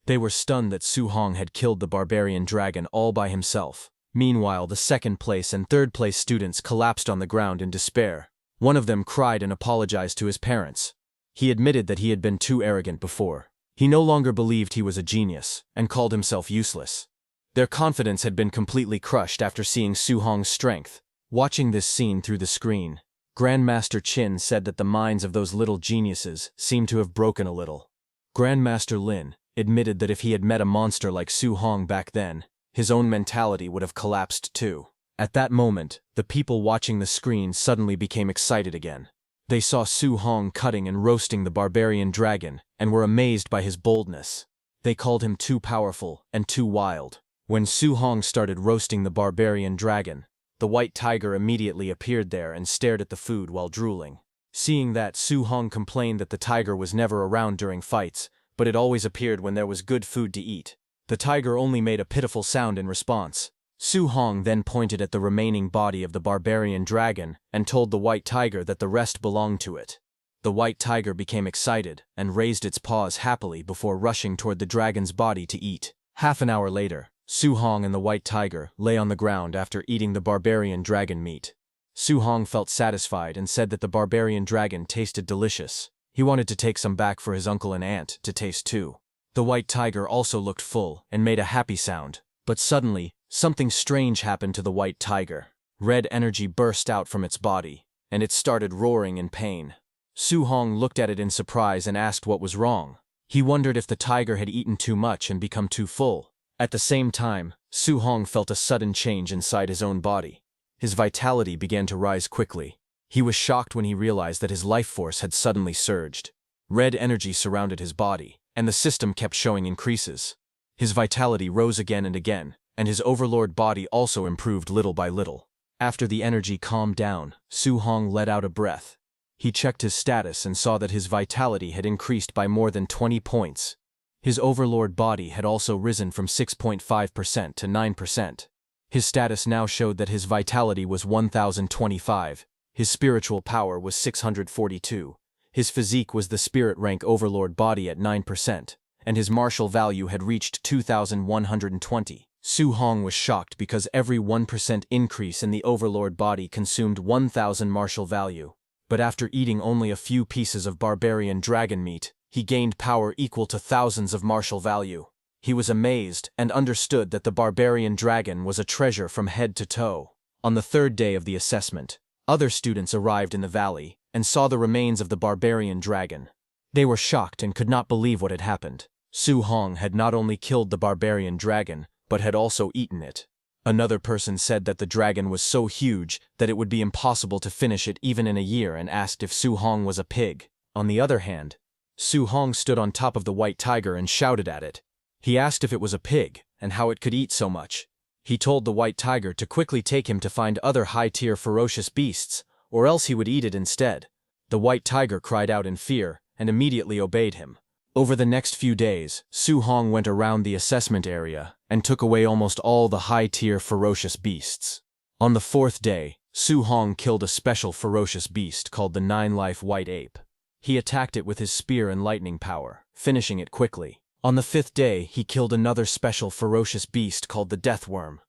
They were stunned that Su Hong had killed the barbarian dragon all by himself. Meanwhile, the second place and third place students collapsed on the ground in despair. One of them cried and apologized to his parents. He admitted that he had been too arrogant before. He no longer believed he was a genius, and called himself useless. Their confidence had been completely crushed after seeing Su Hong's strength. Watching this scene through the screen, Grandmaster Qin said that the minds of those little geniuses seemed to have broken a little. Grandmaster Lin admitted that if he had met a monster like Su Hong back then, his own mentality would have collapsed too. At that moment, the people watching the screen suddenly became excited again. They saw Su Hong cutting and roasting the barbarian dragon, and were amazed by his boldness. They called him too powerful and too wild. When Su Hong started roasting the barbarian dragon, the white tiger immediately appeared there and stared at the food while drooling. Seeing that, Su Hong complained that the tiger was never around during fights, but it always appeared when there was good food to eat. The tiger only made a pitiful sound in response. Su Hong then pointed at the remaining body of the barbarian dragon and told the white tiger that the rest belonged to it. The white tiger became excited and raised its paws happily before rushing toward the dragon's body to eat. Half an hour later, Su Hong and the white tiger lay on the ground after eating the barbarian dragon meat. Su Hong felt satisfied and said that the barbarian dragon tasted delicious. He wanted to take some back for his uncle and aunt to taste too. The white tiger also looked full and made a happy sound. But suddenly, something strange happened to the white tiger. Red energy burst out from its body, and it started roaring in pain. Su Hong looked at it in surprise and asked what was wrong. He wondered if the tiger had eaten too much and become too full. At the same time, Su Hong felt a sudden change inside his own body. His vitality began to rise quickly. He was shocked when he realized that his life force had suddenly surged. Red energy surrounded his body, and the system kept showing increases. His vitality rose again and again, and his overlord body also improved little by little. After the energy calmed down, Su Hong let out a breath. He checked his status and saw that his vitality had increased by more than 20 points. His overlord body had also risen from 6.5% to 9%. His status now showed that his vitality was 1025, his spiritual power was 642, his physique was the spirit rank overlord body at 9%, and his martial value had reached 2120. Su Hong was shocked because every 1% increase in the overlord body consumed 1000 martial value. But after eating only a few pieces of barbarian dragon meat, he gained power equal to thousands of martial value. He was amazed and understood that the barbarian dragon was a treasure from head to toe. On the third day of the assessment, other students arrived in the valley and saw the remains of the barbarian dragon. They were shocked and could not believe what had happened. Su Hong had not only killed the barbarian dragon, but had also eaten it. Another person said that the dragon was so huge that it would be impossible to finish it even in a year and asked if Su Hong was a pig. On the other hand, Su Hong stood on top of the white tiger and shouted at it. He asked if it was a pig and how it could eat so much. He told the white tiger to quickly take him to find other high-tier ferocious beasts, or else he would eat it instead. The white tiger cried out in fear and immediately obeyed him. Over the next few days, Su Hong went around the assessment area and took away almost all the high-tier ferocious beasts. On the fourth day, Su Hong killed a special ferocious beast called the 9-life white ape. He attacked it with his spear and lightning power, finishing it quickly. On the fifth day, he killed another special ferocious beast called the death worm.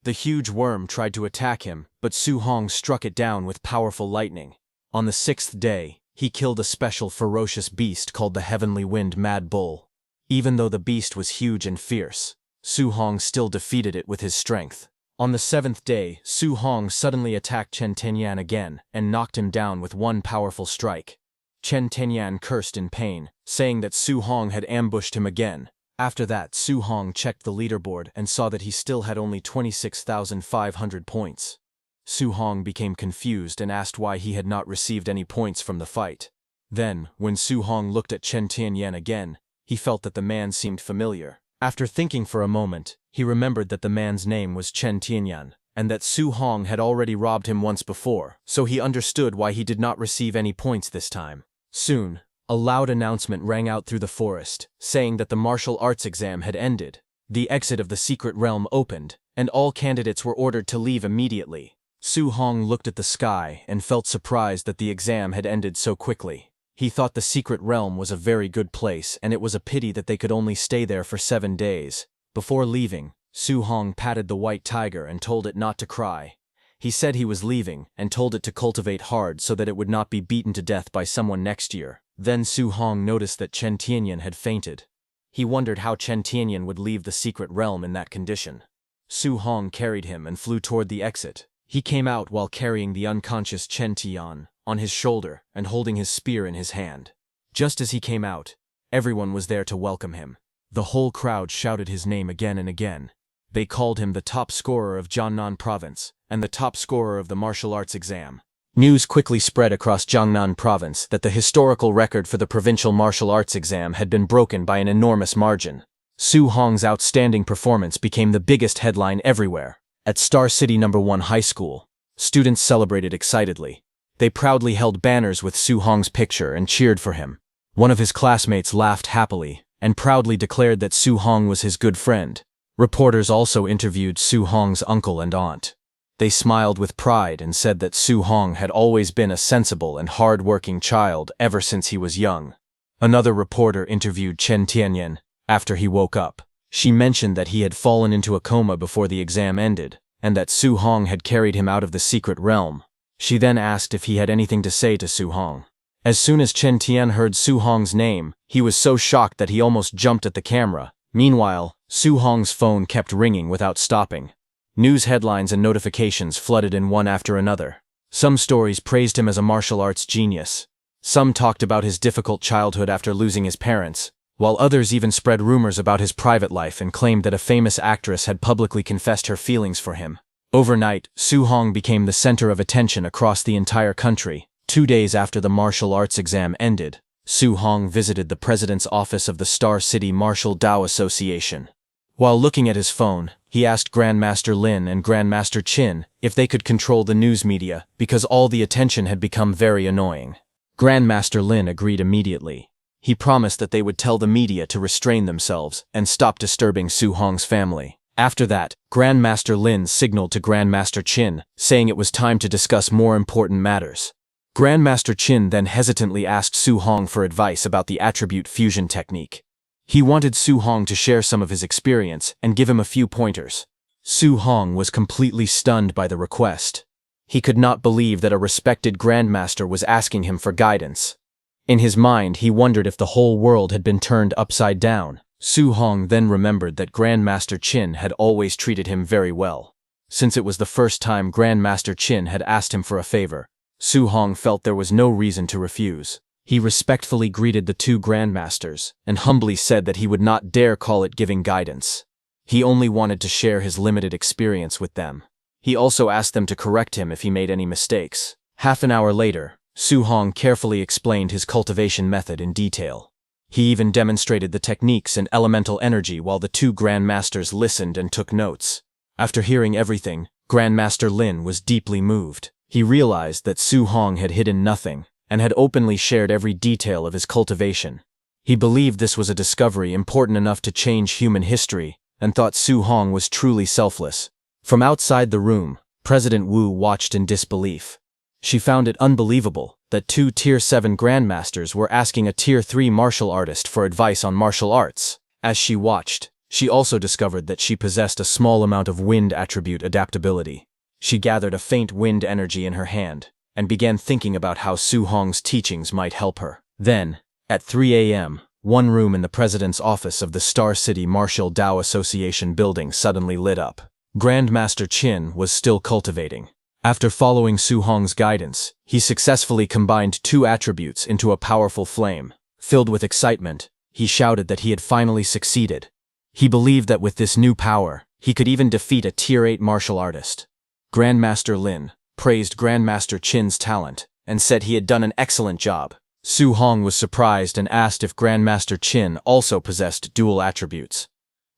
The huge worm tried to attack him, but Su Hong struck it down with powerful lightning. On the sixth day, he killed a special ferocious beast called the heavenly wind mad bull. Even though the beast was huge and fierce, Su Hong still defeated it with his strength. On the seventh day, Su Hong suddenly attacked Chen Tenyan again and knocked him down with one powerful strike. Chen Tenyan cursed in pain, saying that Su Hong had ambushed him again. After that, Su Hong checked the leaderboard and saw that he still had only 26,500 points. Su Hong became confused and asked why he had not received any points from the fight. Then, when Su Hong looked at Chen Tianyan again, he felt that the man seemed familiar. After thinking for a moment, he remembered that the man's name was Chen Tianyan, and that Su Hong had already robbed him once before, so he understood why he did not receive any points this time. Soon, a loud announcement rang out through the forest, saying that the martial arts exam had ended. The exit of the secret realm opened, and all candidates were ordered to leave immediately. Su Hong looked at the sky and felt surprised that the exam had ended so quickly. He thought the secret realm was a very good place and it was a pity that they could only stay there for 7 days. Before leaving, Su Hong patted the white tiger and told it not to cry. He said he was leaving and told it to cultivate hard so that it would not be beaten to death by someone next year. Then Su Hong noticed that Chen Tianyan had fainted. He wondered how Chen Tianyan would leave the secret realm in that condition. Su Hong carried him and flew toward the exit. He came out while carrying the unconscious Chen Tian on his shoulder and holding his spear in his hand. Just as he came out, everyone was there to welcome him. The whole crowd shouted his name again and again. They called him the top scorer of Jiangnan province and the top scorer of the martial arts exam. News quickly spread across Jiangnan province that the historical record for the provincial martial arts exam had been broken by an enormous margin. Su Hong's outstanding performance became the biggest headline everywhere. At Star City No. 1 High School, students celebrated excitedly. They proudly held banners with Su Hong's picture and cheered for him. One of his classmates laughed happily and proudly declared that Su Hong was his good friend. Reporters also interviewed Su Hong's uncle and aunt. They smiled with pride and said that Su Hong had always been a sensible and hard-working child ever since he was young. Another reporter interviewed Chen Tianyan after he woke up. She mentioned that he had fallen into a coma before the exam ended, and that Su Hong had carried him out of the secret realm. She then asked if he had anything to say to Su Hong. As soon as Chen Tian heard Su Hong's name, he was so shocked that he almost jumped at the camera. Meanwhile, Su Hong's phone kept ringing without stopping. News headlines and notifications flooded in one after another. Some stories praised him as a martial arts genius. Some talked about his difficult childhood after losing his parents, while others even spread rumors about his private life and claimed that a famous actress had publicly confessed her feelings for him. Overnight, Su Hong became the center of attention across the entire country. 2 days after the martial arts exam ended, Su Hong visited the president's office of the Star City Martial Dao Association. While looking at his phone, he asked Grandmaster Lin and Grandmaster Qin if they could control the news media because all the attention had become very annoying. Grandmaster Lin agreed immediately. He promised that they would tell the media to restrain themselves and stop disturbing Su Hong's family. After that, Grandmaster Lin signaled to Grandmaster Qin, saying it was time to discuss more important matters. Grandmaster Qin then hesitantly asked Su Hong for advice about the attribute fusion technique. He wanted Su Hong to share some of his experience and give him a few pointers. Su Hong was completely stunned by the request. He could not believe that a respected grandmaster was asking him for guidance. In his mind, he wondered if the whole world had been turned upside down. Su Hong then remembered that Grandmaster Qin had always treated him very well. Since it was the first time Grandmaster Qin had asked him for a favor, Su Hong felt there was no reason to refuse. He respectfully greeted the two grandmasters and humbly said that he would not dare call it giving guidance. He only wanted to share his limited experience with them. He also asked them to correct him if he made any mistakes. Half an hour later, Su Hong carefully explained his cultivation method in detail. He even demonstrated the techniques and elemental energy while the two grandmasters listened and took notes. After hearing everything, Grandmaster Lin was deeply moved. He realized that Su Hong had hidden nothing and had openly shared every detail of his cultivation. He believed this was a discovery important enough to change human history and thought Su Hong was truly selfless. From outside the room, President Wu watched in disbelief. She found it unbelievable that two Tier 7 grandmasters were asking a Tier 3 martial artist for advice on martial arts. As she watched, she also discovered that she possessed a small amount of wind attribute adaptability. She gathered a faint wind energy in her hand and began thinking about how Su Hong's teachings might help her. Then, at 3 a.m., one room in the president's office of the Star City Martial Dao Association building suddenly lit up. Grandmaster Qin was still cultivating. After following Su Hong's guidance, he successfully combined two attributes into a powerful flame. Filled with excitement, he shouted that he had finally succeeded. He believed that with this new power, he could even defeat a Tier 8 martial artist. Grandmaster Lin praised Grandmaster Qin's talent and said he had done an excellent job. Su Hong was surprised and asked if Grandmaster Qin also possessed dual attributes.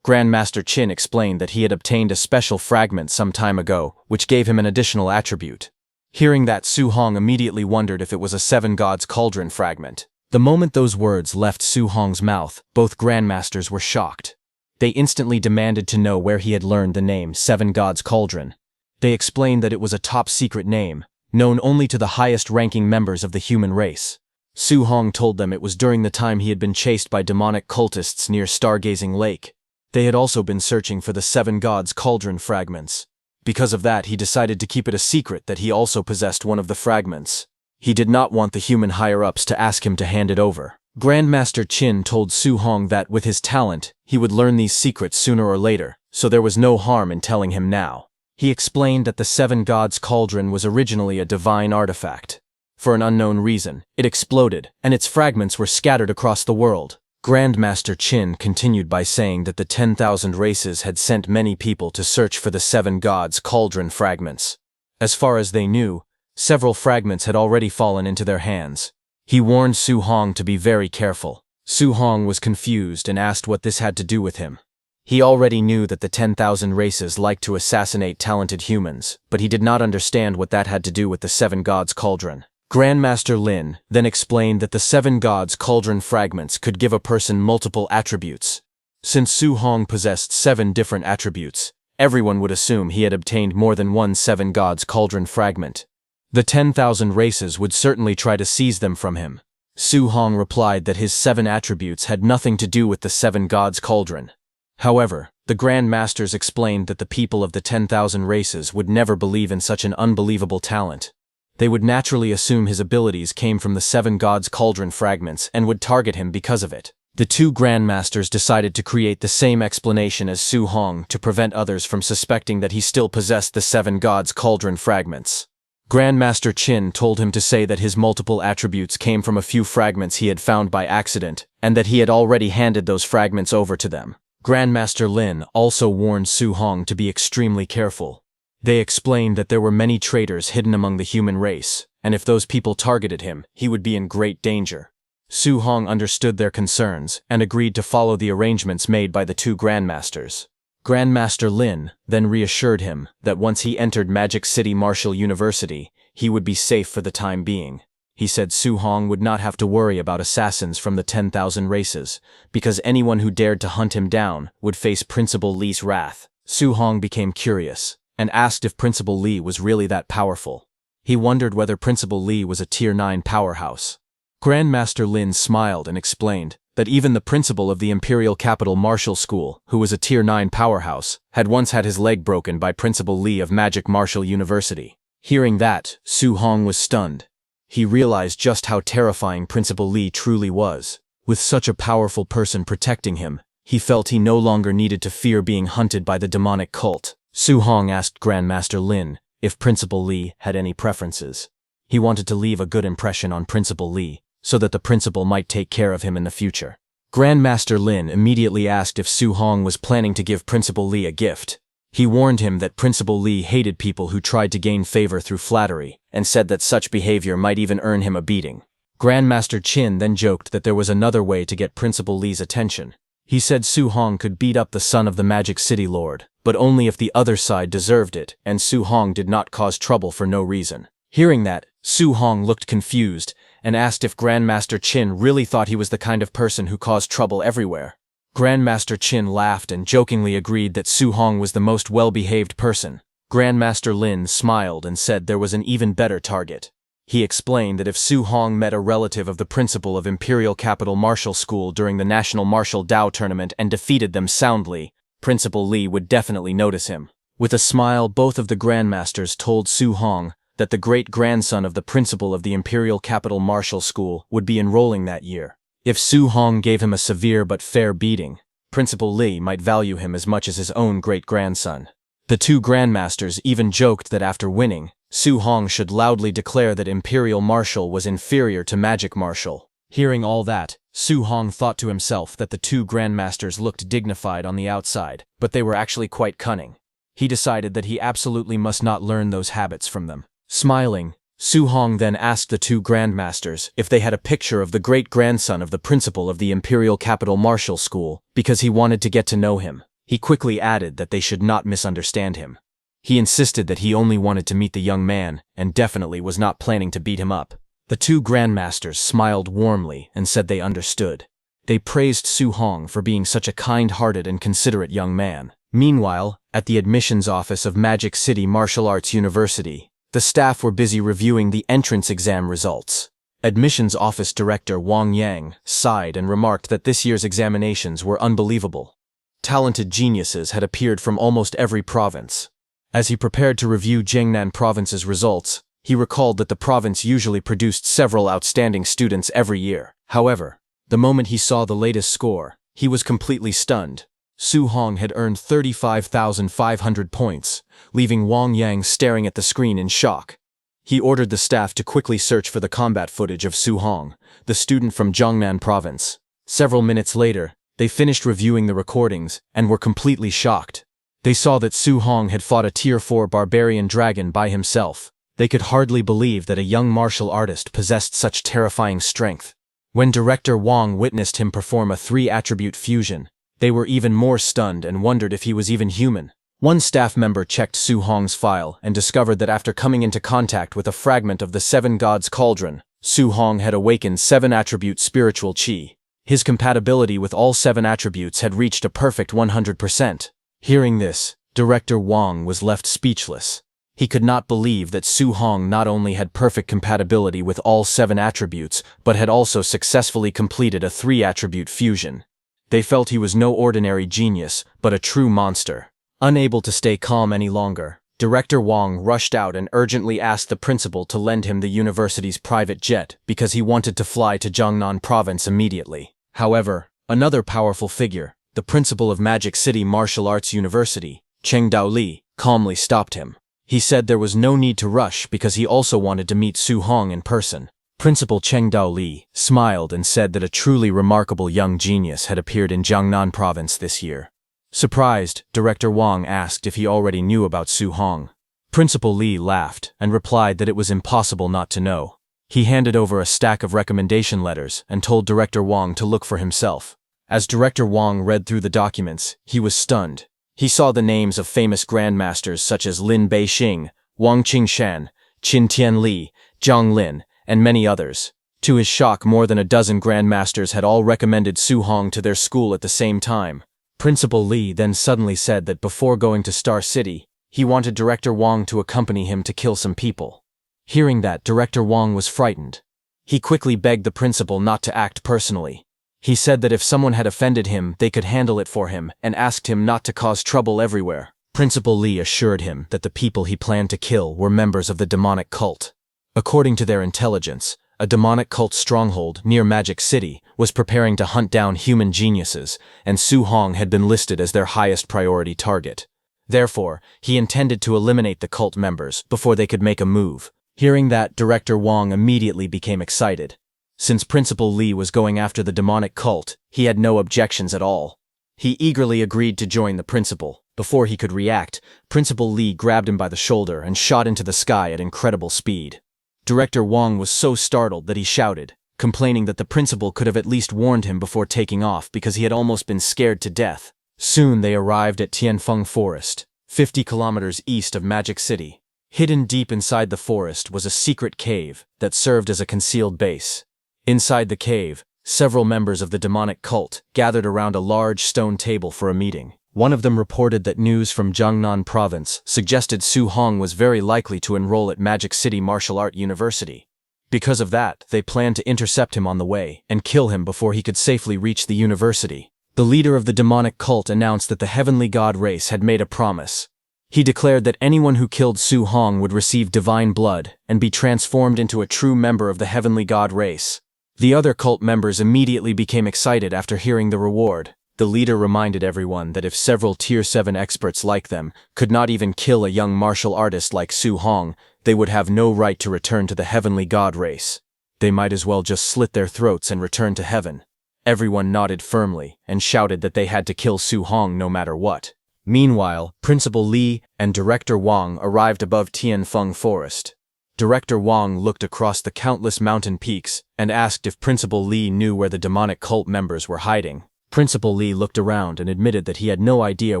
Grandmaster Qin explained that he had obtained a special fragment some time ago, which gave him an additional attribute. Hearing that, Su Hong immediately wondered if it was a Seven Gods Cauldron fragment. The moment those words left Su Hong's mouth, both grandmasters were shocked. They instantly demanded to know where he had learned the name Seven Gods Cauldron. They explained that it was a top-secret name, known only to the highest-ranking members of the human race. Su Hong told them it was during the time he had been chased by demonic cultists near Stargazing Lake. They had also been searching for the Seven Gods Cauldron fragments. Because of that, he decided to keep it a secret that he also possessed one of the fragments. He did not want the human higher-ups to ask him to hand it over. Grandmaster Qin told Su Hong that, with his talent, he would learn these secrets sooner or later, so there was no harm in telling him now. He explained that the Seven Gods Cauldron was originally a divine artifact. For an unknown reason, it exploded, and its fragments were scattered across the world. Grandmaster Qin continued by saying that the 10,000 races had sent many people to search for the Seven Gods Cauldron fragments. As far as they knew, Several fragments had already fallen into their hands. He warned Su Hong to be very careful. Su Hong was confused and asked what this had to do with him. He already knew that the 10,000 races liked to assassinate talented humans, but he did not understand what that had to do with the Seven Gods Cauldron. Grandmaster Lin then explained that the Seven Gods Cauldron fragments could give a person multiple attributes. Since Su Hong possessed 7 different attributes, everyone would assume he had obtained more than one Seven Gods Cauldron fragment. The 10,000 races would certainly try to seize them from him. Su Hong replied that his 7 attributes had nothing to do with the Seven Gods Cauldron. However, the Grand Masters explained that the people of the 10,000 races would never believe in such an unbelievable talent. They would naturally assume his abilities came from the Seven Gods Cauldron fragments and would target him because of it. The 2 Grand Masters decided to create the same explanation as Su Hong to prevent others from suspecting that he still possessed the Seven Gods Cauldron fragments. Grandmaster Qin told him to say that his multiple attributes came from a few fragments he had found by accident, and that he had already handed those fragments over to them. Grandmaster Lin also warned Su Hong to be extremely careful. They explained that there were many traitors hidden among the human race, and if those people targeted him, he would be in great danger. Su Hong understood their concerns and agreed to follow the arrangements made by the 2 Grandmasters. Grandmaster Lin then reassured him that once he entered Magic City Martial University, he would be safe for the time being. He said Su Hong would not have to worry about assassins from the 10,000 races, because anyone who dared to hunt him down would face Principal Li's wrath. Su Hong became curious and asked if Principal Li was really that powerful. He wondered whether Principal Li was a Tier 9 powerhouse. Grandmaster Lin smiled and explained that even the principal of the Imperial Capital Martial School, who was a Tier 9 powerhouse, had once had his leg broken by Principal Li of Magic Martial University. Hearing that, Su Hong was stunned. He realized just how terrifying Principal Li truly was. With such a powerful person protecting him, he felt he no longer needed to fear being hunted by the demonic cult. Su Hong asked Grandmaster Lin if Principal Li had any preferences. He wanted to leave a good impression on Principal Li, so that the principal might take care of him in the future. Grandmaster Lin immediately asked if Su Hong was planning to give Principal Li a gift. He warned him that Principal Li hated people who tried to gain favor through flattery, and said that such behavior might even earn him a beating. Grandmaster Qin then joked that there was another way to get Principal Li's attention. He said Su Hong could beat up the son of the Magic City Lord, but only if the other side deserved it, and Su Hong did not cause trouble for no reason. Hearing that, Su Hong looked confused and asked if Grandmaster Qin really thought he was the kind of person who caused trouble everywhere. Grandmaster Qin laughed and jokingly agreed that Su Hong was the most well-behaved person. Grandmaster Lin smiled and said there was an even better target. He explained that if Su Hong met a relative of the principal of Imperial Capital Martial School during the National Martial Dao Tournament and defeated them soundly, Principal Li would definitely notice him. With a smile, both of the Grandmasters told Su Hong that the great-grandson of the principal of the Imperial Capital Martial School would be enrolling that year. If Su Hong gave him a severe but fair beating, Principal Li might value him as much as his own great-grandson. The 2 Grandmasters even joked that after winning, Su Hong should loudly declare that Imperial Martial was inferior to Magic Martial. Hearing all that, Su Hong thought to himself that the 2 Grandmasters looked dignified on the outside, but they were actually quite cunning. He decided that he absolutely must not learn those habits from them. Smiling, Su Hong then asked the 2 Grandmasters if they had a picture of the great-grandson of the principal of the Imperial Capital Martial School, because he wanted to get to know him. He quickly added that they should not misunderstand him. He insisted that he only wanted to meet the young man, and definitely was not planning to beat him up. The 2 Grandmasters smiled warmly and said they understood. They praised Su Hong for being such a kind-hearted and considerate young man. Meanwhile, at the admissions office of Magic City Martial Arts University, the staff were busy reviewing the entrance exam results. Admissions Office Director Wang Yang sighed and remarked that this year's examinations were unbelievable. Talented geniuses had appeared from almost every province. As he prepared to review Jiangnan Province's results, he recalled that the province usually produced several outstanding students every year. However, the moment he saw the latest score, he was completely stunned. Su Hong had earned 35,500 points, leaving Wang Yang staring at the screen in shock. He ordered the staff to quickly search for the combat footage of Su Hong, the student from Jiangnan Province. Several minutes later, they finished reviewing the recordings and were completely shocked. They saw that Su Hong had fought a Tier 4 barbarian dragon by himself. They could hardly believe that a young martial artist possessed such terrifying strength. When Director Wong witnessed him perform a 3-attribute fusion, they were even more stunned and wondered if he was even human. One staff member checked Su Hong's file and discovered that after coming into contact with a fragment of the 7 Gods' Cauldron, Su Hong had awakened 7-attribute spiritual qi. His compatibility with all 7 attributes had reached a perfect 100%. Hearing this, Director Wong was left speechless. He could not believe that Su Hong not only had perfect compatibility with all 7 attributes, but had also successfully completed a 3-attribute fusion. They felt he was no ordinary genius, but a true monster. Unable to stay calm any longer, Director Wong rushed out and urgently asked the principal to lend him the university's private jet because he wanted to fly to Jiangnan province immediately. However, another powerful figure, the principal of Magic City Martial Arts University, Cheng Daoli, calmly stopped him. He said there was no need to rush because he also wanted to meet Su Hong in person. Principal Cheng Daoli smiled and said that a truly remarkable young genius had appeared in Jiangnan province this year. Surprised, Director Wong asked if he already knew about Su Hong. Principal Li laughed and replied that it was impossible not to know. He handed over a stack of recommendation letters and told Director Wong to look for himself. As Director Wong read through the documents, he was stunned. He saw the names of famous grandmasters such as Lin Beixing, Wang Qingshan, Qin Tianli, Zhang Lin, and many others. To his shock, more than a dozen grandmasters had all recommended Su Hong to their school at the same time. Principal Li then suddenly said that before going to Star City, he wanted Director Wong to accompany him to kill some people. Hearing that, Director Wong was frightened. He quickly begged the principal not to act personally. He said that if someone had offended him, they could handle it for him and asked him not to cause trouble everywhere. Principal Li assured him that the people he planned to kill were members of the demonic cult. According to their intelligence, a demonic cult stronghold near Magic City was preparing to hunt down human geniuses, and Su Hong had been listed as their highest priority target. Therefore, he intended to eliminate the cult members before they could make a move. Hearing that, Director Wong immediately became excited. Since Principal Li was going after the demonic cult, he had no objections at all. He eagerly agreed to join the principal. Before he could react, Principal Li grabbed him by the shoulder and shot into the sky at incredible speed. Director Wong was so startled that he shouted, complaining that the principal could have at least warned him before taking off because he had almost been scared to death. Soon they arrived at Tianfeng Forest, 50 kilometers east of Magic City. Hidden deep inside the forest was a secret cave that served as a concealed base. Inside the cave, several members of the demonic cult gathered around a large stone table for a meeting. One of them reported that news from Jiangnan province suggested Su Hong was very likely to enroll at Magic City Martial Art University. Because of that, they planned to intercept him on the way and kill him before he could safely reach the university. The leader of the demonic cult announced that the heavenly god race had made a promise. He declared that anyone who killed Su Hong would receive divine blood and be transformed into a true member of the heavenly god race. The other cult members immediately became excited after hearing the reward. The leader reminded everyone that if several Tier 7 experts like them could not even kill a young martial artist like Su Hong, they would have no right to return to the heavenly god race. They might as well just slit their throats and return to heaven. Everyone nodded firmly and shouted that they had to kill Su Hong no matter what. Meanwhile, Principal Li and Director Wong arrived above Tianfeng Forest. Director Wong looked across the countless mountain peaks and asked if Principal Li knew where the demonic cult members were hiding. Principal Li looked around and admitted that he had no idea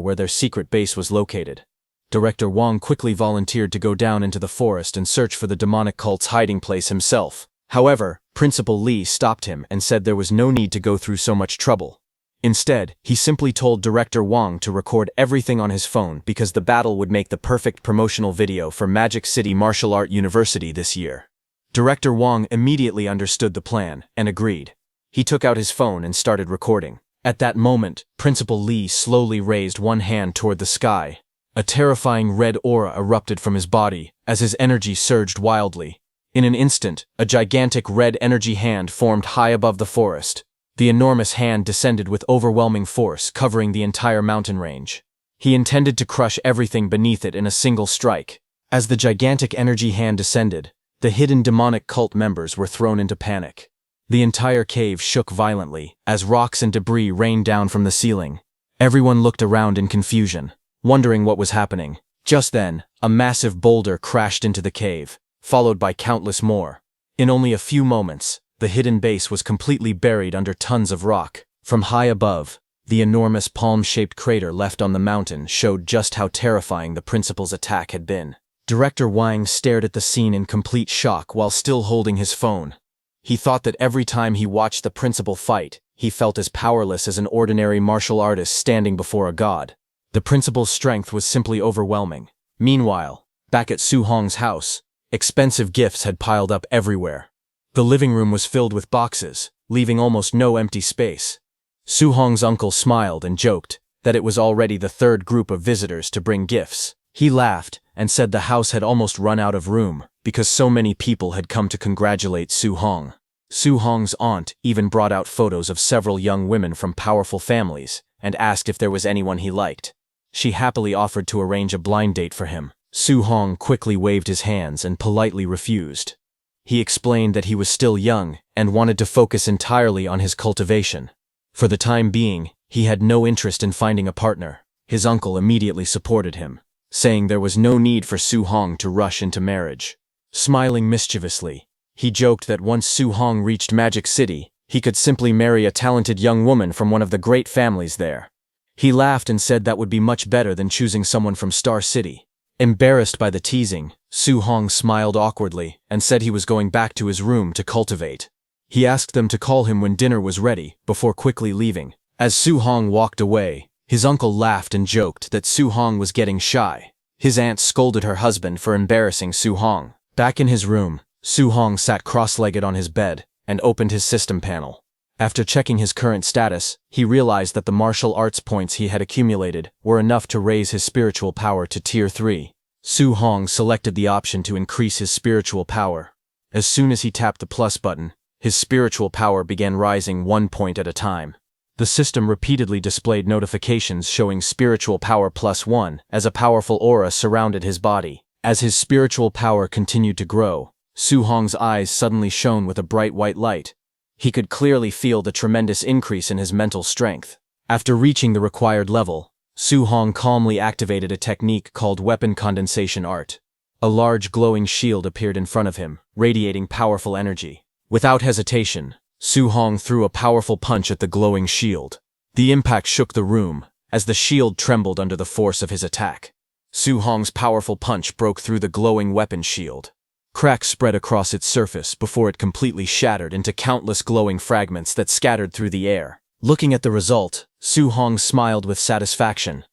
where their secret base was located. Director Wong quickly volunteered to go down into the forest and search for the demonic cult's hiding place himself. However, Principal Li stopped him and said there was no need to go through so much trouble. Instead, he simply told Director Wong to record everything on his phone because the battle would make the perfect promotional video for Magic City Martial Art University this year. Director Wong immediately understood the plan and agreed. He took out his phone and started recording. At that moment, Principal Li slowly raised one hand toward the sky. A terrifying red aura erupted from his body as his energy surged wildly. In an instant, a gigantic red energy hand formed high above the forest. The enormous hand descended with overwhelming force, covering the entire mountain range. He intended to crush everything beneath it in a single strike. As the gigantic energy hand descended, the hidden demonic cult members were thrown into panic. The entire cave shook violently as rocks and debris rained down from the ceiling. Everyone looked around in confusion, wondering what was happening. Just then, a massive boulder crashed into the cave. followed by countless more. In only a few moments, the hidden base was completely buried under tons of rock. From high above, the enormous palm-shaped crater left on the mountain showed just how terrifying the principal's attack had been. Director Wang stared at the scene in complete shock while still holding his phone. He thought that every time he watched the principal fight, he felt as powerless as an ordinary martial artist standing before a god. The principal's strength was simply overwhelming. Meanwhile, back at Su Hong's house, expensive gifts had piled up everywhere. The living room was filled with boxes, leaving almost no empty space. Su Hong's uncle smiled and joked that it was already the third group of visitors to bring gifts. He laughed and said the house had almost run out of room because so many people had come to congratulate Su Hong. Su Hong's aunt even brought out photos of several young women from powerful families and asked if there was anyone he liked. She happily offered to arrange a blind date for him. Su Hong quickly waved his hands and politely refused. He explained that he was still young and wanted to focus entirely on his cultivation. For the time being, he had no interest in finding a partner. His uncle immediately supported him, saying there was no need for Su Hong to rush into marriage. Smiling mischievously, he joked that once Su Hong reached Magic City, he could simply marry a talented young woman from one of the great families there. He laughed and said that would be much better than choosing someone from Star City. Embarrassed by the teasing, Su Hong smiled awkwardly and said he was going back to his room to cultivate. He asked them to call him when dinner was ready, before quickly leaving. As Su Hong walked away, his uncle laughed and joked that Su Hong was getting shy. His aunt scolded her husband for embarrassing Su Hong. Back in his room, Su Hong sat cross-legged on his bed and opened his system panel. After checking his current status, he realized that the martial arts points he had accumulated were enough to raise his spiritual power to Tier 3. Su Hong selected the option to increase his spiritual power. As soon as he tapped the plus button, his spiritual power began rising 1 point at a time. The system repeatedly displayed notifications showing spiritual power +1 as a powerful aura surrounded his body. As his spiritual power continued to grow, Su Hong's eyes suddenly shone with a bright white light. He could clearly feel the tremendous increase in his mental strength. After reaching the required level, Su Hong calmly activated a technique called Weapon Condensation Art. A large glowing shield appeared in front of him, radiating powerful energy. Without hesitation, Su Hong threw a powerful punch at the glowing shield. The impact shook the room, as the shield trembled under the force of his attack. Su Hong's powerful punch broke through the glowing weapon shield. Cracks spread across its surface before it completely shattered into countless glowing fragments that scattered through the air. Looking at the result, Su Hong smiled with satisfaction.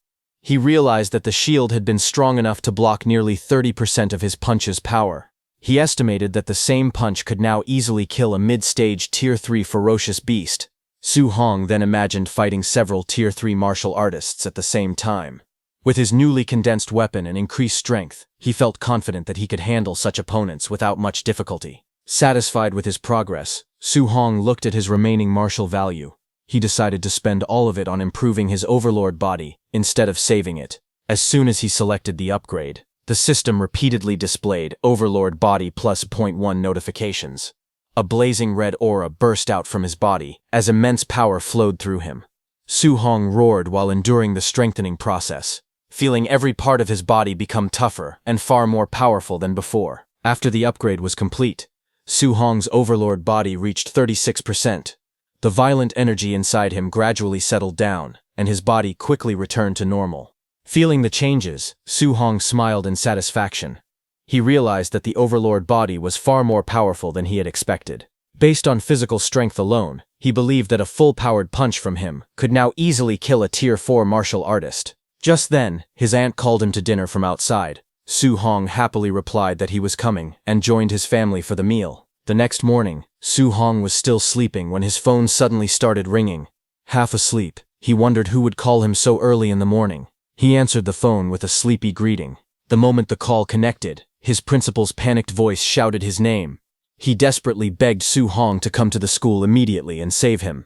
He realized that the shield had been strong enough to block nearly 30% of his punch's power. He estimated that the same punch could now easily kill a mid-stage Tier 3 ferocious beast. Su Hong then imagined fighting several Tier 3 martial artists at the same time. With his newly condensed weapon and increased strength, he felt confident that he could handle such opponents without much difficulty. Satisfied with his progress, Su Hong looked at his remaining martial value. He decided to spend all of it on improving his overlord body instead of saving it. As soon as he selected the upgrade, the system repeatedly displayed Overlord Body +0.1 notifications. A blazing red aura burst out from his body as immense power flowed through him. Su Hong roared while enduring the strengthening process, feeling every part of his body become tougher and far more powerful than before. After the upgrade was complete, Su Hong's Overlord body reached 36%. The violent energy inside him gradually settled down, and his body quickly returned to normal. Feeling the changes, Su Hong smiled in satisfaction. He realized that the Overlord body was far more powerful than he had expected. Based on physical strength alone, he believed that a full-powered punch from him could now easily kill a Tier 4 martial artist. Just then, his aunt called him to dinner from outside. Su Hong happily replied that he was coming and joined his family for the meal. The next morning, Su Hong was still sleeping when his phone suddenly started ringing. Half asleep, he wondered who would call him so early in the morning. He answered the phone with a sleepy greeting. The moment the call connected, his principal's panicked voice shouted his name. He desperately begged Su Hong to come to the school immediately and save him.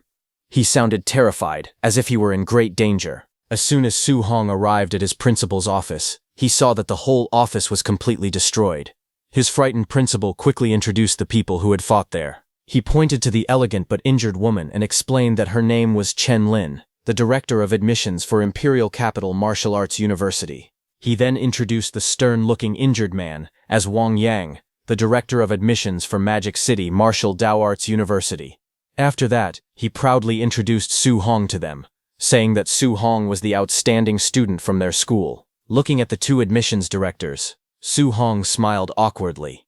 He sounded terrified, as if he were in great danger. As soon as Su Hong arrived at his principal's office, he saw that the whole office was completely destroyed. His frightened principal quickly introduced the people who had fought there. He pointed to the elegant but injured woman and explained that her name was Chen Lin, the director of admissions for Imperial Capital Martial Arts University. He then introduced the stern-looking injured man as Wang Yang, the director of admissions for Magic City Martial Dao Arts University. After that, he proudly introduced Su Hong to them, saying that Su Hong was the outstanding student from their school. Looking at the two admissions directors, Su Hong smiled awkwardly.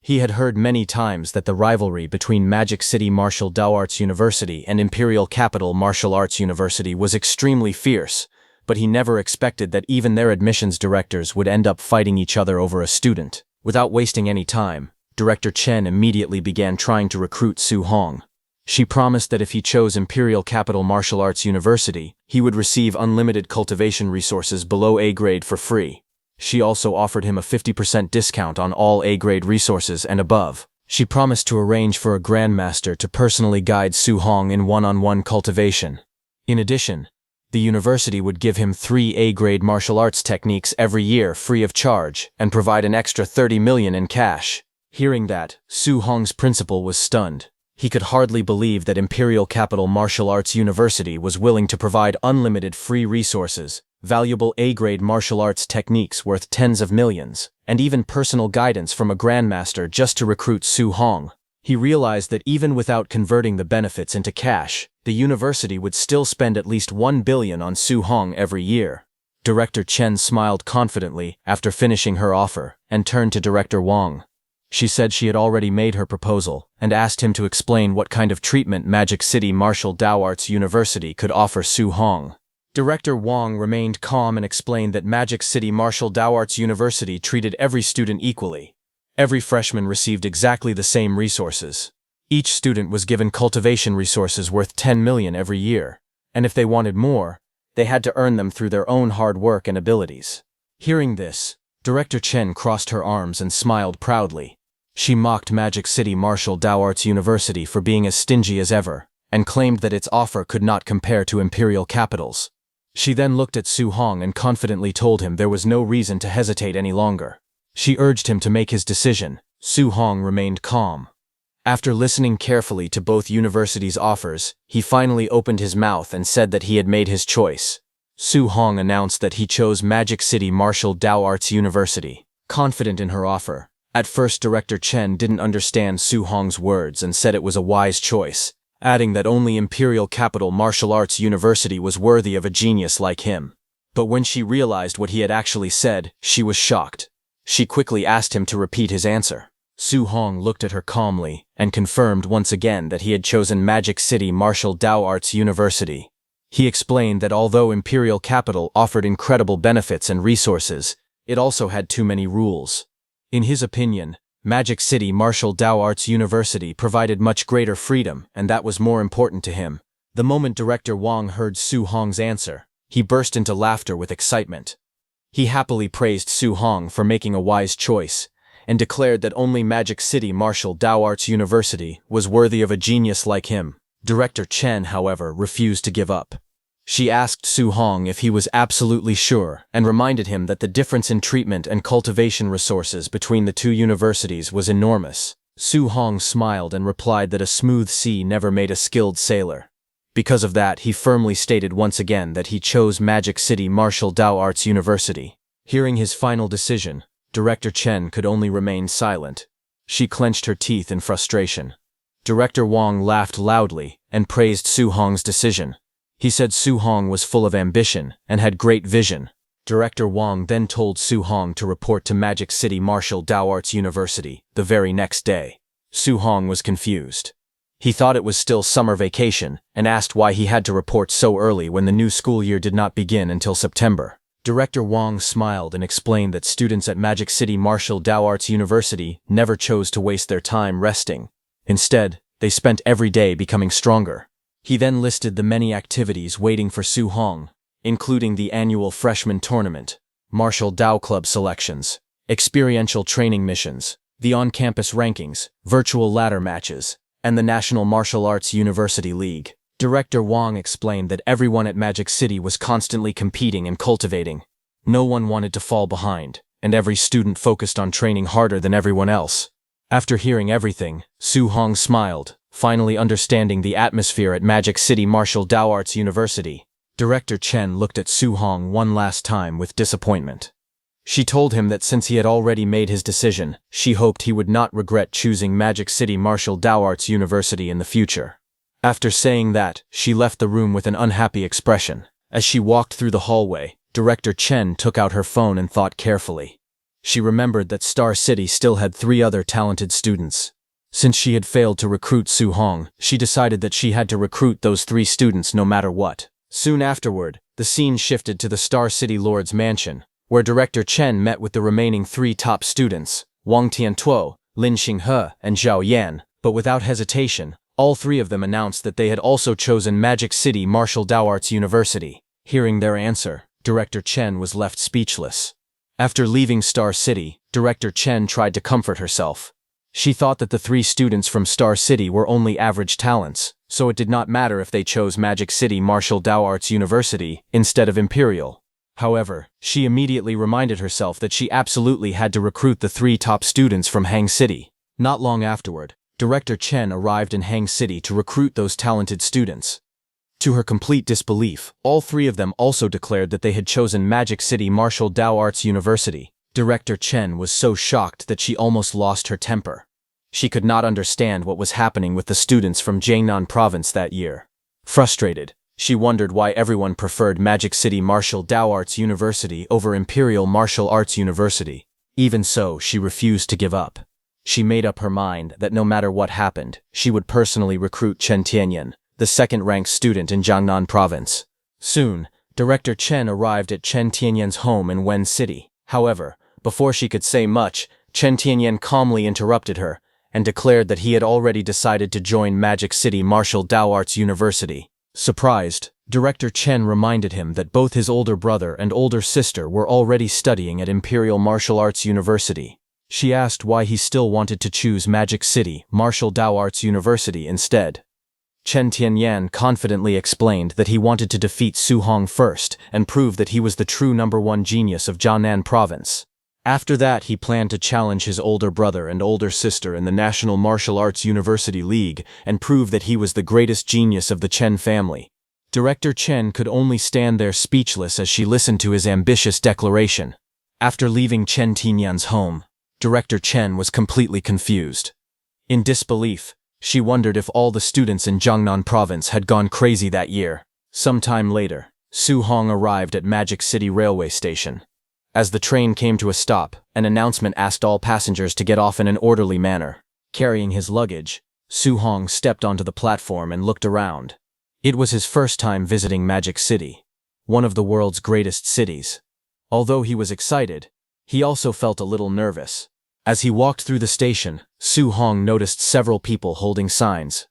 He had heard many times that the rivalry between Magic City Martial Dao Arts University and Imperial Capital Martial Arts University was extremely fierce, but he never expected that even their admissions directors would end up fighting each other over a student. Without wasting any time, Director Chen immediately began trying to recruit Su Hong. She promised that if he chose Imperial Capital Martial Arts University, he would receive unlimited cultivation resources below A grade for free. She also offered him a 50% discount on all A-grade resources and above. She promised to arrange for a grandmaster to personally guide Su Hong in one-on-one cultivation. In addition, the university would give him 3 A-grade martial arts techniques every year free of charge and provide an extra 30 million in cash. Hearing that, Su Hong's principal was stunned. He could hardly believe that Imperial Capital Martial Arts University was willing to provide unlimited free resources, valuable A-grade martial arts techniques worth tens of millions, and even personal guidance from a grandmaster just to recruit Su Hong. He realized that even without converting the benefits into cash, the university would still spend at least 1 billion on Su Hong every year. Director Chen smiled confidently after finishing her offer and turned to Director Wang. She said she had already made her proposal and asked him to explain what kind of treatment Magic City Martial Dao Arts University could offer Su Hong. Director Wang remained calm and explained that Magic City Martial Dao Arts University treated every student equally. Every freshman received exactly the same resources. Each student was given cultivation resources worth 10 million every year, and if they wanted more, they had to earn them through their own hard work and abilities. Hearing this, Director Chen crossed her arms and smiled proudly. She mocked Magic City Martial Dao Arts University for being as stingy as ever, and claimed that its offer could not compare to Imperial Capital's. She then looked at Su Hong and confidently told him there was no reason to hesitate any longer. She urged him to make his decision. Su Hong remained calm. After listening carefully to both universities' offers, he finally opened his mouth and said that he had made his choice. Su Hong announced that he chose Magic City Martial Dao Arts University. Confident in her offer, at first Director Chen didn't understand Su Hong's words and said it was a wise choice, adding that only Imperial Capital Martial Arts University was worthy of a genius like him. But when she realized what he had actually said, she was shocked. She quickly asked him to repeat his answer. Su Hong looked at her calmly and confirmed once again that he had chosen Magic City Martial Dao Arts University. He explained that although Imperial Capital offered incredible benefits and resources, it also had too many rules. In his opinion, Magic City Martial Dao Arts University provided much greater freedom, and that was more important to him. The moment Director Wang heard Su Hong's answer, he burst into laughter with excitement. He happily praised Su Hong for making a wise choice, and declared that only Magic City Martial Dao Arts University was worthy of a genius like him. Director Chen, however, refused to give up. She asked Su Hong if he was absolutely sure and reminded him that the difference in treatment and cultivation resources between the two universities was enormous. Su Hong smiled and replied that a smooth sea never made a skilled sailor. Because of that, he firmly stated once again that he chose Magic City Martial Dao Arts University. Hearing his final decision, Director Chen could only remain silent. She clenched her teeth in frustration. Director Wang laughed loudly and praised Su Hong's decision. He said Su Hong was full of ambition and had great vision. Director Wang then told Su Hong to report to Magic City Martial Dao Arts University the very next day. Su Hong was confused. He thought it was still summer vacation and asked why he had to report so early when the new school year did not begin until September. Director Wang smiled and explained that students at Magic City Martial Dao Arts University never chose to waste their time resting. Instead, they spent every day becoming stronger. He then listed the many activities waiting for Su Hong, including the annual freshman tournament, Martial Dao Club selections, experiential training missions, the on-campus rankings, virtual ladder matches, and the National Martial Arts University League. Director Wang explained that everyone at Magic City was constantly competing and cultivating. No one wanted to fall behind, and every student focused on training harder than everyone else. After hearing everything, Su Hong smiled, finally understanding the atmosphere at Magic City Martial Dao Arts University. Director Chen looked at Su Hong one last time with disappointment. She told him that since he had already made his decision, she hoped he would not regret choosing Magic City Martial Arts University in the future. After saying that, she left the room with an unhappy expression. As she walked through the hallway, Director Chen took out her phone and thought carefully. She remembered that Star City still had 3 other talented students. Since she had failed to recruit Su Hong, she decided that she had to recruit those 3 students no matter what. Soon afterward, the scene shifted to the Star City Lord's mansion, where Director Chen met with the remaining 3 top students, Wang Tiantuo, Lin Xinghe, and Zhao Yan, but without hesitation, all 3 of them announced that they had also chosen Magic City Martial Arts University. Hearing their answer, Director Chen was left speechless. After leaving Star City, Director Chen tried to comfort herself. She thought that the 3 students from Star City were only average talents, so it did not matter if they chose Magic City Martial Arts University instead of Imperial. However, she immediately reminded herself that she absolutely had to recruit the 3 top students from Hang City. Not long afterward, Director Chen arrived in Hang City to recruit those talented students. To her complete disbelief, all 3 of them also declared that they had chosen Magic City Martial Arts University. Director Chen was so shocked that she almost lost her temper. She could not understand what was happening with the students from Jiangnan Province that year. Frustrated, she wondered why everyone preferred Magic City Martial Arts University over Imperial Martial Arts University. Even so, she refused to give up. She made up her mind that no matter what happened, she would personally recruit Chen Tianyan, the 2nd-ranked student in Jiangnan Province. Soon, Director Chen arrived at Chen Tianyan's home in Wen City. However, before she could say much, Chen Tianyan calmly interrupted her and declared that he had already decided to join Magic City Martial Arts University. Surprised, Director Chen reminded him that both his older brother and older sister were already studying at Imperial Martial Arts University. She asked why he still wanted to choose Magic City Martial Arts University instead. Chen Tianyan confidently explained that he wanted to defeat Su Hong first and prove that he was the true #1 genius of Jiangnan Province. After that, he planned to challenge his older brother and older sister in the National Martial Arts University League and prove that he was the greatest genius of the Chen family. Director Chen could only stand there speechless as she listened to his ambitious declaration. After leaving Chen Tianyan's home, Director Chen was completely confused. In disbelief, she wondered if all the students in Jiangnan Province had gone crazy that year. Some time later, Su Hong arrived at Magic City Railway Station. As the train came to a stop, an announcement asked all passengers to get off in an orderly manner. Carrying his luggage, Su Hong stepped onto the platform and looked around. It was his first time visiting Magic City, one of the world's greatest cities. Although he was excited, he also felt a little nervous. As he walked through the station, Su Hong noticed several people holding signs.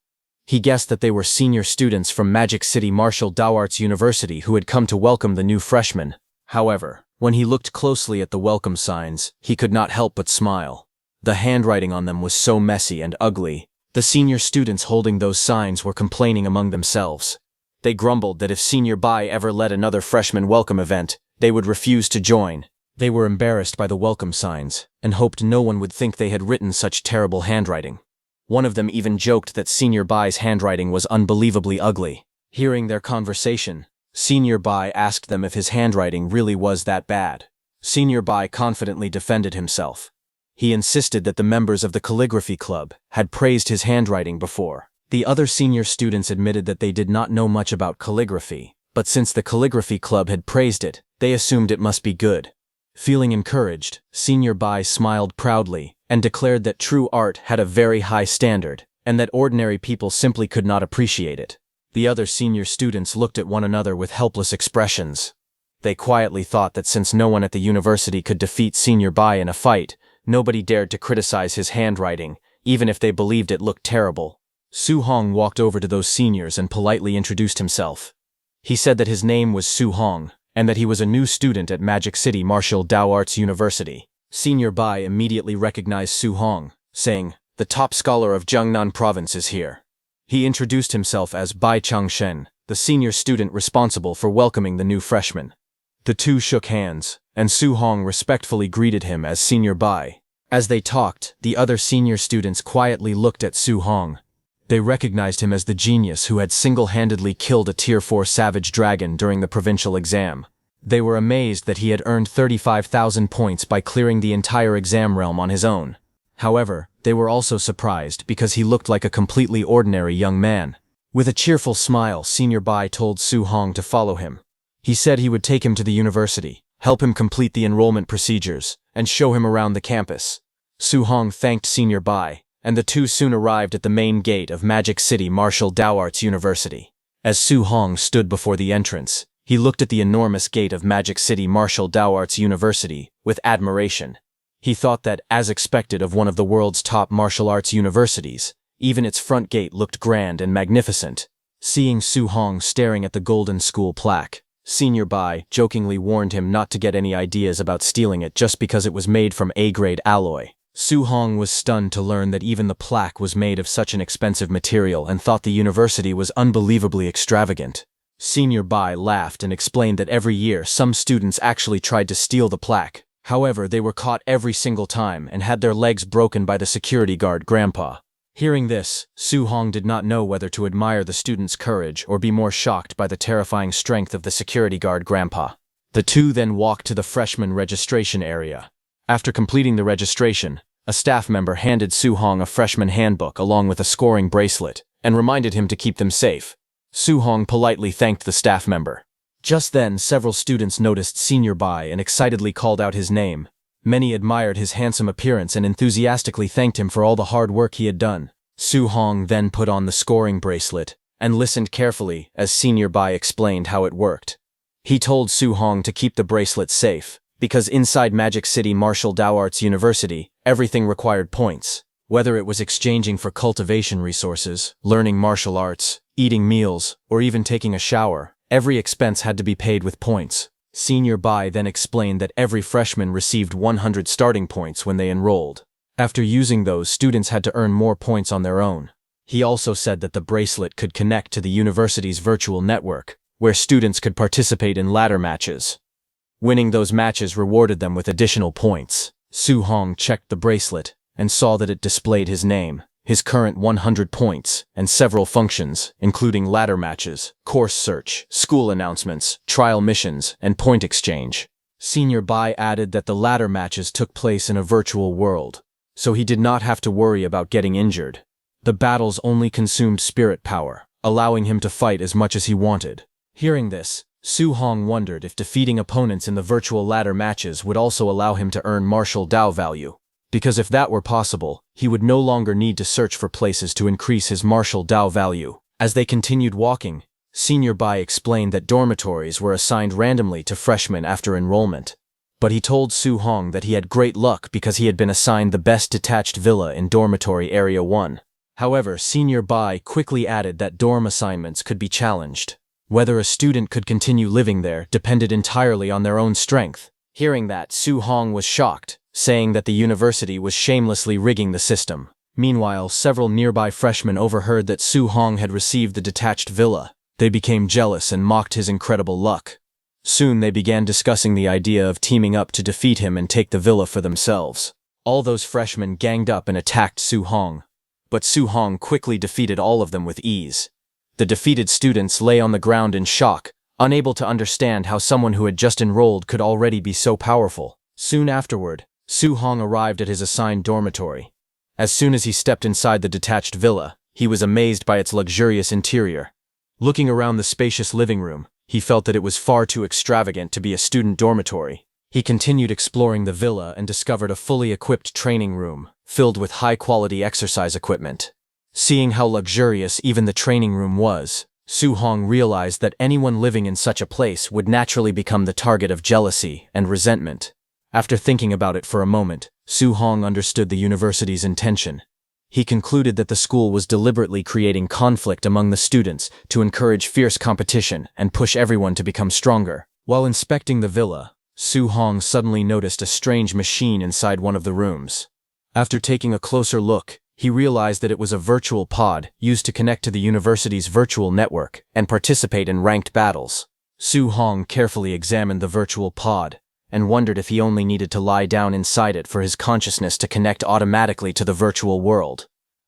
He guessed that they were senior students from Magic City Martial Arts University who had come to welcome the new freshmen. However, when he looked closely at the welcome signs, he could not help but smile. The handwriting on them was so messy and ugly. The senior students holding those signs were complaining among themselves. They grumbled that if Senior Bai ever led another freshman welcome event, they would refuse to join. They were embarrassed by the welcome signs, and hoped no one would think they had written such terrible handwriting. One of them even joked that Senior Bai's handwriting was unbelievably ugly. Hearing their conversation, Senior Bai asked them if his handwriting really was that bad. Senior Bai confidently defended himself. He insisted that the members of the calligraphy club had praised his handwriting before. The other senior students admitted that they did not know much about calligraphy, but since the calligraphy club had praised it, they assumed it must be good. Feeling encouraged, Senior Bai smiled proudly and declared that true art had a very high standard, and that ordinary people simply could not appreciate it. The other senior students looked at one another with helpless expressions. They quietly thought that since no one at the university could defeat Senior Bai in a fight, nobody dared to criticize his handwriting, even if they believed it looked terrible. Su Hong walked over to those seniors and politely introduced himself. He said that his name was Su Hong, and that he was a new student at Magic City Martial Arts University. Senior Bai immediately recognized Su Hong, saying, "The top scholar of Jiangnan Province is here." He introduced himself as Bai Changshen, the senior student responsible for welcoming the new freshman. The two shook hands, and Su Hong respectfully greeted him as Senior Bai. As they talked, the other senior students quietly looked at Su Hong. They recognized him as the genius who had single-handedly killed a Tier 4 savage dragon during the provincial exam. They were amazed that he had earned 35,000 points by clearing the entire exam realm on his own. However, they were also surprised because he looked like a completely ordinary young man. With a cheerful smile, Senior Bai told Su Hong to follow him. He said he would take him to the university, help him complete the enrollment procedures, and show him around the campus. Su Hong thanked Senior Bai, and the two soon arrived at the main gate of Magic City Martial Dao Arts University. As Su Hong stood before the entrance, he looked at the enormous gate of Magic City Martial Dao Arts University with admiration. He thought that, as expected of one of the world's top martial arts universities, even its front gate looked grand and magnificent. Seeing Su Hong staring at the Golden School plaque, Senior Bai jokingly warned him not to get any ideas about stealing it just because it was made from A-grade alloy. Su Hong was stunned to learn that even the plaque was made of such an expensive material and thought the university was unbelievably extravagant. Senior Bai laughed and explained that every year some students actually tried to steal the plaque. However, they were caught every single time and had their legs broken by the security guard grandpa. Hearing this, Su Hong did not know whether to admire the student's courage or be more shocked by the terrifying strength of the security guard grandpa. The two then walked to the freshman registration area. After completing the registration, a staff member handed Su Hong a freshman handbook along with a scoring bracelet and reminded him to keep them safe. Su Hong politely thanked the staff member. Just then, several students noticed Senior Bai and excitedly called out his name. Many admired his handsome appearance and enthusiastically thanked him for all the hard work he had done. Su Hong then put on the scoring bracelet and listened carefully as Senior Bai explained how it worked. He told Su Hong to keep the bracelet safe, because inside Magic City Martial Dao Arts University, everything required points. Whether it was exchanging for cultivation resources, learning martial arts, eating meals, or even taking a shower, every expense had to be paid with points. Senior Bai then explained that every freshman received 100 starting points when they enrolled. After using those, students had to earn more points on their own. He also said that the bracelet could connect to the university's virtual network, where students could participate in ladder matches. Winning those matches rewarded them with additional points. Su Hong checked the bracelet and saw that it displayed his name, his current 100 points, and several functions, including ladder matches, course search, school announcements, trial missions, and point exchange. Senior Bai added that the ladder matches took place in a virtual world, so he did not have to worry about getting injured. The battles only consumed spirit power, allowing him to fight as much as he wanted. Hearing this, Su Hong wondered if defeating opponents in the virtual ladder matches would also allow him to earn martial Dao value. Because if that were possible, he would no longer need to search for places to increase his martial Dao value. As they continued walking, Senior Bai explained that dormitories were assigned randomly to freshmen after enrollment. But he told Su Hong that he had great luck because he had been assigned the best detached villa in Dormitory Area 1. However, Senior Bai quickly added that dorm assignments could be challenged. Whether a student could continue living there depended entirely on their own strength. Hearing that, Su Hong was shocked, saying that the university was shamelessly rigging the system. Meanwhile, several nearby freshmen overheard that Su Hong had received the detached villa. They became jealous and mocked his incredible luck. Soon they began discussing the idea of teaming up to defeat him and take the villa for themselves. All those freshmen ganged up and attacked Su Hong, but Su Hong quickly defeated all of them with ease. The defeated students lay on the ground in shock, unable to understand how someone who had just enrolled could already be so powerful. Soon afterward, Su Hong arrived at his assigned dormitory. As soon as he stepped inside the detached villa, he was amazed by its luxurious interior. Looking around the spacious living room, he felt that it was far too extravagant to be a student dormitory. He continued exploring the villa and discovered a fully equipped training room, filled with high-quality exercise equipment. Seeing how luxurious even the training room was, Su Hong realized that anyone living in such a place would naturally become the target of jealousy and resentment. After thinking about it for a moment, Su Hong understood the university's intention. He concluded that the school was deliberately creating conflict among the students to encourage fierce competition and push everyone to become stronger. While inspecting the villa, Su Hong suddenly noticed a strange machine inside one of the rooms. After taking a closer look, he realized that it was a virtual pod used to connect to the university's virtual network and participate in ranked battles. Su Hong carefully examined the virtual pod and wondered if he only needed to lie down inside it for his consciousness to connect automatically to the virtual world.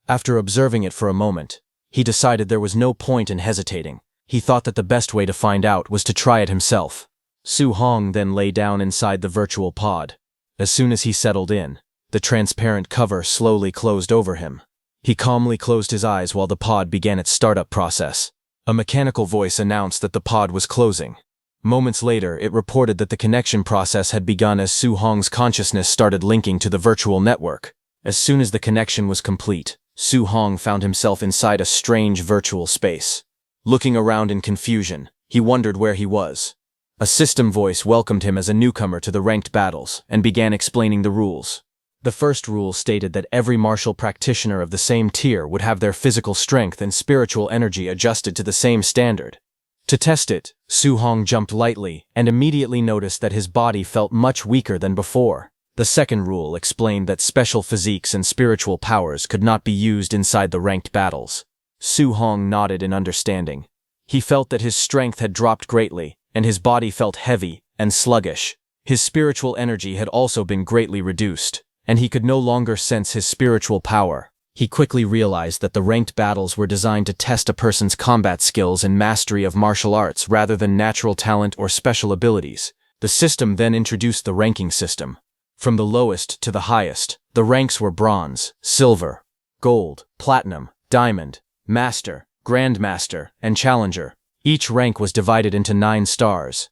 After observing it for a moment, he decided there was no point in hesitating. He thought that the best way to find out was to try it himself. Su Hong then lay down inside the virtual pod. As soon as he settled in, the transparent cover slowly closed over him. He calmly closed his eyes while the pod began its startup process. A mechanical voice announced that the pod was closing. Moments later, it reported that the connection process had begun as Su Hong's consciousness started linking to the virtual network. As soon as the connection was complete, Su Hong found himself inside a strange virtual space. Looking around in confusion, he wondered where he was. A system voice welcomed him as a newcomer to the ranked battles and began explaining the rules. The first rule stated that every martial practitioner of the same tier would have their physical strength and spiritual energy adjusted to the same standard. To test it, Su Hong jumped lightly and immediately noticed that his body felt much weaker than before. The second rule explained that special physiques and spiritual powers could not be used inside the ranked battles. Su Hong nodded in understanding. He felt that his strength had dropped greatly, and his body felt heavy and sluggish. His spiritual energy had also been greatly reduced, and he could no longer sense his spiritual power. He quickly realized that the ranked battles were designed to test a person's combat skills and mastery of martial arts rather than natural talent or special abilities. The system then introduced the ranking system. From the lowest to the highest, the ranks were bronze, silver, gold, platinum, diamond, master, grandmaster, and challenger. Each rank was divided into 9 stars.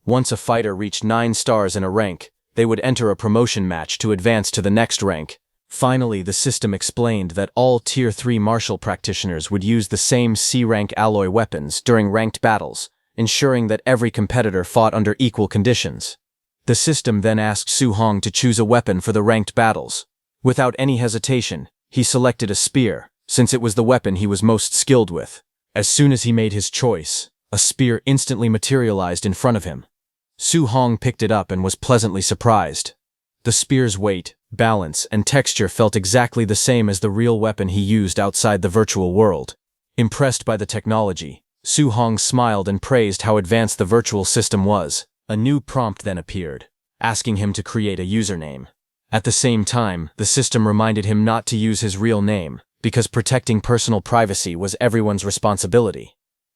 Once a fighter reached 9 stars in a rank, they would enter a promotion match to advance to the next rank. Finally, the system explained that all Tier 3 martial practitioners would use the same C-rank alloy weapons during ranked battles, ensuring that every competitor fought under equal conditions. The system then asked Su Hong to choose a weapon for the ranked battles. Without any hesitation, he selected a spear, since it was the weapon he was most skilled with. As soon as he made his choice, a spear instantly materialized in front of him. Su Hong picked it up and was pleasantly surprised. The spear's weight, balance, and texture felt exactly the same as the real weapon he used outside the virtual world. Impressed by the technology, Su Hong smiled and praised how advanced the virtual system was. A new prompt then appeared, asking him to create a username. At the same time, the system reminded him not to use his real name, because protecting personal privacy was everyone's responsibility.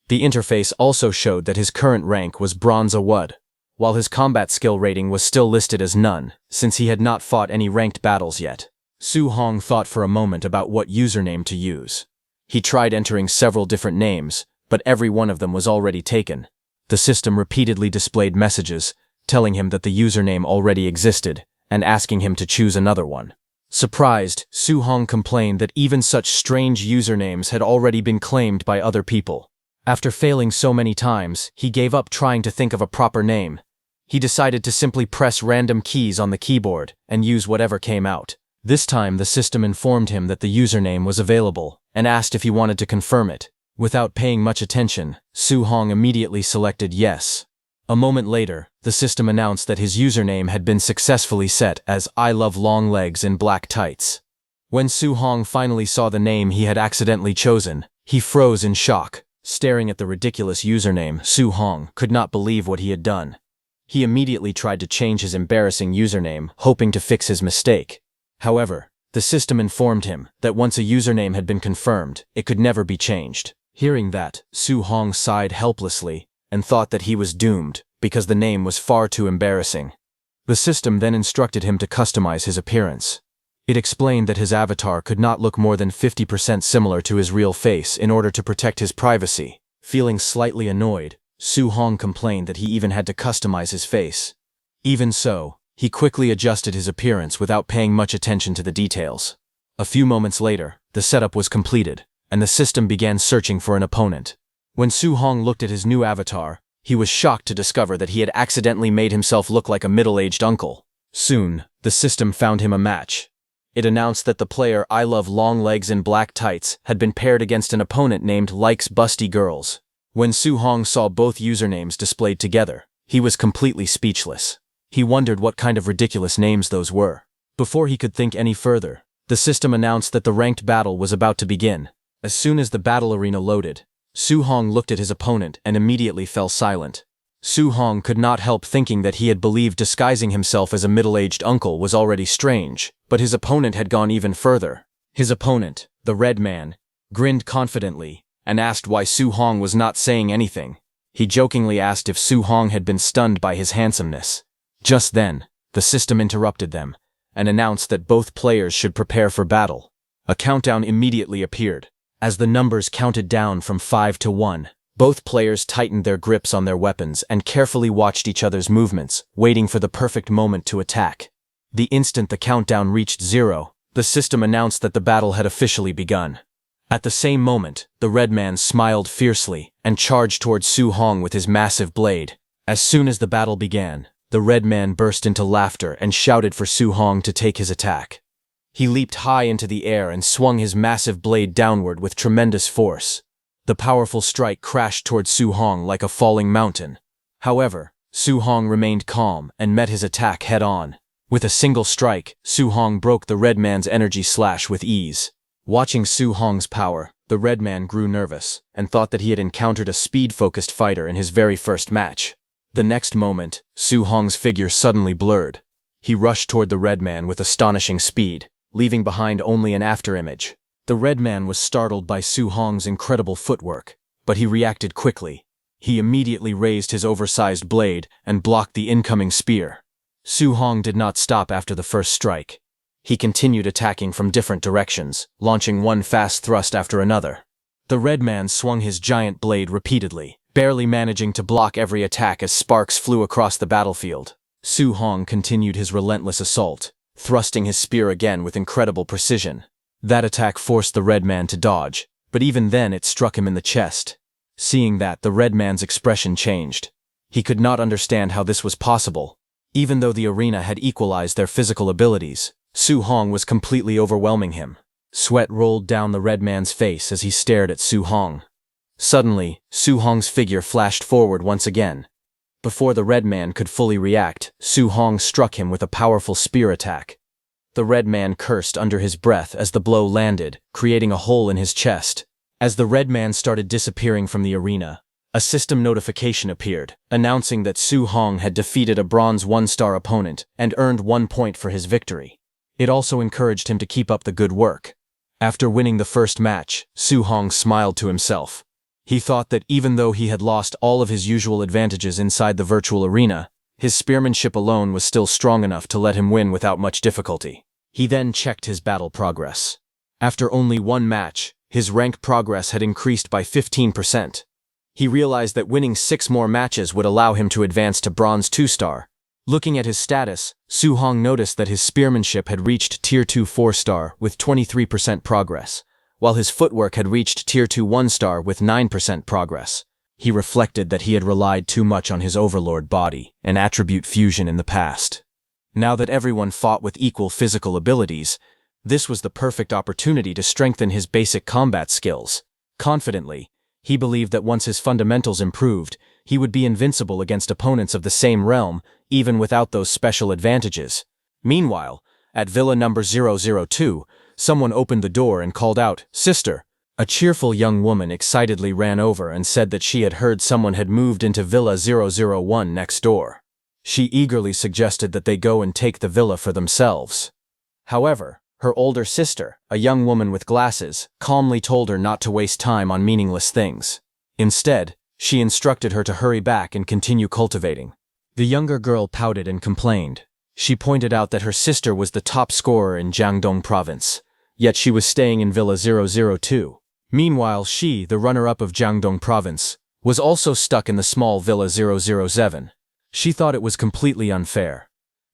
The interface also showed that his current rank was Bronze Awud, while his combat skill rating was still listed as none, since he had not fought any ranked battles yet. Su Hong thought for a moment about what username to use. He tried entering several different names, but every one of them was already taken. The system repeatedly displayed messages, telling him that the username already existed, and asking him to choose another one. Surprised, Su Hong complained that even such strange usernames had already been claimed by other people. After failing so many times, he gave up trying to think of a proper name. He decided to simply press random keys on the keyboard and use whatever came out. This time, the system informed him that the username was available and asked if he wanted to confirm it. Without paying much attention, Su Hong immediately selected yes. A moment later, the system announced that his username had been successfully set as I love long legs in black tights. When Su Hong finally saw the name he had accidentally chosen, he froze in shock. Staring at the ridiculous username, Su Hong could not believe what he had done. He immediately tried to change his embarrassing username, hoping to fix his mistake. However, the system informed him that once a username had been confirmed, it could never be changed. Hearing that, Su Hong sighed helplessly and thought that he was doomed because the name was far too embarrassing. The system then instructed him to customize his appearance. It explained that his avatar could not look more than 50% similar to his real face in order to protect his privacy. Feeling slightly annoyed, Su Hong complained that he even had to customize his face. Even so, he quickly adjusted his appearance without paying much attention to the details. A few moments later, the setup was completed, and the system began searching for an opponent. When Su Hong looked at his new avatar, he was shocked to discover that he had accidentally made himself look like a middle-aged uncle. Soon, the system found him a match. It announced that the player I love long legs in black tights had been paired against an opponent named Likes Busty Girls. When Su Hong saw both usernames displayed together, he was completely speechless. He wondered what kind of ridiculous names those were. Before he could think any further, the system announced that the ranked battle was about to begin. As soon as the battle arena loaded, Su Hong looked at his opponent and immediately fell silent. Su Hong could not help thinking that he had believed disguising himself as a middle-aged uncle was already strange, but his opponent had gone even further. His opponent, the red man, grinned confidently and asked why Su Hong was not saying anything. He jokingly asked if Su Hong had been stunned by his handsomeness. Just then, the system interrupted them and announced that both players should prepare for battle. A countdown immediately appeared. As the numbers counted down from 5 to 1, both players tightened their grips on their weapons and carefully watched each other's movements, waiting for the perfect moment to attack. The instant the countdown reached 0, the system announced that the battle had officially begun. At the same moment, the red man smiled fiercely and charged towards Su Hong with his massive blade. As soon as the battle began, the red man burst into laughter and shouted for Su Hong to take his attack. He leaped high into the air and swung his massive blade downward with tremendous force. The powerful strike crashed towards Su Hong like a falling mountain. However, Su Hong remained calm and met his attack head-on. With a single strike, Su Hong broke the red man's energy slash with ease. Watching Su Hong's power, the red man grew nervous and thought that he had encountered a speed-focused fighter in his very first match. The next moment, Su Hong's figure suddenly blurred. He rushed toward the red man with astonishing speed, leaving behind only an afterimage. The red man was startled by Su Hong's incredible footwork, but he reacted quickly. He immediately raised his oversized blade and blocked the incoming spear. Su Hong did not stop after the first strike. He continued attacking from different directions, launching one fast thrust after another. The red man swung his giant blade repeatedly, barely managing to block every attack as sparks flew across the battlefield. Su Hong continued his relentless assault, thrusting his spear again with incredible precision. That attack forced the red man to dodge, but even then it struck him in the chest. Seeing that, the red man's expression changed. He could not understand how this was possible. Even though the arena had equalized their physical abilities, Su Hong was completely overwhelming him. Sweat rolled down the red man's face as he stared at Su Hong. Suddenly, Su Hong's figure flashed forward once again. Before the red man could fully react, Su Hong struck him with a powerful spear attack. The red man cursed under his breath as the blow landed, creating a hole in his chest. As the red man started disappearing from the arena, a system notification appeared, announcing that Su Hong had defeated a bronze 1-star opponent and earned 1 point for his victory. It also encouraged him to keep up the good work. After winning the first match, Su Hong smiled to himself. He thought that even though he had lost all of his usual advantages inside the virtual arena, his spearmanship alone was still strong enough to let him win without much difficulty. He then checked his battle progress. After only one match, his rank progress had increased by 15%. He realized that winning 6 more matches would allow him to advance to bronze 2-star. Looking at his status, Su Hong noticed that his spearmanship had reached Tier 2 4-star with 23% progress, while his footwork had reached Tier 2 1-star with 9% progress. He reflected that he had relied too much on his overlord body and attribute fusion in the past. Now that everyone fought with equal physical abilities, this was the perfect opportunity to strengthen his basic combat skills. Confidently, he believed that once his fundamentals improved, he would be invincible against opponents of the same realm, even without those special advantages. Meanwhile, at Villa number 002, someone opened the door and called out, "Sister!" A cheerful young woman excitedly ran over and said that she had heard someone had moved into Villa 001 next door. She eagerly suggested that they go and take the villa for themselves. However, her older sister, a young woman with glasses, calmly told her not to waste time on meaningless things. Instead, she instructed her to hurry back and continue cultivating. The younger girl pouted and complained. She pointed out that her sister was the top scorer in Jiangdong province, yet she was staying in Villa 002. Meanwhile, she, the runner-up of Jiangdong province, was also stuck in the small Villa 007. She thought it was completely unfair.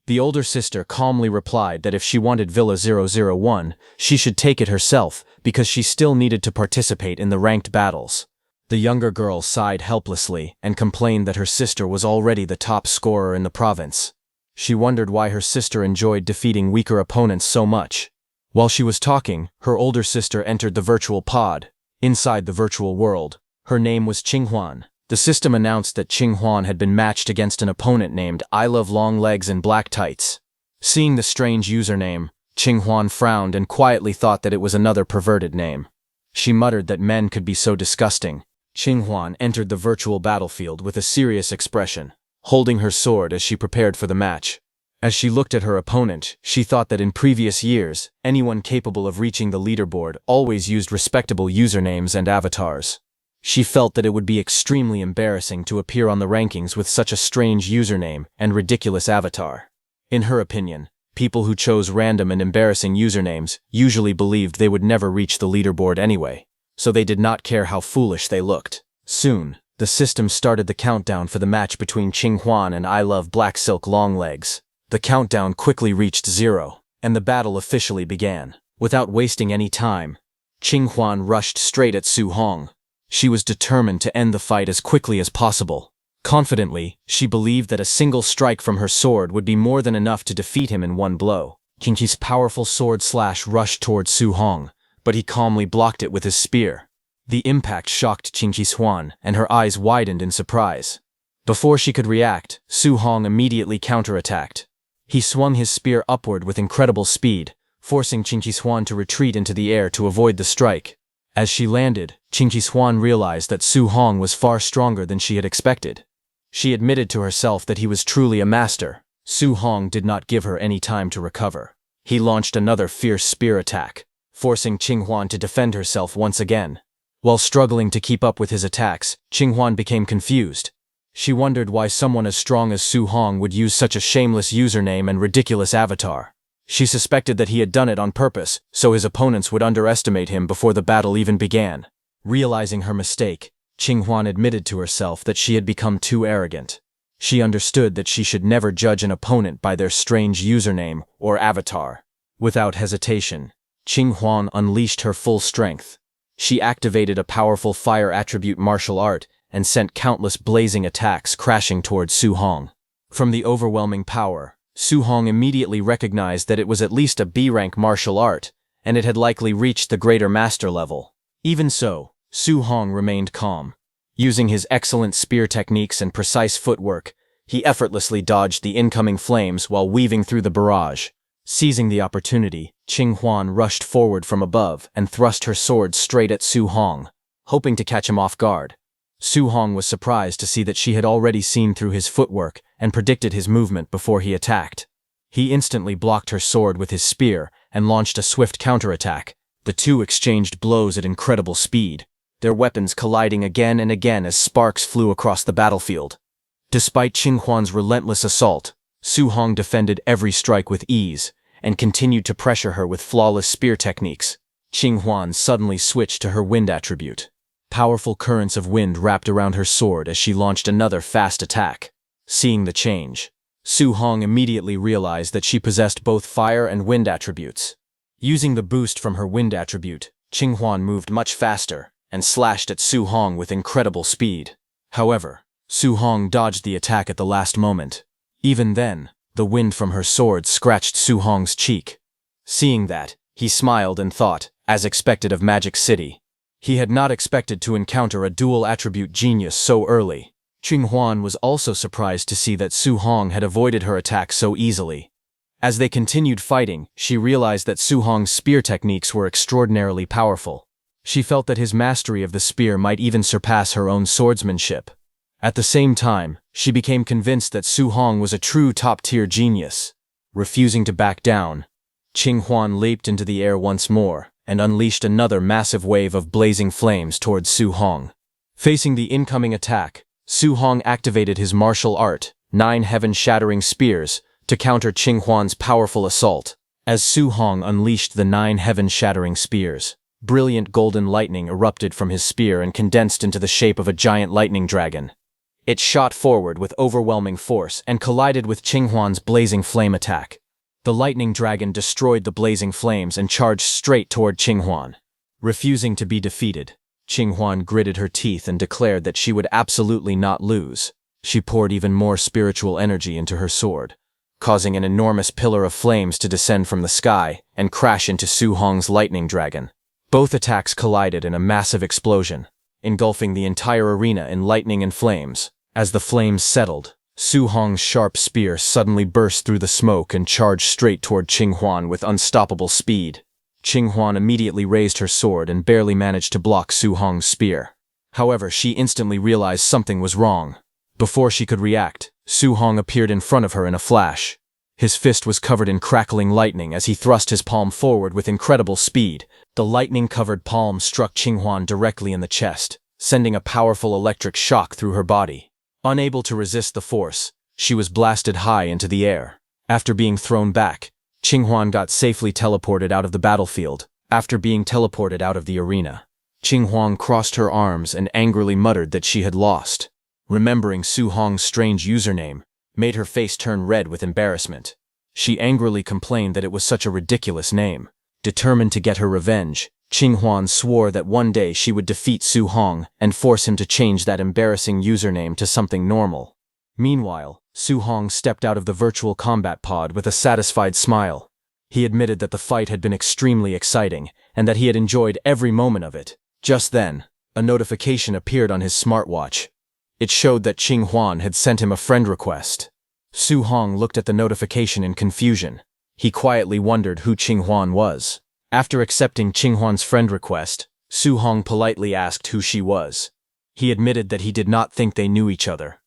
The older sister calmly replied that if she wanted Villa 001, she should take it herself because she still needed to participate in the ranked battles. The younger girl sighed helplessly and complained that her sister was already the top scorer in the province. She wondered why her sister enjoyed defeating weaker opponents so much. While she was talking, her older sister entered the virtual pod. Inside the virtual world, her name was Qinghuan. The system announced that Qinghuan had been matched against an opponent named I Love Long Legs and Black Tights. Seeing the strange username, Qinghuan frowned and quietly thought that it was another perverted name. She muttered that men could be so disgusting. Qinghuan entered the virtual battlefield with a serious expression, holding her sword as she prepared for the match. As she looked at her opponent, she thought that in previous years, anyone capable of reaching the leaderboard always used respectable usernames and avatars. She felt that it would be extremely embarrassing to appear on the rankings with such a strange username and ridiculous avatar. In her opinion, people who chose random and embarrassing usernames usually believed they would never reach the leaderboard anyway, so they did not care how foolish they looked. Soon, the system started the countdown for the match between Qinghwan and I Love Black Silk Longlegs. The countdown quickly reached 0, and the battle officially began. Without wasting any time, Qinghwan rushed straight at Su Hong. She was determined to end the fight as quickly as possible. Confidently, she believed that a single strike from her sword would be more than enough to defeat him in one blow. Qingqi's powerful sword slash rushed towards Su Hong, but he calmly blocked it with his spear. The impact shocked Qingqi's Huan, and her eyes widened in surprise. Before she could react, Su Hong immediately counterattacked. He swung his spear upward with incredible speed, forcing Qingqi's Huan to retreat into the air to avoid the strike. As she landed, Qingqi's Huan realized that Su Hong was far stronger than she had expected. She admitted to herself that he was truly a master. Su Hong did not give her any time to recover. He launched another fierce spear attack, forcing Qinghwan to defend herself once again. While struggling to keep up with his attacks, Qinghwan became confused. She wondered why someone as strong as Su Hong would use such a shameless username and ridiculous avatar. She suspected that he had done it on purpose, so his opponents would underestimate him before the battle even began. Realizing her mistake, Qinghwan admitted to herself that she had become too arrogant. She understood that she should never judge an opponent by their strange username or avatar. Without hesitation, Qinghwan unleashed her full strength. She activated a powerful fire attribute martial art and sent countless blazing attacks crashing towards Su Hong. From the overwhelming power, Su Hong immediately recognized that it was at least a B-rank martial art, and it had likely reached the greater master level. Even so, Su Hong remained calm. Using his excellent spear techniques and precise footwork, he effortlessly dodged the incoming flames while weaving through the barrage. Seizing the opportunity, Qinghwan rushed forward from above and thrust her sword straight at Su Hong, hoping to catch him off guard. Su Hong was surprised to see that she had already seen through his footwork and predicted his movement before he attacked. He instantly blocked her sword with his spear and launched a swift counterattack. The two exchanged blows at incredible speed, their weapons colliding again and again as sparks flew across the battlefield. Despite Qinghwan's relentless assault, Su Hong defended every strike with ease and continued to pressure her with flawless spear techniques. Qinghwan suddenly switched to her wind attribute. Powerful currents of wind wrapped around her sword as she launched another fast attack. Seeing the change, Su Hong immediately realized that she possessed both fire and wind attributes. Using the boost from her wind attribute, Qinghwan moved much faster and slashed at Su Hong with incredible speed. However, Su Hong dodged the attack at the last moment. Even then, the wind from her sword scratched Su Hong's cheek. Seeing that, he smiled and thought, as expected of Magic City. He had not expected to encounter a dual attribute genius so early. Qinghwan was also surprised to see that Su Hong had avoided her attack so easily. As they continued fighting, she realized that Su Hong's spear techniques were extraordinarily powerful. She felt that his mastery of the spear might even surpass her own swordsmanship. At the same time, she became convinced that Su Hong was a true top-tier genius. Refusing to back down, Qinghwan leaped into the air once more and unleashed another massive wave of blazing flames towards Su Hong. Facing the incoming attack, Su Hong activated his martial art, 9 heaven-shattering spears, to counter Qinghwan's powerful assault. As Su Hong unleashed the 9 heaven-shattering spears, brilliant golden lightning erupted from his spear and condensed into the shape of a giant lightning dragon. It shot forward with overwhelming force and collided with Qinghwan's blazing flame attack. The lightning dragon destroyed the blazing flames and charged straight toward Qinghwan. Refusing to be defeated, Qinghwan gritted her teeth and declared that she would absolutely not lose. She poured even more spiritual energy into her sword, causing an enormous pillar of flames to descend from the sky and crash into Su Hong's lightning dragon. Both attacks collided in a massive explosion, engulfing the entire arena in lightning and flames. As the flames settled, Su Hong's sharp spear suddenly burst through the smoke and charged straight toward Qinghwan with unstoppable speed. Qinghwan immediately raised her sword and barely managed to block Su Hong's spear. However, she instantly realized something was wrong. Before she could react, Su Hong appeared in front of her in a flash. His fist was covered in crackling lightning as he thrust his palm forward with incredible speed. The lightning-covered palm struck Qinghwan directly in the chest, sending a powerful electric shock through her body. Unable to resist the force, she was blasted high into the air. After being thrown back, Qinghwan got safely teleported out of the battlefield. After being teleported out of the arena, Qinghwan crossed her arms and angrily muttered that she had lost. Remembering Su Hong's strange username made her face turn red with embarrassment. She angrily complained that it was such a ridiculous name. Determined to get her revenge, Qinghwan swore that one day she would defeat Su Hong and force him to change that embarrassing username to something normal. Meanwhile, Su Hong stepped out of the virtual combat pod with a satisfied smile. He admitted that the fight had been extremely exciting and that he had enjoyed every moment of it. Just then, a notification appeared on his smartwatch. It showed that Qinghwan had sent him a friend request. Su Hong looked at the notification in confusion. He quietly wondered who Qinghwan was. After accepting Qinghwan's friend request, Su Hong politely asked who she was. He admitted that he did not think they knew each other.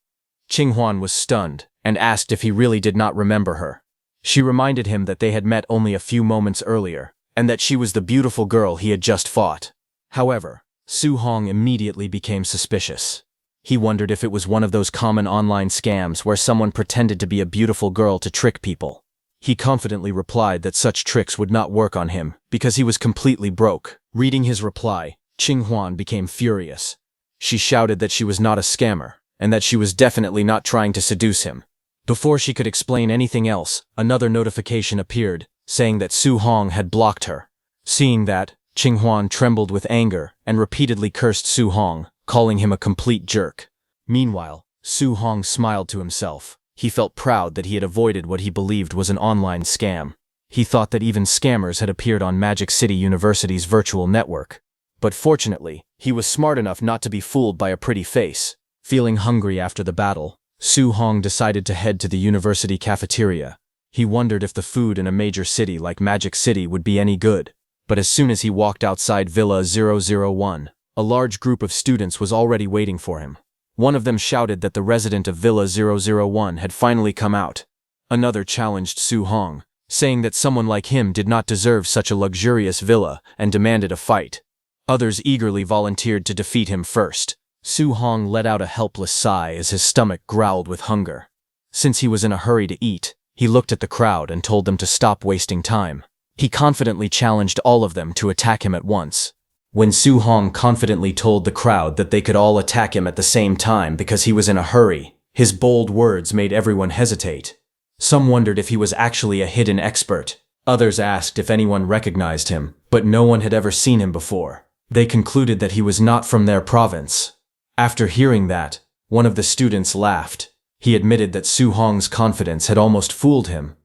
Qinghwan was stunned and asked if he really did not remember her. She reminded him that they had met only a few moments earlier, and that she was the beautiful girl he had just fought. However, Su Hong immediately became suspicious. He wondered if it was one of those common online scams where someone pretended to be a beautiful girl to trick people. He confidently replied that such tricks would not work on him because he was completely broke. Reading his reply, Qinghwan became furious. She shouted that she was not a scammer, and that she was definitely not trying to seduce him. Before she could explain anything else, another notification appeared, saying that Su Hong had blocked her. Seeing that, Qinghwan trembled with anger and repeatedly cursed Su Hong, calling him a complete jerk. Meanwhile, Su Hong smiled to himself. He felt proud that he had avoided what he believed was an online scam. He thought that even scammers had appeared on Magic City University's virtual network. But fortunately, he was smart enough not to be fooled by a pretty face. Feeling hungry after the battle, Su Hong decided to head to the university cafeteria. He wondered if the food in a major city like Magic City would be any good. But as soon as he walked outside Villa 001, a large group of students was already waiting for him. One of them shouted that the resident of Villa 001 had finally come out. Another challenged Su Hong, saying that someone like him did not deserve such a luxurious villa and demanded a fight. Others eagerly volunteered to defeat him first. Su Hong let out a helpless sigh as his stomach growled with hunger. Since he was in a hurry to eat, he looked at the crowd and told them to stop wasting time. He confidently challenged all of them to attack him at once. When Su Hong confidently told the crowd that they could all attack him at the same time because he was in a hurry, his bold words made everyone hesitate. Some wondered if he was actually a hidden expert. Others asked if anyone recognized him, but no one had ever seen him before. They concluded that he was not from their province. After hearing that, one of the students laughed. He admitted that Su Hong's confidence had almost fooled him.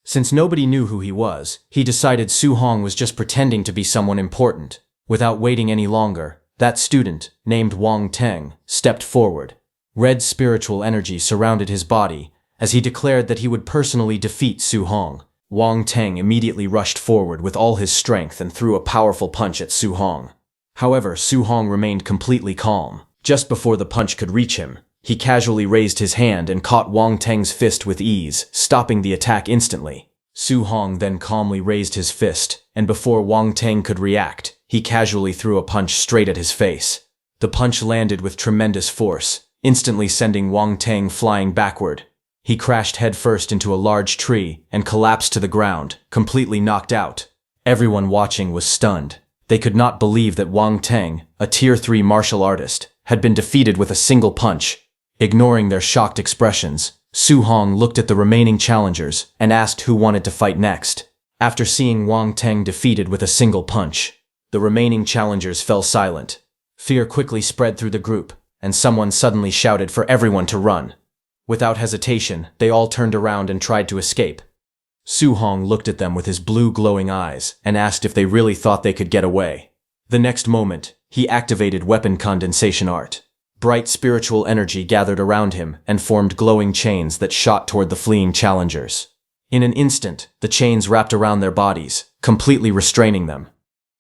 Since nobody knew who he was, he decided Su Hong was just pretending to be someone important. Without waiting any longer, that student, named Wang Teng, stepped forward. Red spiritual energy surrounded his body, as he declared that he would personally defeat Su Hong. Wang Teng immediately rushed forward with all his strength and threw a powerful punch at Su Hong. However, Su Hong remained completely calm. Just before the punch could reach him, he casually raised his hand and caught Wang Teng's fist with ease, stopping the attack instantly. Su Hong then calmly raised his fist, and before Wang Teng could react, he casually threw a punch straight at his face. The punch landed with tremendous force, instantly sending Wang Teng flying backward. He crashed headfirst into a large tree and collapsed to the ground, completely knocked out. Everyone watching was stunned. They could not believe that Wang Teng, a Tier 3 martial artist, had been defeated with a single punch. Ignoring their shocked expressions, Su Hong looked at the remaining challengers and asked who wanted to fight next. After seeing Wang Teng defeated with a single punch, the remaining challengers fell silent. Fear quickly spread through the group, and someone suddenly shouted for everyone to run. Without hesitation, they all turned around and tried to escape. Su Hong looked at them with his blue glowing eyes and asked if they really thought they could get away. The next moment, he activated weapon condensation art. Bright spiritual energy gathered around him and formed glowing chains that shot toward the fleeing challengers. In an instant, the chains wrapped around their bodies, completely restraining them.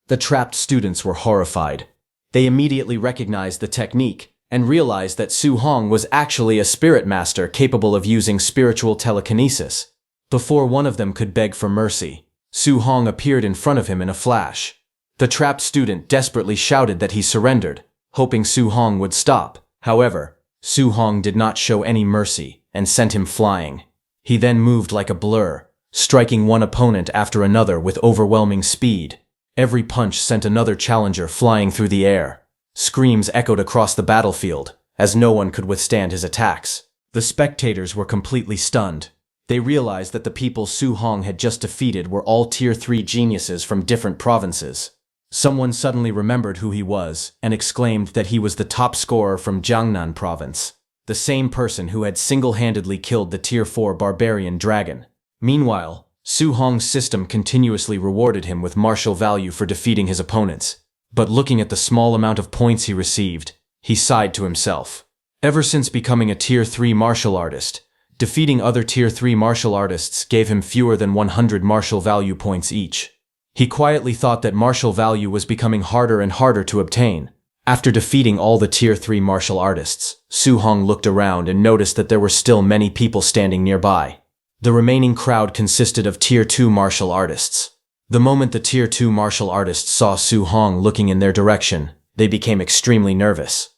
The trapped students were horrified. They immediately recognized the technique and realized that Su Hong was actually a spirit master capable of using spiritual telekinesis. Before one of them could beg for mercy, Su Hong appeared in front of him in a flash. The trapped student desperately shouted that he surrendered, hoping Su Hong would stop. However, Su Hong did not show any mercy and sent him flying. He then moved like a blur, striking one opponent after another with overwhelming speed. Every punch sent another challenger flying through the air. Screams echoed across the battlefield, as no one could withstand his attacks. The spectators were completely stunned. They realized that the people Su Hong had just defeated were all Tier 3 geniuses from different provinces. Someone suddenly remembered who he was and exclaimed that he was the top scorer from Jiangnan province, the same person who had single-handedly killed the Tier 4 barbarian dragon. Meanwhile, Su Hong's system continuously rewarded him with martial value for defeating his opponents. But looking at the small amount of points he received, he sighed to himself. Ever since becoming a Tier 3 martial artist, defeating other Tier 3 martial artists gave him fewer than 100 martial value points each. He quietly thought that martial value was becoming harder and harder to obtain. After defeating all the Tier 3 martial artists, Su Hong looked around and noticed that there were still many people standing nearby. The remaining crowd consisted of Tier 2 martial artists. The moment the Tier 2 martial artists saw Su Hong looking in their direction, they became extremely nervous.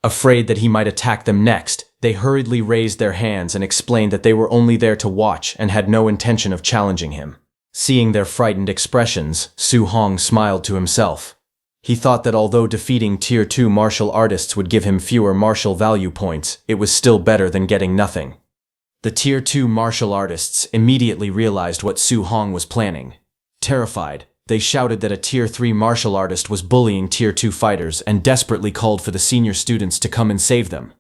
Afraid that he might attack them next, they hurriedly raised their hands and explained that they were only there to watch and had no intention of challenging him. Seeing their frightened expressions, Su Hong smiled to himself. He thought that although defeating Tier 2 martial artists would give him fewer martial value points, it was still better than getting nothing. The Tier 2 martial artists immediately realized what Su Hong was planning. Terrified, they shouted that a Tier 3 martial artist was bullying Tier 2 fighters and desperately called for the senior students to come and save them.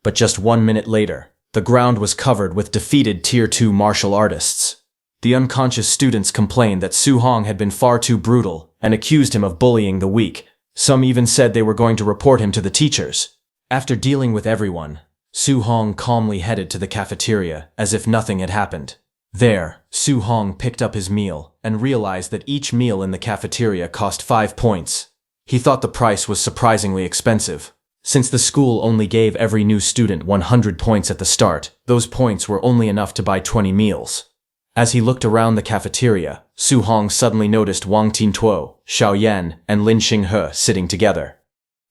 But just 1 minute later, the ground was covered with defeated Tier 2 martial artists. The unconscious students complained that Su Hong had been far too brutal and accused him of bullying the weak. Some even said they were going to report him to the teachers. After dealing with everyone, Su Hong calmly headed to the cafeteria as if nothing had happened. There, Su Hong picked up his meal and realized that each meal in the cafeteria cost 5 points. He thought the price was surprisingly expensive. Since the school only gave every new student 100 points at the start, those points were only enough to buy 20 meals. As he looked around the cafeteria, Su Hong suddenly noticed Wang Tintuo, Xiao Yan, and Lin Xinghe sitting together.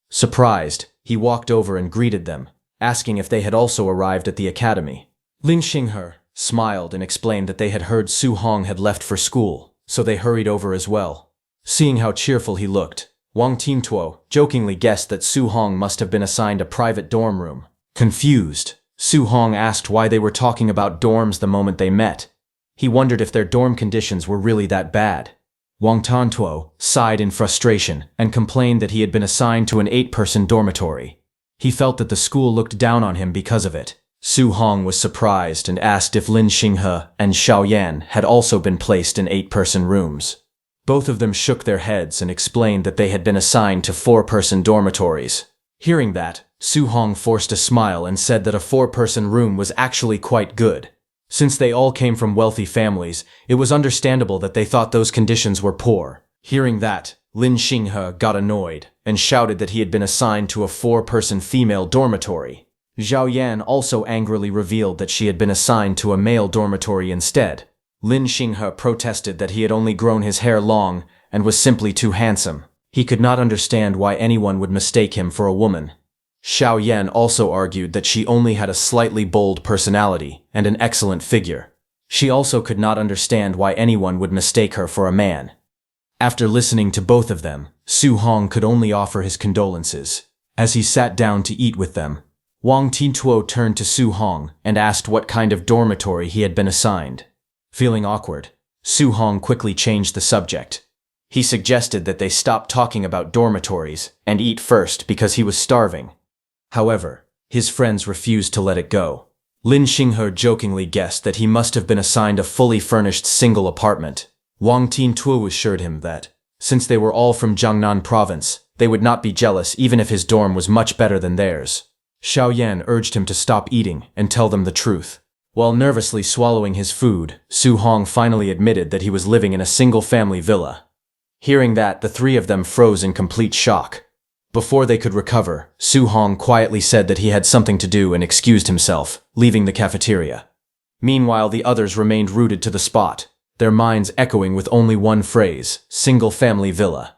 Surprised, he walked over and greeted them, asking if they had also arrived at the academy. Lin Xinghe smiled and explained that they had heard Su Hong had left for school, so they hurried over as well. Seeing how cheerful he looked, Wang Tintuo jokingly guessed that Su Hong must have been assigned a private dorm room. Confused, Su Hong asked why they were talking about dorms the moment they met. He wondered if their dorm conditions were really that bad. Wang Tintuo sighed in frustration and complained that he had been assigned to an 8-person dormitory. He felt that the school looked down on him because of it. Su Hong was surprised and asked if Lin Xinghe and Xiao Yan had also been placed in 8-person rooms. Both of them shook their heads and explained that they had been assigned to 4-person dormitories. Hearing that, Su Hong forced a smile and said that a 4-person room was actually quite good. Since they all came from wealthy families, it was understandable that they thought those conditions were poor. Hearing that, Lin Xinghe got annoyed and shouted that he had been assigned to a 4-person female dormitory. Xiao Yan also angrily revealed that she had been assigned to a male dormitory instead. Lin Xinghe protested that he had only grown his hair long and was simply too handsome. He could not understand why anyone would mistake him for a woman. Xiao Yan also argued that she only had a slightly bold personality and an excellent figure. She also could not understand why anyone would mistake her for a man. After listening to both of them, Su Hong could only offer his condolences. As he sat down to eat with them, Wang Tintuo turned to Su Hong and asked what kind of dormitory he had been assigned. Feeling awkward, Su Hong quickly changed the subject. He suggested that they stop talking about dormitories and eat first because he was starving. However, his friends refused to let it go. Lin Xinghe jokingly guessed that he must have been assigned a fully furnished single apartment. Wang Tintuo assured him that, since they were all from Jiangnan province, they would not be jealous even if his dorm was much better than theirs. Xiao Yan urged him to stop eating and tell them the truth. While nervously swallowing his food, Su Hong finally admitted that he was living in a single-family villa. Hearing that, the three of them froze in complete shock. Before they could recover, Su Hong quietly said that he had something to do and excused himself, leaving the cafeteria. Meanwhile, the others remained rooted to the spot, their minds echoing with only one phrase, single-family villa.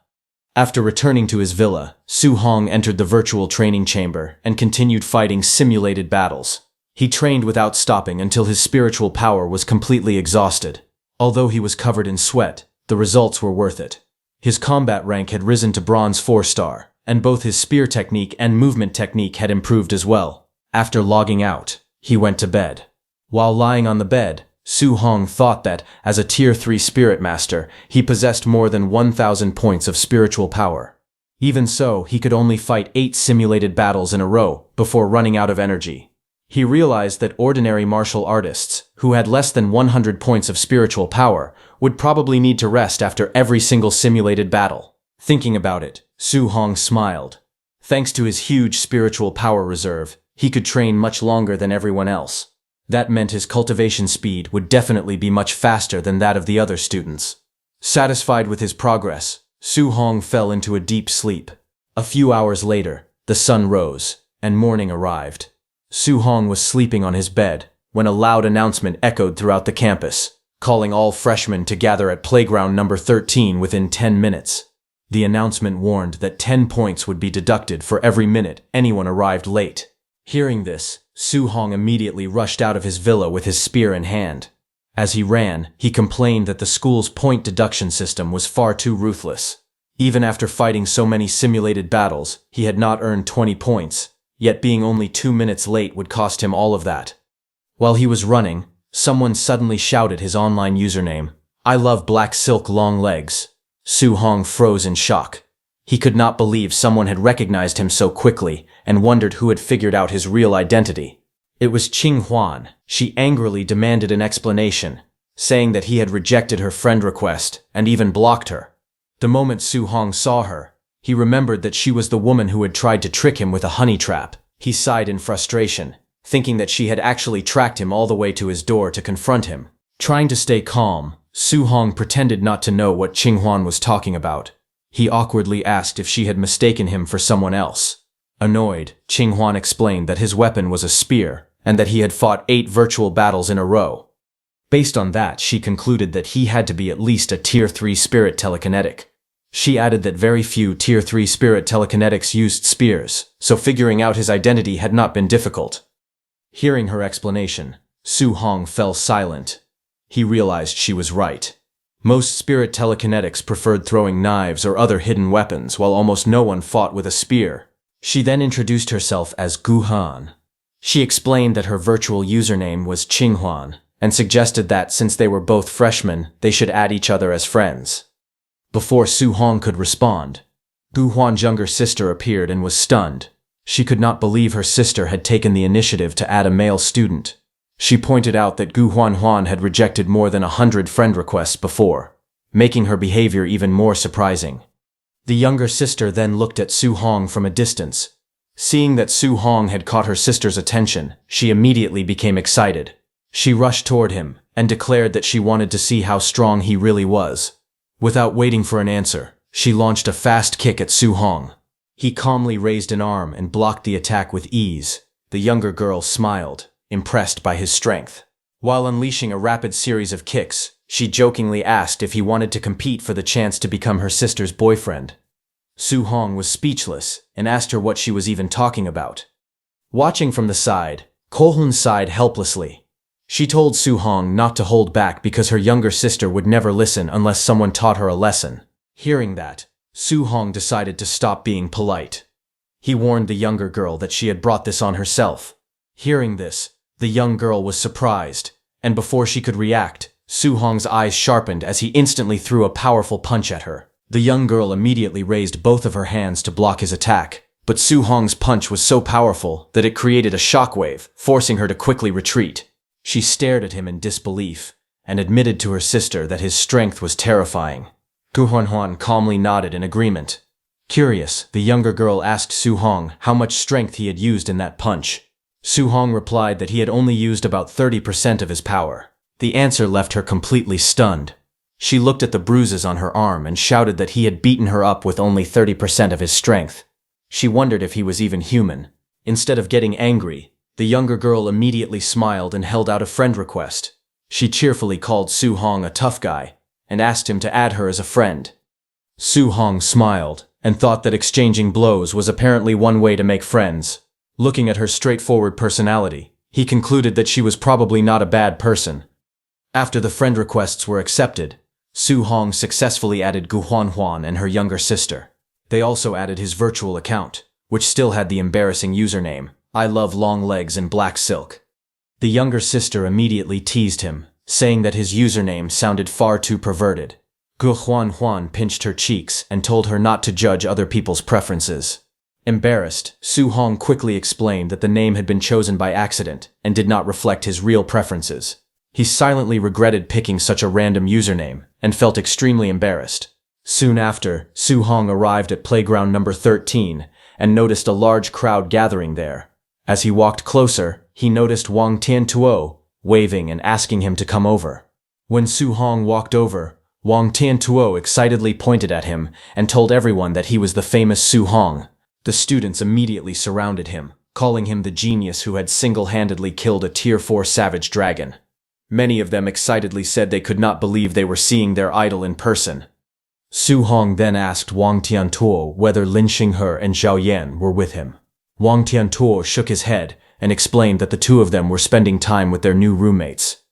After returning to his villa, Su Hong entered the virtual training chamber and continued fighting simulated battles. He trained without stopping until his spiritual power was completely exhausted. Although he was covered in sweat, the results were worth it. His combat rank had risen to bronze 4-star, and both his spear technique and movement technique had improved as well. After logging out, he went to bed. While lying on the bed, Su Hong thought that, as a Tier 3 Spirit Master, he possessed more than 1,000 points of spiritual power. Even so, he could only fight 8 simulated battles in a row before running out of energy. He realized that ordinary martial artists, who had less than 100 points of spiritual power, would probably need to rest after every single simulated battle. Thinking about it, Su Hong smiled. Thanks to his huge spiritual power reserve, he could train much longer than everyone else. That meant his cultivation speed would definitely be much faster than that of the other students. Satisfied with his progress, Su Hong fell into a deep sleep. A few hours later, the sun rose, and morning arrived. Su Hong was sleeping on his bed when a loud announcement echoed throughout the campus, calling all freshmen to gather at playground number 13 within 10 minutes. The announcement warned that 10 points would be deducted for every minute anyone arrived late. Hearing this, Su Hong immediately rushed out of his villa with his spear in hand. As he ran, he complained that the school's point deduction system was far too ruthless. Even after fighting so many simulated battles, he had not earned 20 points, yet being only 2 minutes late would cost him all of that. While he was running, someone suddenly shouted his online username, "I love black silk long legs." Su Hong froze in shock. He could not believe someone had recognized him so quickly and wondered who had figured out his real identity. It was Qing Huan. She angrily demanded an explanation, saying that he had rejected her friend request and even blocked her. The moment Su Hong saw her, he remembered that she was the woman who had tried to trick him with a honey trap. He sighed in frustration, thinking that she had actually tracked him all the way to his door to confront him. Trying to stay calm, Su Hong pretended not to know what Qing Huan was talking about. He awkwardly asked if she had mistaken him for someone else. Annoyed, Qing Huan explained that his weapon was a spear, and that he had fought 8 virtual battles in a row. Based on that, she concluded that he had to be at least a Tier 3 spirit telekinetic. She added that very few Tier 3 spirit telekinetics used spears, so figuring out his identity had not been difficult. Hearing her explanation, Su Hong fell silent. He realized she was right. Most spirit telekinetics preferred throwing knives or other hidden weapons, while almost no one fought with a spear. She then introduced herself as Gu Han. She explained that her virtual username was Qing Huan, and suggested that since they were both freshmen, they should add each other as friends. Before Su Hong could respond, Gu Huan's younger sister appeared and was stunned. She could not believe her sister had taken the initiative to add a male student. She pointed out that Gu Huan had rejected more than 100 friend requests before, making her behavior even more surprising. The younger sister then looked at Su Hong from a distance. Seeing that Su Hong had caught her sister's attention, she immediately became excited. She rushed toward him and declared that she wanted to see how strong he really was. Without waiting for an answer, she launched a fast kick at Su Hong. He calmly raised an arm and blocked the attack with ease. The younger girl smiled, impressed by his strength. While unleashing a rapid series of kicks, she jokingly asked if he wanted to compete for the chance to become her sister's boyfriend. Su Hong was speechless and asked her what she was even talking about. Watching from the side, Ko-hun sighed helplessly. She told Su Hong not to hold back because her younger sister would never listen unless someone taught her a lesson. Hearing that, Su Hong decided to stop being polite. He warned the younger girl that she had brought this on herself. Hearing this, the young girl was surprised, and before she could react, Su Hong's eyes sharpened as he instantly threw a powerful punch at her. The young girl immediately raised both of her hands to block his attack, but Su Hong's punch was so powerful that it created a shockwave, forcing her to quickly retreat. She stared at him in disbelief, and admitted to her sister that his strength was terrifying. Gu Huan calmly nodded in agreement. Curious, the younger girl asked Su Hong how much strength he had used in that punch. Su Hong replied that he had only used about 30% of his power. The answer left her completely stunned. She looked at the bruises on her arm and shouted that he had beaten her up with only 30% of his strength. She wondered if he was even human. Instead of getting angry, the younger girl immediately smiled and held out a friend request. She cheerfully called Su Hong a tough guy and asked him to add her as a friend. Su Hong smiled and thought that exchanging blows was apparently one way to make friends. Looking at her straightforward personality, he concluded that she was probably not a bad person. After the friend requests were accepted, Su Hong successfully added Gu Huan and her younger sister. They also added his virtual account, which still had the embarrassing username, I love long legs and black silk. The younger sister immediately teased him, saying that his username sounded far too perverted. Gu Huan pinched her cheeks and told her not to judge other people's preferences. Embarrassed, Su Hong quickly explained that the name had been chosen by accident and did not reflect his real preferences. He silently regretted picking such a random username and felt extremely embarrassed. Soon after, Su Hong arrived at playground number 13 and noticed a large crowd gathering there. As he walked closer, he noticed Wang Tiantuo waving and asking him to come over. When Su Hong walked over, Wang Tiantuo excitedly pointed at him and told everyone that he was the famous Su Hong. The students immediately surrounded him, calling him the genius who had single-handedly killed a Tier 4 savage dragon. Many of them excitedly said they could not believe they were seeing their idol in person. Su Hong then asked Wang Tiantuo whether Lin Xinghe and Zhao Yan were with him. Wang Tiantuo shook his head and explained that the two of them were spending time with their new roommates.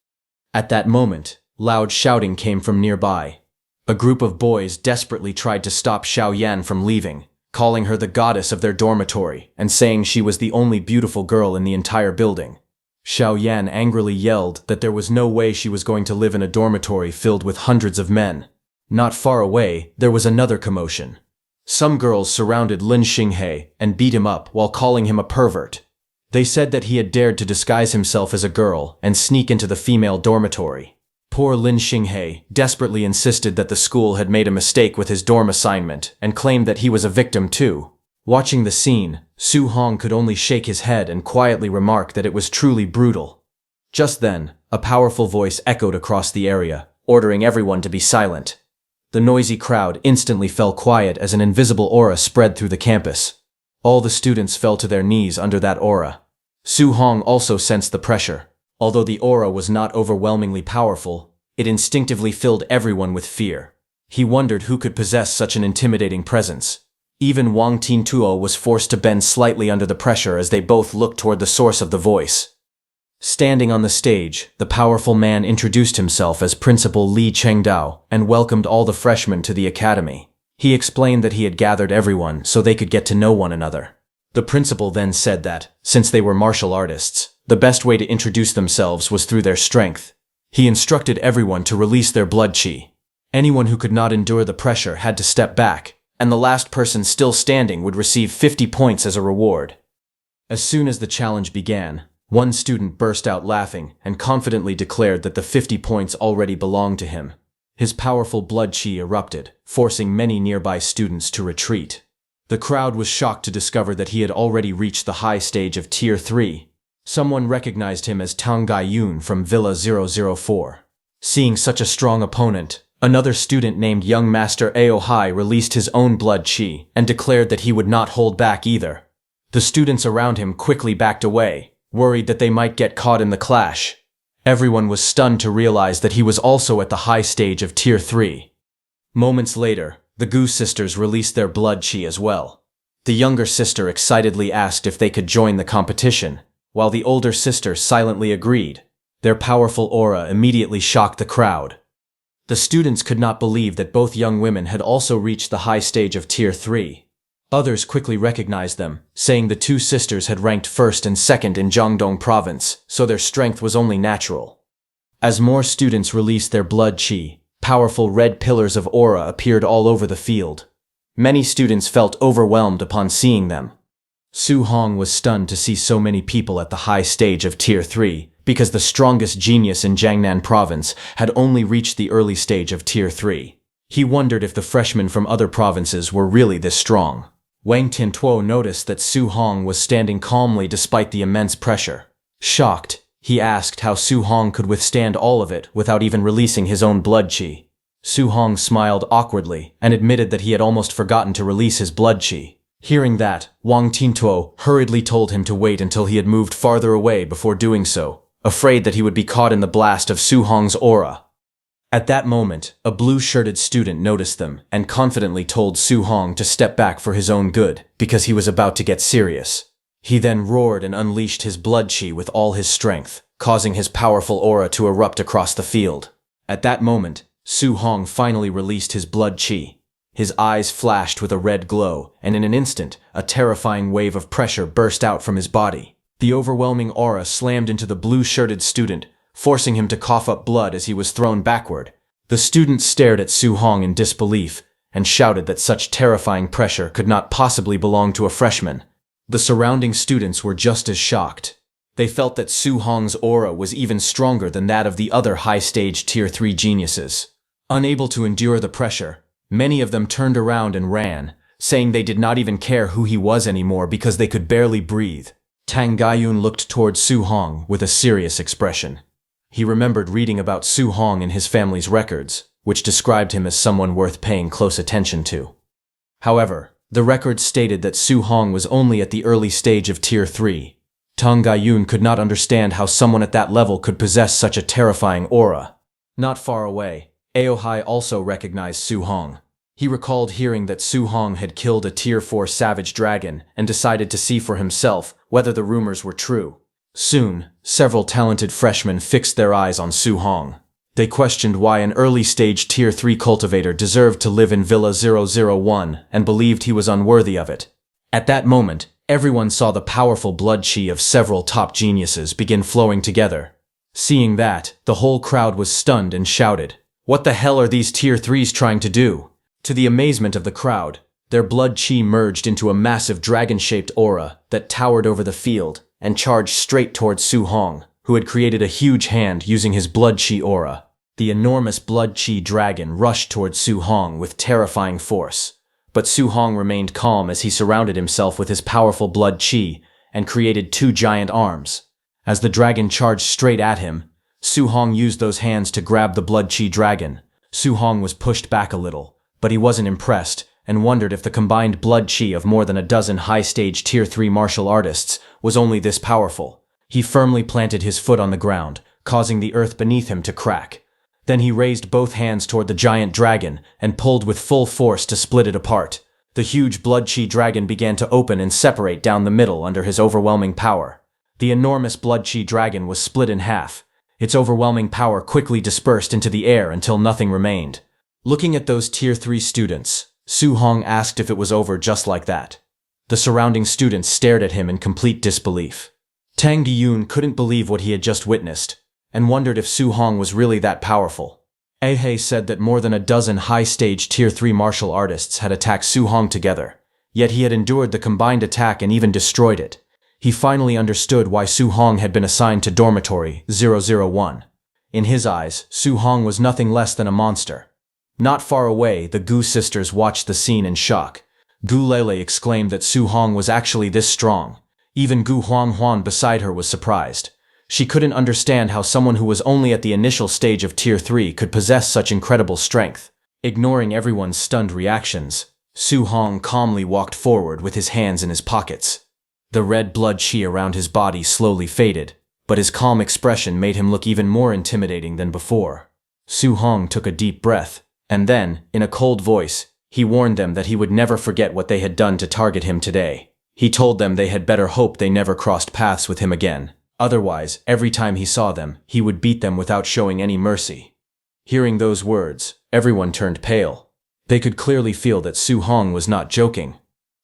At that moment, loud shouting came from nearby. A group of boys desperately tried to stop Zhao Yan from leaving, calling her the goddess of their dormitory and saying she was the only beautiful girl in the entire building. Zhao Yan angrily yelled that there was no way she was going to live in a dormitory filled with hundreds of men. Not far away, there was another commotion. Some girls surrounded Lin Xinghe and beat him up while calling him a pervert. They said that he had dared to disguise himself as a girl and sneak into the female dormitory. Poor Lin Xinghe desperately insisted that the school had made a mistake with his dorm assignment and claimed that he was a victim too. Watching the scene, Su Hong could only shake his head and quietly remark that it was truly brutal. Just then, a powerful voice echoed across the area, ordering everyone to be silent. The noisy crowd instantly fell quiet as an invisible aura spread through the campus. All the students fell to their knees under that aura. Su Hong also sensed the pressure. Although the aura was not overwhelmingly powerful, it instinctively filled everyone with fear. He wondered who could possess such an intimidating presence. Even Wang Tiantuo was forced to bend slightly under the pressure as they both looked toward the source of the voice. Standing on the stage, the powerful man introduced himself as Principal Li Chengdao and welcomed all the freshmen to the academy. He explained that he had gathered everyone so they could get to know one another. The principal then said that, since they were martial artists, the best way to introduce themselves was through their strength. He instructed everyone to release their blood qi. Anyone who could not endure the pressure had to step back, and the last person still standing would receive 50 points as a reward. As soon as the challenge began, one student burst out laughing and confidently declared that the 50 points already belonged to him. His powerful blood qi erupted, forcing many nearby students to retreat. The crowd was shocked to discover that he had already reached the high stage of Tier 3. Someone recognized him as Tang Gaiyun from Villa 004. Seeing such a strong opponent, another student named Young Master Aohai released his own blood qi and declared that he would not hold back either. The students around him quickly backed away, worried that they might get caught in the clash. Everyone was stunned to realize that he was also at the high stage of Tier 3. Moments later, the Gu sisters released their blood qi as well. The younger sister excitedly asked if they could join the competition, while the older sister silently agreed. Their powerful aura immediately shocked the crowd. The students could not believe that both young women had also reached the high stage of Tier 3. Others quickly recognized them, saying the two sisters had ranked first and second in Jiangdong province, so their strength was only natural. As more students released their blood qi, powerful red pillars of aura appeared all over the field. Many students felt overwhelmed upon seeing them. Su Hong was stunned to see so many people at the high stage of Tier 3, because the strongest genius in Jiangnan province had only reached the early stage of Tier 3. He wondered if the freshmen from other provinces were really this strong. Wang Tiantuo noticed that Su Hong was standing calmly despite the immense pressure. Shocked, he asked how Su Hong could withstand all of it without even releasing his own blood qi. Su Hong smiled awkwardly and admitted that he had almost forgotten to release his blood qi. Hearing that, Wang Tiantuo hurriedly told him to wait until he had moved farther away before doing so, afraid that he would be caught in the blast of Su Hong's aura. At that moment, a blue-shirted student noticed them and confidently told Su Hong to step back for his own good because he was about to get serious. He then roared and unleashed his blood chi with all his strength, causing his powerful aura to erupt across the field. At that moment, Su Hong finally released his blood chi. His eyes flashed with a red glow, and in an instant, a terrifying wave of pressure burst out from his body. The overwhelming aura slammed into the blue-shirted student, forcing him to cough up blood as he was thrown backward. The student stared at Su Hong in disbelief and shouted that such terrifying pressure could not possibly belong to a freshman. The surrounding students were just as shocked. They felt that Su Hong's aura was even stronger than that of the other high-stage Tier 3 geniuses. Unable to endure the pressure, many of them turned around and ran, saying they did not even care who he was anymore because they could barely breathe. Tang Gaiyun looked toward Su Hong with a serious expression. He remembered reading about Su Hong in his family's records, which described him as someone worth paying close attention to. However, the records stated that Su Hong was only at the early stage of Tier 3. Tang Gaiyun could not understand how someone at that level could possess such a terrifying aura. Not far away, Aohai also recognized Su Hong. He recalled hearing that Su Hong had killed a Tier 4 savage dragon and decided to see for himself whether the rumors were true. Soon, several talented freshmen fixed their eyes on Su Hong. They questioned why an early-stage Tier 3 cultivator deserved to live in Villa 001 and believed he was unworthy of it. At that moment, everyone saw the powerful blood chi of several top geniuses begin flowing together. Seeing that, the whole crowd was stunned and shouted, "What the hell are these Tier 3s trying to do?" To the amazement of the crowd, their blood chi merged into a massive dragon-shaped aura that towered over the field and charged straight towards Su Hong, who had created a huge hand using his blood chi aura. The enormous blood chi dragon rushed towards Su Hong with terrifying force, but Su Hong remained calm as he surrounded himself with his powerful blood chi and created two giant arms. As the dragon charged straight at him, Su Hong used those hands to grab the blood chi dragon. Su Hong was pushed back a little, but he wasn't impressed and wondered if the combined blood chi of more than a dozen high-stage Tier 3 martial artists was only this powerful. He firmly planted his foot on the ground, causing the earth beneath him to crack. Then he raised both hands toward the giant dragon and pulled with full force to split it apart. The huge blood chi dragon began to open and separate down the middle under his overwhelming power. The enormous blood chi dragon was split in half. Its overwhelming power quickly dispersed into the air until nothing remained. Looking at those Tier 3 students, Su Hong asked if it was over just like that. The surrounding students stared at him in complete disbelief. Tang Gaiyun couldn't believe what he had just witnessed, and wondered if Su Hong was really that powerful. Aohai said that more than a dozen high-stage Tier 3 martial artists had attacked Su Hong together, yet he had endured the combined attack and even destroyed it. He finally understood why Su Hong had been assigned to Dormitory 001. In his eyes, Su Hong was nothing less than a monster. Not far away, the Gu sisters watched the scene in shock. Gu Lele exclaimed that Su Hong was actually this strong. Even Gu Huan beside her was surprised. She couldn't understand how someone who was only at the initial stage of Tier 3 could possess such incredible strength. Ignoring everyone's stunned reactions, Su Hong calmly walked forward with his hands in his pockets. The red blood chi around his body slowly faded, but his calm expression made him look even more intimidating than before. Su Hong took a deep breath, and then, in a cold voice, he warned them that he would never forget what they had done to target him today. He told them they had better hope they never crossed paths with him again. Otherwise, every time he saw them, he would beat them without showing any mercy. Hearing those words, everyone turned pale. They could clearly feel that Su Hong was not joking.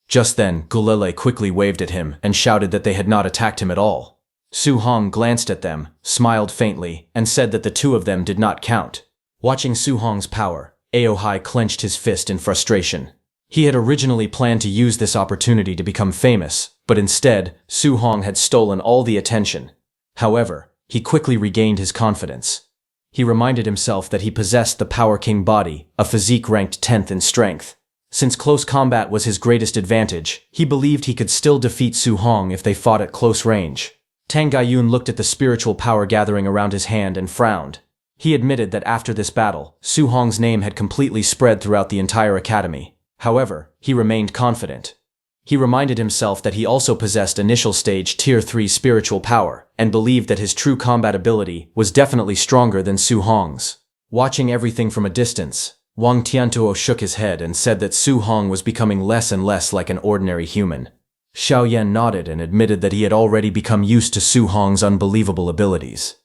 Just then, Gulele quickly waved at him and shouted that they had not attacked him at all. Su Hong glanced at them, smiled faintly, and said that the two of them did not count. Watching Su Hong's power, Aohai clenched his fist in frustration. He had originally planned to use this opportunity to become famous, but instead, Su Hong had stolen all the attention. However, he quickly regained his confidence. He reminded himself that he possessed the Power King body, a physique ranked 10th in strength. Since close combat was his greatest advantage, he believed he could still defeat Su Hong if they fought at close range. Tang Gaiyun looked at the spiritual power gathering around his hand and frowned. He admitted that after this battle, Su Hong's name had completely spread throughout the entire academy. However, he remained confident. He reminded himself that he also possessed initial stage Tier 3 spiritual power, and believed that his true combat ability was definitely stronger than Su Hong's. Watching everything from a distance, Wang Tiantuo shook his head and said that Su Hong was becoming less and less like an ordinary human. Xiao Yan nodded and admitted that he had already become used to Su Hong's unbelievable abilities.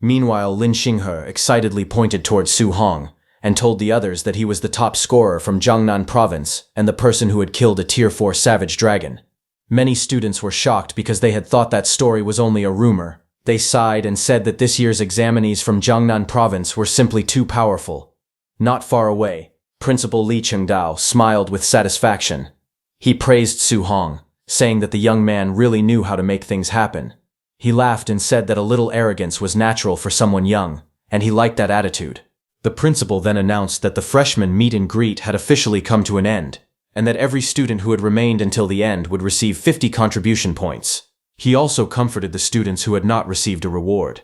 Meanwhile, Lin Xinghe excitedly pointed towards Su Hong and told the others that he was the top scorer from Jiangnan province and the person who had killed a Tier 4 savage dragon. Many students were shocked because they had thought that story was only a rumor. They sighed and said that this year's examinees from Jiangnan province were simply too powerful. Not far away, Principal Li Chengdao smiled with satisfaction. He praised Su Hong, saying that the young man really knew how to make things happen. He laughed and said that a little arrogance was natural for someone young, and he liked that attitude. The principal then announced that the freshman meet and greet had officially come to an end, and that every student who had remained until the end would receive 50 contribution points. He also comforted the students who had not received a reward.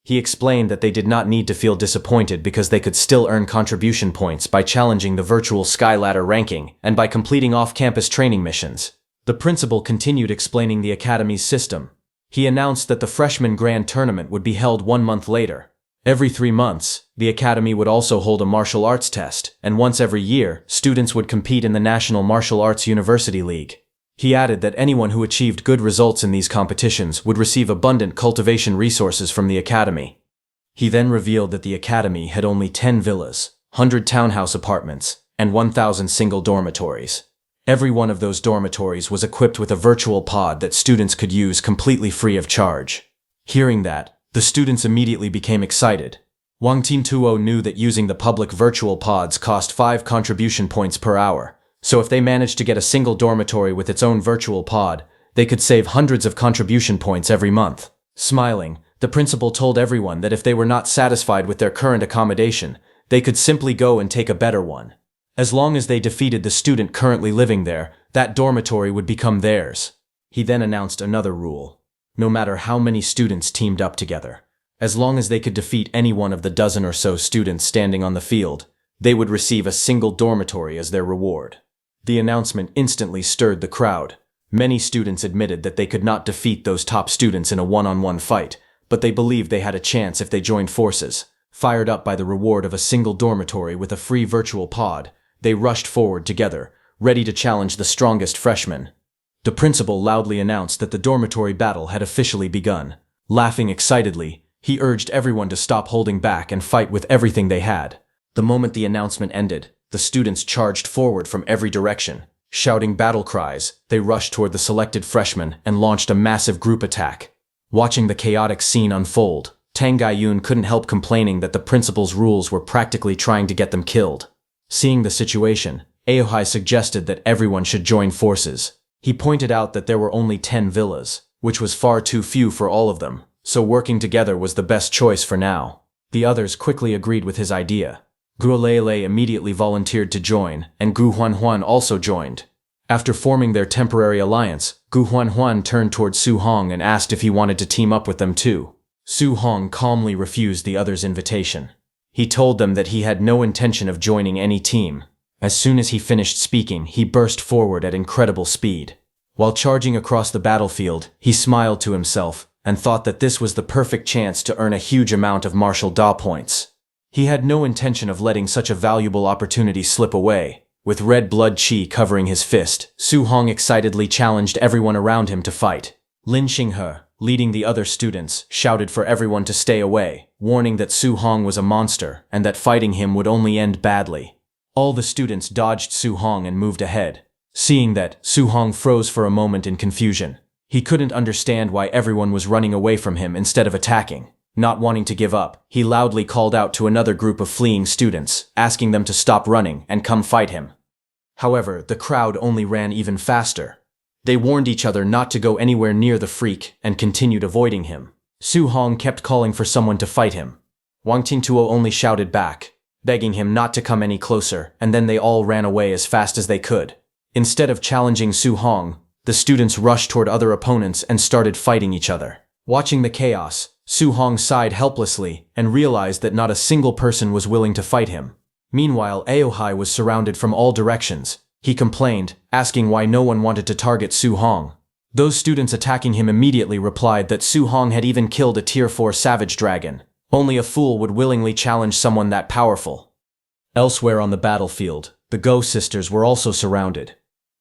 He explained that they did not need to feel disappointed because they could still earn contribution points by challenging the virtual Skyladder ranking and by completing off-campus training missions. The principal continued explaining the academy's system. He announced that the freshman grand tournament would be held 1 month later. Every 3 months, the academy would also hold a martial arts test, and once every year, students would compete in the National Martial Arts University League. He added that anyone who achieved good results in these competitions would receive abundant cultivation resources from the academy. He then revealed that the academy had only 10 villas, 100 townhouse apartments, and 1,000 single dormitories. Every one of those dormitories was equipped with a virtual pod that students could use completely free of charge. Hearing that, the students immediately became excited. Wang Tiantuo knew that using the public virtual pods cost 5 contribution points per hour. So if they managed to get a single dormitory with its own virtual pod, they could save hundreds of contribution points every month. Smiling, the principal told everyone that if they were not satisfied with their current accommodation, they could simply go and take a better one. As long as they defeated the student currently living there, that dormitory would become theirs. He then announced another rule. No matter how many students teamed up together, as long as they could defeat any one of the dozen or so students standing on the field, they would receive a single dormitory as their reward. The announcement instantly stirred the crowd. Many students admitted that they could not defeat those top students in a one-on-one fight, but they believed they had a chance if they joined forces. Fired up by the reward of a single dormitory with a free virtual pod, they rushed forward together, ready to challenge the strongest freshmen. The principal loudly announced that the dormitory battle had officially begun. Laughing excitedly, he urged everyone to stop holding back and fight with everything they had. The moment the announcement ended, the students charged forward from every direction. Shouting battle cries, they rushed toward the selected freshmen and launched a massive group attack. Watching the chaotic scene unfold, Tang Gaiyun couldn't help complaining that the principal's rules were practically trying to get them killed. Seeing the situation, Aohai suggested that everyone should join forces. He pointed out that there were only 10 villas, which was far too few for all of them, so working together was the best choice for now. The others quickly agreed with his idea. Guolele immediately volunteered to join, and Gu Huanhuan also joined. After forming their temporary alliance, Gu Huanhuan turned toward Su Hong and asked if he wanted to team up with them too. Su Hong calmly refused the others' invitation. He told them that he had no intention of joining any team. As soon as he finished speaking, he burst forward at incredible speed. While charging across the battlefield, he smiled to himself and thought that this was the perfect chance to earn a huge amount of martial Da points. He had no intention of letting such a valuable opportunity slip away. With red blood chi covering his fist, Su Hong excitedly challenged everyone around him to fight. Lin Xinghe, leading the other students, shouted for everyone to stay away, warning that Su Hong was a monster and that fighting him would only end badly. All the students dodged Su Hong and moved ahead. Seeing that, Su Hong froze for a moment in confusion. He couldn't understand why everyone was running away from him instead of attacking. Not wanting to give up, he loudly called out to another group of fleeing students, asking them to stop running and come fight him. However, the crowd only ran even faster. They warned each other not to go anywhere near the freak and continued avoiding him. Su Hong kept calling for someone to fight him. Wang Tiantuo only shouted back, begging him not to come any closer, and then they all ran away as fast as they could. Instead of challenging Su Hong, the students rushed toward other opponents and started fighting each other. Watching the chaos, Su Hong sighed helplessly and realized that not a single person was willing to fight him. Meanwhile, Aohai was surrounded from all directions. He complained, asking why no one wanted to target Su Hong. Those students attacking him immediately replied that Su Hong had even killed a Tier 4 savage dragon. Only a fool would willingly challenge someone that powerful. Elsewhere on the battlefield, the Go sisters were also surrounded.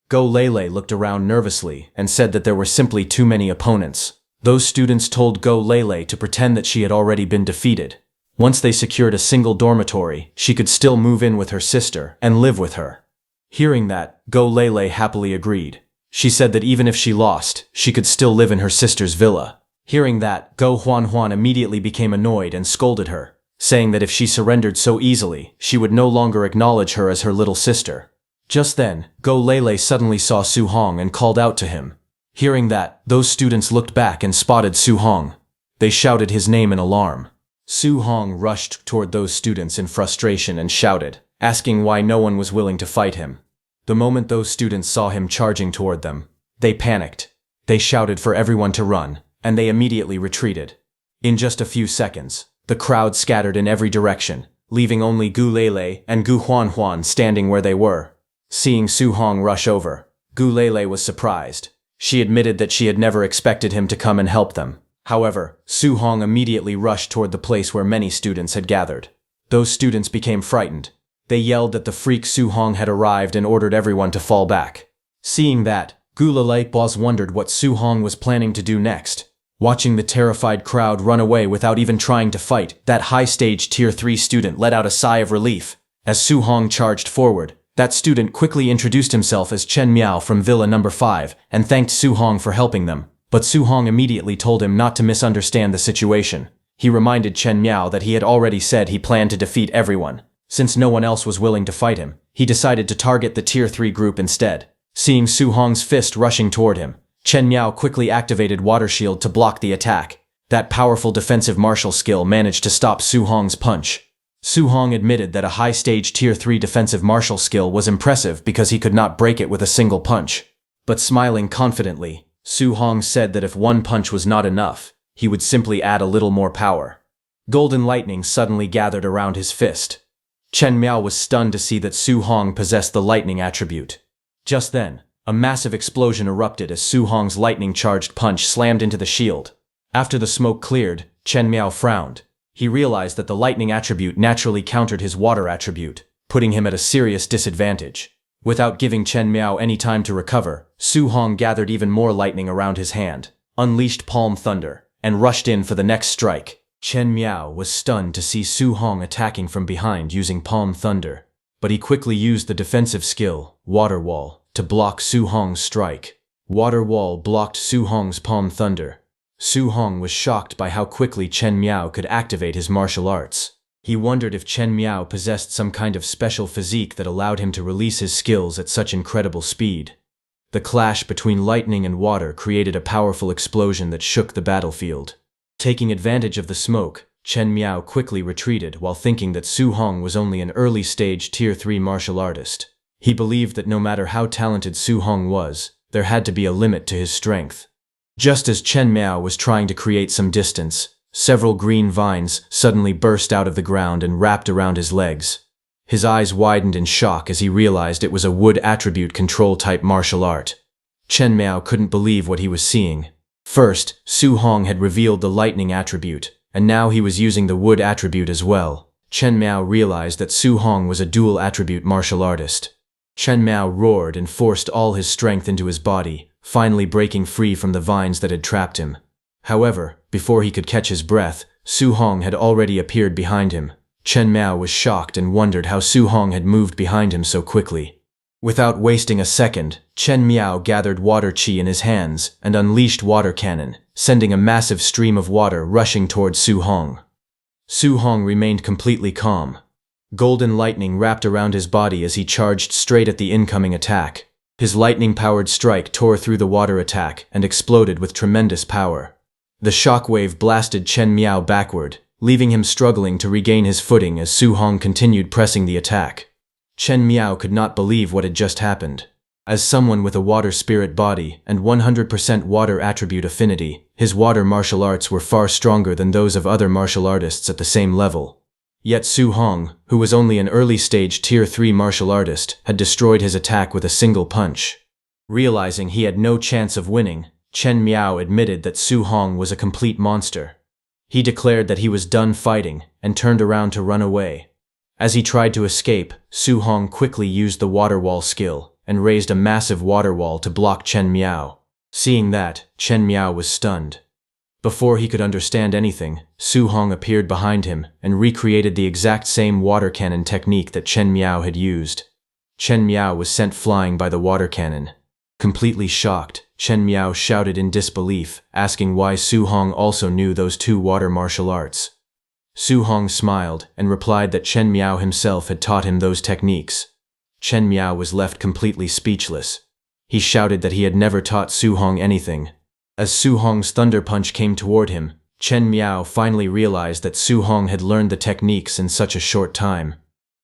Go Lele looked around nervously and said that there were simply too many opponents. Those students told Go Lele to pretend that she had already been defeated. Once they secured a single dormitory, she could still move in with her sister and live with her. Hearing that, Go Lele happily agreed. She said that even if she lost, she could still live in her sister's villa. Hearing that, Go Huan immediately became annoyed and scolded her, saying that if she surrendered so easily, she would no longer acknowledge her as her little sister. Just then, Go Lele suddenly saw Su Hong and called out to him. Hearing that, those students looked back and spotted Su Hong. They shouted his name in alarm. Su Hong rushed toward those students in frustration and shouted, asking why no one was willing to fight him. The moment those students saw him charging toward them, they panicked. They shouted for everyone to run, and they immediately retreated. In just a few seconds, the crowd scattered in every direction, leaving only Gu Lele and Gu Huan standing where they were. Seeing Su Hong rush over, Gu Lele was surprised. She admitted that she had never expected him to come and help them. However, Su Hong immediately rushed toward the place where many students had gathered. Those students became frightened. They yelled that the freak Su Hong had arrived and ordered everyone to fall back. Seeing that, Gu Lele wondered what Su Hong was planning to do next. Watching the terrified crowd run away without even trying to fight, that high-stage Tier 3 student let out a sigh of relief. As Su Hong charged forward, that student quickly introduced himself as Chen Miao from Villa No. 5 and thanked Su Hong for helping them. But Su Hong immediately told him not to misunderstand the situation. He reminded Chen Miao that he had already said he planned to defeat everyone. Since no one else was willing to fight him, he decided to target the Tier 3 group instead. Seeing Su Hong's fist rushing toward him, Chen Miao quickly activated Water Shield to block the attack. That powerful defensive martial skill managed to stop Su Hong's punch. Su Hong admitted that a high-stage Tier 3 defensive martial skill was impressive because he could not break it with a single punch. But smiling confidently, Su Hong said that if one punch was not enough, he would simply add a little more power. Golden lightning suddenly gathered around his fist. Chen Miao was stunned to see that Su Hong possessed the lightning attribute. Just then, a massive explosion erupted as Su Hong's lightning-charged punch slammed into the shield. After the smoke cleared, Chen Miao frowned. He realized that the lightning attribute naturally countered his water attribute, putting him at a serious disadvantage. Without giving Chen Miao any time to recover, Su Hong gathered even more lightning around his hand, unleashed Palm Thunder, and rushed in for the next strike. Chen Miao was stunned to see Su Hong attacking from behind using Palm Thunder, but he quickly used the defensive skill, Water Wall, to block Su Hong's strike. Water Wall blocked Su Hong's Palm Thunder. Su Hong was shocked by how quickly Chen Miao could activate his martial arts. He wondered if Chen Miao possessed some kind of special physique that allowed him to release his skills at such incredible speed. The clash between lightning and water created a powerful explosion that shook the battlefield. Taking advantage of the smoke, Chen Miao quickly retreated while thinking that Su Hong was only an early-stage Tier 3 martial artist. He believed that no matter how talented Su Hong was, there had to be a limit to his strength. Just as Chen Miao was trying to create some distance, several green vines suddenly burst out of the ground and wrapped around his legs. His eyes widened in shock as he realized it was a wood attribute control type martial art. Chen Miao couldn't believe what he was seeing. First, Su Hong had revealed the lightning attribute, and now he was using the wood attribute as well. Chen Miao realized that Su Hong was a dual attribute martial artist. Chen Miao roared and forced all his strength into his body, finally breaking free from the vines that had trapped him. However, before he could catch his breath, Su Hong had already appeared behind him. Chen Miao was shocked and wondered how Su Hong had moved behind him so quickly. Without wasting a second, Chen Miao gathered water chi in his hands and unleashed water cannon, sending a massive stream of water rushing towards Su Hong. Su Hong remained completely calm. Golden lightning wrapped around his body as he charged straight at the incoming attack. His lightning-powered strike tore through the water attack and exploded with tremendous power. The shockwave blasted Chen Miao backward, leaving him struggling to regain his footing as Su Hong continued pressing the attack. Chen Miao could not believe what had just happened. As someone with a water spirit body and 100% water attribute affinity, his water martial arts were far stronger than those of other martial artists at the same level. Yet Su Hong, who was only an early-stage Tier 3 martial artist, had destroyed his attack with a single punch. Realizing he had no chance of winning, Chen Miao admitted that Su Hong was a complete monster. He declared that he was done fighting and turned around to run away. As he tried to escape, Su Hong quickly used the water wall skill and raised a massive water wall to block Chen Miao. Seeing that, Chen Miao was stunned. Before he could understand anything, Su Hong appeared behind him and recreated the exact same water cannon technique that Chen Miao had used. Chen Miao was sent flying by the water cannon. Completely shocked, Chen Miao shouted in disbelief, asking why Su Hong also knew those two water martial arts. Su Hong smiled and replied that Chen Miao himself had taught him those techniques. Chen Miao was left completely speechless. He shouted that he had never taught Su Hong anything. As Su Hong's thunder punch came toward him, Chen Miao finally realized that Su Hong had learned the techniques in such a short time.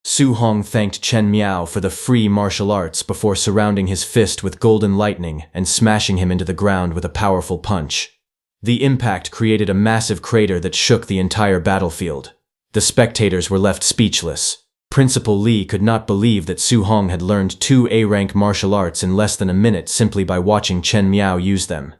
Su Hong thanked Chen Miao for the free martial arts before surrounding his fist with golden lightning and smashing him into the ground with a powerful punch. The impact created a massive crater that shook the entire battlefield. The spectators were left speechless. Principal Li could not believe that Su Hong had learned 2 A-rank martial arts in less than a minute simply by watching Chen Miao use them.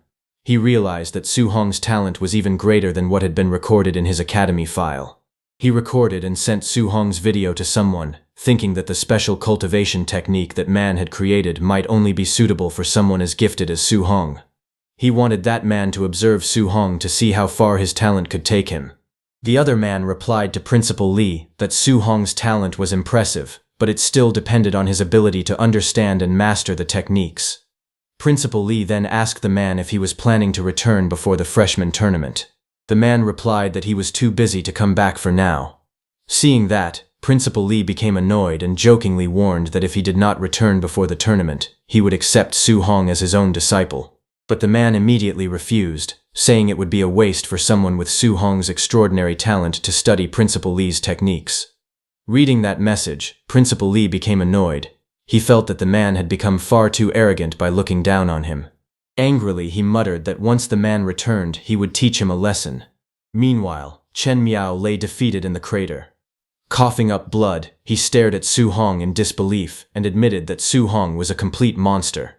He realized that Su Hong's talent was even greater than what had been recorded in his academy file. He recorded and sent Su Hong's video to someone, thinking that the special cultivation technique that man had created might only be suitable for someone as gifted as Su Hong. He wanted that man to observe Su Hong to see how far his talent could take him. The other man replied to Principal Li that Su Hong's talent was impressive, but it still depended on his ability to understand and master the techniques. Principal Li then asked the man if he was planning to return before the freshman tournament. The man replied that he was too busy to come back for now. Seeing that, Principal Li became annoyed and jokingly warned that if he did not return before the tournament, he would accept Su Hong as his own disciple. But the man immediately refused, saying it would be a waste for someone with Su Hong's extraordinary talent to study Principal Li's techniques. Reading that message, Principal Li became annoyed. He felt that the man had become far too arrogant by looking down on him. Angrily, he muttered that once the man returned, he would teach him a lesson. Meanwhile, Chen Miao lay defeated in the crater. Coughing up blood, he stared at Su Hong in disbelief and admitted that Su Hong was a complete monster.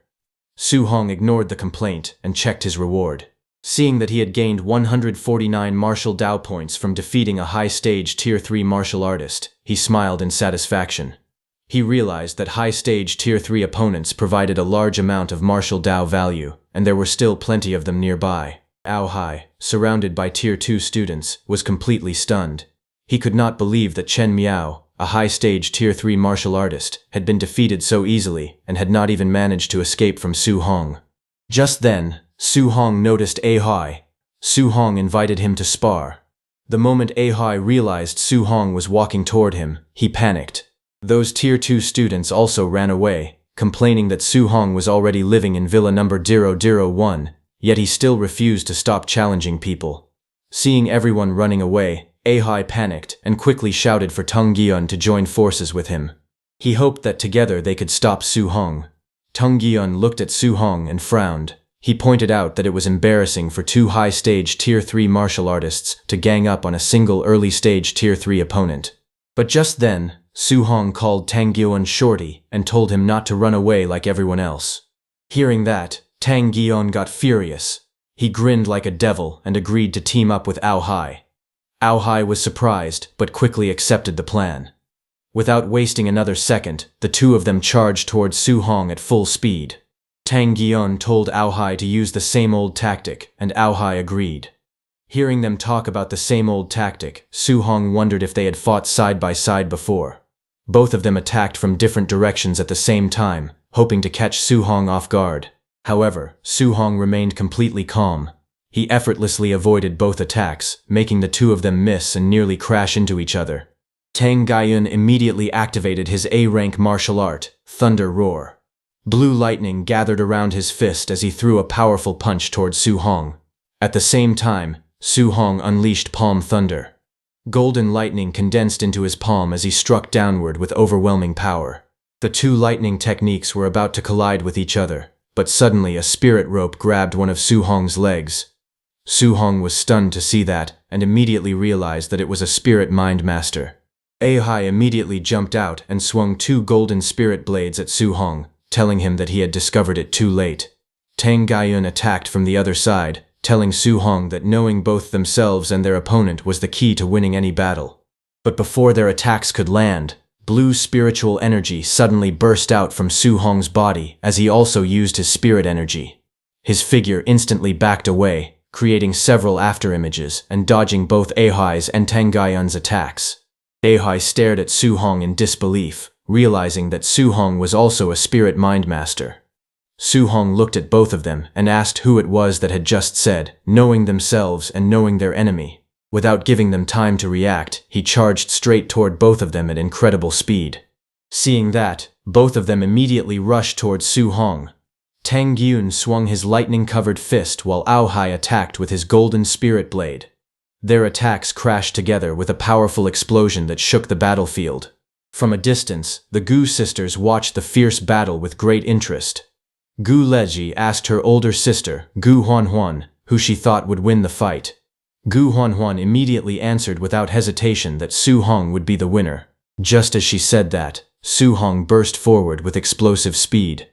Su Hong ignored the complaint and checked his reward. Seeing that he had gained 149 martial Dao points from defeating a high-stage Tier 3 martial artist, he smiled in satisfaction. He realized that high-stage Tier 3 opponents provided a large amount of martial Dao value, and there were still plenty of them nearby. Ao Hai, surrounded by Tier 2 students, was completely stunned. He could not believe that Chen Miao, a high-stage Tier 3 martial artist, had been defeated so easily and had not even managed to escape from Su Hong. Just then, Su Hong noticed Ao Hai. Su Hong invited him to spar. The moment Ao Hai realized Su Hong was walking toward him, he panicked. Those Tier 2 students also ran away, complaining that Su Hong was already living in Villa number 001, yet he still refused to stop challenging people. Seeing everyone running away, Ao Hai panicked and quickly shouted for Tung Giun to join forces with him. He hoped that together they could stop Su Hong. Tung Giun looked at Su Hong and frowned. He pointed out that it was embarrassing for 2 high-stage Tier 3 martial artists to gang up on a single early-stage Tier 3 opponent. But just then, Su Hong called Tang Giun shorty and told him not to run away like everyone else. Hearing that, Tang Giun got furious. He grinned like a devil and agreed to team up with Ao Hai. Ao Hai was surprised, but quickly accepted the plan. Without wasting another second, the two of them charged towards Su Hong at full speed. Tang Giun told Ao Hai to use the same old tactic, and Ao Hai agreed. Hearing them talk about the same old tactic, Su Hong wondered if they had fought side by side before. Both of them attacked from different directions at the same time, hoping to catch Su Hong off guard. However, Su Hong remained completely calm. He effortlessly avoided both attacks, making the two of them miss and nearly crash into each other. Tang Giun immediately activated his A-rank martial art, Thunder Roar. Blue lightning gathered around his fist as he threw a powerful punch towards Su Hong. At the same time, Su Hong unleashed Palm Thunder. Golden lightning condensed into his palm as he struck downward with overwhelming power. The two lightning techniques were about to collide with each other, but suddenly a spirit rope grabbed one of Su Hong's legs. Su Hong was stunned to see that and immediately realized that it was a spirit mind master. Ao Hai immediately jumped out and swung 2 golden spirit blades at Su Hong, telling him that he had discovered it too late. Tang Giun attacked from the other side, telling Su Hong that knowing both themselves and their opponent was the key to winning any battle. But before their attacks could land, blue spiritual energy suddenly burst out from Su Hong's body as he also used his spirit energy. His figure instantly backed away, creating several afterimages and dodging both Ahai's and Tang Gaiyun's attacks. Ahai stared at Su Hong in disbelief, realizing that Su Hong was also a spirit mind master. Su Hong looked at both of them and asked who it was that had just said, knowing themselves and knowing their enemy. Without giving them time to react, he charged straight toward both of them at incredible speed. Seeing that, both of them immediately rushed toward Su Hong. Tang Gyun swung his lightning-covered fist while Ahai attacked with his golden spirit blade. Their attacks crashed together with a powerful explosion that shook the battlefield. From a distance, the Gu sisters watched the fierce battle with great interest. Gu Leji asked her older sister, Gu Huanhuan, who she thought would win the fight. Gu Huanhuan immediately answered without hesitation that Su Hong would be the winner. Just as she said that, Su Hong burst forward with explosive speed.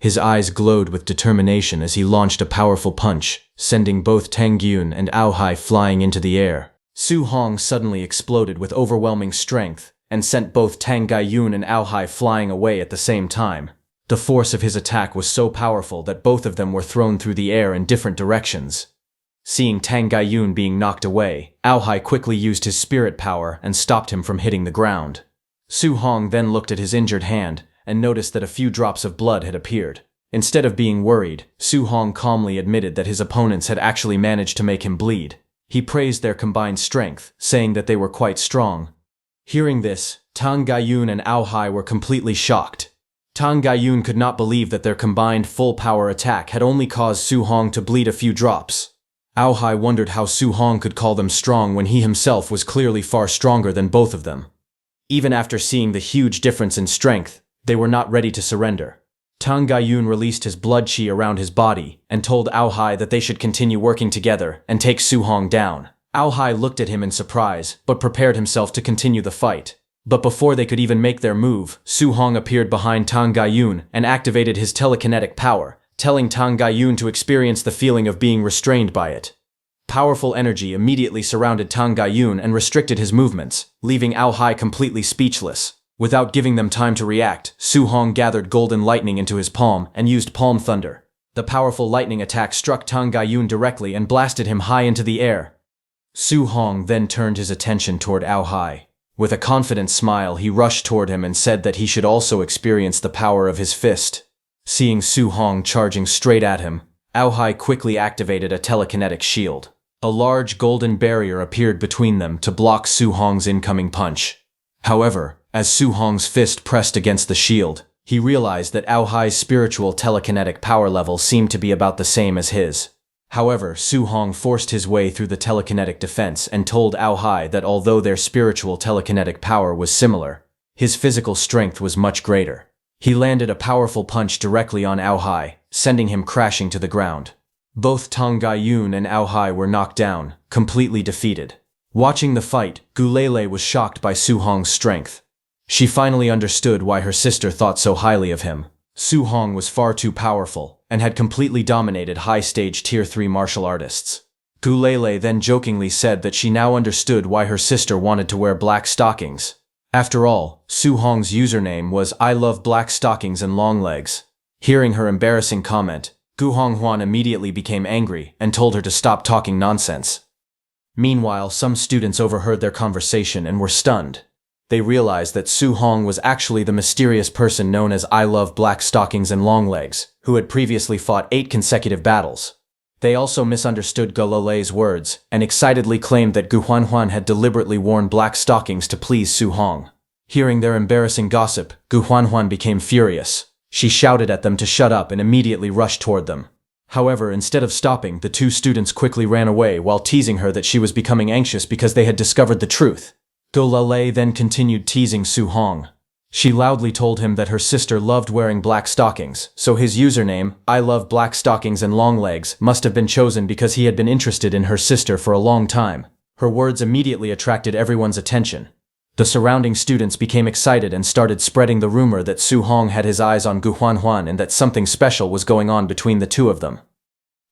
His eyes glowed with determination as he launched a powerful punch, sending both Tang Gyun and Ahai flying into the air. Su Hong suddenly exploded with overwhelming strength and sent both Tang Gaiyun and Ahai flying away at the same time. The force of his attack was so powerful that both of them were thrown through the air in different directions. Seeing Tang Gaiyun being knocked away, Ahai quickly used his spirit power and stopped him from hitting the ground. Su Hong then looked at his injured hand and noticed that a few drops of blood had appeared. Instead of being worried, Su Hong calmly admitted that his opponents had actually managed to make him bleed. He praised their combined strength, saying that they were quite strong. Hearing this, Tang Gaiyun and Ahai were completely shocked. Tang Gaiyun could not believe that their combined full-power attack had only caused Su Hong to bleed a few drops. Ahai wondered how Su Hong could call them strong when he himself was clearly far stronger than both of them. Even after seeing the huge difference in strength, they were not ready to surrender. Tang Gaiyun released his blood chi around his body and told Ahai that they should continue working together and take Su Hong down. Ahai looked at him in surprise, but prepared himself to continue the fight. But before they could even make their move, Su Hong appeared behind Tang Gaiyun and activated his telekinetic power, telling Tang Gaiyun to experience the feeling of being restrained by it. Powerful energy immediately surrounded Tang Gaiyun and restricted his movements, leaving Ahai completely speechless. Without giving them time to react, Su Hong gathered golden lightning into his palm and used palm thunder. The powerful lightning attack struck Tang Gaiyun directly and blasted him high into the air. Su Hong then turned his attention toward Ahai. With a confident smile, he rushed toward him and said that he should also experience the power of his fist. Seeing Su Hong charging straight at him, Ahai quickly activated a telekinetic shield. A large golden barrier appeared between them to block Su Hong's incoming punch. However, as Su Hong's fist pressed against the shield, he realized that Ahai's spiritual telekinetic power level seemed to be about the same as his. However, Su Hong forced his way through the telekinetic defense and told Ahai that although their spiritual telekinetic power was similar, his physical strength was much greater. He landed a powerful punch directly on Ahai, sending him crashing to the ground. Both Tang Gaiyun and Ahai were knocked down, completely defeated. Watching the fight, Gulele was shocked by Su Hong's strength. She finally understood why her sister thought so highly of him. Su Hong was far too powerful and had completely dominated high-stage Tier 3 martial artists. Gulele then jokingly said that she now understood why her sister wanted to wear black stockings. After all, Su Hong's username was I love black stockings and long legs. Hearing her embarrassing comment, Gu Honghuan immediately became angry and told her to stop talking nonsense. Meanwhile, some students overheard their conversation and were stunned. They realized that Su Hong was actually the mysterious person known as I love black stockings and long legs, who had previously fought 8 consecutive battles. They also misunderstood Gulele's words and excitedly claimed that Gu Huanhuan had deliberately worn black stockings to please Su Hong. Hearing their embarrassing gossip, Gu Huanhuan became furious. She shouted at them to shut up and immediately rushed toward them. However, instead of stopping, the 2 students quickly ran away while teasing her that she was becoming anxious because they had discovered the truth. Gulele then continued teasing Su Hong. She loudly told him that her sister loved wearing black stockings, so his username, I love black stockings and long legs, must have been chosen because he had been interested in her sister for a long time. Her words immediately attracted everyone's attention. The surrounding students became excited and started spreading the rumor that Su Hong had his eyes on Gu Huanhuan and that something special was going on between the 2 of them.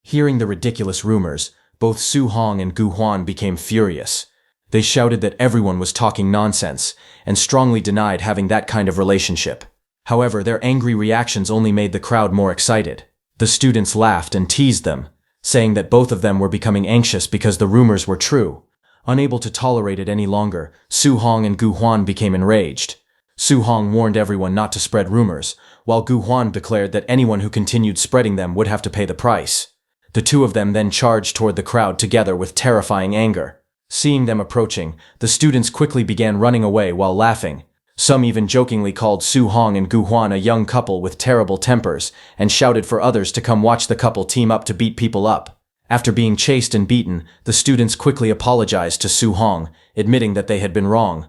Hearing the ridiculous rumors, both Su Hong and Gu Huan became furious. They shouted that everyone was talking nonsense, and strongly denied having that kind of relationship. However, their angry reactions only made the crowd more excited. The students laughed and teased them, saying that both of them were becoming anxious because the rumors were true. Unable to tolerate it any longer, Su Hong and Gu Huan became enraged. Su Hong warned everyone not to spread rumors, while Gu Huan declared that anyone who continued spreading them would have to pay the price. The two of them then charged toward the crowd together with terrifying anger. Seeing them approaching, the students quickly began running away while laughing. Some even jokingly called Su Hong and Gu Huan a young couple with terrible tempers, and shouted for others to come watch the couple team up to beat people up. After being chased and beaten, the students quickly apologized to Su Hong, admitting that they had been wrong.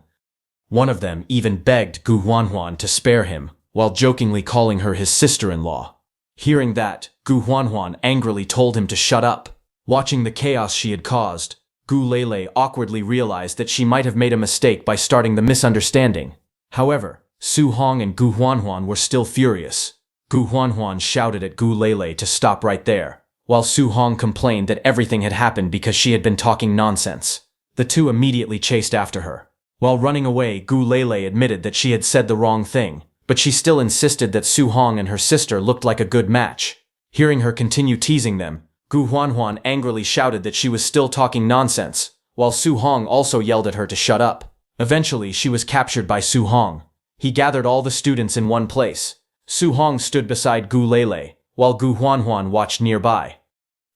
One of them even begged Gu Huanhuan to spare him, while jokingly calling her his sister-in-law. Hearing that, Gu Huanhuan angrily told him to shut up. Watching the chaos she had caused, Gu Lele awkwardly realized that she might have made a mistake by starting the misunderstanding. However, Su Hong and Gu Huanhuan were still furious. Gu Huanhuan shouted at Gu Lele to stop right there, while Su Hong complained that everything had happened because she had been talking nonsense. The two immediately chased after her. While running away, Gu Lele admitted that she had said the wrong thing, but she still insisted that Su Hong and her sister looked like a good match. Hearing her continue teasing them, Gu Huanhuan angrily shouted that she was still talking nonsense, while Su Hong also yelled at her to shut up. Eventually, she was captured by Su Hong. He gathered all the students in one place. Su Hong stood beside Gu Lele, while Gu Huanhuan watched nearby.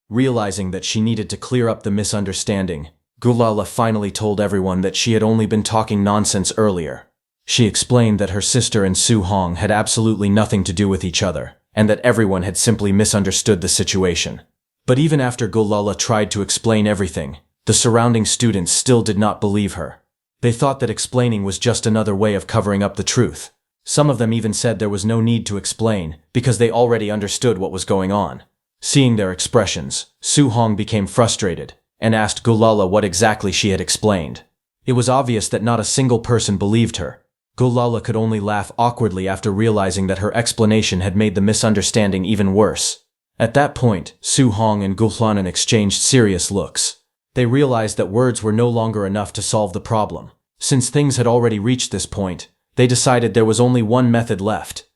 Realizing that she needed to clear up the misunderstanding, Gu Lele finally told everyone that she had only been talking nonsense earlier. She explained that her sister and Su Hong had absolutely nothing to do with each other, and that everyone had simply misunderstood the situation. But even after Gu Lele tried to explain everything, the surrounding students still did not believe her. They thought that explaining was just another way of covering up the truth. Some of them even said there was no need to explain, because they already understood what was going on. Seeing their expressions, Su Hong became frustrated, and asked Gu Lele what exactly she had explained. It was obvious that not a single person believed her. Gu Lele could only laugh awkwardly after realizing that her explanation had made the misunderstanding even worse. At that point, Su Hong and Gu Huanhuan exchanged serious looks. They realized that words were no longer enough to solve the problem. Since things had already reached this point, they decided there was only one method left.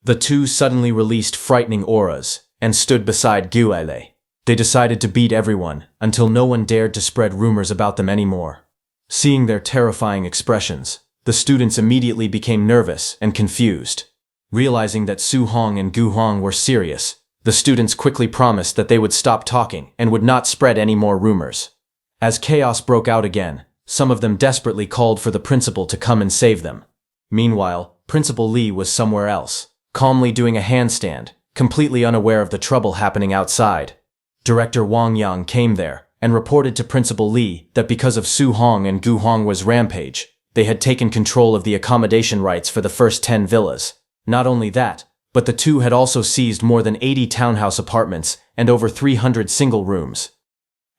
The two suddenly released frightening auras and stood beside Gu Lele. They decided to beat everyone until no one dared to spread rumors about them anymore. Seeing their terrifying expressions, the students immediately became nervous and confused. Realizing that Su Hong and Gu Huang were serious, the students quickly promised that they would stop talking and would not spread any more rumors. As chaos broke out again, some of them desperately called for the principal to come and save them. Meanwhile, Principal Li was somewhere else, calmly doing a handstand, completely unaware of the trouble happening outside. Director Wang Yang came there and reported to Principal Li that because of Su Hong and Gu Huang's rampage, they had taken control of the accommodation rights for the first 10 villas. Not only that, but the two had also seized more than 80 townhouse apartments and over 300 single rooms.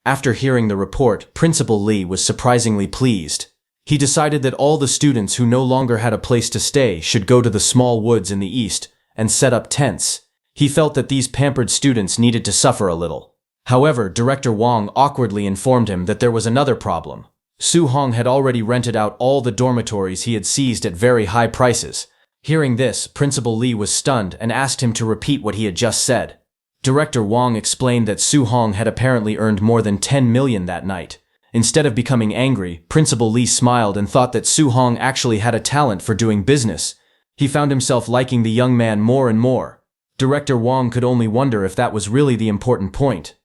After hearing the report, Principal Li was surprisingly pleased. He decided that all the students who no longer had a place to stay should go to the small woods in the east and set up tents. He felt that these pampered students needed to suffer a little. However, Director Wang awkwardly informed him that there was another problem. Su Hong had already rented out all the dormitories he had seized at very high prices. Hearing this, Principal Li was stunned and asked him to repeat what he had just said. Director Wang explained that Su Hong had apparently earned more than 10 million that night. Instead of becoming angry, Principal Li smiled and thought that Su Hong actually had a talent for doing business. He found himself liking the young man more and more. Director Wang could only wonder if that was really the important point.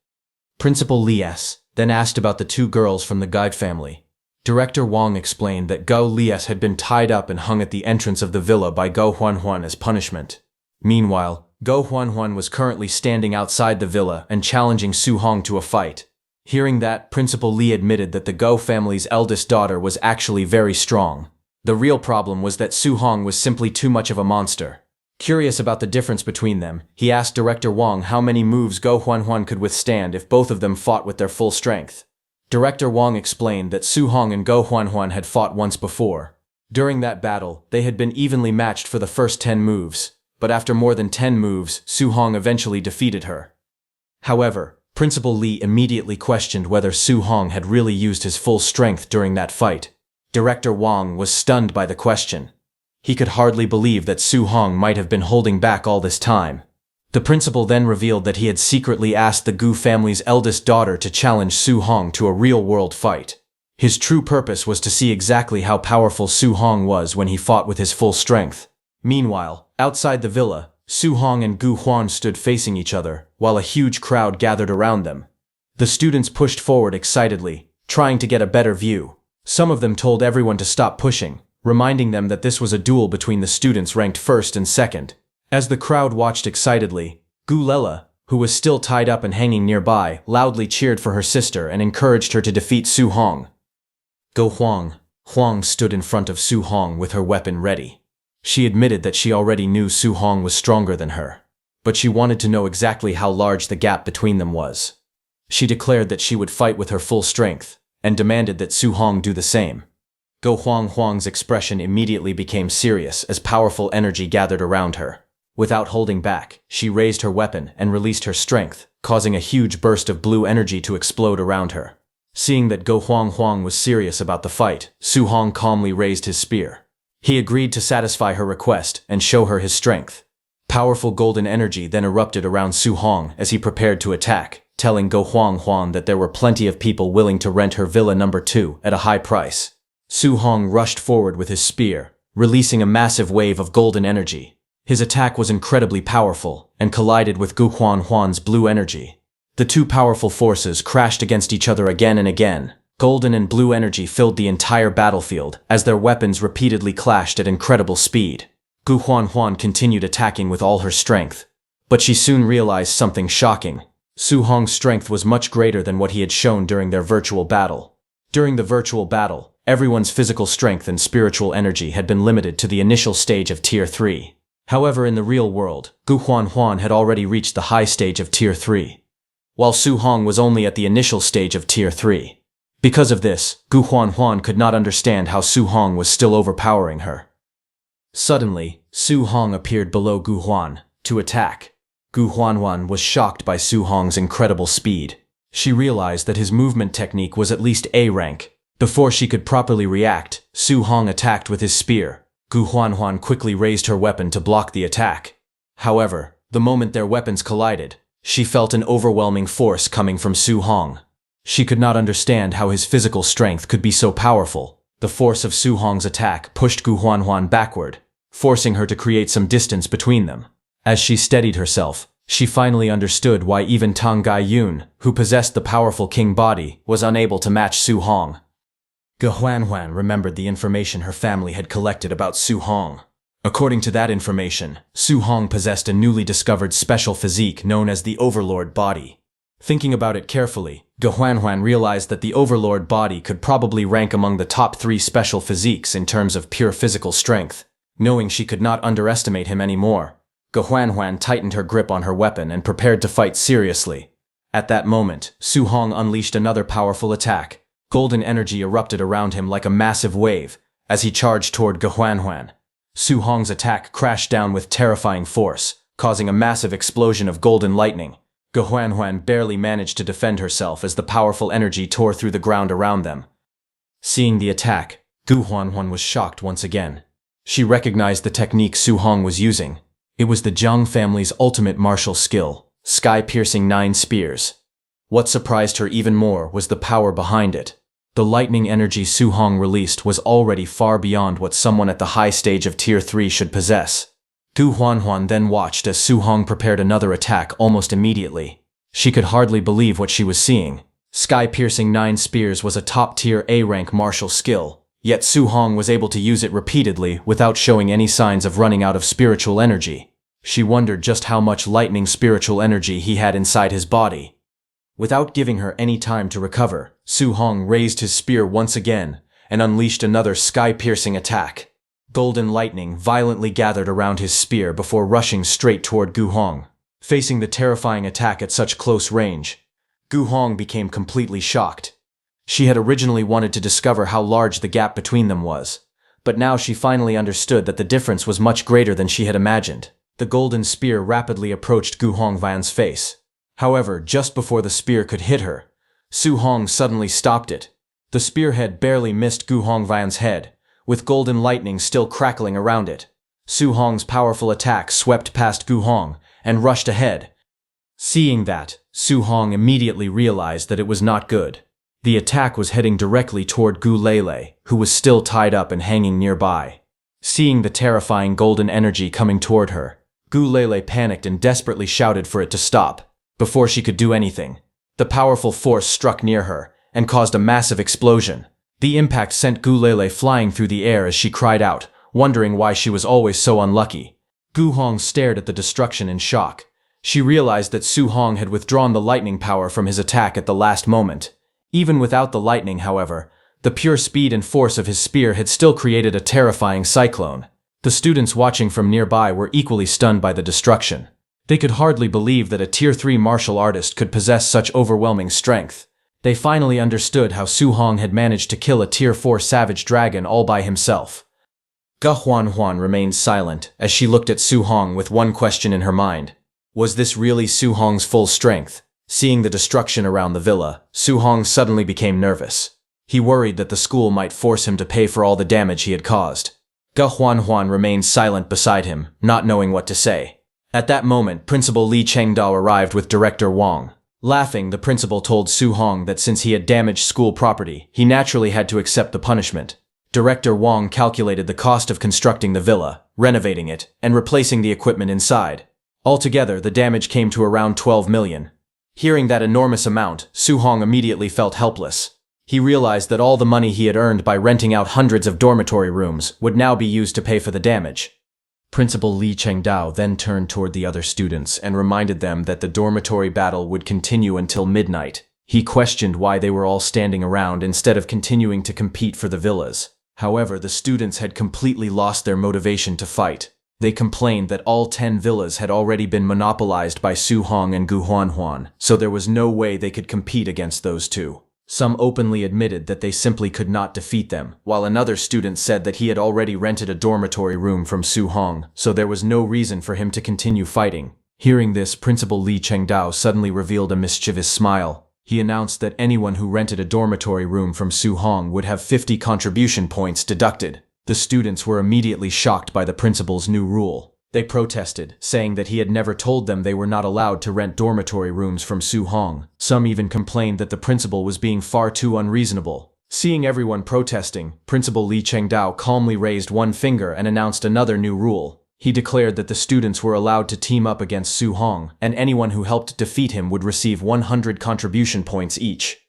Principal Li then asked about the two girls from the guide family. Director Wang explained that Gao Lies had been tied up and hung at the entrance of the villa by Gao Huanhuan as punishment. Meanwhile, Gao Huanhuan was currently standing outside the villa and challenging Su Hong to a fight. Hearing that, Principal Li admitted that the Gao family's eldest daughter was actually very strong. The real problem was that Su Hong was simply too much of a monster. Curious about the difference between them, he asked Director Wang how many moves Gao Huanhuan could withstand if both of them fought with their full strength. Director Wang explained that Su Hong and Gao Huanhuan had fought once before. During that battle, they had been evenly matched for the first 10 moves, but after more than 10 moves, Su Hong eventually defeated her. However, Principal Lee immediately questioned whether Su Hong had really used his full strength during that fight. Director Wang was stunned by the question. He could hardly believe that Su Hong might have been holding back all this time. The principal then revealed that he had secretly asked the Gu family's eldest daughter to challenge Su Hong to a real-world fight. His true purpose was to see exactly how powerful Su Hong was when he fought with his full strength. Meanwhile, outside the villa, Su Hong and Gu Huan stood facing each other, while a huge crowd gathered around them. The students pushed forward excitedly, trying to get a better view. Some of them told everyone to stop pushing, reminding them that this was a duel between the students ranked first and second. As the crowd watched excitedly, Gu Lela, who was still tied up and hanging nearby, loudly cheered for her sister and encouraged her to defeat Su Hong. Go Huang stood in front of Su Hong with her weapon ready. She admitted that she already knew Su Hong was stronger than her, but she wanted to know exactly how large the gap between them was. She declared that she would fight with her full strength, and demanded that Su Hong do the same. Go Huang's expression immediately became serious as powerful energy gathered around her. Without holding back, she raised her weapon and released her strength, causing a huge burst of blue energy to explode around her. Seeing that Go Huang was serious about the fight, Su Hong calmly raised his spear. He agreed to satisfy her request and show her his strength. Powerful golden energy then erupted around Su Hong as he prepared to attack, telling Go Huang that there were plenty of people willing to rent her villa number 2 at a high price. Su Hong rushed forward with his spear, releasing a massive wave of golden energy. His attack was incredibly powerful and collided with Gu Huan's blue energy. The two powerful forces crashed against each other again and again. Golden and blue energy filled the entire battlefield as their weapons repeatedly clashed at incredible speed. Gu Huan continued attacking with all her strength, but she soon realized something shocking. Su Hong's strength was much greater than what he had shown during their virtual battle. During the virtual battle, everyone's physical strength and spiritual energy had been limited to the initial stage of Tier 3. However, in the real world, Gu Huan had already reached the high stage of Tier 3, while Su Hong was only at the initial stage of Tier 3. Because of this, Gu Huan could not understand how Su Hong was still overpowering her. Suddenly, Su Hong appeared below Gu Huan to attack. Gu Huan was shocked by Su Hong's incredible speed. She realized that his movement technique was at least A rank. Before she could properly react, Su Hong attacked with his spear. Gu Huan quickly raised her weapon to block the attack. However, the moment their weapons collided, she felt an overwhelming force coming from Su Hong. She could not understand how his physical strength could be so powerful. The force of Su Hong's attack pushed Gu Huan backward, forcing her to create some distance between them. As she steadied herself, she finally understood why even Tang Gai-yun, who possessed the powerful king body, was unable to match Su Hong. Gu Huan remembered the information her family had collected about Su Hong. According to that information, Su Hong possessed a newly discovered special physique known as the Overlord Body. Thinking about it carefully, Gu Huan realized that the Overlord Body could probably rank among the top 3 special physiques in terms of pure physical strength. Knowing she could not underestimate him anymore, Gu Huan tightened her grip on her weapon and prepared to fight seriously. At that moment, Su Hong unleashed another powerful attack. Golden energy erupted around him like a massive wave as he charged toward Gu Huan. Su Hong's attack crashed down with terrifying force, causing a massive explosion of golden lightning. Gu Huan barely managed to defend herself as the powerful energy tore through the ground around them. Seeing the attack, Gu Huan was shocked once again. She recognized the technique Su Hong was using. It was the Zhang family's ultimate martial skill, sky-piercing 9 spears. What surprised her even more was the power behind it. The lightning energy Su Hong released was already far beyond what someone at the high stage of Tier 3 should possess. Gu Huan then watched as Su Hong prepared another attack almost immediately. She could hardly believe what she was seeing. Sky-piercing 9 spears was a top-tier A-rank martial skill, yet Su Hong was able to use it repeatedly without showing any signs of running out of spiritual energy. She wondered just how much lightning spiritual energy he had inside his body. Without giving her any time to recover, Su Hong raised his spear once again and unleashed another sky-piercing attack. Golden lightning violently gathered around his spear before rushing straight toward Gu Hong. Facing the terrifying attack at such close range, Gu Hong became completely shocked. She had originally wanted to discover how large the gap between them was, but now she finally understood that the difference was much greater than she had imagined. The golden spear rapidly approached Gu Huang's face. However, just before the spear could hit her, Su Hong suddenly stopped it. The spearhead barely missed Gu Hongvan's head, with golden lightning still crackling around it. Su Hong's powerful attack swept past Gu Hong and rushed ahead. Seeing that, Su Hong immediately realized that it was not good. The attack was heading directly toward Gu Lele, who was still tied up and hanging nearby. Seeing the terrifying golden energy coming toward her, Gu Lele panicked and desperately shouted for it to stop. Before she could do anything, the powerful force struck near her and caused a massive explosion. The impact sent Gu Lele flying through the air as she cried out, wondering why she was always so unlucky. Gu Hong stared at the destruction in shock. She realized that Su Hong had withdrawn the lightning power from his attack at the last moment. Even without the lightning, however, the pure speed and force of his spear had still created a terrifying cyclone. The students watching from nearby were equally stunned by the destruction. They could hardly believe that a Tier 3 martial artist could possess such overwhelming strength. They finally understood how Su Hong had managed to kill a Tier 4 savage dragon all by himself. Gu Huan remained silent as she looked at Su Hong with one question in her mind. Was this really Su Hong's full strength? Seeing the destruction around the villa, Su Hong suddenly became nervous. He worried that the school might force him to pay for all the damage he had caused. Gu Huan remained silent beside him, not knowing what to say. At that moment, Principal Li Chengdao arrived with Director Wang. Laughing, the principal told Su Hong that since he had damaged school property, he naturally had to accept the punishment. Director Wang calculated the cost of constructing the villa, renovating it, and replacing the equipment inside. Altogether, the damage came to around 12 million. Hearing that enormous amount, Su Hong immediately felt helpless. He realized that all the money he had earned by renting out hundreds of dormitory rooms would now be used to pay for the damage. Principal Li Chengdao then turned toward the other students and reminded them that the dormitory battle would continue until midnight. He questioned why they were all standing around instead of continuing to compete for the villas. However, the students had completely lost their motivation to fight. They complained that all 10 villas had already been monopolized by Su Hong and Gu Huan, so there was no way they could compete against those two. Some openly admitted that they simply could not defeat them, while another student said that he had already rented a dormitory room from Su Hong, so there was no reason for him to continue fighting. Hearing this, Principal Li Chengdao suddenly revealed a mischievous smile. He announced that anyone who rented a dormitory room from Su Hong would have 50 contribution points deducted. The students were immediately shocked by the principal's new rule. They protested, saying that he had never told them they were not allowed to rent dormitory rooms from Su Hong. Some even complained that the principal was being far too unreasonable. Seeing everyone protesting, Principal Li Chengdao calmly raised one finger and announced another new rule. He declared that the students were allowed to team up against Su Hong, and anyone who helped defeat him would receive 100 contribution points each.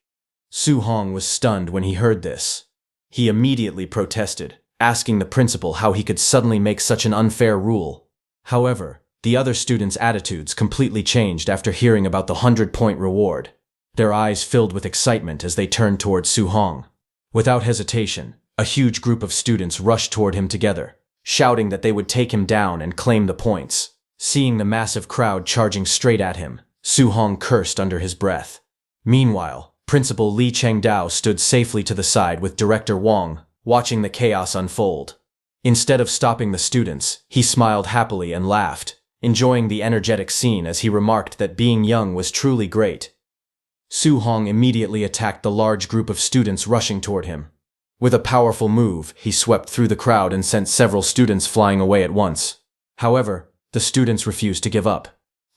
Su Hong was stunned when he heard this. He immediately protested, asking the principal how he could suddenly make such an unfair rule. However, the other students' attitudes completely changed after hearing about the 100-point reward. Their eyes filled with excitement as they turned toward Su Hong. Without hesitation, a huge group of students rushed toward him together, shouting that they would take him down and claim the points. Seeing the massive crowd charging straight at him, Su Hong cursed under his breath. Meanwhile, Principal Li Chengdao stood safely to the side with Director Wang, watching the chaos unfold. Instead of stopping the students, he smiled happily and laughed, enjoying the energetic scene as he remarked that being young was truly great. Su Hong immediately attacked the large group of students rushing toward him. With a powerful move, he swept through the crowd and sent several students flying away at once. However, the students refused to give up.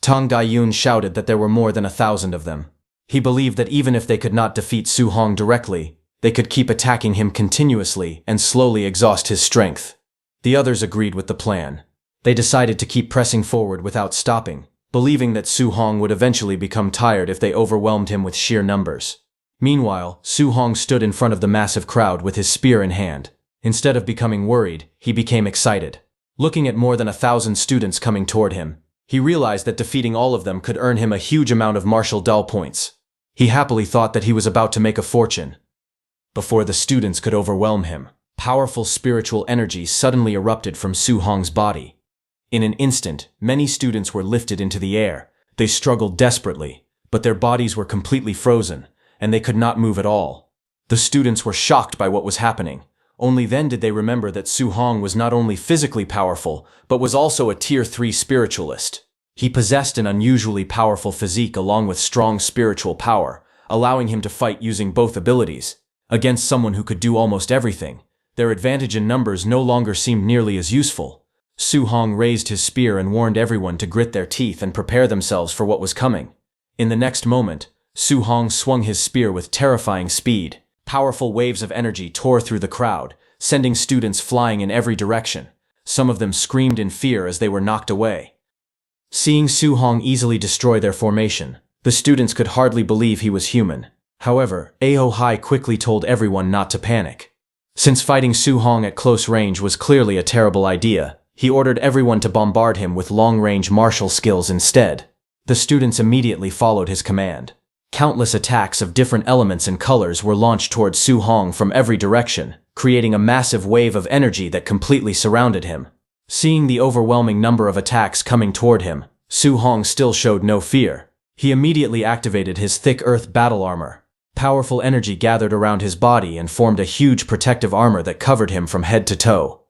Tang Daiyun shouted that there were more than 1,000 of them. He believed that even if they could not defeat Su Hong directly, they could keep attacking him continuously and slowly exhaust his strength. The others agreed with the plan. They decided to keep pressing forward without stopping, believing that Su Hong would eventually become tired if they overwhelmed him with sheer numbers. Meanwhile, Su Hong stood in front of the massive crowd with his spear in hand. Instead of becoming worried, he became excited. Looking at more than 1,000 students coming toward him, he realized that defeating all of them could earn him a huge amount of martial dull points. He happily thought that he was about to make a fortune. Before the students could overwhelm him, powerful spiritual energy suddenly erupted from Su Hong's body. In an instant, many students were lifted into the air. They struggled desperately, but their bodies were completely frozen, and they could not move at all. The students were shocked by what was happening. Only then did they remember that Su Hong was not only physically powerful, but was also a Tier 3 spiritualist. He possessed an unusually powerful physique along with strong spiritual power, allowing him to fight using both abilities. Against someone who could do almost everything, their advantage in numbers no longer seemed nearly as useful. Su Hong raised his spear and warned everyone to grit their teeth and prepare themselves for what was coming. In the next moment, Su Hong swung his spear with terrifying speed. Powerful waves of energy tore through the crowd, sending students flying in every direction. Some of them screamed in fear as they were knocked away. Seeing Su Hong easily destroy their formation, the students could hardly believe he was human. However, Ao Hai quickly told everyone not to panic. Since fighting Su Hong at close range was clearly a terrible idea, he ordered everyone to bombard him with long-range martial skills instead. The students immediately followed his command. Countless attacks of different elements and colors were launched towards Su Hong from every direction, creating a massive wave of energy that completely surrounded him. Seeing the overwhelming number of attacks coming toward him, Su Hong still showed no fear. He immediately activated his thick earth battle armor. Powerful energy gathered around his body and formed a huge protective armor that covered him from head to toe.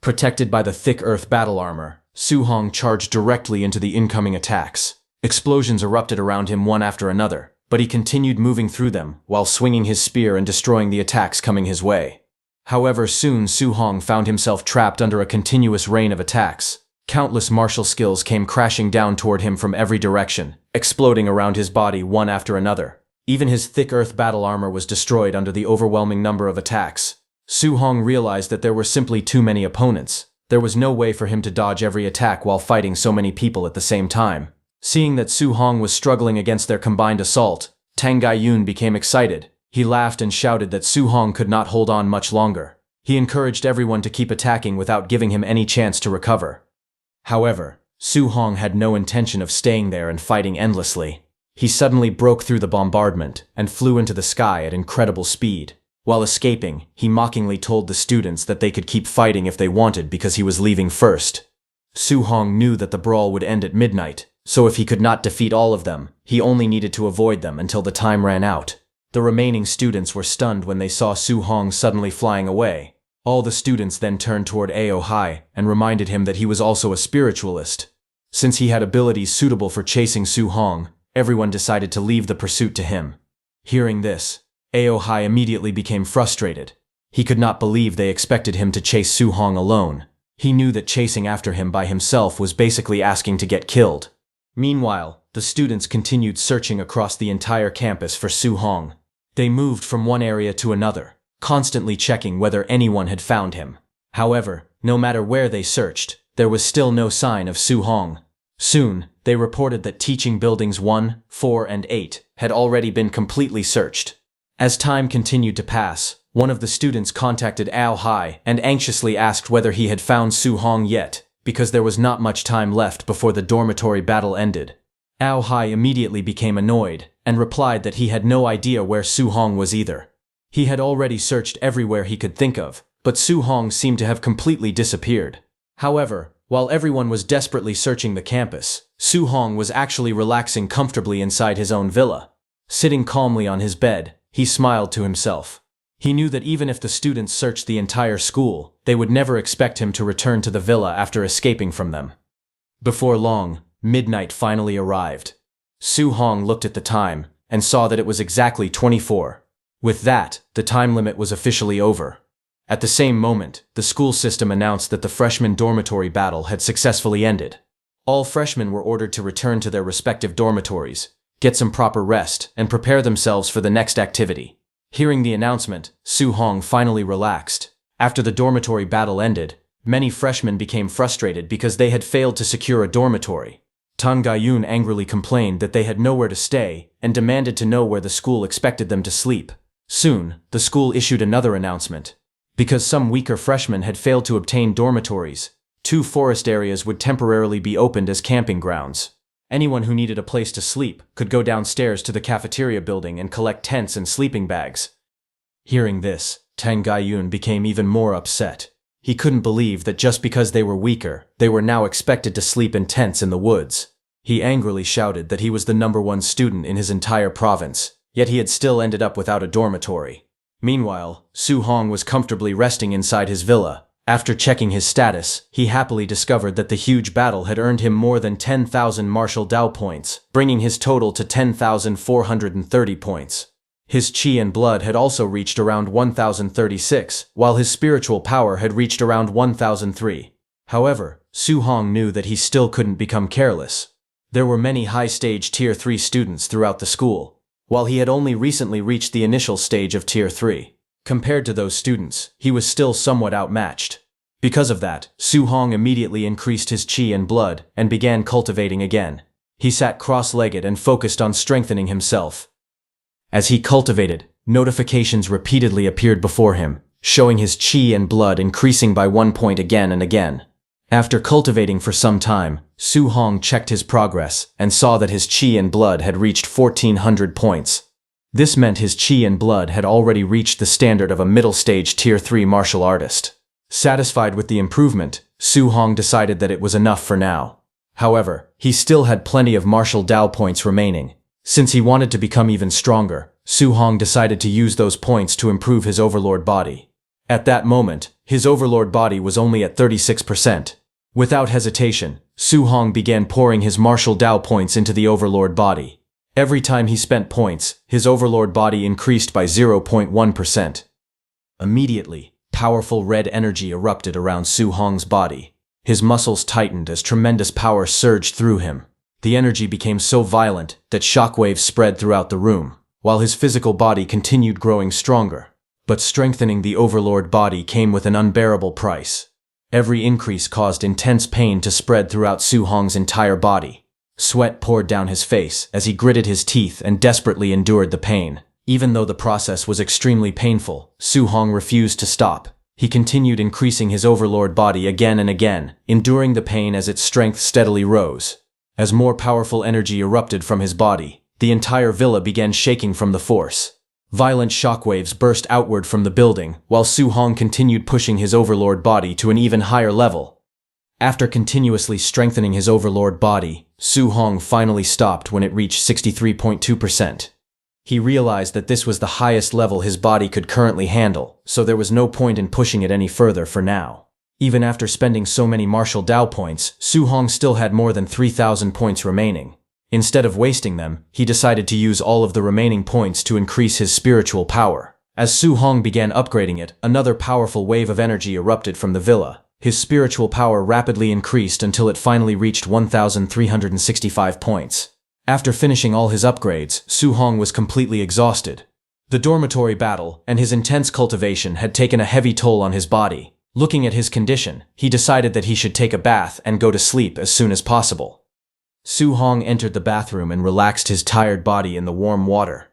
Protected by the thick earth battle armor, Su Hong charged directly into the incoming attacks. Explosions erupted around him one after another, but he continued moving through them while swinging his spear and destroying the attacks coming his way. However, soon Su Hong found himself trapped under a continuous rain of attacks. Countless martial skills came crashing down toward him from every direction, exploding around his body one after another. Even his thick earth battle armor was destroyed under the overwhelming number of attacks. Su Hong realized that there were simply too many opponents. There was no way for him to dodge every attack while fighting so many people at the same time. Seeing that Su Hong was struggling against their combined assault, Tang Gaiyun became excited. He laughed and shouted that Su Hong could not hold on much longer. He encouraged everyone to keep attacking without giving him any chance to recover. However, Su Hong had no intention of staying there and fighting endlessly. He suddenly broke through the bombardment and flew into the sky at incredible speed. While escaping, he mockingly told the students that they could keep fighting if they wanted because he was leaving first. Su Hong knew that the brawl would end at midnight, so if he could not defeat all of them, he only needed to avoid them until the time ran out. The remaining students were stunned when they saw Su Hong suddenly flying away. All the students then turned toward Ao Hai and reminded him that he was also a spiritualist. Since he had abilities suitable for chasing Su Hong, everyone decided to leave the pursuit to him. Hearing this, Ao Hai immediately became frustrated. He could not believe they expected him to chase Su Hong alone. He knew that chasing after him by himself was basically asking to get killed. Meanwhile, the students continued searching across the entire campus for Su Hong. They moved from one area to another, constantly checking whether anyone had found him. However, no matter where they searched, there was still no sign of Su Hong. Soon, they reported that teaching buildings 1, 4, and 8 had already been completely searched. As time continued to pass, one of the students contacted Ao Hai and anxiously asked whether he had found Su Hong yet, because there was not much time left before the dormitory battle ended. Ao Hai immediately became annoyed and replied that he had no idea where Su Hong was either. He had already searched everywhere he could think of, but Su Hong seemed to have completely disappeared. However, while everyone was desperately searching the campus, Su Hong was actually relaxing comfortably inside his own villa. Sitting calmly on his bed, he smiled to himself. He knew that even if the students searched the entire school, they would never expect him to return to the villa after escaping from them. Before long, midnight finally arrived. Su Hong looked at the time and saw that it was exactly 24. With that, the time limit was officially over. At the same moment, the school system announced that the freshman dormitory battle had successfully ended. All freshmen were ordered to return to their respective dormitories, get some proper rest, and prepare themselves for the next activity. Hearing the announcement, Su Hong finally relaxed. After the dormitory battle ended, many freshmen became frustrated because they had failed to secure a dormitory. Tang Gaiyun angrily complained that they had nowhere to stay and demanded to know where the school expected them to sleep. Soon, the school issued another announcement. Because some weaker freshmen had failed to obtain dormitories, 2 forest areas would temporarily be opened as camping grounds. Anyone who needed a place to sleep could go downstairs to the cafeteria building and collect tents and sleeping bags. Hearing this, Tang Gaiyun became even more upset. He couldn't believe that just because they were weaker, they were now expected to sleep in tents in the woods. He angrily shouted that he was the #1 student in his entire province, yet he had still ended up without a dormitory. Meanwhile, Su Hong was comfortably resting inside his villa. After checking his status, he happily discovered that the huge battle had earned him more than 10,000 martial Dao points, bringing his total to 10,430 points. His qi and blood had also reached around 1,036, while his spiritual power had reached around 1,003. However, Su Hong knew that he still couldn't become careless. There were many high-stage Tier 3 students throughout the school, while he had only recently reached the initial stage of Tier 3. Compared to those students, he was still somewhat outmatched. Because of that, Su Hong immediately increased his qi and blood and began cultivating again. He sat cross-legged and focused on strengthening himself. As he cultivated, notifications repeatedly appeared before him, showing his qi and blood increasing by 1 point again and again. After cultivating for some time, Su Hong checked his progress and saw that his qi and blood had reached 1,400 points. This meant his qi and blood had already reached the standard of a middle-stage Tier 3 martial artist. Satisfied with the improvement, Su Hong decided that it was enough for now. However, he still had plenty of martial Dao points remaining. Since he wanted to become even stronger, Su Hong decided to use those points to improve his overlord body. At that moment, his overlord body was only at 36%. Without hesitation, Su Hong began pouring his martial Dao points into the overlord body. Every time he spent points, his overlord body increased by 0.1%. Immediately, powerful red energy erupted around Su Hong's body. His muscles tightened as tremendous power surged through him. The energy became so violent that shockwaves spread throughout the room, while his physical body continued growing stronger. But strengthening the overlord body came with an unbearable price. Every increase caused intense pain to spread throughout Su Hong's entire body. Sweat poured down his face as he gritted his teeth and desperately endured the pain. Even though the process was extremely painful, Su Hong refused to stop. He continued increasing his overlord body again and again, enduring the pain as its strength steadily rose. As more powerful energy erupted from his body, the entire villa began shaking from the force. Violent shockwaves burst outward from the building, while Su Hong continued pushing his overlord body to an even higher level. After continuously strengthening his overlord body, Su Hong finally stopped when it reached 63.2%. He realized that this was the highest level his body could currently handle, so there was no point in pushing it any further for now. Even after spending so many martial Dao points, Su Hong still had more than 3,000 points remaining. Instead of wasting them, he decided to use all of the remaining points to increase his spiritual power. As Su Hong began upgrading it, another powerful wave of energy erupted from the villa. His spiritual power rapidly increased until it finally reached 1,365 points. After finishing all his upgrades, Su Hong was completely exhausted. The dormitory battle and his intense cultivation had taken a heavy toll on his body. Looking at his condition, he decided that he should take a bath and go to sleep as soon as possible. Su Hong entered the bathroom and relaxed his tired body in the warm water.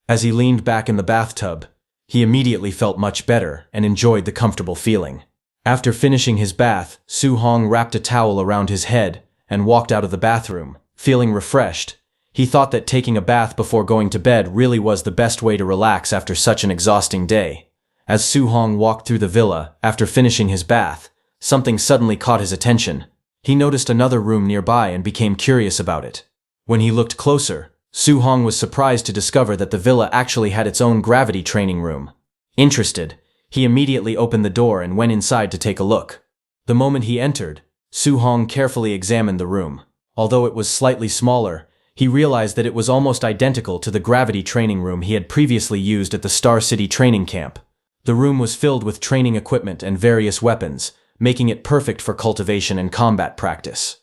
As he leaned back in the bathtub, he immediately felt much better and enjoyed the comfortable feeling. After finishing his bath, Su Hong wrapped a towel around his head and walked out of the bathroom, feeling refreshed. He thought that taking a bath before going to bed really was the best way to relax after such an exhausting day. As Su Hong walked through the villa after finishing his bath, something suddenly caught his attention. He noticed another room nearby and became curious about it. When he looked closer, Su Hong was surprised to discover that the villa actually had its own gravity training room. Interested, he immediately opened the door and went inside to take a look. The moment he entered, Su Hong carefully examined the room. Although it was slightly smaller, he realized that it was almost identical to the gravity training room he had previously used at the Star City training camp. The room was filled with training equipment and various weapons, making it perfect for cultivation and combat practice.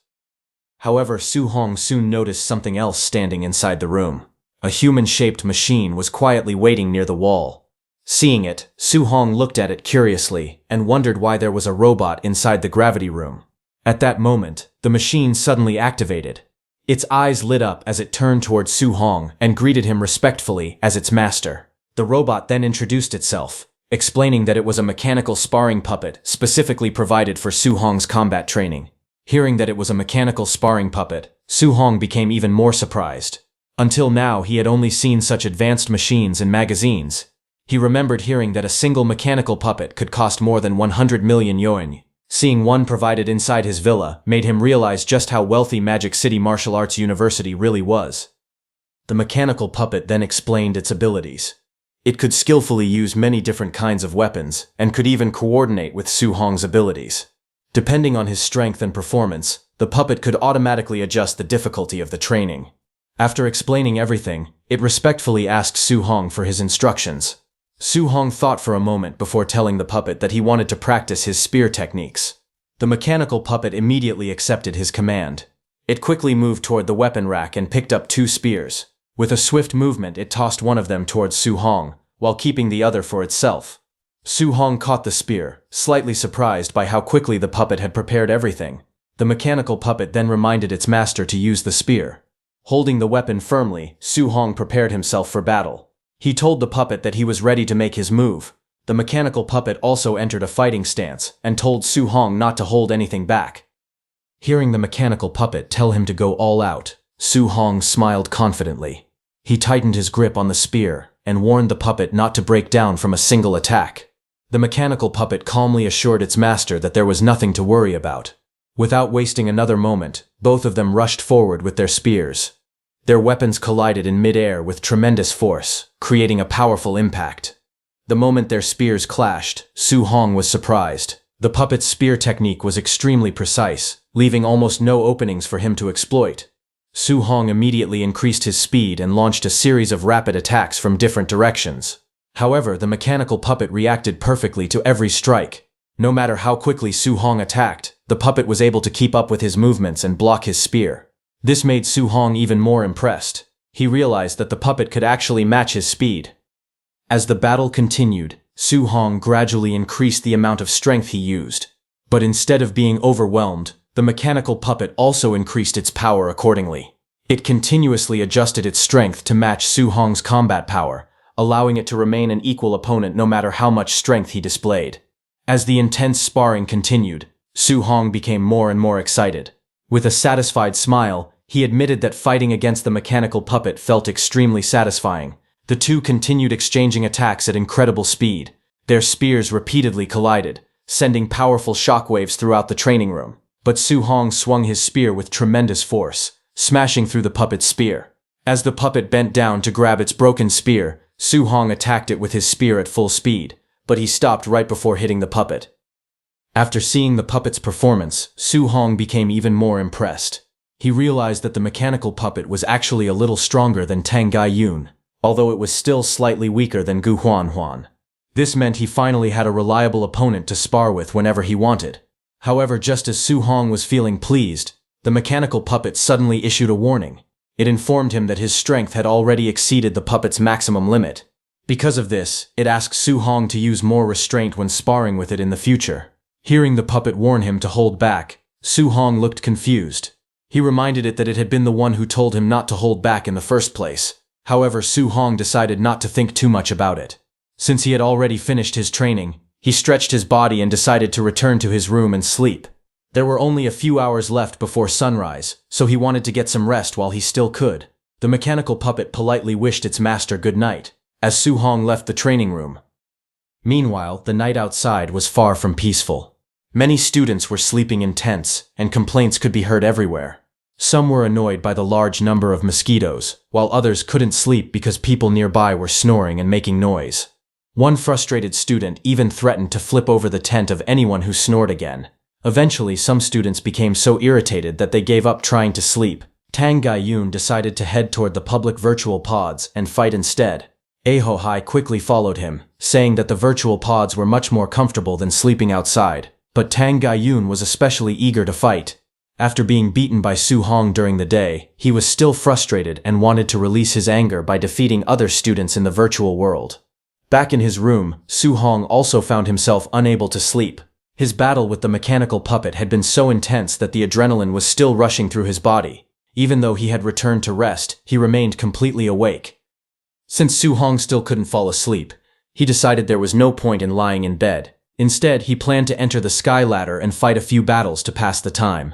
However, Su Hong soon noticed something else standing inside the room. A human-shaped machine was quietly waiting near the wall. Seeing it, Su Hong looked at it curiously and wondered why there was a robot inside the gravity room. At that moment, the machine suddenly activated. Its eyes lit up as it turned towards Su Hong and greeted him respectfully as its master. The robot then introduced itself, explaining that it was a mechanical sparring puppet specifically provided for Su Hong's combat training. Hearing that it was a mechanical sparring puppet, Su Hong became even more surprised. Until now, he had only seen such advanced machines in magazines. He remembered hearing that a single mechanical puppet could cost more than 100 million yuan. Seeing one provided inside his villa made him realize just how wealthy Magic City Martial Arts University really was. The mechanical puppet then explained its abilities. It could skillfully use many different kinds of weapons, and could even coordinate with Su Hong's abilities. Depending on his strength and performance, the puppet could automatically adjust the difficulty of the training. After explaining everything, it respectfully asked Su Hong for his instructions. Su Hong thought for a moment before telling the puppet that he wanted to practice his spear techniques. The mechanical puppet immediately accepted his command. It quickly moved toward the weapon rack and picked up 2 spears. With a swift movement, it tossed one of them towards Su Hong, while keeping the other for itself. Su Hong caught the spear, slightly surprised by how quickly the puppet had prepared everything. The mechanical puppet then reminded its master to use the spear. Holding the weapon firmly, Su Hong prepared himself for battle. He told the puppet that he was ready to make his move. The mechanical puppet also entered a fighting stance and told Su Hong not to hold anything back. Hearing the mechanical puppet tell him to go all out, Su Hong smiled confidently. He tightened his grip on the spear and warned the puppet not to break down from a single attack. The mechanical puppet calmly assured its master that there was nothing to worry about. Without wasting another moment, both of them rushed forward with their spears. Their weapons collided in mid-air with tremendous force, creating a powerful impact. The moment their spears clashed, Su Hong was surprised. The puppet's spear technique was extremely precise, leaving almost no openings for him to exploit. Su Hong immediately increased his speed and launched a series of rapid attacks from different directions. However, the mechanical puppet reacted perfectly to every strike. No matter how quickly Su Hong attacked, the puppet was able to keep up with his movements and block his spear. This made Su Hong even more impressed. He realized that the puppet could actually match his speed. As the battle continued, Su Hong gradually increased the amount of strength he used. But instead of being overwhelmed, the mechanical puppet also increased its power accordingly. It continuously adjusted its strength to match Su Hong's combat power, allowing it to remain an equal opponent no matter how much strength he displayed. As the intense sparring continued, Su Hong became more and more excited. With a satisfied smile, he admitted that fighting against the mechanical puppet felt extremely satisfying. The two continued exchanging attacks at incredible speed. Their spears repeatedly collided, sending powerful shockwaves throughout the training room. But Su Hong swung his spear with tremendous force, smashing through the puppet's spear. As the puppet bent down to grab its broken spear, Su Hong attacked it with his spear at full speed, but he stopped right before hitting the puppet. After seeing the puppet's performance, Su Hong became even more impressed. He realized that the mechanical puppet was actually a little stronger than Tang Gaiyun, although it was still slightly weaker than Gu Huan. This meant he finally had a reliable opponent to spar with whenever he wanted. However, just as Su Hong was feeling pleased, the mechanical puppet suddenly issued a warning. It informed him that his strength had already exceeded the puppet's maximum limit. Because of this, it asked Su Hong to use more restraint when sparring with it in the future. Hearing the puppet warn him to hold back, Su Hong looked confused. He reminded it that it had been the one who told him not to hold back in the first place. However, Su Hong decided not to think too much about it. Since he had already finished his training, he stretched his body and decided to return to his room and sleep. There were only a few hours left before sunrise, so he wanted to get some rest while he still could. The mechanical puppet politely wished its master good night, as Su Hong left the training room. Meanwhile, the night outside was far from peaceful. Many students were sleeping in tents, and complaints could be heard everywhere. Some were annoyed by the large number of mosquitoes, while others couldn't sleep because people nearby were snoring and making noise. One frustrated student even threatened to flip over the tent of anyone who snored again. Eventually, some students became so irritated that they gave up trying to sleep. Tang Gaiyun decided to head toward the public virtual pods and fight instead. Ahohai quickly followed him, saying that the virtual pods were much more comfortable than sleeping outside. But Tang Gaiyun was especially eager to fight. After being beaten by Su Hong during the day, he was still frustrated and wanted to release his anger by defeating other students in the virtual world. Back in his room, Su Hong also found himself unable to sleep. His battle with the mechanical puppet had been so intense that the adrenaline was still rushing through his body. Even though he had returned to rest, he remained completely awake. Since Su Hong still couldn't fall asleep, he decided there was no point in lying in bed. Instead, he planned to enter the sky ladder and fight a few battles to pass the time.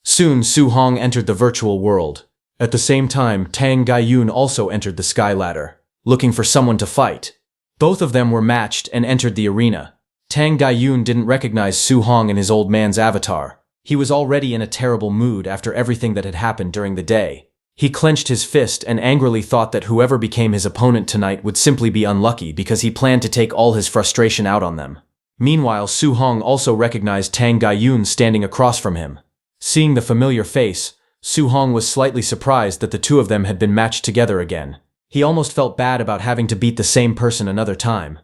Soon, Su Hong entered the virtual world. At the same time, Tang Gaiyun also entered the sky ladder, looking for someone to fight. Both of them were matched and entered the arena. Tang Gaiyun didn't recognize Su Hong in his old man's avatar. He was already in a terrible mood after everything that had happened during the day. He clenched his fist and angrily thought that whoever became his opponent tonight would simply be unlucky because he planned to take all his frustration out on them. Meanwhile, Su Hong also recognized Tang Gaiyun standing across from him. Seeing the familiar face, Su Hong was slightly surprised that the two of them had been matched together again. He almost felt bad about having to beat the same person another time.